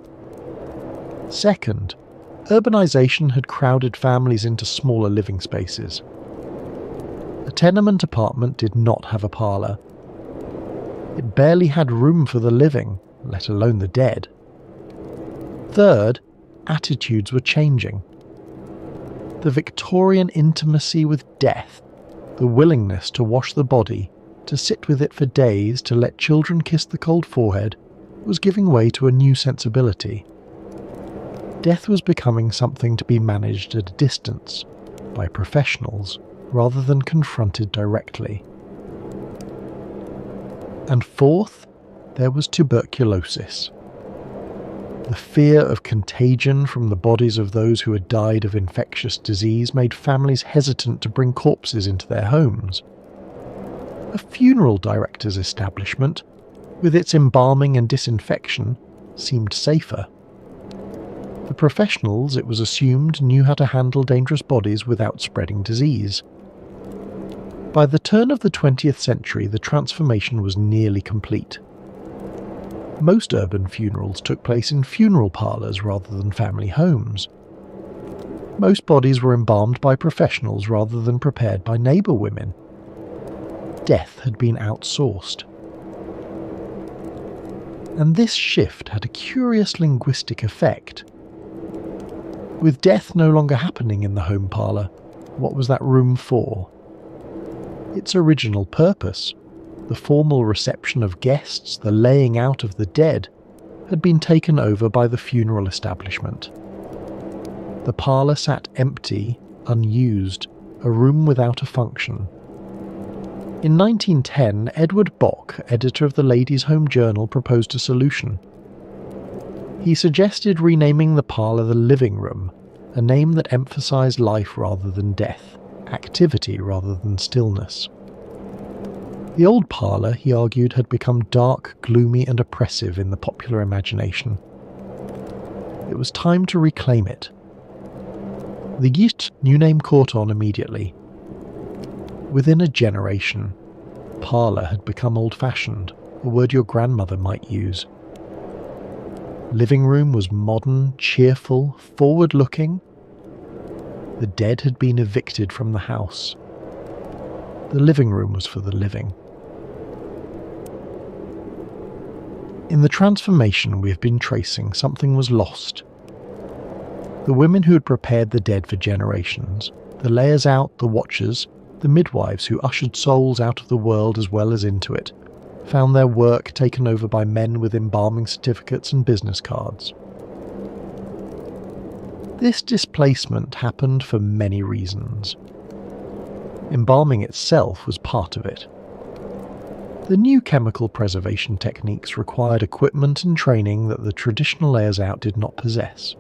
Second, urbanisation had crowded families into smaller living spaces. A tenement apartment did not have a parlour. It barely had room for the living, let alone the dead. Third, attitudes were changing. The Victorian intimacy with death, the willingness to wash the body, to sit with it for days, to let children kiss the cold forehead, was giving way to a new sensibility. Death was becoming something to be managed at a distance, by professionals, rather than confronted directly. And fourth, there was tuberculosis. The fear of contagion from the bodies of those who had died of infectious disease made families hesitant to bring corpses into their homes. A funeral director's establishment, with its embalming and disinfection, seemed safer. The professionals, it was assumed, knew how to handle dangerous bodies without spreading disease. By the turn of the 20th century, the transformation was nearly complete. Most urban funerals took place in funeral parlours rather than family homes. Most bodies were embalmed by professionals rather than prepared by neighbour women. Death had been outsourced. And this shift had a curious linguistic effect. With death no longer happening in the home parlour, what was that room for? Its original purpose, the formal reception of guests, the laying out of the dead, had been taken over by the funeral establishment. The parlour sat empty, unused, a room without a function. In 1910, Edward Bock, editor of the Ladies' Home Journal, proposed a solution. He suggested renaming the parlour the living room, a name that emphasised life rather than death, activity rather than stillness. The old parlour, he argued, had become dark, gloomy and oppressive in the popular imagination. It was time to reclaim it. The Yit new name caught on immediately. Within a generation, parlour had become old-fashioned, a word your grandmother might use. Living room was modern, cheerful, forward-looking. The dead had been evicted from the house. The living room was for the living. In the transformation we have been tracing, something was lost. The women who had prepared the dead for generations, the layers out, the watchers, the midwives who ushered souls out of the world as well as into it, found their work taken over by men with embalming certificates and business cards. This displacement happened for many reasons. Embalming itself was part of it. The new chemical preservation techniques required equipment and training that the traditional layers out did not possess.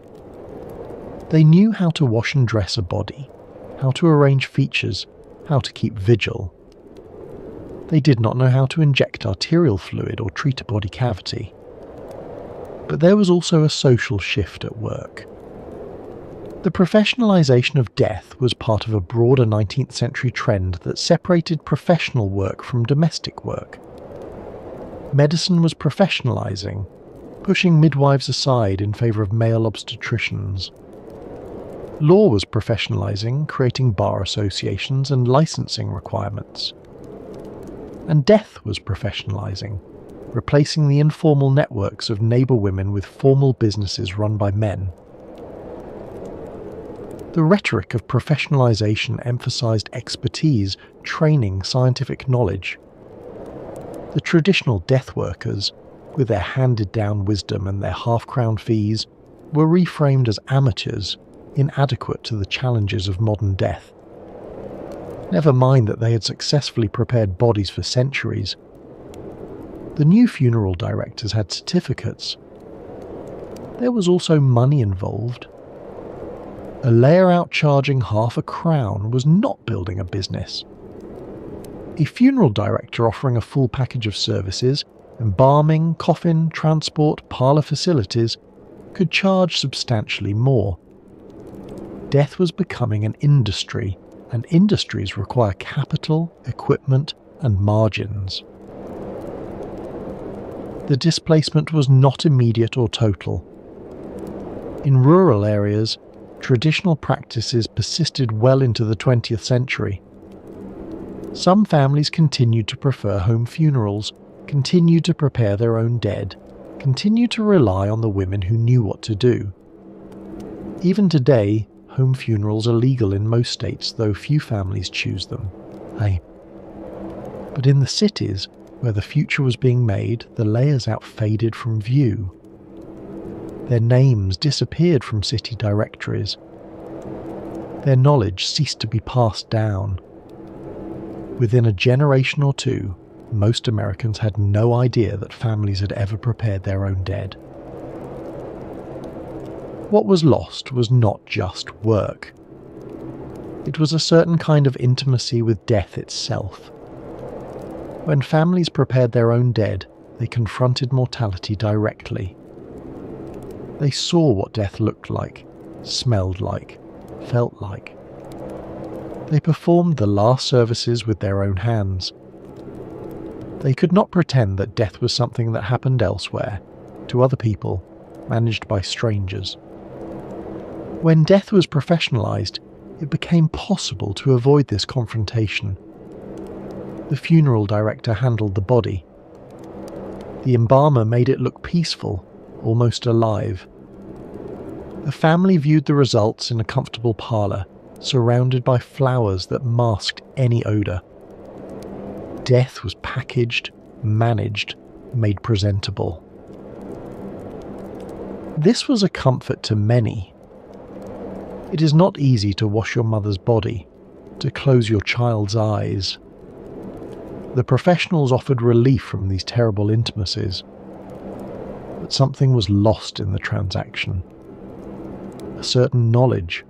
They knew how to wash and dress a body, how to arrange features, how to keep vigil. They did not know how to inject arterial fluid or treat a body cavity. But there was also a social shift at work. The professionalisation of death was part of a broader 19th century trend that separated professional work from domestic work. Medicine was professionalising, pushing midwives aside in favour of male obstetricians. Law was professionalising, creating bar associations and licensing requirements. And death was professionalising, replacing the informal networks of neighbour women with formal businesses run by men. The rhetoric of professionalisation emphasised expertise, training, scientific knowledge. The traditional death workers, with their handed-down wisdom and their half-crown fees, were reframed as amateurs, inadequate to the challenges of modern death. Never mind that they had successfully prepared bodies for centuries. The new funeral directors had certificates. There was also money involved. A layer out charging half a crown was not building a business. A funeral director offering a full package of services, embalming, coffin, transport, parlour facilities, could charge substantially more. Death was becoming an industry, and industries require capital, equipment, and margins. The displacement was not immediate or total. In rural areas, traditional practices persisted well into the 20th century. Some families continued to prefer home funerals, continued to prepare their own dead, continued to rely on the women who knew what to do. Even today, home funerals are legal in most states, though few families choose them. But in the cities, where the future was being made, the layers out faded from view. Their names disappeared from city directories. Their knowledge ceased to be passed down. Within a generation or two, most Americans had no idea that families had ever prepared their own dead. What was lost was not just work. It was a certain kind of intimacy with death itself. When families prepared their own dead, they confronted mortality directly. They saw what death looked like, smelled like, felt like. They performed the last services with their own hands. They could not pretend that death was something that happened elsewhere, to other people, managed by strangers. When death was professionalised, it became possible to avoid this confrontation. The funeral director handled the body. The embalmer made it look peaceful, almost alive. The family viewed the results in a comfortable parlour, surrounded by flowers that masked any odour. Death was packaged, managed, made presentable. This was a comfort to many. It is not easy to wash your mother's body, to close your child's eyes. The professionals offered relief from these terrible intimacies. but something was lost in the transaction. A certain knowledge,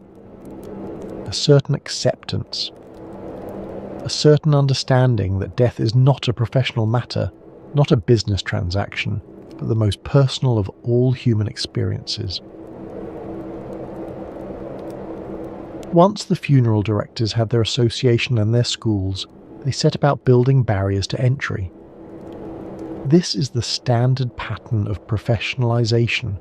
a certain acceptance, a certain understanding that death is not a professional matter, not a business transaction, but the most personal of all human experiences. Once the funeral directors had their association and their schools, they set about building barriers to entry. This is the standard pattern of professionalization.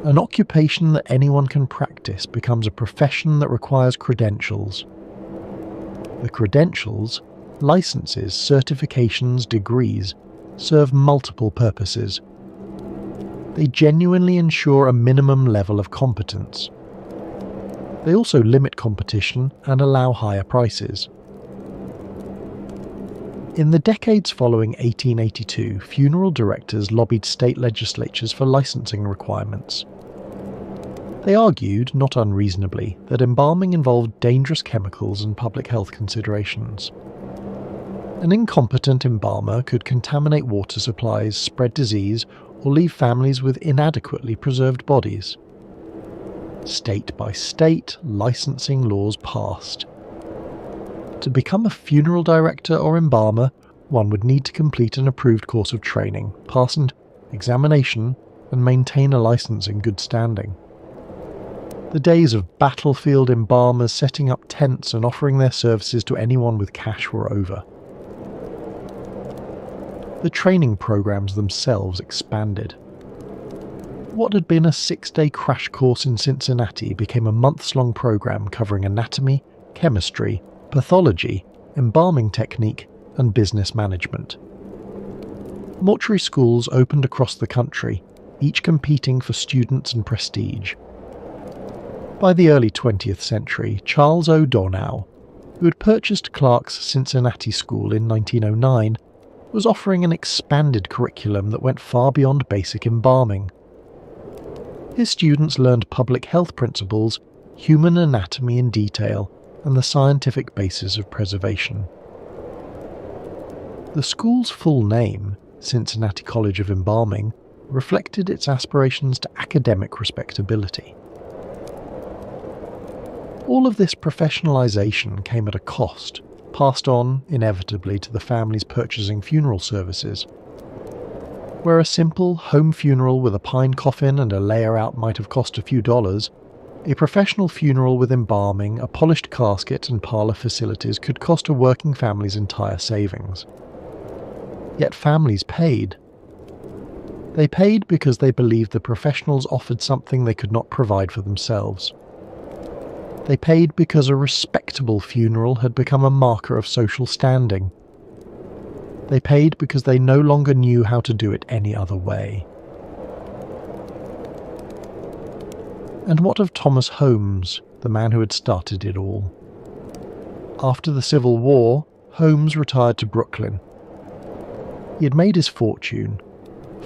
An occupation that anyone can practice becomes a profession that requires credentials. The credentials, licenses, certifications, degrees, serve multiple purposes. They genuinely ensure a minimum level of competence. They also limit competition and allow higher prices. In the decades following 1882, funeral directors lobbied state legislatures for licensing requirements. They argued, not unreasonably, that embalming involved dangerous chemicals and public health considerations. An incompetent embalmer could contaminate water supplies, spread disease, or leave families with inadequately preserved bodies. State by state, licensing laws passed. To become a funeral director or embalmer, one would need to complete an approved course of training, pass an examination, and maintain a license in good standing. The days of battlefield embalmers setting up tents and offering their services to anyone with cash were over. The training programs themselves expanded. What had been a 6-day crash course in Cincinnati became a months-long program covering anatomy, chemistry, pathology, embalming technique, and business management. Mortuary schools opened across the country, each competing for students and prestige. By the early 20th century, Charles O'Donoghue, who had purchased Clark's Cincinnati School in 1909, was offering an expanded curriculum that went far beyond basic embalming. His students learned public health principles, human anatomy in detail, and the scientific basis of preservation. The school's full name, Cincinnati College of Embalming, reflected its aspirations to academic respectability. All of this professionalization came at a cost, passed on, inevitably, to the families purchasing funeral services. Where a simple home funeral with a pine coffin and a layer-out might have cost a few dollars, a professional funeral with embalming, a polished casket and parlour facilities could cost a working family's entire savings. Yet families paid. They paid because they believed the professionals offered something they could not provide for themselves. They paid because a respectable funeral had become a marker of social standing. They paid because they no longer knew how to do it any other way. And what of Thomas Holmes, the man who had started it all? After the Civil War, Holmes retired to Brooklyn. He had made his fortune,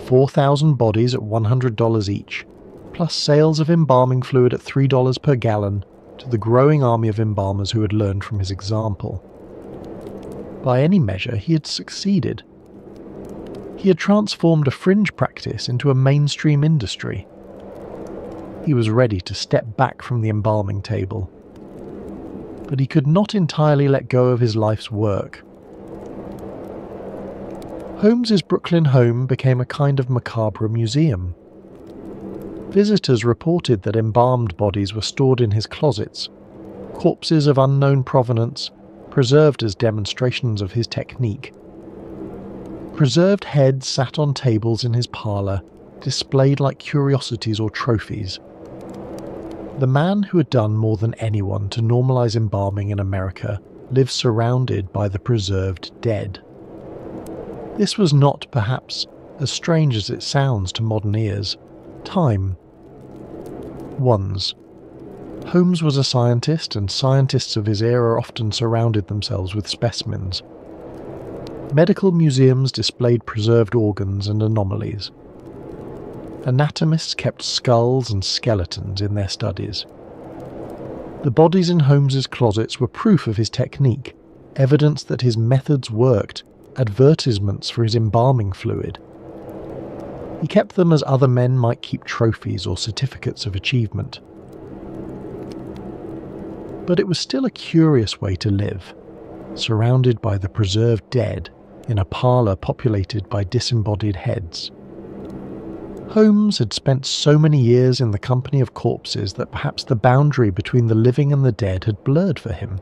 4,000 bodies at $100 each, plus sales of embalming fluid at $3 per gallon to the growing army of embalmers who had learned from his example. By any measure, he had succeeded. He had transformed a fringe practice into a mainstream industry. He was ready to step back from the embalming table. But he could not entirely let go of his life's work. Holmes's Brooklyn home became a kind of macabre museum. Visitors reported that embalmed bodies were stored in his closets, corpses of unknown provenance, preserved as demonstrations of his technique. Preserved heads sat on tables in his parlour, displayed like curiosities or trophies. The man who had done more than anyone to normalise embalming in America lived surrounded by the preserved dead. This was not, perhaps, as strange as it sounds to modern ears, time. Ones. Holmes was a scientist, and scientists of his era often surrounded themselves with specimens. Medical museums displayed preserved organs and anomalies. Anatomists kept skulls and skeletons in their studies. The bodies in Holmes's closets were proof of his technique, evidence that his methods worked, advertisements for his embalming fluid. He kept them as other men might keep trophies or certificates of achievement. But it was still a curious way to live, surrounded by the preserved dead in a parlour populated by disembodied heads. Holmes had spent so many years in the company of corpses that perhaps the boundary between the living and the dead had blurred for him.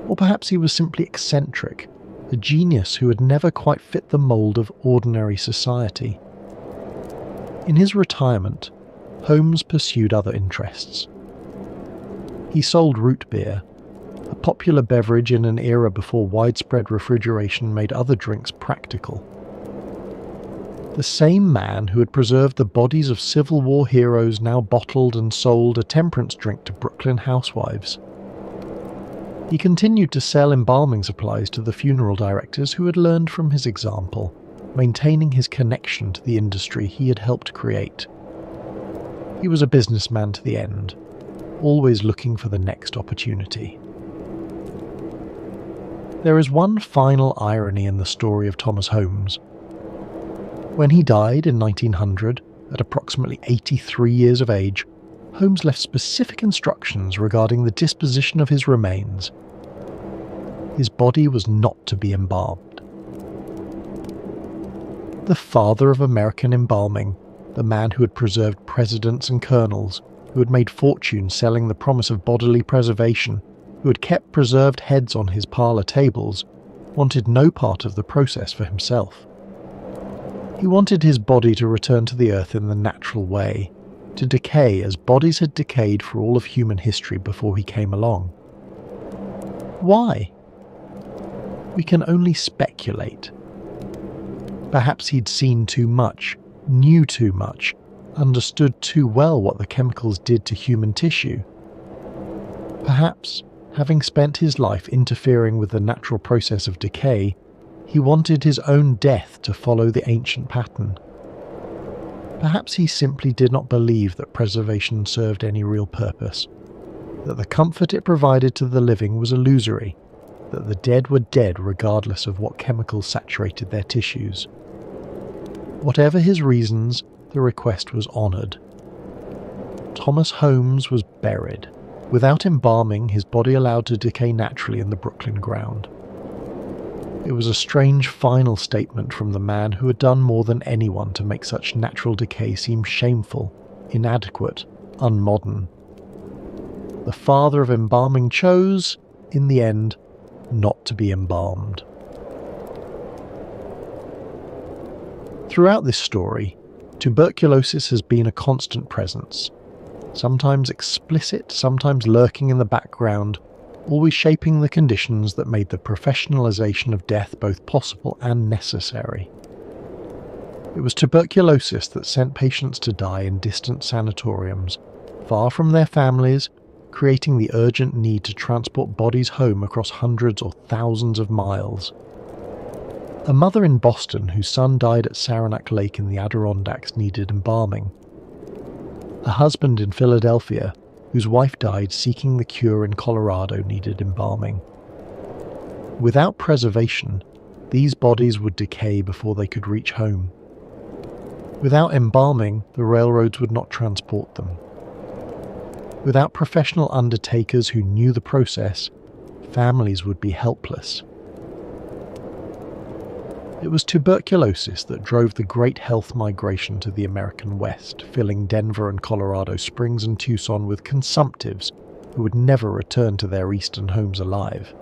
Or perhaps he was simply eccentric, a genius who had never quite fit the mould of ordinary society. In his retirement, Holmes pursued other interests. He sold root beer, a popular beverage in an era before widespread refrigeration made other drinks practical. The same man who had preserved the bodies of Civil War heroes now bottled and sold a temperance drink to Brooklyn housewives. He continued to sell embalming supplies to the funeral directors who had learned from his example, maintaining his connection to the industry he had helped create. He was a businessman to the end, always looking for the next opportunity. There is one final irony in the story of Thomas Holmes. When he died in 1900, at approximately 83 years of age, Holmes left specific instructions regarding the disposition of his remains. His body was not to be embalmed. The father of American embalming, the man who had preserved presidents and colonels, who had made fortunes selling the promise of bodily preservation, who had kept preserved heads on his parlour tables, wanted no part of the process for himself. He wanted his body to return to the earth in the natural way, to decay as bodies had decayed for all of human history before he came along. Why? We can only speculate. Perhaps he'd seen too much, knew too much, understood too well what the chemicals did to human tissue. Perhaps, having spent his life interfering with the natural process of decay, he wanted his own death to follow the ancient pattern. Perhaps he simply did not believe that preservation served any real purpose, that the comfort it provided to the living was illusory, that the dead were dead regardless of what chemicals saturated their tissues. Whatever his reasons, the request was honoured. Thomas Holmes was buried, without embalming, his body allowed to decay naturally in the Brooklyn ground. It was a strange final statement from the man who had done more than anyone to make such natural decay seem shameful, inadequate, unmodern. The father of embalming chose, in the end, not to be embalmed. Throughout this story, tuberculosis has been a constant presence, sometimes explicit, sometimes lurking in the background, always shaping the conditions that made the professionalization of death both possible and necessary. It was tuberculosis that sent patients to die in distant sanatoriums, far from their families, creating the urgent need to transport bodies home across hundreds or thousands of miles. A mother in Boston whose son died at Saranac Lake in the Adirondacks needed embalming. A husband in Philadelphia whose wife died seeking the cure in Colorado needed embalming. Without preservation, these bodies would decay before they could reach home. Without embalming, the railroads would not transport them. Without professional undertakers who knew the process, families would be helpless. It was tuberculosis that drove the great health migration to the American West, filling Denver and Colorado Springs and Tucson with consumptives who would never return to their eastern homes alive.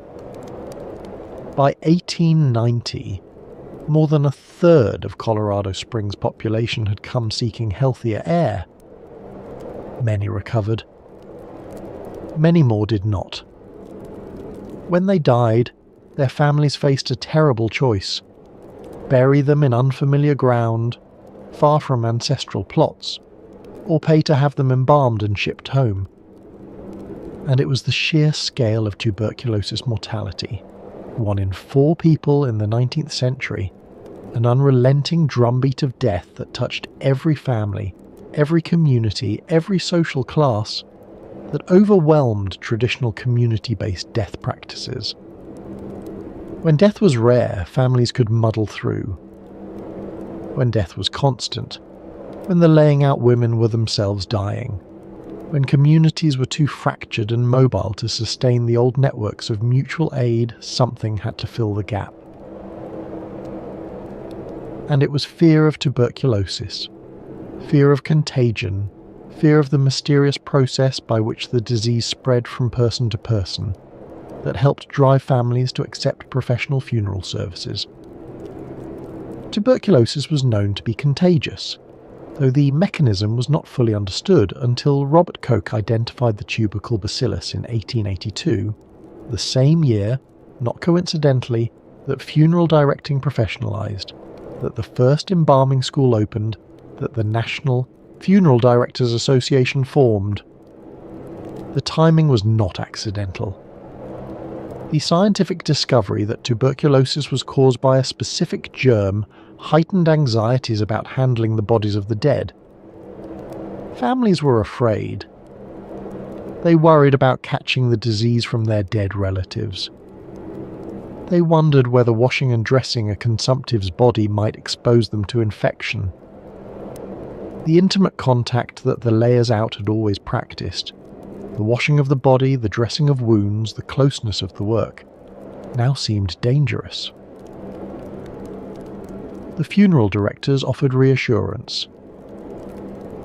By 1890, more than a third of Colorado Springs' population had come seeking healthier air. Many recovered. Many more did not. When they died, their families faced a terrible choice: bury them in unfamiliar ground, far from ancestral plots, or pay to have them embalmed and shipped home. And it was the sheer scale of tuberculosis mortality, 1 in 4 people in the 19th century, an unrelenting drumbeat of death that touched every family, every community, every social class, that overwhelmed traditional community-based death practices. When death was rare, families could muddle through. when death was constant, when the laying out women were themselves dying, when communities were too fractured and mobile to sustain the old networks of mutual aid, something had to fill the gap. And it was fear of tuberculosis, fear of contagion, fear of the mysterious process by which the disease spread from person to person, that helped drive families to accept professional funeral services. Tuberculosis was known to be contagious, though the mechanism was not fully understood until Robert Koch identified the tubercle bacillus in 1882, the same year, not coincidentally, that funeral directing professionalised, that the first embalming school opened, that the National Funeral Directors Association formed. The timing was not accidental. The scientific discovery that tuberculosis was caused by a specific germ heightened anxieties about handling the bodies of the dead. Families were afraid. They worried about catching the disease from their dead relatives. They wondered whether washing and dressing a consumptive's body might expose them to infection. The intimate contact that the layers out had always practiced, the washing of the body, the dressing of wounds, the closeness of the work, now seemed dangerous. The funeral directors offered reassurance.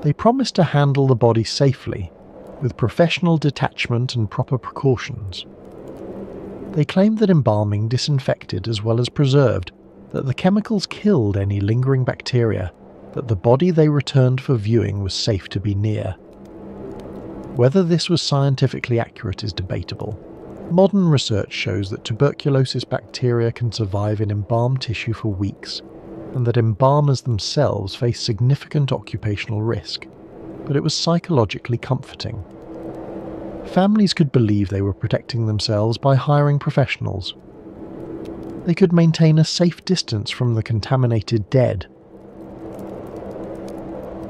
They promised to handle the body safely, with professional detachment and proper precautions. They claimed that embalming disinfected as well as preserved, that the chemicals killed any lingering bacteria, that the body they returned for viewing was safe to be near. Whether this was scientifically accurate is debatable. Modern research shows that tuberculosis bacteria can survive in embalmed tissue for weeks, and that embalmers themselves face significant occupational risk, but it was psychologically comforting. Families could believe they were protecting themselves by hiring professionals. They could maintain a safe distance from the contaminated dead.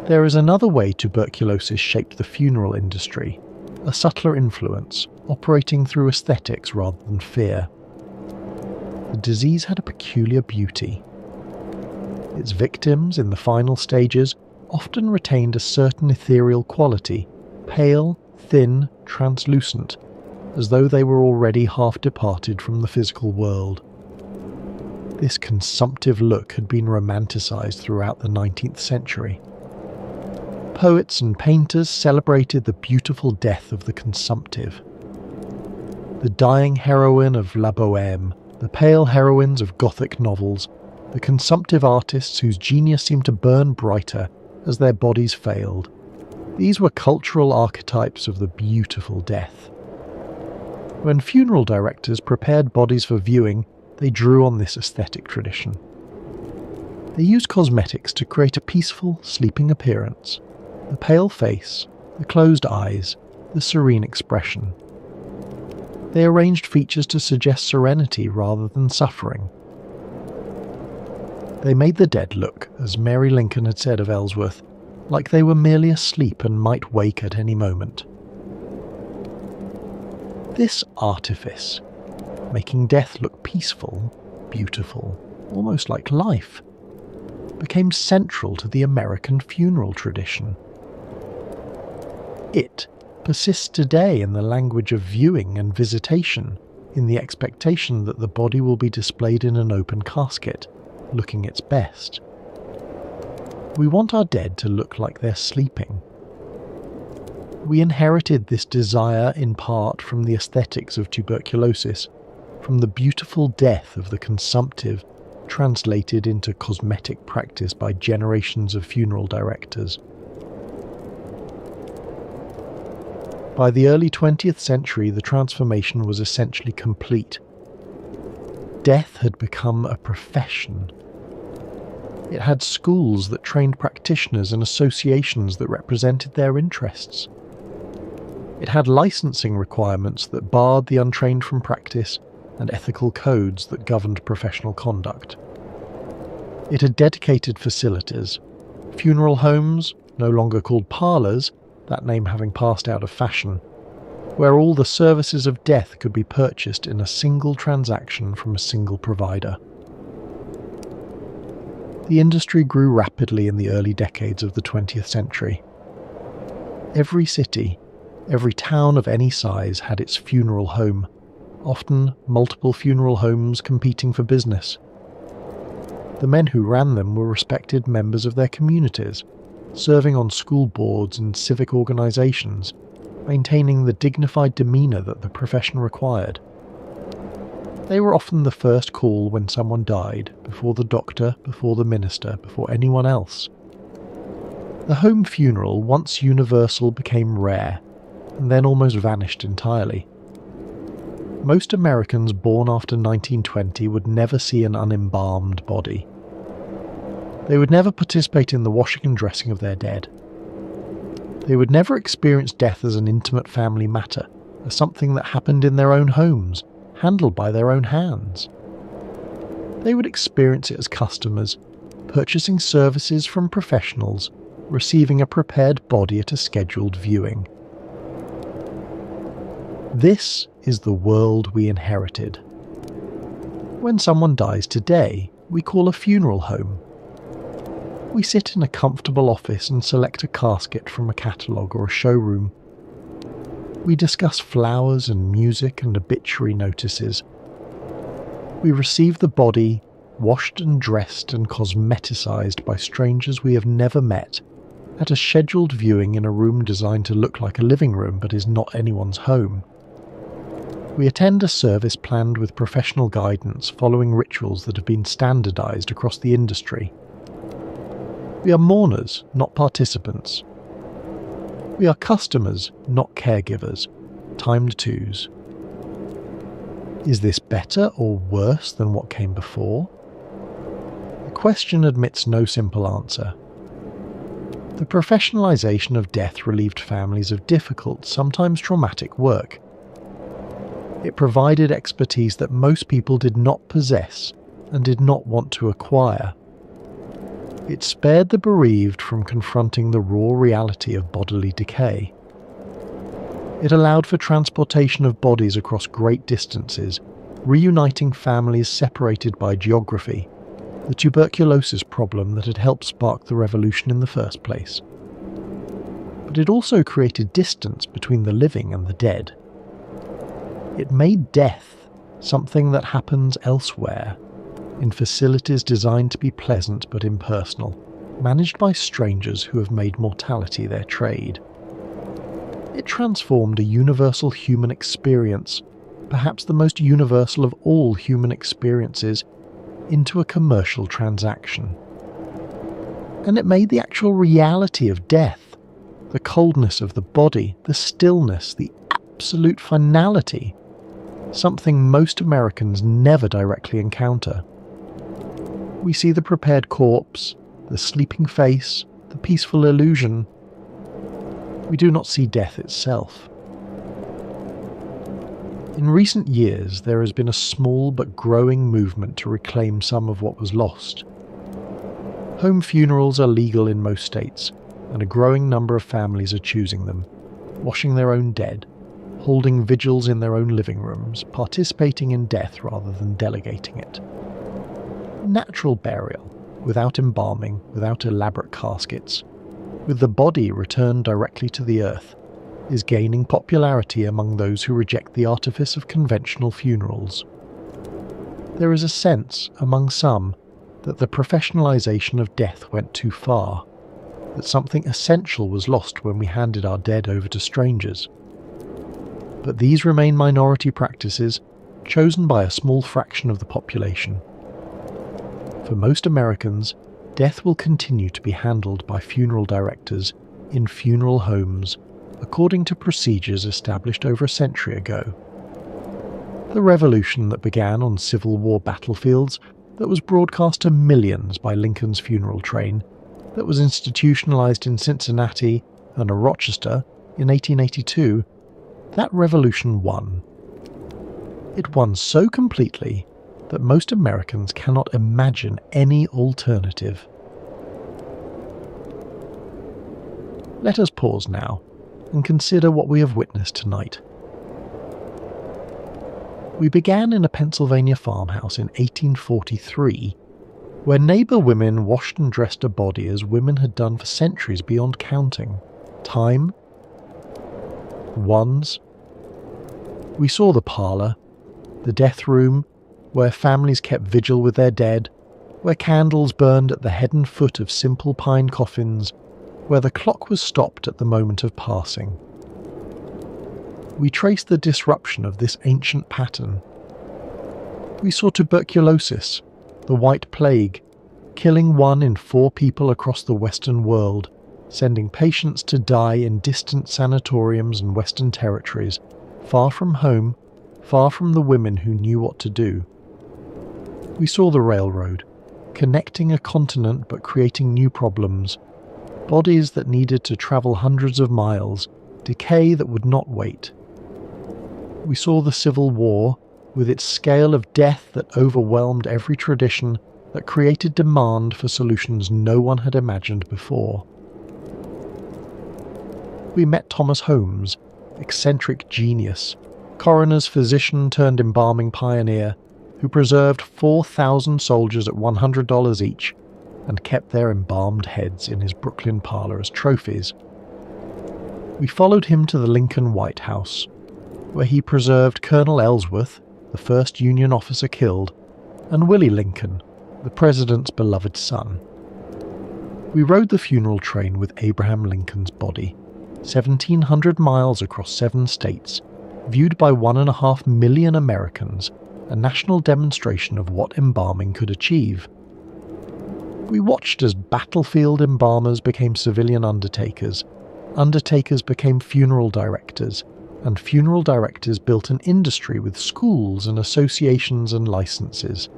There is another way tuberculosis shaped the funeral industry, a subtler influence, operating through aesthetics rather than fear. The disease had a peculiar beauty. Its victims, in the final stages, often retained a certain ethereal quality, pale, thin, translucent, as though they were already half departed from the physical world. This consumptive look had been romanticised throughout the 19th century. Poets and painters celebrated the beautiful death of the consumptive. The dying heroine of La Bohème, the pale heroines of Gothic novels, the consumptive artists whose genius seemed to burn brighter as their bodies failed. These were cultural archetypes of the beautiful death. When funeral directors prepared bodies for viewing, they drew on this aesthetic tradition. They used cosmetics to create a peaceful, sleeping appearance. The pale face, the closed eyes, the serene expression. They arranged features to suggest serenity rather than suffering. They made the dead look, as Mary Lincoln had said of Ellsworth, like they were merely asleep and might wake at any moment. This artifice, making death look peaceful, beautiful, almost like life, became central to the American funeral tradition. It persists today in the language of viewing and visitation, in the expectation that the body will be displayed in an open casket, looking its best. We want our dead to look like they're sleeping. We inherited this desire in part from the aesthetics of tuberculosis, from the beautiful death of the consumptive, translated into cosmetic practice by generations of funeral directors. By the early 20th century, the transformation was essentially complete. Death had become a profession. It had schools that trained practitioners and associations that represented their interests. It had licensing requirements that barred the untrained from practice and ethical codes that governed professional conduct. It had dedicated facilities, funeral homes, no longer called parlours, that name having passed out of fashion, where all the services of death could be purchased in a single transaction from a single provider. The industry grew rapidly in the early decades of the 20th century. Every city, every town of any size had its funeral home, often multiple funeral homes competing for business. The men who ran them were respected members of their communities, serving on school boards and civic organisations, maintaining the dignified demeanour that the profession required. They were often the first call when someone died, before the doctor, before the minister, before anyone else. The home funeral, once universal, became rare, and then almost vanished entirely. Most Americans born after 1920 would never see an unembalmed body. They would never participate in the washing and dressing of their dead. They would never experience death as an intimate family matter, as something that happened in their own homes, handled by their own hands. They would experience it as customers, purchasing services from professionals, receiving a prepared body at a scheduled viewing. This is the world we inherited. When someone dies today, we call a funeral home. We sit in a comfortable office and select a casket from a catalogue or a showroom. We discuss flowers and music and obituary notices. We receive the body, washed and dressed and cosmeticized by strangers we have never met, at a scheduled viewing in a room designed to look like a living room but is not anyone's home. We attend a service planned with professional guidance following rituals that have been standardized across the industry. We are mourners, not participants. We are customers, not caregivers, timed twos. Is this better or worse than what came before? The question admits no simple answer. The professionalization of death relieved families of difficult, sometimes traumatic work. It provided expertise that most people did not possess and did not want to acquire. It spared the bereaved from confronting the raw reality of bodily decay. It allowed for transportation of bodies across great distances, reuniting families separated by geography, the tuberculosis problem that had helped spark the revolution in the first place. But it also created distance between the living and the dead. It made death something that happens elsewhere, in facilities designed to be pleasant but impersonal, managed by strangers who have made mortality their trade. It transformed a universal human experience, perhaps the most universal of all human experiences, into a commercial transaction. And it made the actual reality of death, the coldness of the body, the stillness, the absolute finality, something most Americans never directly encounter. We see the prepared corpse, the sleeping face, the peaceful illusion. We do not see death itself. In recent years, there has been a small but growing movement to reclaim some of what was lost. Home funerals are legal in most states, and a growing number of families are choosing them, washing their own dead, holding vigils in their own living rooms, participating in death rather than delegating it. Natural burial, without embalming, without elaborate caskets, with the body returned directly to the earth, is gaining popularity among those who reject the artifice of conventional funerals. There is a sense, among some, that the professionalization of death went too far, that something essential was lost when we handed our dead over to strangers. But these remain minority practices, chosen by a small fraction of the population. For most Americans, death will continue to be handled by funeral directors in funeral homes according to procedures established over a century ago. The revolution that began on Civil War battlefields, that was broadcast to millions by Lincoln's funeral train, that was institutionalized in Cincinnati and Rochester in 1882, that revolution won. It won so completely that most Americans cannot imagine any alternative. Let us pause now and consider what we have witnessed tonight. We began in a Pennsylvania farmhouse in 1843 where neighbour women washed and dressed a body as women had done for centuries beyond counting. Time. Ones. We saw the parlour, the death room, where families kept vigil with their dead, where candles burned at the head and foot of simple pine coffins, where the clock was stopped at the moment of passing. We traced the disruption of this ancient pattern. We saw tuberculosis, the White Plague, killing 1 in 4 people across the Western world, sending patients to die in distant sanatoriums and Western territories, far from home, far from the women who knew what to do. We saw the railroad, connecting a continent but creating new problems, bodies that needed to travel hundreds of miles, decay that would not wait. We saw the Civil War, with its scale of death that overwhelmed every tradition, that created demand for solutions no one had imagined before. We met Thomas Holmes, eccentric genius, coroner's physician turned embalming pioneer, who preserved 4,000 soldiers at $100 each and kept their embalmed heads in his Brooklyn parlour as trophies. We followed him to the Lincoln White House, where he preserved Colonel Ellsworth, the first Union officer killed, and Willie Lincoln, the president's beloved son. We rode the funeral train with Abraham Lincoln's body, 1,700 miles across 7 states, viewed by 1.5 million Americans, a national demonstration of what embalming could achieve. We watched as battlefield embalmers became civilian undertakers, undertakers became funeral directors, and funeral directors built an industry with schools and associations and licenses.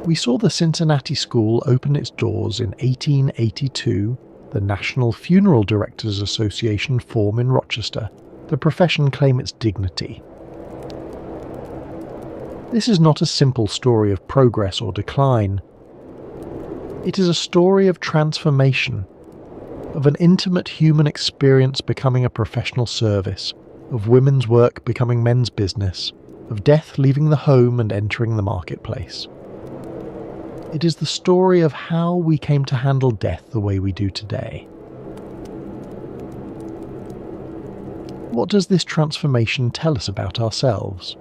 We saw the Cincinnati School open its doors in 1882, the National Funeral Directors Association form in Rochester, the profession claim its dignity. This is not a simple story of progress or decline. It is a story of transformation, of an intimate human experience becoming a professional service, of women's work becoming men's business, of death leaving the home and entering the marketplace. It is the story of how we came to handle death the way we do today. What does this transformation tell us about ourselves?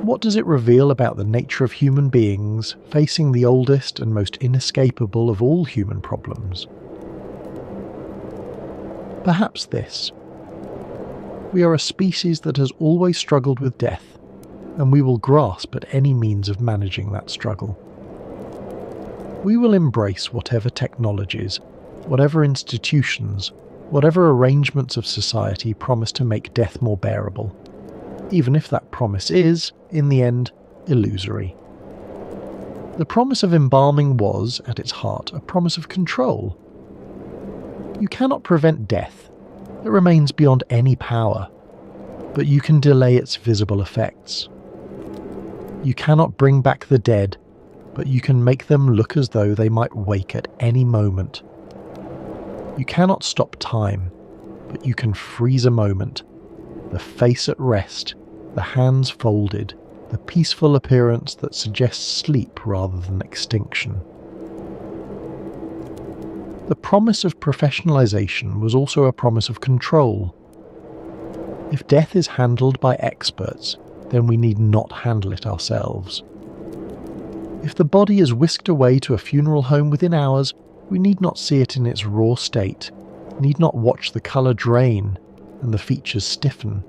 What does it reveal about the nature of human beings facing the oldest and most inescapable of all human problems? Perhaps this. We are a species that has always struggled with death, and we will grasp at any means of managing that struggle. We will embrace whatever technologies, whatever institutions, whatever arrangements of society promise to make death more bearable, even if that promise is, in the end, illusory. The promise of embalming was, at its heart, a promise of control. You cannot prevent death. It remains beyond any power, but you can delay its visible effects. You cannot bring back the dead, but you can make them look as though they might wake at any moment. You cannot stop time, but you can freeze a moment, the face at rest, the hands folded, the peaceful appearance that suggests sleep rather than extinction. The promise of professionalization was also a promise of control. If death is handled by experts, then we need not handle it ourselves. If the body is whisked away to a funeral home within hours, we need not see it in its raw state, need not watch the colour drain and the features stiffen.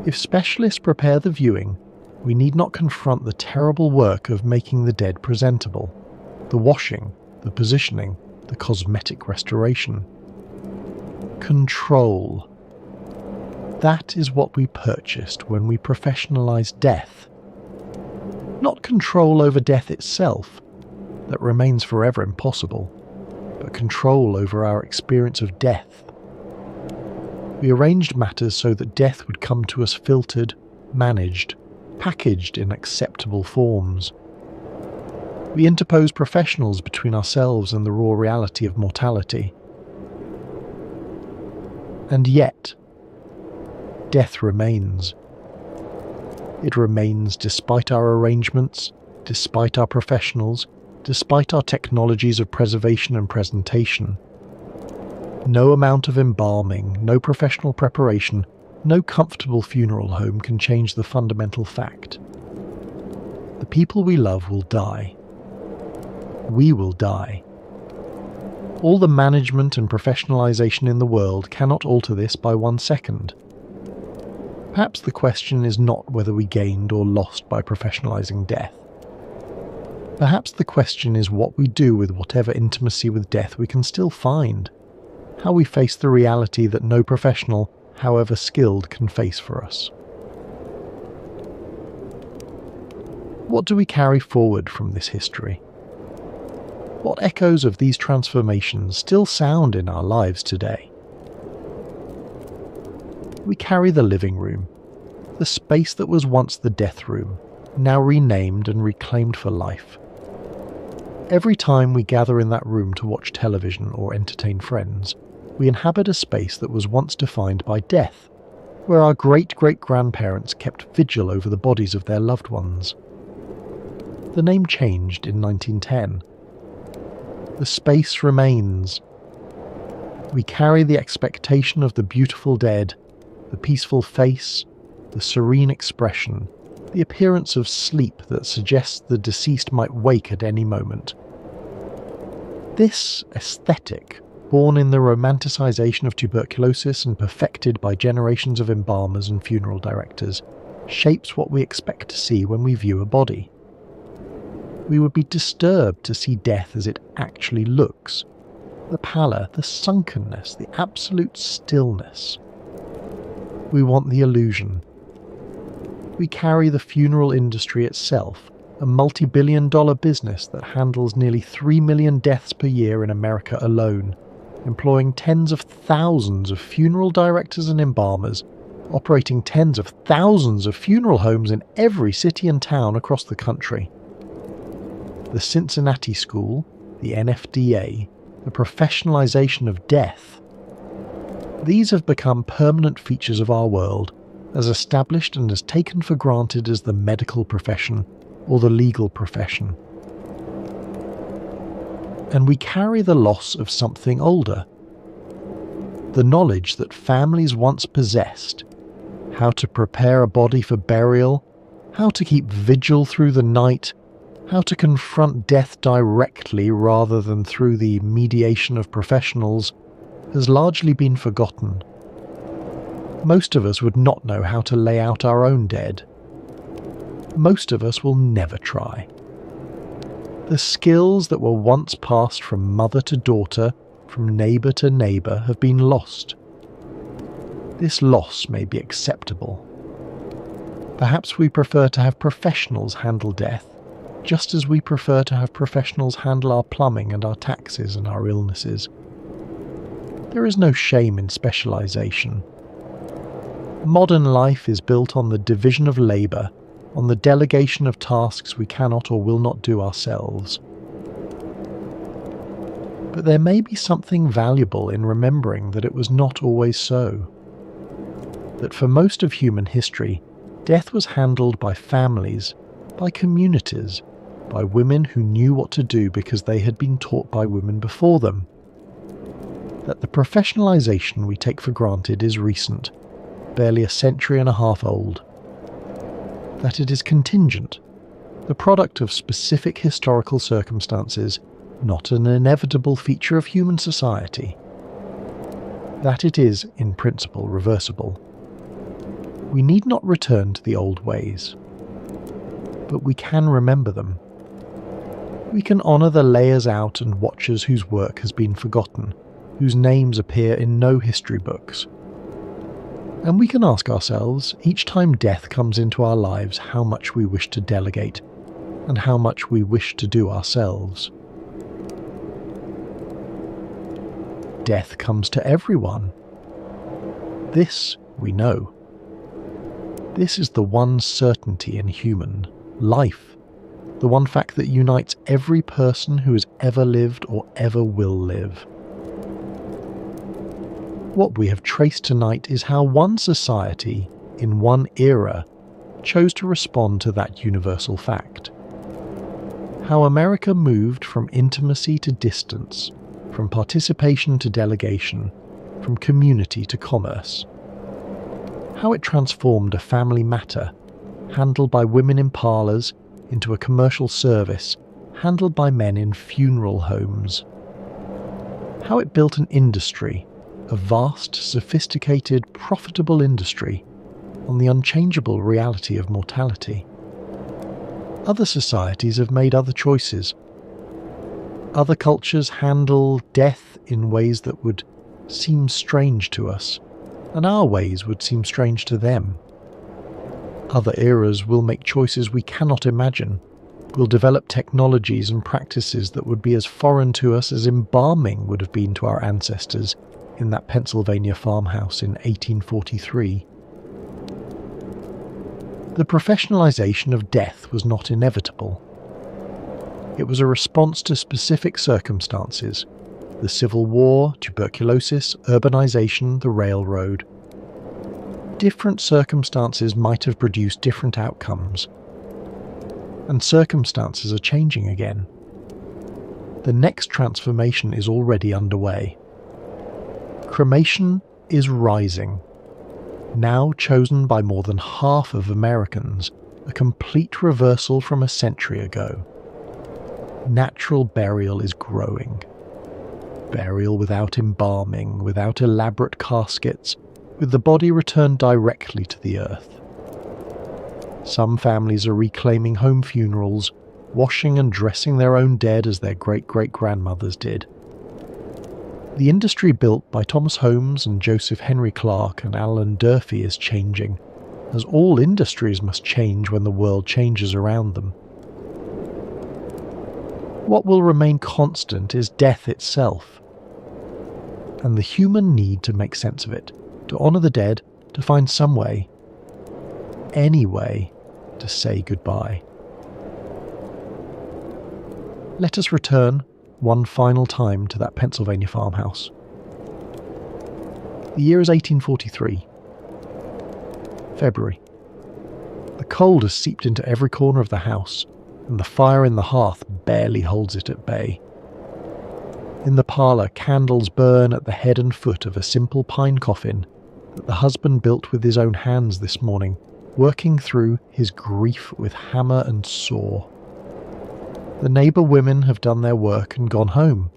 If specialists prepare the viewing, we need not confront the terrible work of making the dead presentable, the washing, the positioning, the cosmetic restoration. Control. That is what we purchased when we professionalized death. Not control over death itself, that remains forever impossible, but control over our experience of death. We arranged matters so that death would come to us filtered, managed, packaged in acceptable forms. We interposed professionals between ourselves and the raw reality of mortality. And yet, death remains. It remains despite our arrangements, Despite our professionals, despite our technologies of preservation and presentation, no amount of embalming, no professional preparation, no comfortable funeral home can change the fundamental fact. The people we love will die. We will die. All the management and professionalization in the world cannot alter this by 1 second. Perhaps the question is not whether we gained or lost by professionalizing death. Perhaps the question is what we do with whatever intimacy with death we can still find, how we face the reality that no professional, however skilled, can face for us. What do we carry forward from this history? What echoes of these transformations still sound in our lives today? We carry the living room, the space that was once the death room, now renamed and reclaimed for life. Every time we gather in that room to watch television or entertain friends, we inhabit a space that was once defined by death, where our great-great-grandparents kept vigil over the bodies of their loved ones. The name changed in 1910. The space remains. We carry the expectation of the beautiful dead, the peaceful face, the serene expression, the appearance of sleep that suggests the deceased might wake at any moment. This aesthetic, born in the romanticization of tuberculosis and perfected by generations of embalmers and funeral directors, shapes what we expect to see when we view a body. We would be disturbed to see death as it actually looks. The pallor, the sunkenness, the absolute stillness. We want the illusion. We carry the funeral industry itself, a multi-billion-dollar business that handles nearly 3 million deaths per year in America alone, employing tens of thousands of funeral directors and embalmers, operating tens of thousands of funeral homes in every city and town across the country. The Cincinnati School, the NFDA, the professionalization of death. These have become permanent features of our world, as established and as taken for granted as the medical profession or the legal profession. And we carry the loss of something older. The knowledge that families once possessed, how to prepare a body for burial, how to keep vigil through the night, how to confront death directly rather than through the mediation of professionals, has largely been forgotten. Most of us would not know how to lay out our own dead. Most of us will never try. The skills that were once passed from mother to daughter, from neighbour to neighbour, have been lost. This loss may be acceptable. Perhaps we prefer to have professionals handle death, just as we prefer to have professionals handle our plumbing and our taxes and our illnesses. There is no shame in specialization. Modern life is built on the division of labour, on the delegation of tasks we cannot or will not do ourselves. But there may be something valuable in remembering that it was not always so. That for most of human history, death was handled by families, by communities, by women who knew what to do because they had been taught by women before them. That the professionalization we take for granted is recent, barely a century and a half old. That it is contingent, the product of specific historical circumstances, not an inevitable feature of human society. That it is, in principle, reversible. We need not return to the old ways, but we can remember them. We can honour the layers out and watchers whose work has been forgotten, whose names appear in no history books. And we can ask ourselves, each time death comes into our lives, how much we wish to delegate, and how much we wish to do ourselves. Death comes to everyone. This we know. This is the one certainty in human life, the one fact that unites every person who has ever lived or ever will live. What we have traced tonight is how one society, in one era, chose to respond to that universal fact. How America moved from intimacy to distance, from participation to delegation, from community to commerce. How it transformed a family matter, handled by women in parlours, into a commercial service, handled by men in funeral homes. How it built an industry, a vast, sophisticated, profitable industry, on the unchangeable reality of mortality. Other societies have made other choices. Other cultures handle death in ways that would seem strange to us, and our ways would seem strange to them. Other eras will make choices we cannot imagine, will develop technologies and practices that would be as foreign to us as embalming would have been to our ancestors in that Pennsylvania farmhouse in 1843. The professionalization of death was not inevitable. It was a response to specific circumstances: the Civil War, tuberculosis, urbanization, the railroad. Different circumstances might have produced different outcomes. And circumstances are changing again. The next transformation is already underway. Cremation is rising. Now chosen by more than half of Americans, a complete reversal from a century ago. Natural burial is growing. Burial without embalming, without elaborate caskets, with the body returned directly to the earth. Some families are reclaiming home funerals, washing and dressing their own dead as their great-great-grandmothers did. The industry built by Thomas Holmes and Joseph Henry Clark and Alan Durfee is changing, as all industries must change when the world changes around them. What will remain constant is death itself, and the human need to make sense of it, to honour the dead, to find some way, any way, to say goodbye. Let us return one final time to that Pennsylvania farmhouse. The year is 1843. February. The cold has seeped into every corner of the house, and the fire in the hearth barely holds it at bay. In the parlour, candles burn at the head and foot of a simple pine coffin that the husband built with his own hands this morning, working through his grief with hammer and saw. The neighbour women have done their work and gone home.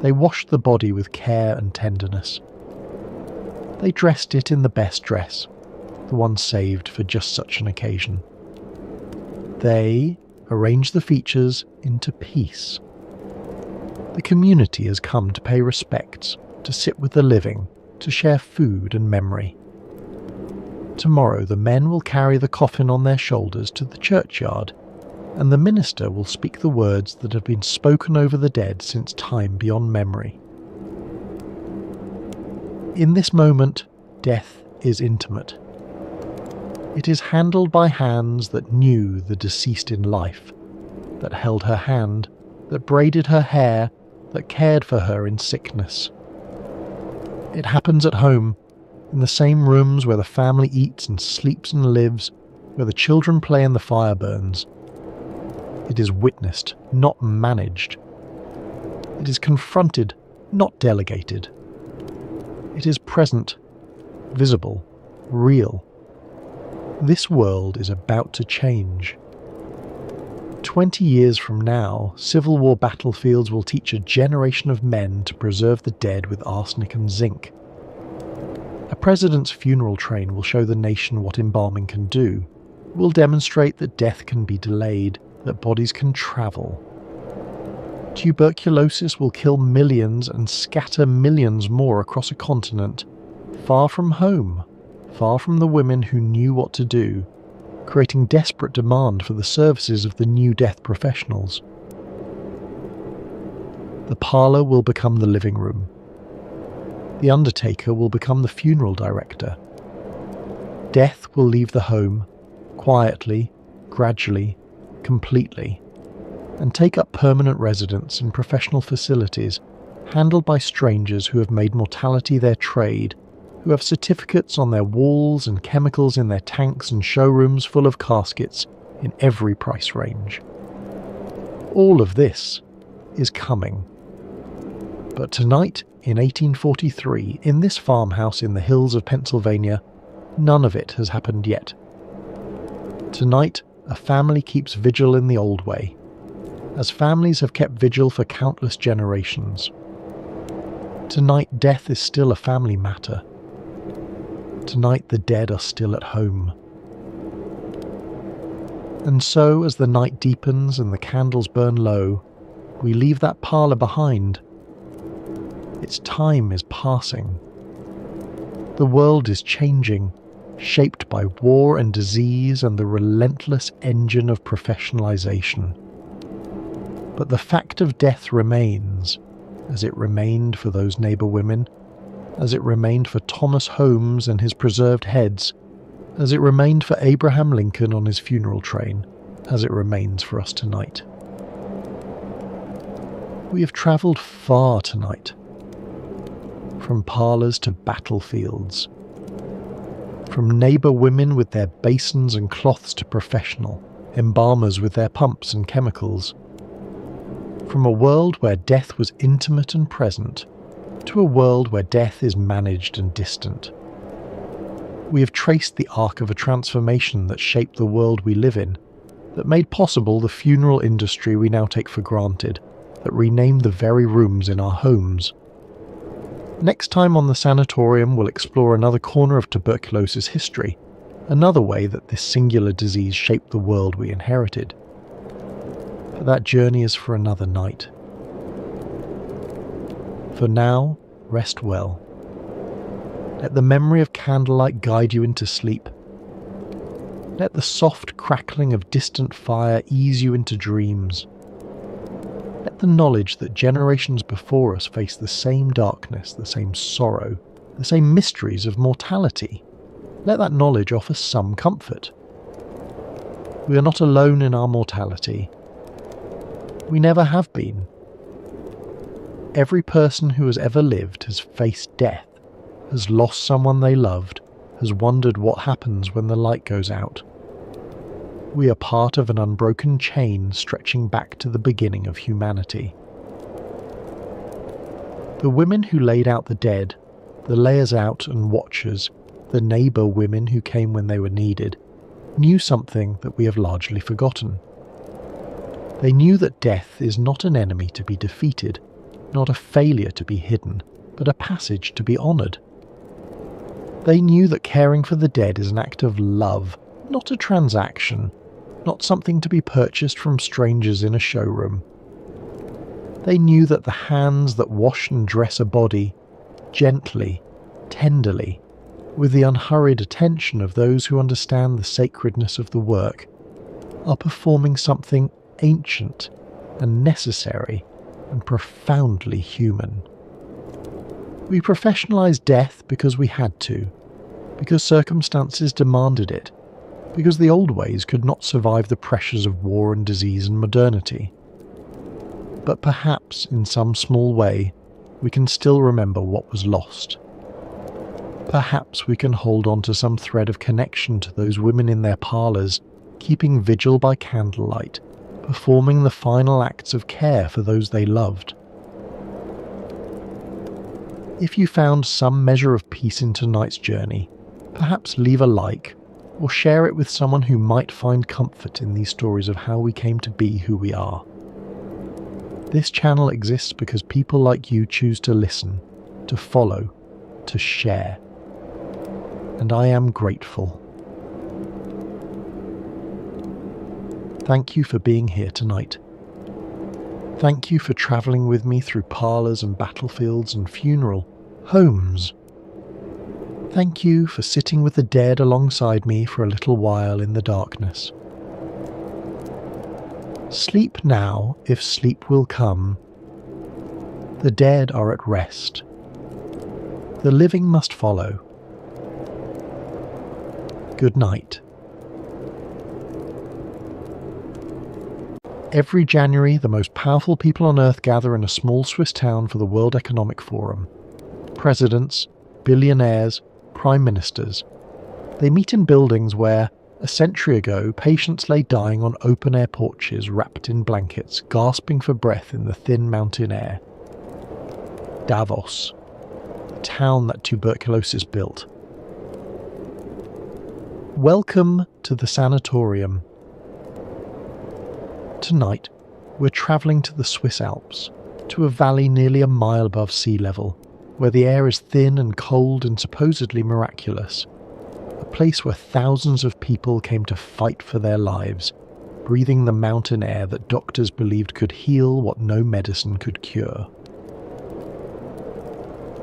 They washed the body with care and tenderness. They dressed it in the best dress, the one saved for just such an occasion. They arranged the features into peace. The community has come to pay respects, to sit with the living, to share food and memory. Tomorrow the men will carry the coffin on their shoulders to the churchyard, and the minister will speak the words that have been spoken over the dead since time beyond memory. In this moment, death is intimate. It is handled by hands that knew the deceased in life, that held her hand, that braided her hair, that cared for her in sickness. It happens at home, in the same rooms where the family eats and sleeps and lives, where the children play and the fire burns. It is witnessed, not managed. It is confronted, not delegated. It is present, visible, real. This world is about to change. 20 years from now, Civil War battlefields will teach a generation of men to preserve the dead with arsenic and zinc. A president's funeral train will show the nation what embalming can do, will demonstrate that death can be delayed, that bodies can travel. Tuberculosis will kill millions and scatter millions more across a continent, far from home, far from the women who knew what to do, creating desperate demand for the services of the new death professionals. The parlour will become the living room. The undertaker will become the funeral director. Death will leave the home, quietly, gradually, completely, and take up permanent residence in professional facilities handled by strangers who have made mortality their trade, who have certificates on their walls and chemicals in their tanks and showrooms full of caskets in every price range. All of this is coming. But tonight, in 1843, in this farmhouse in the hills of Pennsylvania, none of it has happened yet. Tonight, a family keeps vigil in the old way, as families have kept vigil for countless generations. Tonight, death is still a family matter. Tonight, the dead are still at home. And so, as the night deepens and the candles burn low, we leave that parlour behind. Its time is passing. The world is changing, shaped by war and disease and the relentless engine of professionalization. But the fact of death remains, as it remained for those neighbour women, as it remained for Thomas Holmes and his preserved heads, as it remained for Abraham Lincoln on his funeral train, as it remains for us tonight. We have travelled far tonight, from parlours to battlefields, from neighbour women with their basins and cloths to professional, embalmers with their pumps and chemicals, from a world where death was intimate and present, to a world where death is managed and distant. We have traced the arc of a transformation that shaped the world we live in, that made possible the funeral industry we now take for granted, that renamed the very rooms in our homes. Next time on the Sanatorium, we'll explore another corner of tuberculosis history, another way that this singular disease shaped the world we inherited. But that journey is for another night. For now, rest well. Let the memory of candlelight guide you into sleep. Let the soft crackling of distant fire ease you into dreams. Let the knowledge that generations before us faced the same darkness, the same sorrow, the same mysteries of mortality. Let that knowledge offer some comfort. We are not alone in our mortality. We never have been. Every person who has ever lived has faced death, has lost someone they loved, has wondered what happens when the light goes out. We are part of an unbroken chain stretching back to the beginning of humanity. The women who laid out the dead, the layers out and watchers, the neighbour women who came when they were needed, knew something that we have largely forgotten. They knew that death is not an enemy to be defeated, not a failure to be hidden, but a passage to be honoured. They knew that caring for the dead is an act of love, not a transaction, not something to be purchased from strangers in a showroom. They knew that the hands that wash and dress a body, gently, tenderly, with the unhurried attention of those who understand the sacredness of the work, are performing something ancient and necessary and profoundly human. We professionalized death because we had to, because circumstances demanded it, because the old ways could not survive the pressures of war and disease and modernity. But perhaps, in some small way, we can still remember what was lost. Perhaps we can hold on to some thread of connection to those women in their parlours, keeping vigil by candlelight, performing the final acts of care for those they loved. If you found some measure of peace in tonight's journey, perhaps leave a like, or share it with someone who might find comfort in these stories of how we came to be who we are. This channel exists because people like you choose to listen, to follow, to share. And I am grateful. Thank you for being here tonight. Thank you for travelling with me through parlours and battlefields and funeral homes. Thank you for sitting with the dead alongside me for a little while in the darkness. Sleep now, if sleep will come. The dead are at rest. The living must follow. Good night. Every January, the most powerful people on Earth gather in a small Swiss town for the World Economic Forum. Presidents, billionaires, prime ministers. They meet in buildings where, A century ago, patients lay dying on open-air porches wrapped in blankets, gasping for breath in the thin mountain air. Davos, the town that tuberculosis built. Welcome to the Sanatorium. Tonight, we're travelling to the Swiss Alps, to a valley nearly a mile above sea level, where the air is thin and cold and supposedly miraculous. A place where thousands of people came to fight for their lives, breathing the mountain air that doctors believed could heal what no medicine could cure.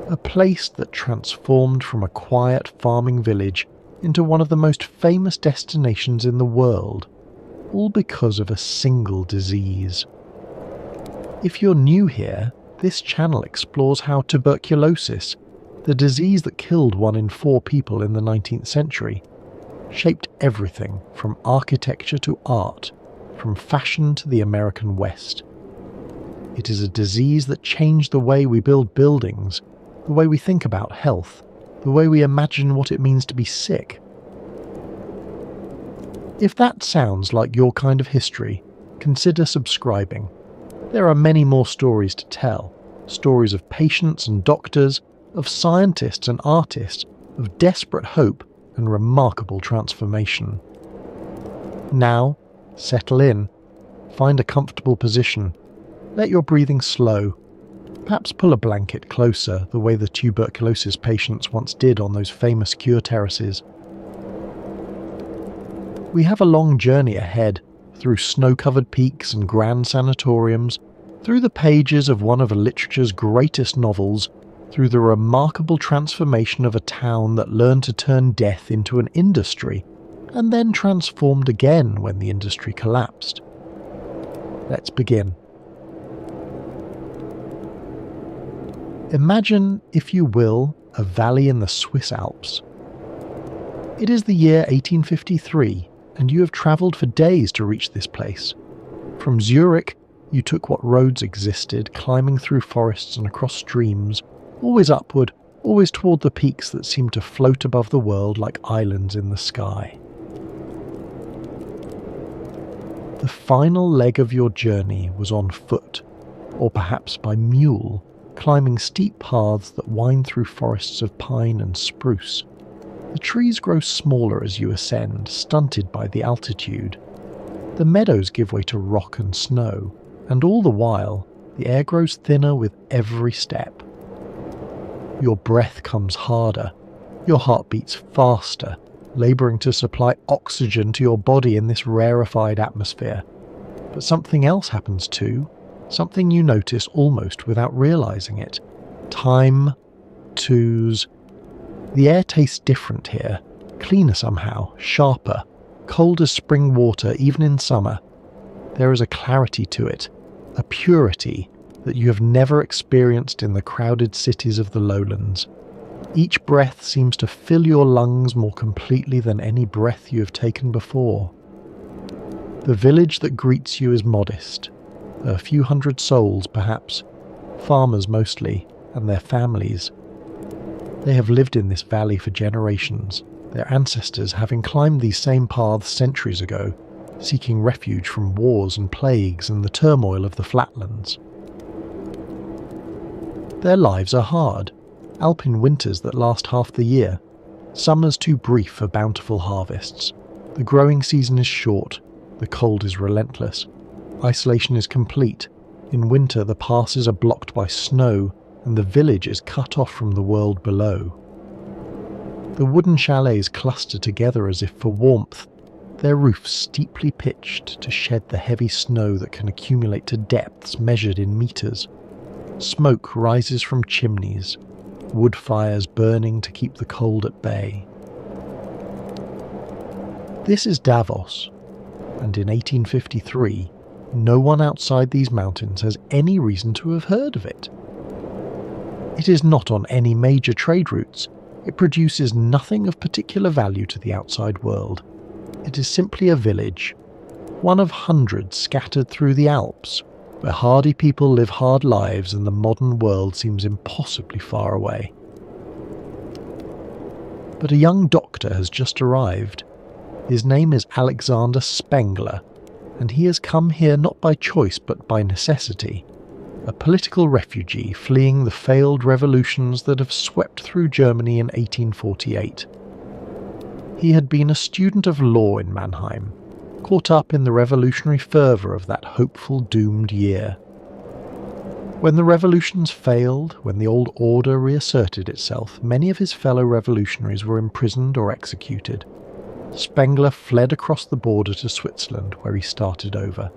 A place that transformed from a quiet farming village into one of the most famous destinations in the world, all because of a single disease. If you're new here, this channel explores how tuberculosis, the disease that killed 1 in 4 people in the 19th century, shaped everything from architecture to art, from fashion to the American West. It is a disease that changed the way we build buildings, the way we think about health, the way we imagine what it means to be sick. If that sounds like your kind of history, consider subscribing. There are many more stories to tell, stories of patients and doctors, of scientists and artists, of desperate hope and remarkable transformation. Now, settle in, find a comfortable position, let your breathing slow, perhaps pull a blanket closer the way the tuberculosis patients once did on those famous cure terraces. We have a long journey ahead, through snow-covered peaks and grand sanatoriums, through the pages of one of literature's greatest novels, through the remarkable transformation of a town that learned to turn death into an industry, and then transformed again when the industry collapsed. Let's begin. Imagine, if you will, a valley in the Swiss Alps. It is the year 1853, and you have travelled for days to reach this place. From Zurich, you took what roads existed, climbing through forests and across streams, always upward, always toward the peaks that seemed to float above the world like islands in the sky. The final leg of your journey was on foot, or perhaps by mule, climbing steep paths that wind through forests of pine and spruce. The trees grow smaller as you ascend, stunted by the altitude. The meadows give way to rock and snow, and all the while, the air grows thinner with every step. Your breath comes harder, your heart beats faster, labouring to supply oxygen to your body in this rarefied atmosphere. But something else happens too, something you notice almost without realising it. Time, twos. The air tastes different here, cleaner somehow, sharper, cold as spring water even in summer. There is a clarity to it, a purity that you have never experienced in the crowded cities of the lowlands. Each breath seems to fill your lungs more completely than any breath you have taken before. The village that greets you is modest, a few hundred souls perhaps, farmers mostly, and their families. They have lived in this valley for generations, their ancestors having climbed these same paths centuries ago, seeking refuge from wars and plagues and the turmoil of the flatlands. Their lives are hard, alpine winters that last half the year, summers too brief for bountiful harvests. The growing season is short, the cold is relentless. Isolation is complete. In winter the passes are blocked by snow, and the village is cut off from the world below. The wooden chalets cluster together as if for warmth, their roofs steeply pitched to shed the heavy snow that can accumulate to depths measured in meters. Smoke rises from chimneys, wood fires burning to keep the cold at bay. This is Davos, and in 1853, no one outside these mountains has any reason to have heard of it. It is not on any major trade routes. It produces nothing of particular value to the outside world. It is simply a village, one of hundreds scattered through the Alps, where hardy people live hard lives and the modern world seems impossibly far away. But a young doctor has just arrived. His name is Alexander Spengler, and he has come here not by choice but by necessity, a political refugee fleeing the failed revolutions that have swept through Germany in 1848. He had been a student of law in Mannheim, caught up in the revolutionary fervour of that hopeful doomed year. When the revolutions failed, when the old order reasserted itself, many of his fellow revolutionaries were imprisoned or executed. Spengler fled across the border to Switzerland, where he started over.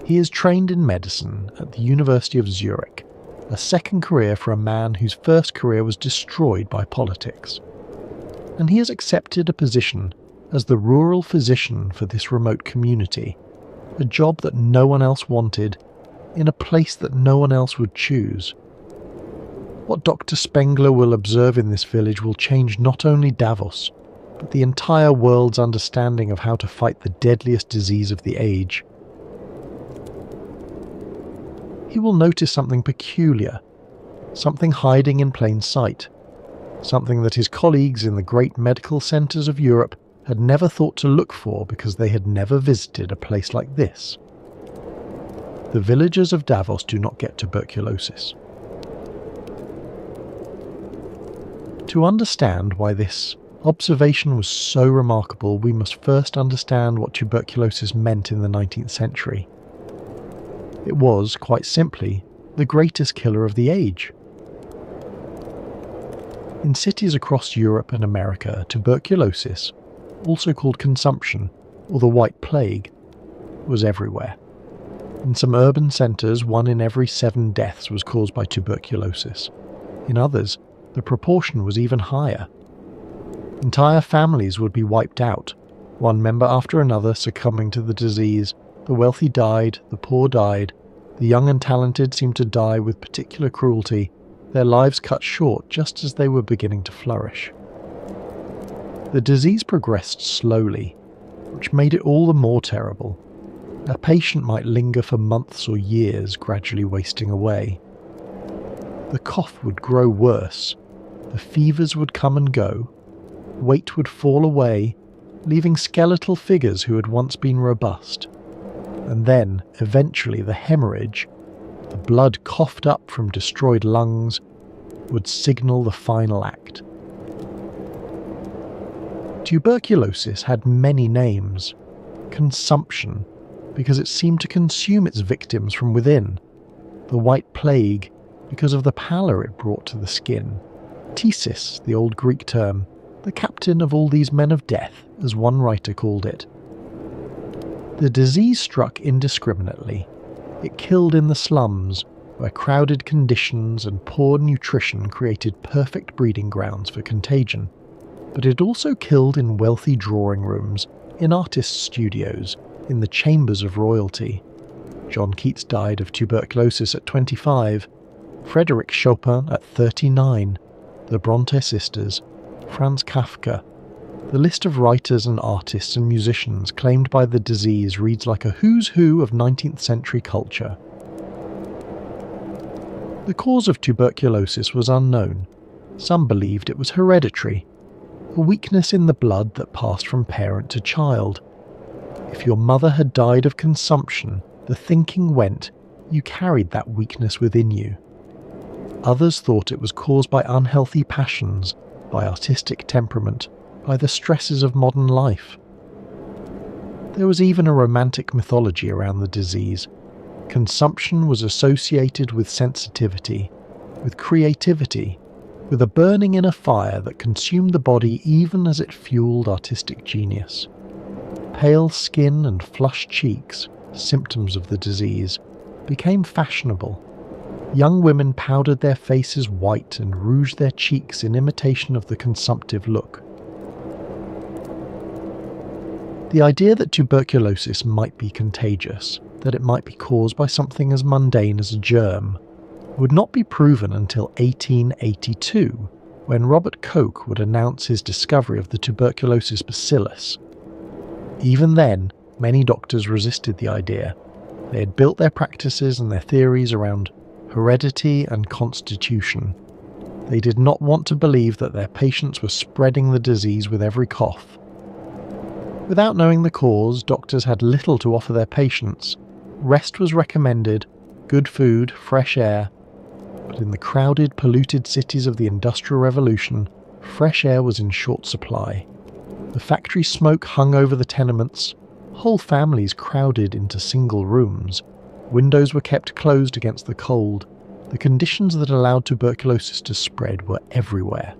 He is trained in medicine at the University of Zurich, a second career for a man whose first career was destroyed by politics. And he has accepted a position as the rural physician for this remote community, a job that no one else wanted, in a place that no one else would choose. What Dr. Spengler will observe in this village will change not only Davos, but the entire world's understanding of how to fight the deadliest disease of the age. He will notice something peculiar, something hiding in plain sight, something that his colleagues in the great medical centres of Europe had never thought to look for because they had never visited a place like this. The villagers of Davos do not get tuberculosis. To understand why this observation was so remarkable, we must first understand what tuberculosis meant in the 19th century. It was, quite simply, the greatest killer of the age. In cities across Europe and America, tuberculosis, also called consumption or the White Plague, was everywhere. In some urban centres, 1 in every 7 deaths was caused by tuberculosis. In others, the proportion was even higher. Entire families would be wiped out, one member after another succumbing to the disease. The wealthy died, the poor died, the young and talented seemed to die with particular cruelty, their lives cut short just as they were beginning to flourish. The disease progressed slowly, which made it all the more terrible. A patient might linger for months or years, gradually wasting away. The cough would grow worse, the fevers would come and go, weight would fall away, leaving skeletal figures who had once been robust. And then, eventually, the hemorrhage, the blood coughed up from destroyed lungs, would signal the final act. Tuberculosis had many names. Consumption, because it seemed to consume its victims from within. The White Plague, because of the pallor it brought to the skin. Phthisis, the old Greek term, the captain of all these men of death, as one writer called it. The disease struck indiscriminately. It killed in the slums, where crowded conditions and poor nutrition created perfect breeding grounds for contagion. But it also killed in wealthy drawing rooms, in artists' studios, in the chambers of royalty. John Keats died of tuberculosis at 25, Frédéric Chopin at 39, the Bronte sisters, Franz Kafka. The list of writers and artists and musicians claimed by the disease reads like a who's who of 19th century culture. The cause of tuberculosis was unknown. Some believed it was hereditary, a weakness in the blood that passed from parent to child. If your mother had died of consumption, the thinking went, you carried that weakness within you. Others thought it was caused by unhealthy passions, by artistic temperament, by the stresses of modern life. There was even a romantic mythology around the disease. Consumption was associated with sensitivity, with creativity, with a burning inner fire that consumed the body even as it fueled artistic genius. Pale skin and flushed cheeks, symptoms of the disease, became fashionable. Young women powdered their faces white and rouged their cheeks in imitation of the consumptive look. The idea that tuberculosis might be contagious, that it might be caused by something as mundane as a germ, would not be proven until 1882, when Robert Koch would announce his discovery of the tuberculosis bacillus. Even then, many doctors resisted the idea. They had built their practices and their theories around heredity and constitution. They did not want to believe that their patients were spreading the disease with every cough. Without knowing the cause, doctors had little to offer their patients. Rest was recommended, good food, fresh air. But in the crowded, polluted cities of the Industrial Revolution, fresh air was in short supply. The factory smoke hung over the tenements. Whole families crowded into single rooms. Windows were kept closed against the cold. The conditions that allowed tuberculosis to spread were everywhere.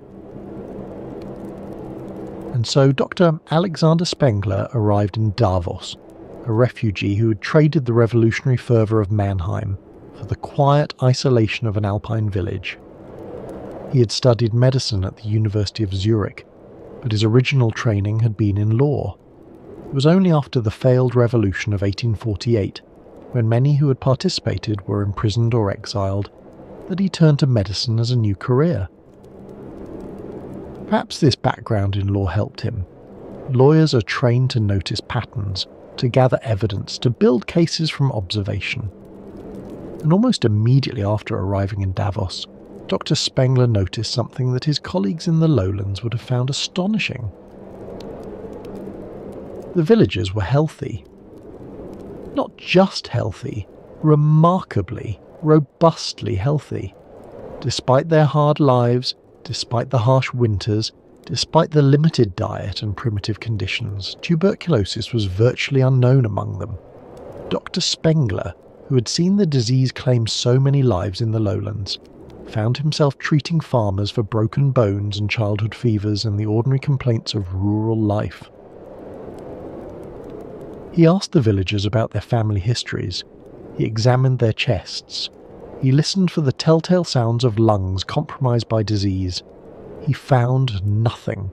And so Dr. Alexander Spengler arrived in Davos, a refugee who had traded the revolutionary fervour of Mannheim for the quiet isolation of an alpine village. He had studied medicine at the University of Zurich, but his original training had been in law. It was only after the failed revolution of 1848, when many who had participated were imprisoned or exiled, that he turned to medicine as a new career. Perhaps this background in law helped him. Lawyers are trained to notice patterns, to gather evidence, to build cases from observation. And almost immediately after arriving in Davos, Dr. Spengler noticed something that his colleagues in the lowlands would have found astonishing. The villagers were healthy. Not just healthy, remarkably, robustly healthy. Despite their hard lives, despite the harsh winters, despite the limited diet and primitive conditions, tuberculosis was virtually unknown among them. Dr. Spengler, who had seen the disease claim so many lives in the lowlands, found himself treating farmers for broken bones and childhood fevers and the ordinary complaints of rural life. He asked the villagers about their family histories. He examined their chests. He listened for the telltale sounds of lungs compromised by disease. He found nothing.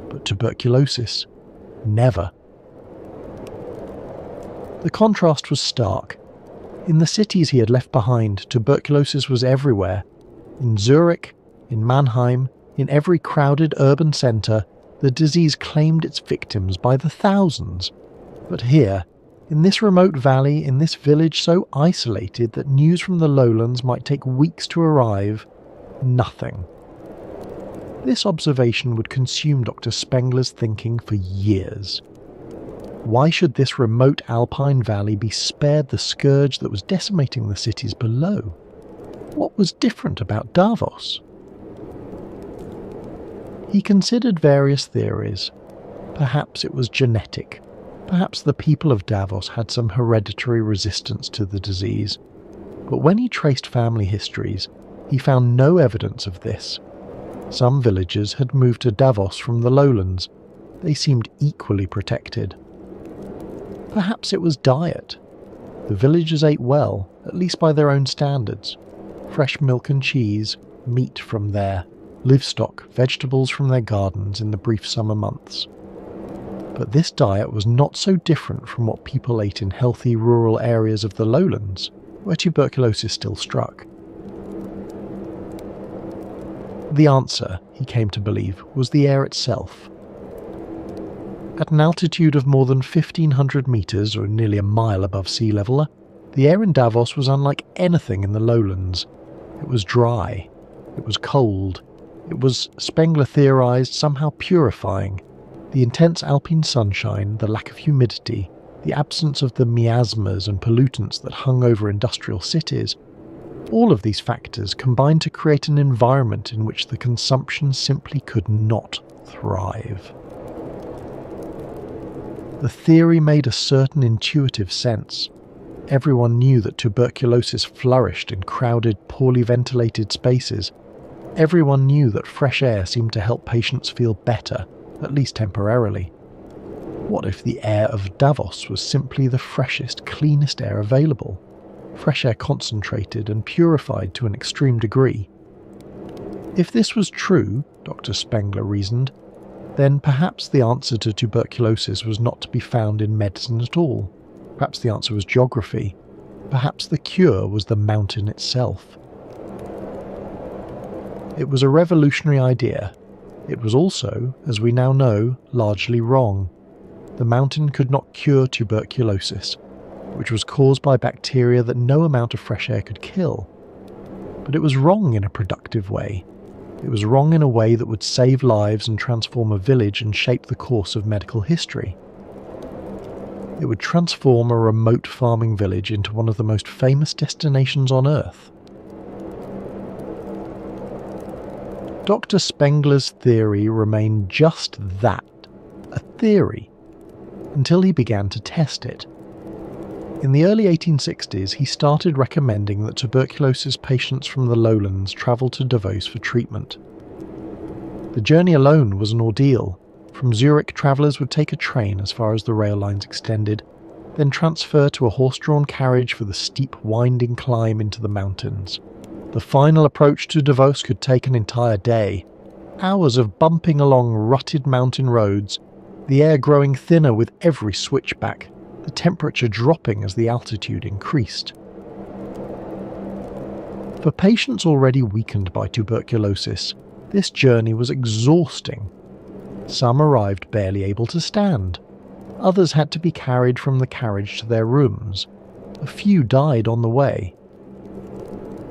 But tuberculosis, never. The contrast was stark. In the cities he had left behind, tuberculosis was everywhere. In Zurich, in Mannheim, in every crowded urban centre, the disease claimed its victims by the thousands. But here, in this remote valley, in this village so isolated that news from the lowlands might take weeks to arrive, nothing. This observation would consume Dr. Spengler's thinking for years. Why should this remote alpine valley be spared the scourge that was decimating the cities below? What was different about Davos? He considered various theories. Perhaps it was genetic. Perhaps the people of Davos had some hereditary resistance to the disease. But when he traced family histories, he found no evidence of this. Some villagers had moved to Davos from the lowlands. They seemed equally protected. Perhaps it was diet. The villagers ate well, at least by their own standards. Fresh milk and cheese, meat from there, livestock, vegetables from their gardens in the brief summer months. But this diet was not so different from what people ate in healthy rural areas of the lowlands, where tuberculosis still struck. The answer, he came to believe, was the air itself. At an altitude of more than 1,500 metres, or nearly a mile above sea level, the air in Davos was unlike anything in the lowlands. It was dry. It was cold. It was, Spengler theorised, somehow purifying. The intense alpine sunshine, the lack of humidity, the absence of the miasmas and pollutants that hung over industrial cities, all of these factors combined to create an environment in which the consumption simply could not thrive. The theory made a certain intuitive sense. Everyone knew that tuberculosis flourished in crowded, poorly ventilated spaces. Everyone knew that fresh air seemed to help patients feel better, at least temporarily. What if the air of Davos was simply the freshest, cleanest air available? Fresh air concentrated and purified to an extreme degree. If this was true, Dr. Spengler reasoned, then perhaps the answer to tuberculosis was not to be found in medicine at all. Perhaps the answer was geography. Perhaps the cure was the mountain itself. It was a revolutionary idea. It was also, as we now know, largely wrong. The mountain could not cure tuberculosis, which was caused by bacteria that no amount of fresh air could kill. But it was wrong in a productive way. It was wrong in a way that would save lives and transform a village and shape the course of medical history. It would transform a remote farming village into one of the most famous destinations on Earth. Dr. Spengler's theory remained just that, a theory, until he began to test it. In the early 1860s, he started recommending that tuberculosis patients from the lowlands travel to Davos for treatment. The journey alone was an ordeal. From Zurich, travellers would take a train as far as the rail lines extended, then transfer to a horse-drawn carriage for the steep, winding climb into the mountains. The final approach to Davos could take an entire day. Hours of bumping along rutted mountain roads, the air growing thinner with every switchback, the temperature dropping as the altitude increased. For patients already weakened by tuberculosis, this journey was exhausting. Some arrived barely able to stand. Others had to be carried from the carriage to their rooms. A few died on the way.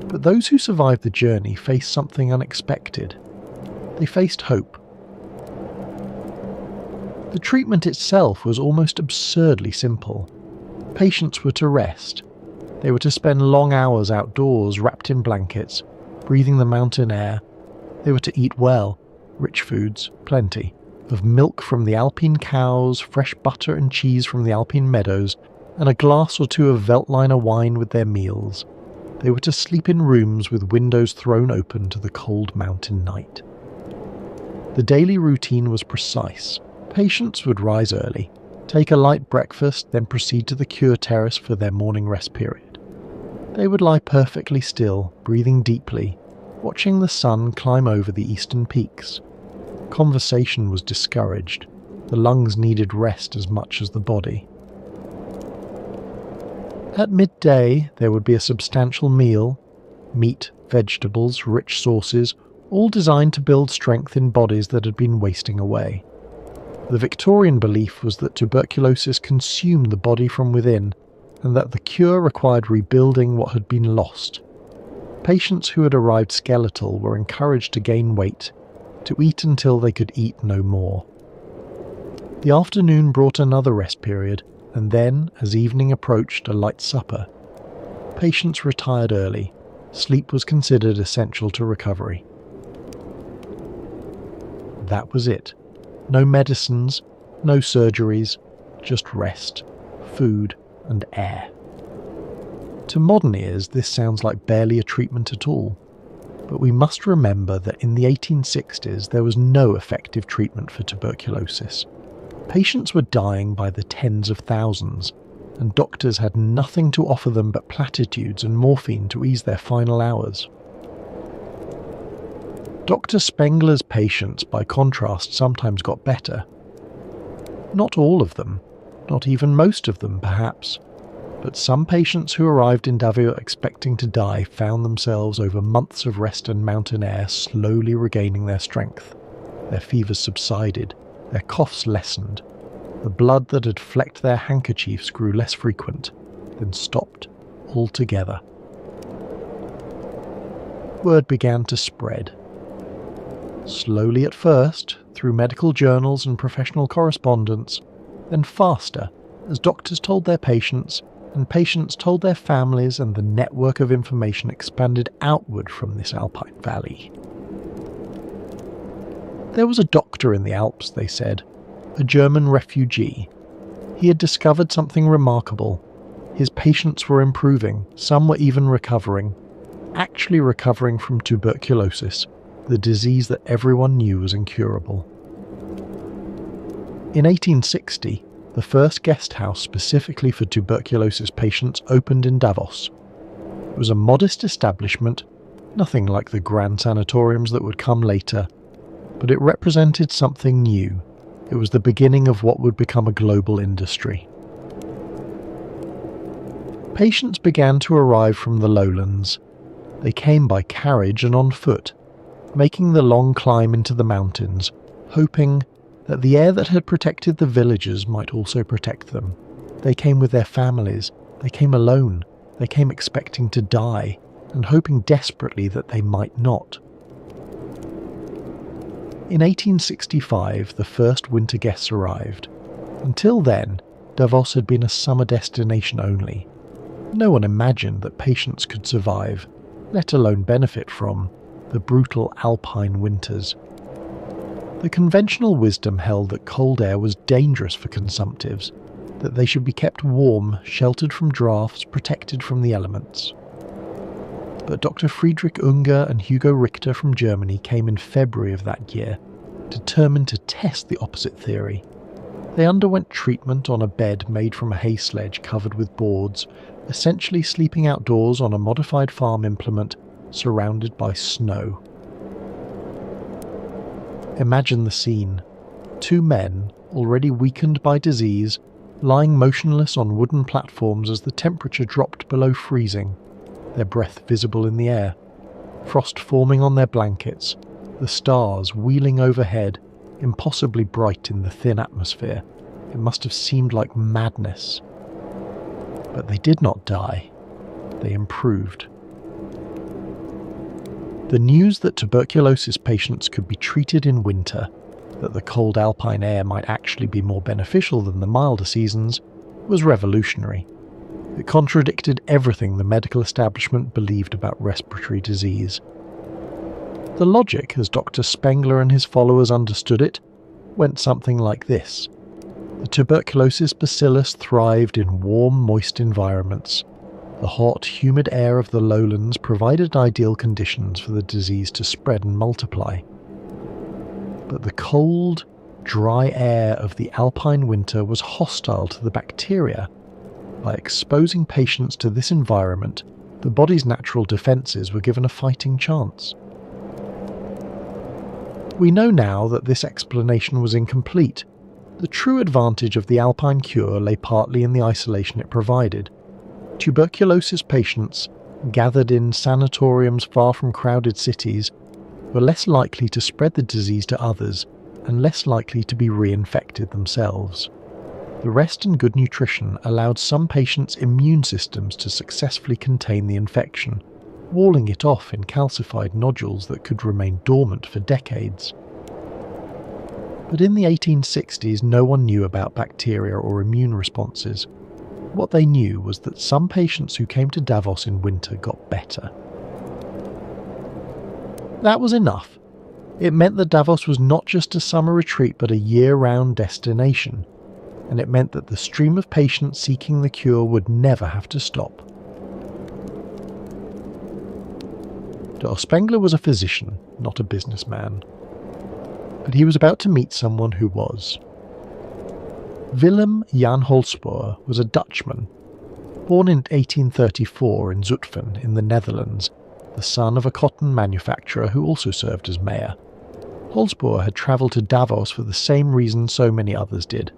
But those who survived the journey faced something unexpected. They faced hope. The treatment itself was almost absurdly simple. Patients were to rest. They were to spend long hours outdoors, wrapped in blankets, breathing the mountain air. They were to eat well, rich foods, plenty, of milk from the Alpine cows, fresh butter and cheese from the Alpine meadows, and a glass or two of Veltliner wine with their meals. They were to sleep in rooms with windows thrown open to the cold mountain night. The daily routine was precise. Patients would rise early, take a light breakfast, then proceed to the cure terrace for their morning rest period. They would lie perfectly still, breathing deeply, watching the sun climb over the eastern peaks. Conversation was discouraged. The lungs needed rest as much as the body. At midday, there would be a substantial meal, meat, vegetables, rich sauces, all designed to build strength in bodies that had been wasting away. The Victorian belief was that tuberculosis consumed the body from within, and that the cure required rebuilding what had been lost. Patients who had arrived skeletal were encouraged to gain weight, to eat until they could eat no more. The afternoon brought another rest period, and then, as evening approached, a light supper. Patients retired early. Sleep was considered essential to recovery. That was it. No medicines, no surgeries, just rest, food, and air. To modern ears, this sounds like barely a treatment at all. But we must remember that in the 1860s there was no effective treatment for tuberculosis. Patients were dying by the tens of thousands, and doctors had nothing to offer them but platitudes and morphine to ease their final hours. Dr. Spengler's patients, by contrast, sometimes got better. Not all of them, not even most of them, perhaps. But some patients who arrived in Davos expecting to die found themselves over months of rest and mountain air slowly regaining their strength. Their fevers subsided, their coughs lessened. The blood that had flecked their handkerchiefs grew less frequent, then stopped altogether. Word began to spread. Slowly at first, through medical journals and professional correspondence, then faster, as doctors told their patients, and patients told their families, and the network of information expanded outward from this Alpine valley. There was a doctor in the Alps, they said, a German refugee. He had discovered something remarkable. His patients were improving, some were even recovering, actually recovering from tuberculosis, the disease that everyone knew was incurable. In 1860, the first guest house specifically for tuberculosis patients opened in Davos. It was a modest establishment, nothing like the grand sanatoriums that would come later, but it represented something new. It was the beginning of what would become a global industry. Patients began to arrive from the lowlands. They came by carriage and on foot, making the long climb into the mountains, hoping that the air that had protected the villagers might also protect them. They came with their families. They came alone. They came expecting to die. and hoping desperately that they might not. In 1865, the first winter guests arrived. Until then, Davos had been a summer destination only. No one imagined that patients could survive, let alone benefit from, the brutal alpine winters. The conventional wisdom held that cold air was dangerous for consumptives, that they should be kept warm, sheltered from drafts, protected from the elements. But Dr. Friedrich Unger and Hugo Richter from Germany came in February of that year, determined to test the opposite theory. They underwent treatment on a bed made from a hay sledge covered with boards, essentially sleeping outdoors on a modified farm implement surrounded by snow. Imagine the scene. 2 men, already weakened by disease, lying motionless on wooden platforms as the temperature dropped below freezing, their breath visible in the air, frost forming on their blankets, the stars wheeling overhead, impossibly bright in the thin atmosphere. It must have seemed like madness. But they did not die. They improved. The news that tuberculosis patients could be treated in winter, that the cold alpine air might actually be more beneficial than the milder seasons, was revolutionary. It contradicted everything the medical establishment believed about respiratory disease. The logic, as Dr. Spengler and his followers understood it, went something like this. The tuberculosis bacillus thrived in warm, moist environments. The hot, humid air of the lowlands provided ideal conditions for the disease to spread and multiply. But the cold, dry air of the alpine winter was hostile to the bacteria. By exposing patients to this environment, the body's natural defences were given a fighting chance. We know now that this explanation was incomplete. The true advantage of the alpine cure lay partly in the isolation it provided. Tuberculosis patients, gathered in sanatoriums far from crowded cities, were less likely to spread the disease to others and less likely to be reinfected themselves. The rest and good nutrition allowed some patients' immune systems to successfully contain the infection, walling it off in calcified nodules that could remain dormant for decades. But in the 1860s, no one knew about bacteria or immune responses. What they knew was that some patients who came to Davos in winter got better. That was enough. It meant that Davos was not just a summer retreat but a year-round destination, and it meant that the stream of patients seeking the cure would never have to stop. Dr. Spengler was a physician, not a businessman. But he was about to meet someone who was. Willem Jan Holsboer was a Dutchman, born in 1834 in Zutphen in the Netherlands, the son of a cotton manufacturer who also served as mayor. Holsboer had travelled to Davos for the same reason so many others did.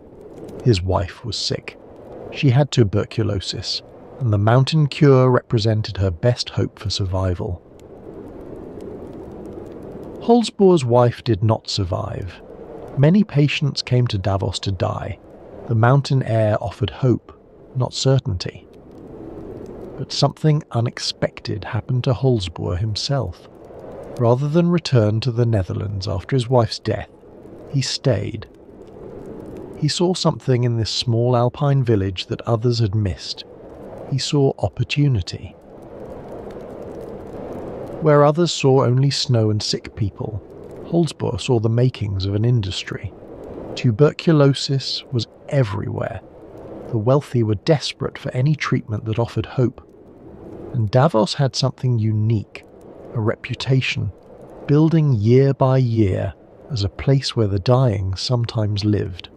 His wife was sick. She had tuberculosis, and the mountain cure represented her best hope for survival. Holsboer's wife did not survive. Many patients came to Davos to die. The mountain air offered hope, not certainty. But something unexpected happened to Holsboer himself. Rather than return to the Netherlands after his wife's death, he stayed. He saw something in this small alpine village that others had missed. He saw opportunity. Where others saw only snow and sick people, Holsboer saw the makings of an industry. Tuberculosis was everywhere. The wealthy were desperate for any treatment that offered hope. And Davos had something unique, a reputation, building year by year as a place where the dying sometimes lived.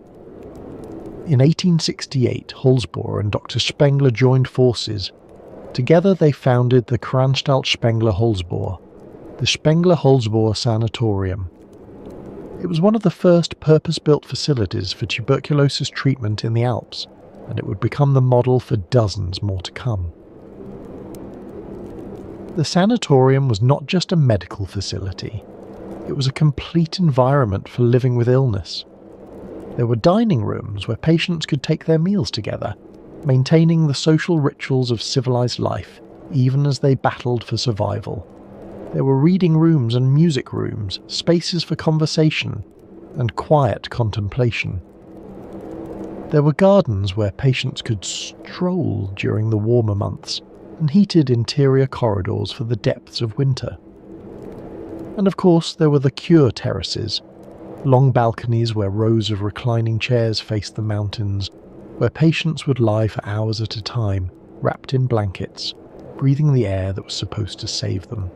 In 1868, Holsboer and Dr. Spengler joined forces. Together they founded the Kranstalt Spengler-Holsboer, the Spengler-Holsboer Sanatorium. It was one of the first purpose-built facilities for tuberculosis treatment in the Alps, and it would become the model for dozens more to come. The sanatorium was not just a medical facility. It was a complete environment for living with illness. There were dining rooms where patients could take their meals together, maintaining the social rituals of civilized life, even as they battled for survival. There were reading rooms and music rooms, spaces for conversation, and quiet contemplation. There were gardens where patients could stroll during the warmer months, and heated interior corridors for the depths of winter. And of course, there were the cure terraces, long balconies where rows of reclining chairs faced the mountains, where patients would lie for hours at a time, wrapped in blankets, breathing the air that was supposed to save them.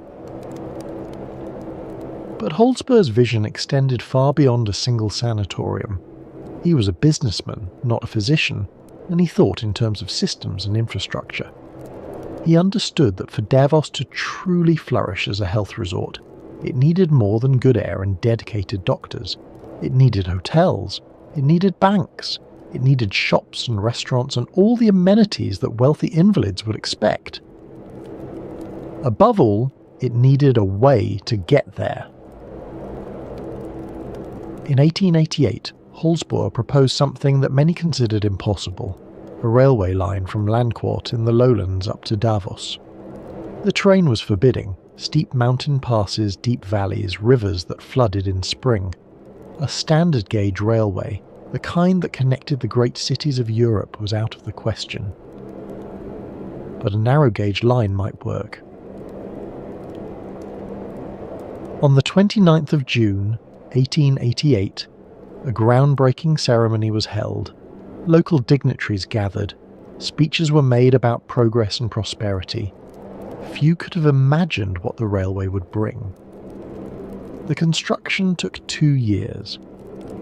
But Holzboe's vision extended far beyond a single sanatorium. He was a businessman, not a physician, and he thought in terms of systems and infrastructure. He understood that for Davos to truly flourish as a health resort, it needed more than good air and dedicated doctors. It needed hotels, it needed banks, it needed shops and restaurants and all the amenities that wealthy invalids would expect. Above all, it needed a way to get there. In 1888, Holzboe proposed something that many considered impossible: a railway line from Landquart in the lowlands up to Davos. The terrain was forbidding: steep mountain passes, deep valleys, rivers that flooded in spring. A standard gauge railway, the kind that connected the great cities of Europe, was out of the question. But a narrow gauge line might work. On the 29th of June, 1888, a groundbreaking ceremony was held. Local dignitaries gathered. Speeches were made about progress and prosperity. Few could have imagined what the railway would bring. The construction took 2 years.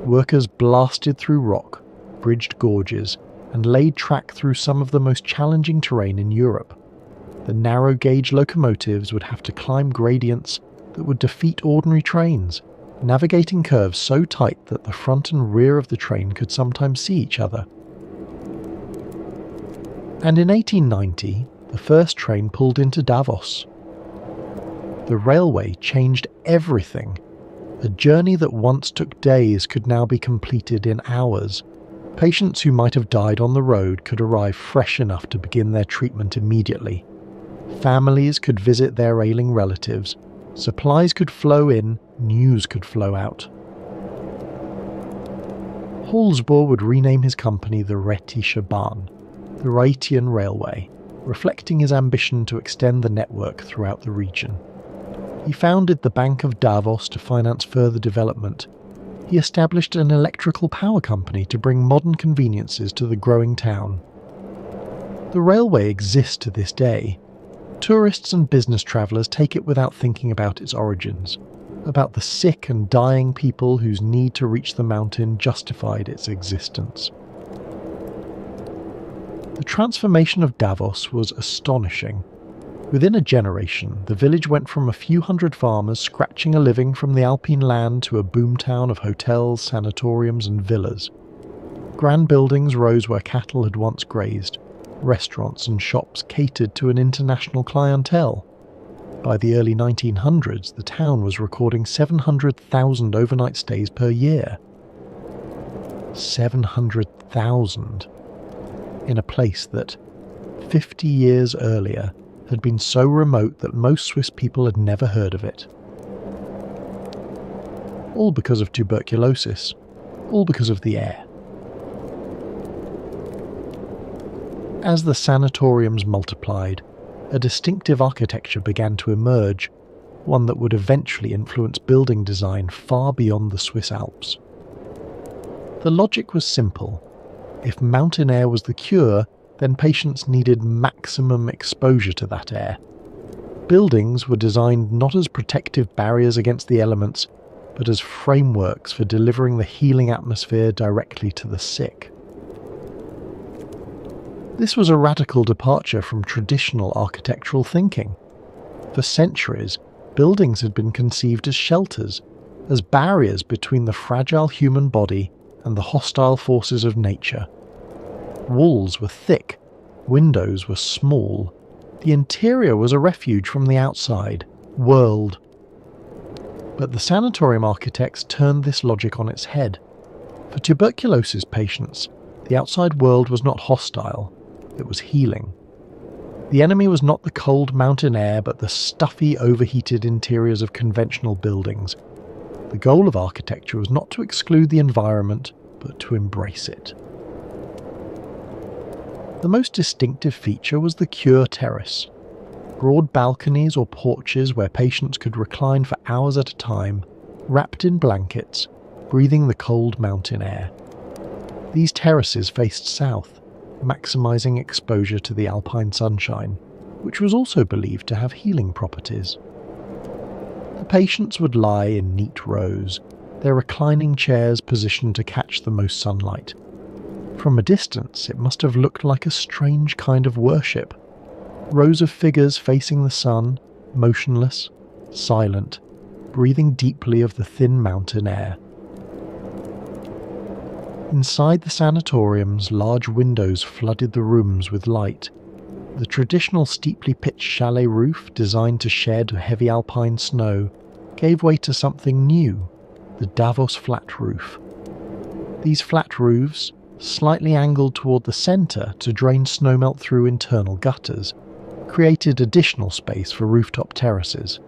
Workers blasted through rock, bridged gorges, and laid track through some of the most challenging terrain in Europe. The narrow-gauge locomotives would have to climb gradients that would defeat ordinary trains, navigating curves so tight that the front and rear of the train could sometimes see each other. And in 1890, the first train pulled into Davos. The railway changed everything. A journey that once took days could now be completed in hours. Patients who might have died on the road could arrive fresh enough to begin their treatment immediately. Families could visit their ailing relatives. Supplies could flow in, news could flow out. Holzboe would rename his company the Rheitische Bahn, the Rhaetian Railway, reflecting his ambition to extend the network throughout the region. He founded the Bank of Davos to finance further development. He established an electrical power company to bring modern conveniences to the growing town. The railway exists to this day. Tourists and business travellers take it without thinking about its origins, about the sick and dying people whose need to reach the mountain justified its existence. The transformation of Davos was astonishing. Within a generation, the village went from a few hundred farmers scratching a living from the alpine land to a boomtown of hotels, sanatoriums and villas. Grand buildings rose where cattle had once grazed. Restaurants and shops catered to an international clientele. By the early 1900s, the town was recording 700,000 overnight stays per year. 700,000 in a place that, 50 years earlier, had been so remote that most Swiss people had never heard of it. All because of tuberculosis. All because of the air. As the sanatoriums multiplied, a distinctive architecture began to emerge, one that would eventually influence building design far beyond the Swiss Alps. The logic was simple. If mountain air was the cure, then patients needed maximum exposure to that air. Buildings were designed not as protective barriers against the elements, but as frameworks for delivering the healing atmosphere directly to the sick. This was a radical departure from traditional architectural thinking. For centuries, buildings had been conceived as shelters, as barriers between the fragile human body and the hostile forces of nature. Walls were thick, windows were small. The interior was a refuge from the outside world. But the sanatorium architects turned this logic on its head. For tuberculosis patients, the outside world was not hostile, it was healing. The enemy was not the cold mountain air, but the stuffy, overheated interiors of conventional buildings. The goal of architecture was not to exclude the environment, but to embrace it. The most distinctive feature was the cure terrace. Broad balconies or porches where patients could recline for hours at a time, wrapped in blankets, breathing the cold mountain air. These terraces faced south, maximising exposure to the alpine sunshine, which was also believed to have healing properties. The patients would lie in neat rows, their reclining chairs positioned to catch the most sunlight. From a distance, it must have looked like a strange kind of worship. Rows of figures facing the sun, motionless, silent, breathing deeply of the thin mountain air. Inside the sanatoriums, large windows flooded the rooms with light. The traditional steeply pitched chalet roof, designed to shed heavy alpine snow, gave way to something new, the Davos flat roof. These flat roofs, slightly angled toward the centre to drain snowmelt through internal gutters, created additional space for rooftop terraces.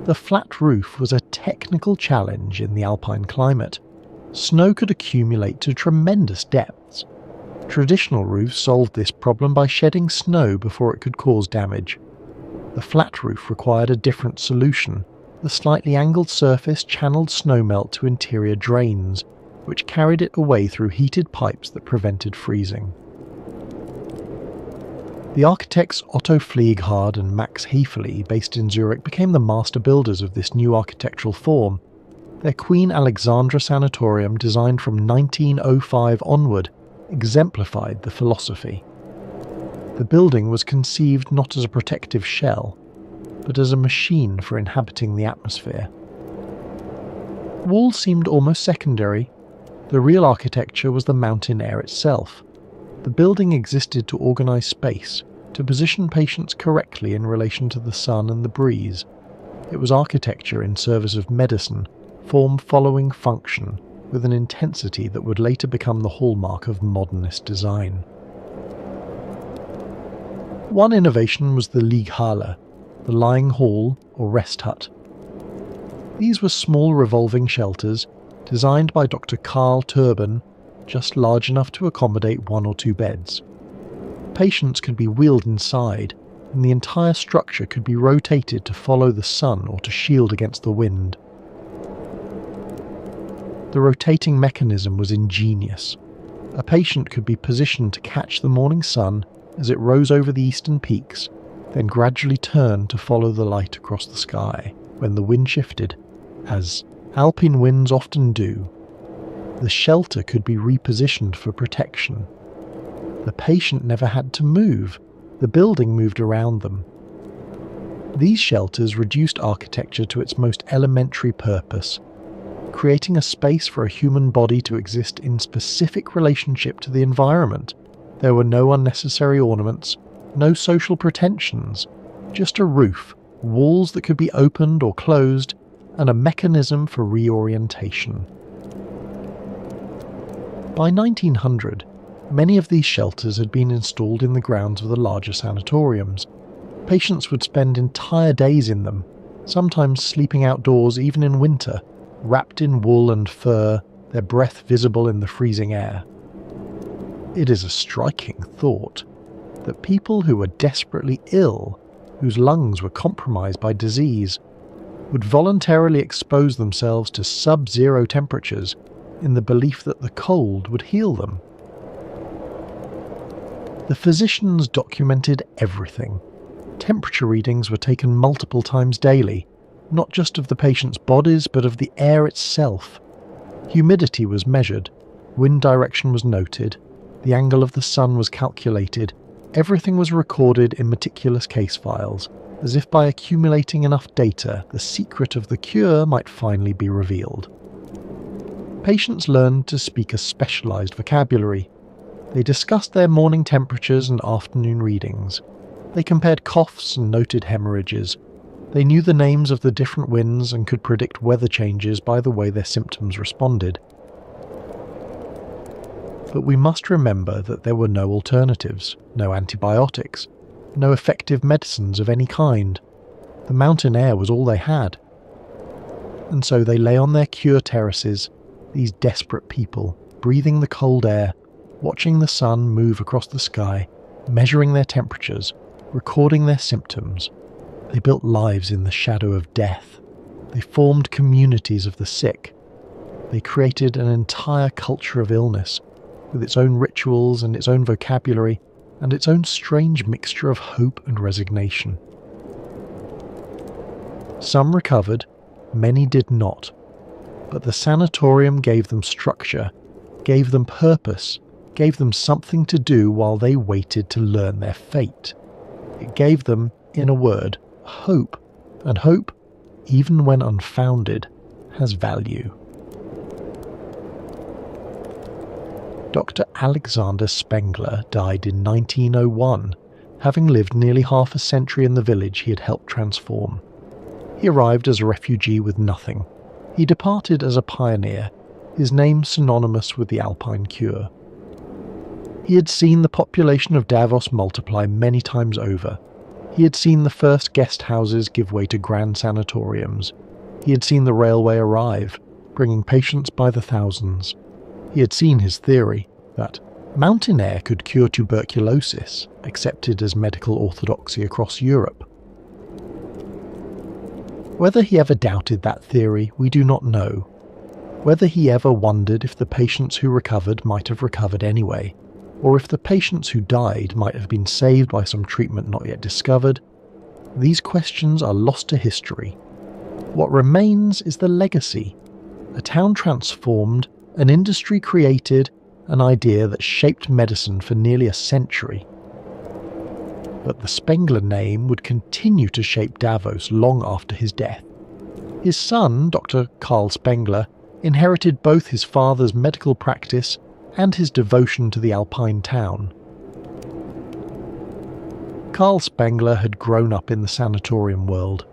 The flat roof was a technical challenge in the alpine climate. Snow could accumulate to tremendous depths. Traditional roofs solved this problem by shedding snow before it could cause damage. The flat roof required a different solution. The slightly angled surface channeled snowmelt to interior drains, which carried it away through heated pipes that prevented freezing. The architects Otto Flieghardt and Max Häferli, based in Zurich, became the master builders of this new architectural form. Their Queen Alexandra Sanatorium, designed from 1905 onward, exemplified the philosophy. The building was conceived not as a protective shell, but as a machine for inhabiting the atmosphere. Walls seemed almost secondary. The real architecture was the mountain air itself. The building existed to organise space, to position patients correctly in relation to the sun and the breeze. It was architecture in service of medicine, form following function, with an intensity that would later become the hallmark of modernist design. One innovation was the Lieghalle, the lying hall or rest hut. These were small revolving shelters, designed by Dr. Karl Turban, just large enough to accommodate 1 or 2 beds. Patients could be wheeled inside, and the entire structure could be rotated to follow the sun or to shield against the wind. The rotating mechanism was ingenious. A patient could be positioned to catch the morning sun as it rose over the eastern peaks, then gradually turn to follow the light across the sky when the wind shifted, as alpine winds often do. The shelter could be repositioned for protection. The patient never had to move. The building moved around them. These shelters reduced architecture to its most elementary purpose, creating a space for a human body to exist in specific relationship to the environment. There were no unnecessary ornaments, no social pretensions, just a roof, walls that could be opened or closed, and a mechanism for reorientation. By 1900, many of these shelters had been installed in the grounds of the larger sanatoriums. Patients would spend entire days in them, sometimes sleeping outdoors even in winter, wrapped in wool and fur, their breath visible in the freezing air. It is a striking thought that people who were desperately ill, whose lungs were compromised by disease, would voluntarily expose themselves to sub-zero temperatures in the belief that the cold would heal them. The physicians documented everything. Temperature readings were taken multiple times daily, not just of the patient's bodies but of the air itself. Humidity was measured, wind direction was noted, the angle of the sun was calculated, everything was recorded in meticulous case files, as if by accumulating enough data the secret of the cure might finally be revealed. Patients learned to speak a specialised vocabulary. They discussed their morning temperatures and afternoon readings. They compared coughs and noted hemorrhages. They knew the names of the different winds and could predict weather changes by the way their symptoms responded. But we must remember that there were no alternatives, no antibiotics, no effective medicines of any kind. The mountain air was all they had. And so they lay on their cure terraces, these desperate people, breathing the cold air, watching the sun move across the sky, measuring their temperatures, recording their symptoms. They built lives in the shadow of death. They formed communities of the sick. They created an entire culture of illness, with its own rituals and its own vocabulary, and its own strange mixture of hope and resignation. Some recovered, many did not, but the sanatorium gave them structure, gave them purpose, gave them something to do while they waited to learn their fate. It gave them, in a word, hope, and hope, even when unfounded, has value. Dr. Alexander Spengler died in 1901, having lived nearly half a century in the village he had helped transform. He arrived as a refugee with nothing. He departed as a pioneer, his name synonymous with the Alpine cure. He had seen the population of Davos multiply many times over. He had seen the first guest houses give way to grand sanatoriums. He had seen the railway arrive, bringing patients by the thousands. He had seen his theory that mountain air could cure tuberculosis, accepted as medical orthodoxy across Europe. Whether he ever doubted that theory, we do not know. Whether he ever wondered if the patients who recovered might have recovered anyway, or if the patients who died might have been saved by some treatment not yet discovered, these questions are lost to history. What remains is the legacy. A town transformed, an industry created, an idea that shaped medicine for nearly a century. But the Spengler name would continue to shape Davos long after his death. His son, Dr. Carl Spengler, inherited both his father's medical practice and his devotion to the Alpine town. Carl Spengler had grown up in the sanatorium world.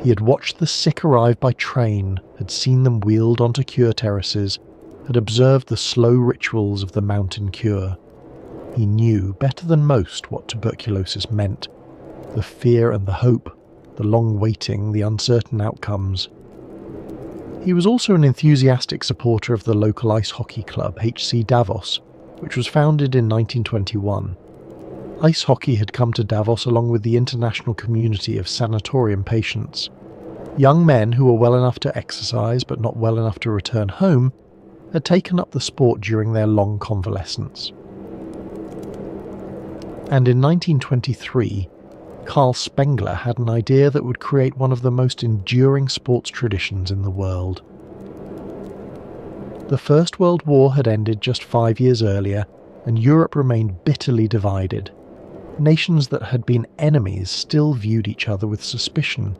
He had watched the sick arrive by train, had seen them wheeled onto cure terraces, had observed the slow rituals of the mountain cure. He knew better than most what tuberculosis meant, the fear and the hope, the long waiting, the uncertain outcomes. He was also an enthusiastic supporter of the local ice hockey club HC Davos, which was founded in 1921. Ice hockey had come to Davos along with the international community of sanatorium patients. Young men who were well enough to exercise but not well enough to return home had taken up the sport during their long convalescence. And in 1923, Carl Spengler had an idea that would create one of the most enduring sports traditions in the world. The First World War had ended just 5 years earlier, and Europe remained bitterly divided. Nations that had been enemies still viewed each other with suspicion.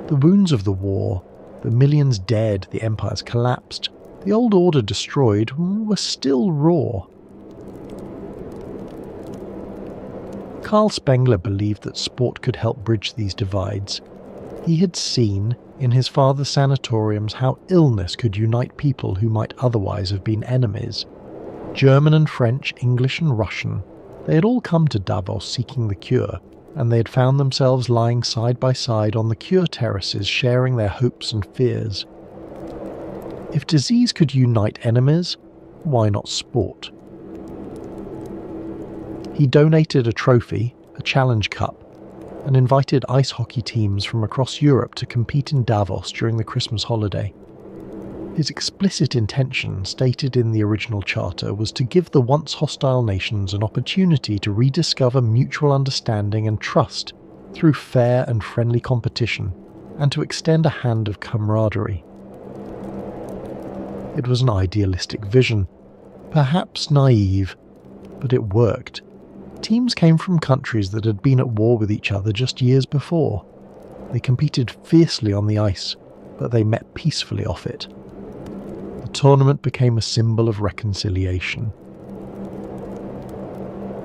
The wounds of the war, the millions dead, the empires collapsed, the old order destroyed, were still raw. Carl Spengler believed that sport could help bridge these divides. He had seen, in his father's sanatoriums, how illness could unite people who might otherwise have been enemies. German and French, English and Russian, they had all come to Davos seeking the cure, and they had found themselves lying side by side on the cure terraces sharing their hopes and fears. If disease could unite enemies, why not sport? He donated a trophy, a challenge cup, and invited ice hockey teams from across Europe to compete in Davos during the Christmas holiday. His explicit intention, stated in the original charter, was to give the once hostile nations an opportunity to rediscover mutual understanding and trust through fair and friendly competition, and to extend a hand of camaraderie. It was an idealistic vision, perhaps naive, but it worked. Teams came from countries that had been at war with each other just years before. They competed fiercely on the ice, but they met peacefully off it. The tournament became a symbol of reconciliation.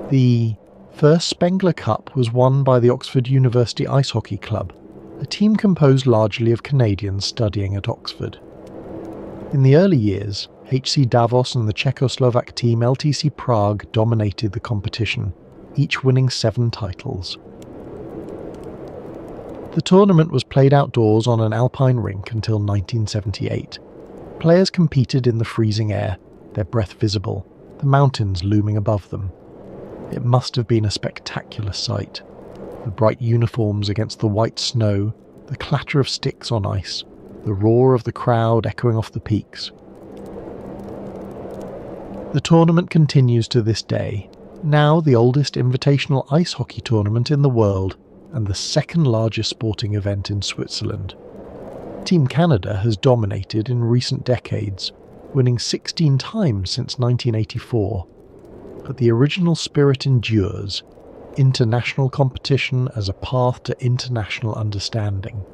The first Spengler Cup was won by the Oxford University Ice Hockey Club, a team composed largely of Canadians studying at Oxford. In the early years, HC Davos and the Czechoslovak team LTC Prague dominated the competition, each winning 7 titles. The tournament was played outdoors on an alpine rink until 1978. Players competed in the freezing air, their breath visible, the mountains looming above them. It must have been a spectacular sight. The bright uniforms against the white snow, the clatter of sticks on ice, the roar of the crowd echoing off the peaks. The tournament continues to this day, now the oldest invitational ice hockey tournament in the world and the second largest sporting event in Switzerland. Team Canada has dominated in recent decades, winning 16 times since 1984. But the original spirit endures, international competition as a path to international understanding.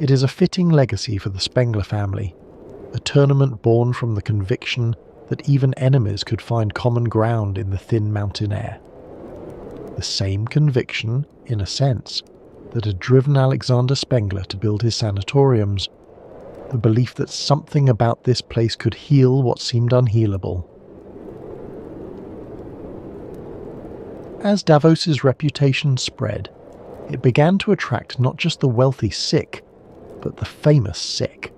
It is a fitting legacy for the Spengler family, a tournament born from the conviction that even enemies could find common ground in the thin mountain air. The same conviction, in a sense, that had driven Alexander Spengler to build his sanatoriums, the belief that something about this place could heal what seemed unhealable. As Davos's reputation spread, it began to attract not just the wealthy sick, but the famous sick.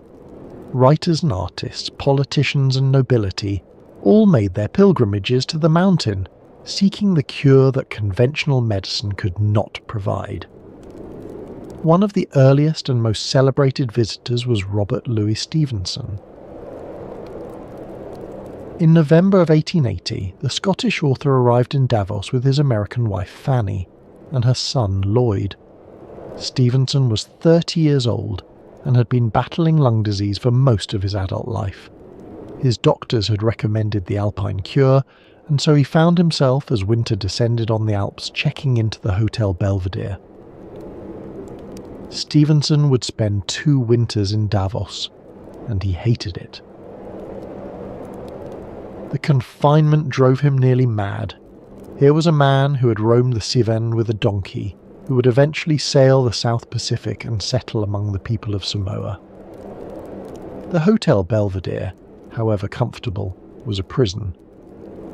Writers and artists, politicians and nobility all made their pilgrimages to the mountain, seeking the cure that conventional medicine could not provide. One of the earliest and most celebrated visitors was Robert Louis Stevenson. In November of 1880, the Scottish author arrived in Davos with his American wife Fanny and her son Lloyd. Stevenson was 30 years old and had been battling lung disease for most of his adult life. His doctors had recommended the Alpine cure, and so he found himself, as winter descended on the Alps, checking into the Hotel Belvedere. Stevenson would spend 2 winters in Davos, and he hated it. The confinement drove him nearly mad. Here was a man who had roamed the Cevennes with a donkey, who would eventually sail the South Pacific and settle among the people of Samoa. The Hotel Belvedere, however comfortable, was a prison.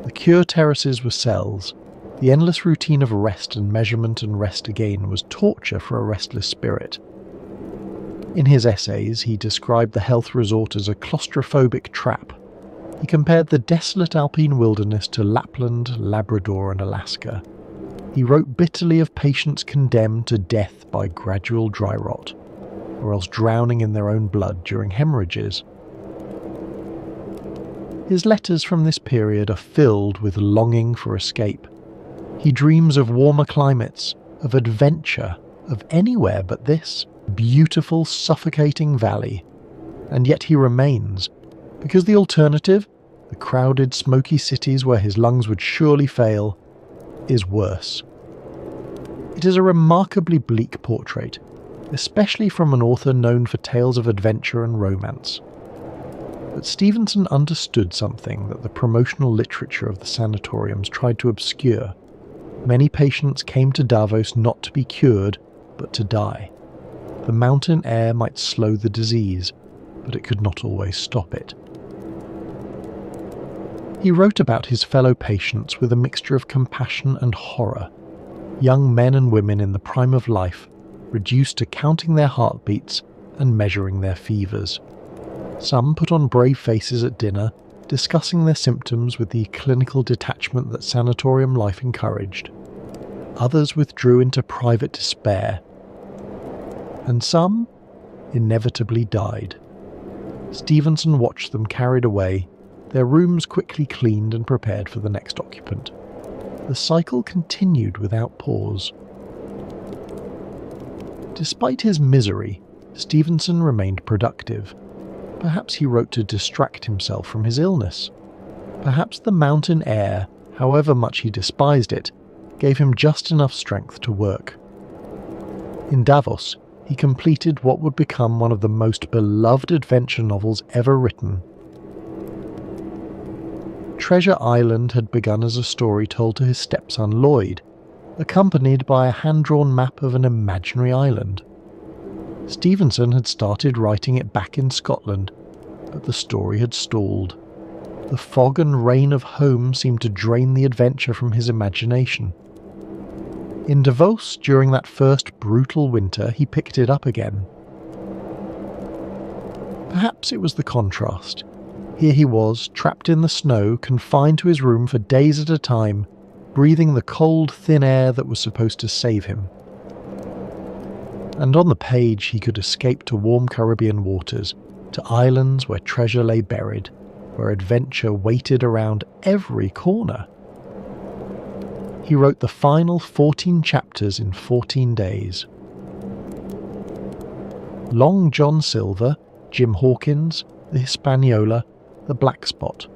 The cure terraces were cells. The endless routine of rest and measurement and rest again was torture for a restless spirit. In his essays, he described the health resort as a claustrophobic trap. He compared the desolate alpine wilderness to Lapland, Labrador, and Alaska. He wrote bitterly of patients condemned to death by gradual dry rot, or else drowning in their own blood during hemorrhages. His letters from this period are filled with longing for escape. He dreams of warmer climates, of adventure, of anywhere but this beautiful, suffocating valley. And yet he remains, because the alternative, the crowded, smoky cities where his lungs would surely fail, is worse. It is a remarkably bleak portrait, especially from an author known for tales of adventure and romance. But Stevenson understood something that the promotional literature of the sanatoriums tried to obscure. Many patients came to Davos not to be cured, but to die. The mountain air might slow the disease, but it could not always stop it. He wrote about his fellow patients with a mixture of compassion and horror. Young men and women in the prime of life, reduced to counting their heartbeats and measuring their fevers. Some put on brave faces at dinner, discussing their symptoms with the clinical detachment that sanatorium life encouraged. Others withdrew into private despair. And some inevitably died. Stevenson watched them carried away, their rooms quickly cleaned and prepared for the next occupant. The cycle continued without pause. Despite his misery, Stevenson remained productive. Perhaps he wrote to distract himself from his illness. Perhaps the mountain air, however much he despised it, gave him just enough strength to work. In Davos, he completed what would become one of the most beloved adventure novels ever written. Treasure Island had begun as a story told to his stepson Lloyd, accompanied by a hand-drawn map of an imaginary island. Stevenson had started writing it back in Scotland, but the story had stalled. The fog and rain of home seemed to drain the adventure from his imagination. In Davos, during that first brutal winter, he picked it up again. Perhaps it was the contrast. Here he was, trapped in the snow, confined to his room for days at a time, breathing the cold, thin air that was supposed to save him. And on the page he could escape to warm Caribbean waters, to islands where treasure lay buried, where adventure waited around every corner. He wrote the final 14 chapters in 14 days. Long John Silver, Jim Hawkins, the Hispaniola, the Black Spot,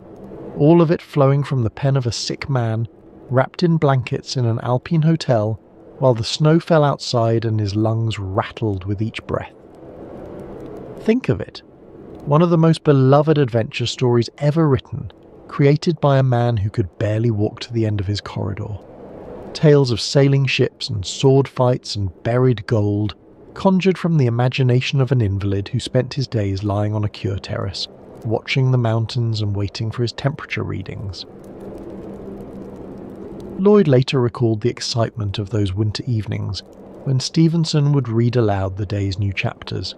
all of it flowing from the pen of a sick man, wrapped in blankets in an Alpine hotel, while the snow fell outside and his lungs rattled with each breath. Think of it. One of the most beloved adventure stories ever written, created by a man who could barely walk to the end of his corridor. Tales of sailing ships and sword fights and buried gold, conjured from the imagination of an invalid who spent his days lying on a cure terrace, watching the mountains and waiting for his temperature readings. Lloyd later recalled the excitement of those winter evenings when Stevenson would read aloud the day's new chapters.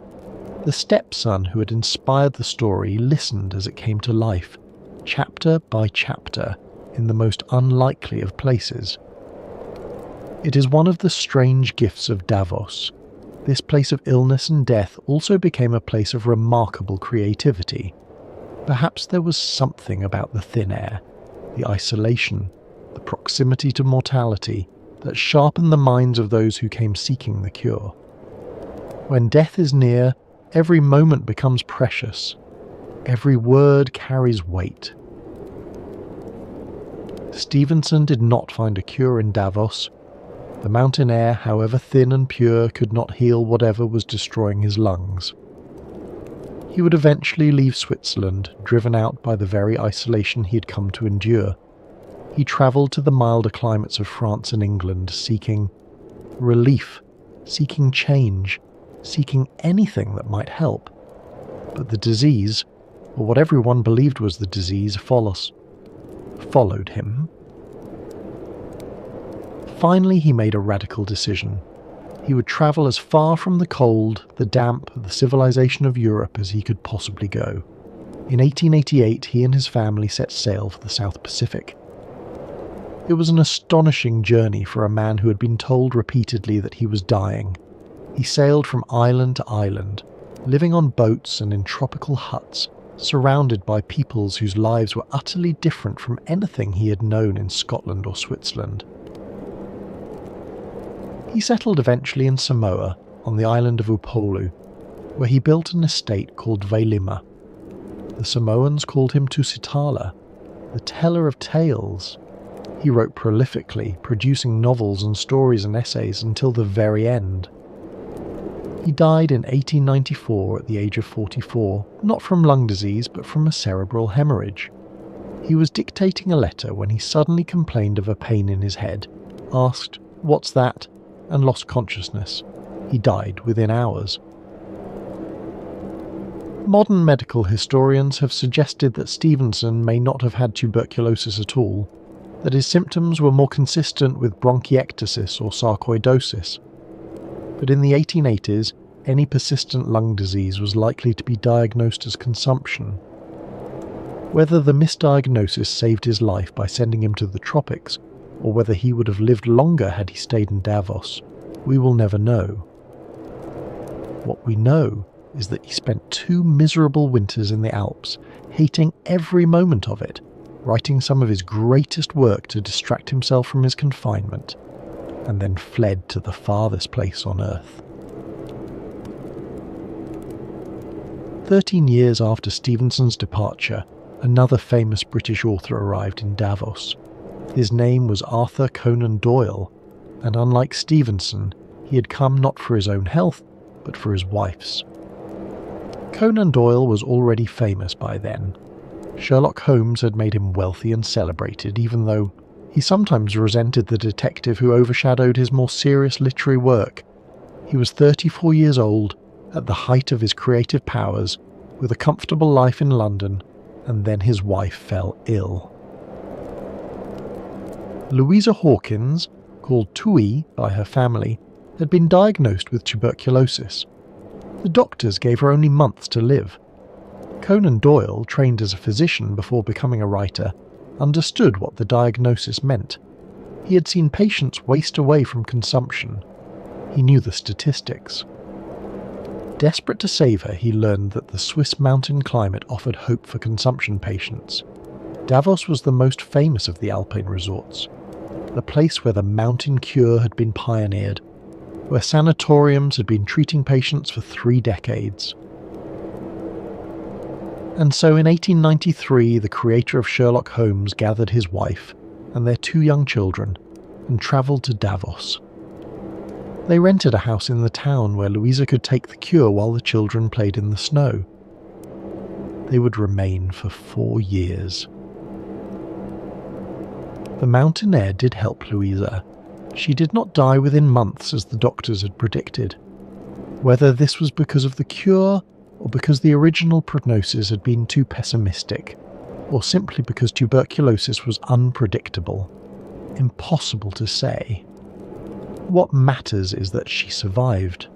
The stepson who had inspired the story listened as it came to life, chapter by chapter, in the most unlikely of places. It is one of the strange gifts of Davos. This place of illness and death also became a place of remarkable creativity. Perhaps there was something about the thin air, the isolation, the proximity to mortality, that sharpened the minds of those who came seeking the cure. When death is near, every moment becomes precious. Every word carries weight. Stevenson did not find a cure in Davos. The mountain air, however thin and pure, could not heal whatever was destroying his lungs. He would eventually leave Switzerland, driven out by the very isolation he had come to endure. He travelled to the milder climates of France and England, seeking relief, seeking change, seeking anything that might help. But the disease, or what everyone believed was the disease, followed him. Finally, he made a radical decision. He would travel as far from the cold, the damp, the civilization of Europe as he could possibly go. In 1888, he and his family set sail for the South Pacific. It was an astonishing journey for a man who had been told repeatedly that he was dying. He sailed from island to island, living on boats and in tropical huts, surrounded by peoples whose lives were utterly different from anything he had known in Scotland or Switzerland. He settled eventually in Samoa, on the island of Upolu, where he built an estate called Vailima. The Samoans called him Tusitala, the teller of tales. He wrote prolifically, producing novels and stories and essays until the very end. He died in 1894 at the age of 44, not from lung disease but from a cerebral hemorrhage. He was dictating a letter when he suddenly complained of a pain in his head, asked, "What's that?" and lost consciousness. He died within hours. Modern medical historians have suggested that Stevenson may not have had tuberculosis at all, that his symptoms were more consistent with bronchiectasis or sarcoidosis. But in the 1880s, any persistent lung disease was likely to be diagnosed as consumption. Whether the misdiagnosis saved his life by sending him to the tropics, or whether he would have lived longer had he stayed in Davos, we will never know. What we know is that he spent 2 miserable winters in the Alps, hating every moment of it, writing some of his greatest work to distract himself from his confinement, and then fled to the farthest place on earth. 13 years after Stevenson's departure, another famous British author arrived in Davos. His name was Arthur Conan Doyle, and unlike Stevenson, he had come not for his own health, but for his wife's. Conan Doyle was already famous by then. Sherlock Holmes had made him wealthy and celebrated, even though he sometimes resented the detective who overshadowed his more serious literary work. He was 34 years old, at the height of his creative powers, with a comfortable life in London, and then his wife fell ill. Louisa Hawkins, called Tui by her family, had been diagnosed with tuberculosis. The doctors gave her only months to live. Conan Doyle, trained as a physician before becoming a writer, understood what the diagnosis meant. He had seen patients waste away from consumption. He knew the statistics. Desperate to save her, he learned that the Swiss mountain climate offered hope for consumption patients. Davos was the most famous of the Alpine resorts, the place where the mountain cure had been pioneered, where sanatoriums had been treating patients for 3 decades. And so in 1893, the creator of Sherlock Holmes gathered his wife and their 2 young children and travelled to Davos. They rented a house in the town where Louisa could take the cure while the children played in the snow. They would remain for 4 years. The mountain air did help Louisa. She did not die within months as the doctors had predicted. Whether this was because of the cure, or because the original prognosis had been too pessimistic, or simply because tuberculosis was unpredictable, impossible to say. What matters is that she survived.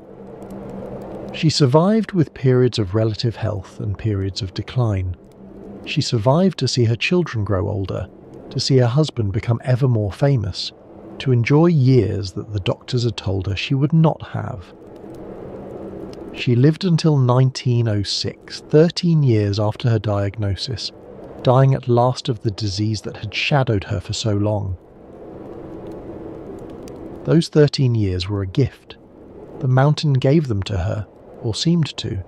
She survived with periods of relative health and periods of decline. She survived to see her children grow older, to see her husband become ever more famous, to enjoy years that the doctors had told her she would not have. She lived until 1906, 13 years after her diagnosis, dying at last of the disease that had shadowed her for so long. Those 13 years were a gift. The mountain gave them to her, or seemed to.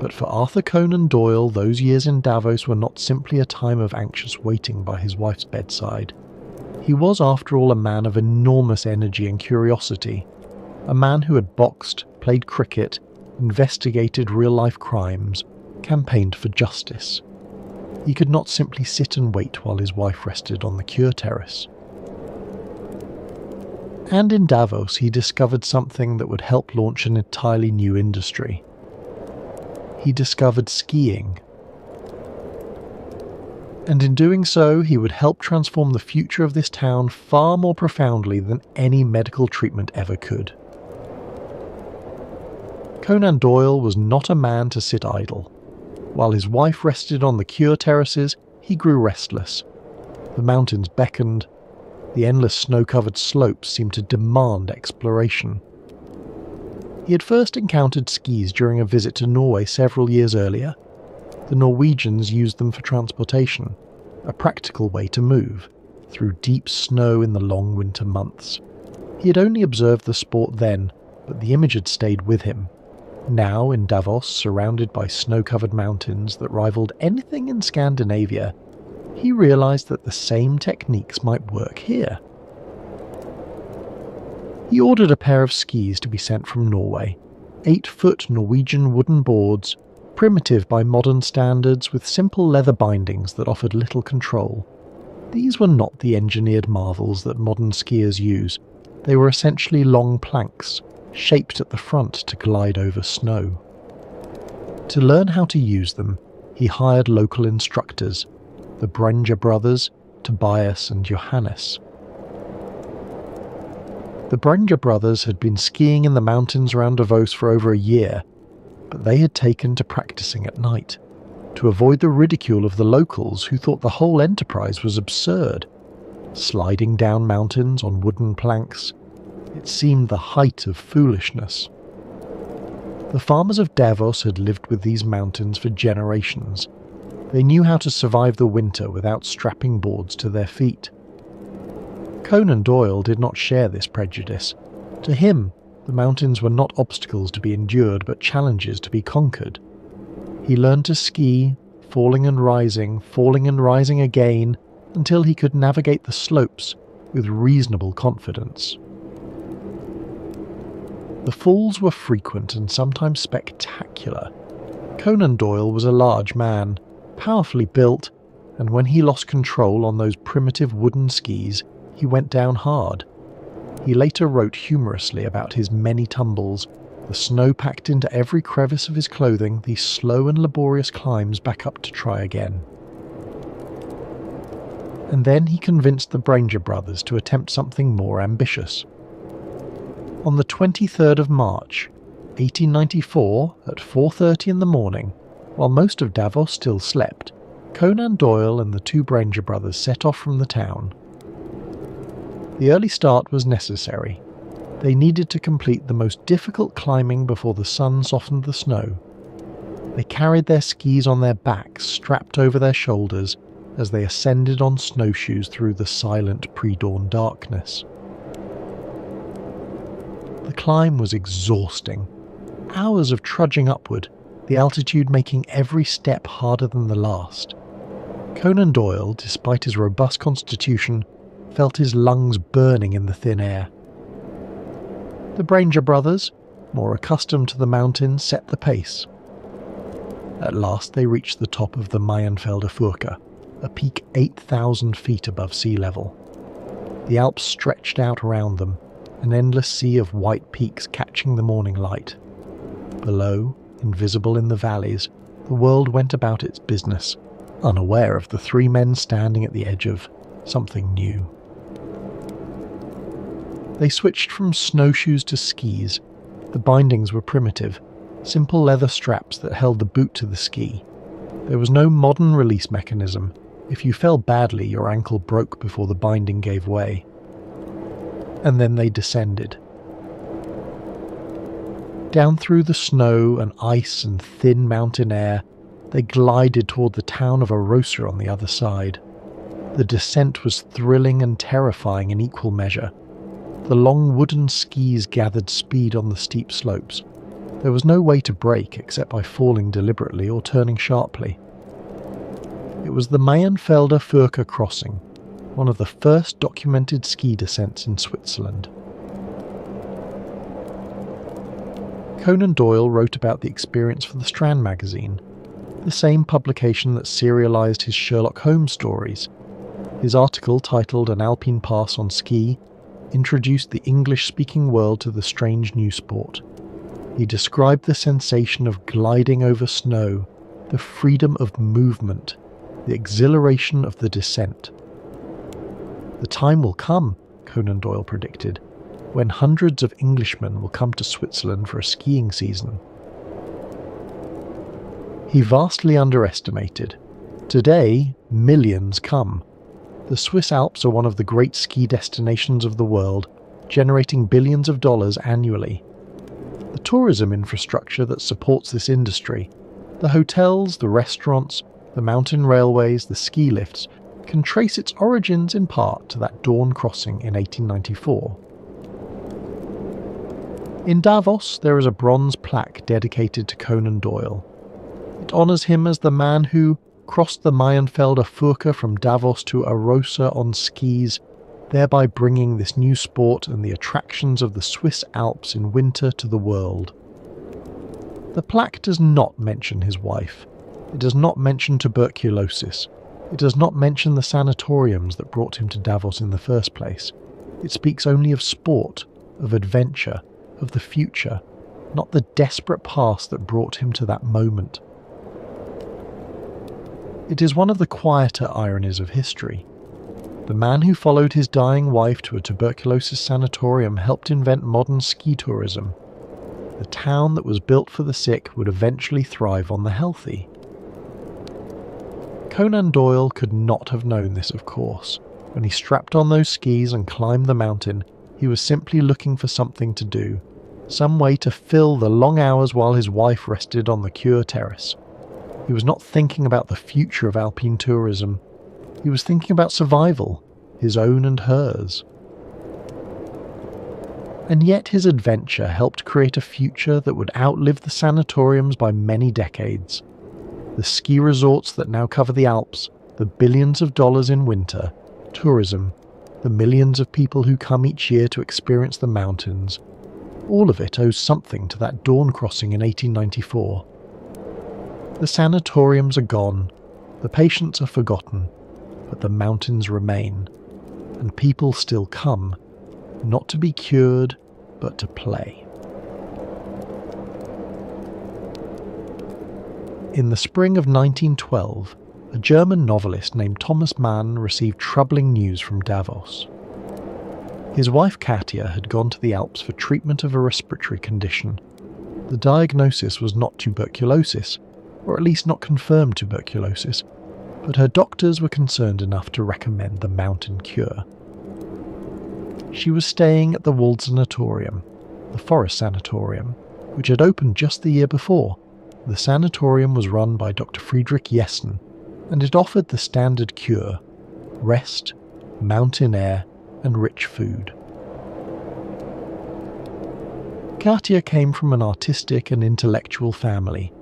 But for Arthur Conan Doyle, those years in Davos were not simply a time of anxious waiting by his wife's bedside. He was, after all, a man of enormous energy and curiosity, a man who had boxed, played cricket, investigated real-life crimes, campaigned for justice. He could not simply sit and wait while his wife rested on the cure terrace. And in Davos he discovered something that would help launch an entirely new industry. He discovered skiing. And in doing so, he would help transform the future of this town far more profoundly than any medical treatment ever could. Conan Doyle was not a man to sit idle. While his wife rested on the cure terraces, he grew restless. The mountains beckoned. The endless snow-covered slopes seemed to demand exploration. He had first encountered skis during a visit to Norway several years earlier. The Norwegians used them for transportation, a practical way to move, through deep snow in the long winter months. He had only observed the sport then, but the image had stayed with him. Now, in Davos, surrounded by snow-covered mountains that rivaled anything in Scandinavia, he realised that the same techniques might work here. He ordered a pair of skis to be sent from Norway, 8-foot Norwegian wooden boards, primitive by modern standards with simple leather bindings that offered little control. These were not the engineered marvels that modern skiers use. They were essentially long planks, shaped at the front to glide over snow. To learn how to use them, he hired local instructors, the Brøndje brothers, Tobias and Johannes. The Brøndje brothers had been skiing in the mountains around Davos for over a year, but they had taken to practicing at night, to avoid the ridicule of the locals who thought the whole enterprise was absurd. Sliding down mountains on wooden planks, it seemed the height of foolishness. The farmers of Davos had lived with these mountains for generations. They knew how to survive the winter without strapping boards to their feet. Conan Doyle did not share this prejudice. To him, the mountains were not obstacles to be endured, but challenges to be conquered. He learned to ski, falling and rising again, until he could navigate the slopes with reasonable confidence. The falls were frequent and sometimes spectacular. Conan Doyle was a large man, powerfully built, and when he lost control on those primitive wooden skis, he went down hard. He later wrote humorously about his many tumbles, the snow packed into every crevice of his clothing, these slow and laborious climbs back up to try again. And then he convinced the Branger brothers to attempt something more ambitious. On the 23rd of March, 1894, at 4:30 in the morning, while most of Davos still slept, Conan Doyle and the two Branger brothers set off from the town. The early start was necessary. They needed to complete the most difficult climbing before the sun softened the snow. They carried their skis on their backs, strapped over their shoulders, as they ascended on snowshoes through the silent pre-dawn darkness. The climb was exhausting. Hours of trudging upward, the altitude making every step harder than the last. Conan Doyle, despite his robust constitution, felt his lungs burning in the thin air. The Branger brothers, more accustomed to the mountains, set the pace. At last they reached the top of the Mayenfelder Furka, a peak 8,000 feet above sea level. The Alps stretched out around them, an endless sea of white peaks catching the morning light. Below, invisible in the valleys, the world went about its business, unaware of the three men standing at the edge of something new. They switched from snowshoes to skis. The bindings were primitive, simple leather straps that held the boot to the ski. There was no modern release mechanism. If you fell badly, your ankle broke before the binding gave way. And then they descended. Down through the snow and ice and thin mountain air, they glided toward the town of Arosa on the other side. The descent was thrilling and terrifying in equal measure. The long wooden skis gathered speed on the steep slopes. There was no way to brake except by falling deliberately or turning sharply. It was the Mayenfelder Furka crossing, one of the first documented ski descents in Switzerland. Conan Doyle wrote about the experience for the Strand magazine, the same publication that serialized his Sherlock Holmes stories. His article, titled An Alpine Pass on Ski, introduced the English-speaking world to the strange new sport. He described the sensation of gliding over snow, the freedom of movement, the exhilaration of the descent. The time will come, Conan Doyle predicted, when hundreds of Englishmen will come to Switzerland for a skiing season. He vastly underestimated. Today, millions come. The Swiss Alps are one of the great ski destinations of the world, generating billions of dollars annually. The tourism infrastructure that supports this industry, the hotels, the restaurants, the mountain railways, the ski lifts, can trace its origins in part to that dawn crossing in 1894. In Davos, there is a bronze plaque dedicated to Conan Doyle. It honours him as the man who crossed the Mayenfelder Furka from Davos to Arosa on skis, thereby bringing this new sport and the attractions of the Swiss Alps in winter to the world. The plaque does not mention his wife. It does not mention tuberculosis. It does not mention the sanatoriums that brought him to Davos in the first place. It speaks only of sport, of adventure, of the future, not the desperate past that brought him to that moment. It is one of the quieter ironies of history. The man who followed his dying wife to a tuberculosis sanatorium helped invent modern ski tourism. The town that was built for the sick would eventually thrive on the healthy. Conan Doyle could not have known this, of course. When he strapped on those skis and climbed the mountain, he was simply looking for something to do, some way to fill the long hours while his wife rested on the Cure Terrace. He was not thinking about the future of alpine tourism. He was thinking about survival, his own and hers. And yet his adventure helped create a future that would outlive the sanatoriums by many decades. The ski resorts that now cover the Alps, the billions of dollars in winter, tourism, the millions of people who come each year to experience the mountains, all of it owes something to that dawn crossing in 1894. The sanatoriums are gone, the patients are forgotten, but the mountains remain, and people still come, not to be cured, but to play. In the spring of 1912, a German novelist named Thomas Mann received troubling news from Davos. His wife Katja had gone to the Alps for treatment of a respiratory condition. The diagnosis was not tuberculosis, or at least not confirmed tuberculosis, but her doctors were concerned enough to recommend the mountain cure. She was staying at the walled sanatorium, the Forest Sanatorium, which had opened just the year before. The sanatorium was run by Dr. Friedrich Jessen, and it offered the standard cure: rest, mountain air, and rich food. Katja came from an artistic and intellectual family.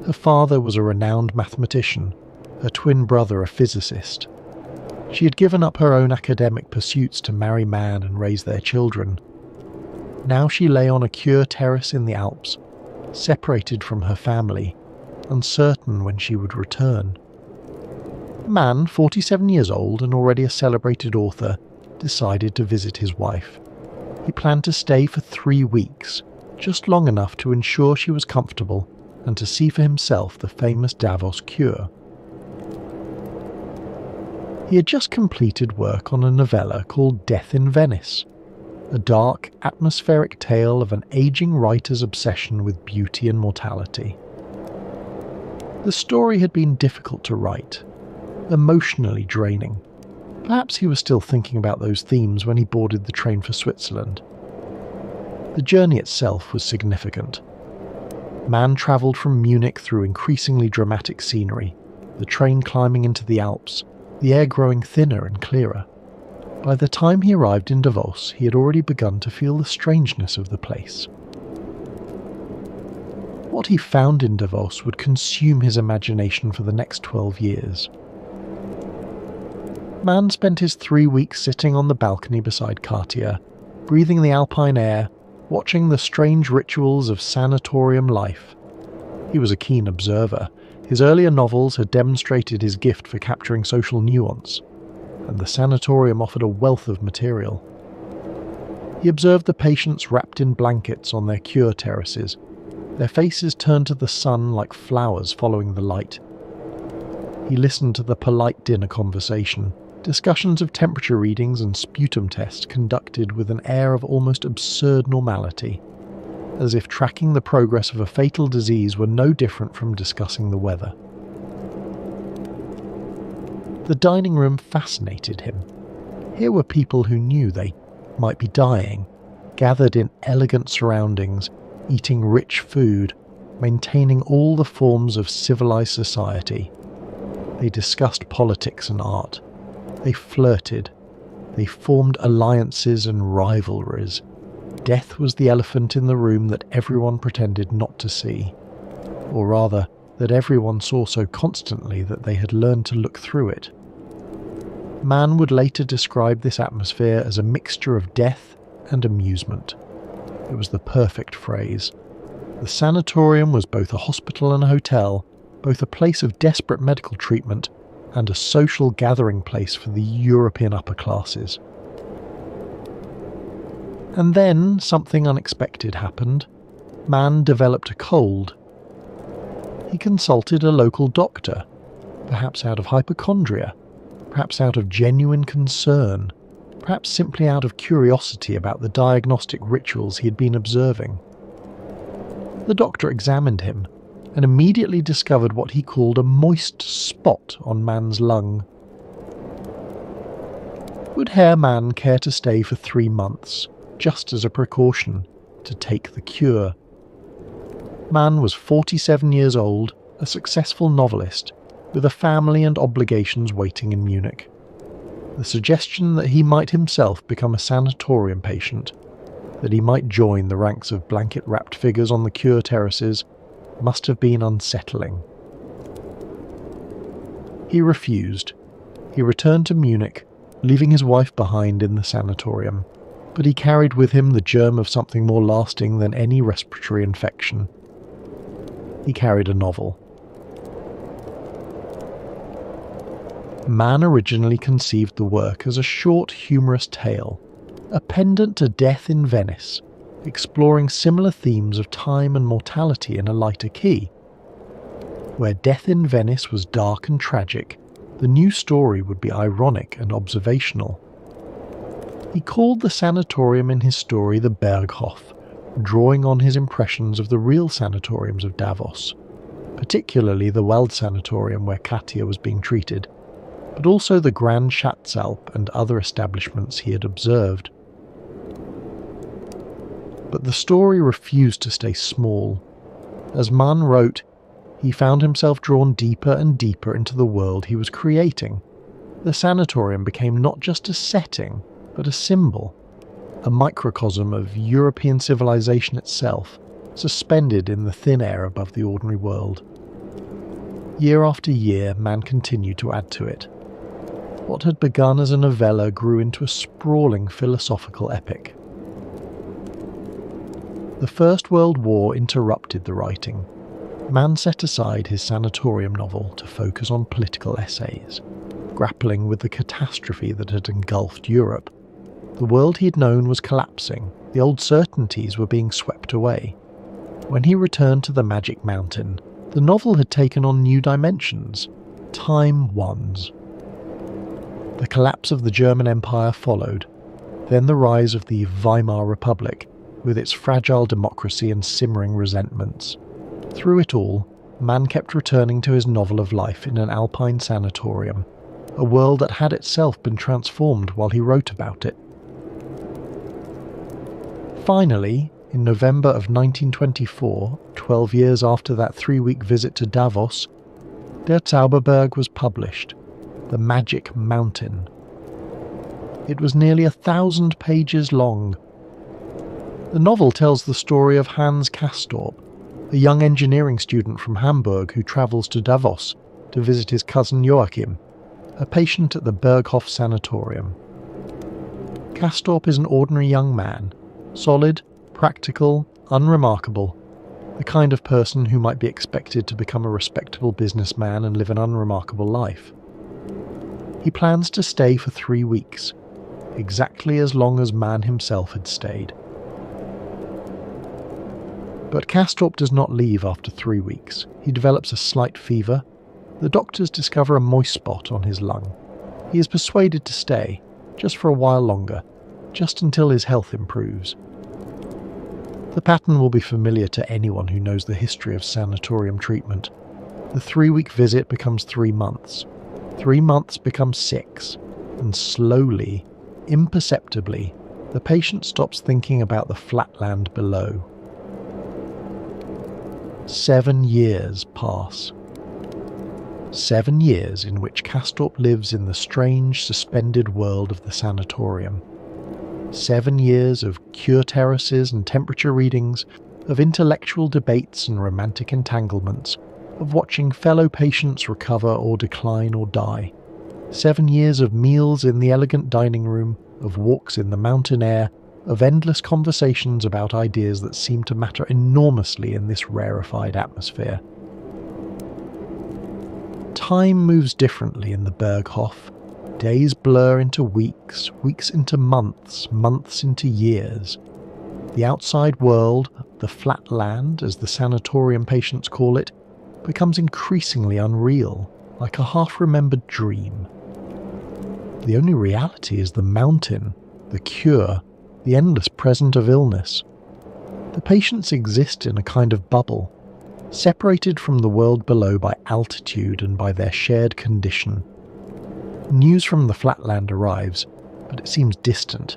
Her father was a renowned mathematician, her twin brother a physicist. She had given up her own academic pursuits to marry man and raise their children. Now she lay on a cure terrace in the Alps, separated from her family, uncertain when she would return. Man, 47 years old and already a celebrated author, decided to visit his wife. He planned to stay for 3 weeks, just long enough to ensure she was comfortable and to see for himself the famous Davos cure. He had just completed work on a novella called Death in Venice, a dark, atmospheric tale of an aging writer's obsession with beauty and mortality. The story had been difficult to write, emotionally draining. Perhaps he was still thinking about those themes when he boarded the train for Switzerland. The journey itself was significant. Man travelled from Munich through increasingly dramatic scenery, the train climbing into the Alps, the air growing thinner and clearer. By the time he arrived in Davos, he had already begun to feel the strangeness of the place. What he found in Davos would consume his imagination for the next 12 years. Man spent his 3 weeks sitting on the balcony beside Katja, breathing the alpine air, watching the strange rituals of sanatorium life. He was a keen observer. His earlier novels had demonstrated his gift for capturing social nuance, and the sanatorium offered a wealth of material. He observed the patients wrapped in blankets on their cure terraces, their faces turned to the sun like flowers following the light. He listened to the polite dinner conversation, discussions of temperature readings and sputum tests conducted with an air of almost absurd normality, as if tracking the progress of a fatal disease were no different from discussing the weather. The dining room fascinated him. Here were people who knew they might be dying, gathered in elegant surroundings, eating rich food, maintaining all the forms of civilized society. They discussed politics and art. They flirted. They formed alliances and rivalries. Death was the elephant in the room that everyone pretended not to see, or rather, that everyone saw so constantly that they had learned to look through it. Man would later describe this atmosphere as a mixture of death and amusement. It was the perfect phrase. The sanatorium was both a hospital and a hotel, both a place of desperate medical treatment and a social gathering place for the European upper classes. And then something unexpected happened. Man developed a cold. He consulted a local doctor, perhaps out of hypochondria, perhaps out of genuine concern, perhaps simply out of curiosity about the diagnostic rituals he had been observing. The doctor examined him and immediately discovered what he called a moist spot on Man's lung. Would Herr Man care to stay for 3 months, just as a precaution, to take the cure? Man was 47 years old, a successful novelist, with a family and obligations waiting in Munich. The suggestion that he might himself become a sanatorium patient, that he might join the ranks of blanket-wrapped figures on the cure terraces, must have been unsettling. He refused. He returned to Munich, leaving his wife behind in the sanatorium, but he carried with him the germ of something more lasting than any respiratory infection. He carried a novel. Man originally conceived the work as a short, humorous tale, a pendant to Death in Venice, exploring similar themes of time and mortality in a lighter key. Where death in Venice was dark and tragic, the new story would be ironic and observational. He called the sanatorium in his story the Berghof, drawing on his impressions of the real sanatoriums of Davos, particularly the Wald Sanatorium where Katja was being treated, but also the Grand Schatzalp and other establishments he had observed. But the story refused to stay small. As Mann wrote, he found himself drawn deeper and deeper into the world he was creating. The sanatorium became not just a setting, but a symbol, a microcosm of European civilization itself, suspended in the thin air above the ordinary world. Year after year, Mann continued to add to it. What had begun as a novella grew into a sprawling philosophical epic. The First World War interrupted the writing. Mann set aside his sanatorium novel to focus on political essays, grappling with the catastrophe that had engulfed Europe. The world he had known was collapsing, the old certainties were being swept away. When he returned to the Magic Mountain, the novel had taken on new dimensions, time ones. The collapse of the German Empire followed, then the rise of the Weimar Republic, with its fragile democracy and simmering resentments. Through it all, Mann kept returning to his novel of life in an alpine sanatorium, a world that had itself been transformed while he wrote about it. Finally, in November of 1924, 12 years after that 3-week visit to Davos, Der Zauberberg was published, The Magic Mountain. It was nearly 1,000 pages long. The novel tells the story of Hans Castorp, a young engineering student from Hamburg who travels to Davos to visit his cousin Joachim, a patient at the Berghof Sanatorium. Castorp is an ordinary young man, solid, practical, unremarkable, the kind of person who might be expected to become a respectable businessman and live an unremarkable life. He plans to stay for 3 weeks, exactly as long as Mann himself had stayed. But Castorp does not leave after 3 weeks. He develops a slight fever. The doctors discover a moist spot on his lung. He is persuaded to stay, just for a while longer, just until his health improves. The pattern will be familiar to anyone who knows the history of sanatorium treatment. The 3-week visit becomes 3 months. 3 months becomes 6, and slowly, imperceptibly, the patient stops thinking about the flatland below. 7 years pass. 7 years in which Castorp lives in the strange, suspended world of the sanatorium. 7 years of cure terraces and temperature readings, of intellectual debates and romantic entanglements, of watching fellow patients recover or decline or die. 7 years of meals in the elegant dining room, of walks in the mountain air, of endless conversations about ideas that seem to matter enormously in this rarefied atmosphere. Time moves differently in the Berghof. Days blur into weeks, weeks into months, months into years. The outside world, the flat land, as the sanatorium patients call it, becomes increasingly unreal, like a half-remembered dream. The only reality is the mountain, the cure, the endless present of illness. The patients exist in a kind of bubble, separated from the world below by altitude and by their shared condition. News from the flatland arrives, but it seems distant,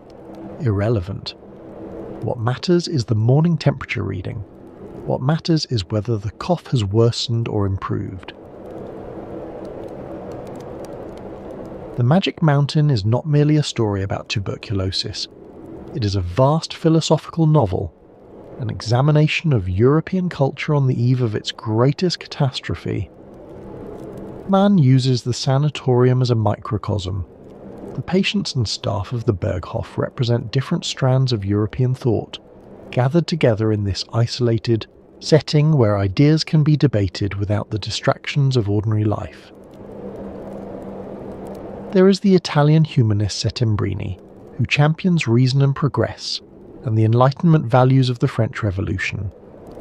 irrelevant. What matters is the morning temperature reading. What matters is whether the cough has worsened or improved. The Magic Mountain is not merely a story about tuberculosis. It is a vast philosophical novel, an examination of European culture on the eve of its greatest catastrophe. Mann uses the sanatorium as a microcosm. The patients and staff of the Berghof represent different strands of European thought, gathered together in this isolated setting where ideas can be debated without the distractions of ordinary life. There is the Italian humanist Settembrini, who champions reason and progress, and the Enlightenment values of the French Revolution.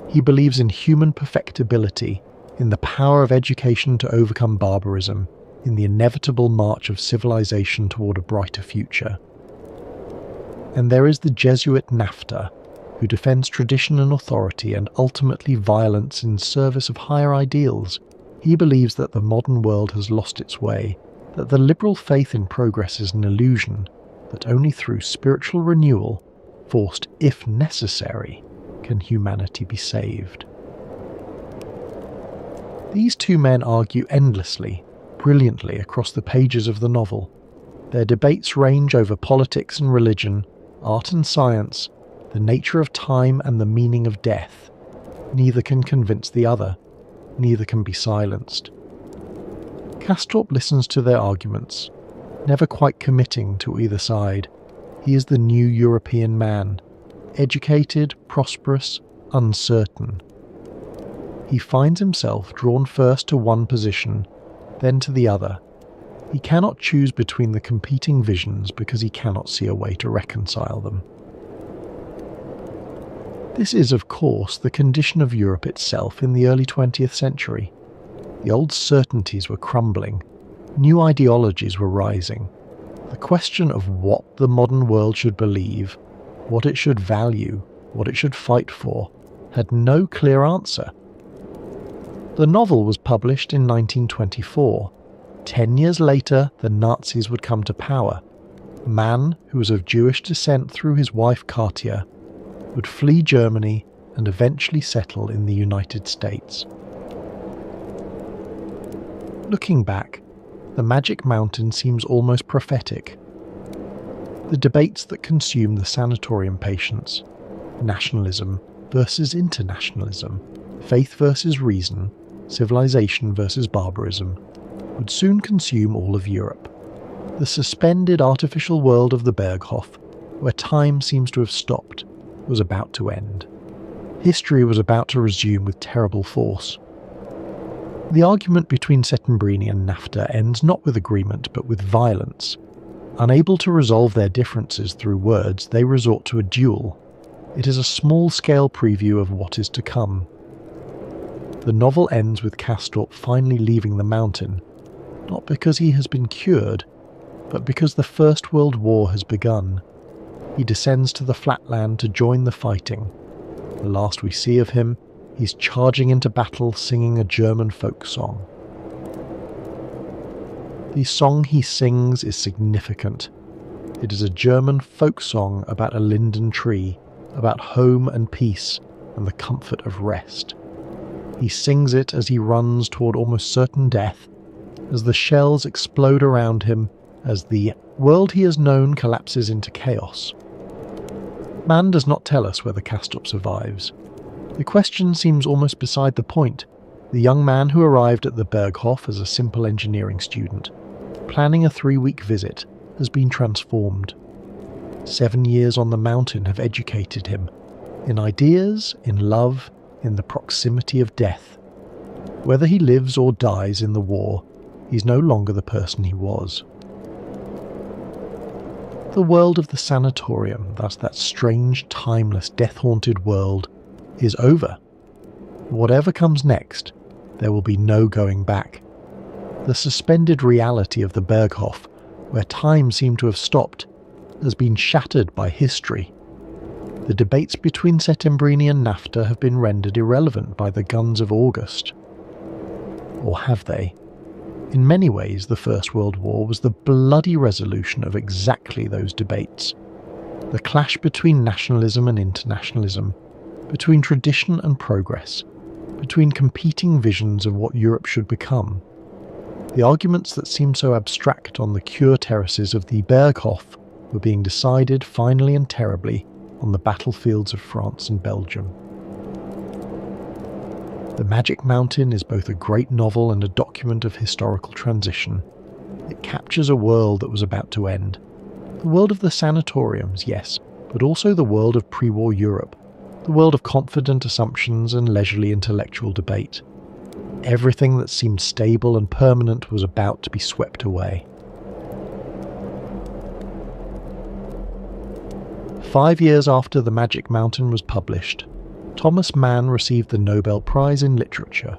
He believes in human perfectibility, in the power of education to overcome barbarism, in the inevitable march of civilization toward a brighter future. And there is the Jesuit Nafta, who defends tradition and authority and ultimately violence in service of higher ideals. He believes that the modern world has lost its way, that the liberal faith in progress is an illusion, that only through spiritual renewal, forced if necessary, can humanity be saved. These two men argue endlessly, brilliantly across the pages of the novel. Their debates range over politics and religion, art and science, the nature of time and the meaning of death. Neither can convince the other. Neither can be silenced. Castorp listens to their arguments, never quite committing to either side. He is the new European man, educated, prosperous, uncertain. He finds himself drawn first to one position, then to the other. He cannot choose between the competing visions because he cannot see a way to reconcile them. This is, of course, the condition of Europe itself in the early 20th century. The old certainties were crumbling. New ideologies were rising. The question of what the modern world should believe, what it should value, what it should fight for, had no clear answer. The novel was published in 1924. 10 years later, the Nazis would come to power. A man who was of Jewish descent through his wife Katia would flee Germany and eventually settle in the United States. Looking back, the Magic Mountain seems almost prophetic. The debates that consume the sanatorium patients, nationalism versus internationalism, faith versus reason, civilization versus barbarism, would soon consume all of Europe. The suspended artificial world of the Berghof, where time seems to have stopped, was about to end. History was about to resume with terrible force. The argument between Settembrini and Nafta ends not with agreement but with violence. Unable to resolve their differences through words, they resort to a duel. It is a small-scale preview of what is to come. The novel ends with Castorp finally leaving the mountain, not because he has been cured, but because the First World War has begun. He descends to the flatland to join the fighting. The last we see of him, he's charging into battle singing a German folk song. The song he sings is significant. It is a German folk song about a linden tree, about home and peace and the comfort of rest. He sings it as he runs toward almost certain death, as the shells explode around him, as the world he has known collapses into chaos. Mann does not tell us whether Castorp survives. The question seems almost beside the point. The young man who arrived at the Berghof as a simple engineering student, planning a 3-week visit, has been transformed. 7 years on the mountain have educated him, in ideas, in love, in the proximity of death. Whether he lives or dies in the war, he's no longer the person he was. The world of the sanatorium, thus that strange, timeless, death-haunted world, is over. Whatever comes next, there will be no going back. The suspended reality of the Berghof, where time seemed to have stopped, has been shattered by history. The debates between Settembrini and Nafta have been rendered irrelevant by the guns of August. Or have they? In many ways, the First World War was the bloody resolution of exactly those debates. The clash between nationalism and internationalism, between tradition and progress, between competing visions of what Europe should become. The arguments that seemed so abstract on the Cure terraces of the Berghof were being decided finally and terribly on the battlefields of France and Belgium. The Magic Mountain is both a great novel and a document of historical transition. It captures a world that was about to end. The world of the sanatoriums, yes, but also the world of pre-war Europe, the world of confident assumptions and leisurely intellectual debate. Everything that seemed stable and permanent was about to be swept away. 5 years after The Magic Mountain was published, Thomas Mann received the Nobel Prize in Literature.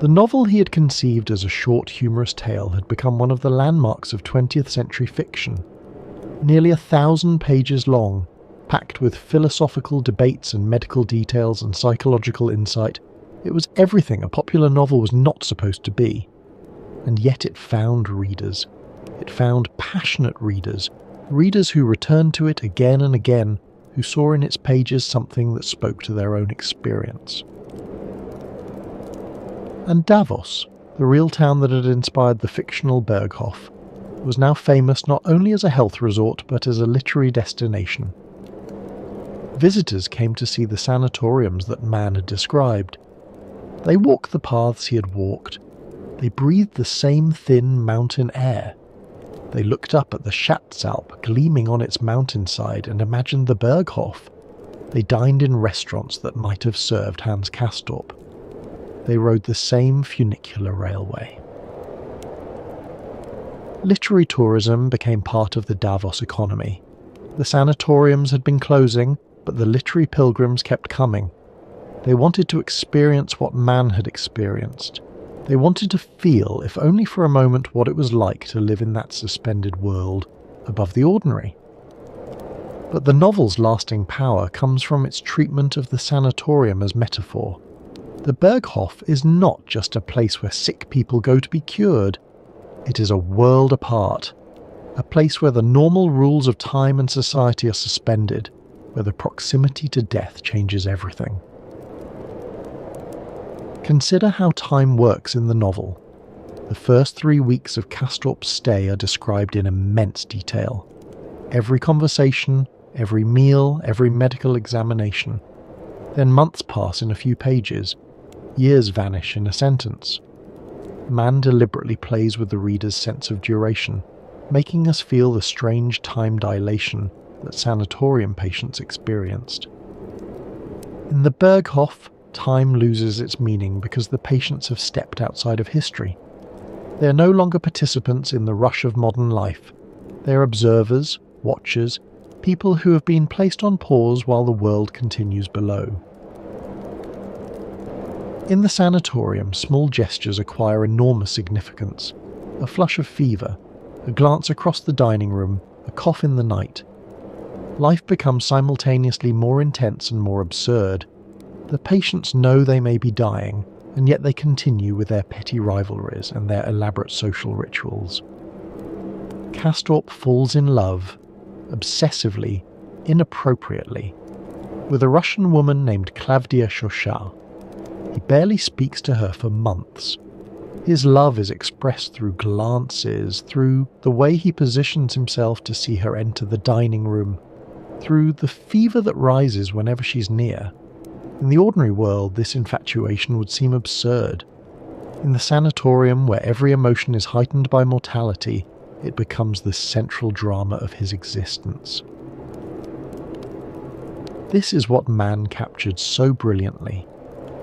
The novel he had conceived as a short, humorous tale had become one of the landmarks of 20th century fiction. Nearly 1,000 pages long, packed with philosophical debates and medical details and psychological insight, it was everything a popular novel was not supposed to be. And yet it found readers. It found passionate readers, readers who returned to it again and again, who saw in its pages something that spoke to their own experience. And Davos, the real town that had inspired the fictional Berghof, was now famous not only as a health resort but as a literary destination. Visitors came to see the sanatoriums that Mann had described. They walked the paths he had walked. They breathed the same thin mountain air. They looked up at the Schatzalp gleaming on its mountainside and imagined the Berghof. They dined in restaurants that might have served Hans Castorp. They rode the same funicular railway. Literary tourism became part of the Davos economy. The sanatoriums had been closing, but the literary pilgrims kept coming. They wanted to experience what Mann had experienced. They wanted to feel, if only for a moment, what it was like to live in that suspended world above the ordinary. But the novel's lasting power comes from its treatment of the sanatorium as metaphor. The Berghof is not just a place where sick people go to be cured. It is a world apart, a place where the normal rules of time and society are suspended, where the proximity to death changes everything. Consider how time works in the novel. The first 3 weeks of Castorp's stay are described in immense detail. Every conversation, every meal, every medical examination. Then months pass in a few pages. Years vanish in a sentence. Mann deliberately plays with the reader's sense of duration, making us feel the strange time dilation that sanatorium patients experienced. In the Berghof, time loses its meaning because the patients have stepped outside of history. They are no longer participants in the rush of modern life. They are observers, watchers, people who have been placed on pause while the world continues below. In the sanatorium, small gestures acquire enormous significance. A flush of fever, a glance across the dining room, a cough in the night. Life becomes simultaneously more intense and more absurd. The patients know they may be dying, and yet they continue with their petty rivalries and their elaborate social rituals. Castorp falls in love, obsessively, inappropriately, with a Russian woman named Klavdia Shosha. He barely speaks to her for months. His love is expressed through glances, through the way he positions himself to see her enter the dining room, through the fever that rises whenever she's near. In the ordinary world, this infatuation would seem absurd. In the sanatorium, where every emotion is heightened by mortality, it becomes the central drama of his existence. This is what Mann captured so brilliantly.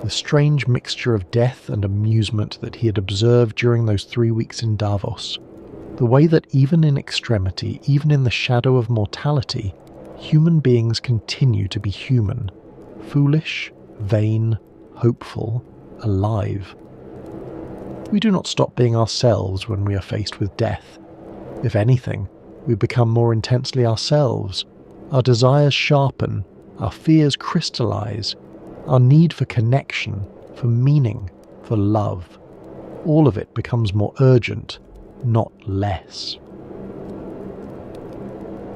The strange mixture of death and amusement that he had observed during those 3 weeks in Davos. The way that even in extremity, even in the shadow of mortality, human beings continue to be human. Foolish, vain, hopeful, alive. We do not stop being ourselves when we are faced with death. If anything, we become more intensely ourselves. Our desires sharpen, our fears crystallize. Our need for connection, for meaning, for love, all of it becomes more urgent, not less.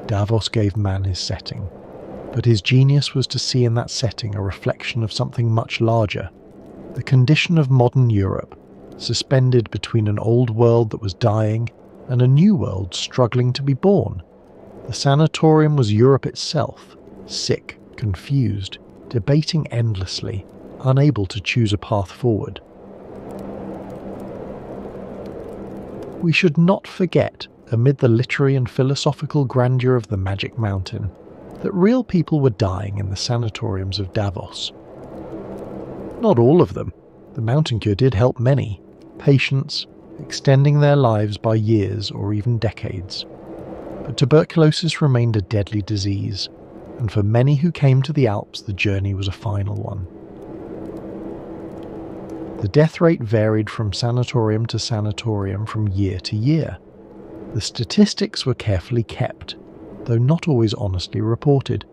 Davos gave Mann his setting, but his genius was to see in that setting a reflection of something much larger, the condition of modern Europe, suspended between an old world that was dying and a new world struggling to be born. The sanatorium was Europe itself, sick, confused, debating endlessly, unable to choose a path forward. We should not forget, amid the literary and philosophical grandeur of the Magic Mountain, that real people were dying in the sanatoriums of Davos. Not all of them. The mountain cure did help many, patients, extending their lives by years or even decades. But tuberculosis remained a deadly disease, and for many who came to the Alps, the journey was a final one. The death rate varied from sanatorium to sanatorium from year to year. The statistics were carefully kept, though not always honestly reported.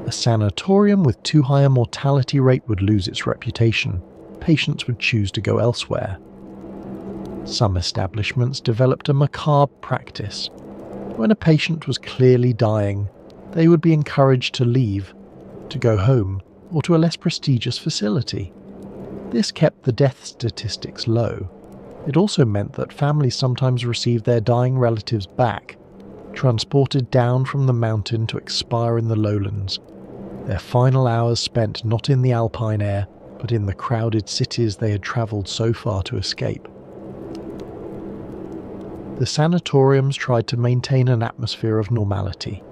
A sanatorium with too high a mortality rate would lose its reputation. Patients would choose to go elsewhere. Some establishments developed a macabre practice. When a patient was clearly dying, they would be encouraged to leave, to go home, or to a less prestigious facility. This kept the death statistics low. It also meant that families sometimes received their dying relatives back, transported down from the mountain to expire in the lowlands, their final hours spent not in the alpine air, but in the crowded cities they had travelled so far to escape. The sanatoriums tried to maintain an atmosphere of normality.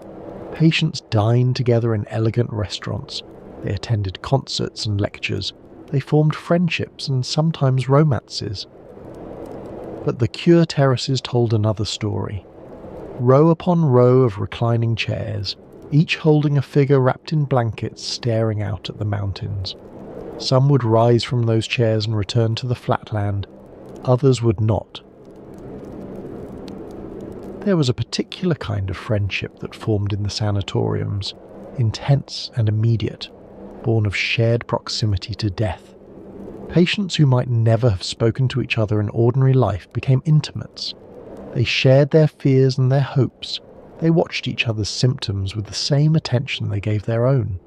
Patients dined together in elegant restaurants. They attended concerts and lectures. They formed friendships and sometimes romances. But the cure terraces told another story. Row upon row of reclining chairs, each holding a figure wrapped in blankets staring out at the mountains. Some would rise from those chairs and return to the flatland. Others would not. There was a particular kind of friendship that formed in the sanatoriums, intense and immediate, born of shared proximity to death. Patients who might never have spoken to each other in ordinary life became intimates. They shared their fears and their hopes. They watched each other's symptoms with the same attention they gave their own.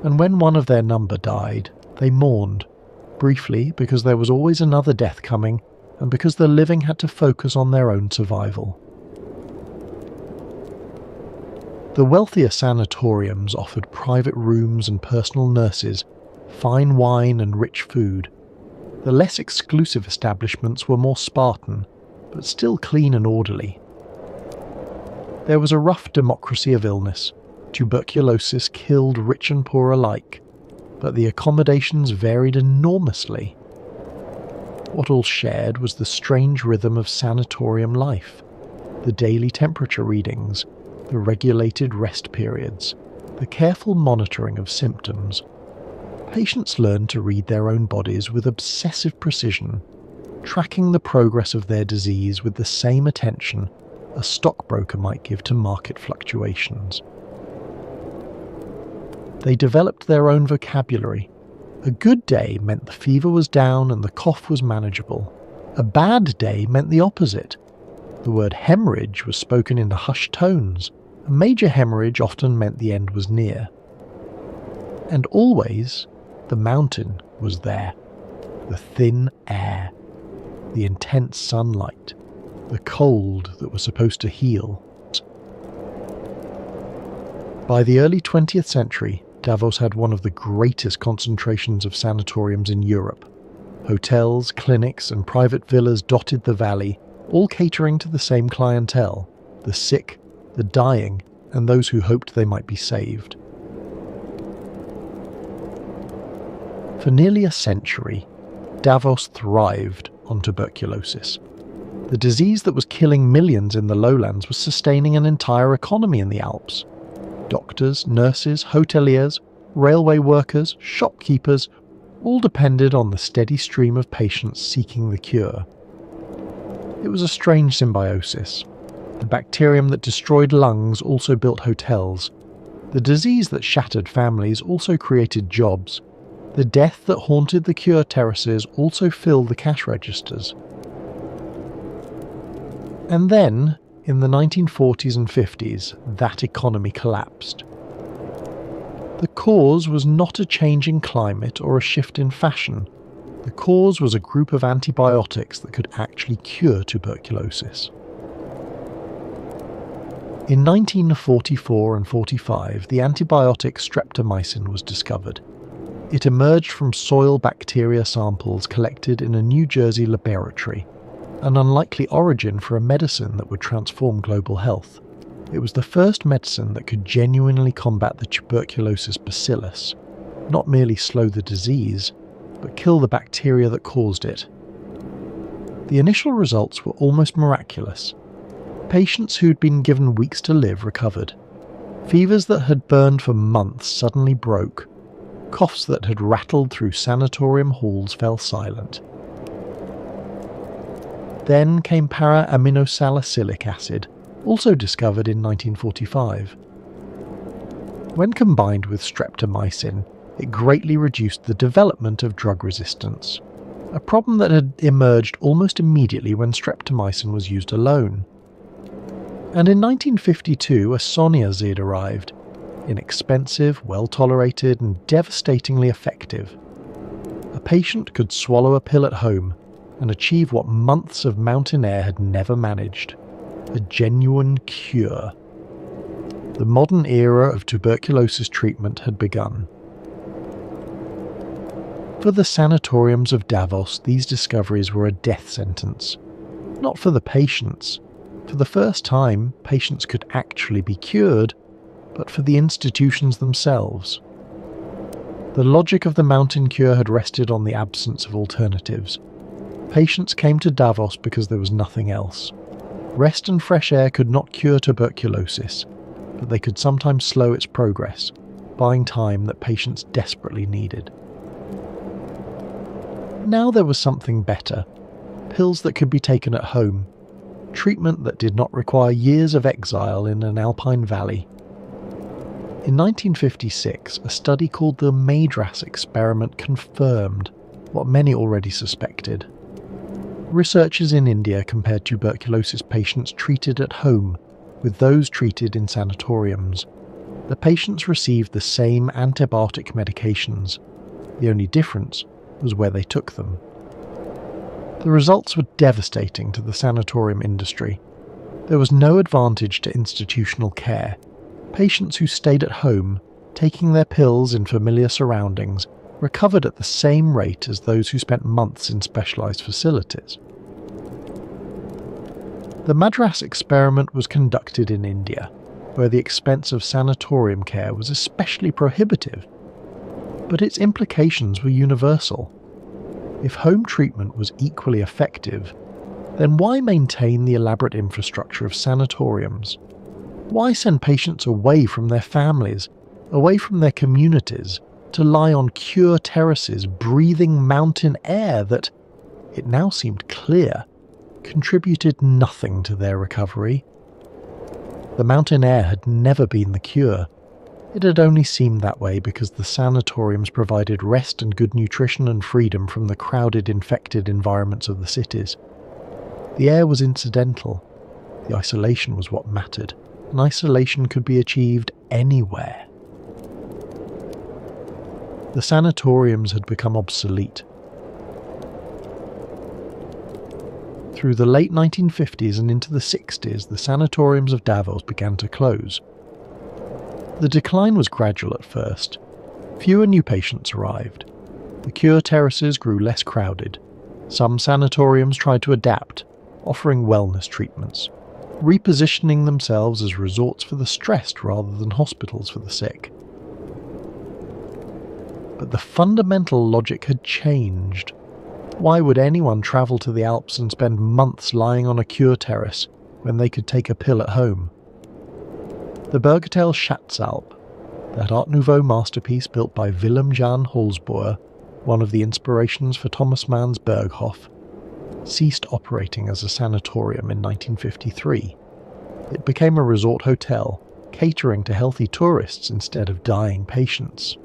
And when one of their number died, they mourned, briefly because there was always another death coming, and because the living had to focus on their own survival. The wealthier sanatoriums offered private rooms and personal nurses, fine wine and rich food. The less exclusive establishments were more Spartan, but still clean and orderly. There was a rough democracy of illness. Tuberculosis killed rich and poor alike, but the accommodations varied enormously. What all shared was the strange rhythm of sanatorium life, the daily temperature readings, the regulated rest periods, the careful monitoring of symptoms. Patients learned to read their own bodies with obsessive precision, tracking the progress of their disease with the same attention a stockbroker might give to market fluctuations. They developed their own vocabulary. A good day meant the fever was down and the cough was manageable. A bad day meant the opposite. The word hemorrhage was spoken in hushed tones. A major hemorrhage often meant the end was near. And always, the mountain was there. The thin air, the intense sunlight, the cold that was supposed to heal. By the early 20th century, Davos had one of the greatest concentrations of sanatoriums in Europe. Hotels, clinics, and private villas dotted the valley, all catering to the same clientele: the sick, the dying, and those who hoped they might be saved. For nearly a century, Davos thrived on tuberculosis. The disease that was killing millions in the lowlands was sustaining an entire economy in the Alps. Doctors, nurses, hoteliers, railway workers, shopkeepers, all depended on the steady stream of patients seeking the cure. It was a strange symbiosis. The bacterium that destroyed lungs also built hotels. The disease that shattered families also created jobs. The death that haunted the cure terraces also filled the cash registers. And then, in the 1940s and 50s, that economy collapsed. The cause was not a change in climate or a shift in fashion. The cause was a group of antibiotics that could actually cure tuberculosis. In 1944 and 45, the antibiotic streptomycin was discovered. It emerged from soil bacteria samples collected in a New Jersey laboratory, an unlikely origin for a medicine that would transform global health. It was the first medicine that could genuinely combat the tuberculosis bacillus, not merely slow the disease, but kill the bacteria that caused it. The initial results were almost miraculous. Patients who'd been given weeks to live recovered. Fevers that had burned for months suddenly broke. coughs that had rattled through sanatorium halls fell silent. Then came para-aminosalicylic acid, also discovered in 1945. When combined with streptomycin, it greatly reduced the development of drug resistance, a problem that had emerged almost immediately when streptomycin was used alone. And in 1952, isoniazid arrived, inexpensive, well-tolerated, and devastatingly effective. A patient could swallow a pill at home and achieve what months of mountain air had never managed: a genuine cure. The modern era of tuberculosis treatment had begun. For the sanatoriums of Davos, these discoveries were a death sentence. Not for the patients. For the first time, patients could actually be cured, but for the institutions themselves. The logic of the mountain cure had rested on the absence of alternatives. Patients came to Davos because there was nothing else. Rest and fresh air could not cure tuberculosis, but they could sometimes slow its progress, buying time that patients desperately needed. Now there was something better. Pills that could be taken at home. Treatment that did not require years of exile in an alpine valley. In 1956, a study called the Madras experiment confirmed what many already suspected. Researchers in India compared tuberculosis patients treated at home with those treated in sanatoriums. The patients received the same antibiotic medications. The only difference was where they took them. The results were devastating to the sanatorium industry. There was no advantage to institutional care. Patients who stayed at home, taking their pills in familiar surroundings, recovered at the same rate as those who spent months in specialised facilities. The Madras experiment was conducted in India, where the expense of sanatorium care was especially prohibitive. But its implications were universal. If home treatment was equally effective, then why maintain the elaborate infrastructure of sanatoriums? Why send patients away from their families, away from their communities, to lie on cure terraces breathing mountain air that, it now seemed clear, contributed nothing to their recovery? The mountain air had never been the cure. It had only seemed that way because the sanatoriums provided rest and good nutrition and freedom from the crowded, infected environments of the cities. The air was incidental. The isolation was what mattered, and isolation could be achieved anywhere. The sanatoriums had become obsolete. Through the late 1950s and into the 60s, the sanatoriums of Davos began to close. The decline was gradual at first. Fewer new patients arrived. The cure terraces grew less crowded. Some sanatoriums tried to adapt, offering wellness treatments, repositioning themselves as resorts for the stressed rather than hospitals for the sick. But the fundamental logic had changed. Why would anyone travel to the Alps and spend months lying on a cure terrace when they could take a pill at home? The Berghotel Schatzalp, that Art Nouveau masterpiece built by Willem Jan Holzboer, one of the inspirations for Thomas Mann's Berghof, ceased operating as a sanatorium in 1953. It became a resort hotel, catering to healthy tourists instead of dying patients.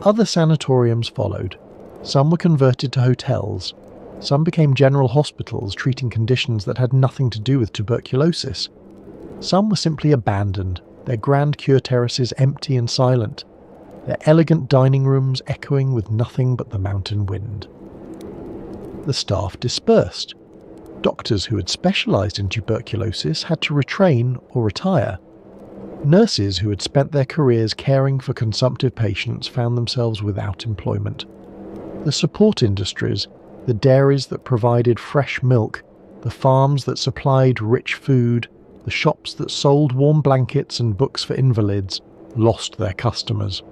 Other sanatoriums followed. Some were converted to hotels. Some became general hospitals treating conditions that had nothing to do with tuberculosis. Some were simply abandoned, their grand cure terraces empty and silent, their elegant dining rooms echoing with nothing but the mountain wind. The staff dispersed. Doctors who had specialised in tuberculosis had to retrain or retire. Nurses who had spent their careers caring for consumptive patients found themselves without employment. The support industries, the dairies that provided fresh milk, the farms that supplied rich food, the shops that sold warm blankets and books for invalids, lost their customers.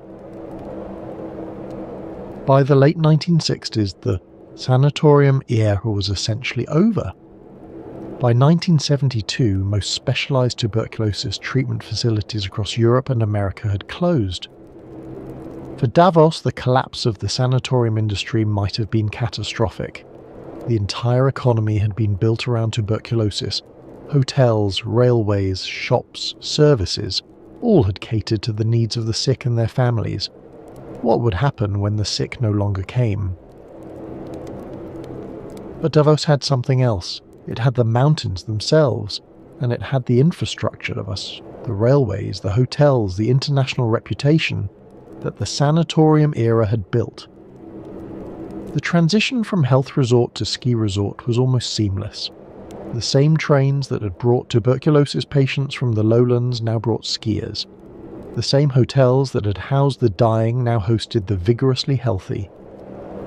By the late 1960s, the sanatorium era was essentially over. By 1972, most specialised tuberculosis treatment facilities across Europe and America had closed. For Davos, the collapse of the sanatorium industry might have been catastrophic. The entire economy had been built around tuberculosis. Hotels, railways, shops, services, all had catered to the needs of the sick and their families. What would happen when the sick no longer came? But Davos had something else. It had the mountains themselves, and it had the infrastructure of us, the railways, the hotels, the international reputation that the sanatorium era had built. The transition from health resort to ski resort was almost seamless. The same trains that had brought tuberculosis patients from the lowlands now brought skiers. The same hotels that had housed the dying now hosted the vigorously healthy.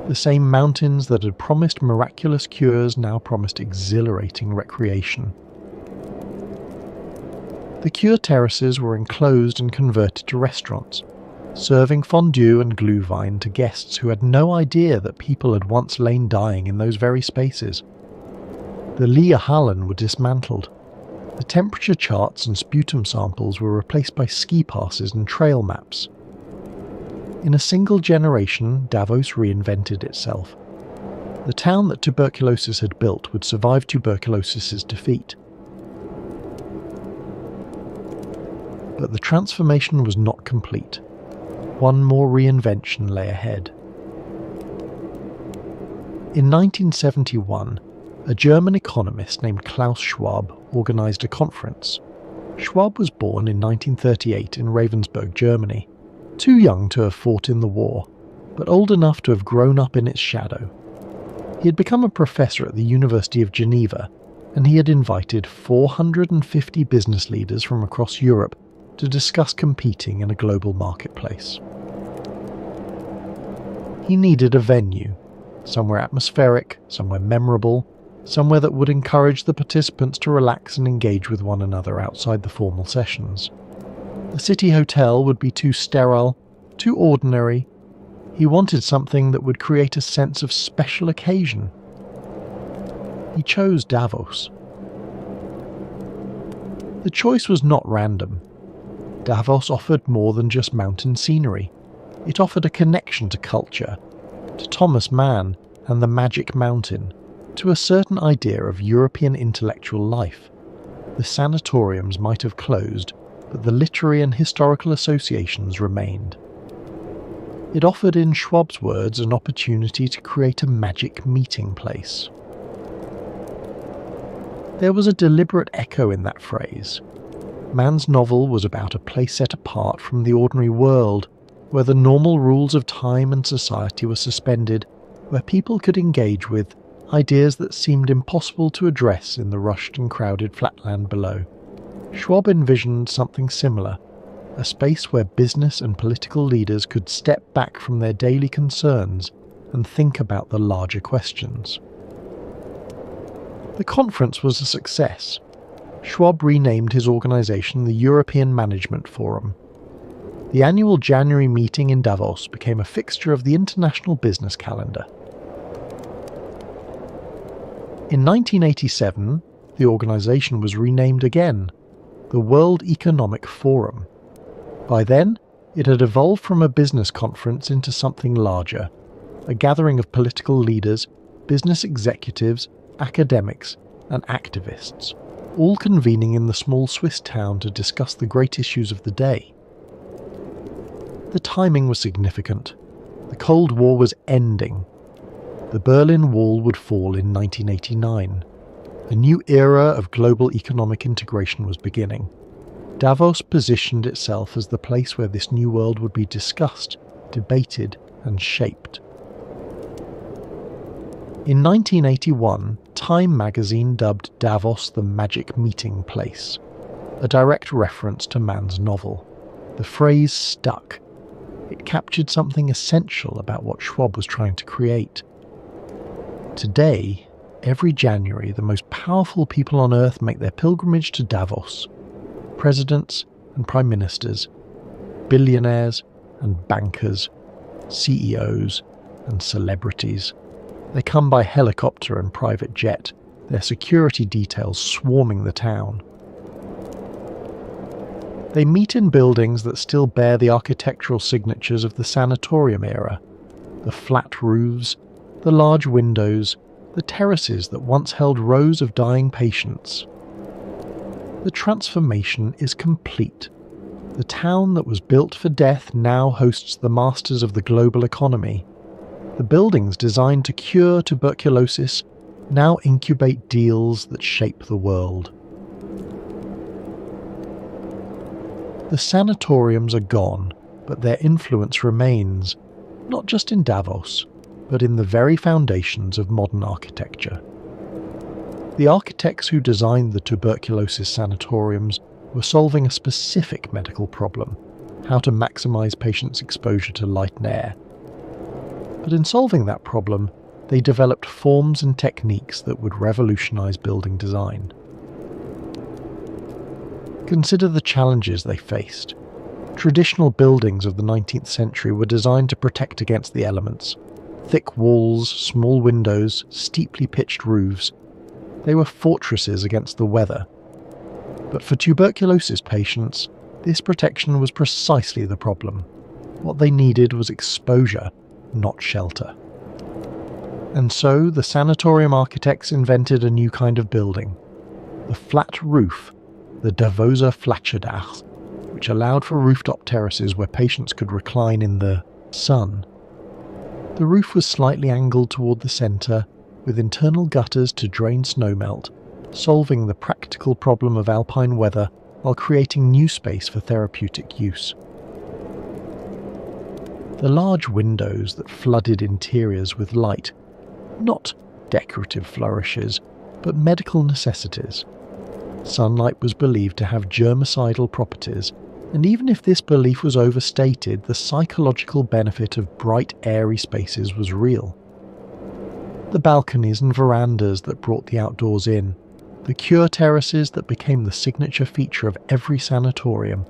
The same mountains that had promised miraculous cures now promised exhilarating recreation. The cure terraces were enclosed and converted to restaurants, serving fondue and glühwein to guests who had no idea that people had once lain dying in those very spaces. The Leerhallen were dismantled. The temperature charts and sputum samples were replaced by ski passes and trail maps. In a single generation, Davos reinvented itself. The town that tuberculosis had built would survive tuberculosis's defeat. But the transformation was not complete. One more reinvention lay ahead. In 1971, a German economist named Klaus Schwab organised a conference. Schwab was born in 1938 in Ravensburg, Germany, too young to have fought in the war, but old enough to have grown up in its shadow. He had become a professor at the University of Geneva, and he had invited 450 business leaders from across Europe to discuss competing in a global marketplace. He needed a venue, somewhere atmospheric, somewhere memorable, somewhere that would encourage the participants to relax and engage with one another outside the formal sessions. The city hotel would be too sterile, too ordinary. He wanted something that would create a sense of special occasion. He chose Davos. The choice was not random. Davos offered more than just mountain scenery. It offered a connection to culture, to Thomas Mann and the Magic Mountain, to a certain idea of European intellectual life. The sanatoriums might have closed, but the literary and historical associations remained. It offered, in Schwab's words, an opportunity to create a magic meeting place. There was a deliberate echo in that phrase. Mann's novel was about a place set apart from the ordinary world, where the normal rules of time and society were suspended, where people could engage with ideas that seemed impossible to address in the rushed and crowded flatland below. Schwab envisioned something similar, a space where business and political leaders could step back from their daily concerns and think about the larger questions. The conference was a success. Schwab renamed his organisation the European Management Forum. The annual January meeting in Davos became a fixture of the international business calendar. In 1987, the organisation was renamed again, the World Economic Forum. By then, it had evolved from a business conference into something larger, a gathering of political leaders, business executives, academics, and activists, all convening in the small Swiss town to discuss the great issues of the day. The timing was significant. The Cold War was ending. The Berlin Wall would fall in 1989. A new era of global economic integration was beginning. Davos positioned itself as the place where this new world would be discussed, debated, and shaped. In 1981, Time magazine dubbed Davos the Magic Meeting Place, a direct reference to Mann's novel. The phrase stuck. It captured something essential about what Schwab was trying to create. Today, every January, the most powerful people on Earth make their pilgrimage to Davos. Presidents and prime ministers, billionaires and bankers, CEOs and celebrities. They come by helicopter and private jet, their security details swarming the town. They meet in buildings that still bear the architectural signatures of the Sanatorium era: the flat roofs, the large windows, the terraces that once held rows of dying patients. The transformation is complete. The town that was built for death now hosts the masters of the global economy. The buildings designed to cure tuberculosis now incubate deals that shape the world. The sanatoriums are gone, but their influence remains, not just in Davos, but in the very foundations of modern architecture. The architects who designed the tuberculosis sanatoriums were solving a specific medical problem: how to maximize patients' exposure to light and air. But in solving that problem, they developed forms and techniques that would revolutionize building design. Consider the challenges they faced. Traditional buildings of the 19th century were designed to protect against the elements. Thick walls, small windows, steeply pitched roofs. They were fortresses against the weather. But for tuberculosis patients, this protection was precisely the problem. What they needed was exposure, not shelter. And so the sanatorium architects invented a new kind of building: the flat roof, the Davoser Flatscherdach, which allowed for rooftop terraces where patients could recline in the sun. The roof was slightly angled toward the centre, with internal gutters to drain snowmelt, solving the practical problem of alpine weather while creating new space for therapeutic use. The large windows that flooded interiors with light, not decorative flourishes, but medical necessities. Sunlight was believed to have germicidal properties, and even if this belief was overstated, the psychological benefit of bright, airy spaces was real. The balconies and verandas that brought the outdoors in, the cure terraces that became the signature feature of every sanatorium,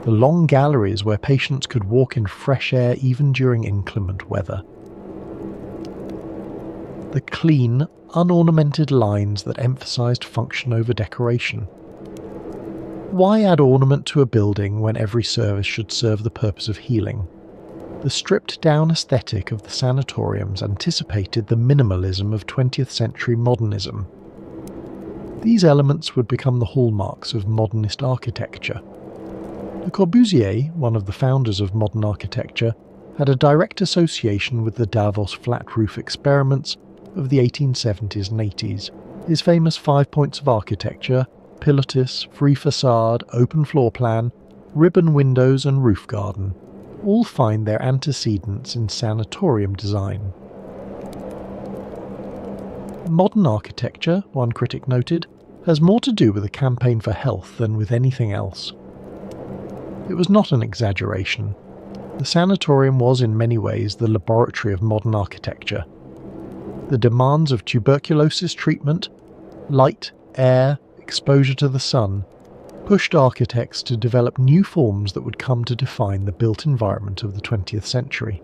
the long galleries where patients could walk in fresh air even during inclement weather. The clean, unornamented lines that emphasized function over decoration. Why add ornament to a building when every service should serve the purpose of healing? The stripped-down aesthetic of the sanatoriums anticipated the minimalism of 20th century modernism. These elements would become the hallmarks of modernist architecture. Le Corbusier, one of the founders of modern architecture, had a direct association with the Davos flat roof experiments of the 1870s and 80s. His famous 5 points of architecture, pilatus, free facade, open floor plan, ribbon windows and roof garden, all find their antecedents in sanatorium design. Modern architecture, one critic noted, has more to do with a campaign for health than with anything else. It was not an exaggeration. The sanatorium was in many ways the laboratory of modern architecture. The demands of tuberculosis treatment, light, air, exposure to the sun, pushed architects to develop new forms that would come to define the built environment of the 20th century.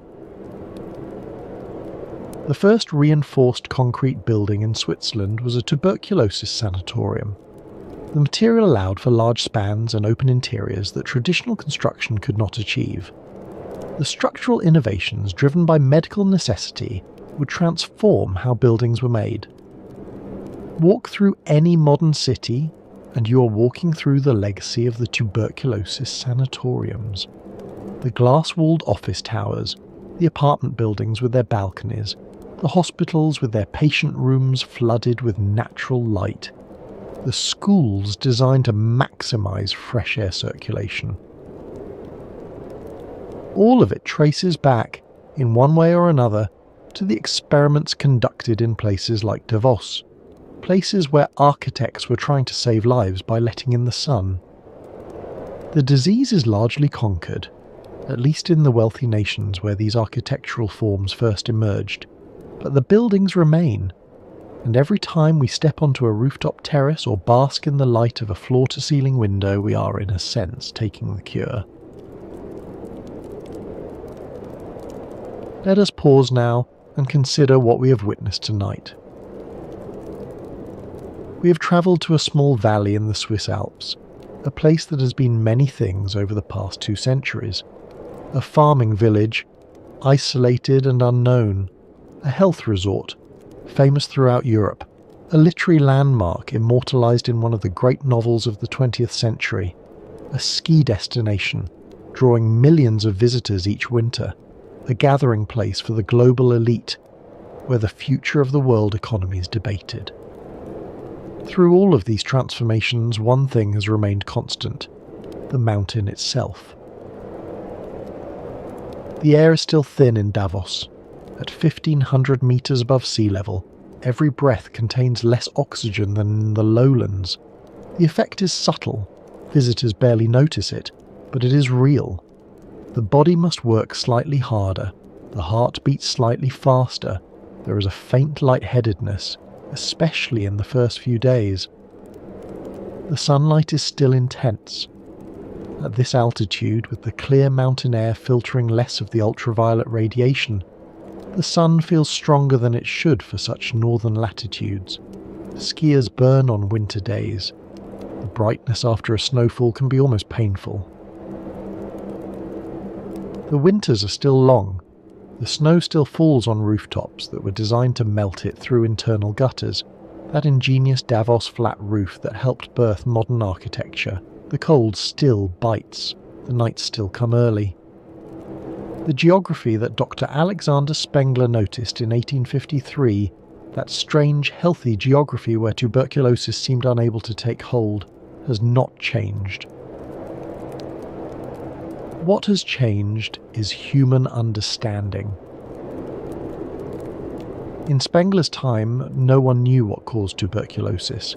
The first reinforced concrete building in Switzerland was a tuberculosis sanatorium. The material allowed for large spans and open interiors that traditional construction could not achieve. The structural innovations driven by medical necessity would transform how buildings were made. Walk through any modern city, and you are walking through the legacy of the tuberculosis sanatoriums. The glass-walled office towers, the apartment buildings with their balconies, the hospitals with their patient rooms flooded with natural light, the schools designed to maximize fresh air circulation. All of it traces back, in one way or another, to the experiments conducted in places like Davos, places where architects were trying to save lives by letting in the sun. The disease is largely conquered, at least in the wealthy nations where these architectural forms first emerged, but the buildings remain, and every time we step onto a rooftop terrace or bask in the light of a floor-to-ceiling window, we are, in a sense, taking the cure. Let us pause now and consider what we have witnessed tonight. We have travelled to a small valley in the Swiss Alps, a place that has been many things over the past 2 centuries. A farming village, isolated and unknown, a health resort, famous throughout Europe, a literary landmark immortalised in one of the great novels of the 20th century, a ski destination, drawing millions of visitors each winter, a gathering place for the global elite, where the future of the world economy is debated. Through all of these transformations, one thing has remained constant: the mountain itself. The air is still thin in Davos. At 1,500 metres above sea level, every breath contains less oxygen than in the lowlands. The effect is subtle, visitors barely notice it, but it is real. The body must work slightly harder, the heart beats slightly faster, there is a faint lightheadedness, especially in the first few days. The sunlight is still intense. At this altitude, with the clear mountain air filtering less of the ultraviolet radiation, the sun feels stronger than it should for such northern latitudes. Skiers burn on winter days. The brightness after a snowfall can be almost painful. The winters are still long. The snow still falls on rooftops that were designed to melt it through internal gutters, that ingenious Davos flat roof that helped birth modern architecture. The cold still bites. The nights still come early. The geography that Dr. Alexander Spengler noticed in 1853, that strange, healthy geography where tuberculosis seemed unable to take hold, has not changed. What has changed is human understanding. In Spengler's time, no one knew what caused tuberculosis.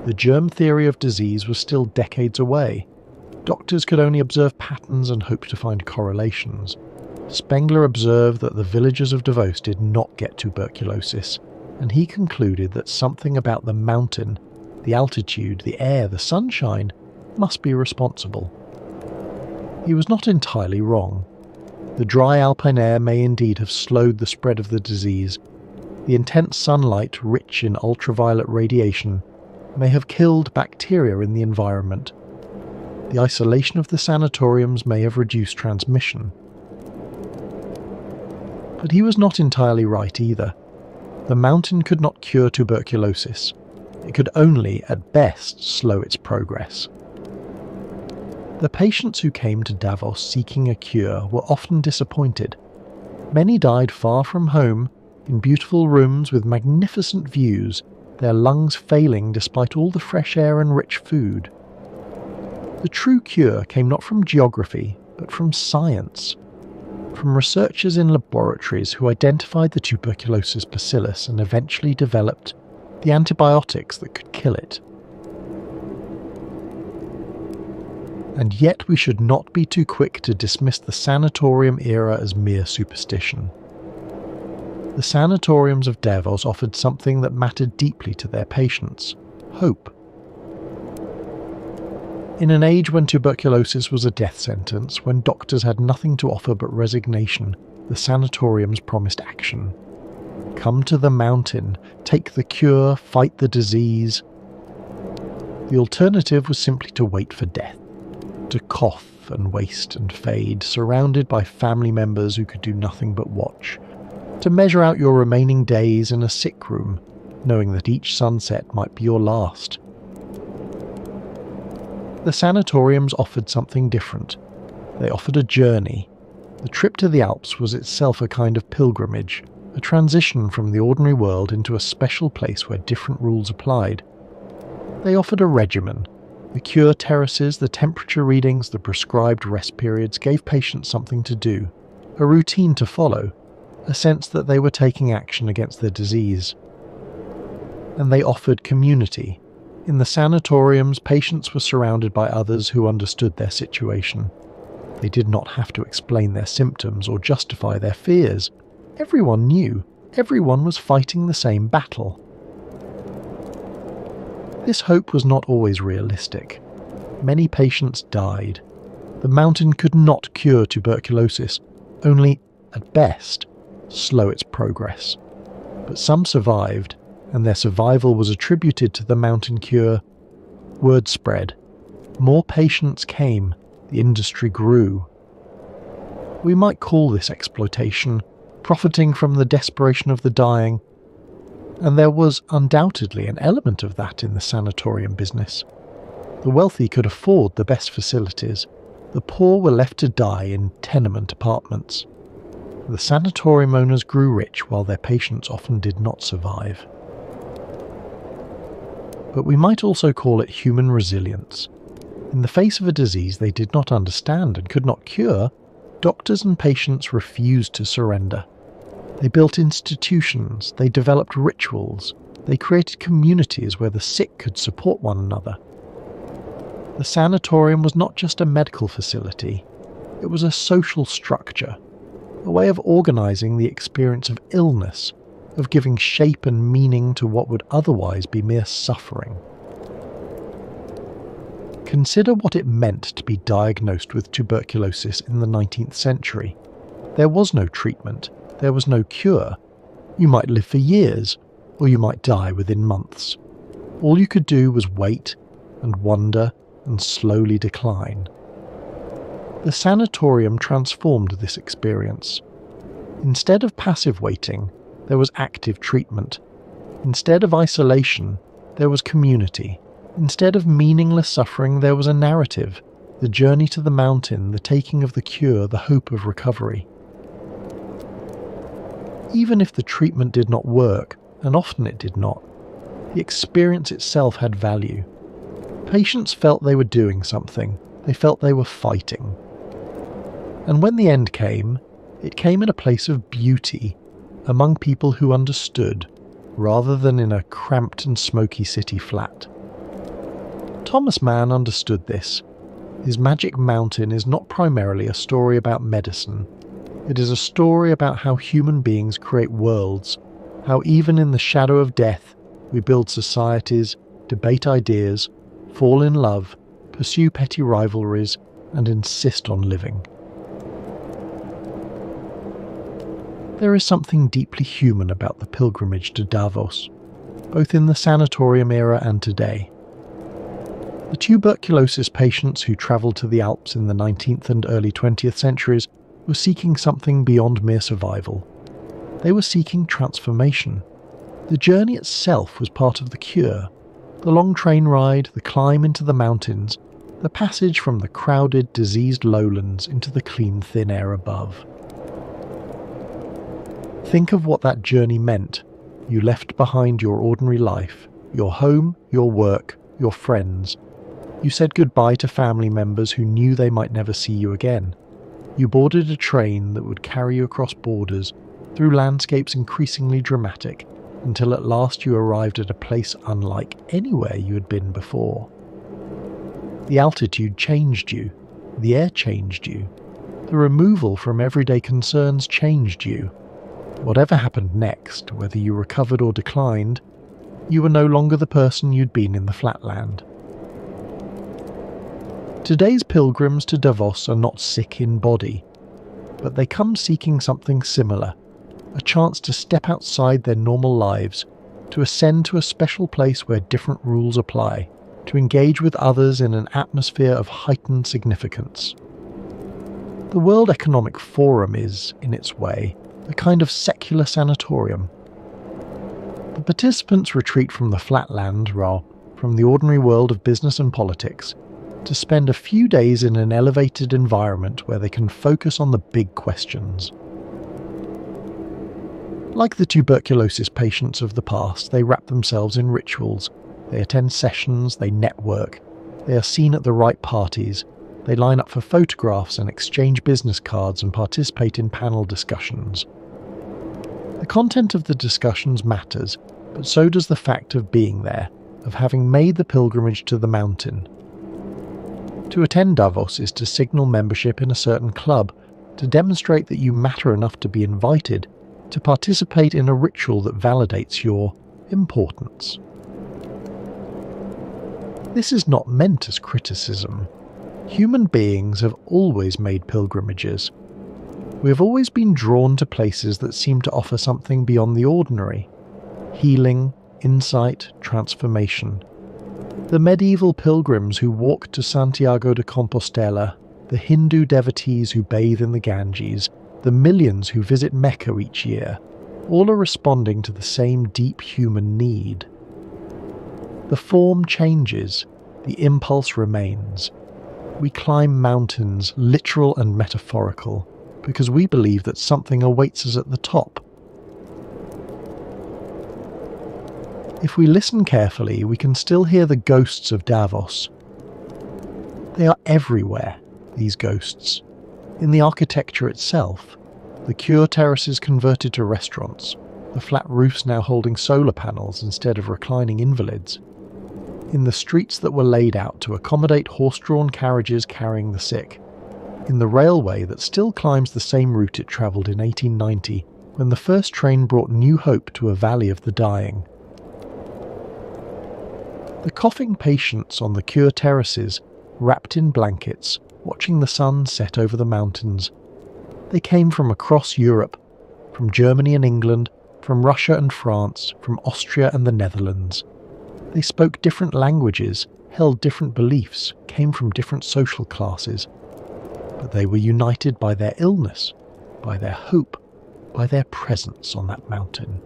The germ theory of disease was still decades away. Doctors could only observe patterns and hope to find correlations. Spengler observed that the villagers of Davos did not get tuberculosis, and he concluded that something about the mountain, the altitude, the air, the sunshine, must be responsible. He was not entirely wrong. The dry alpine air may indeed have slowed the spread of the disease. The intense sunlight, rich in ultraviolet radiation, may have killed bacteria in the environment. The isolation of the sanatoriums may have reduced transmission. But he was not entirely right either. The mountain could not cure tuberculosis. It could only, at best, slow its progress. The patients who came to Davos seeking a cure were often disappointed. Many died far from home, in beautiful rooms with magnificent views, their lungs failing despite all the fresh air and rich food. The true cure came not from geography, but from science. From researchers in laboratories who identified the tuberculosis bacillus and eventually developed the antibiotics that could kill it. And yet we should not be too quick to dismiss the sanatorium era as mere superstition. The sanatoriums of Davos offered something that mattered deeply to their patients: hope. In an age when tuberculosis was a death sentence, when doctors had nothing to offer but resignation, the sanatoriums promised action. Come to the mountain, take the cure, fight the disease. The alternative was simply to wait for death, to cough and waste and fade, surrounded by family members who could do nothing but watch, to measure out your remaining days in a sick room, knowing that each sunset might be your last. The sanatoriums offered something different. They offered a journey. The trip to the Alps was itself a kind of pilgrimage, a transition from the ordinary world into a special place where different rules applied. They offered a regimen. The cure terraces, the temperature readings, the prescribed rest periods gave patients something to do, a routine to follow, a sense that they were taking action against their disease. And they offered community. In the sanatoriums, patients were surrounded by others who understood their situation. They did not have to explain their symptoms or justify their fears. Everyone knew. Everyone was fighting the same battle. This hope was not always realistic. Many patients died. The mountain could not cure tuberculosis, only, at best, slow its progress. But some survived, and their survival was attributed to the mountain cure. Word spread. More patients came, the industry grew. We might call this exploitation, profiting from the desperation of the dying, and there was undoubtedly an element of that in the sanatorium business. The wealthy could afford the best facilities, the poor were left to die in tenement apartments. The sanatorium owners grew rich while their patients often did not survive. But we might also call it human resilience. In the face of a disease they did not understand and could not cure, doctors and patients refused to surrender. They built institutions, they developed rituals, they created communities where the sick could support one another. The sanatorium was not just a medical facility, it was a social structure, a way of organising the experience of illness, of giving shape and meaning to what would otherwise be mere suffering. Consider what it meant to be diagnosed with tuberculosis in the 19th century. There was no treatment, there was no cure. You might live for years, or you might die within months. All you could do was wait and wonder and slowly decline. The sanatorium transformed this experience. Instead of passive waiting, there was active treatment. Instead of isolation, there was community. Instead of meaningless suffering, there was a narrative, the journey to the mountain, the taking of the cure, the hope of recovery. Even if the treatment did not work, and often it did not, the experience itself had value. Patients felt they were doing something, they felt they were fighting. And when the end came, it came in a place of beauty, among people who understood, rather than in a cramped and smoky city flat. Thomas Mann understood this. His Magic Mountain is not primarily a story about medicine. It is a story about how human beings create worlds, how even in the shadow of death, we build societies, debate ideas, fall in love, pursue petty rivalries, and insist on living. There is something deeply human about the pilgrimage to Davos, both in the sanatorium era and today. The tuberculosis patients who travelled to the Alps in the 19th and early 20th centuries were seeking something beyond mere survival. They were seeking transformation. The journey itself was part of the cure. The long train ride, the climb into the mountains, the passage from the crowded, diseased lowlands into the clean, thin air above. Think of what that journey meant. You left behind your ordinary life, your home, your work, your friends. You said goodbye to family members who knew they might never see you again. You boarded a train that would carry you across borders, through landscapes increasingly dramatic, until at last you arrived at a place unlike anywhere you had been before. The altitude changed you, the air changed you, the removal from everyday concerns changed you. Whatever happened next, whether you recovered or declined, you were no longer the person you'd been in the flatland. Today's pilgrims to Davos are not sick in body, but they come seeking something similar, a chance to step outside their normal lives, to ascend to a special place where different rules apply, to engage with others in an atmosphere of heightened significance. The World Economic Forum is, in its way, a kind of secular sanatorium. The participants retreat from the flatland, from the ordinary world of business and politics, to spend a few days in an elevated environment where they can focus on the big questions. Like the tuberculosis patients of the past, they wrap themselves in rituals, they attend sessions, they network, they are seen at the right parties, they line up for photographs and exchange business cards and participate in panel discussions. The content of the discussions matters, but so does the fact of being there, of having made the pilgrimage to the mountain. To attend Davos is to signal membership in a certain club, to demonstrate that you matter enough to be invited, to participate in a ritual that validates your importance. This is not meant as criticism. Human beings have always made pilgrimages. We have always been drawn to places that seem to offer something beyond the ordinary. Healing, insight, transformation. The medieval pilgrims who walked to Santiago de Compostela, the Hindu devotees who bathe in the Ganges, the millions who visit Mecca each year, all are responding to the same deep human need. The form changes, the impulse remains. We climb mountains, literal and metaphorical, because we believe that something awaits us at the top. If we listen carefully, we can still hear the ghosts of Davos. They are everywhere, these ghosts. In the architecture itself, the cure terraces converted to restaurants, the flat roofs now holding solar panels instead of reclining invalids. In the streets that were laid out to accommodate horse-drawn carriages carrying the sick. In the railway that still climbs the same route it travelled in 1890, when the first train brought new hope to a valley of the dying. The coughing patients on the cure terraces, wrapped in blankets, watching the sun set over the mountains. They came from across Europe, from Germany and England, from Russia and France, from Austria and the Netherlands. They spoke different languages, held different beliefs, came from different social classes. But they were united by their illness, by their hope, by their presence on that mountain.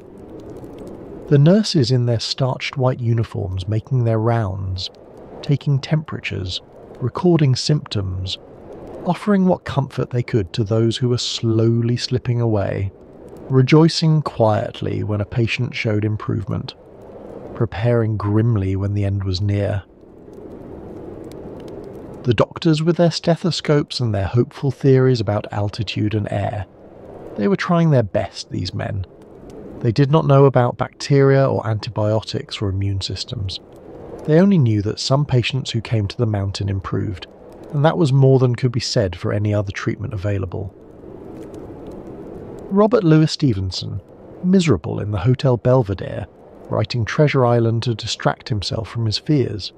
The nurses in their starched white uniforms making their rounds, taking temperatures, recording symptoms, offering what comfort they could to those who were slowly slipping away, rejoicing quietly when a patient showed improvement, preparing grimly when the end was near. The doctors with their stethoscopes and their hopeful theories about altitude and air. They were trying their best, these men. They did not know about bacteria or antibiotics or immune systems. They only knew that some patients who came to the mountain improved, and that was more than could be said for any other treatment available. Robert Louis Stevenson, miserable in the Hotel Belvedere, writing Treasure Island to distract himself from his fears,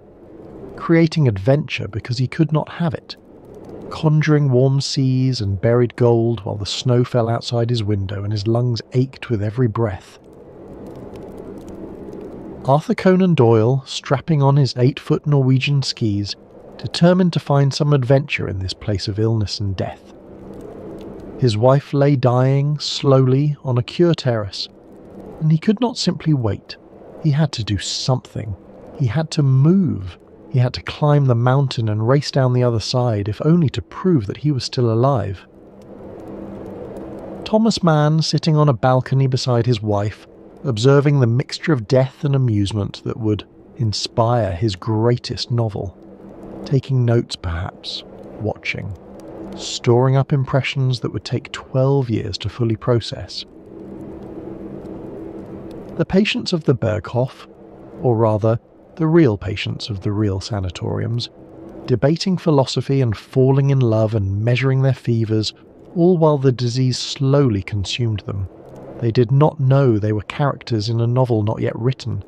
creating adventure because he could not have it, conjuring warm seas and buried gold while the snow fell outside his window and his lungs ached with every breath. Arthur Conan Doyle, strapping on his 8-foot Norwegian skis, determined to find some adventure in this place of illness and death. His wife lay dying, slowly, on a cure terrace, and he could not simply wait. He had to do something. He had to move. He had to climb the mountain and race down the other side, if only to prove that he was still alive. Thomas Mann, sitting on a balcony beside his wife, observing the mixture of death and amusement that would inspire his greatest novel. Taking notes, perhaps, watching, storing up impressions that would take 12 years to fully process. The patients of the Berghof, or rather, the real patients of the real sanatoriums, debating philosophy and falling in love and measuring their fevers, all while the disease slowly consumed them. They did not know they were characters in a novel not yet written.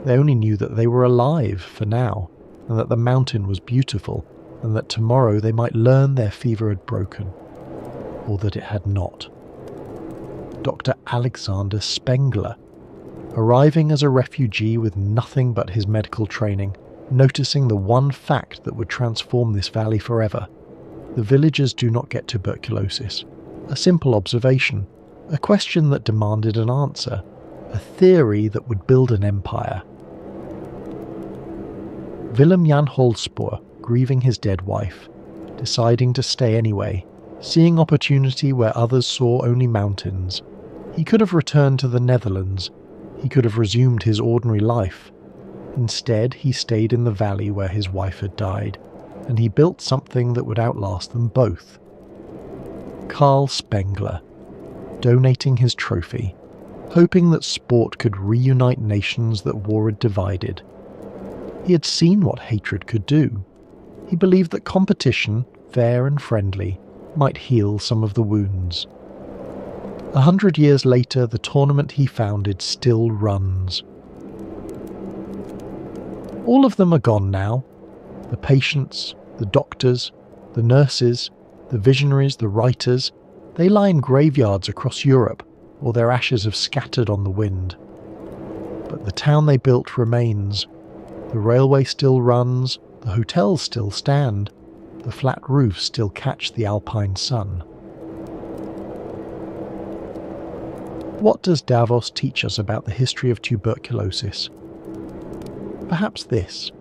They only knew that they were alive for now, and that the mountain was beautiful, and that tomorrow they might learn their fever had broken, or that it had not. Dr. Alexander Spengler, arriving as a refugee with nothing but his medical training, noticing the one fact that would transform this valley forever. The villagers do not get tuberculosis. A simple observation, a question that demanded an answer, a theory that would build an empire. Willem Jan Holspoor, grieving his dead wife, deciding to stay anyway, seeing opportunity where others saw only mountains. He could have returned to the Netherlands. He could have resumed his ordinary life. Instead, he stayed in the valley where his wife had died, and he built something that would outlast them both. Carl Spengler, donating his trophy, hoping that sport could reunite nations that war had divided. He had seen what hatred could do. He believed that competition, fair and friendly, might heal some of the wounds. 100 years later, the tournament he founded still runs. All of them are gone now. The patients, the doctors, the nurses, the visionaries, the writers, they lie in graveyards across Europe, or their ashes have scattered on the wind. But the town they built remains, The railway still runs, the hotels still stand, the flat roofs still catch the alpine sun. What does Davos teach us about the history of tuberculosis? Perhaps this: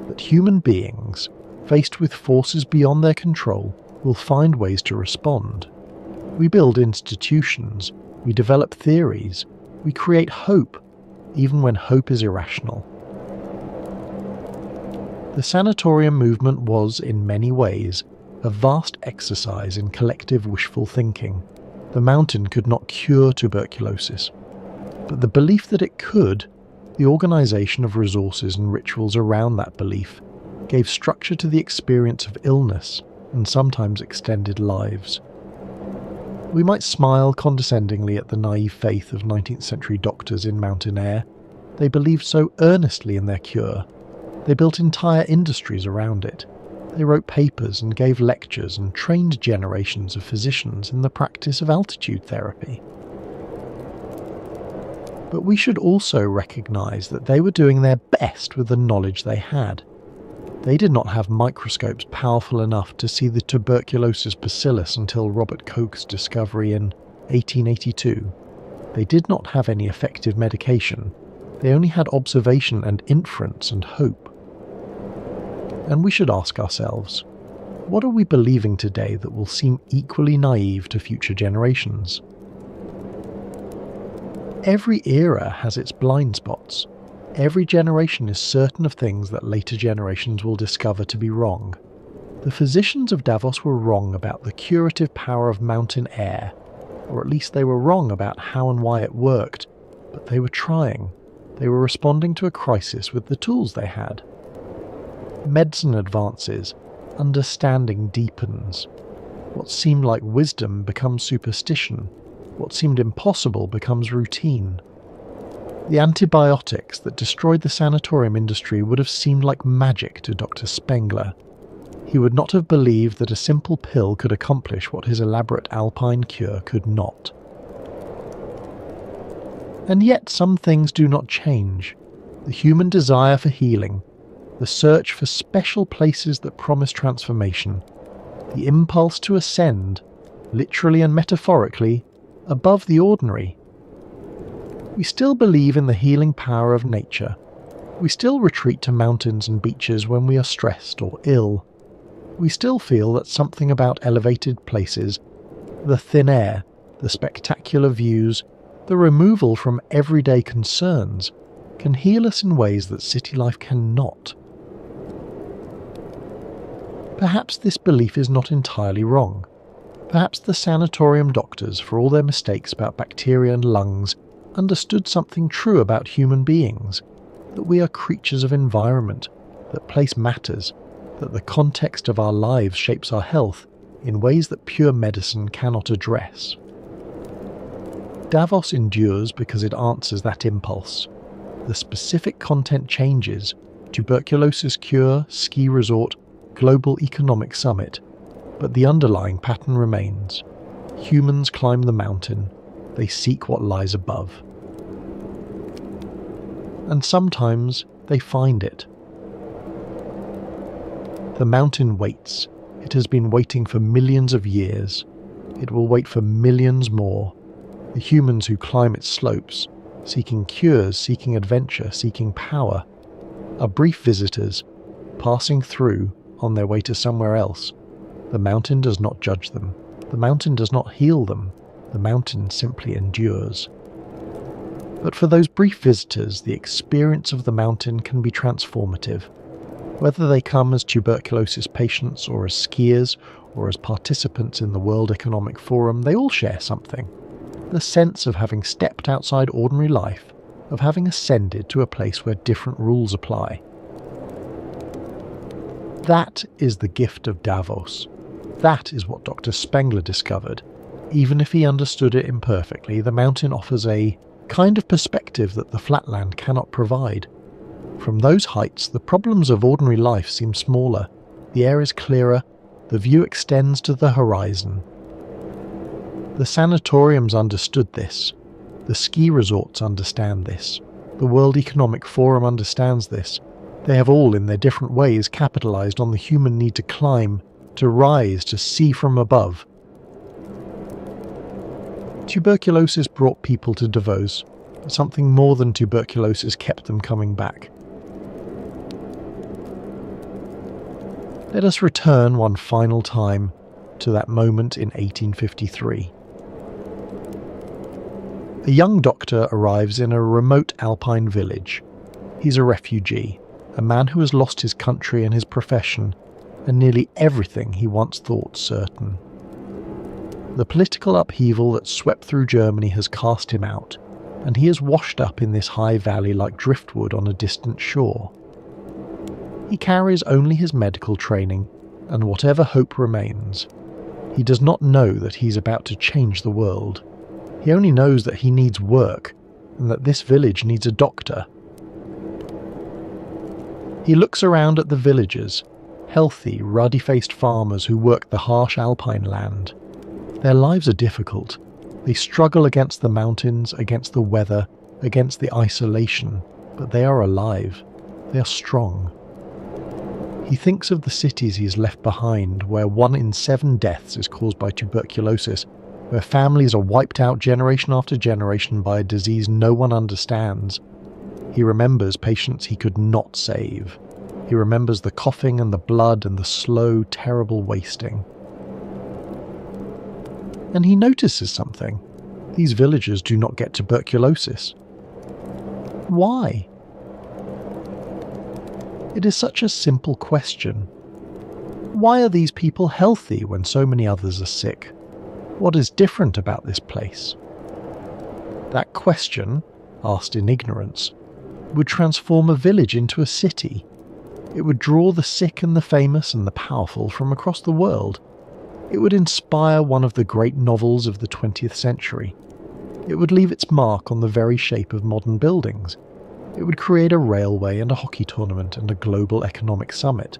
that human beings, faced with forces beyond their control, will find ways to respond. We build institutions, we develop theories, we create hope, even when hope is irrational. The sanatorium movement was, in many ways, a vast exercise in collective wishful thinking. The mountain could not cure tuberculosis, but the belief that it could, the organisation of resources and rituals around that belief, gave structure to the experience of illness and sometimes extended lives. We might smile condescendingly at the naive faith of 19th century doctors in mountain air. They believed so earnestly in their cure. They built entire industries around it. They wrote papers and gave lectures and trained generations of physicians in the practice of altitude therapy. But we should also recognise that they were doing their best with the knowledge they had. They did not have microscopes powerful enough to see the tuberculosis bacillus until Robert Koch's discovery in 1882. They did not have any effective medication. They only had observation and inference and hope. And we should ask ourselves, what are we believing today that will seem equally naive to future generations? Every era has its blind spots. Every generation is certain of things that later generations will discover to be wrong. The physicians of Davos were wrong about the curative power of mountain air, or at least they were wrong about how and why it worked, but they were trying. They were responding to a crisis with the tools they had. Medicine advances, understanding deepens. What seemed like wisdom becomes superstition. What seemed impossible becomes routine. The antibiotics that destroyed the sanatorium industry would have seemed like magic to Dr. Spengler. He would not have believed that a simple pill could accomplish what his elaborate alpine cure could not. And yet some things do not change. The human desire for healing, the search for special places that promise transformation, the impulse to ascend, literally and metaphorically, above the ordinary. We still believe in the healing power of nature. We still retreat to mountains and beaches when we are stressed or ill. We still feel that something about elevated places, the thin air, the spectacular views, the removal from everyday concerns, can heal us in ways that city life cannot. Perhaps this belief is not entirely wrong. Perhaps the sanatorium doctors, for all their mistakes about bacteria and lungs, understood something true about human beings, that we are creatures of environment, that place matters, that the context of our lives shapes our health in ways that pure medicine cannot address. Davos endures because it answers that impulse. The specific content changes: tuberculosis cure, ski resort, global economic summit, but the underlying pattern remains. Humans climb the mountain, they seek what lies above. And sometimes they find it. The mountain waits. It has been waiting for millions of years. It will wait for millions more. The humans who climb its slopes, seeking cures, seeking adventure, seeking power, are brief visitors, passing through on their way to somewhere else. The mountain does not judge them. The mountain does not heal them. The mountain simply endures. But for those brief visitors, the experience of the mountain can be transformative. Whether they come as tuberculosis patients or as skiers or as participants in the World Economic Forum, they all share something. The sense of having stepped outside ordinary life, of having ascended to a place where different rules apply. That is the gift of Davos. That is what Dr. Spengler discovered. Even if he understood it imperfectly, the mountain offers a kind of perspective that the flatland cannot provide. From those heights, the problems of ordinary life seem smaller. The air is clearer. The view extends to the horizon. The sanatoriums understood this. The ski resorts understand this. The World Economic Forum understands this. They have all in their different ways capitalized on the human need to climb, to rise, to see from above. Tuberculosis brought people to Davos, but something more than tuberculosis kept them coming back. Let us return one final time to that moment in 1853. A young doctor arrives in a remote alpine village. He's a refugee, a man who has lost his country and his profession, and nearly everything he once thought certain. The political upheaval that swept through Germany has cast him out, and he is washed up in this high valley like driftwood on a distant shore. He carries only his medical training, and whatever hope remains. He does not know that he's about to change the world. He only knows that he needs work, and that this village needs a doctor. He looks around at the villagers, healthy, ruddy-faced farmers who work the harsh alpine land. Their lives are difficult. They struggle against the mountains, against the weather, against the isolation, but they are alive. They are strong. He thinks of the cities he has left behind, where 1 in 7 deaths is caused by tuberculosis, where families are wiped out generation after generation by a disease no one understands. He remembers patients he could not save. He remembers the coughing and the blood and the slow, terrible wasting. And he notices something. These villagers do not get tuberculosis. Why? It is such a simple question. Why are these people healthy when so many others are sick? What is different about this place? That question, asked in ignorance, would transform a village into a city. It would draw the sick and the famous and the powerful from across the world. It would inspire one of the great novels of the 20th century. It would leave its mark on the very shape of modern buildings. It would create a railway and a hockey tournament and a global economic summit.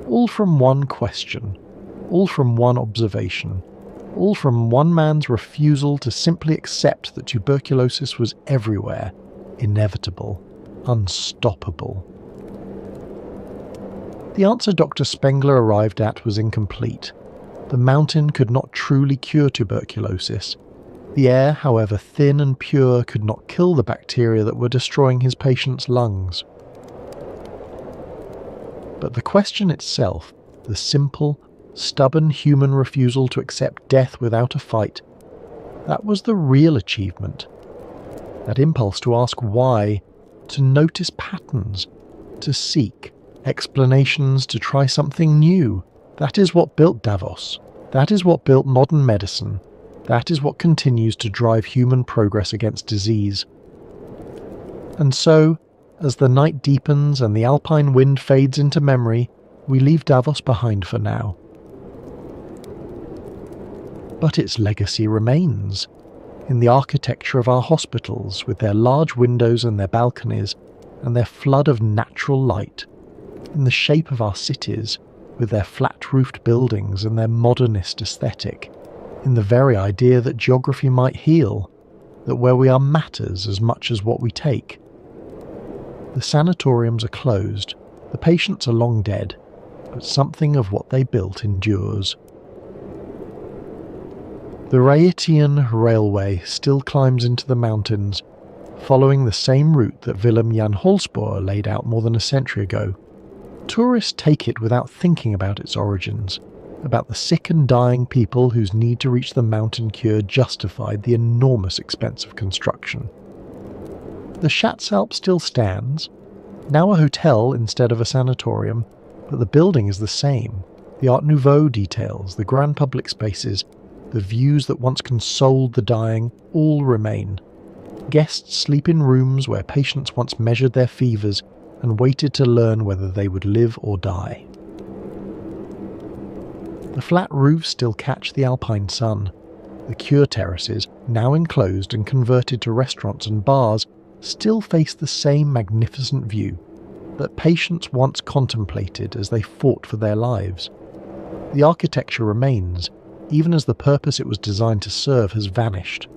All from one question, all from one observation, all from one man's refusal to simply accept that tuberculosis was everywhere, inevitable, unstoppable. The answer Dr. Spengler arrived at was incomplete. The mountain could not truly cure tuberculosis. The air, however thin and pure, could not kill the bacteria that were destroying his patient's lungs. But the question itself, the simple, stubborn human refusal to accept death without a fight, that was the real achievement. That impulse to ask why, to notice patterns, to seek explanations, to try something new, that is what built Davos. That is what built modern medicine. That is what continues to drive human progress against disease. And so, as the night deepens and the alpine wind fades into memory, we leave Davos behind for now. But its legacy remains. In the architecture of our hospitals, with their large windows and their balconies, and their flood of natural light. In the shape of our cities, with their flat-roofed buildings and their modernist aesthetic. In the very idea that geography might heal, that where we are matters as much as what we take. The sanatoriums are closed, the patients are long dead, but something of what they built endures. The Rhaetian Railway still climbs into the mountains, following the same route that Willem Jan Holspoor laid out more than a century ago. Tourists take it without thinking about its origins, about the sick and dying people whose need to reach the mountain cure justified the enormous expense of construction. The Schatzalp still stands, now a hotel instead of a sanatorium, but the building is the same. The Art Nouveau details, the grand public spaces, the views that once consoled the dying, all remain. Guests sleep in rooms where patients once measured their fevers and waited to learn whether they would live or die. The flat roofs still catch the alpine sun. The cure terraces, now enclosed and converted to restaurants and bars, still face the same magnificent view that patients once contemplated as they fought for their lives. The architecture remains, even as the purpose it was designed to serve has vanished.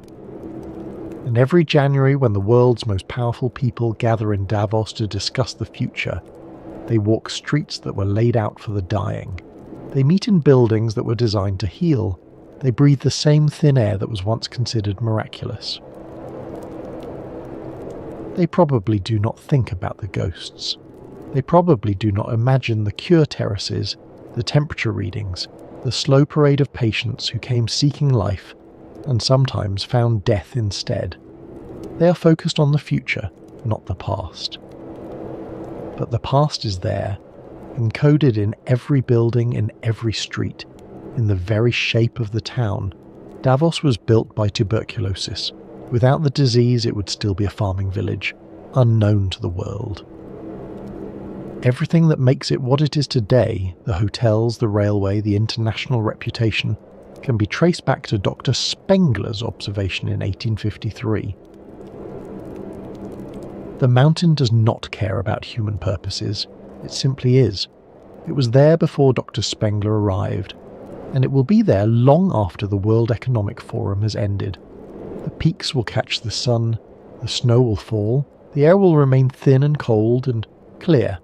And every January, when the world's most powerful people gather in Davos to discuss the future, they walk streets that were laid out for the dying. They meet in buildings that were designed to heal. They breathe the same thin air that was once considered miraculous. They probably do not think about the ghosts. They probably do not imagine the cure terraces, the temperature readings, the slow parade of patients who came seeking life and sometimes found death instead. They are focused on the future, not the past. But the past is there, encoded in every building, in every street, in the very shape of the town. Davos was built by tuberculosis. Without the disease, it would still be a farming village, unknown to the world. Everything that makes it what it is today, the hotels, the railway, the international reputation, can be traced back to Dr. Spengler's observation in 1853. The mountain does not care about human purposes. It simply is. It was there before Dr. Spengler arrived, and it will be there long after the World Economic Forum has ended. The peaks will catch the sun, the snow will fall, the air will remain thin and cold and clear.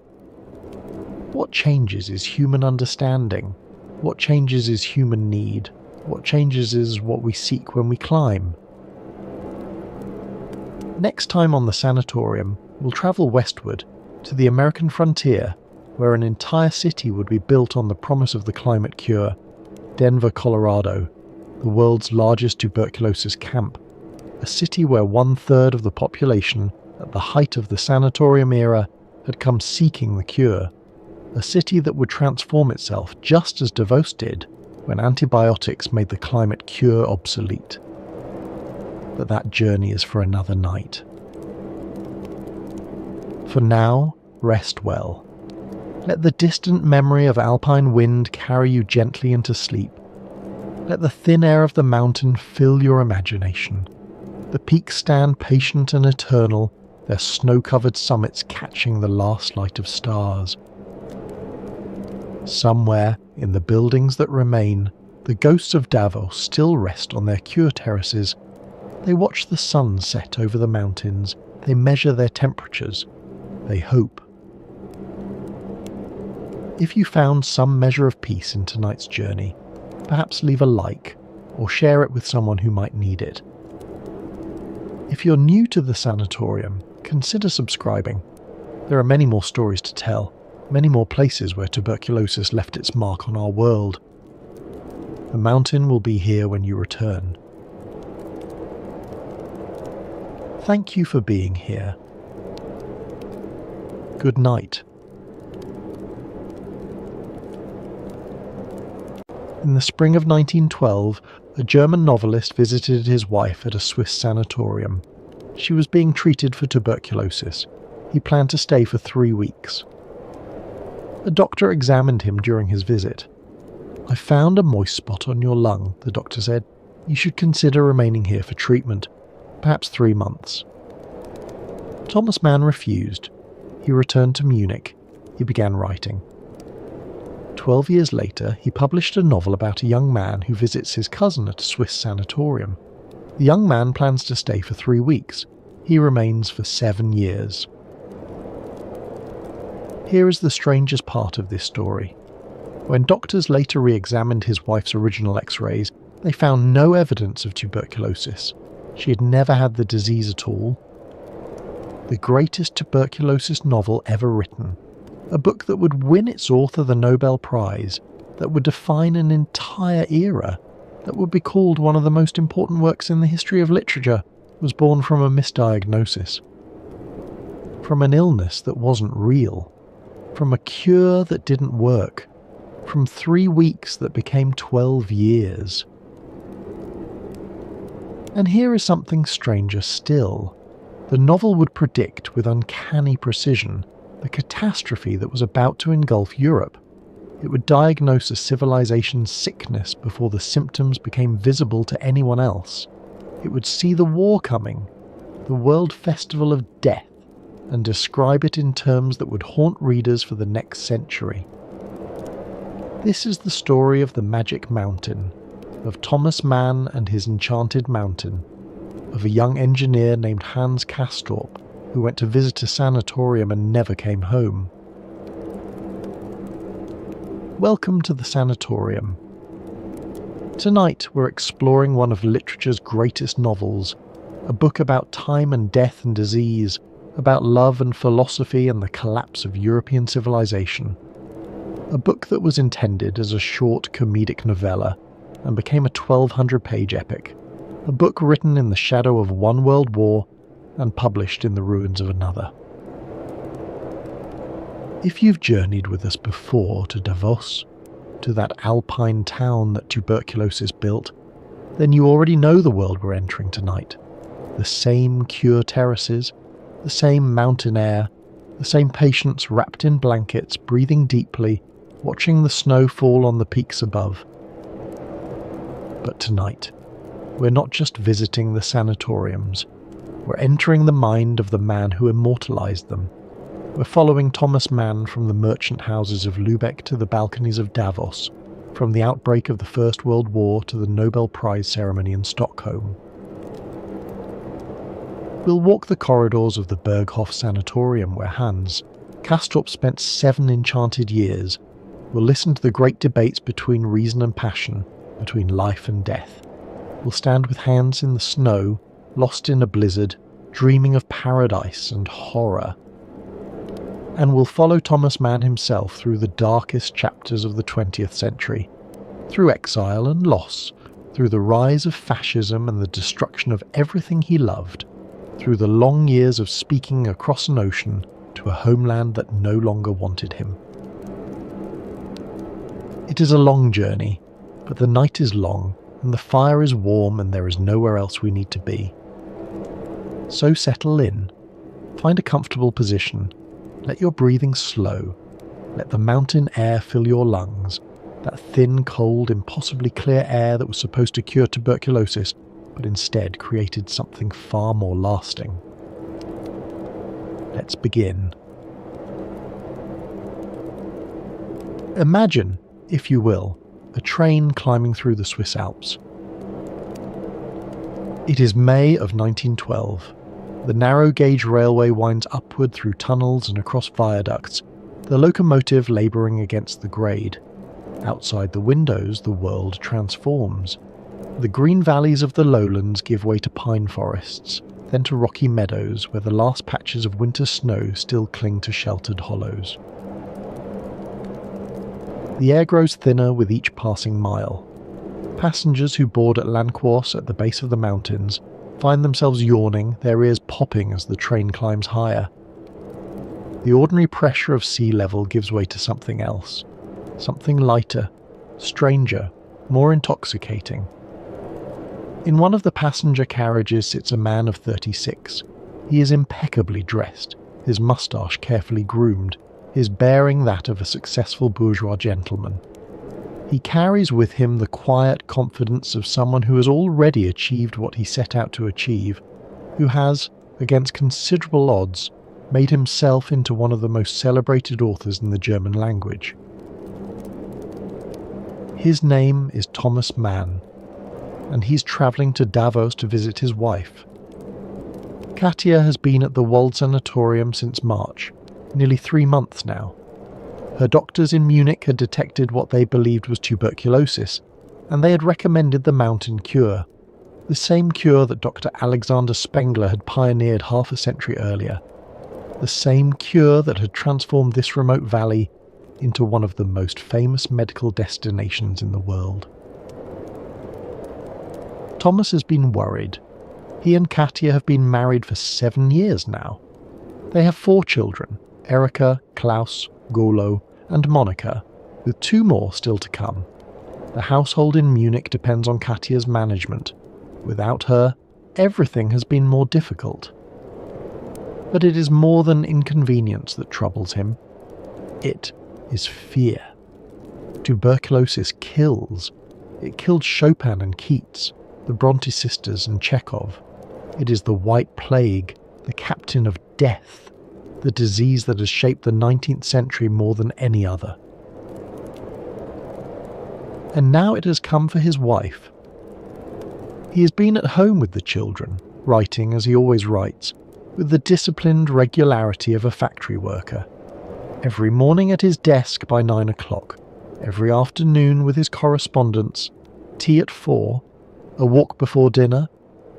What changes is human understanding. What changes is human need. What changes is what we seek when we climb. Next time on the Sanatorium, we'll travel westward to the American frontier, where an entire city would be built on the promise of the climate cure. Denver, Colorado, the world's largest tuberculosis camp, a city where 1/3 of the population, at the height of the Sanatorium era, had come seeking the cure. A city that would transform itself just as Davos did when antibiotics made the climate cure obsolete. But that journey is for another night. For now, rest well. Let the distant memory of alpine wind carry you gently into sleep. Let the thin air of the mountain fill your imagination. The peaks stand patient and eternal, their snow-covered summits catching the last light of stars. Somewhere, in the buildings that remain, the ghosts of Davos still rest on their cure terraces. They watch the sun set over the mountains, they measure their temperatures, they hope. If you found some measure of peace in tonight's journey, perhaps leave a like, or share it with someone who might need it. If you're new to the Sanatorium, consider subscribing. There are many more stories to tell, many more places where tuberculosis left its mark on our world. The mountain will be here when you return. Thank you for being here. Good night. In the spring of 1912, a German novelist visited his wife at a Swiss sanatorium. She was being treated for tuberculosis. He planned to stay for 3 weeks. A doctor examined him during his visit. "I found a moist spot on your lung," the doctor said. "You should consider remaining here for treatment, perhaps 3 months." Thomas Mann refused. He returned to Munich. He began writing. 12 years later, he published a novel about a young man who visits his cousin at a Swiss sanatorium. The young man plans to stay for 3 weeks. He remains for 7 years. Here is the strangest part of this story. When doctors later re-examined his wife's original X-rays, they found no evidence of tuberculosis. She had never had the disease at all. The greatest tuberculosis novel ever written. A book that would win its author the Nobel Prize, that would define an entire era, that would be called one of the most important works in the history of literature, was born from a misdiagnosis. From an illness that wasn't real. From a cure that didn't work. From 3 weeks that became 12 years. And here is something stranger still. The novel would predict with uncanny precision the catastrophe that was about to engulf Europe. It would diagnose a civilization's sickness before the symptoms became visible to anyone else. It would see the war coming, the World Festival of Death, and describe it in terms that would haunt readers for the next century. This is the story of the Magic Mountain, of Thomas Mann and his Enchanted Mountain. of a young engineer named Hans Castorp who went to visit a sanatorium and never came home. Welcome to the Sanatorium. Tonight we're exploring one of literature's greatest novels, a book about time and death and disease, about love and philosophy and the collapse of European civilization. A book that was intended as a short comedic novella and became a 1,200-page epic. A book written in the shadow of one world war and published in the ruins of another. If you've journeyed with us before to Davos, to that alpine town that Tuberculosis built, then you already know the world we're entering tonight. The same cure terraces, the same mountain air, the same patients wrapped in blankets, breathing deeply, watching the snow fall on the peaks above. But tonight, we're not just visiting the sanatoriums, we're entering the mind of the man who immortalized them. We're following Thomas Mann from the merchant houses of Lübeck to the balconies of Davos, from the outbreak of the First World War to the Nobel Prize ceremony in Stockholm. We'll walk the corridors of the Berghof Sanatorium where Hans Castorp spent 7 enchanted years. We'll listen to the great debates between reason and passion, between life and death. We'll stand with hands in the snow, lost in a blizzard, dreaming of paradise and horror. And we'll follow Thomas Mann himself through the darkest chapters of the 20th century, through exile and loss, through the rise of fascism and the destruction of everything he loved, through the long years of speaking across an ocean to a homeland that no longer wanted him. It is a long journey, but the night is long, and the fire is warm, and there is nowhere else we need to be. So settle in, find a comfortable position, let your breathing slow, let the mountain air fill your lungs, that thin, cold, impossibly clear air that was supposed to cure tuberculosis, but instead created something far more lasting. Let's begin. Imagine, if you will, a train climbing through the Swiss Alps. It is May of 1912. The narrow-gauge railway winds upward through tunnels and across viaducts, the locomotive labouring against the grade. Outside the windows, the world transforms. The green valleys of the lowlands give way to pine forests, then to rocky meadows where the last patches of winter snow still cling to sheltered hollows. The air grows thinner with each passing mile. Passengers who board at Lanquos at the base of the mountains find themselves yawning, their ears popping as the train climbs higher. The ordinary pressure of sea level gives way to something else, something lighter, stranger, more intoxicating. In one of the passenger carriages sits a man of 36. He is impeccably dressed, his moustache carefully groomed, his bearing that of a successful bourgeois gentleman. He carries with him the quiet confidence of someone who has already achieved what he set out to achieve, who has, against considerable odds, made himself into one of the most celebrated authors in the German language. His name is Thomas Mann, and he's travelling to Davos to visit his wife. Katja has been at the Wald Sanatorium since March, nearly 3 months now. Her doctors in Munich had detected what they believed was tuberculosis, and they had recommended the mountain cure, the same cure that Dr. Alexander Spengler had pioneered half a century earlier, the same cure that had transformed this remote valley into one of the most famous medical destinations in the world. Thomas has been worried. He and Katja have been married for 7 years now. They have 4 children, Erika, Klaus, Golo, and Monika, with 2 more still to come. The household in Munich depends on Katja's management. Without her, everything has been more difficult. But it is more than inconvenience that troubles him. It is fear. Tuberculosis kills. It killed Chopin and Keats, the Bronte sisters and Chekhov. It is the White Plague, the captain of death, the disease that has shaped the 19th century more than any other. And now it has come for his wife. He has been at home with the children, writing as he always writes, with the disciplined regularity of a factory worker. Every morning at his desk by 9 o'clock, every afternoon with his correspondence, tea at 4, a walk before dinner,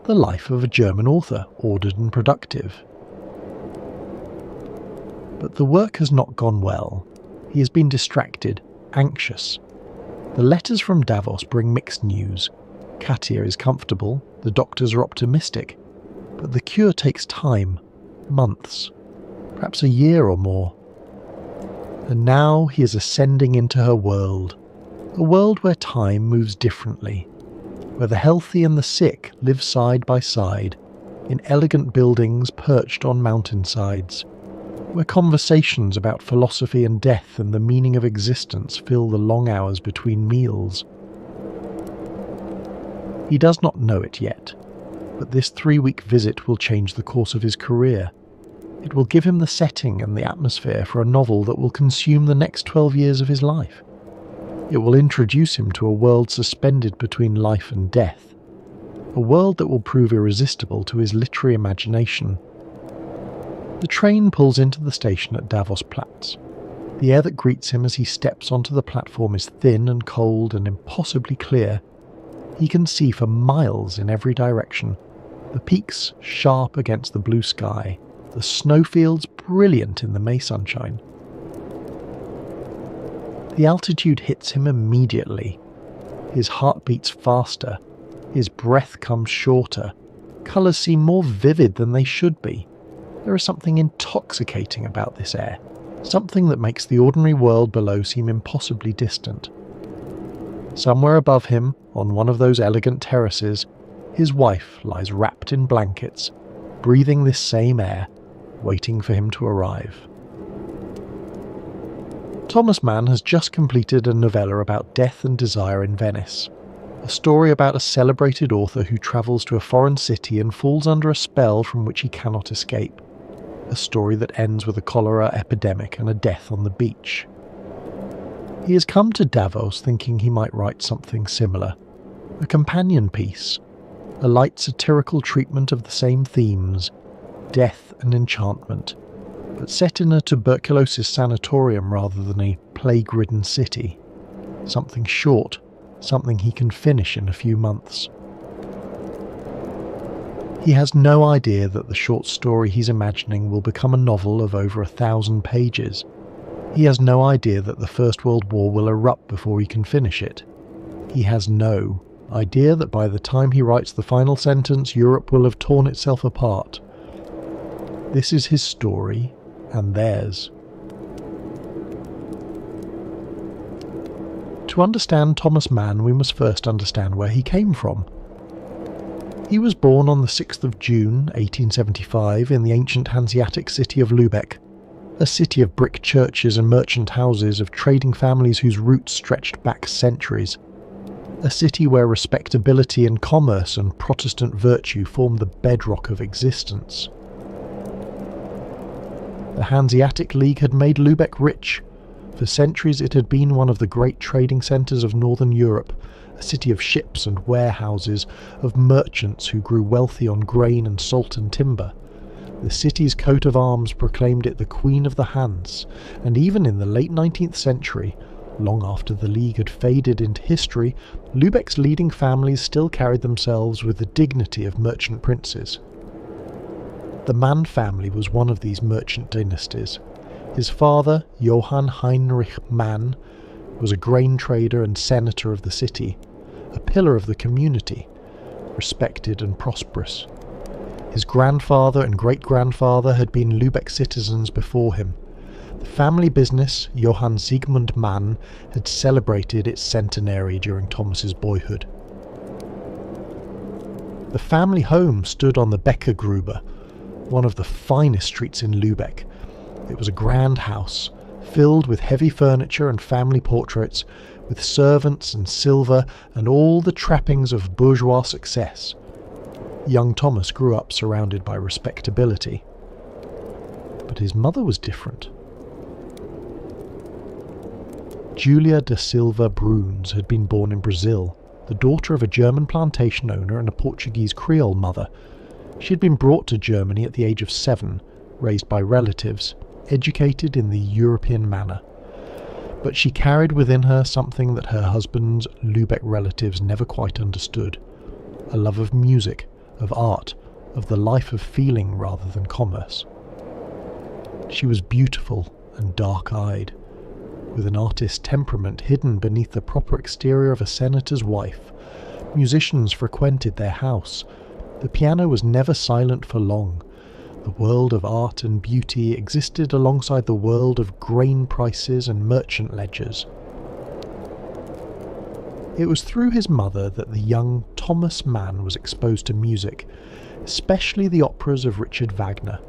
the life of a German author, ordered and productive. But the work has not gone well. He has been distracted, anxious. The letters from Davos bring mixed news. Katia is comfortable, the doctors are optimistic, but the cure takes time, months, perhaps a year or more. And now he is ascending into her world, a world where time moves differently, where the healthy and the sick live side by side, in elegant buildings perched on mountainsides, where conversations about philosophy and death and the meaning of existence fill the long hours between meals. He does not know it yet, but this 3-week visit will change the course of his career. It will give him the setting and the atmosphere for a novel that will consume the next 12 years of his life. It will introduce him to a world suspended between life and death, a world that will prove irresistible to his literary imagination. The train pulls into the station at Davosplatz. The air that greets him as he steps onto the platform is thin and cold and impossibly clear. He can see for miles in every direction, the peaks sharp against the blue sky, the snowfields brilliant in the May sunshine. The altitude hits him immediately. His heart beats faster, his breath comes shorter, colours seem more vivid than they should be. There is something intoxicating about this air, something that makes the ordinary world below seem impossibly distant. Somewhere above him, on one of those elegant terraces, his wife lies wrapped in blankets, breathing this same air, waiting for him to arrive. Thomas Mann has just completed a novella about death and desire in Venice, a story about a celebrated author who travels to a foreign city and falls under a spell from which he cannot escape, a story that ends with a cholera epidemic and a death on the beach. He has come to Davos thinking he might write something similar, a companion piece, a light satirical treatment of the same themes, death and enchantment, but set in a tuberculosis sanatorium rather than a plague-ridden city. Something short, something he can finish in a few months. He has no idea that the short story he's imagining will become a novel of over 1,000 pages. He has no idea that the First World War will erupt before he can finish it. He has no idea that by the time he writes the final sentence, Europe will have torn itself apart. This is his story, and theirs. To understand Thomas Mann, we must first understand where he came from. He was born on the 6th of June, 1875, in the ancient Hanseatic city of Lübeck, a city of brick churches and merchant houses of trading families whose roots stretched back centuries, a city where respectability and commerce and Protestant virtue formed the bedrock of existence. The Hanseatic League had made Lübeck rich. For centuries it had been one of the great trading centres of northern Europe, a city of ships and warehouses, of merchants who grew wealthy on grain and salt and timber. The city's coat of arms proclaimed it the Queen of the Hanse, and even in the late 19th century, long after the League had faded into history, Lübeck's leading families still carried themselves with the dignity of merchant princes. The Mann family was one of these merchant dynasties. His father, Johann Heinrich Mann, was a grain trader and senator of the city, a pillar of the community, respected and prosperous. His grandfather and great-grandfather had been Lübeck citizens before him. The family business, Johann Siegmund Mann, had celebrated its centenary during Thomas's boyhood. The family home stood on the Bäckergrube, one of the finest streets in Lübeck. It was a grand house, filled with heavy furniture and family portraits, with servants and silver and all the trappings of bourgeois success. Young Thomas grew up surrounded by respectability. But his mother was different. Julia da Silva Bruns had been born in Brazil, the daughter of a German plantation owner and a Portuguese Creole mother. She had been brought to Germany at the age of 7, raised by relatives, educated in the European manner. But she carried within her something that her husband's Lübeck relatives never quite understood: a love of music, of art, of the life of feeling rather than commerce. She was beautiful and dark-eyed, with an artist's temperament hidden beneath the proper exterior of a senator's wife. Musicians frequented their house. The piano was never silent for long. The world of art and beauty existed alongside the world of grain prices and merchant ledgers. It was through his mother that the young Thomas Mann was exposed to music, especially the operas of Richard Wagner.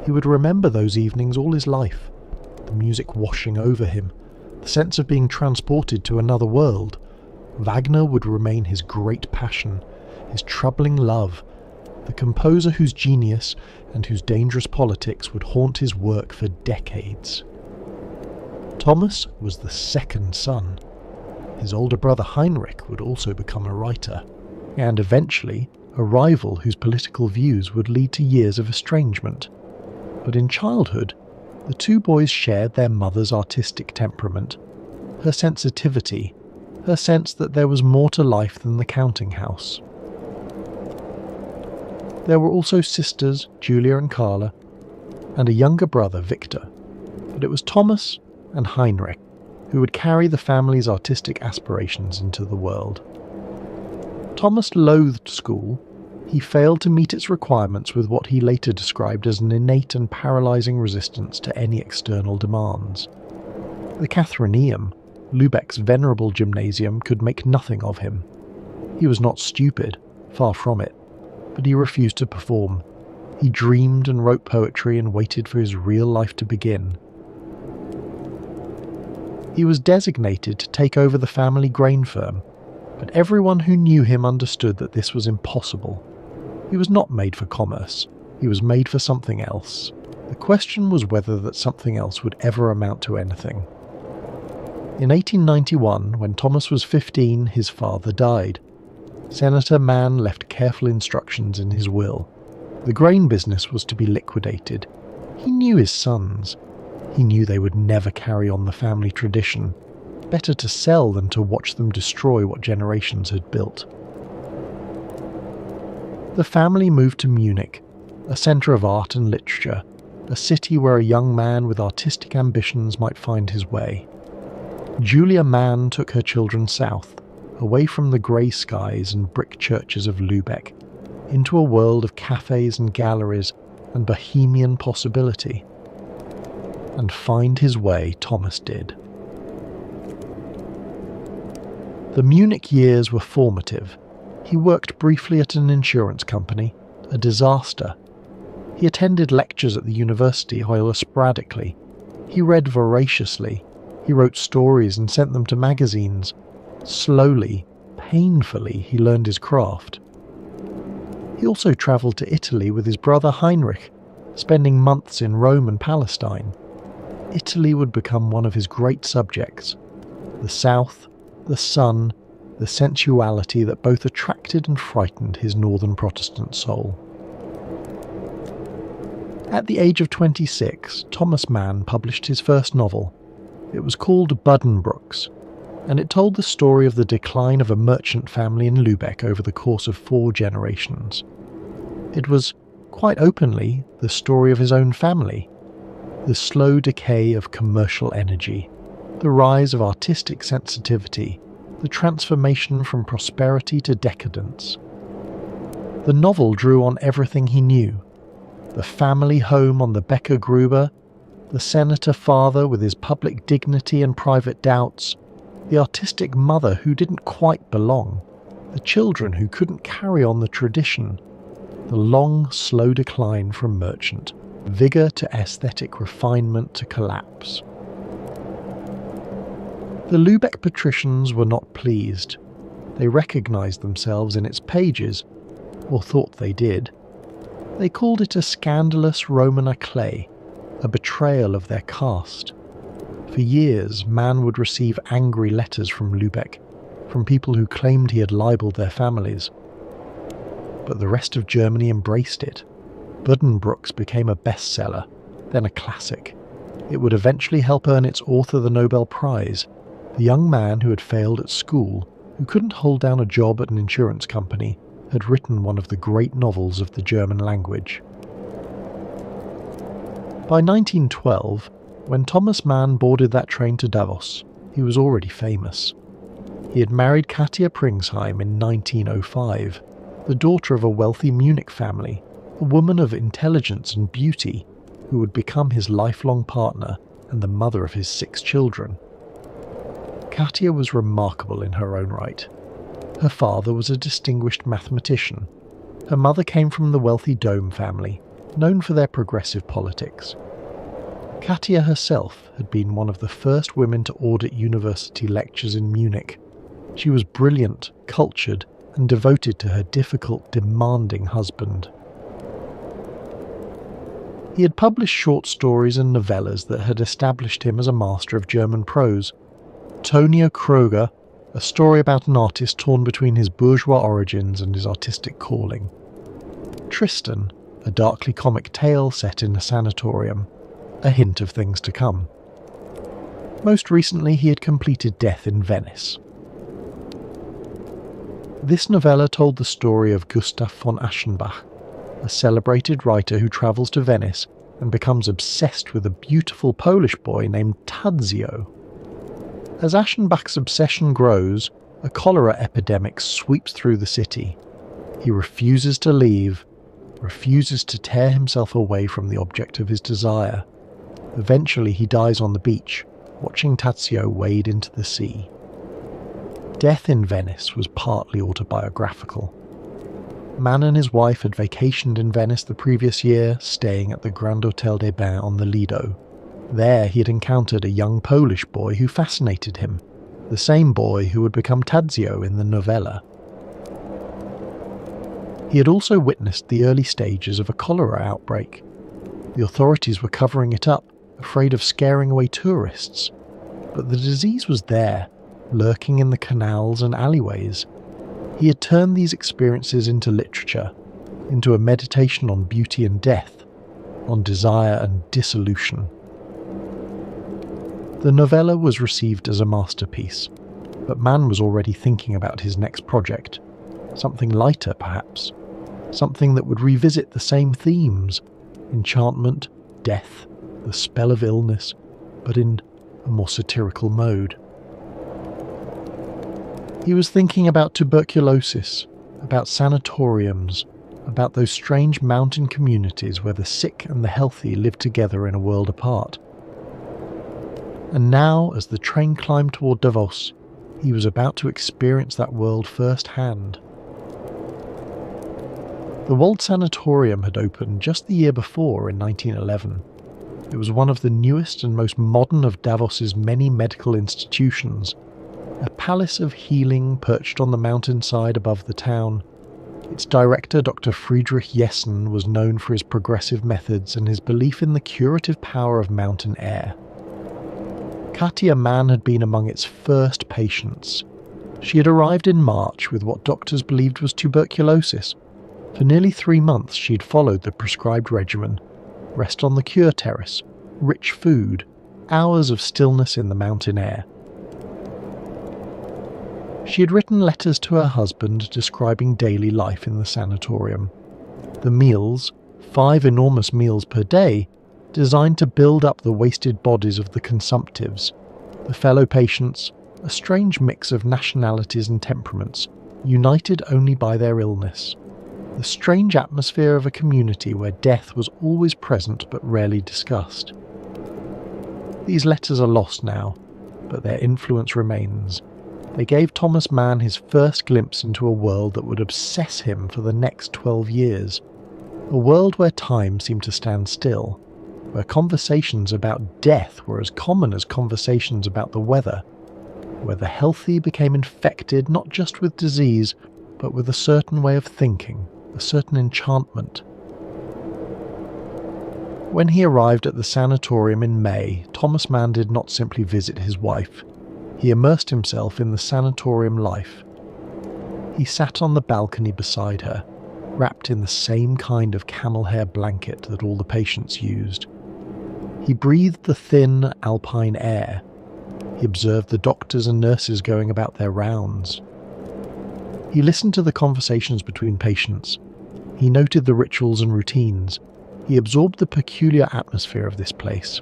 He would remember those evenings all his life, the music washing over him, the sense of being transported to another world. Wagner would remain his great passion, his troubling love, the composer whose genius and whose dangerous politics would haunt his work for decades. Thomas was the second son. His older brother Heinrich would also become a writer, and eventually a rival whose political views would lead to years of estrangement. But in childhood, the two boys shared their mother's artistic temperament, her sensitivity, her sense that there was more to life than the counting house. There were also sisters, Julia and Carla, and a younger brother, Victor, but it was Thomas and Heinrich who would carry the family's artistic aspirations into the world. Thomas loathed school. He failed to meet its requirements with what he later described as an innate and paralysing resistance to any external demands. The Catharineum, Lübeck's venerable gymnasium, could make nothing of him. He was not stupid, far from it, but he refused to perform. He dreamed and wrote poetry and waited for his real life to begin. He was designated to take over the family grain firm, but everyone who knew him understood that this was impossible. He was not made for commerce. He was made for something else. The question was whether that something else would ever amount to anything. In 1891, when Thomas was 15, his father died. Senator Mann left careful instructions in his will. The grain business was to be liquidated. He knew his sons. He knew they would never carry on the family tradition. Better to sell than to watch them destroy what generations had built. The family moved to Munich, a centre of art and literature, a city where a young man with artistic ambitions might find his way. Julia Mann took her children south, away from the grey skies and brick churches of Lübeck, into a world of cafes and galleries and bohemian possibility. And find his way Thomas did. The Munich years were formative. He worked briefly at an insurance company, a disaster. He attended lectures at the university, however sporadically. He read voraciously. He wrote stories and sent them to magazines. Slowly, painfully, he learned his craft. He also travelled to Italy with his brother Heinrich, spending months in Rome and Palestine. Italy would become one of his great subjects. The South, the sun, the sensuality that both attracted and frightened his northern Protestant soul. At the age of 26, Thomas Mann published his first novel. It was called Buddenbrooks, and it told the story of the decline of a merchant family in Lübeck over the course of 4 generations. It was, quite openly, the story of his own family, the slow decay of commercial energy, the rise of artistic sensitivity, the transformation from prosperity to decadence. The novel drew on everything he knew: the family home on the Becker Gruber, the senator father with his public dignity and private doubts, the artistic mother who didn't quite belong, the children who couldn't carry on the tradition, the long, slow decline from merchant, vigour to aesthetic refinement to collapse. The Lübeck patricians were not pleased. They recognised themselves in its pages, or thought they did. They called it a scandalous Roman éclat, a betrayal of their caste. For years, Mann would receive angry letters from Lübeck, from people who claimed he had libelled their families. but the rest of Germany embraced it. Buddenbrooks became a bestseller, then a classic. It would eventually help earn its author the Nobel Prize. The young man who had failed at school, who couldn't hold down a job at an insurance company, had written one of the great novels of the German language. By 1912, when Thomas Mann boarded that train to Davos, he was already famous. He had married Katia Pringsheim in 1905, the daughter of a wealthy Munich family, a woman of intelligence and beauty who would become his lifelong partner and the mother of his 6 children. Katia was remarkable in her own right. Her father was a distinguished mathematician. Her mother came from the wealthy Dome family, known for their progressive politics. Katia herself had been one of the first women to audit university lectures in Munich. She was brilliant, cultured, and devoted to her difficult, demanding husband. He had published short stories and novellas that had established him as a master of German prose. Tonio Kröger, a story about an artist torn between his bourgeois origins and his artistic calling. Tristan, a darkly comic tale set in a sanatorium, a hint of things to come. Most recently he had completed Death in Venice. This novella told the story of Gustav von Aschenbach, a celebrated writer who travels to Venice and becomes obsessed with a beautiful Polish boy named Tadzio. As Aschenbach's obsession grows, a cholera epidemic sweeps through the city. He refuses to leave, refuses to tear himself away from the object of his desire. Eventually he dies on the beach, watching Tadzio wade into the sea. Death in Venice was partly autobiographical. Mann and his wife had vacationed in Venice the previous year, staying at the Grand Hotel des Bains on the Lido. There he had encountered a young Polish boy who fascinated him, the same boy who would become Tadzio in the novella. He had also witnessed the early stages of a cholera outbreak. The authorities were covering it up, afraid of scaring away tourists. But the disease was there, lurking in the canals and alleyways. He had turned these experiences into literature, into a meditation on beauty and death, on desire and dissolution. The novella was received as a masterpiece, but Mann was already thinking about his next project, something lighter perhaps, something that would revisit the same themes, enchantment, death, the spell of illness, but in a more satirical mode. He was thinking about tuberculosis, about sanatoriums, about those strange mountain communities where the sick and the healthy live together in a world apart. And now, as the train climbed toward Davos, he was about to experience that world firsthand. The Wald Sanatorium had opened just the year before in 1911. It was one of the newest and most modern of Davos's many medical institutions, a palace of healing perched on the mountainside above the town. Its director, Dr. Friedrich Jessen, was known for his progressive methods and his belief in the curative power of mountain air. Katia Mann had been among its first patients. She had arrived in March with what doctors believed was tuberculosis. For nearly 3 months she had followed the prescribed regimen: rest on the cure terrace, rich food, hours of stillness in the mountain air. She had written letters to her husband describing daily life in the sanatorium. The meals, 5 enormous meals per day, designed to build up the wasted bodies of the consumptives, the fellow patients, a strange mix of nationalities and temperaments, united only by their illness. The strange atmosphere of a community where death was always present but rarely discussed. These letters are lost now, but their influence remains. They gave Thomas Mann his first glimpse into a world that would obsess him for the next 12 years. A world where time seemed to stand still, where conversations about death were as common as conversations about the weather, where the healthy became infected not just with disease, but with a certain way of thinking, a certain enchantment. When he arrived at the sanatorium in May, Thomas Mann did not simply visit his wife. He immersed himself in the sanatorium life. He sat on the balcony beside her, wrapped in the same kind of camel hair blanket that all the patients used. He breathed the thin, alpine air. He observed the doctors and nurses going about their rounds. He listened to the conversations between patients. He noted the rituals and routines. He absorbed the peculiar atmosphere of this place,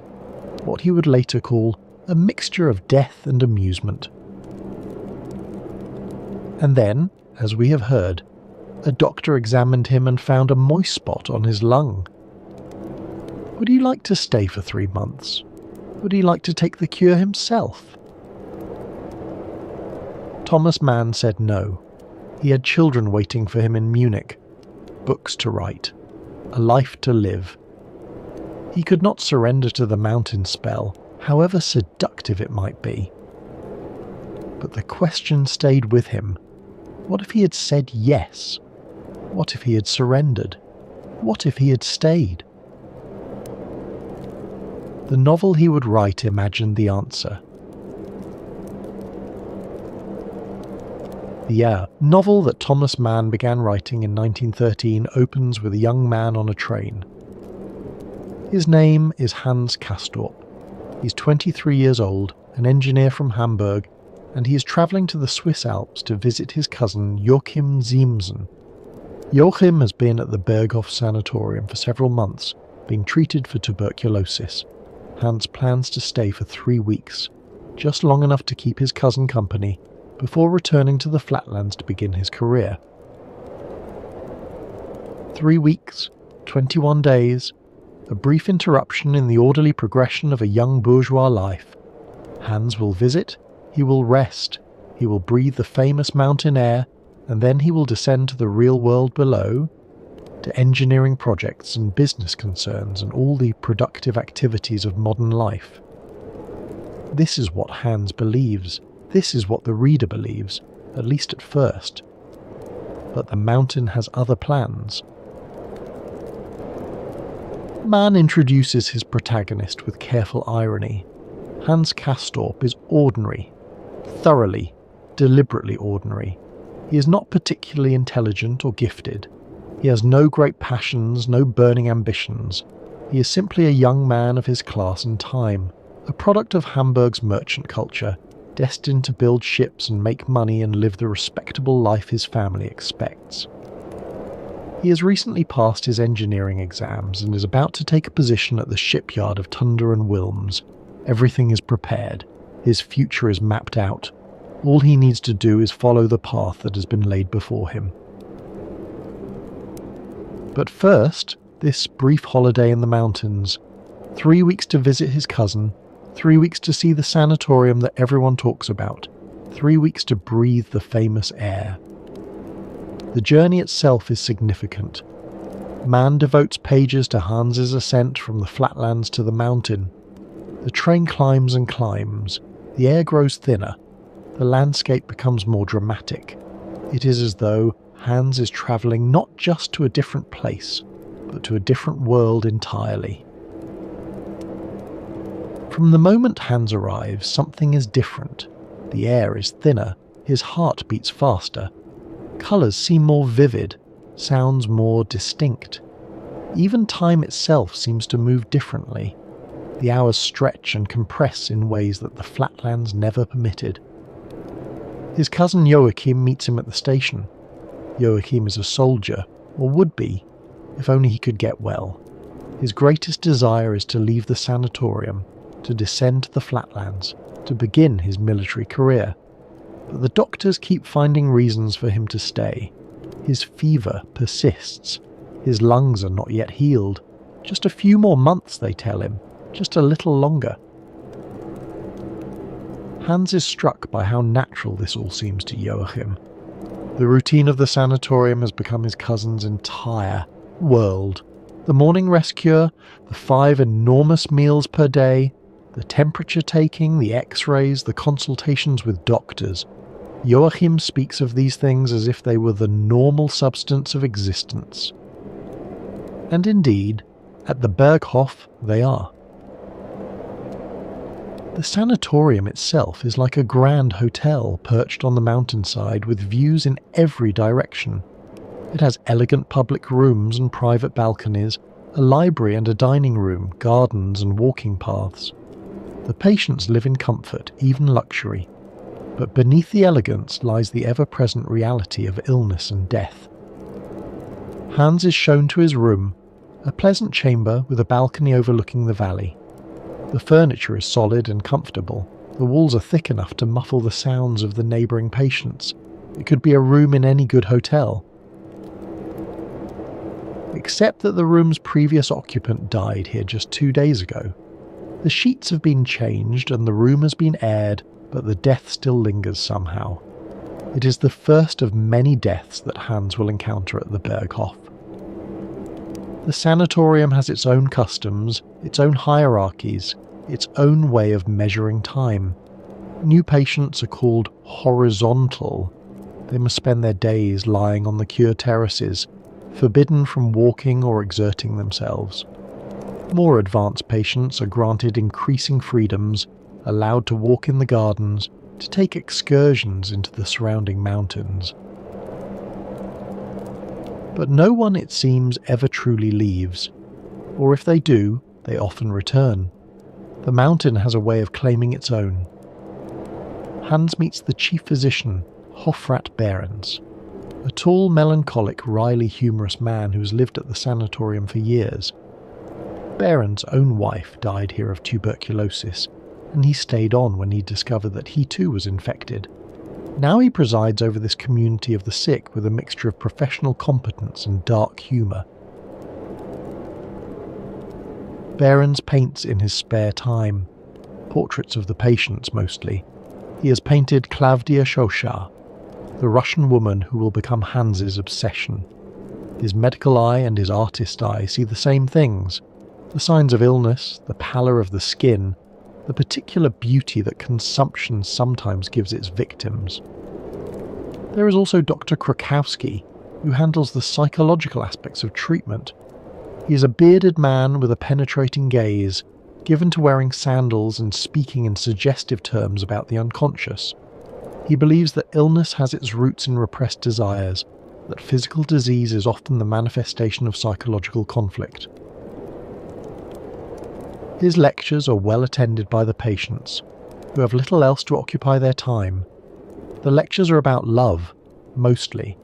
what he would later call a mixture of death and amusement. And then, as we have heard, a doctor examined him and found a moist spot on his lung. Would he like to stay for 3 months? Would he like to take the cure himself? Thomas Mann said no. He had children waiting for him in Munich, books to write, a life to live. He could not surrender to the mountain spell, however seductive it might be. But the question stayed with him. What if he had said yes? What if he had surrendered? What if he had stayed? The novel he would write imagined the answer. The novel that Thomas Mann began writing in 1913 opens with a young man on a train. His name is Hans Castorp. He's 23 years old, an engineer from Hamburg, and he is travelling to the Swiss Alps to visit his cousin Joachim Siemsen. Joachim has been at the Berghof Sanatorium for several months, being treated for tuberculosis. Hans plans to stay for 3 weeks, just long enough to keep his cousin company, before returning to the flatlands to begin his career. 3 weeks, 21 days, a brief interruption in the orderly progression of a young bourgeois life. Hans will visit, he will rest, he will breathe the famous mountain air, and then he will descend to the real world below, to engineering projects and business concerns and all the productive activities of modern life. This is what Hans believes. This is what the reader believes, at least at first. But the mountain has other plans. Mann introduces his protagonist with careful irony. Hans Castorp is ordinary, thoroughly, deliberately ordinary. He is not particularly intelligent or gifted. He has no great passions, no burning ambitions. He is simply a young man of his class and time, a product of Hamburg's merchant culture, destined to build ships and make money and live the respectable life his family expects. He has recently passed his engineering exams and is about to take a position at the shipyard of Tunder and Wilms. Everything is prepared. His future is mapped out. All he needs to do is follow the path that has been laid before him. But first, this brief holiday in the mountains. 3 weeks to visit his cousin, 3 weeks to see the sanatorium that everyone talks about, 3 weeks to breathe the famous air. The journey itself is significant. Mann devotes pages to Hans's ascent from the flatlands to the mountain. The train climbs and climbs. The air grows thinner. The landscape becomes more dramatic. It is as though Hans is travelling not just to a different place, but to a different world entirely. From the moment Hans arrives, something is different. The air is thinner, his heart beats faster. Colours seem more vivid, sounds more distinct. Even time itself seems to move differently. The hours stretch and compress in ways that the flatlands never permitted. His cousin Joachim meets him at the station. Joachim is a soldier, or would be, if only he could get well. His greatest desire is to leave the sanatorium, to descend to the flatlands, to begin his military career. But the doctors keep finding reasons for him to stay. His fever persists. His lungs are not yet healed. Just a few more months, they tell him. Just a little longer. Hans is struck by how natural this all seems to Joachim. The routine of the sanatorium has become his cousin's entire world. The morning rest cure, the 5 enormous meals per day, the temperature taking, the x-rays, the consultations with doctors. Joachim speaks of these things as if they were the normal substance of existence. And indeed, at the Berghof they are. The sanatorium itself is like a grand hotel perched on the mountainside with views in every direction. It has elegant public rooms and private balconies, a library and a dining room, gardens and walking paths. The patients live in comfort, even luxury. But beneath the elegance lies the ever-present reality of illness and death. Hans is shown to his room, a pleasant chamber with a balcony overlooking the valley. The furniture is solid and comfortable. The walls are thick enough to muffle the sounds of the neighbouring patients. It could be a room in any good hotel. Except that the room's previous occupant died here just 2 days ago. The sheets have been changed and the room has been aired, but the death still lingers somehow. It is the first of many deaths that Hans will encounter at the Berghof. The sanatorium has its own customs, its own hierarchies, its own way of measuring time. New patients are called horizontal. They must spend their days lying on the cure terraces, forbidden from walking or exerting themselves. More advanced patients are granted increasing freedoms, allowed to walk in the gardens, to take excursions into the surrounding mountains. But no one, it seems, ever truly leaves, or if they do, they often return. The mountain has a way of claiming its own. Hans meets the chief physician, Hofrat Behrens, a tall, melancholic, wryly humorous man who has lived at the sanatorium for years. Behrens' own wife died here of tuberculosis, and he stayed on when he discovered that he too was infected. Now he presides over this community of the sick with a mixture of professional competence and dark humour. Behrens paints in his spare time, portraits of the patients mostly. He has painted Klavdia Shosha, the Russian woman who will become Hans's obsession. His medical eye and his artist eye see the same things: the signs of illness, the pallor of the skin, the particular beauty that consumption sometimes gives its victims. There is also Dr. Krakowski, who handles the psychological aspects of treatment. He is a bearded man with a penetrating gaze, given to wearing sandals and speaking in suggestive terms about the unconscious. He believes that illness has its roots in repressed desires, that physical disease is often the manifestation of psychological conflict. His lectures are well attended by the patients, who have little else to occupy their time. The lectures are about love, mostly,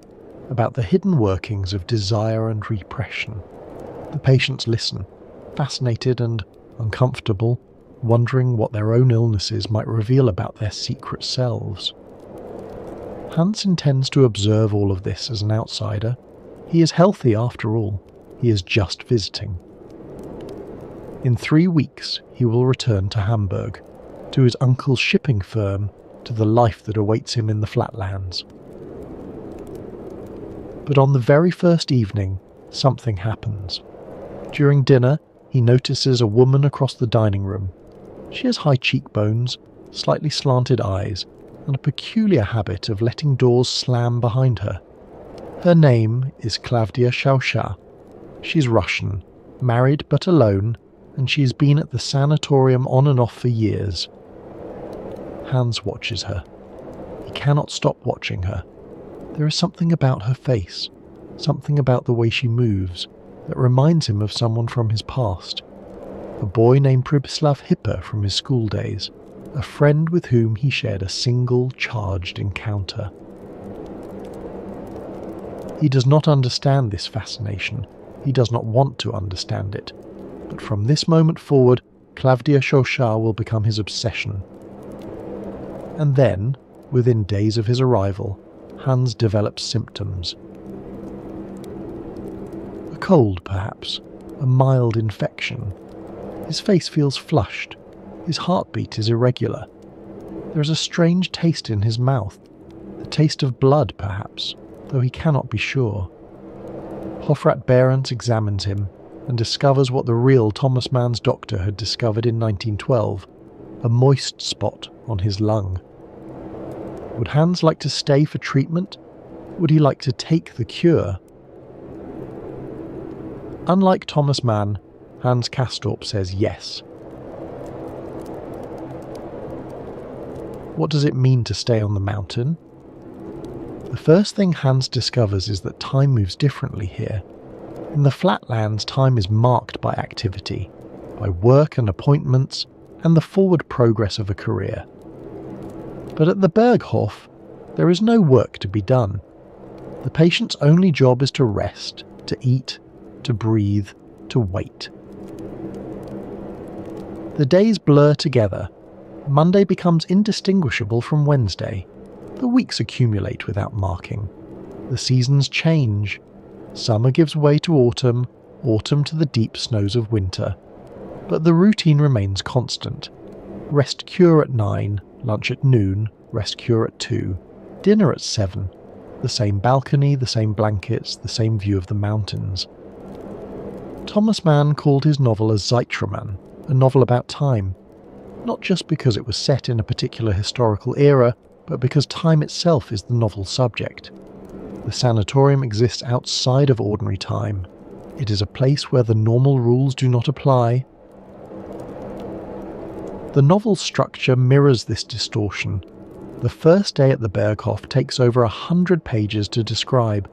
about the hidden workings of desire and repression. The patients listen, fascinated and uncomfortable, wondering what their own illnesses might reveal about their secret selves. Hans intends to observe all of this as an outsider. He is healthy after all. He is just visiting. In 3 weeks, he will return to Hamburg, to his uncle's shipping firm, to the life that awaits him in the flatlands. But on the very first evening, something happens. During dinner, he notices a woman across the dining room. She has high cheekbones, slightly slanted eyes, and a peculiar habit of letting doors slam behind her. Her name is Klavdia Shosha. She's Russian, married but alone, and she has been at the sanatorium on and off for years. Hans watches her. He cannot stop watching her. There is something about her face, something about the way she moves, that reminds him of someone from his past. A boy named Pribislav Hipper from his school days, a friend with whom he shared a single charged encounter. He does not understand this fascination. He does not want to understand it. But from this moment forward, Klavdia Shosha will become his obsession. And then, within days of his arrival, Hans develops symptoms. A cold, perhaps, a mild infection. His face feels flushed. His heartbeat is irregular. There is a strange taste in his mouth, the taste of blood, perhaps, though he cannot be sure. Hofrat Behrens examines him and discovers what the real Thomas Mann's doctor had discovered in 1912, a moist spot on his lung. Would Hans like to stay for treatment? Would he like to take the cure? Unlike Thomas Mann, Hans Castorp says yes. What does it mean to stay on the mountain? The first thing Hans discovers is that time moves differently here. In the flatlands, time is marked by activity, by work and appointments, and the forward progress of a career. But at the Berghof, there is no work to be done. The patient's only job is to rest, to eat, to breathe, to wait. The days blur together. Monday becomes indistinguishable from Wednesday. The weeks accumulate without marking. The seasons change. Summer gives way to autumn, autumn to the deep snows of winter. But the routine remains constant. Rest cure at 9, lunch at noon, rest cure at 2, dinner at 7. The same balcony, the same blankets, the same view of the mountains. Thomas Mann called his novel a Zeitraman, a novel about time, not just because it was set in a particular historical era, but because time itself is the novel's subject. The sanatorium exists outside of ordinary time. It is a place where the normal rules do not apply. The novel's structure mirrors this distortion. The first day at the Berghof takes over 100 pages to describe.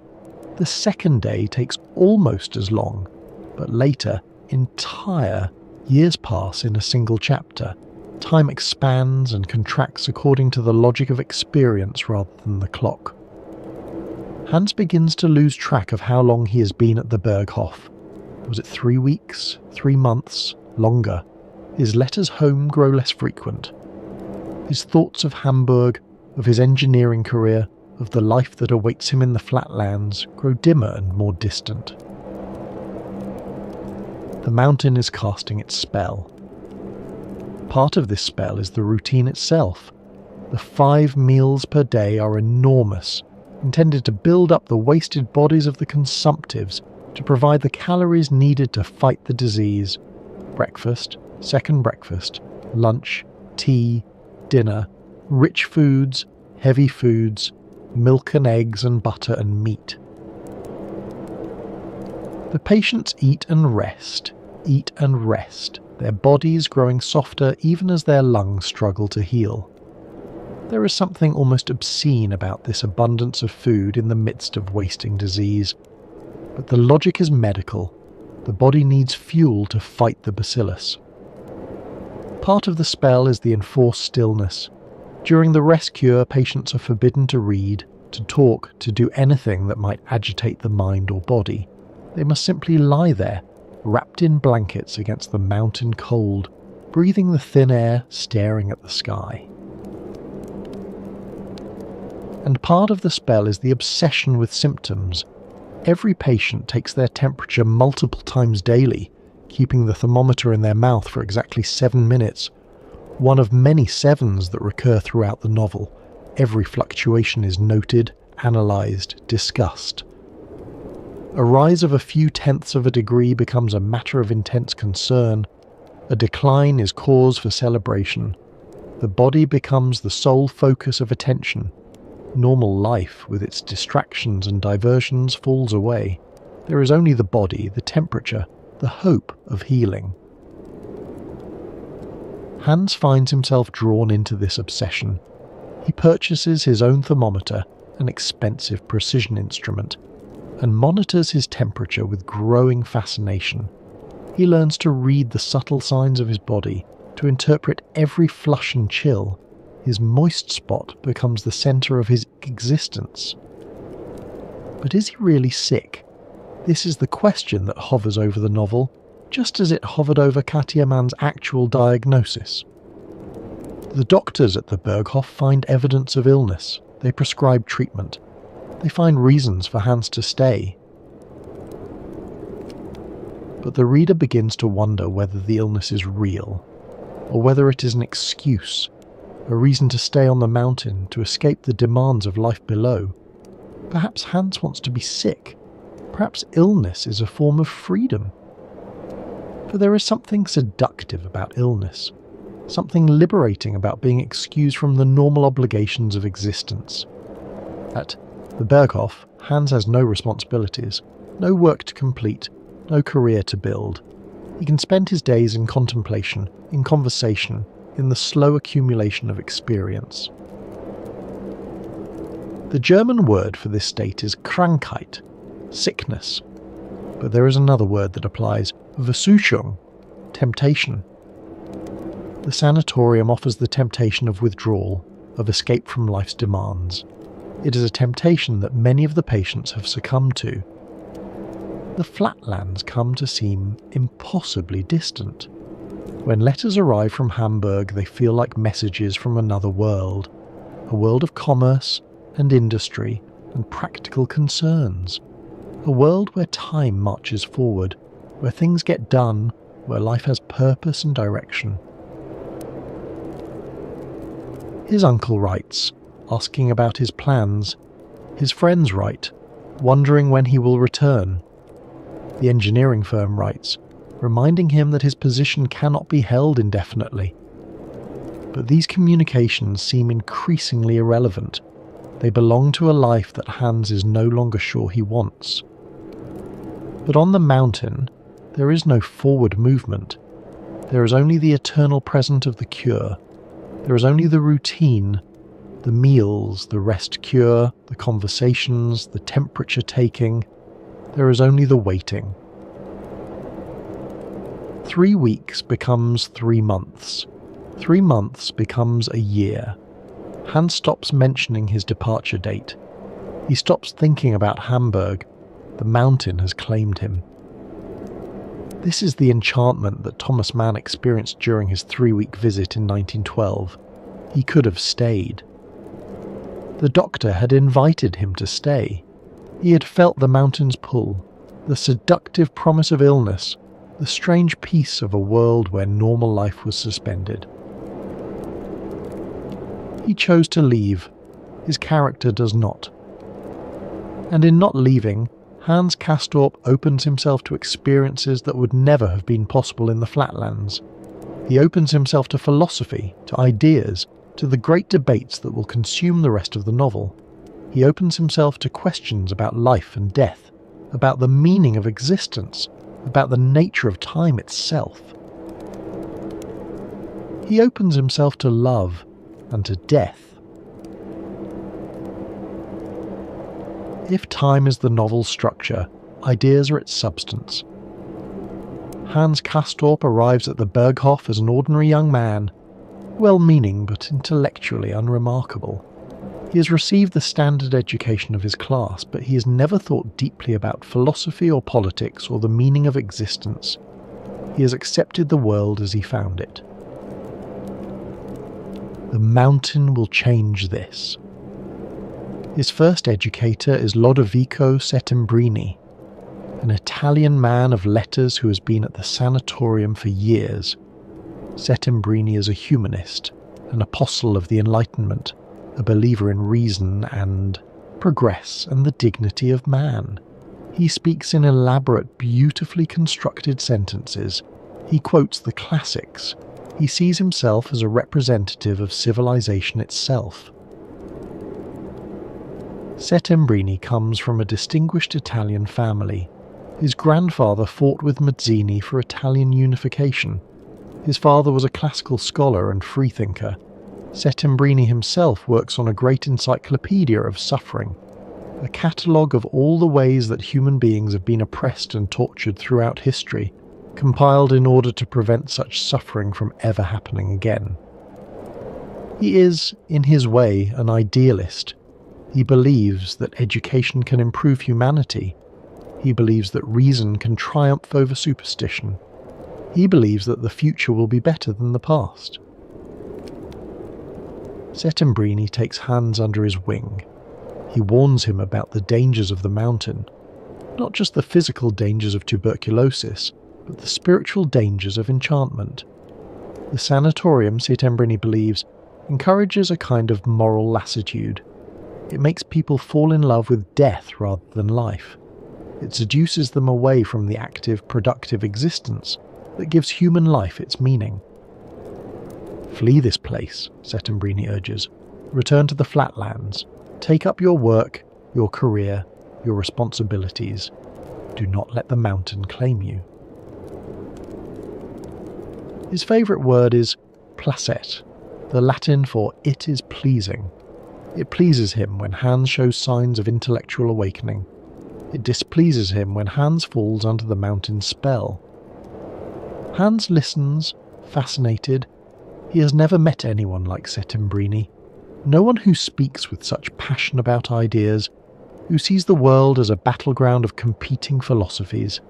The second day takes almost as long, but later, entire years pass in a single chapter. Time expands and contracts according to the logic of experience rather than the clock. Hans begins to lose track of how long he has been at the Berghof. Was it 3 weeks, 3 months, longer? His letters home grow less frequent. His thoughts of Hamburg, of his engineering career, of the life that awaits him in the flatlands grow dimmer and more distant. The mountain is casting its spell. Part of this spell is the routine itself. The 5 meals per day are enormous, intended to build up the wasted bodies of the consumptives, to provide the calories needed to fight the disease. Breakfast, second breakfast, lunch, tea, dinner, rich foods, heavy foods, milk and eggs and butter and meat. The patients eat and rest, their bodies growing softer even as their lungs struggle to heal. There is something almost obscene about this abundance of food in the midst of wasting disease. But the logic is medical. The body needs fuel to fight the bacillus. Part of the spell is the enforced stillness. During the rest cure, patients are forbidden to read, to talk, to do anything that might agitate the mind or body. They must simply lie there, wrapped in blankets against the mountain cold, breathing the thin air, staring at the sky. And part of the spell is the obsession with symptoms. Every patient takes their temperature multiple times daily, keeping the thermometer in their mouth for exactly 7 minutes. One of many 7s that recur throughout the novel. Every fluctuation is noted, analysed, discussed. A rise of a few tenths of a degree becomes a matter of intense concern. A decline is cause for celebration. The body becomes the sole focus of attention. Normal life, with its distractions and diversions, falls away. There is only the body, the temperature, the hope of healing. Hans finds himself drawn into this obsession. He purchases his own thermometer, an expensive precision instrument, and monitors his temperature with growing fascination. He learns to read the subtle signs of his body, to interpret every flush and chill. His moist spot becomes the centre of his existence. But is he really sick? This is the question that hovers over the novel, just as it hovered over Katia Mann's actual diagnosis. The doctors at the Berghof find evidence of illness. They prescribe treatment. They find reasons for Hans to stay. But the reader begins to wonder whether the illness is real, or whether it is an excuse, a reason to stay on the mountain, to escape the demands of life below. Perhaps Hans wants to be sick. Perhaps illness is a form of freedom. For there is something seductive about illness, something liberating about being excused from the normal obligations of existence. At the Berghof, Hans has no responsibilities, no work to complete, no career to build. He can spend his days in contemplation, in conversation, in the slow accumulation of experience. The German word for this state is Krankheit, sickness, but there is another word that applies, Versuchung, temptation. The sanatorium offers the temptation of withdrawal, of escape from life's demands. It is a temptation that many of the patients have succumbed to. The flatlands come to seem impossibly distant. When letters arrive from Hamburg, they feel like messages from another world, a world of commerce and industry and practical concerns, a world where time marches forward, where things get done, where life has purpose and direction. His uncle writes, asking about his plans. His friends write, wondering when he will return. The engineering firm writes, reminding him that his position cannot be held indefinitely. But these communications seem increasingly irrelevant. They belong to a life that Hans is no longer sure he wants. But on the mountain, there is no forward movement. There is only the eternal present of the cure. There is only the routine, the meals, the rest cure, the conversations, the temperature taking. There is only the waiting. 3 weeks becomes 3 months. 3 months becomes a year. Hans stops mentioning his departure date. He stops thinking about Hamburg. The mountain has claimed him. This is the enchantment that Thomas Mann experienced during his 3-week visit in 1912. He could have stayed. The doctor had invited him to stay. He had felt the mountain's pull, the seductive promise of illness, the strange peace of a world where normal life was suspended. He chose to leave. His character does not. And in not leaving, Hans Castorp opens himself to experiences that would never have been possible in the flatlands. He opens himself to philosophy, to ideas, to the great debates that will consume the rest of the novel. He opens himself to questions about life and death, about the meaning of existence, about the nature of time itself. He opens himself to love and to death. If time is the novel's structure, ideas are its substance. Hans Castorp arrives at the Berghof as an ordinary young man, well-meaning but intellectually unremarkable. He has received the standard education of his class, but he has never thought deeply about philosophy or politics or the meaning of existence. He has accepted the world as he found it. The mountain will change this. His first educator is Lodovico Settembrini, an Italian man of letters who has been at the sanatorium for years. Settembrini is a humanist, an apostle of the Enlightenment, a believer in reason and progress and the dignity of man. He speaks in elaborate, beautifully constructed sentences. He quotes the classics. He sees himself as a representative of civilization itself. Settembrini comes from a distinguished Italian family. His grandfather fought with Mazzini for Italian unification. His father was a classical scholar and freethinker. Settembrini himself works on a great encyclopedia of suffering, a catalogue of all the ways that human beings have been oppressed and tortured throughout history, compiled in order to prevent such suffering from ever happening again. He is, in his way, an idealist. He believes that education can improve humanity. He believes that reason can triumph over superstition. He believes that the future will be better than the past. Settembrini takes Hans under his wing. He warns him about the dangers of the mountain, not just the physical dangers of tuberculosis, but the spiritual dangers of enchantment. The sanatorium, Settembrini believes, encourages a kind of moral lassitude. It makes people fall in love with death rather than life. It seduces them away from the active, productive existence that gives human life its meaning. Flee this place, Settembrini urges. Return to the flatlands. Take up your work, your career, your responsibilities. Do not let the mountain claim you. His favourite word is placet, the Latin for it is pleasing. It pleases him when Hans shows signs of intellectual awakening. It displeases him when Hans falls under the mountain's spell. Hans listens, fascinated. He has never met anyone like Settembrini. No one who speaks with such passion about ideas, who sees the world as a battleground of competing philosophies.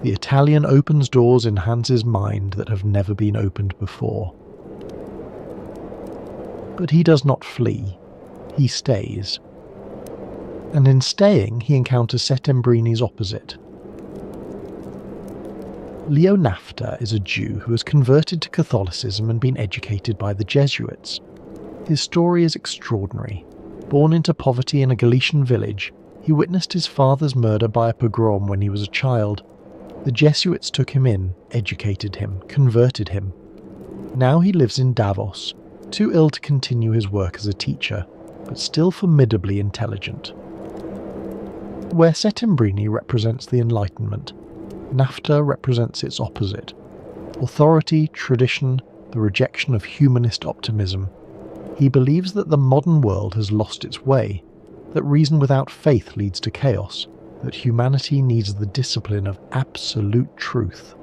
The Italian opens doors in Hans's mind that have never been opened before. But he does not flee. He stays. And in staying, he encounters Settembrini's opposite. Leo Nafta is a Jew who has converted to Catholicism and been educated by the Jesuits. His story is extraordinary. Born into poverty in a Galician village, he witnessed his father's murder by a pogrom when he was a child. The Jesuits took him in, educated him, converted him. Now he lives in Davos, too ill to continue his work as a teacher, but still formidably intelligent. Where Settembrini represents the Enlightenment, Nafta represents its opposite: authority, tradition, the rejection of humanist optimism. He believes that the modern world has lost its way, that reason without faith leads to chaos, that humanity needs the discipline of absolute truth.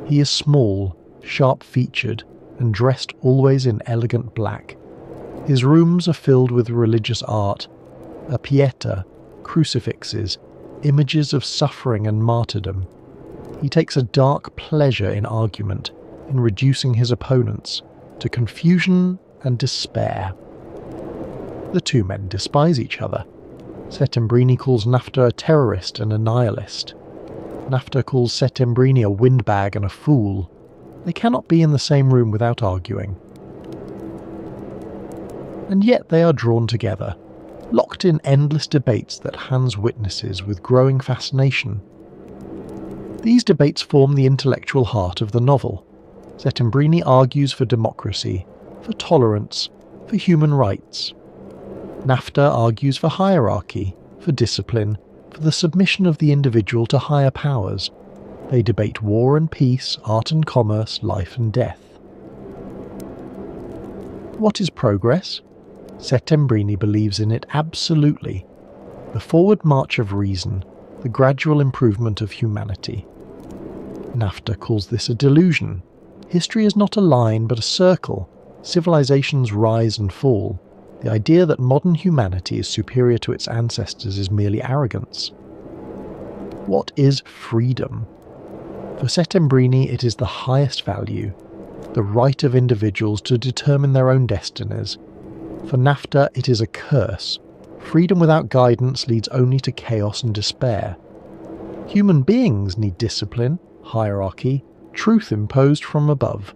He is small, sharp-featured, and dressed always in elegant black. His rooms are filled with religious art, a pieta, crucifixes, images of suffering and martyrdom. He takes a dark pleasure in argument, in reducing his opponents to confusion and despair. The two men despise each other. Settembrini calls Nafta a terrorist and a nihilist. Nafta calls Settembrini a windbag and a fool. They cannot be in the same room without arguing. And yet they are drawn together, locked in endless debates that Hans witnesses with growing fascination. These debates form the intellectual heart of the novel. Settembrini argues for democracy, for tolerance, for human rights. Nafta argues for hierarchy, for discipline, for the submission of the individual to higher powers. They debate war and peace, art and commerce, life and death. What is progress? Settembrini believes in it absolutely. The forward march of reason, the gradual improvement of humanity. Nafta calls this a delusion. History is not a line but a circle. Civilizations rise and fall. The idea that modern humanity is superior to its ancestors is merely arrogance. What is freedom? For Settembrini, it is the highest value, the right of individuals to determine their own destinies. For Nafta, it is a curse. Freedom without guidance leads only to chaos and despair. Human beings need discipline, hierarchy, truth imposed from above.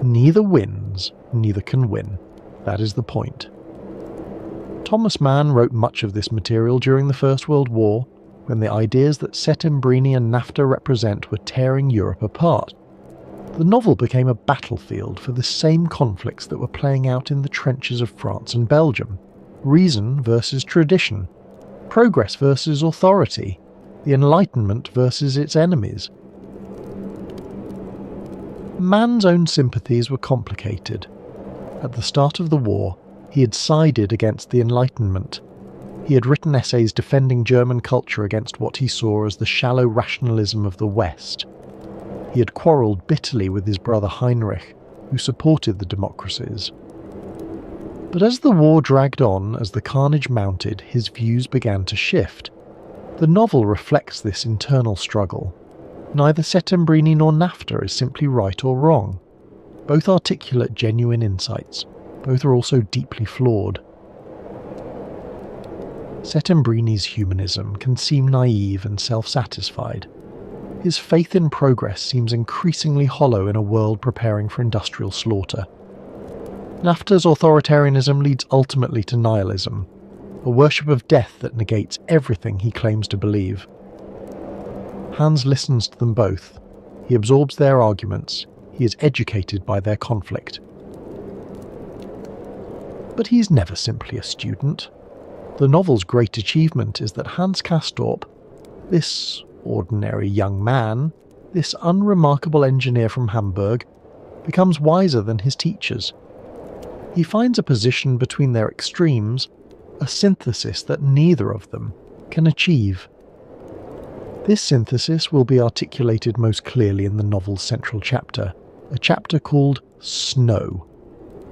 Neither wins, neither can win. That is the point. Thomas Mann wrote much of this material during the First World War, when the ideas that Settembrini and Nafta represent were tearing Europe apart. The novel became a battlefield for the same conflicts that were playing out in the trenches of France and Belgium. Reason versus tradition. Progress versus authority. The Enlightenment versus its enemies. Mann's own sympathies were complicated. At the start of the war, he had sided against the Enlightenment. He had written essays defending German culture against what he saw as the shallow rationalism of the West. He had quarrelled bitterly with his brother Heinrich, who supported the democracies. But as the war dragged on, as the carnage mounted, his views began to shift. The novel reflects this internal struggle. Neither Settembrini nor Nafta is simply right or wrong. Both articulate genuine insights. Both are also deeply flawed. Settembrini's humanism can seem naive and self-satisfied. His faith in progress seems increasingly hollow in a world preparing for industrial slaughter. Nafta's authoritarianism leads ultimately to nihilism, a worship of death that negates everything he claims to believe. Hans listens to them both. He absorbs their arguments. He is educated by their conflict. But he is never simply a student. The novel's great achievement is that Hans Castorp, this ordinary young man, this unremarkable engineer from Hamburg, becomes wiser than his teachers. He finds a position between their extremes, a synthesis that neither of them can achieve. This synthesis will be articulated most clearly in the novel's central chapter, a chapter called Snow.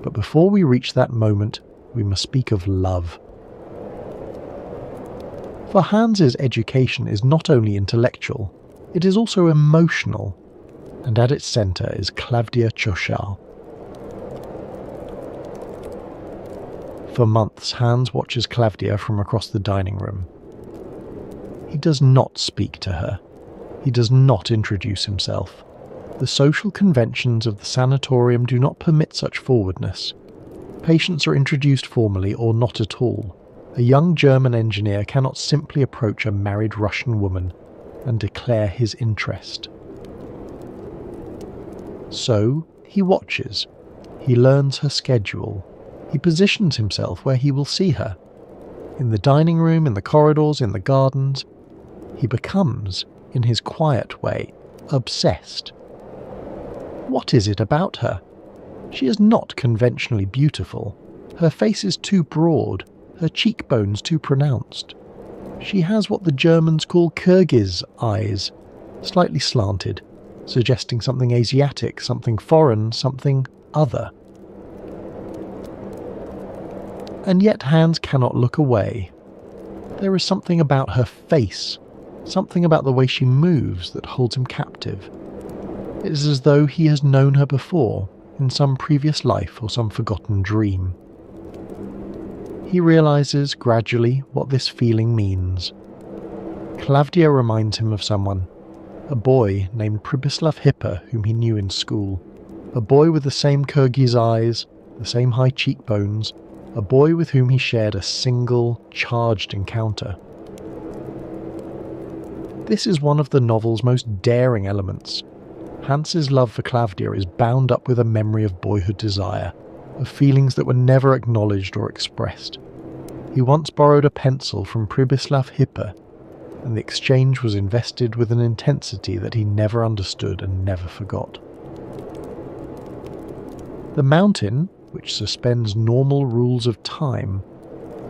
But before we reach that moment, we must speak of love. For Hans's education is not only intellectual, it is also emotional, and at its centre is Klavdia Chochal. For months, Hans watches Klavdia from across the dining room. He does not speak to her. He does not introduce himself. The social conventions of the sanatorium do not permit such forwardness. Patients are introduced formally or not at all. A young German engineer cannot simply approach a married Russian woman and declare his interest. So, he watches. He learns her schedule. He positions himself where he will see her. In the dining room, in the corridors, in the gardens. He becomes, in his quiet way, obsessed. What is it about her? She is not conventionally beautiful. Her face is too broad, her cheekbones too pronounced. She has what the Germans call Kyrgyz eyes, slightly slanted, suggesting something Asiatic, something foreign, something other. And yet Hans cannot look away. There is something about her face, something about the way she moves that holds him captive. It is as though he has known her before, in some previous life or some forgotten dream. He realizes gradually what this feeling means. Klavdia reminds him of someone, a boy named Pribislav Hipper whom he knew in school, a boy with the same Kyrgyz eyes, the same high cheekbones, a boy with whom he shared a single, charged encounter. This is one of the novel's most daring elements. Hans's love for Klavdia is bound up with a memory of boyhood desire, of feelings that were never acknowledged or expressed. He once borrowed a pencil from Pribislav Hipper, and the exchange was invested with an intensity that he never understood and never forgot. The mountain, which suspends normal rules of time,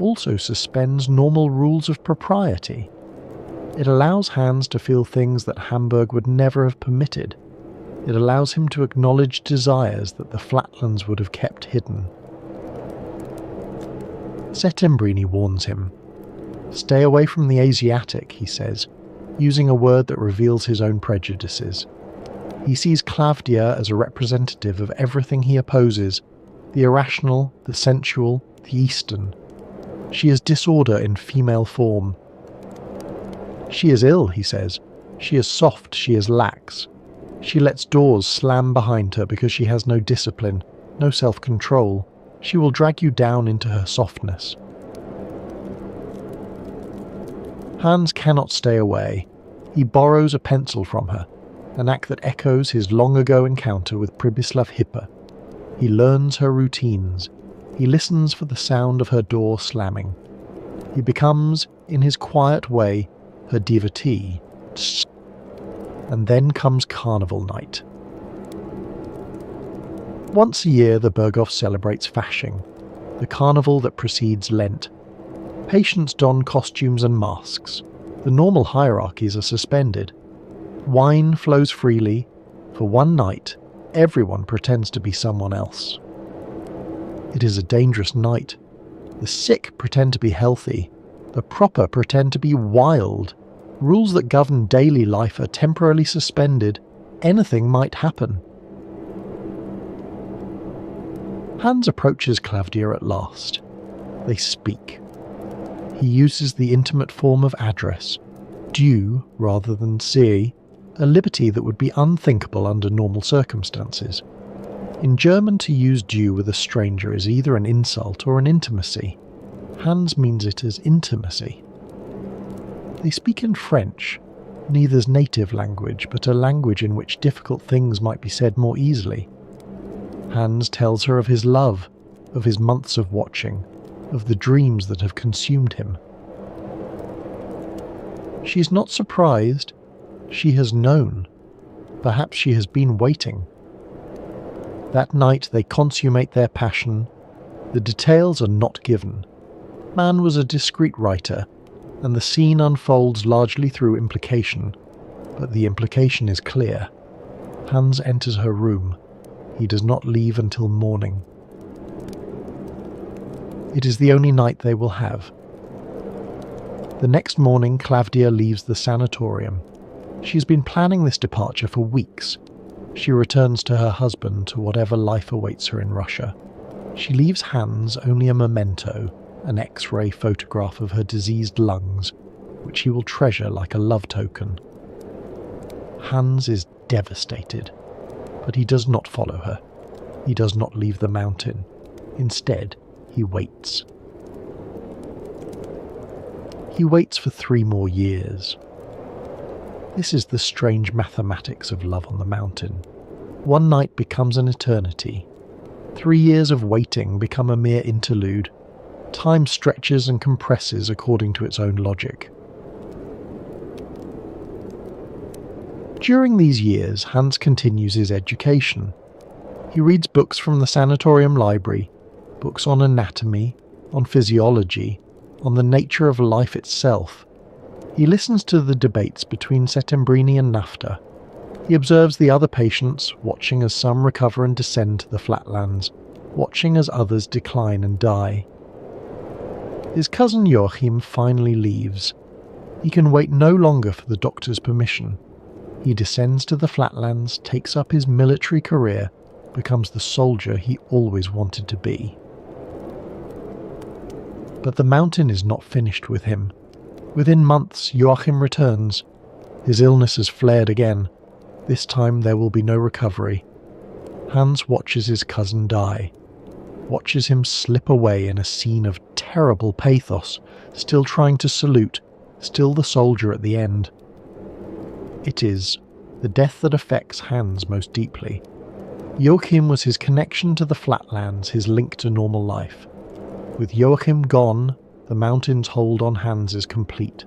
also suspends normal rules of propriety. It allows Hans to feel things that Hamburg would never have permitted. It allows him to acknowledge desires that the flatlands would have kept hidden. Settembrini warns him. Stay away from the Asiatic, he says, using a word that reveals his own prejudices. He sees Klavdia as a representative of everything he opposes, the irrational, the sensual, the Eastern. She is disorder in female form. She is ill, he says. She is soft, she is lax. She lets doors slam behind her because she has no discipline, no self-control. She will drag you down into her softness. Hans cannot stay away. He borrows a pencil from her, an act that echoes his long-ago encounter with Pribislav Hipper. He learns her routines. He listens for the sound of her door slamming. He becomes, in his quiet way, her devotee. And then comes carnival night. Once a year the Berghof celebrates Fasching, the carnival that precedes Lent. Patients don costumes and masks. The normal hierarchies are suspended. Wine flows freely. For one night, everyone pretends to be someone else. It is a dangerous night. The sick pretend to be healthy. The proper pretend to be wild. Rules that govern daily life are temporarily suspended. Anything might happen. Hans approaches Klavdia at last. They speak. He uses the intimate form of address, du rather than sie, a liberty that would be unthinkable under normal circumstances. In German, to use du with a stranger is either an insult or an intimacy. Hans means it as intimacy. They speak in French, neither's native language, but a language in which difficult things might be said more easily. Hans tells her of his love, of his months of watching, of the dreams that have consumed him. She is not surprised. She has known. Perhaps she has been waiting. That night they consummate their passion. The details are not given. Mann was a discreet writer, and the scene unfolds largely through implication, but the implication is clear. Hans enters her room. He does not leave until morning. It is the only night they will have. The next morning, Klavdia leaves the sanatorium. She has been planning this departure for weeks. She returns to her husband, to whatever life awaits her in Russia. She leaves Hans only a memento, an X-ray photograph of her diseased lungs, which he will treasure like a love token. Hans is devastated, but he does not follow her. He does not leave the mountain. Instead, he waits. He waits for 3 more years. This is the strange mathematics of love on the mountain. One night becomes an eternity. 3 years of waiting become a mere interlude. Time stretches and compresses according to its own logic. During these years, Hans continues his education. He reads books from the sanatorium library, books on anatomy, on physiology, on the nature of life itself. He listens to the debates between Settembrini and Nafta. He observes the other patients, watching as some recover and descend to the flatlands, watching as others decline and die. His cousin Joachim finally leaves. He can wait no longer for the doctor's permission. He descends to the flatlands, takes up his military career, becomes the soldier he always wanted to be. But the mountain is not finished with him. Within months, Joachim returns. His illness has flared again. This time there will be no recovery. Hans watches his cousin die, watches him slip away in a scene of terrible pathos, still trying to salute, still the soldier at the end. It is the death that affects Hans most deeply. Joachim was his connection to the flatlands, his link to normal life. With Joachim gone, the mountain's hold on Hans is complete.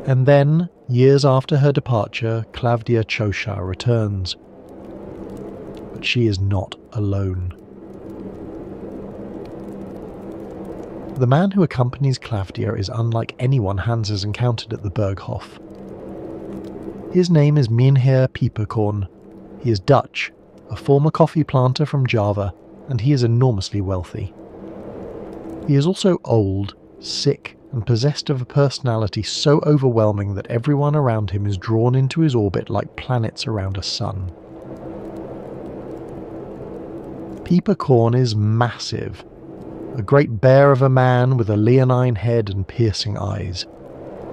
And then, years after her departure, Klavdia Chosha returns. But she is not alone. The man who accompanies Klavdia is unlike anyone Hans has encountered at the Berghof. His name is Mynheer Peperkorn. He is Dutch, a former coffee planter from Java, and he is enormously wealthy. He is also old, sick, and possessed of a personality so overwhelming that everyone around him is drawn into his orbit like planets around a sun. Peperkorn is massive, a great bear of a man with a leonine head and piercing eyes.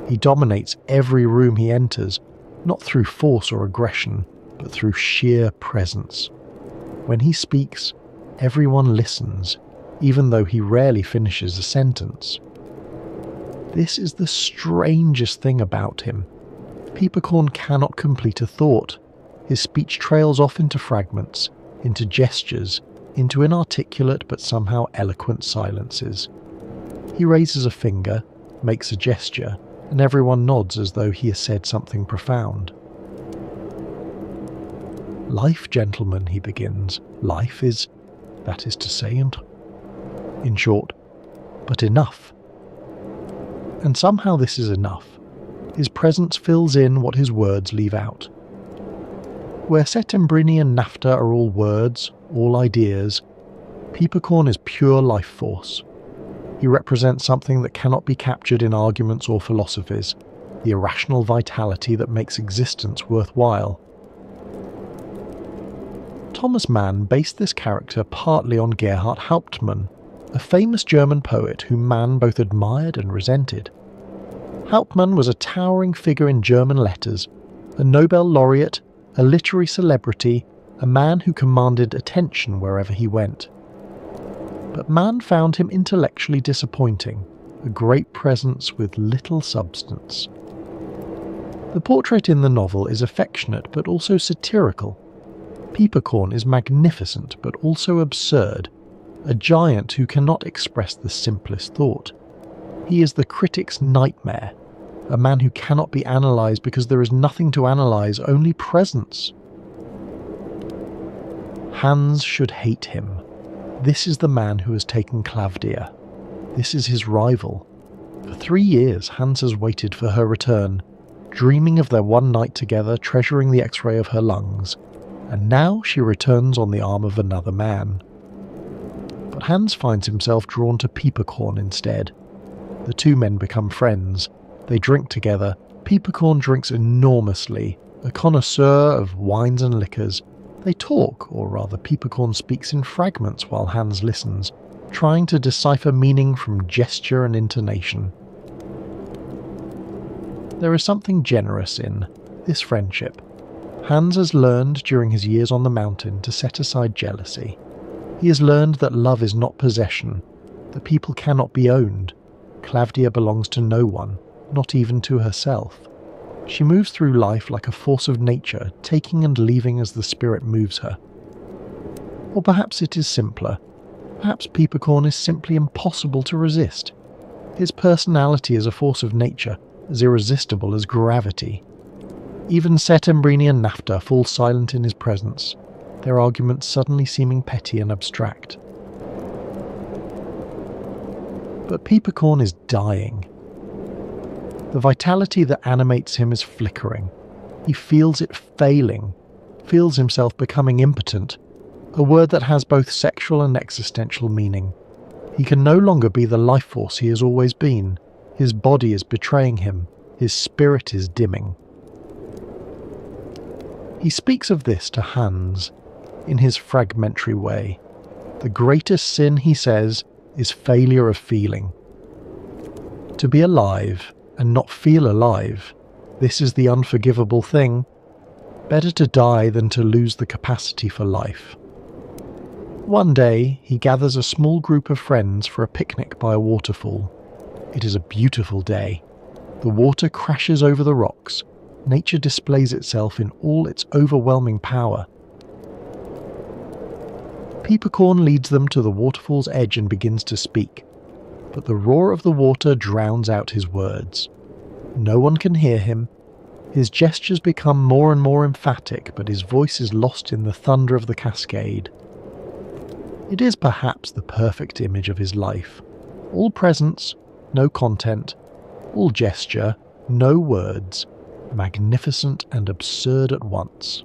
He dominates every room he enters, not through force or aggression, but through sheer presence. When he speaks, everyone listens, even though he rarely finishes a sentence. This is the strangest thing about him. Peperkorn cannot complete a thought. His speech trails off into fragments, into gestures, into inarticulate but somehow eloquent silences. He raises a finger, makes a gesture, and everyone nods as though he has said something profound. Life, gentlemen, he begins. Life is, that is to say, in short, but enough. And somehow this is enough. His presence fills in what his words leave out. Where Settembrini and Nafta are all words, all ideas, Peperkorn is pure life force. He represents something that cannot be captured in arguments or philosophies, the irrational vitality that makes existence worthwhile. Thomas Mann based this character partly on Gerhard Hauptmann, a famous German poet whom Mann both admired and resented. Hauptmann was a towering figure in German letters, a Nobel laureate, a literary celebrity, a man who commanded attention wherever he went. But Mann found him intellectually disappointing, a great presence with little substance. The portrait in the novel is affectionate but also satirical. Peperkorn is magnificent but also absurd, a giant who cannot express the simplest thought. He is the critic's nightmare, a man who cannot be analysed because there is nothing to analyse, only presence. Hans should hate him. This is the man who has taken Klavdia. This is his rival. For 3 years, Hans has waited for her return, dreaming of their one night together, treasuring the X-ray of her lungs. And now she returns on the arm of another man. But Hans finds himself drawn to Peppercorn instead. The two men become friends. They drink together. Peppercorn drinks enormously, a connoisseur of wines and liquors. They talk, or rather Peppercorn speaks in fragments while Hans listens, trying to decipher meaning from gesture and intonation. There is something generous in this friendship. Hans has learned during his years on the mountain to set aside jealousy. He has learned that love is not possession, that people cannot be owned. Klavdia belongs to no one, not even to herself. She moves through life like a force of nature, taking and leaving as the spirit moves her. Or perhaps it is simpler. Perhaps Peppercorn is simply impossible to resist. His personality is a force of nature, as irresistible as gravity. Even Settembrini and Nafta fall silent in his presence, their arguments suddenly seeming petty and abstract. But Peppercorn is dying. The vitality that animates him is flickering. He feels it failing, feels himself becoming impotent, a word that has both sexual and existential meaning. He can no longer be the life force he has always been. His body is betraying him, his spirit is dimming. He speaks of this to Hans, in his fragmentary way. The greatest sin, he says, is failure of feeling. To be alive and not feel alive, this is the unforgivable thing. Better to die than to lose the capacity for life. One day, he gathers a small group of friends for a picnic by a waterfall. It is a beautiful day. The water crashes over the rocks. Nature displays itself in all its overwhelming power. Peppercorn leads them to the waterfall's edge and begins to speak, but the roar of the water drowns out his words. No one can hear him. His gestures become more and more emphatic, but his voice is lost in the thunder of the cascade. It is perhaps the perfect image of his life. All presence, no content. All gesture, no words. Magnificent and absurd at once.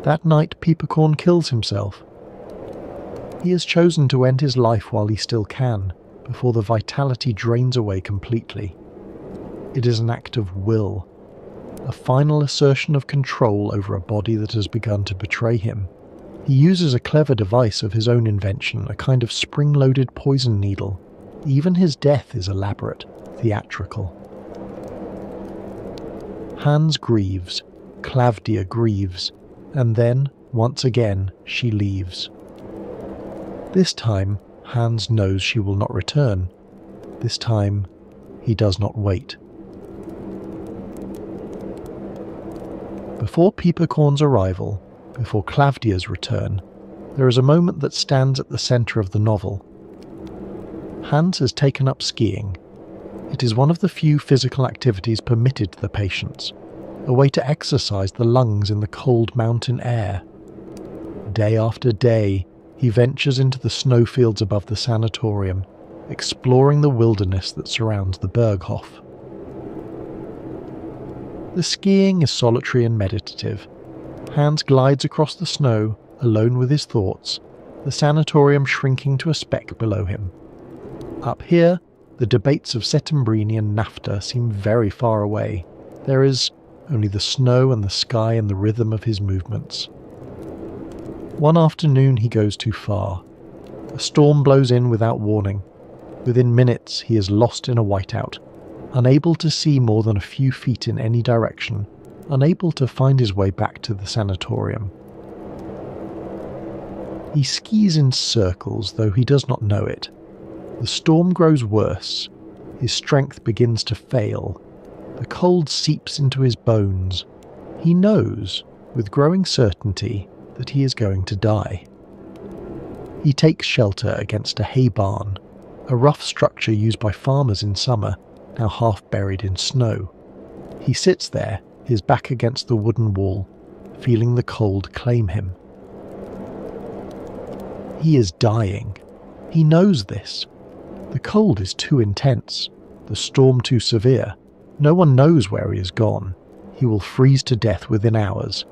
That night Peppercorn kills himself. He has chosen to end his life while he still can, before the vitality drains away completely. It is an act of will, a final assertion of control over a body that has begun to betray him. He uses a clever device of his own invention, a kind of spring-loaded poison needle. Even his death is elaborate, theatrical. Hans grieves, Klavdia grieves, and then, once again, she leaves. This time, Hans knows she will not return. This time, he does not wait. Before Peppercorn's arrival, before Klavdia's return, there is a moment that stands at the centre of the novel. Hans has taken up skiing. It is one of the few physical activities permitted to the patients, a way to exercise the lungs in the cold mountain air. Day after day, he ventures into the snowfields above the sanatorium, exploring the wilderness that surrounds the Berghof. The skiing is solitary and meditative. Hans glides across the snow, alone with his thoughts, the sanatorium shrinking to a speck below him. Up here, the debates of Settembrini and Nafta seem very far away. There is only the snow and the sky and the rhythm of his movements. One afternoon he goes too far. A storm blows in without warning. Within minutes he is lost in a whiteout, unable to see more than a few feet in any direction, unable to find his way back to the sanatorium. He skis in circles, though he does not know it. The storm grows worse. His strength begins to fail. The cold seeps into his bones. He knows, with growing certainty, that he is going to die. He takes shelter against a hay barn, a rough structure used by farmers in summer, now half buried in snow. He sits there, his back against the wooden wall, feeling the cold claim him. He is dying. He knows this. The cold is too intense, the storm too severe. No one knows where he has gone. He will freeze to death within hours.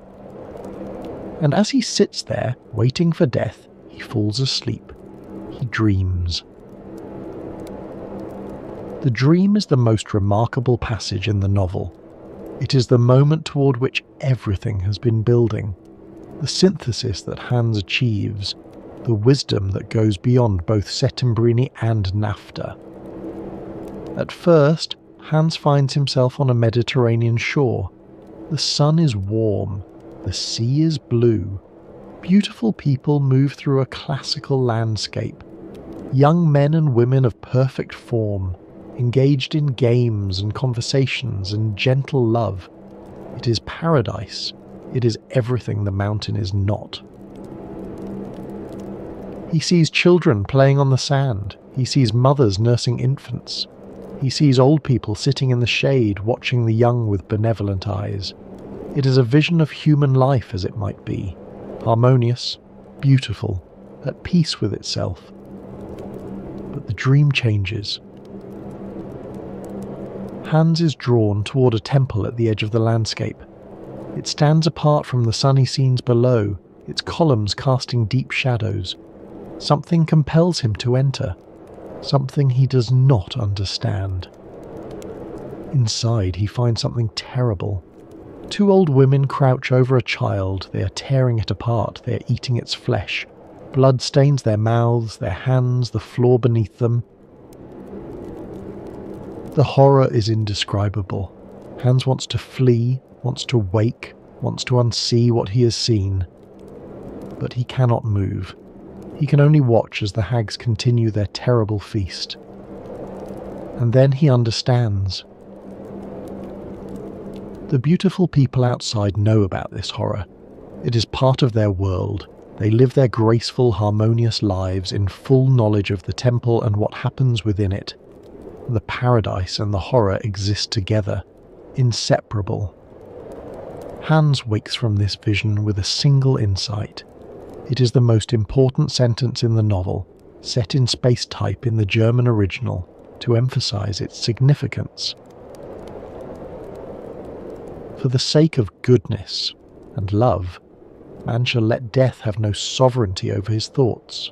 And as he sits there, waiting for death, he falls asleep. He dreams. The dream is the most remarkable passage in the novel. It is the moment toward which everything has been building. The synthesis that Hans achieves, the wisdom that goes beyond both Settembrini and NAFTA. At first, Hans finds himself on a Mediterranean shore. The sun is warm, the sea is blue. Beautiful people move through a classical landscape. Young men and women of perfect form, engaged in games and conversations and gentle love. It is paradise. It is everything the mountain is not. He sees children playing on the sand. He sees mothers nursing infants. He sees old people sitting in the shade, watching the young with benevolent eyes. It is a vision of human life as it might be, harmonious, beautiful, at peace with itself. But the dream changes. Hans is drawn toward a temple at the edge of the landscape. It stands apart from the sunny scenes below, its columns casting deep shadows. Something compels him to enter, something he does not understand. Inside, he finds something terrible. Two old women crouch over a child. They are tearing it apart. They are eating its flesh. Blood stains their mouths, their hands, the floor beneath them. The horror is indescribable. Hans wants to flee, wants to wake, wants to unsee what he has seen. But he cannot move. He can only watch as the hags continue their terrible feast. And then he understands. The beautiful people outside know about this horror. It is part of their world. They live their graceful, harmonious lives in full knowledge of the temple and what happens within it. The paradise and the horror exist together, inseparable. Hans wakes from this vision with a single insight. It is the most important sentence in the novel, set in space type in the German original, to emphasize its significance. For the sake of goodness and love, man shall let death have no sovereignty over his thoughts.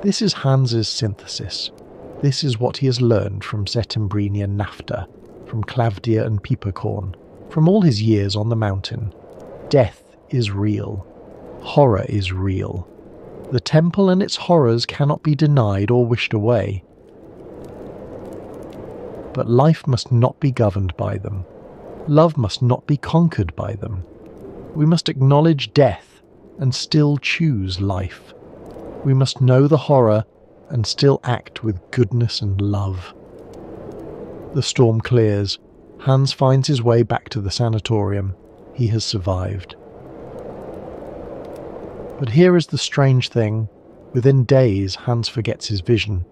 This is Hans's synthesis. This is what he has learned from Settembrini and NAFTA, from Klavdia and Pieperkorn, from all his years on the mountain. Death is real. Horror is real. The temple and its horrors cannot be denied or wished away. But life must not be governed by them. Love must not be conquered by them. We must acknowledge death and still choose life. We must know the horror and still act with goodness and love. The storm clears. Hans finds his way back to the sanatorium. He has survived. But here is the strange thing. Within days, Hans forgets his vision.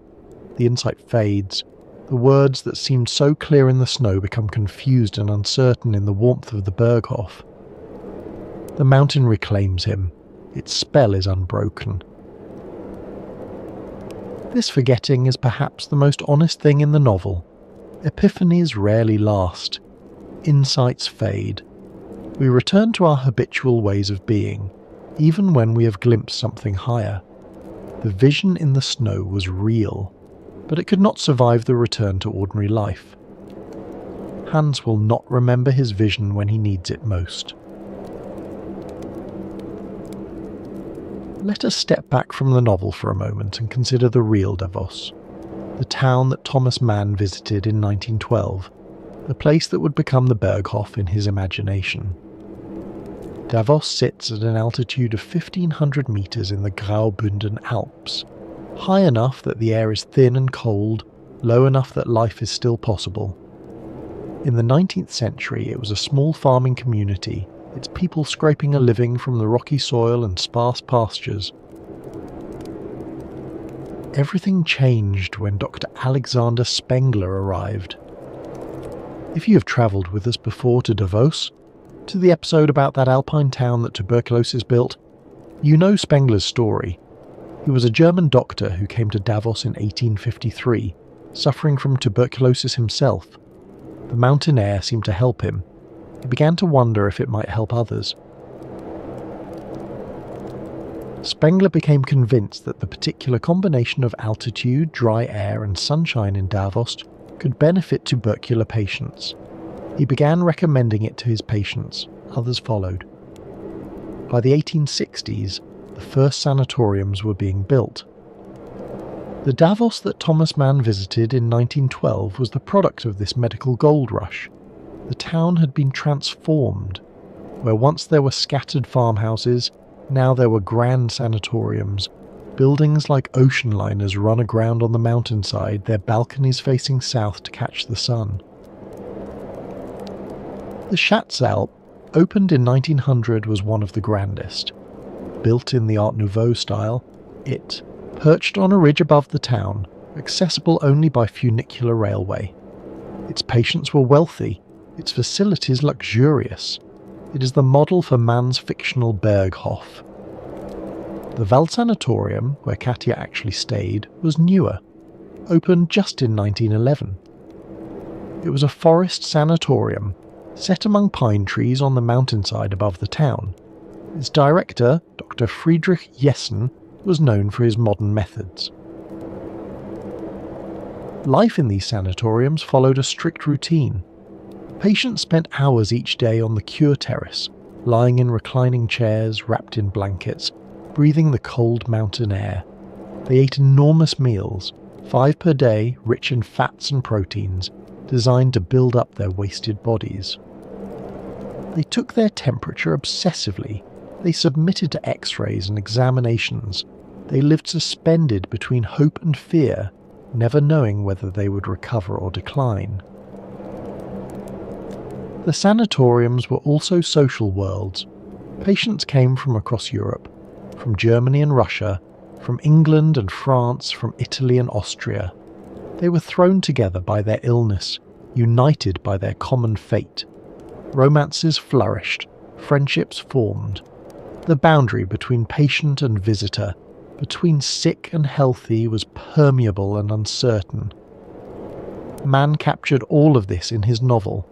The insight fades. The words that seemed so clear in the snow become confused and uncertain in the warmth of the Berghof. The mountain reclaims him. Its spell is unbroken. This forgetting is perhaps the most honest thing in the novel. Epiphanies rarely last. Insights fade. We return to our habitual ways of being, even when we have glimpsed something higher. The vision in the snow was real, but it could not survive the return to ordinary life. Hans will not remember his vision when he needs it most. Let us step back from the novel for a moment and consider the real Davos, the town that Thomas Mann visited in 1912, the place that would become the Berghof in his imagination. Davos sits at an altitude of 1,500 metres in the Graubünden Alps, high enough that the air is thin and cold, low enough that life is still possible. In the 19th century it was a small farming community, its people scraping a living from the rocky soil and sparse pastures. Everything changed when Dr. Alexander Spengler arrived. If you have travelled with us before to Davos, to the episode about that alpine town that tuberculosis built, you know Spengler's story. He was a German doctor who came to Davos in 1853, suffering from tuberculosis himself. The mountain air seemed to help him. He began to wonder if it might help others. Spengler became convinced that the particular combination of altitude, dry air and sunshine in Davos could benefit tubercular patients. He began recommending it to his patients. Others followed. By the 1860s, the first sanatoriums were being built. The Davos that Thomas Mann visited in 1912 was the product of this medical gold rush. The town had been transformed. Where once there were scattered farmhouses, now there were grand sanatoriums, buildings like ocean liners run aground on the mountainside, their balconies facing south to catch the sun. The Schatzalp, opened in 1900, was one of the grandest. Built in the Art Nouveau style, it, perched on a ridge above the town, accessible only by funicular railway. Its patients were wealthy, its facilities luxurious. It is the model for Mann's fictional Berghof. The Wald-Sanatorium, where Katja actually stayed, was newer, opened just in 1911. It was a forest sanatorium, set among pine trees on the mountainside above the town. Its director, Dr. Friedrich Jessen, was known for his modern methods. Life in these sanatoriums followed a strict routine. Patients spent hours each day on the cure terrace, lying in reclining chairs, wrapped in blankets, breathing the cold mountain air. They ate enormous meals, 5 per day, rich in fats and proteins, designed to build up their wasted bodies. They took their temperature obsessively. They submitted to X-rays and examinations. They lived suspended between hope and fear, never knowing whether they would recover or decline. The sanatoriums were also social worlds. Patients came from across Europe, from Germany and Russia, from England and France, from Italy and Austria. They were thrown together by their illness, united by their common fate. Romances flourished, friendships formed. The boundary between patient and visitor, between sick and healthy, was permeable and uncertain. Mann captured all of this in his novel.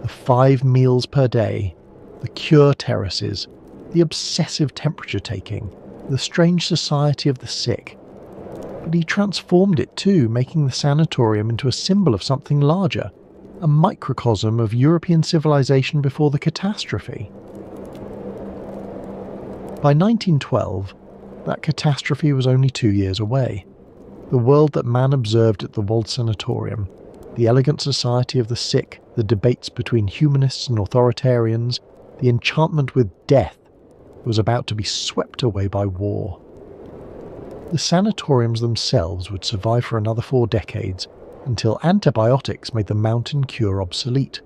The 5 meals per day, the cure terraces, the obsessive temperature taking, the strange society of the sick. But he transformed it too, making the sanatorium into a symbol of something larger, a microcosm of European civilization before the catastrophe. By 1912, that catastrophe was only 2 years away. The world that Mann observed at the Wald-Sanatorium, the elegant society of the sick, the debates between humanists and authoritarians, the enchantment with death, was about to be swept away by war. The sanatoriums themselves would survive for another 4 decades, until antibiotics made the mountain cure obsolete.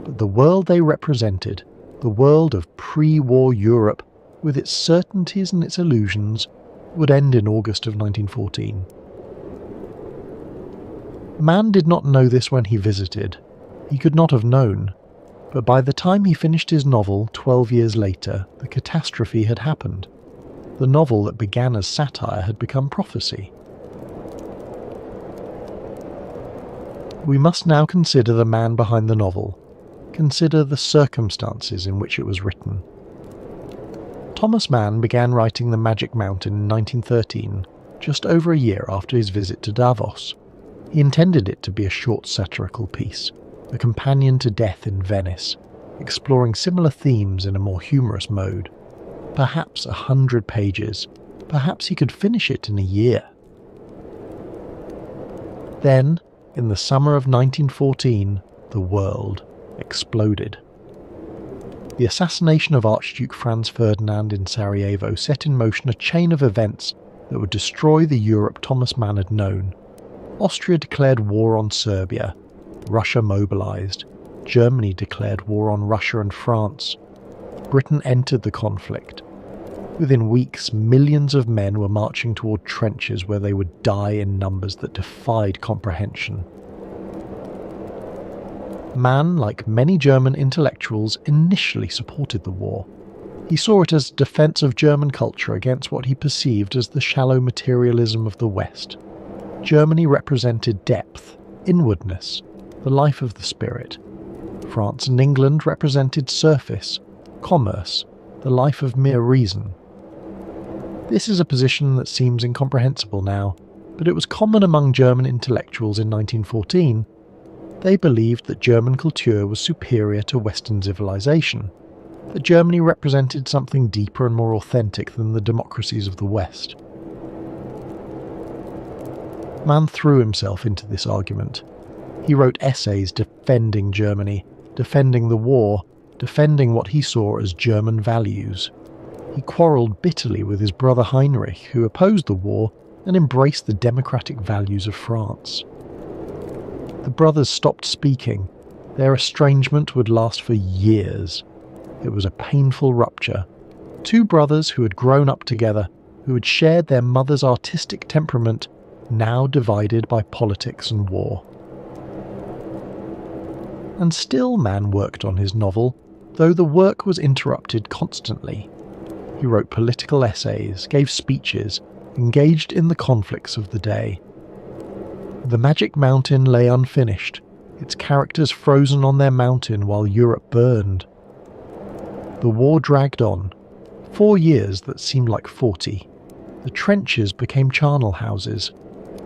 But the world they represented, the world of pre-war Europe, with its certainties and its illusions, would end in August of 1914. Mann did not know this when he visited. He could not have known. But by the time he finished his novel 12 years later, the catastrophe had happened. The novel that began as satire had become prophecy. We must now consider the man behind the novel, consider the circumstances in which it was written. Thomas Mann began writing The Magic Mountain in 1913, just over a year after his visit to Davos. He intended it to be a short satirical piece, a companion to Death in Venice, exploring similar themes in a more humorous mode. Perhaps 100 pages, perhaps he could finish it in a year. Then, in the summer of 1914, the world exploded. The assassination of Archduke Franz Ferdinand in Sarajevo set in motion a chain of events that would destroy the Europe Thomas Mann had known. Austria declared war on Serbia, Russia mobilized, Germany declared war on Russia and France. Britain entered the conflict. Within weeks, millions of men were marching toward trenches where they would die in numbers that defied comprehension. Mann, like many German intellectuals, initially supported the war. He saw it as a defense of German culture against what he perceived as the shallow materialism of the West. Germany represented depth, inwardness, the life of the spirit. France and England represented surface, commerce, the life of mere reason. This is a position that seems incomprehensible now, but it was common among German intellectuals in 1914. They believed that German culture was superior to Western civilization, that Germany represented something deeper and more authentic than the democracies of the West. Mann threw himself into this argument. He wrote essays defending Germany, defending the war, defending what he saw as German values. He quarrelled bitterly with his brother Heinrich, who opposed the war and embraced the democratic values of France. The brothers stopped speaking. Their estrangement would last for years. It was a painful rupture. Two brothers who had grown up together, who had shared their mother's artistic temperament, now divided by politics and war. And still Mann worked on his novel, though the work was interrupted constantly. He wrote political essays, gave speeches, engaged in the conflicts of the day. The Magic Mountain lay unfinished, its characters frozen on their mountain while Europe burned. The war dragged on, 4 years that seemed like 40. The trenches became charnel houses.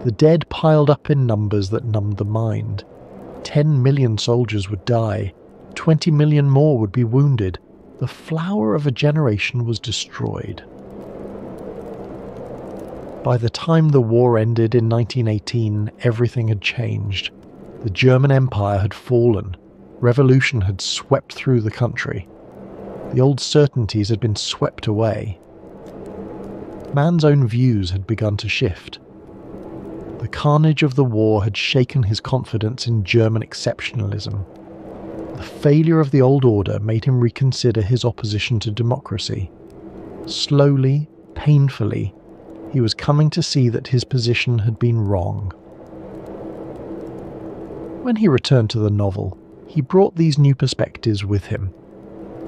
The dead piled up in numbers that numbed the mind. 10 million soldiers would die, 20 million more would be wounded. The flower of a generation was destroyed. By the time the war ended in 1918, everything had changed. The German Empire had fallen. Revolution had swept through the country. The old certainties had been swept away. Mann's own views had begun to shift. The carnage of the war had shaken his confidence in German exceptionalism. The failure of the old order made him reconsider his opposition to democracy. Slowly, painfully, he was coming to see that his position had been wrong. When he returned to the novel, he brought these new perspectives with him.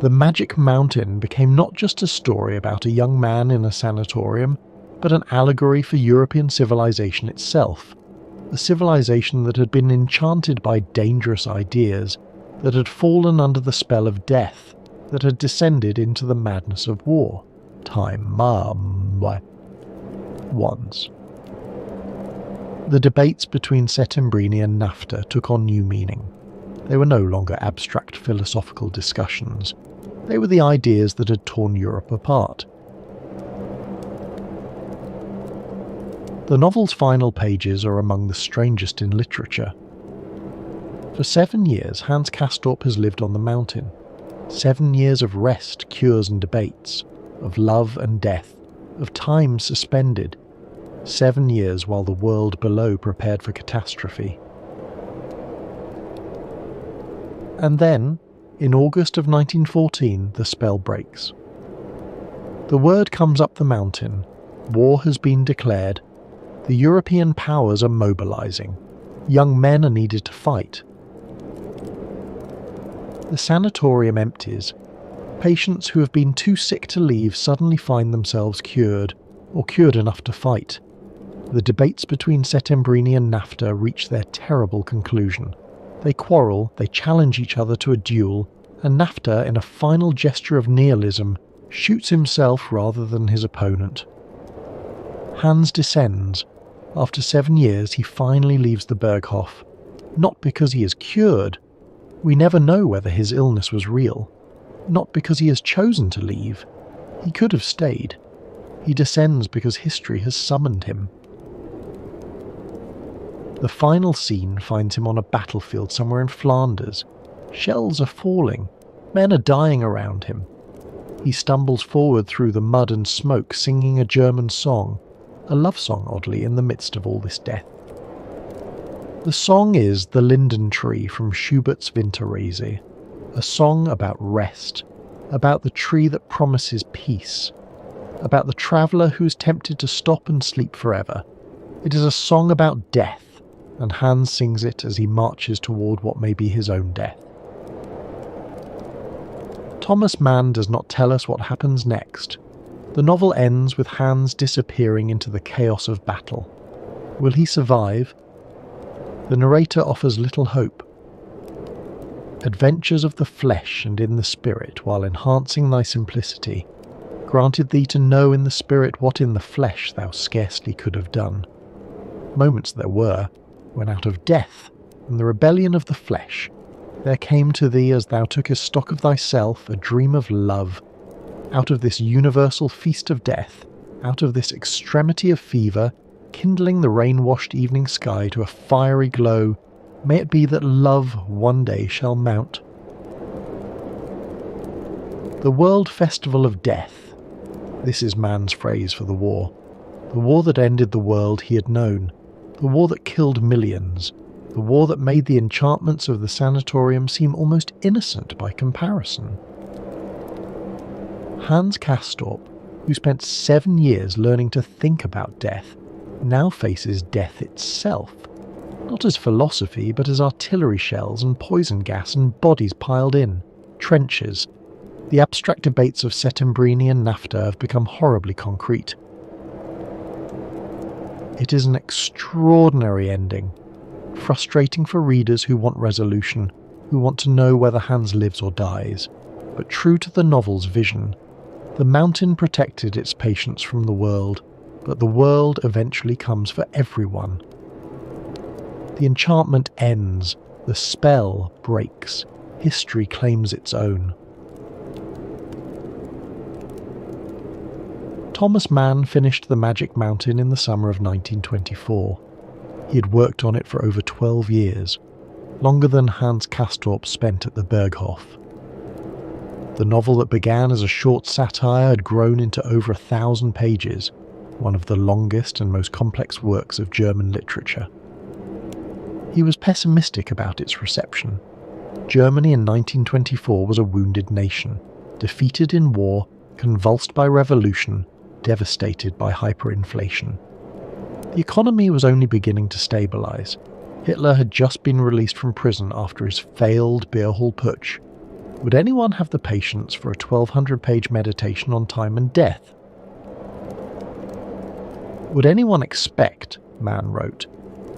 The Magic Mountain became not just a story about a young man in a sanatorium, but an allegory for European civilization itself, a civilization that had been enchanted by dangerous ideas, that had fallen under the spell of death, that had descended into the madness of war. Once. The debates between Settembrini and NAFTA took on new meaning. They were no longer abstract philosophical discussions. They were the ideas that had torn Europe apart. The novel's final pages are among the strangest in literature. For 7 years, Hans Castorp has lived on the mountain. 7 years of rest, cures and debates, of love and death, of time suspended. 7 years while the world below prepared for catastrophe. And then, in August of 1914, the spell breaks. The word comes up the mountain. War has been declared. The European powers are mobilizing. Young men are needed to fight. The sanatorium empties. Patients who have been too sick to leave suddenly find themselves cured, or cured enough to fight. The debates between Settembrini and NAFTA reach their terrible conclusion. They quarrel, they challenge each other to a duel, and NAFTA, in a final gesture of nihilism, shoots himself rather than his opponent. Hans descends. After 7 years, he finally leaves the Berghof. Not because he is cured. We never know whether his illness was real. Not because he has chosen to leave. He could have stayed. He descends because history has summoned him. The final scene finds him on a battlefield somewhere in Flanders. Shells are falling. Men are dying around him. He stumbles forward through the mud and smoke, singing a German song. A love song, oddly, in the midst of all this death. The song is The Linden Tree from Schubert's Winterreise, a song about rest, about the tree that promises peace, about the traveller who is tempted to stop and sleep forever. It is a song about death, and Hans sings it as he marches toward what may be his own death. Thomas Mann does not tell us what happens next. The novel ends with Hans disappearing into the chaos of battle. Will he survive? The narrator offers little hope. Adventures of the flesh and in the spirit, while enhancing thy simplicity, granted thee to know in the spirit what in the flesh thou scarcely could have done. Moments there were, when out of death and the rebellion of the flesh, there came to thee as thou tookest stock of thyself a dream of love. Out of this universal feast of death, out of this extremity of fever, kindling the rain-washed evening sky to a fiery glow, may it be that love one day shall mount. The World Festival of Death. This is man's phrase for the war. The war that ended the world he had known. The war that killed millions. The war that made the enchantments of the sanatorium seem almost innocent by comparison. Hans Castorp, who spent 7 years learning to think about death, now faces death itself. Not as philosophy, but as artillery shells and poison gas and bodies piled in. Trenches. The abstract debates of Settembrini and NAFTA have become horribly concrete. It is an extraordinary ending, frustrating for readers who want resolution, who want to know whether Hans lives or dies, but true to the novel's vision. The mountain protected its patients from the world, but the world eventually comes for everyone. The enchantment ends, the spell breaks, history claims its own. Thomas Mann finished The Magic Mountain in the summer of 1924. He had worked on it for over 12 years, longer than Hans Castorp spent at the Berghof. The novel that began as a short satire had grown into over 1,000 pages, one of the longest and most complex works of German literature. He was pessimistic about its reception. Germany in 1924 was a wounded nation, defeated in war, convulsed by revolution, devastated by hyperinflation. The economy was only beginning to stabilise. Hitler had just been released from prison after his failed beer hall putsch. Would anyone have the patience for a 1,200-page meditation on time and death? Would anyone expect, Mann wrote,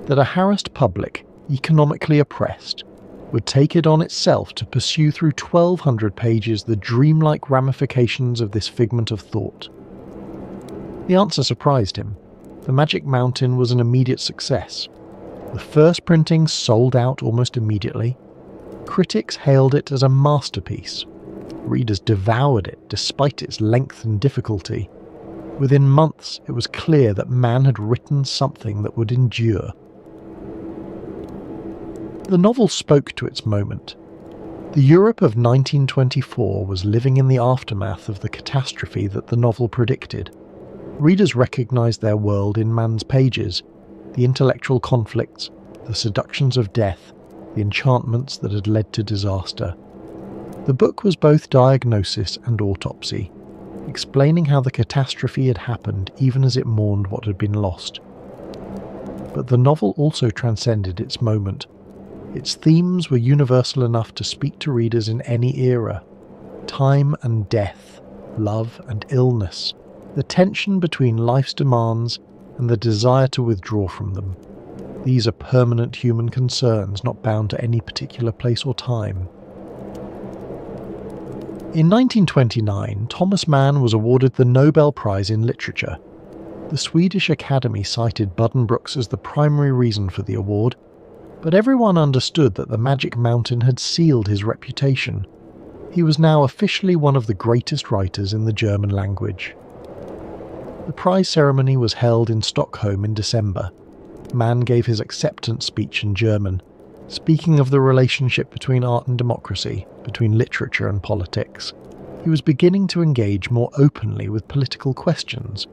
that a harassed public, economically oppressed, would take it on itself to pursue through 1,200 pages the dreamlike ramifications of this figment of thought? The answer surprised him. The Magic Mountain was an immediate success. The first printing sold out almost immediately. Critics hailed it as a masterpiece. Readers devoured it despite its length and difficulty. Within months, it was clear that Mann had written something that would endure. The novel spoke to its moment. The Europe of 1924 was living in the aftermath of the catastrophe that the novel predicted. Readers recognised their world in Mann's pages, the intellectual conflicts, the seductions of death, the enchantments that had led to disaster. The book was both diagnosis and autopsy, explaining how the catastrophe had happened even as it mourned what had been lost. But the novel also transcended its moment. Its themes were universal enough to speak to readers in any era. Time and death, love and illness, the tension between life's demands and the desire to withdraw from them. These are permanent human concerns, not bound to any particular place or time. In 1929, Thomas Mann was awarded the Nobel Prize in Literature. The Swedish Academy cited Buddenbrooks as the primary reason for the award, but everyone understood that The Magic Mountain had sealed his reputation. He was now officially one of the greatest writers in the German language. The prize ceremony was held in Stockholm in December. Mann gave his acceptance speech in German, speaking of the relationship between art and democracy, between literature and politics. He was beginning to engage more openly with political questions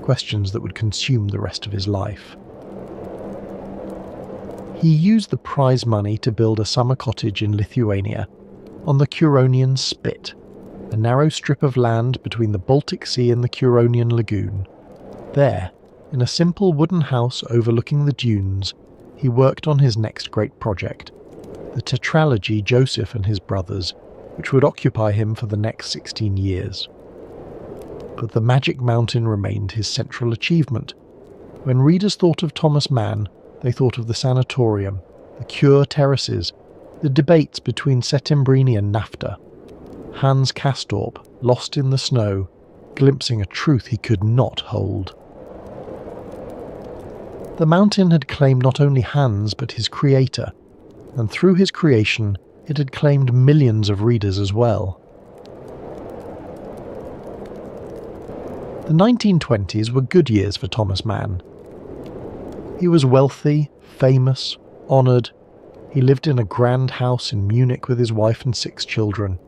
that would consume the rest of his life. He used the prize money to build a summer cottage in Lithuania, on the Curonian Spit, a narrow strip of land between the Baltic Sea and the Curonian Lagoon. There, in a simple wooden house overlooking the dunes, he worked on his next great project, the tetralogy Joseph and his brothers, which would occupy him for the next 16 years. But the Magic Mountain remained his central achievement. When readers thought of Thomas Mann, they thought of the sanatorium, the cure terraces, the debates between Settembrini and NAFTA, Hans Castorp, lost in the snow, glimpsing a truth he could not hold. The mountain had claimed not only Hans but his creator, and through his creation it had claimed millions of readers as well. The 1920s were good years for Thomas Mann. He was wealthy, famous, honoured. He lived in a grand house in Munich with his wife and 6 children.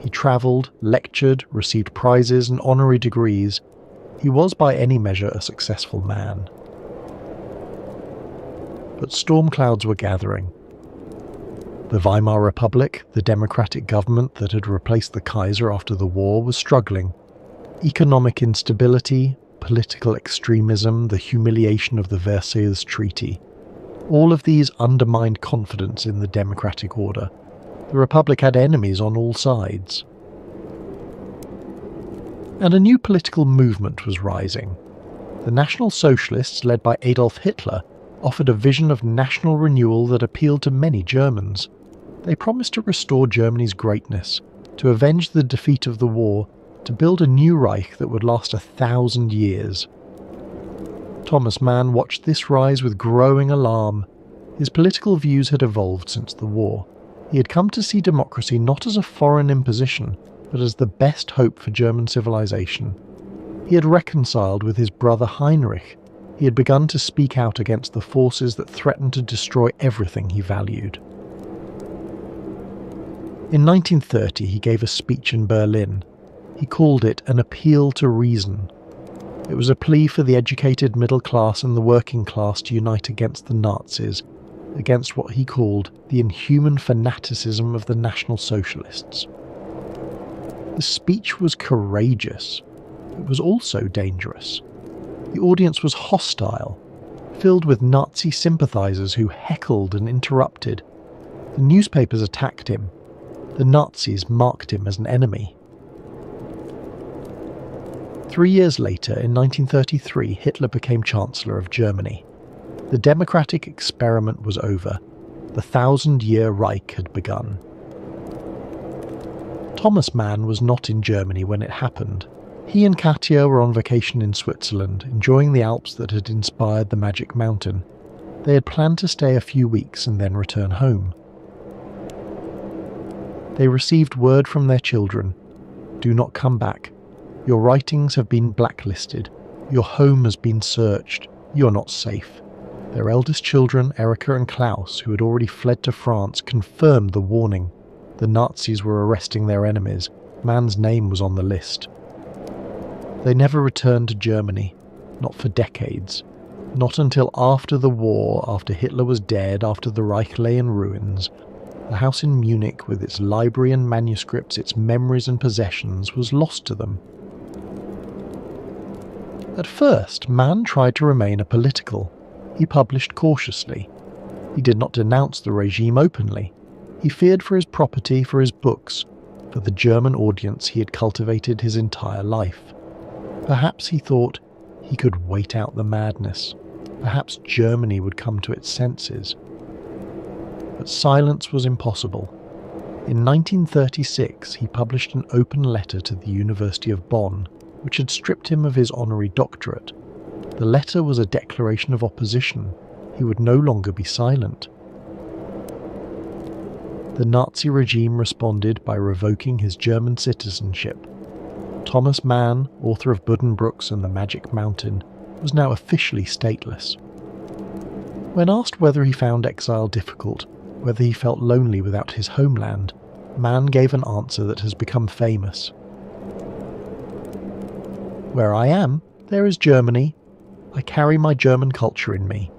He travelled, lectured, received prizes and honorary degrees. He was by any measure a successful man. But storm clouds were gathering. The Weimar Republic, the democratic government that had replaced the Kaiser after the war, was struggling. Economic instability, political extremism, the humiliation of the Versailles Treaty. All of these undermined confidence in the democratic order. The Republic had enemies on all sides. And a new political movement was rising. The National Socialists, led by Adolf Hitler, offered a vision of national renewal that appealed to many Germans. They promised to restore Germany's greatness, to avenge the defeat of the war, to build a new Reich that would last 1,000 years. Thomas Mann watched this rise with growing alarm. His political views had evolved since the war. He had come to see democracy not as a foreign imposition, but as the best hope for German civilization. He had reconciled with his brother Heinrich. He had begun to speak out against the forces that threatened to destroy everything he valued. In 1930 he gave a speech in Berlin. He called it an appeal to reason. It was a plea for the educated middle class and the working class to unite against the Nazis, against what he called the inhuman fanaticism of the National Socialists. The speech was courageous. It was also dangerous. The audience was hostile, filled with Nazi sympathizers who heckled and interrupted. The newspapers attacked him. The Nazis marked him as an enemy. 3 years later, in 1933, Hitler became Chancellor of Germany. The democratic experiment was over. The 1,000-year Reich had begun. Thomas Mann was not in Germany when it happened. He and Katja were on vacation in Switzerland, enjoying the Alps that had inspired the Magic Mountain. They had planned to stay a few weeks and then return home. They received word from their children. Do not come back. Your writings have been blacklisted. Your home has been searched. You're not safe. Their eldest children, Erika and Klaus, who had already fled to France, confirmed the warning. The Nazis were arresting their enemies. Mann's name was on the list. They never returned to Germany, not for decades. Not until after the war, after Hitler was dead, after the Reich lay in ruins. The house in Munich, with its library and manuscripts, its memories and possessions, was lost to them. At first, Mann tried to remain apolitical. He published cautiously. He did not denounce the regime openly. He feared for his property, for his books, for the German audience he had cultivated his entire life. Perhaps he thought he could wait out the madness. Perhaps Germany would come to its senses. But silence was impossible. In 1936 he published an open letter to the University of Bonn, which had stripped him of his honorary doctorate. The letter was a declaration of opposition. He would no longer be silent. The Nazi regime responded by revoking his German citizenship. Thomas Mann, author of Buddenbrooks and the Magic Mountain, was now officially stateless. When asked whether he found exile difficult, whether he felt lonely without his homeland, Mann gave an answer that has become famous. Where I am, there is Germany. I carry my German culture in me.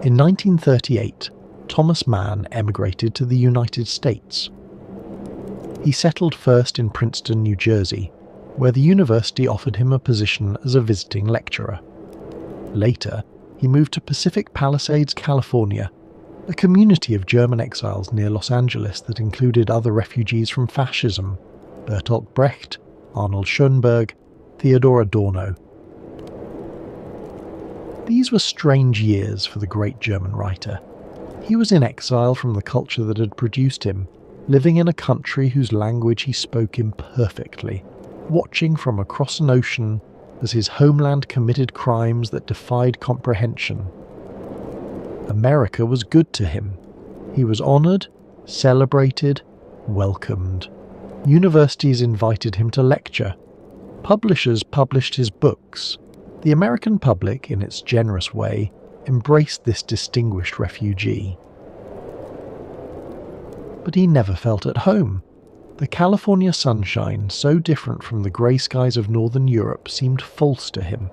In 1938, Thomas Mann emigrated to the United States. He settled first in Princeton, New Jersey, where the university offered him a position as a visiting lecturer. Later, he moved to Pacific Palisades, California, a community of German exiles near Los Angeles that included other refugees from fascism: Bertolt Brecht, Arnold Schoenberg, Theodor Adorno. These were strange years for the great German writer. He was in exile from the culture that had produced him, living in a country whose language he spoke imperfectly, watching from across an ocean as his homeland committed crimes that defied comprehension. America was good to him. He was honoured, celebrated, welcomed. Universities invited him to lecture. Publishers published his books. The American public, in its generous way, embraced this distinguished refugee. But he never felt at home. The California sunshine, so different from the grey skies of Northern Europe, seemed false to him.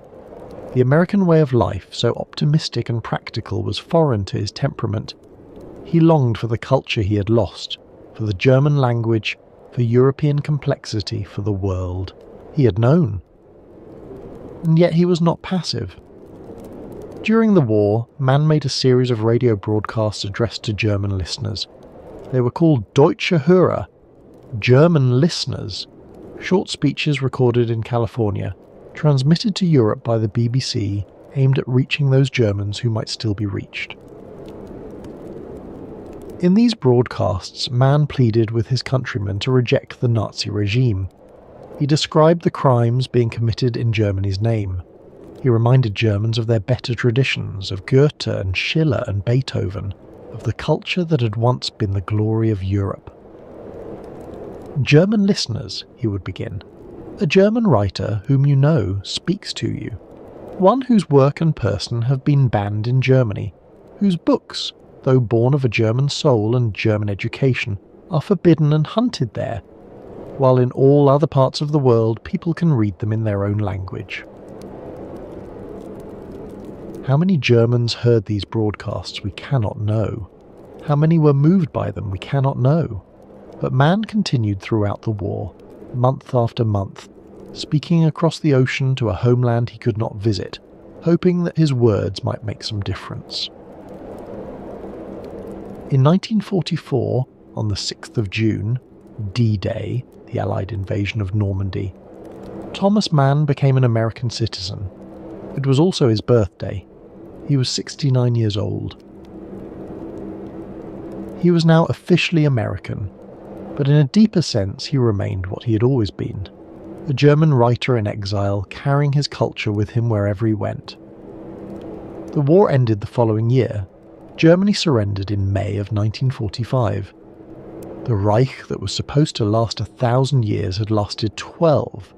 The American way of life, so optimistic and practical, was foreign to his temperament. He longed for the culture he had lost, for the German language, for European complexity, for the world he had known. And yet he was not passive. During the war, Mann made a series of radio broadcasts addressed to German listeners. They were called Deutsche Hörer, German listeners, short speeches recorded in California, transmitted to Europe by the BBC, aimed at reaching those Germans who might still be reached. In these broadcasts, Mann pleaded with his countrymen to reject the Nazi regime. He described the crimes being committed in Germany's name. He reminded Germans of their better traditions, of Goethe and Schiller and Beethoven, of the culture that had once been the glory of Europe. German listeners, he would begin. A German writer whom you know speaks to you. One whose work and person have been banned in Germany, whose books, though born of a German soul and German education, are forbidden and hunted there, while in all other parts of the world people can read them in their own language. How many Germans heard these broadcasts we cannot know. How many were moved by them we cannot know. But Mann continued throughout the war, month after month, speaking across the ocean to a homeland he could not visit, hoping that his words might make some difference. In 1944, on the 6th of June, D-Day, the Allied invasion of Normandy, Thomas Mann became an American citizen. It was also his birthday. He was 69 years old. He was now officially American, but in a deeper sense he remained what he had always been, a German writer in exile carrying his culture with him wherever he went. The war ended the following year. Germany surrendered in May of 1945. The Reich that was supposed to last 1,000 years had lasted 12,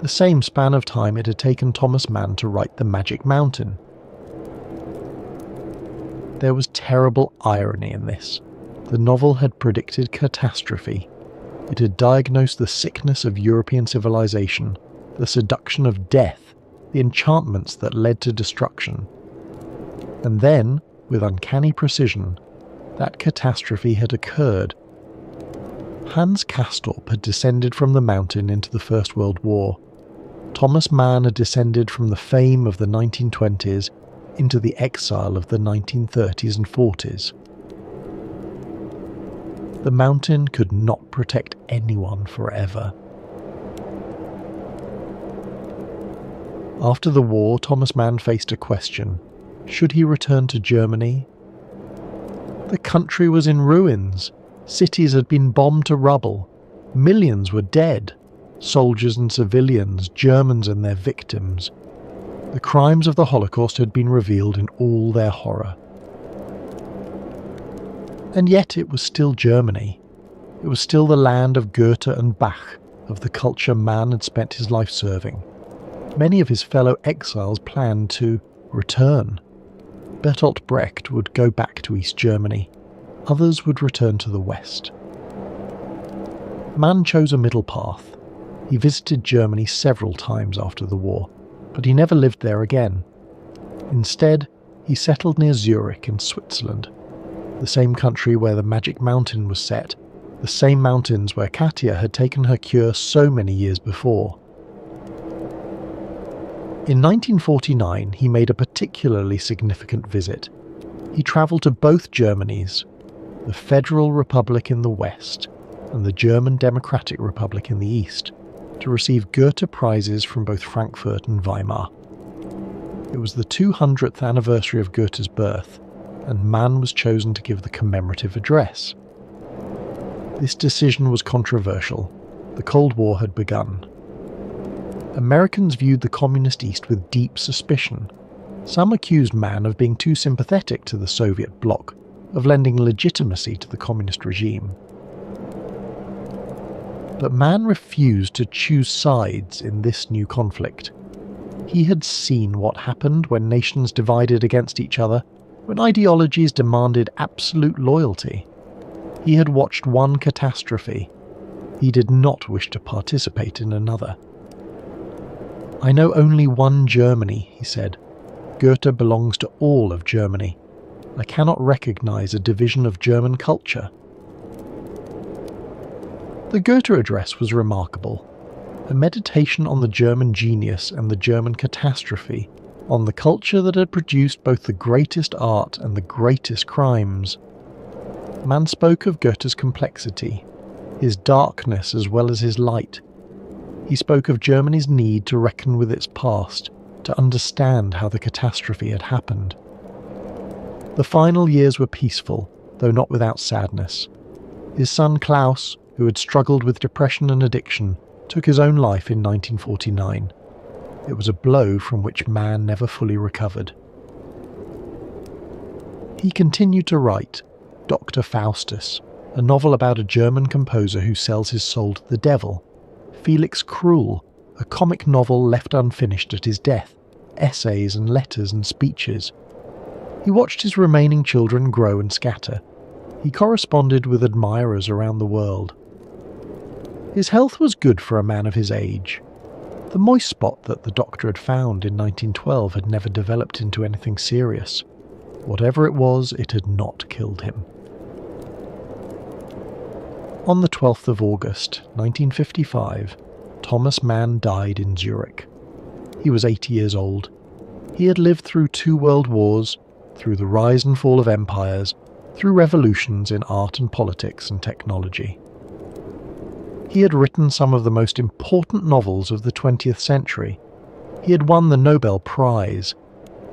the same span of time it had taken Thomas Mann to write The Magic Mountain. There was terrible irony in this. The novel had predicted catastrophe. It had diagnosed the sickness of European civilization, the seduction of death, the enchantments that led to destruction. And then, with uncanny precision, that catastrophe had occurred. Hans Castorp had descended from the mountain into the First World War. Thomas Mann had descended from the fame of the 1920s into the exile of the 1930s and 40s. The mountain could not protect anyone forever. After the war, Thomas Mann faced a question. Should he return to Germany? The country was in ruins. Cities had been bombed to rubble. Millions were dead. Soldiers and civilians, Germans and their victims. The crimes of the Holocaust had been revealed in all their horror. And yet it was still Germany. It was still the land of Goethe and Bach, of the culture Mann had spent his life serving. Many of his fellow exiles planned to return. Bertolt Brecht would go back to East Germany. Others would return to the West. Mann chose a middle path. He visited Germany several times after the war, but he never lived there again. Instead, he settled near Zurich in Switzerland, the same country where the Magic Mountain was set, the same mountains where Katia had taken her cure so many years before. In 1949, he made a particularly significant visit. He travelled to both Germanys, the Federal Republic in the west and the German Democratic Republic in the east, to receive Goethe prizes from both Frankfurt and Weimar. It was the 200th anniversary of Goethe's birth, and Mann was chosen to give the commemorative address. This decision was controversial. The Cold War had begun. Americans viewed the Communist East with deep suspicion. Some accused Mann of being too sympathetic to the Soviet bloc, of lending legitimacy to the communist regime. But Mann refused to choose sides in this new conflict. He had seen what happened when nations divided against each other, when ideologies demanded absolute loyalty. He had watched one catastrophe. He did not wish to participate in another. "I know only one Germany," he said. "Goethe belongs to all of Germany. I cannot recognize a division of German culture." The Goethe address was remarkable, a meditation on the German genius and the German catastrophe, on the culture that had produced both the greatest art and the greatest crimes. Mann spoke of Goethe's complexity, his darkness as well as his light. He spoke of Germany's need to reckon with its past, to understand how the catastrophe had happened. The final years were peaceful, though not without sadness. His son Klaus, who had struggled with depression and addiction, took his own life in 1949. It was a blow from which Mann never fully recovered. He continued to write Dr. Faustus, a novel about a German composer who sells his soul to the devil, Felix Krull, a comic novel left unfinished at his death, essays and letters and speeches. He watched his remaining children grow and scatter. He corresponded with admirers around the world. His health was good for a man of his age. The moist spot that the doctor had found in 1912 had never developed into anything serious. Whatever it was, it had not killed him. On the 12th of August, 1955, Thomas Mann died in Zurich. He was 80 years old. He had lived through 2 world wars, through the rise and fall of empires, through revolutions in art and politics and technology. He had written some of the most important novels of the 20th century. He had won the Nobel Prize.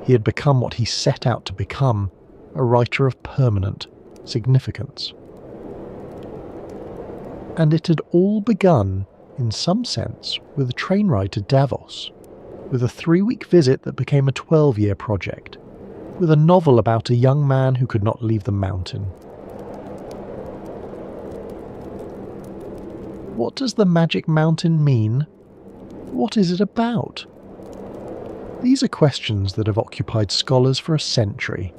He had become what he set out to become, a writer of permanent significance. And it had all begun, in some sense, with a train ride to Davos, with a 3-week visit that became a 12-year project, with a novel about a young man who could not leave the mountain. What does the magic mountain mean? What is it about? These are questions that have occupied scholars for a century.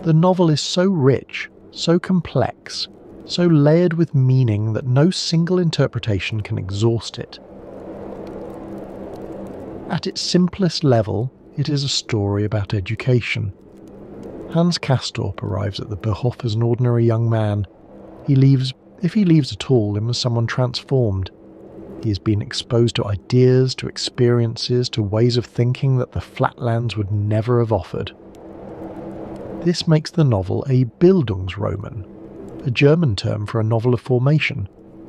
The novel is so rich, so complex, so layered with meaning that no single interpretation can exhaust it. At its simplest level, it is a story about education. Hans Castorp arrives at the Berghof as an ordinary young man. He leaves, if he leaves at all, as someone transformed. He has been exposed to ideas, to experiences, to ways of thinking that the flatlands would never have offered. This makes the novel a Bildungsroman, a German term for a novel of formation,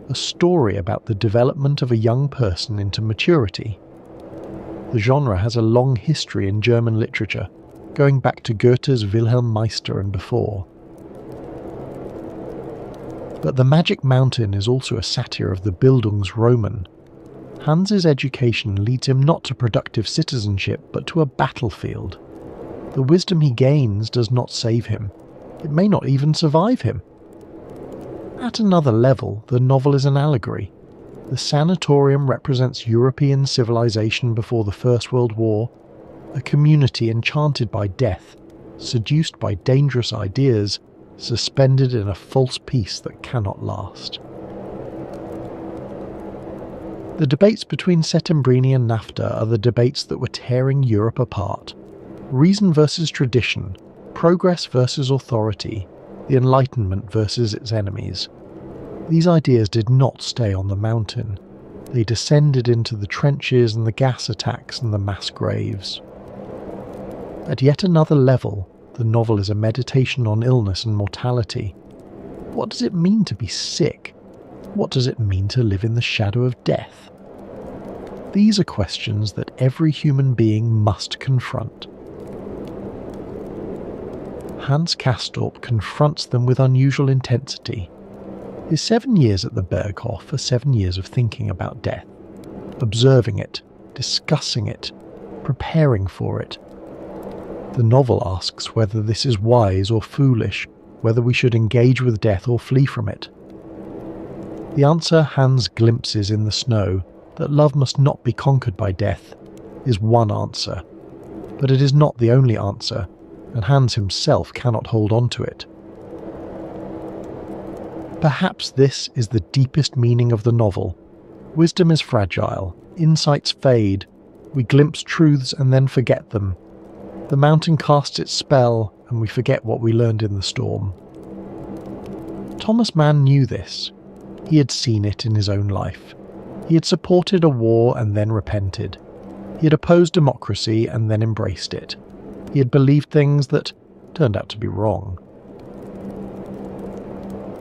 a story about the development of a young person into maturity. The genre has a long history in German literature, going back to Goethe's Wilhelm Meister and before. But the Magic Mountain is also a satire of the Bildungsroman. Hans's education leads him not to productive citizenship, but to a battlefield. The wisdom he gains does not save him. It may not even survive him. At another level, the novel is an allegory. The sanatorium represents European civilization before the First World War, a community enchanted by death, seduced by dangerous ideas, suspended in a false peace that cannot last. The debates between Settembrini and NAFTA are the debates that were tearing Europe apart. Reason versus tradition, progress versus authority, the Enlightenment versus its enemies. These ideas did not stay on the mountain. They descended into the trenches and the gas attacks and the mass graves. At yet another level, the novel is a meditation on illness and mortality. What does it mean to be sick? What does it mean to live in the shadow of death? These are questions that every human being must confront. Hans Castorp confronts them with unusual intensity. His 7 years at the Berghof are 7 years of thinking about death, observing it, discussing it, preparing for it. The novel asks whether this is wise or foolish, whether we should engage with death or flee from it. The answer Hans glimpses in the snow, that love must not be conquered by death, is one answer. But it is not the only answer, and Hans himself cannot hold on to it. Perhaps this is the deepest meaning of the novel. Wisdom is fragile, insights fade, we glimpse truths and then forget them. The mountain casts its spell, and we forget what we learned in the storm. Thomas Mann knew this. He had seen it in his own life. He had supported a war and then repented. He had opposed democracy and then embraced it. He had believed things that turned out to be wrong.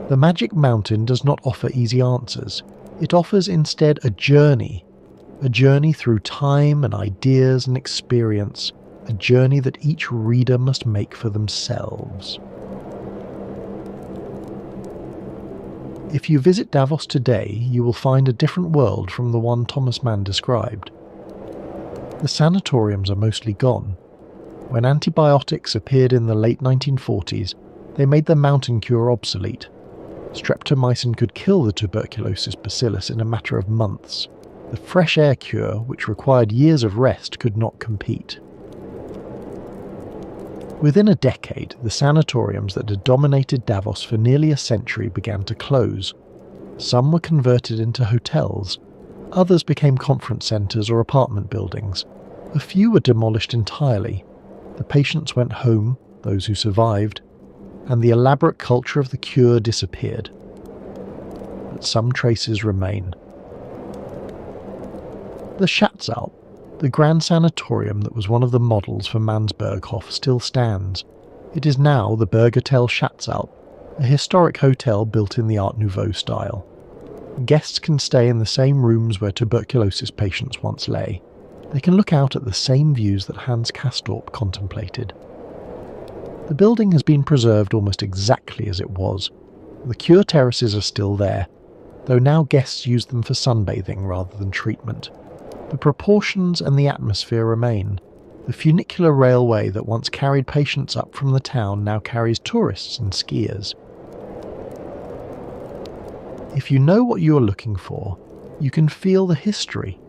The Magic Mountain does not offer easy answers. It offers instead a journey through time and ideas and experience, a journey that each reader must make for themselves. If you visit Davos today, you will find a different world from the one Thomas Mann described. The sanatoriums are mostly gone. When antibiotics appeared in the late 1940s, they made the mountain cure obsolete. Streptomycin could kill the tuberculosis bacillus in a matter of months. The fresh air cure, which required years of rest, could not compete. Within a decade, the sanatoriums that had dominated Davos for nearly a century began to close. Some were converted into hotels, others became conference centres or apartment buildings. A few were demolished entirely. The patients went home, those who survived, and the elaborate culture of the cure disappeared. But some traces remain. The Schatzalp, the grand sanatorium that was one of the models for Mann's Berghof, still stands. It is now the Berghotel Schatzalp, a historic hotel built in the Art Nouveau style. Guests can stay in the same rooms where tuberculosis patients once lay. They can look out at the same views that Hans Castorp contemplated. The building has been preserved almost exactly as it was. The cure terraces are still there, though now guests use them for sunbathing rather than treatment. The proportions and the atmosphere remain. The funicular railway that once carried patients up from the town now carries tourists and skiers. If you know what you are looking for, you can feel the history.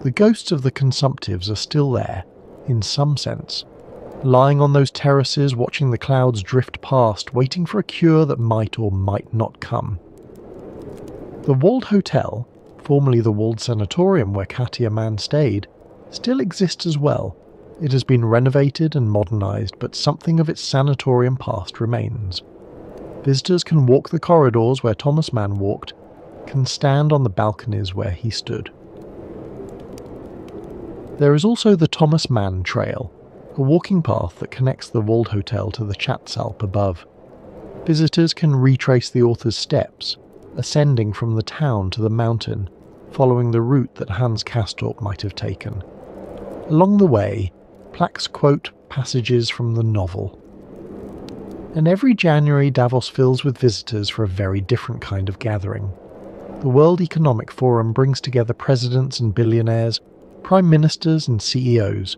The ghosts of the consumptives are still there, in some sense, lying on those terraces watching the clouds drift past, waiting for a cure that might or might not come. The walled hotel, formerly the walled sanatorium where Katia Mann stayed, still exists as well. It has been renovated and modernised, but something of its sanatorium past remains. Visitors can walk the corridors where Thomas Mann walked, can stand on the balconies where he stood. There is also the Thomas Mann Trail, a walking path that connects the walled hotel to the Schatzalp above. Visitors can retrace the author's steps, ascending from the town to the mountain, following the route that Hans Castorp might have taken. Along the way, plaques quote passages from the novel. And every January Davos fills with visitors for a very different kind of gathering. The World Economic Forum brings together presidents and billionaires, prime ministers and CEOs.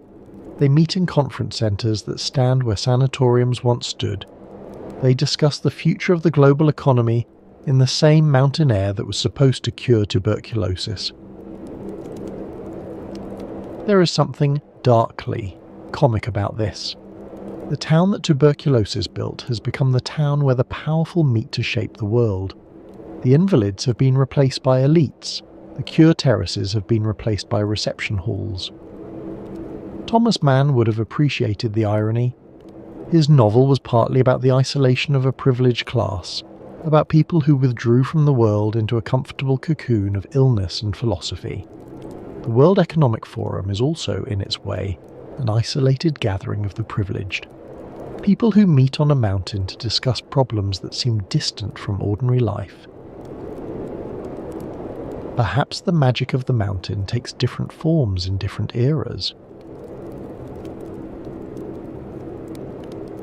They meet in conference centres that stand where sanatoriums once stood. They discuss the future of the global economy in the same mountain air that was supposed to cure tuberculosis. There is something darkly comic about this. The town that tuberculosis built has become the town where the powerful meet to shape the world. The invalids have been replaced by elites. The cure terraces have been replaced by reception halls. Thomas Mann would have appreciated the irony. His novel was partly about the isolation of a privileged class, about people who withdrew from the world into a comfortable cocoon of illness and philosophy. The World Economic Forum is also, in its way, an isolated gathering of the privileged. People who meet on a mountain to discuss problems that seem distant from ordinary life. Perhaps the magic of the mountain takes different forms in different eras.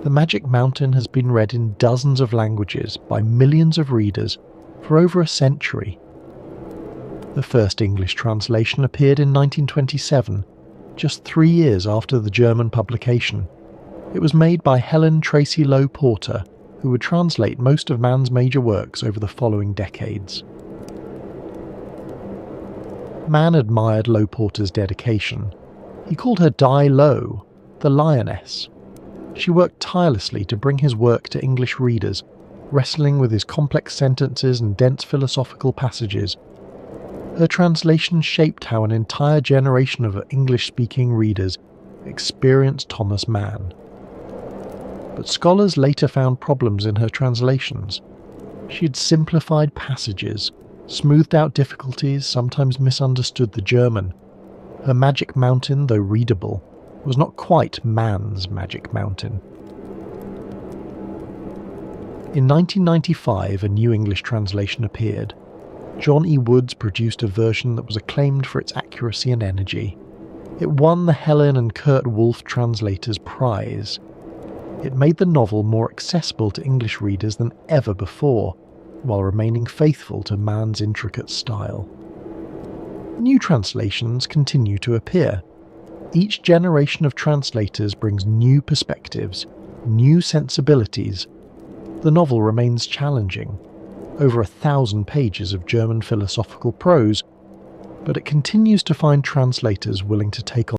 The Magic Mountain has been read in dozens of languages by millions of readers for over a century. The first English translation appeared in 1927, just 3 years after the German publication. It was made by Helen Tracy Lowe Porter, who would translate most of Mann's major works over the following decades. Mann admired Lowe Porter's dedication. He called her Di Lowe, the lioness. She worked tirelessly to bring his work to English readers, wrestling with his complex sentences and dense philosophical passages. Her translation shaped how an entire generation of English-speaking readers experienced Thomas Mann. But scholars later found problems in her translations. She had simplified passages, smoothed out difficulties, sometimes misunderstood the German. Her Magic Mountain, though readable, was not quite Mann's Magic Mountain. In 1995, a new English translation appeared. John E. Woods produced a version that was acclaimed for its accuracy and energy. It won the Helen and Kurt Wolff Translators Prize. It made the novel more accessible to English readers than ever before, while remaining faithful to Mann's intricate style. New translations continue to appear. Each generation of translators brings new perspectives, new sensibilities. The novel remains challenging, over 1,000 pages of German philosophical prose, but it continues to find translators willing to take on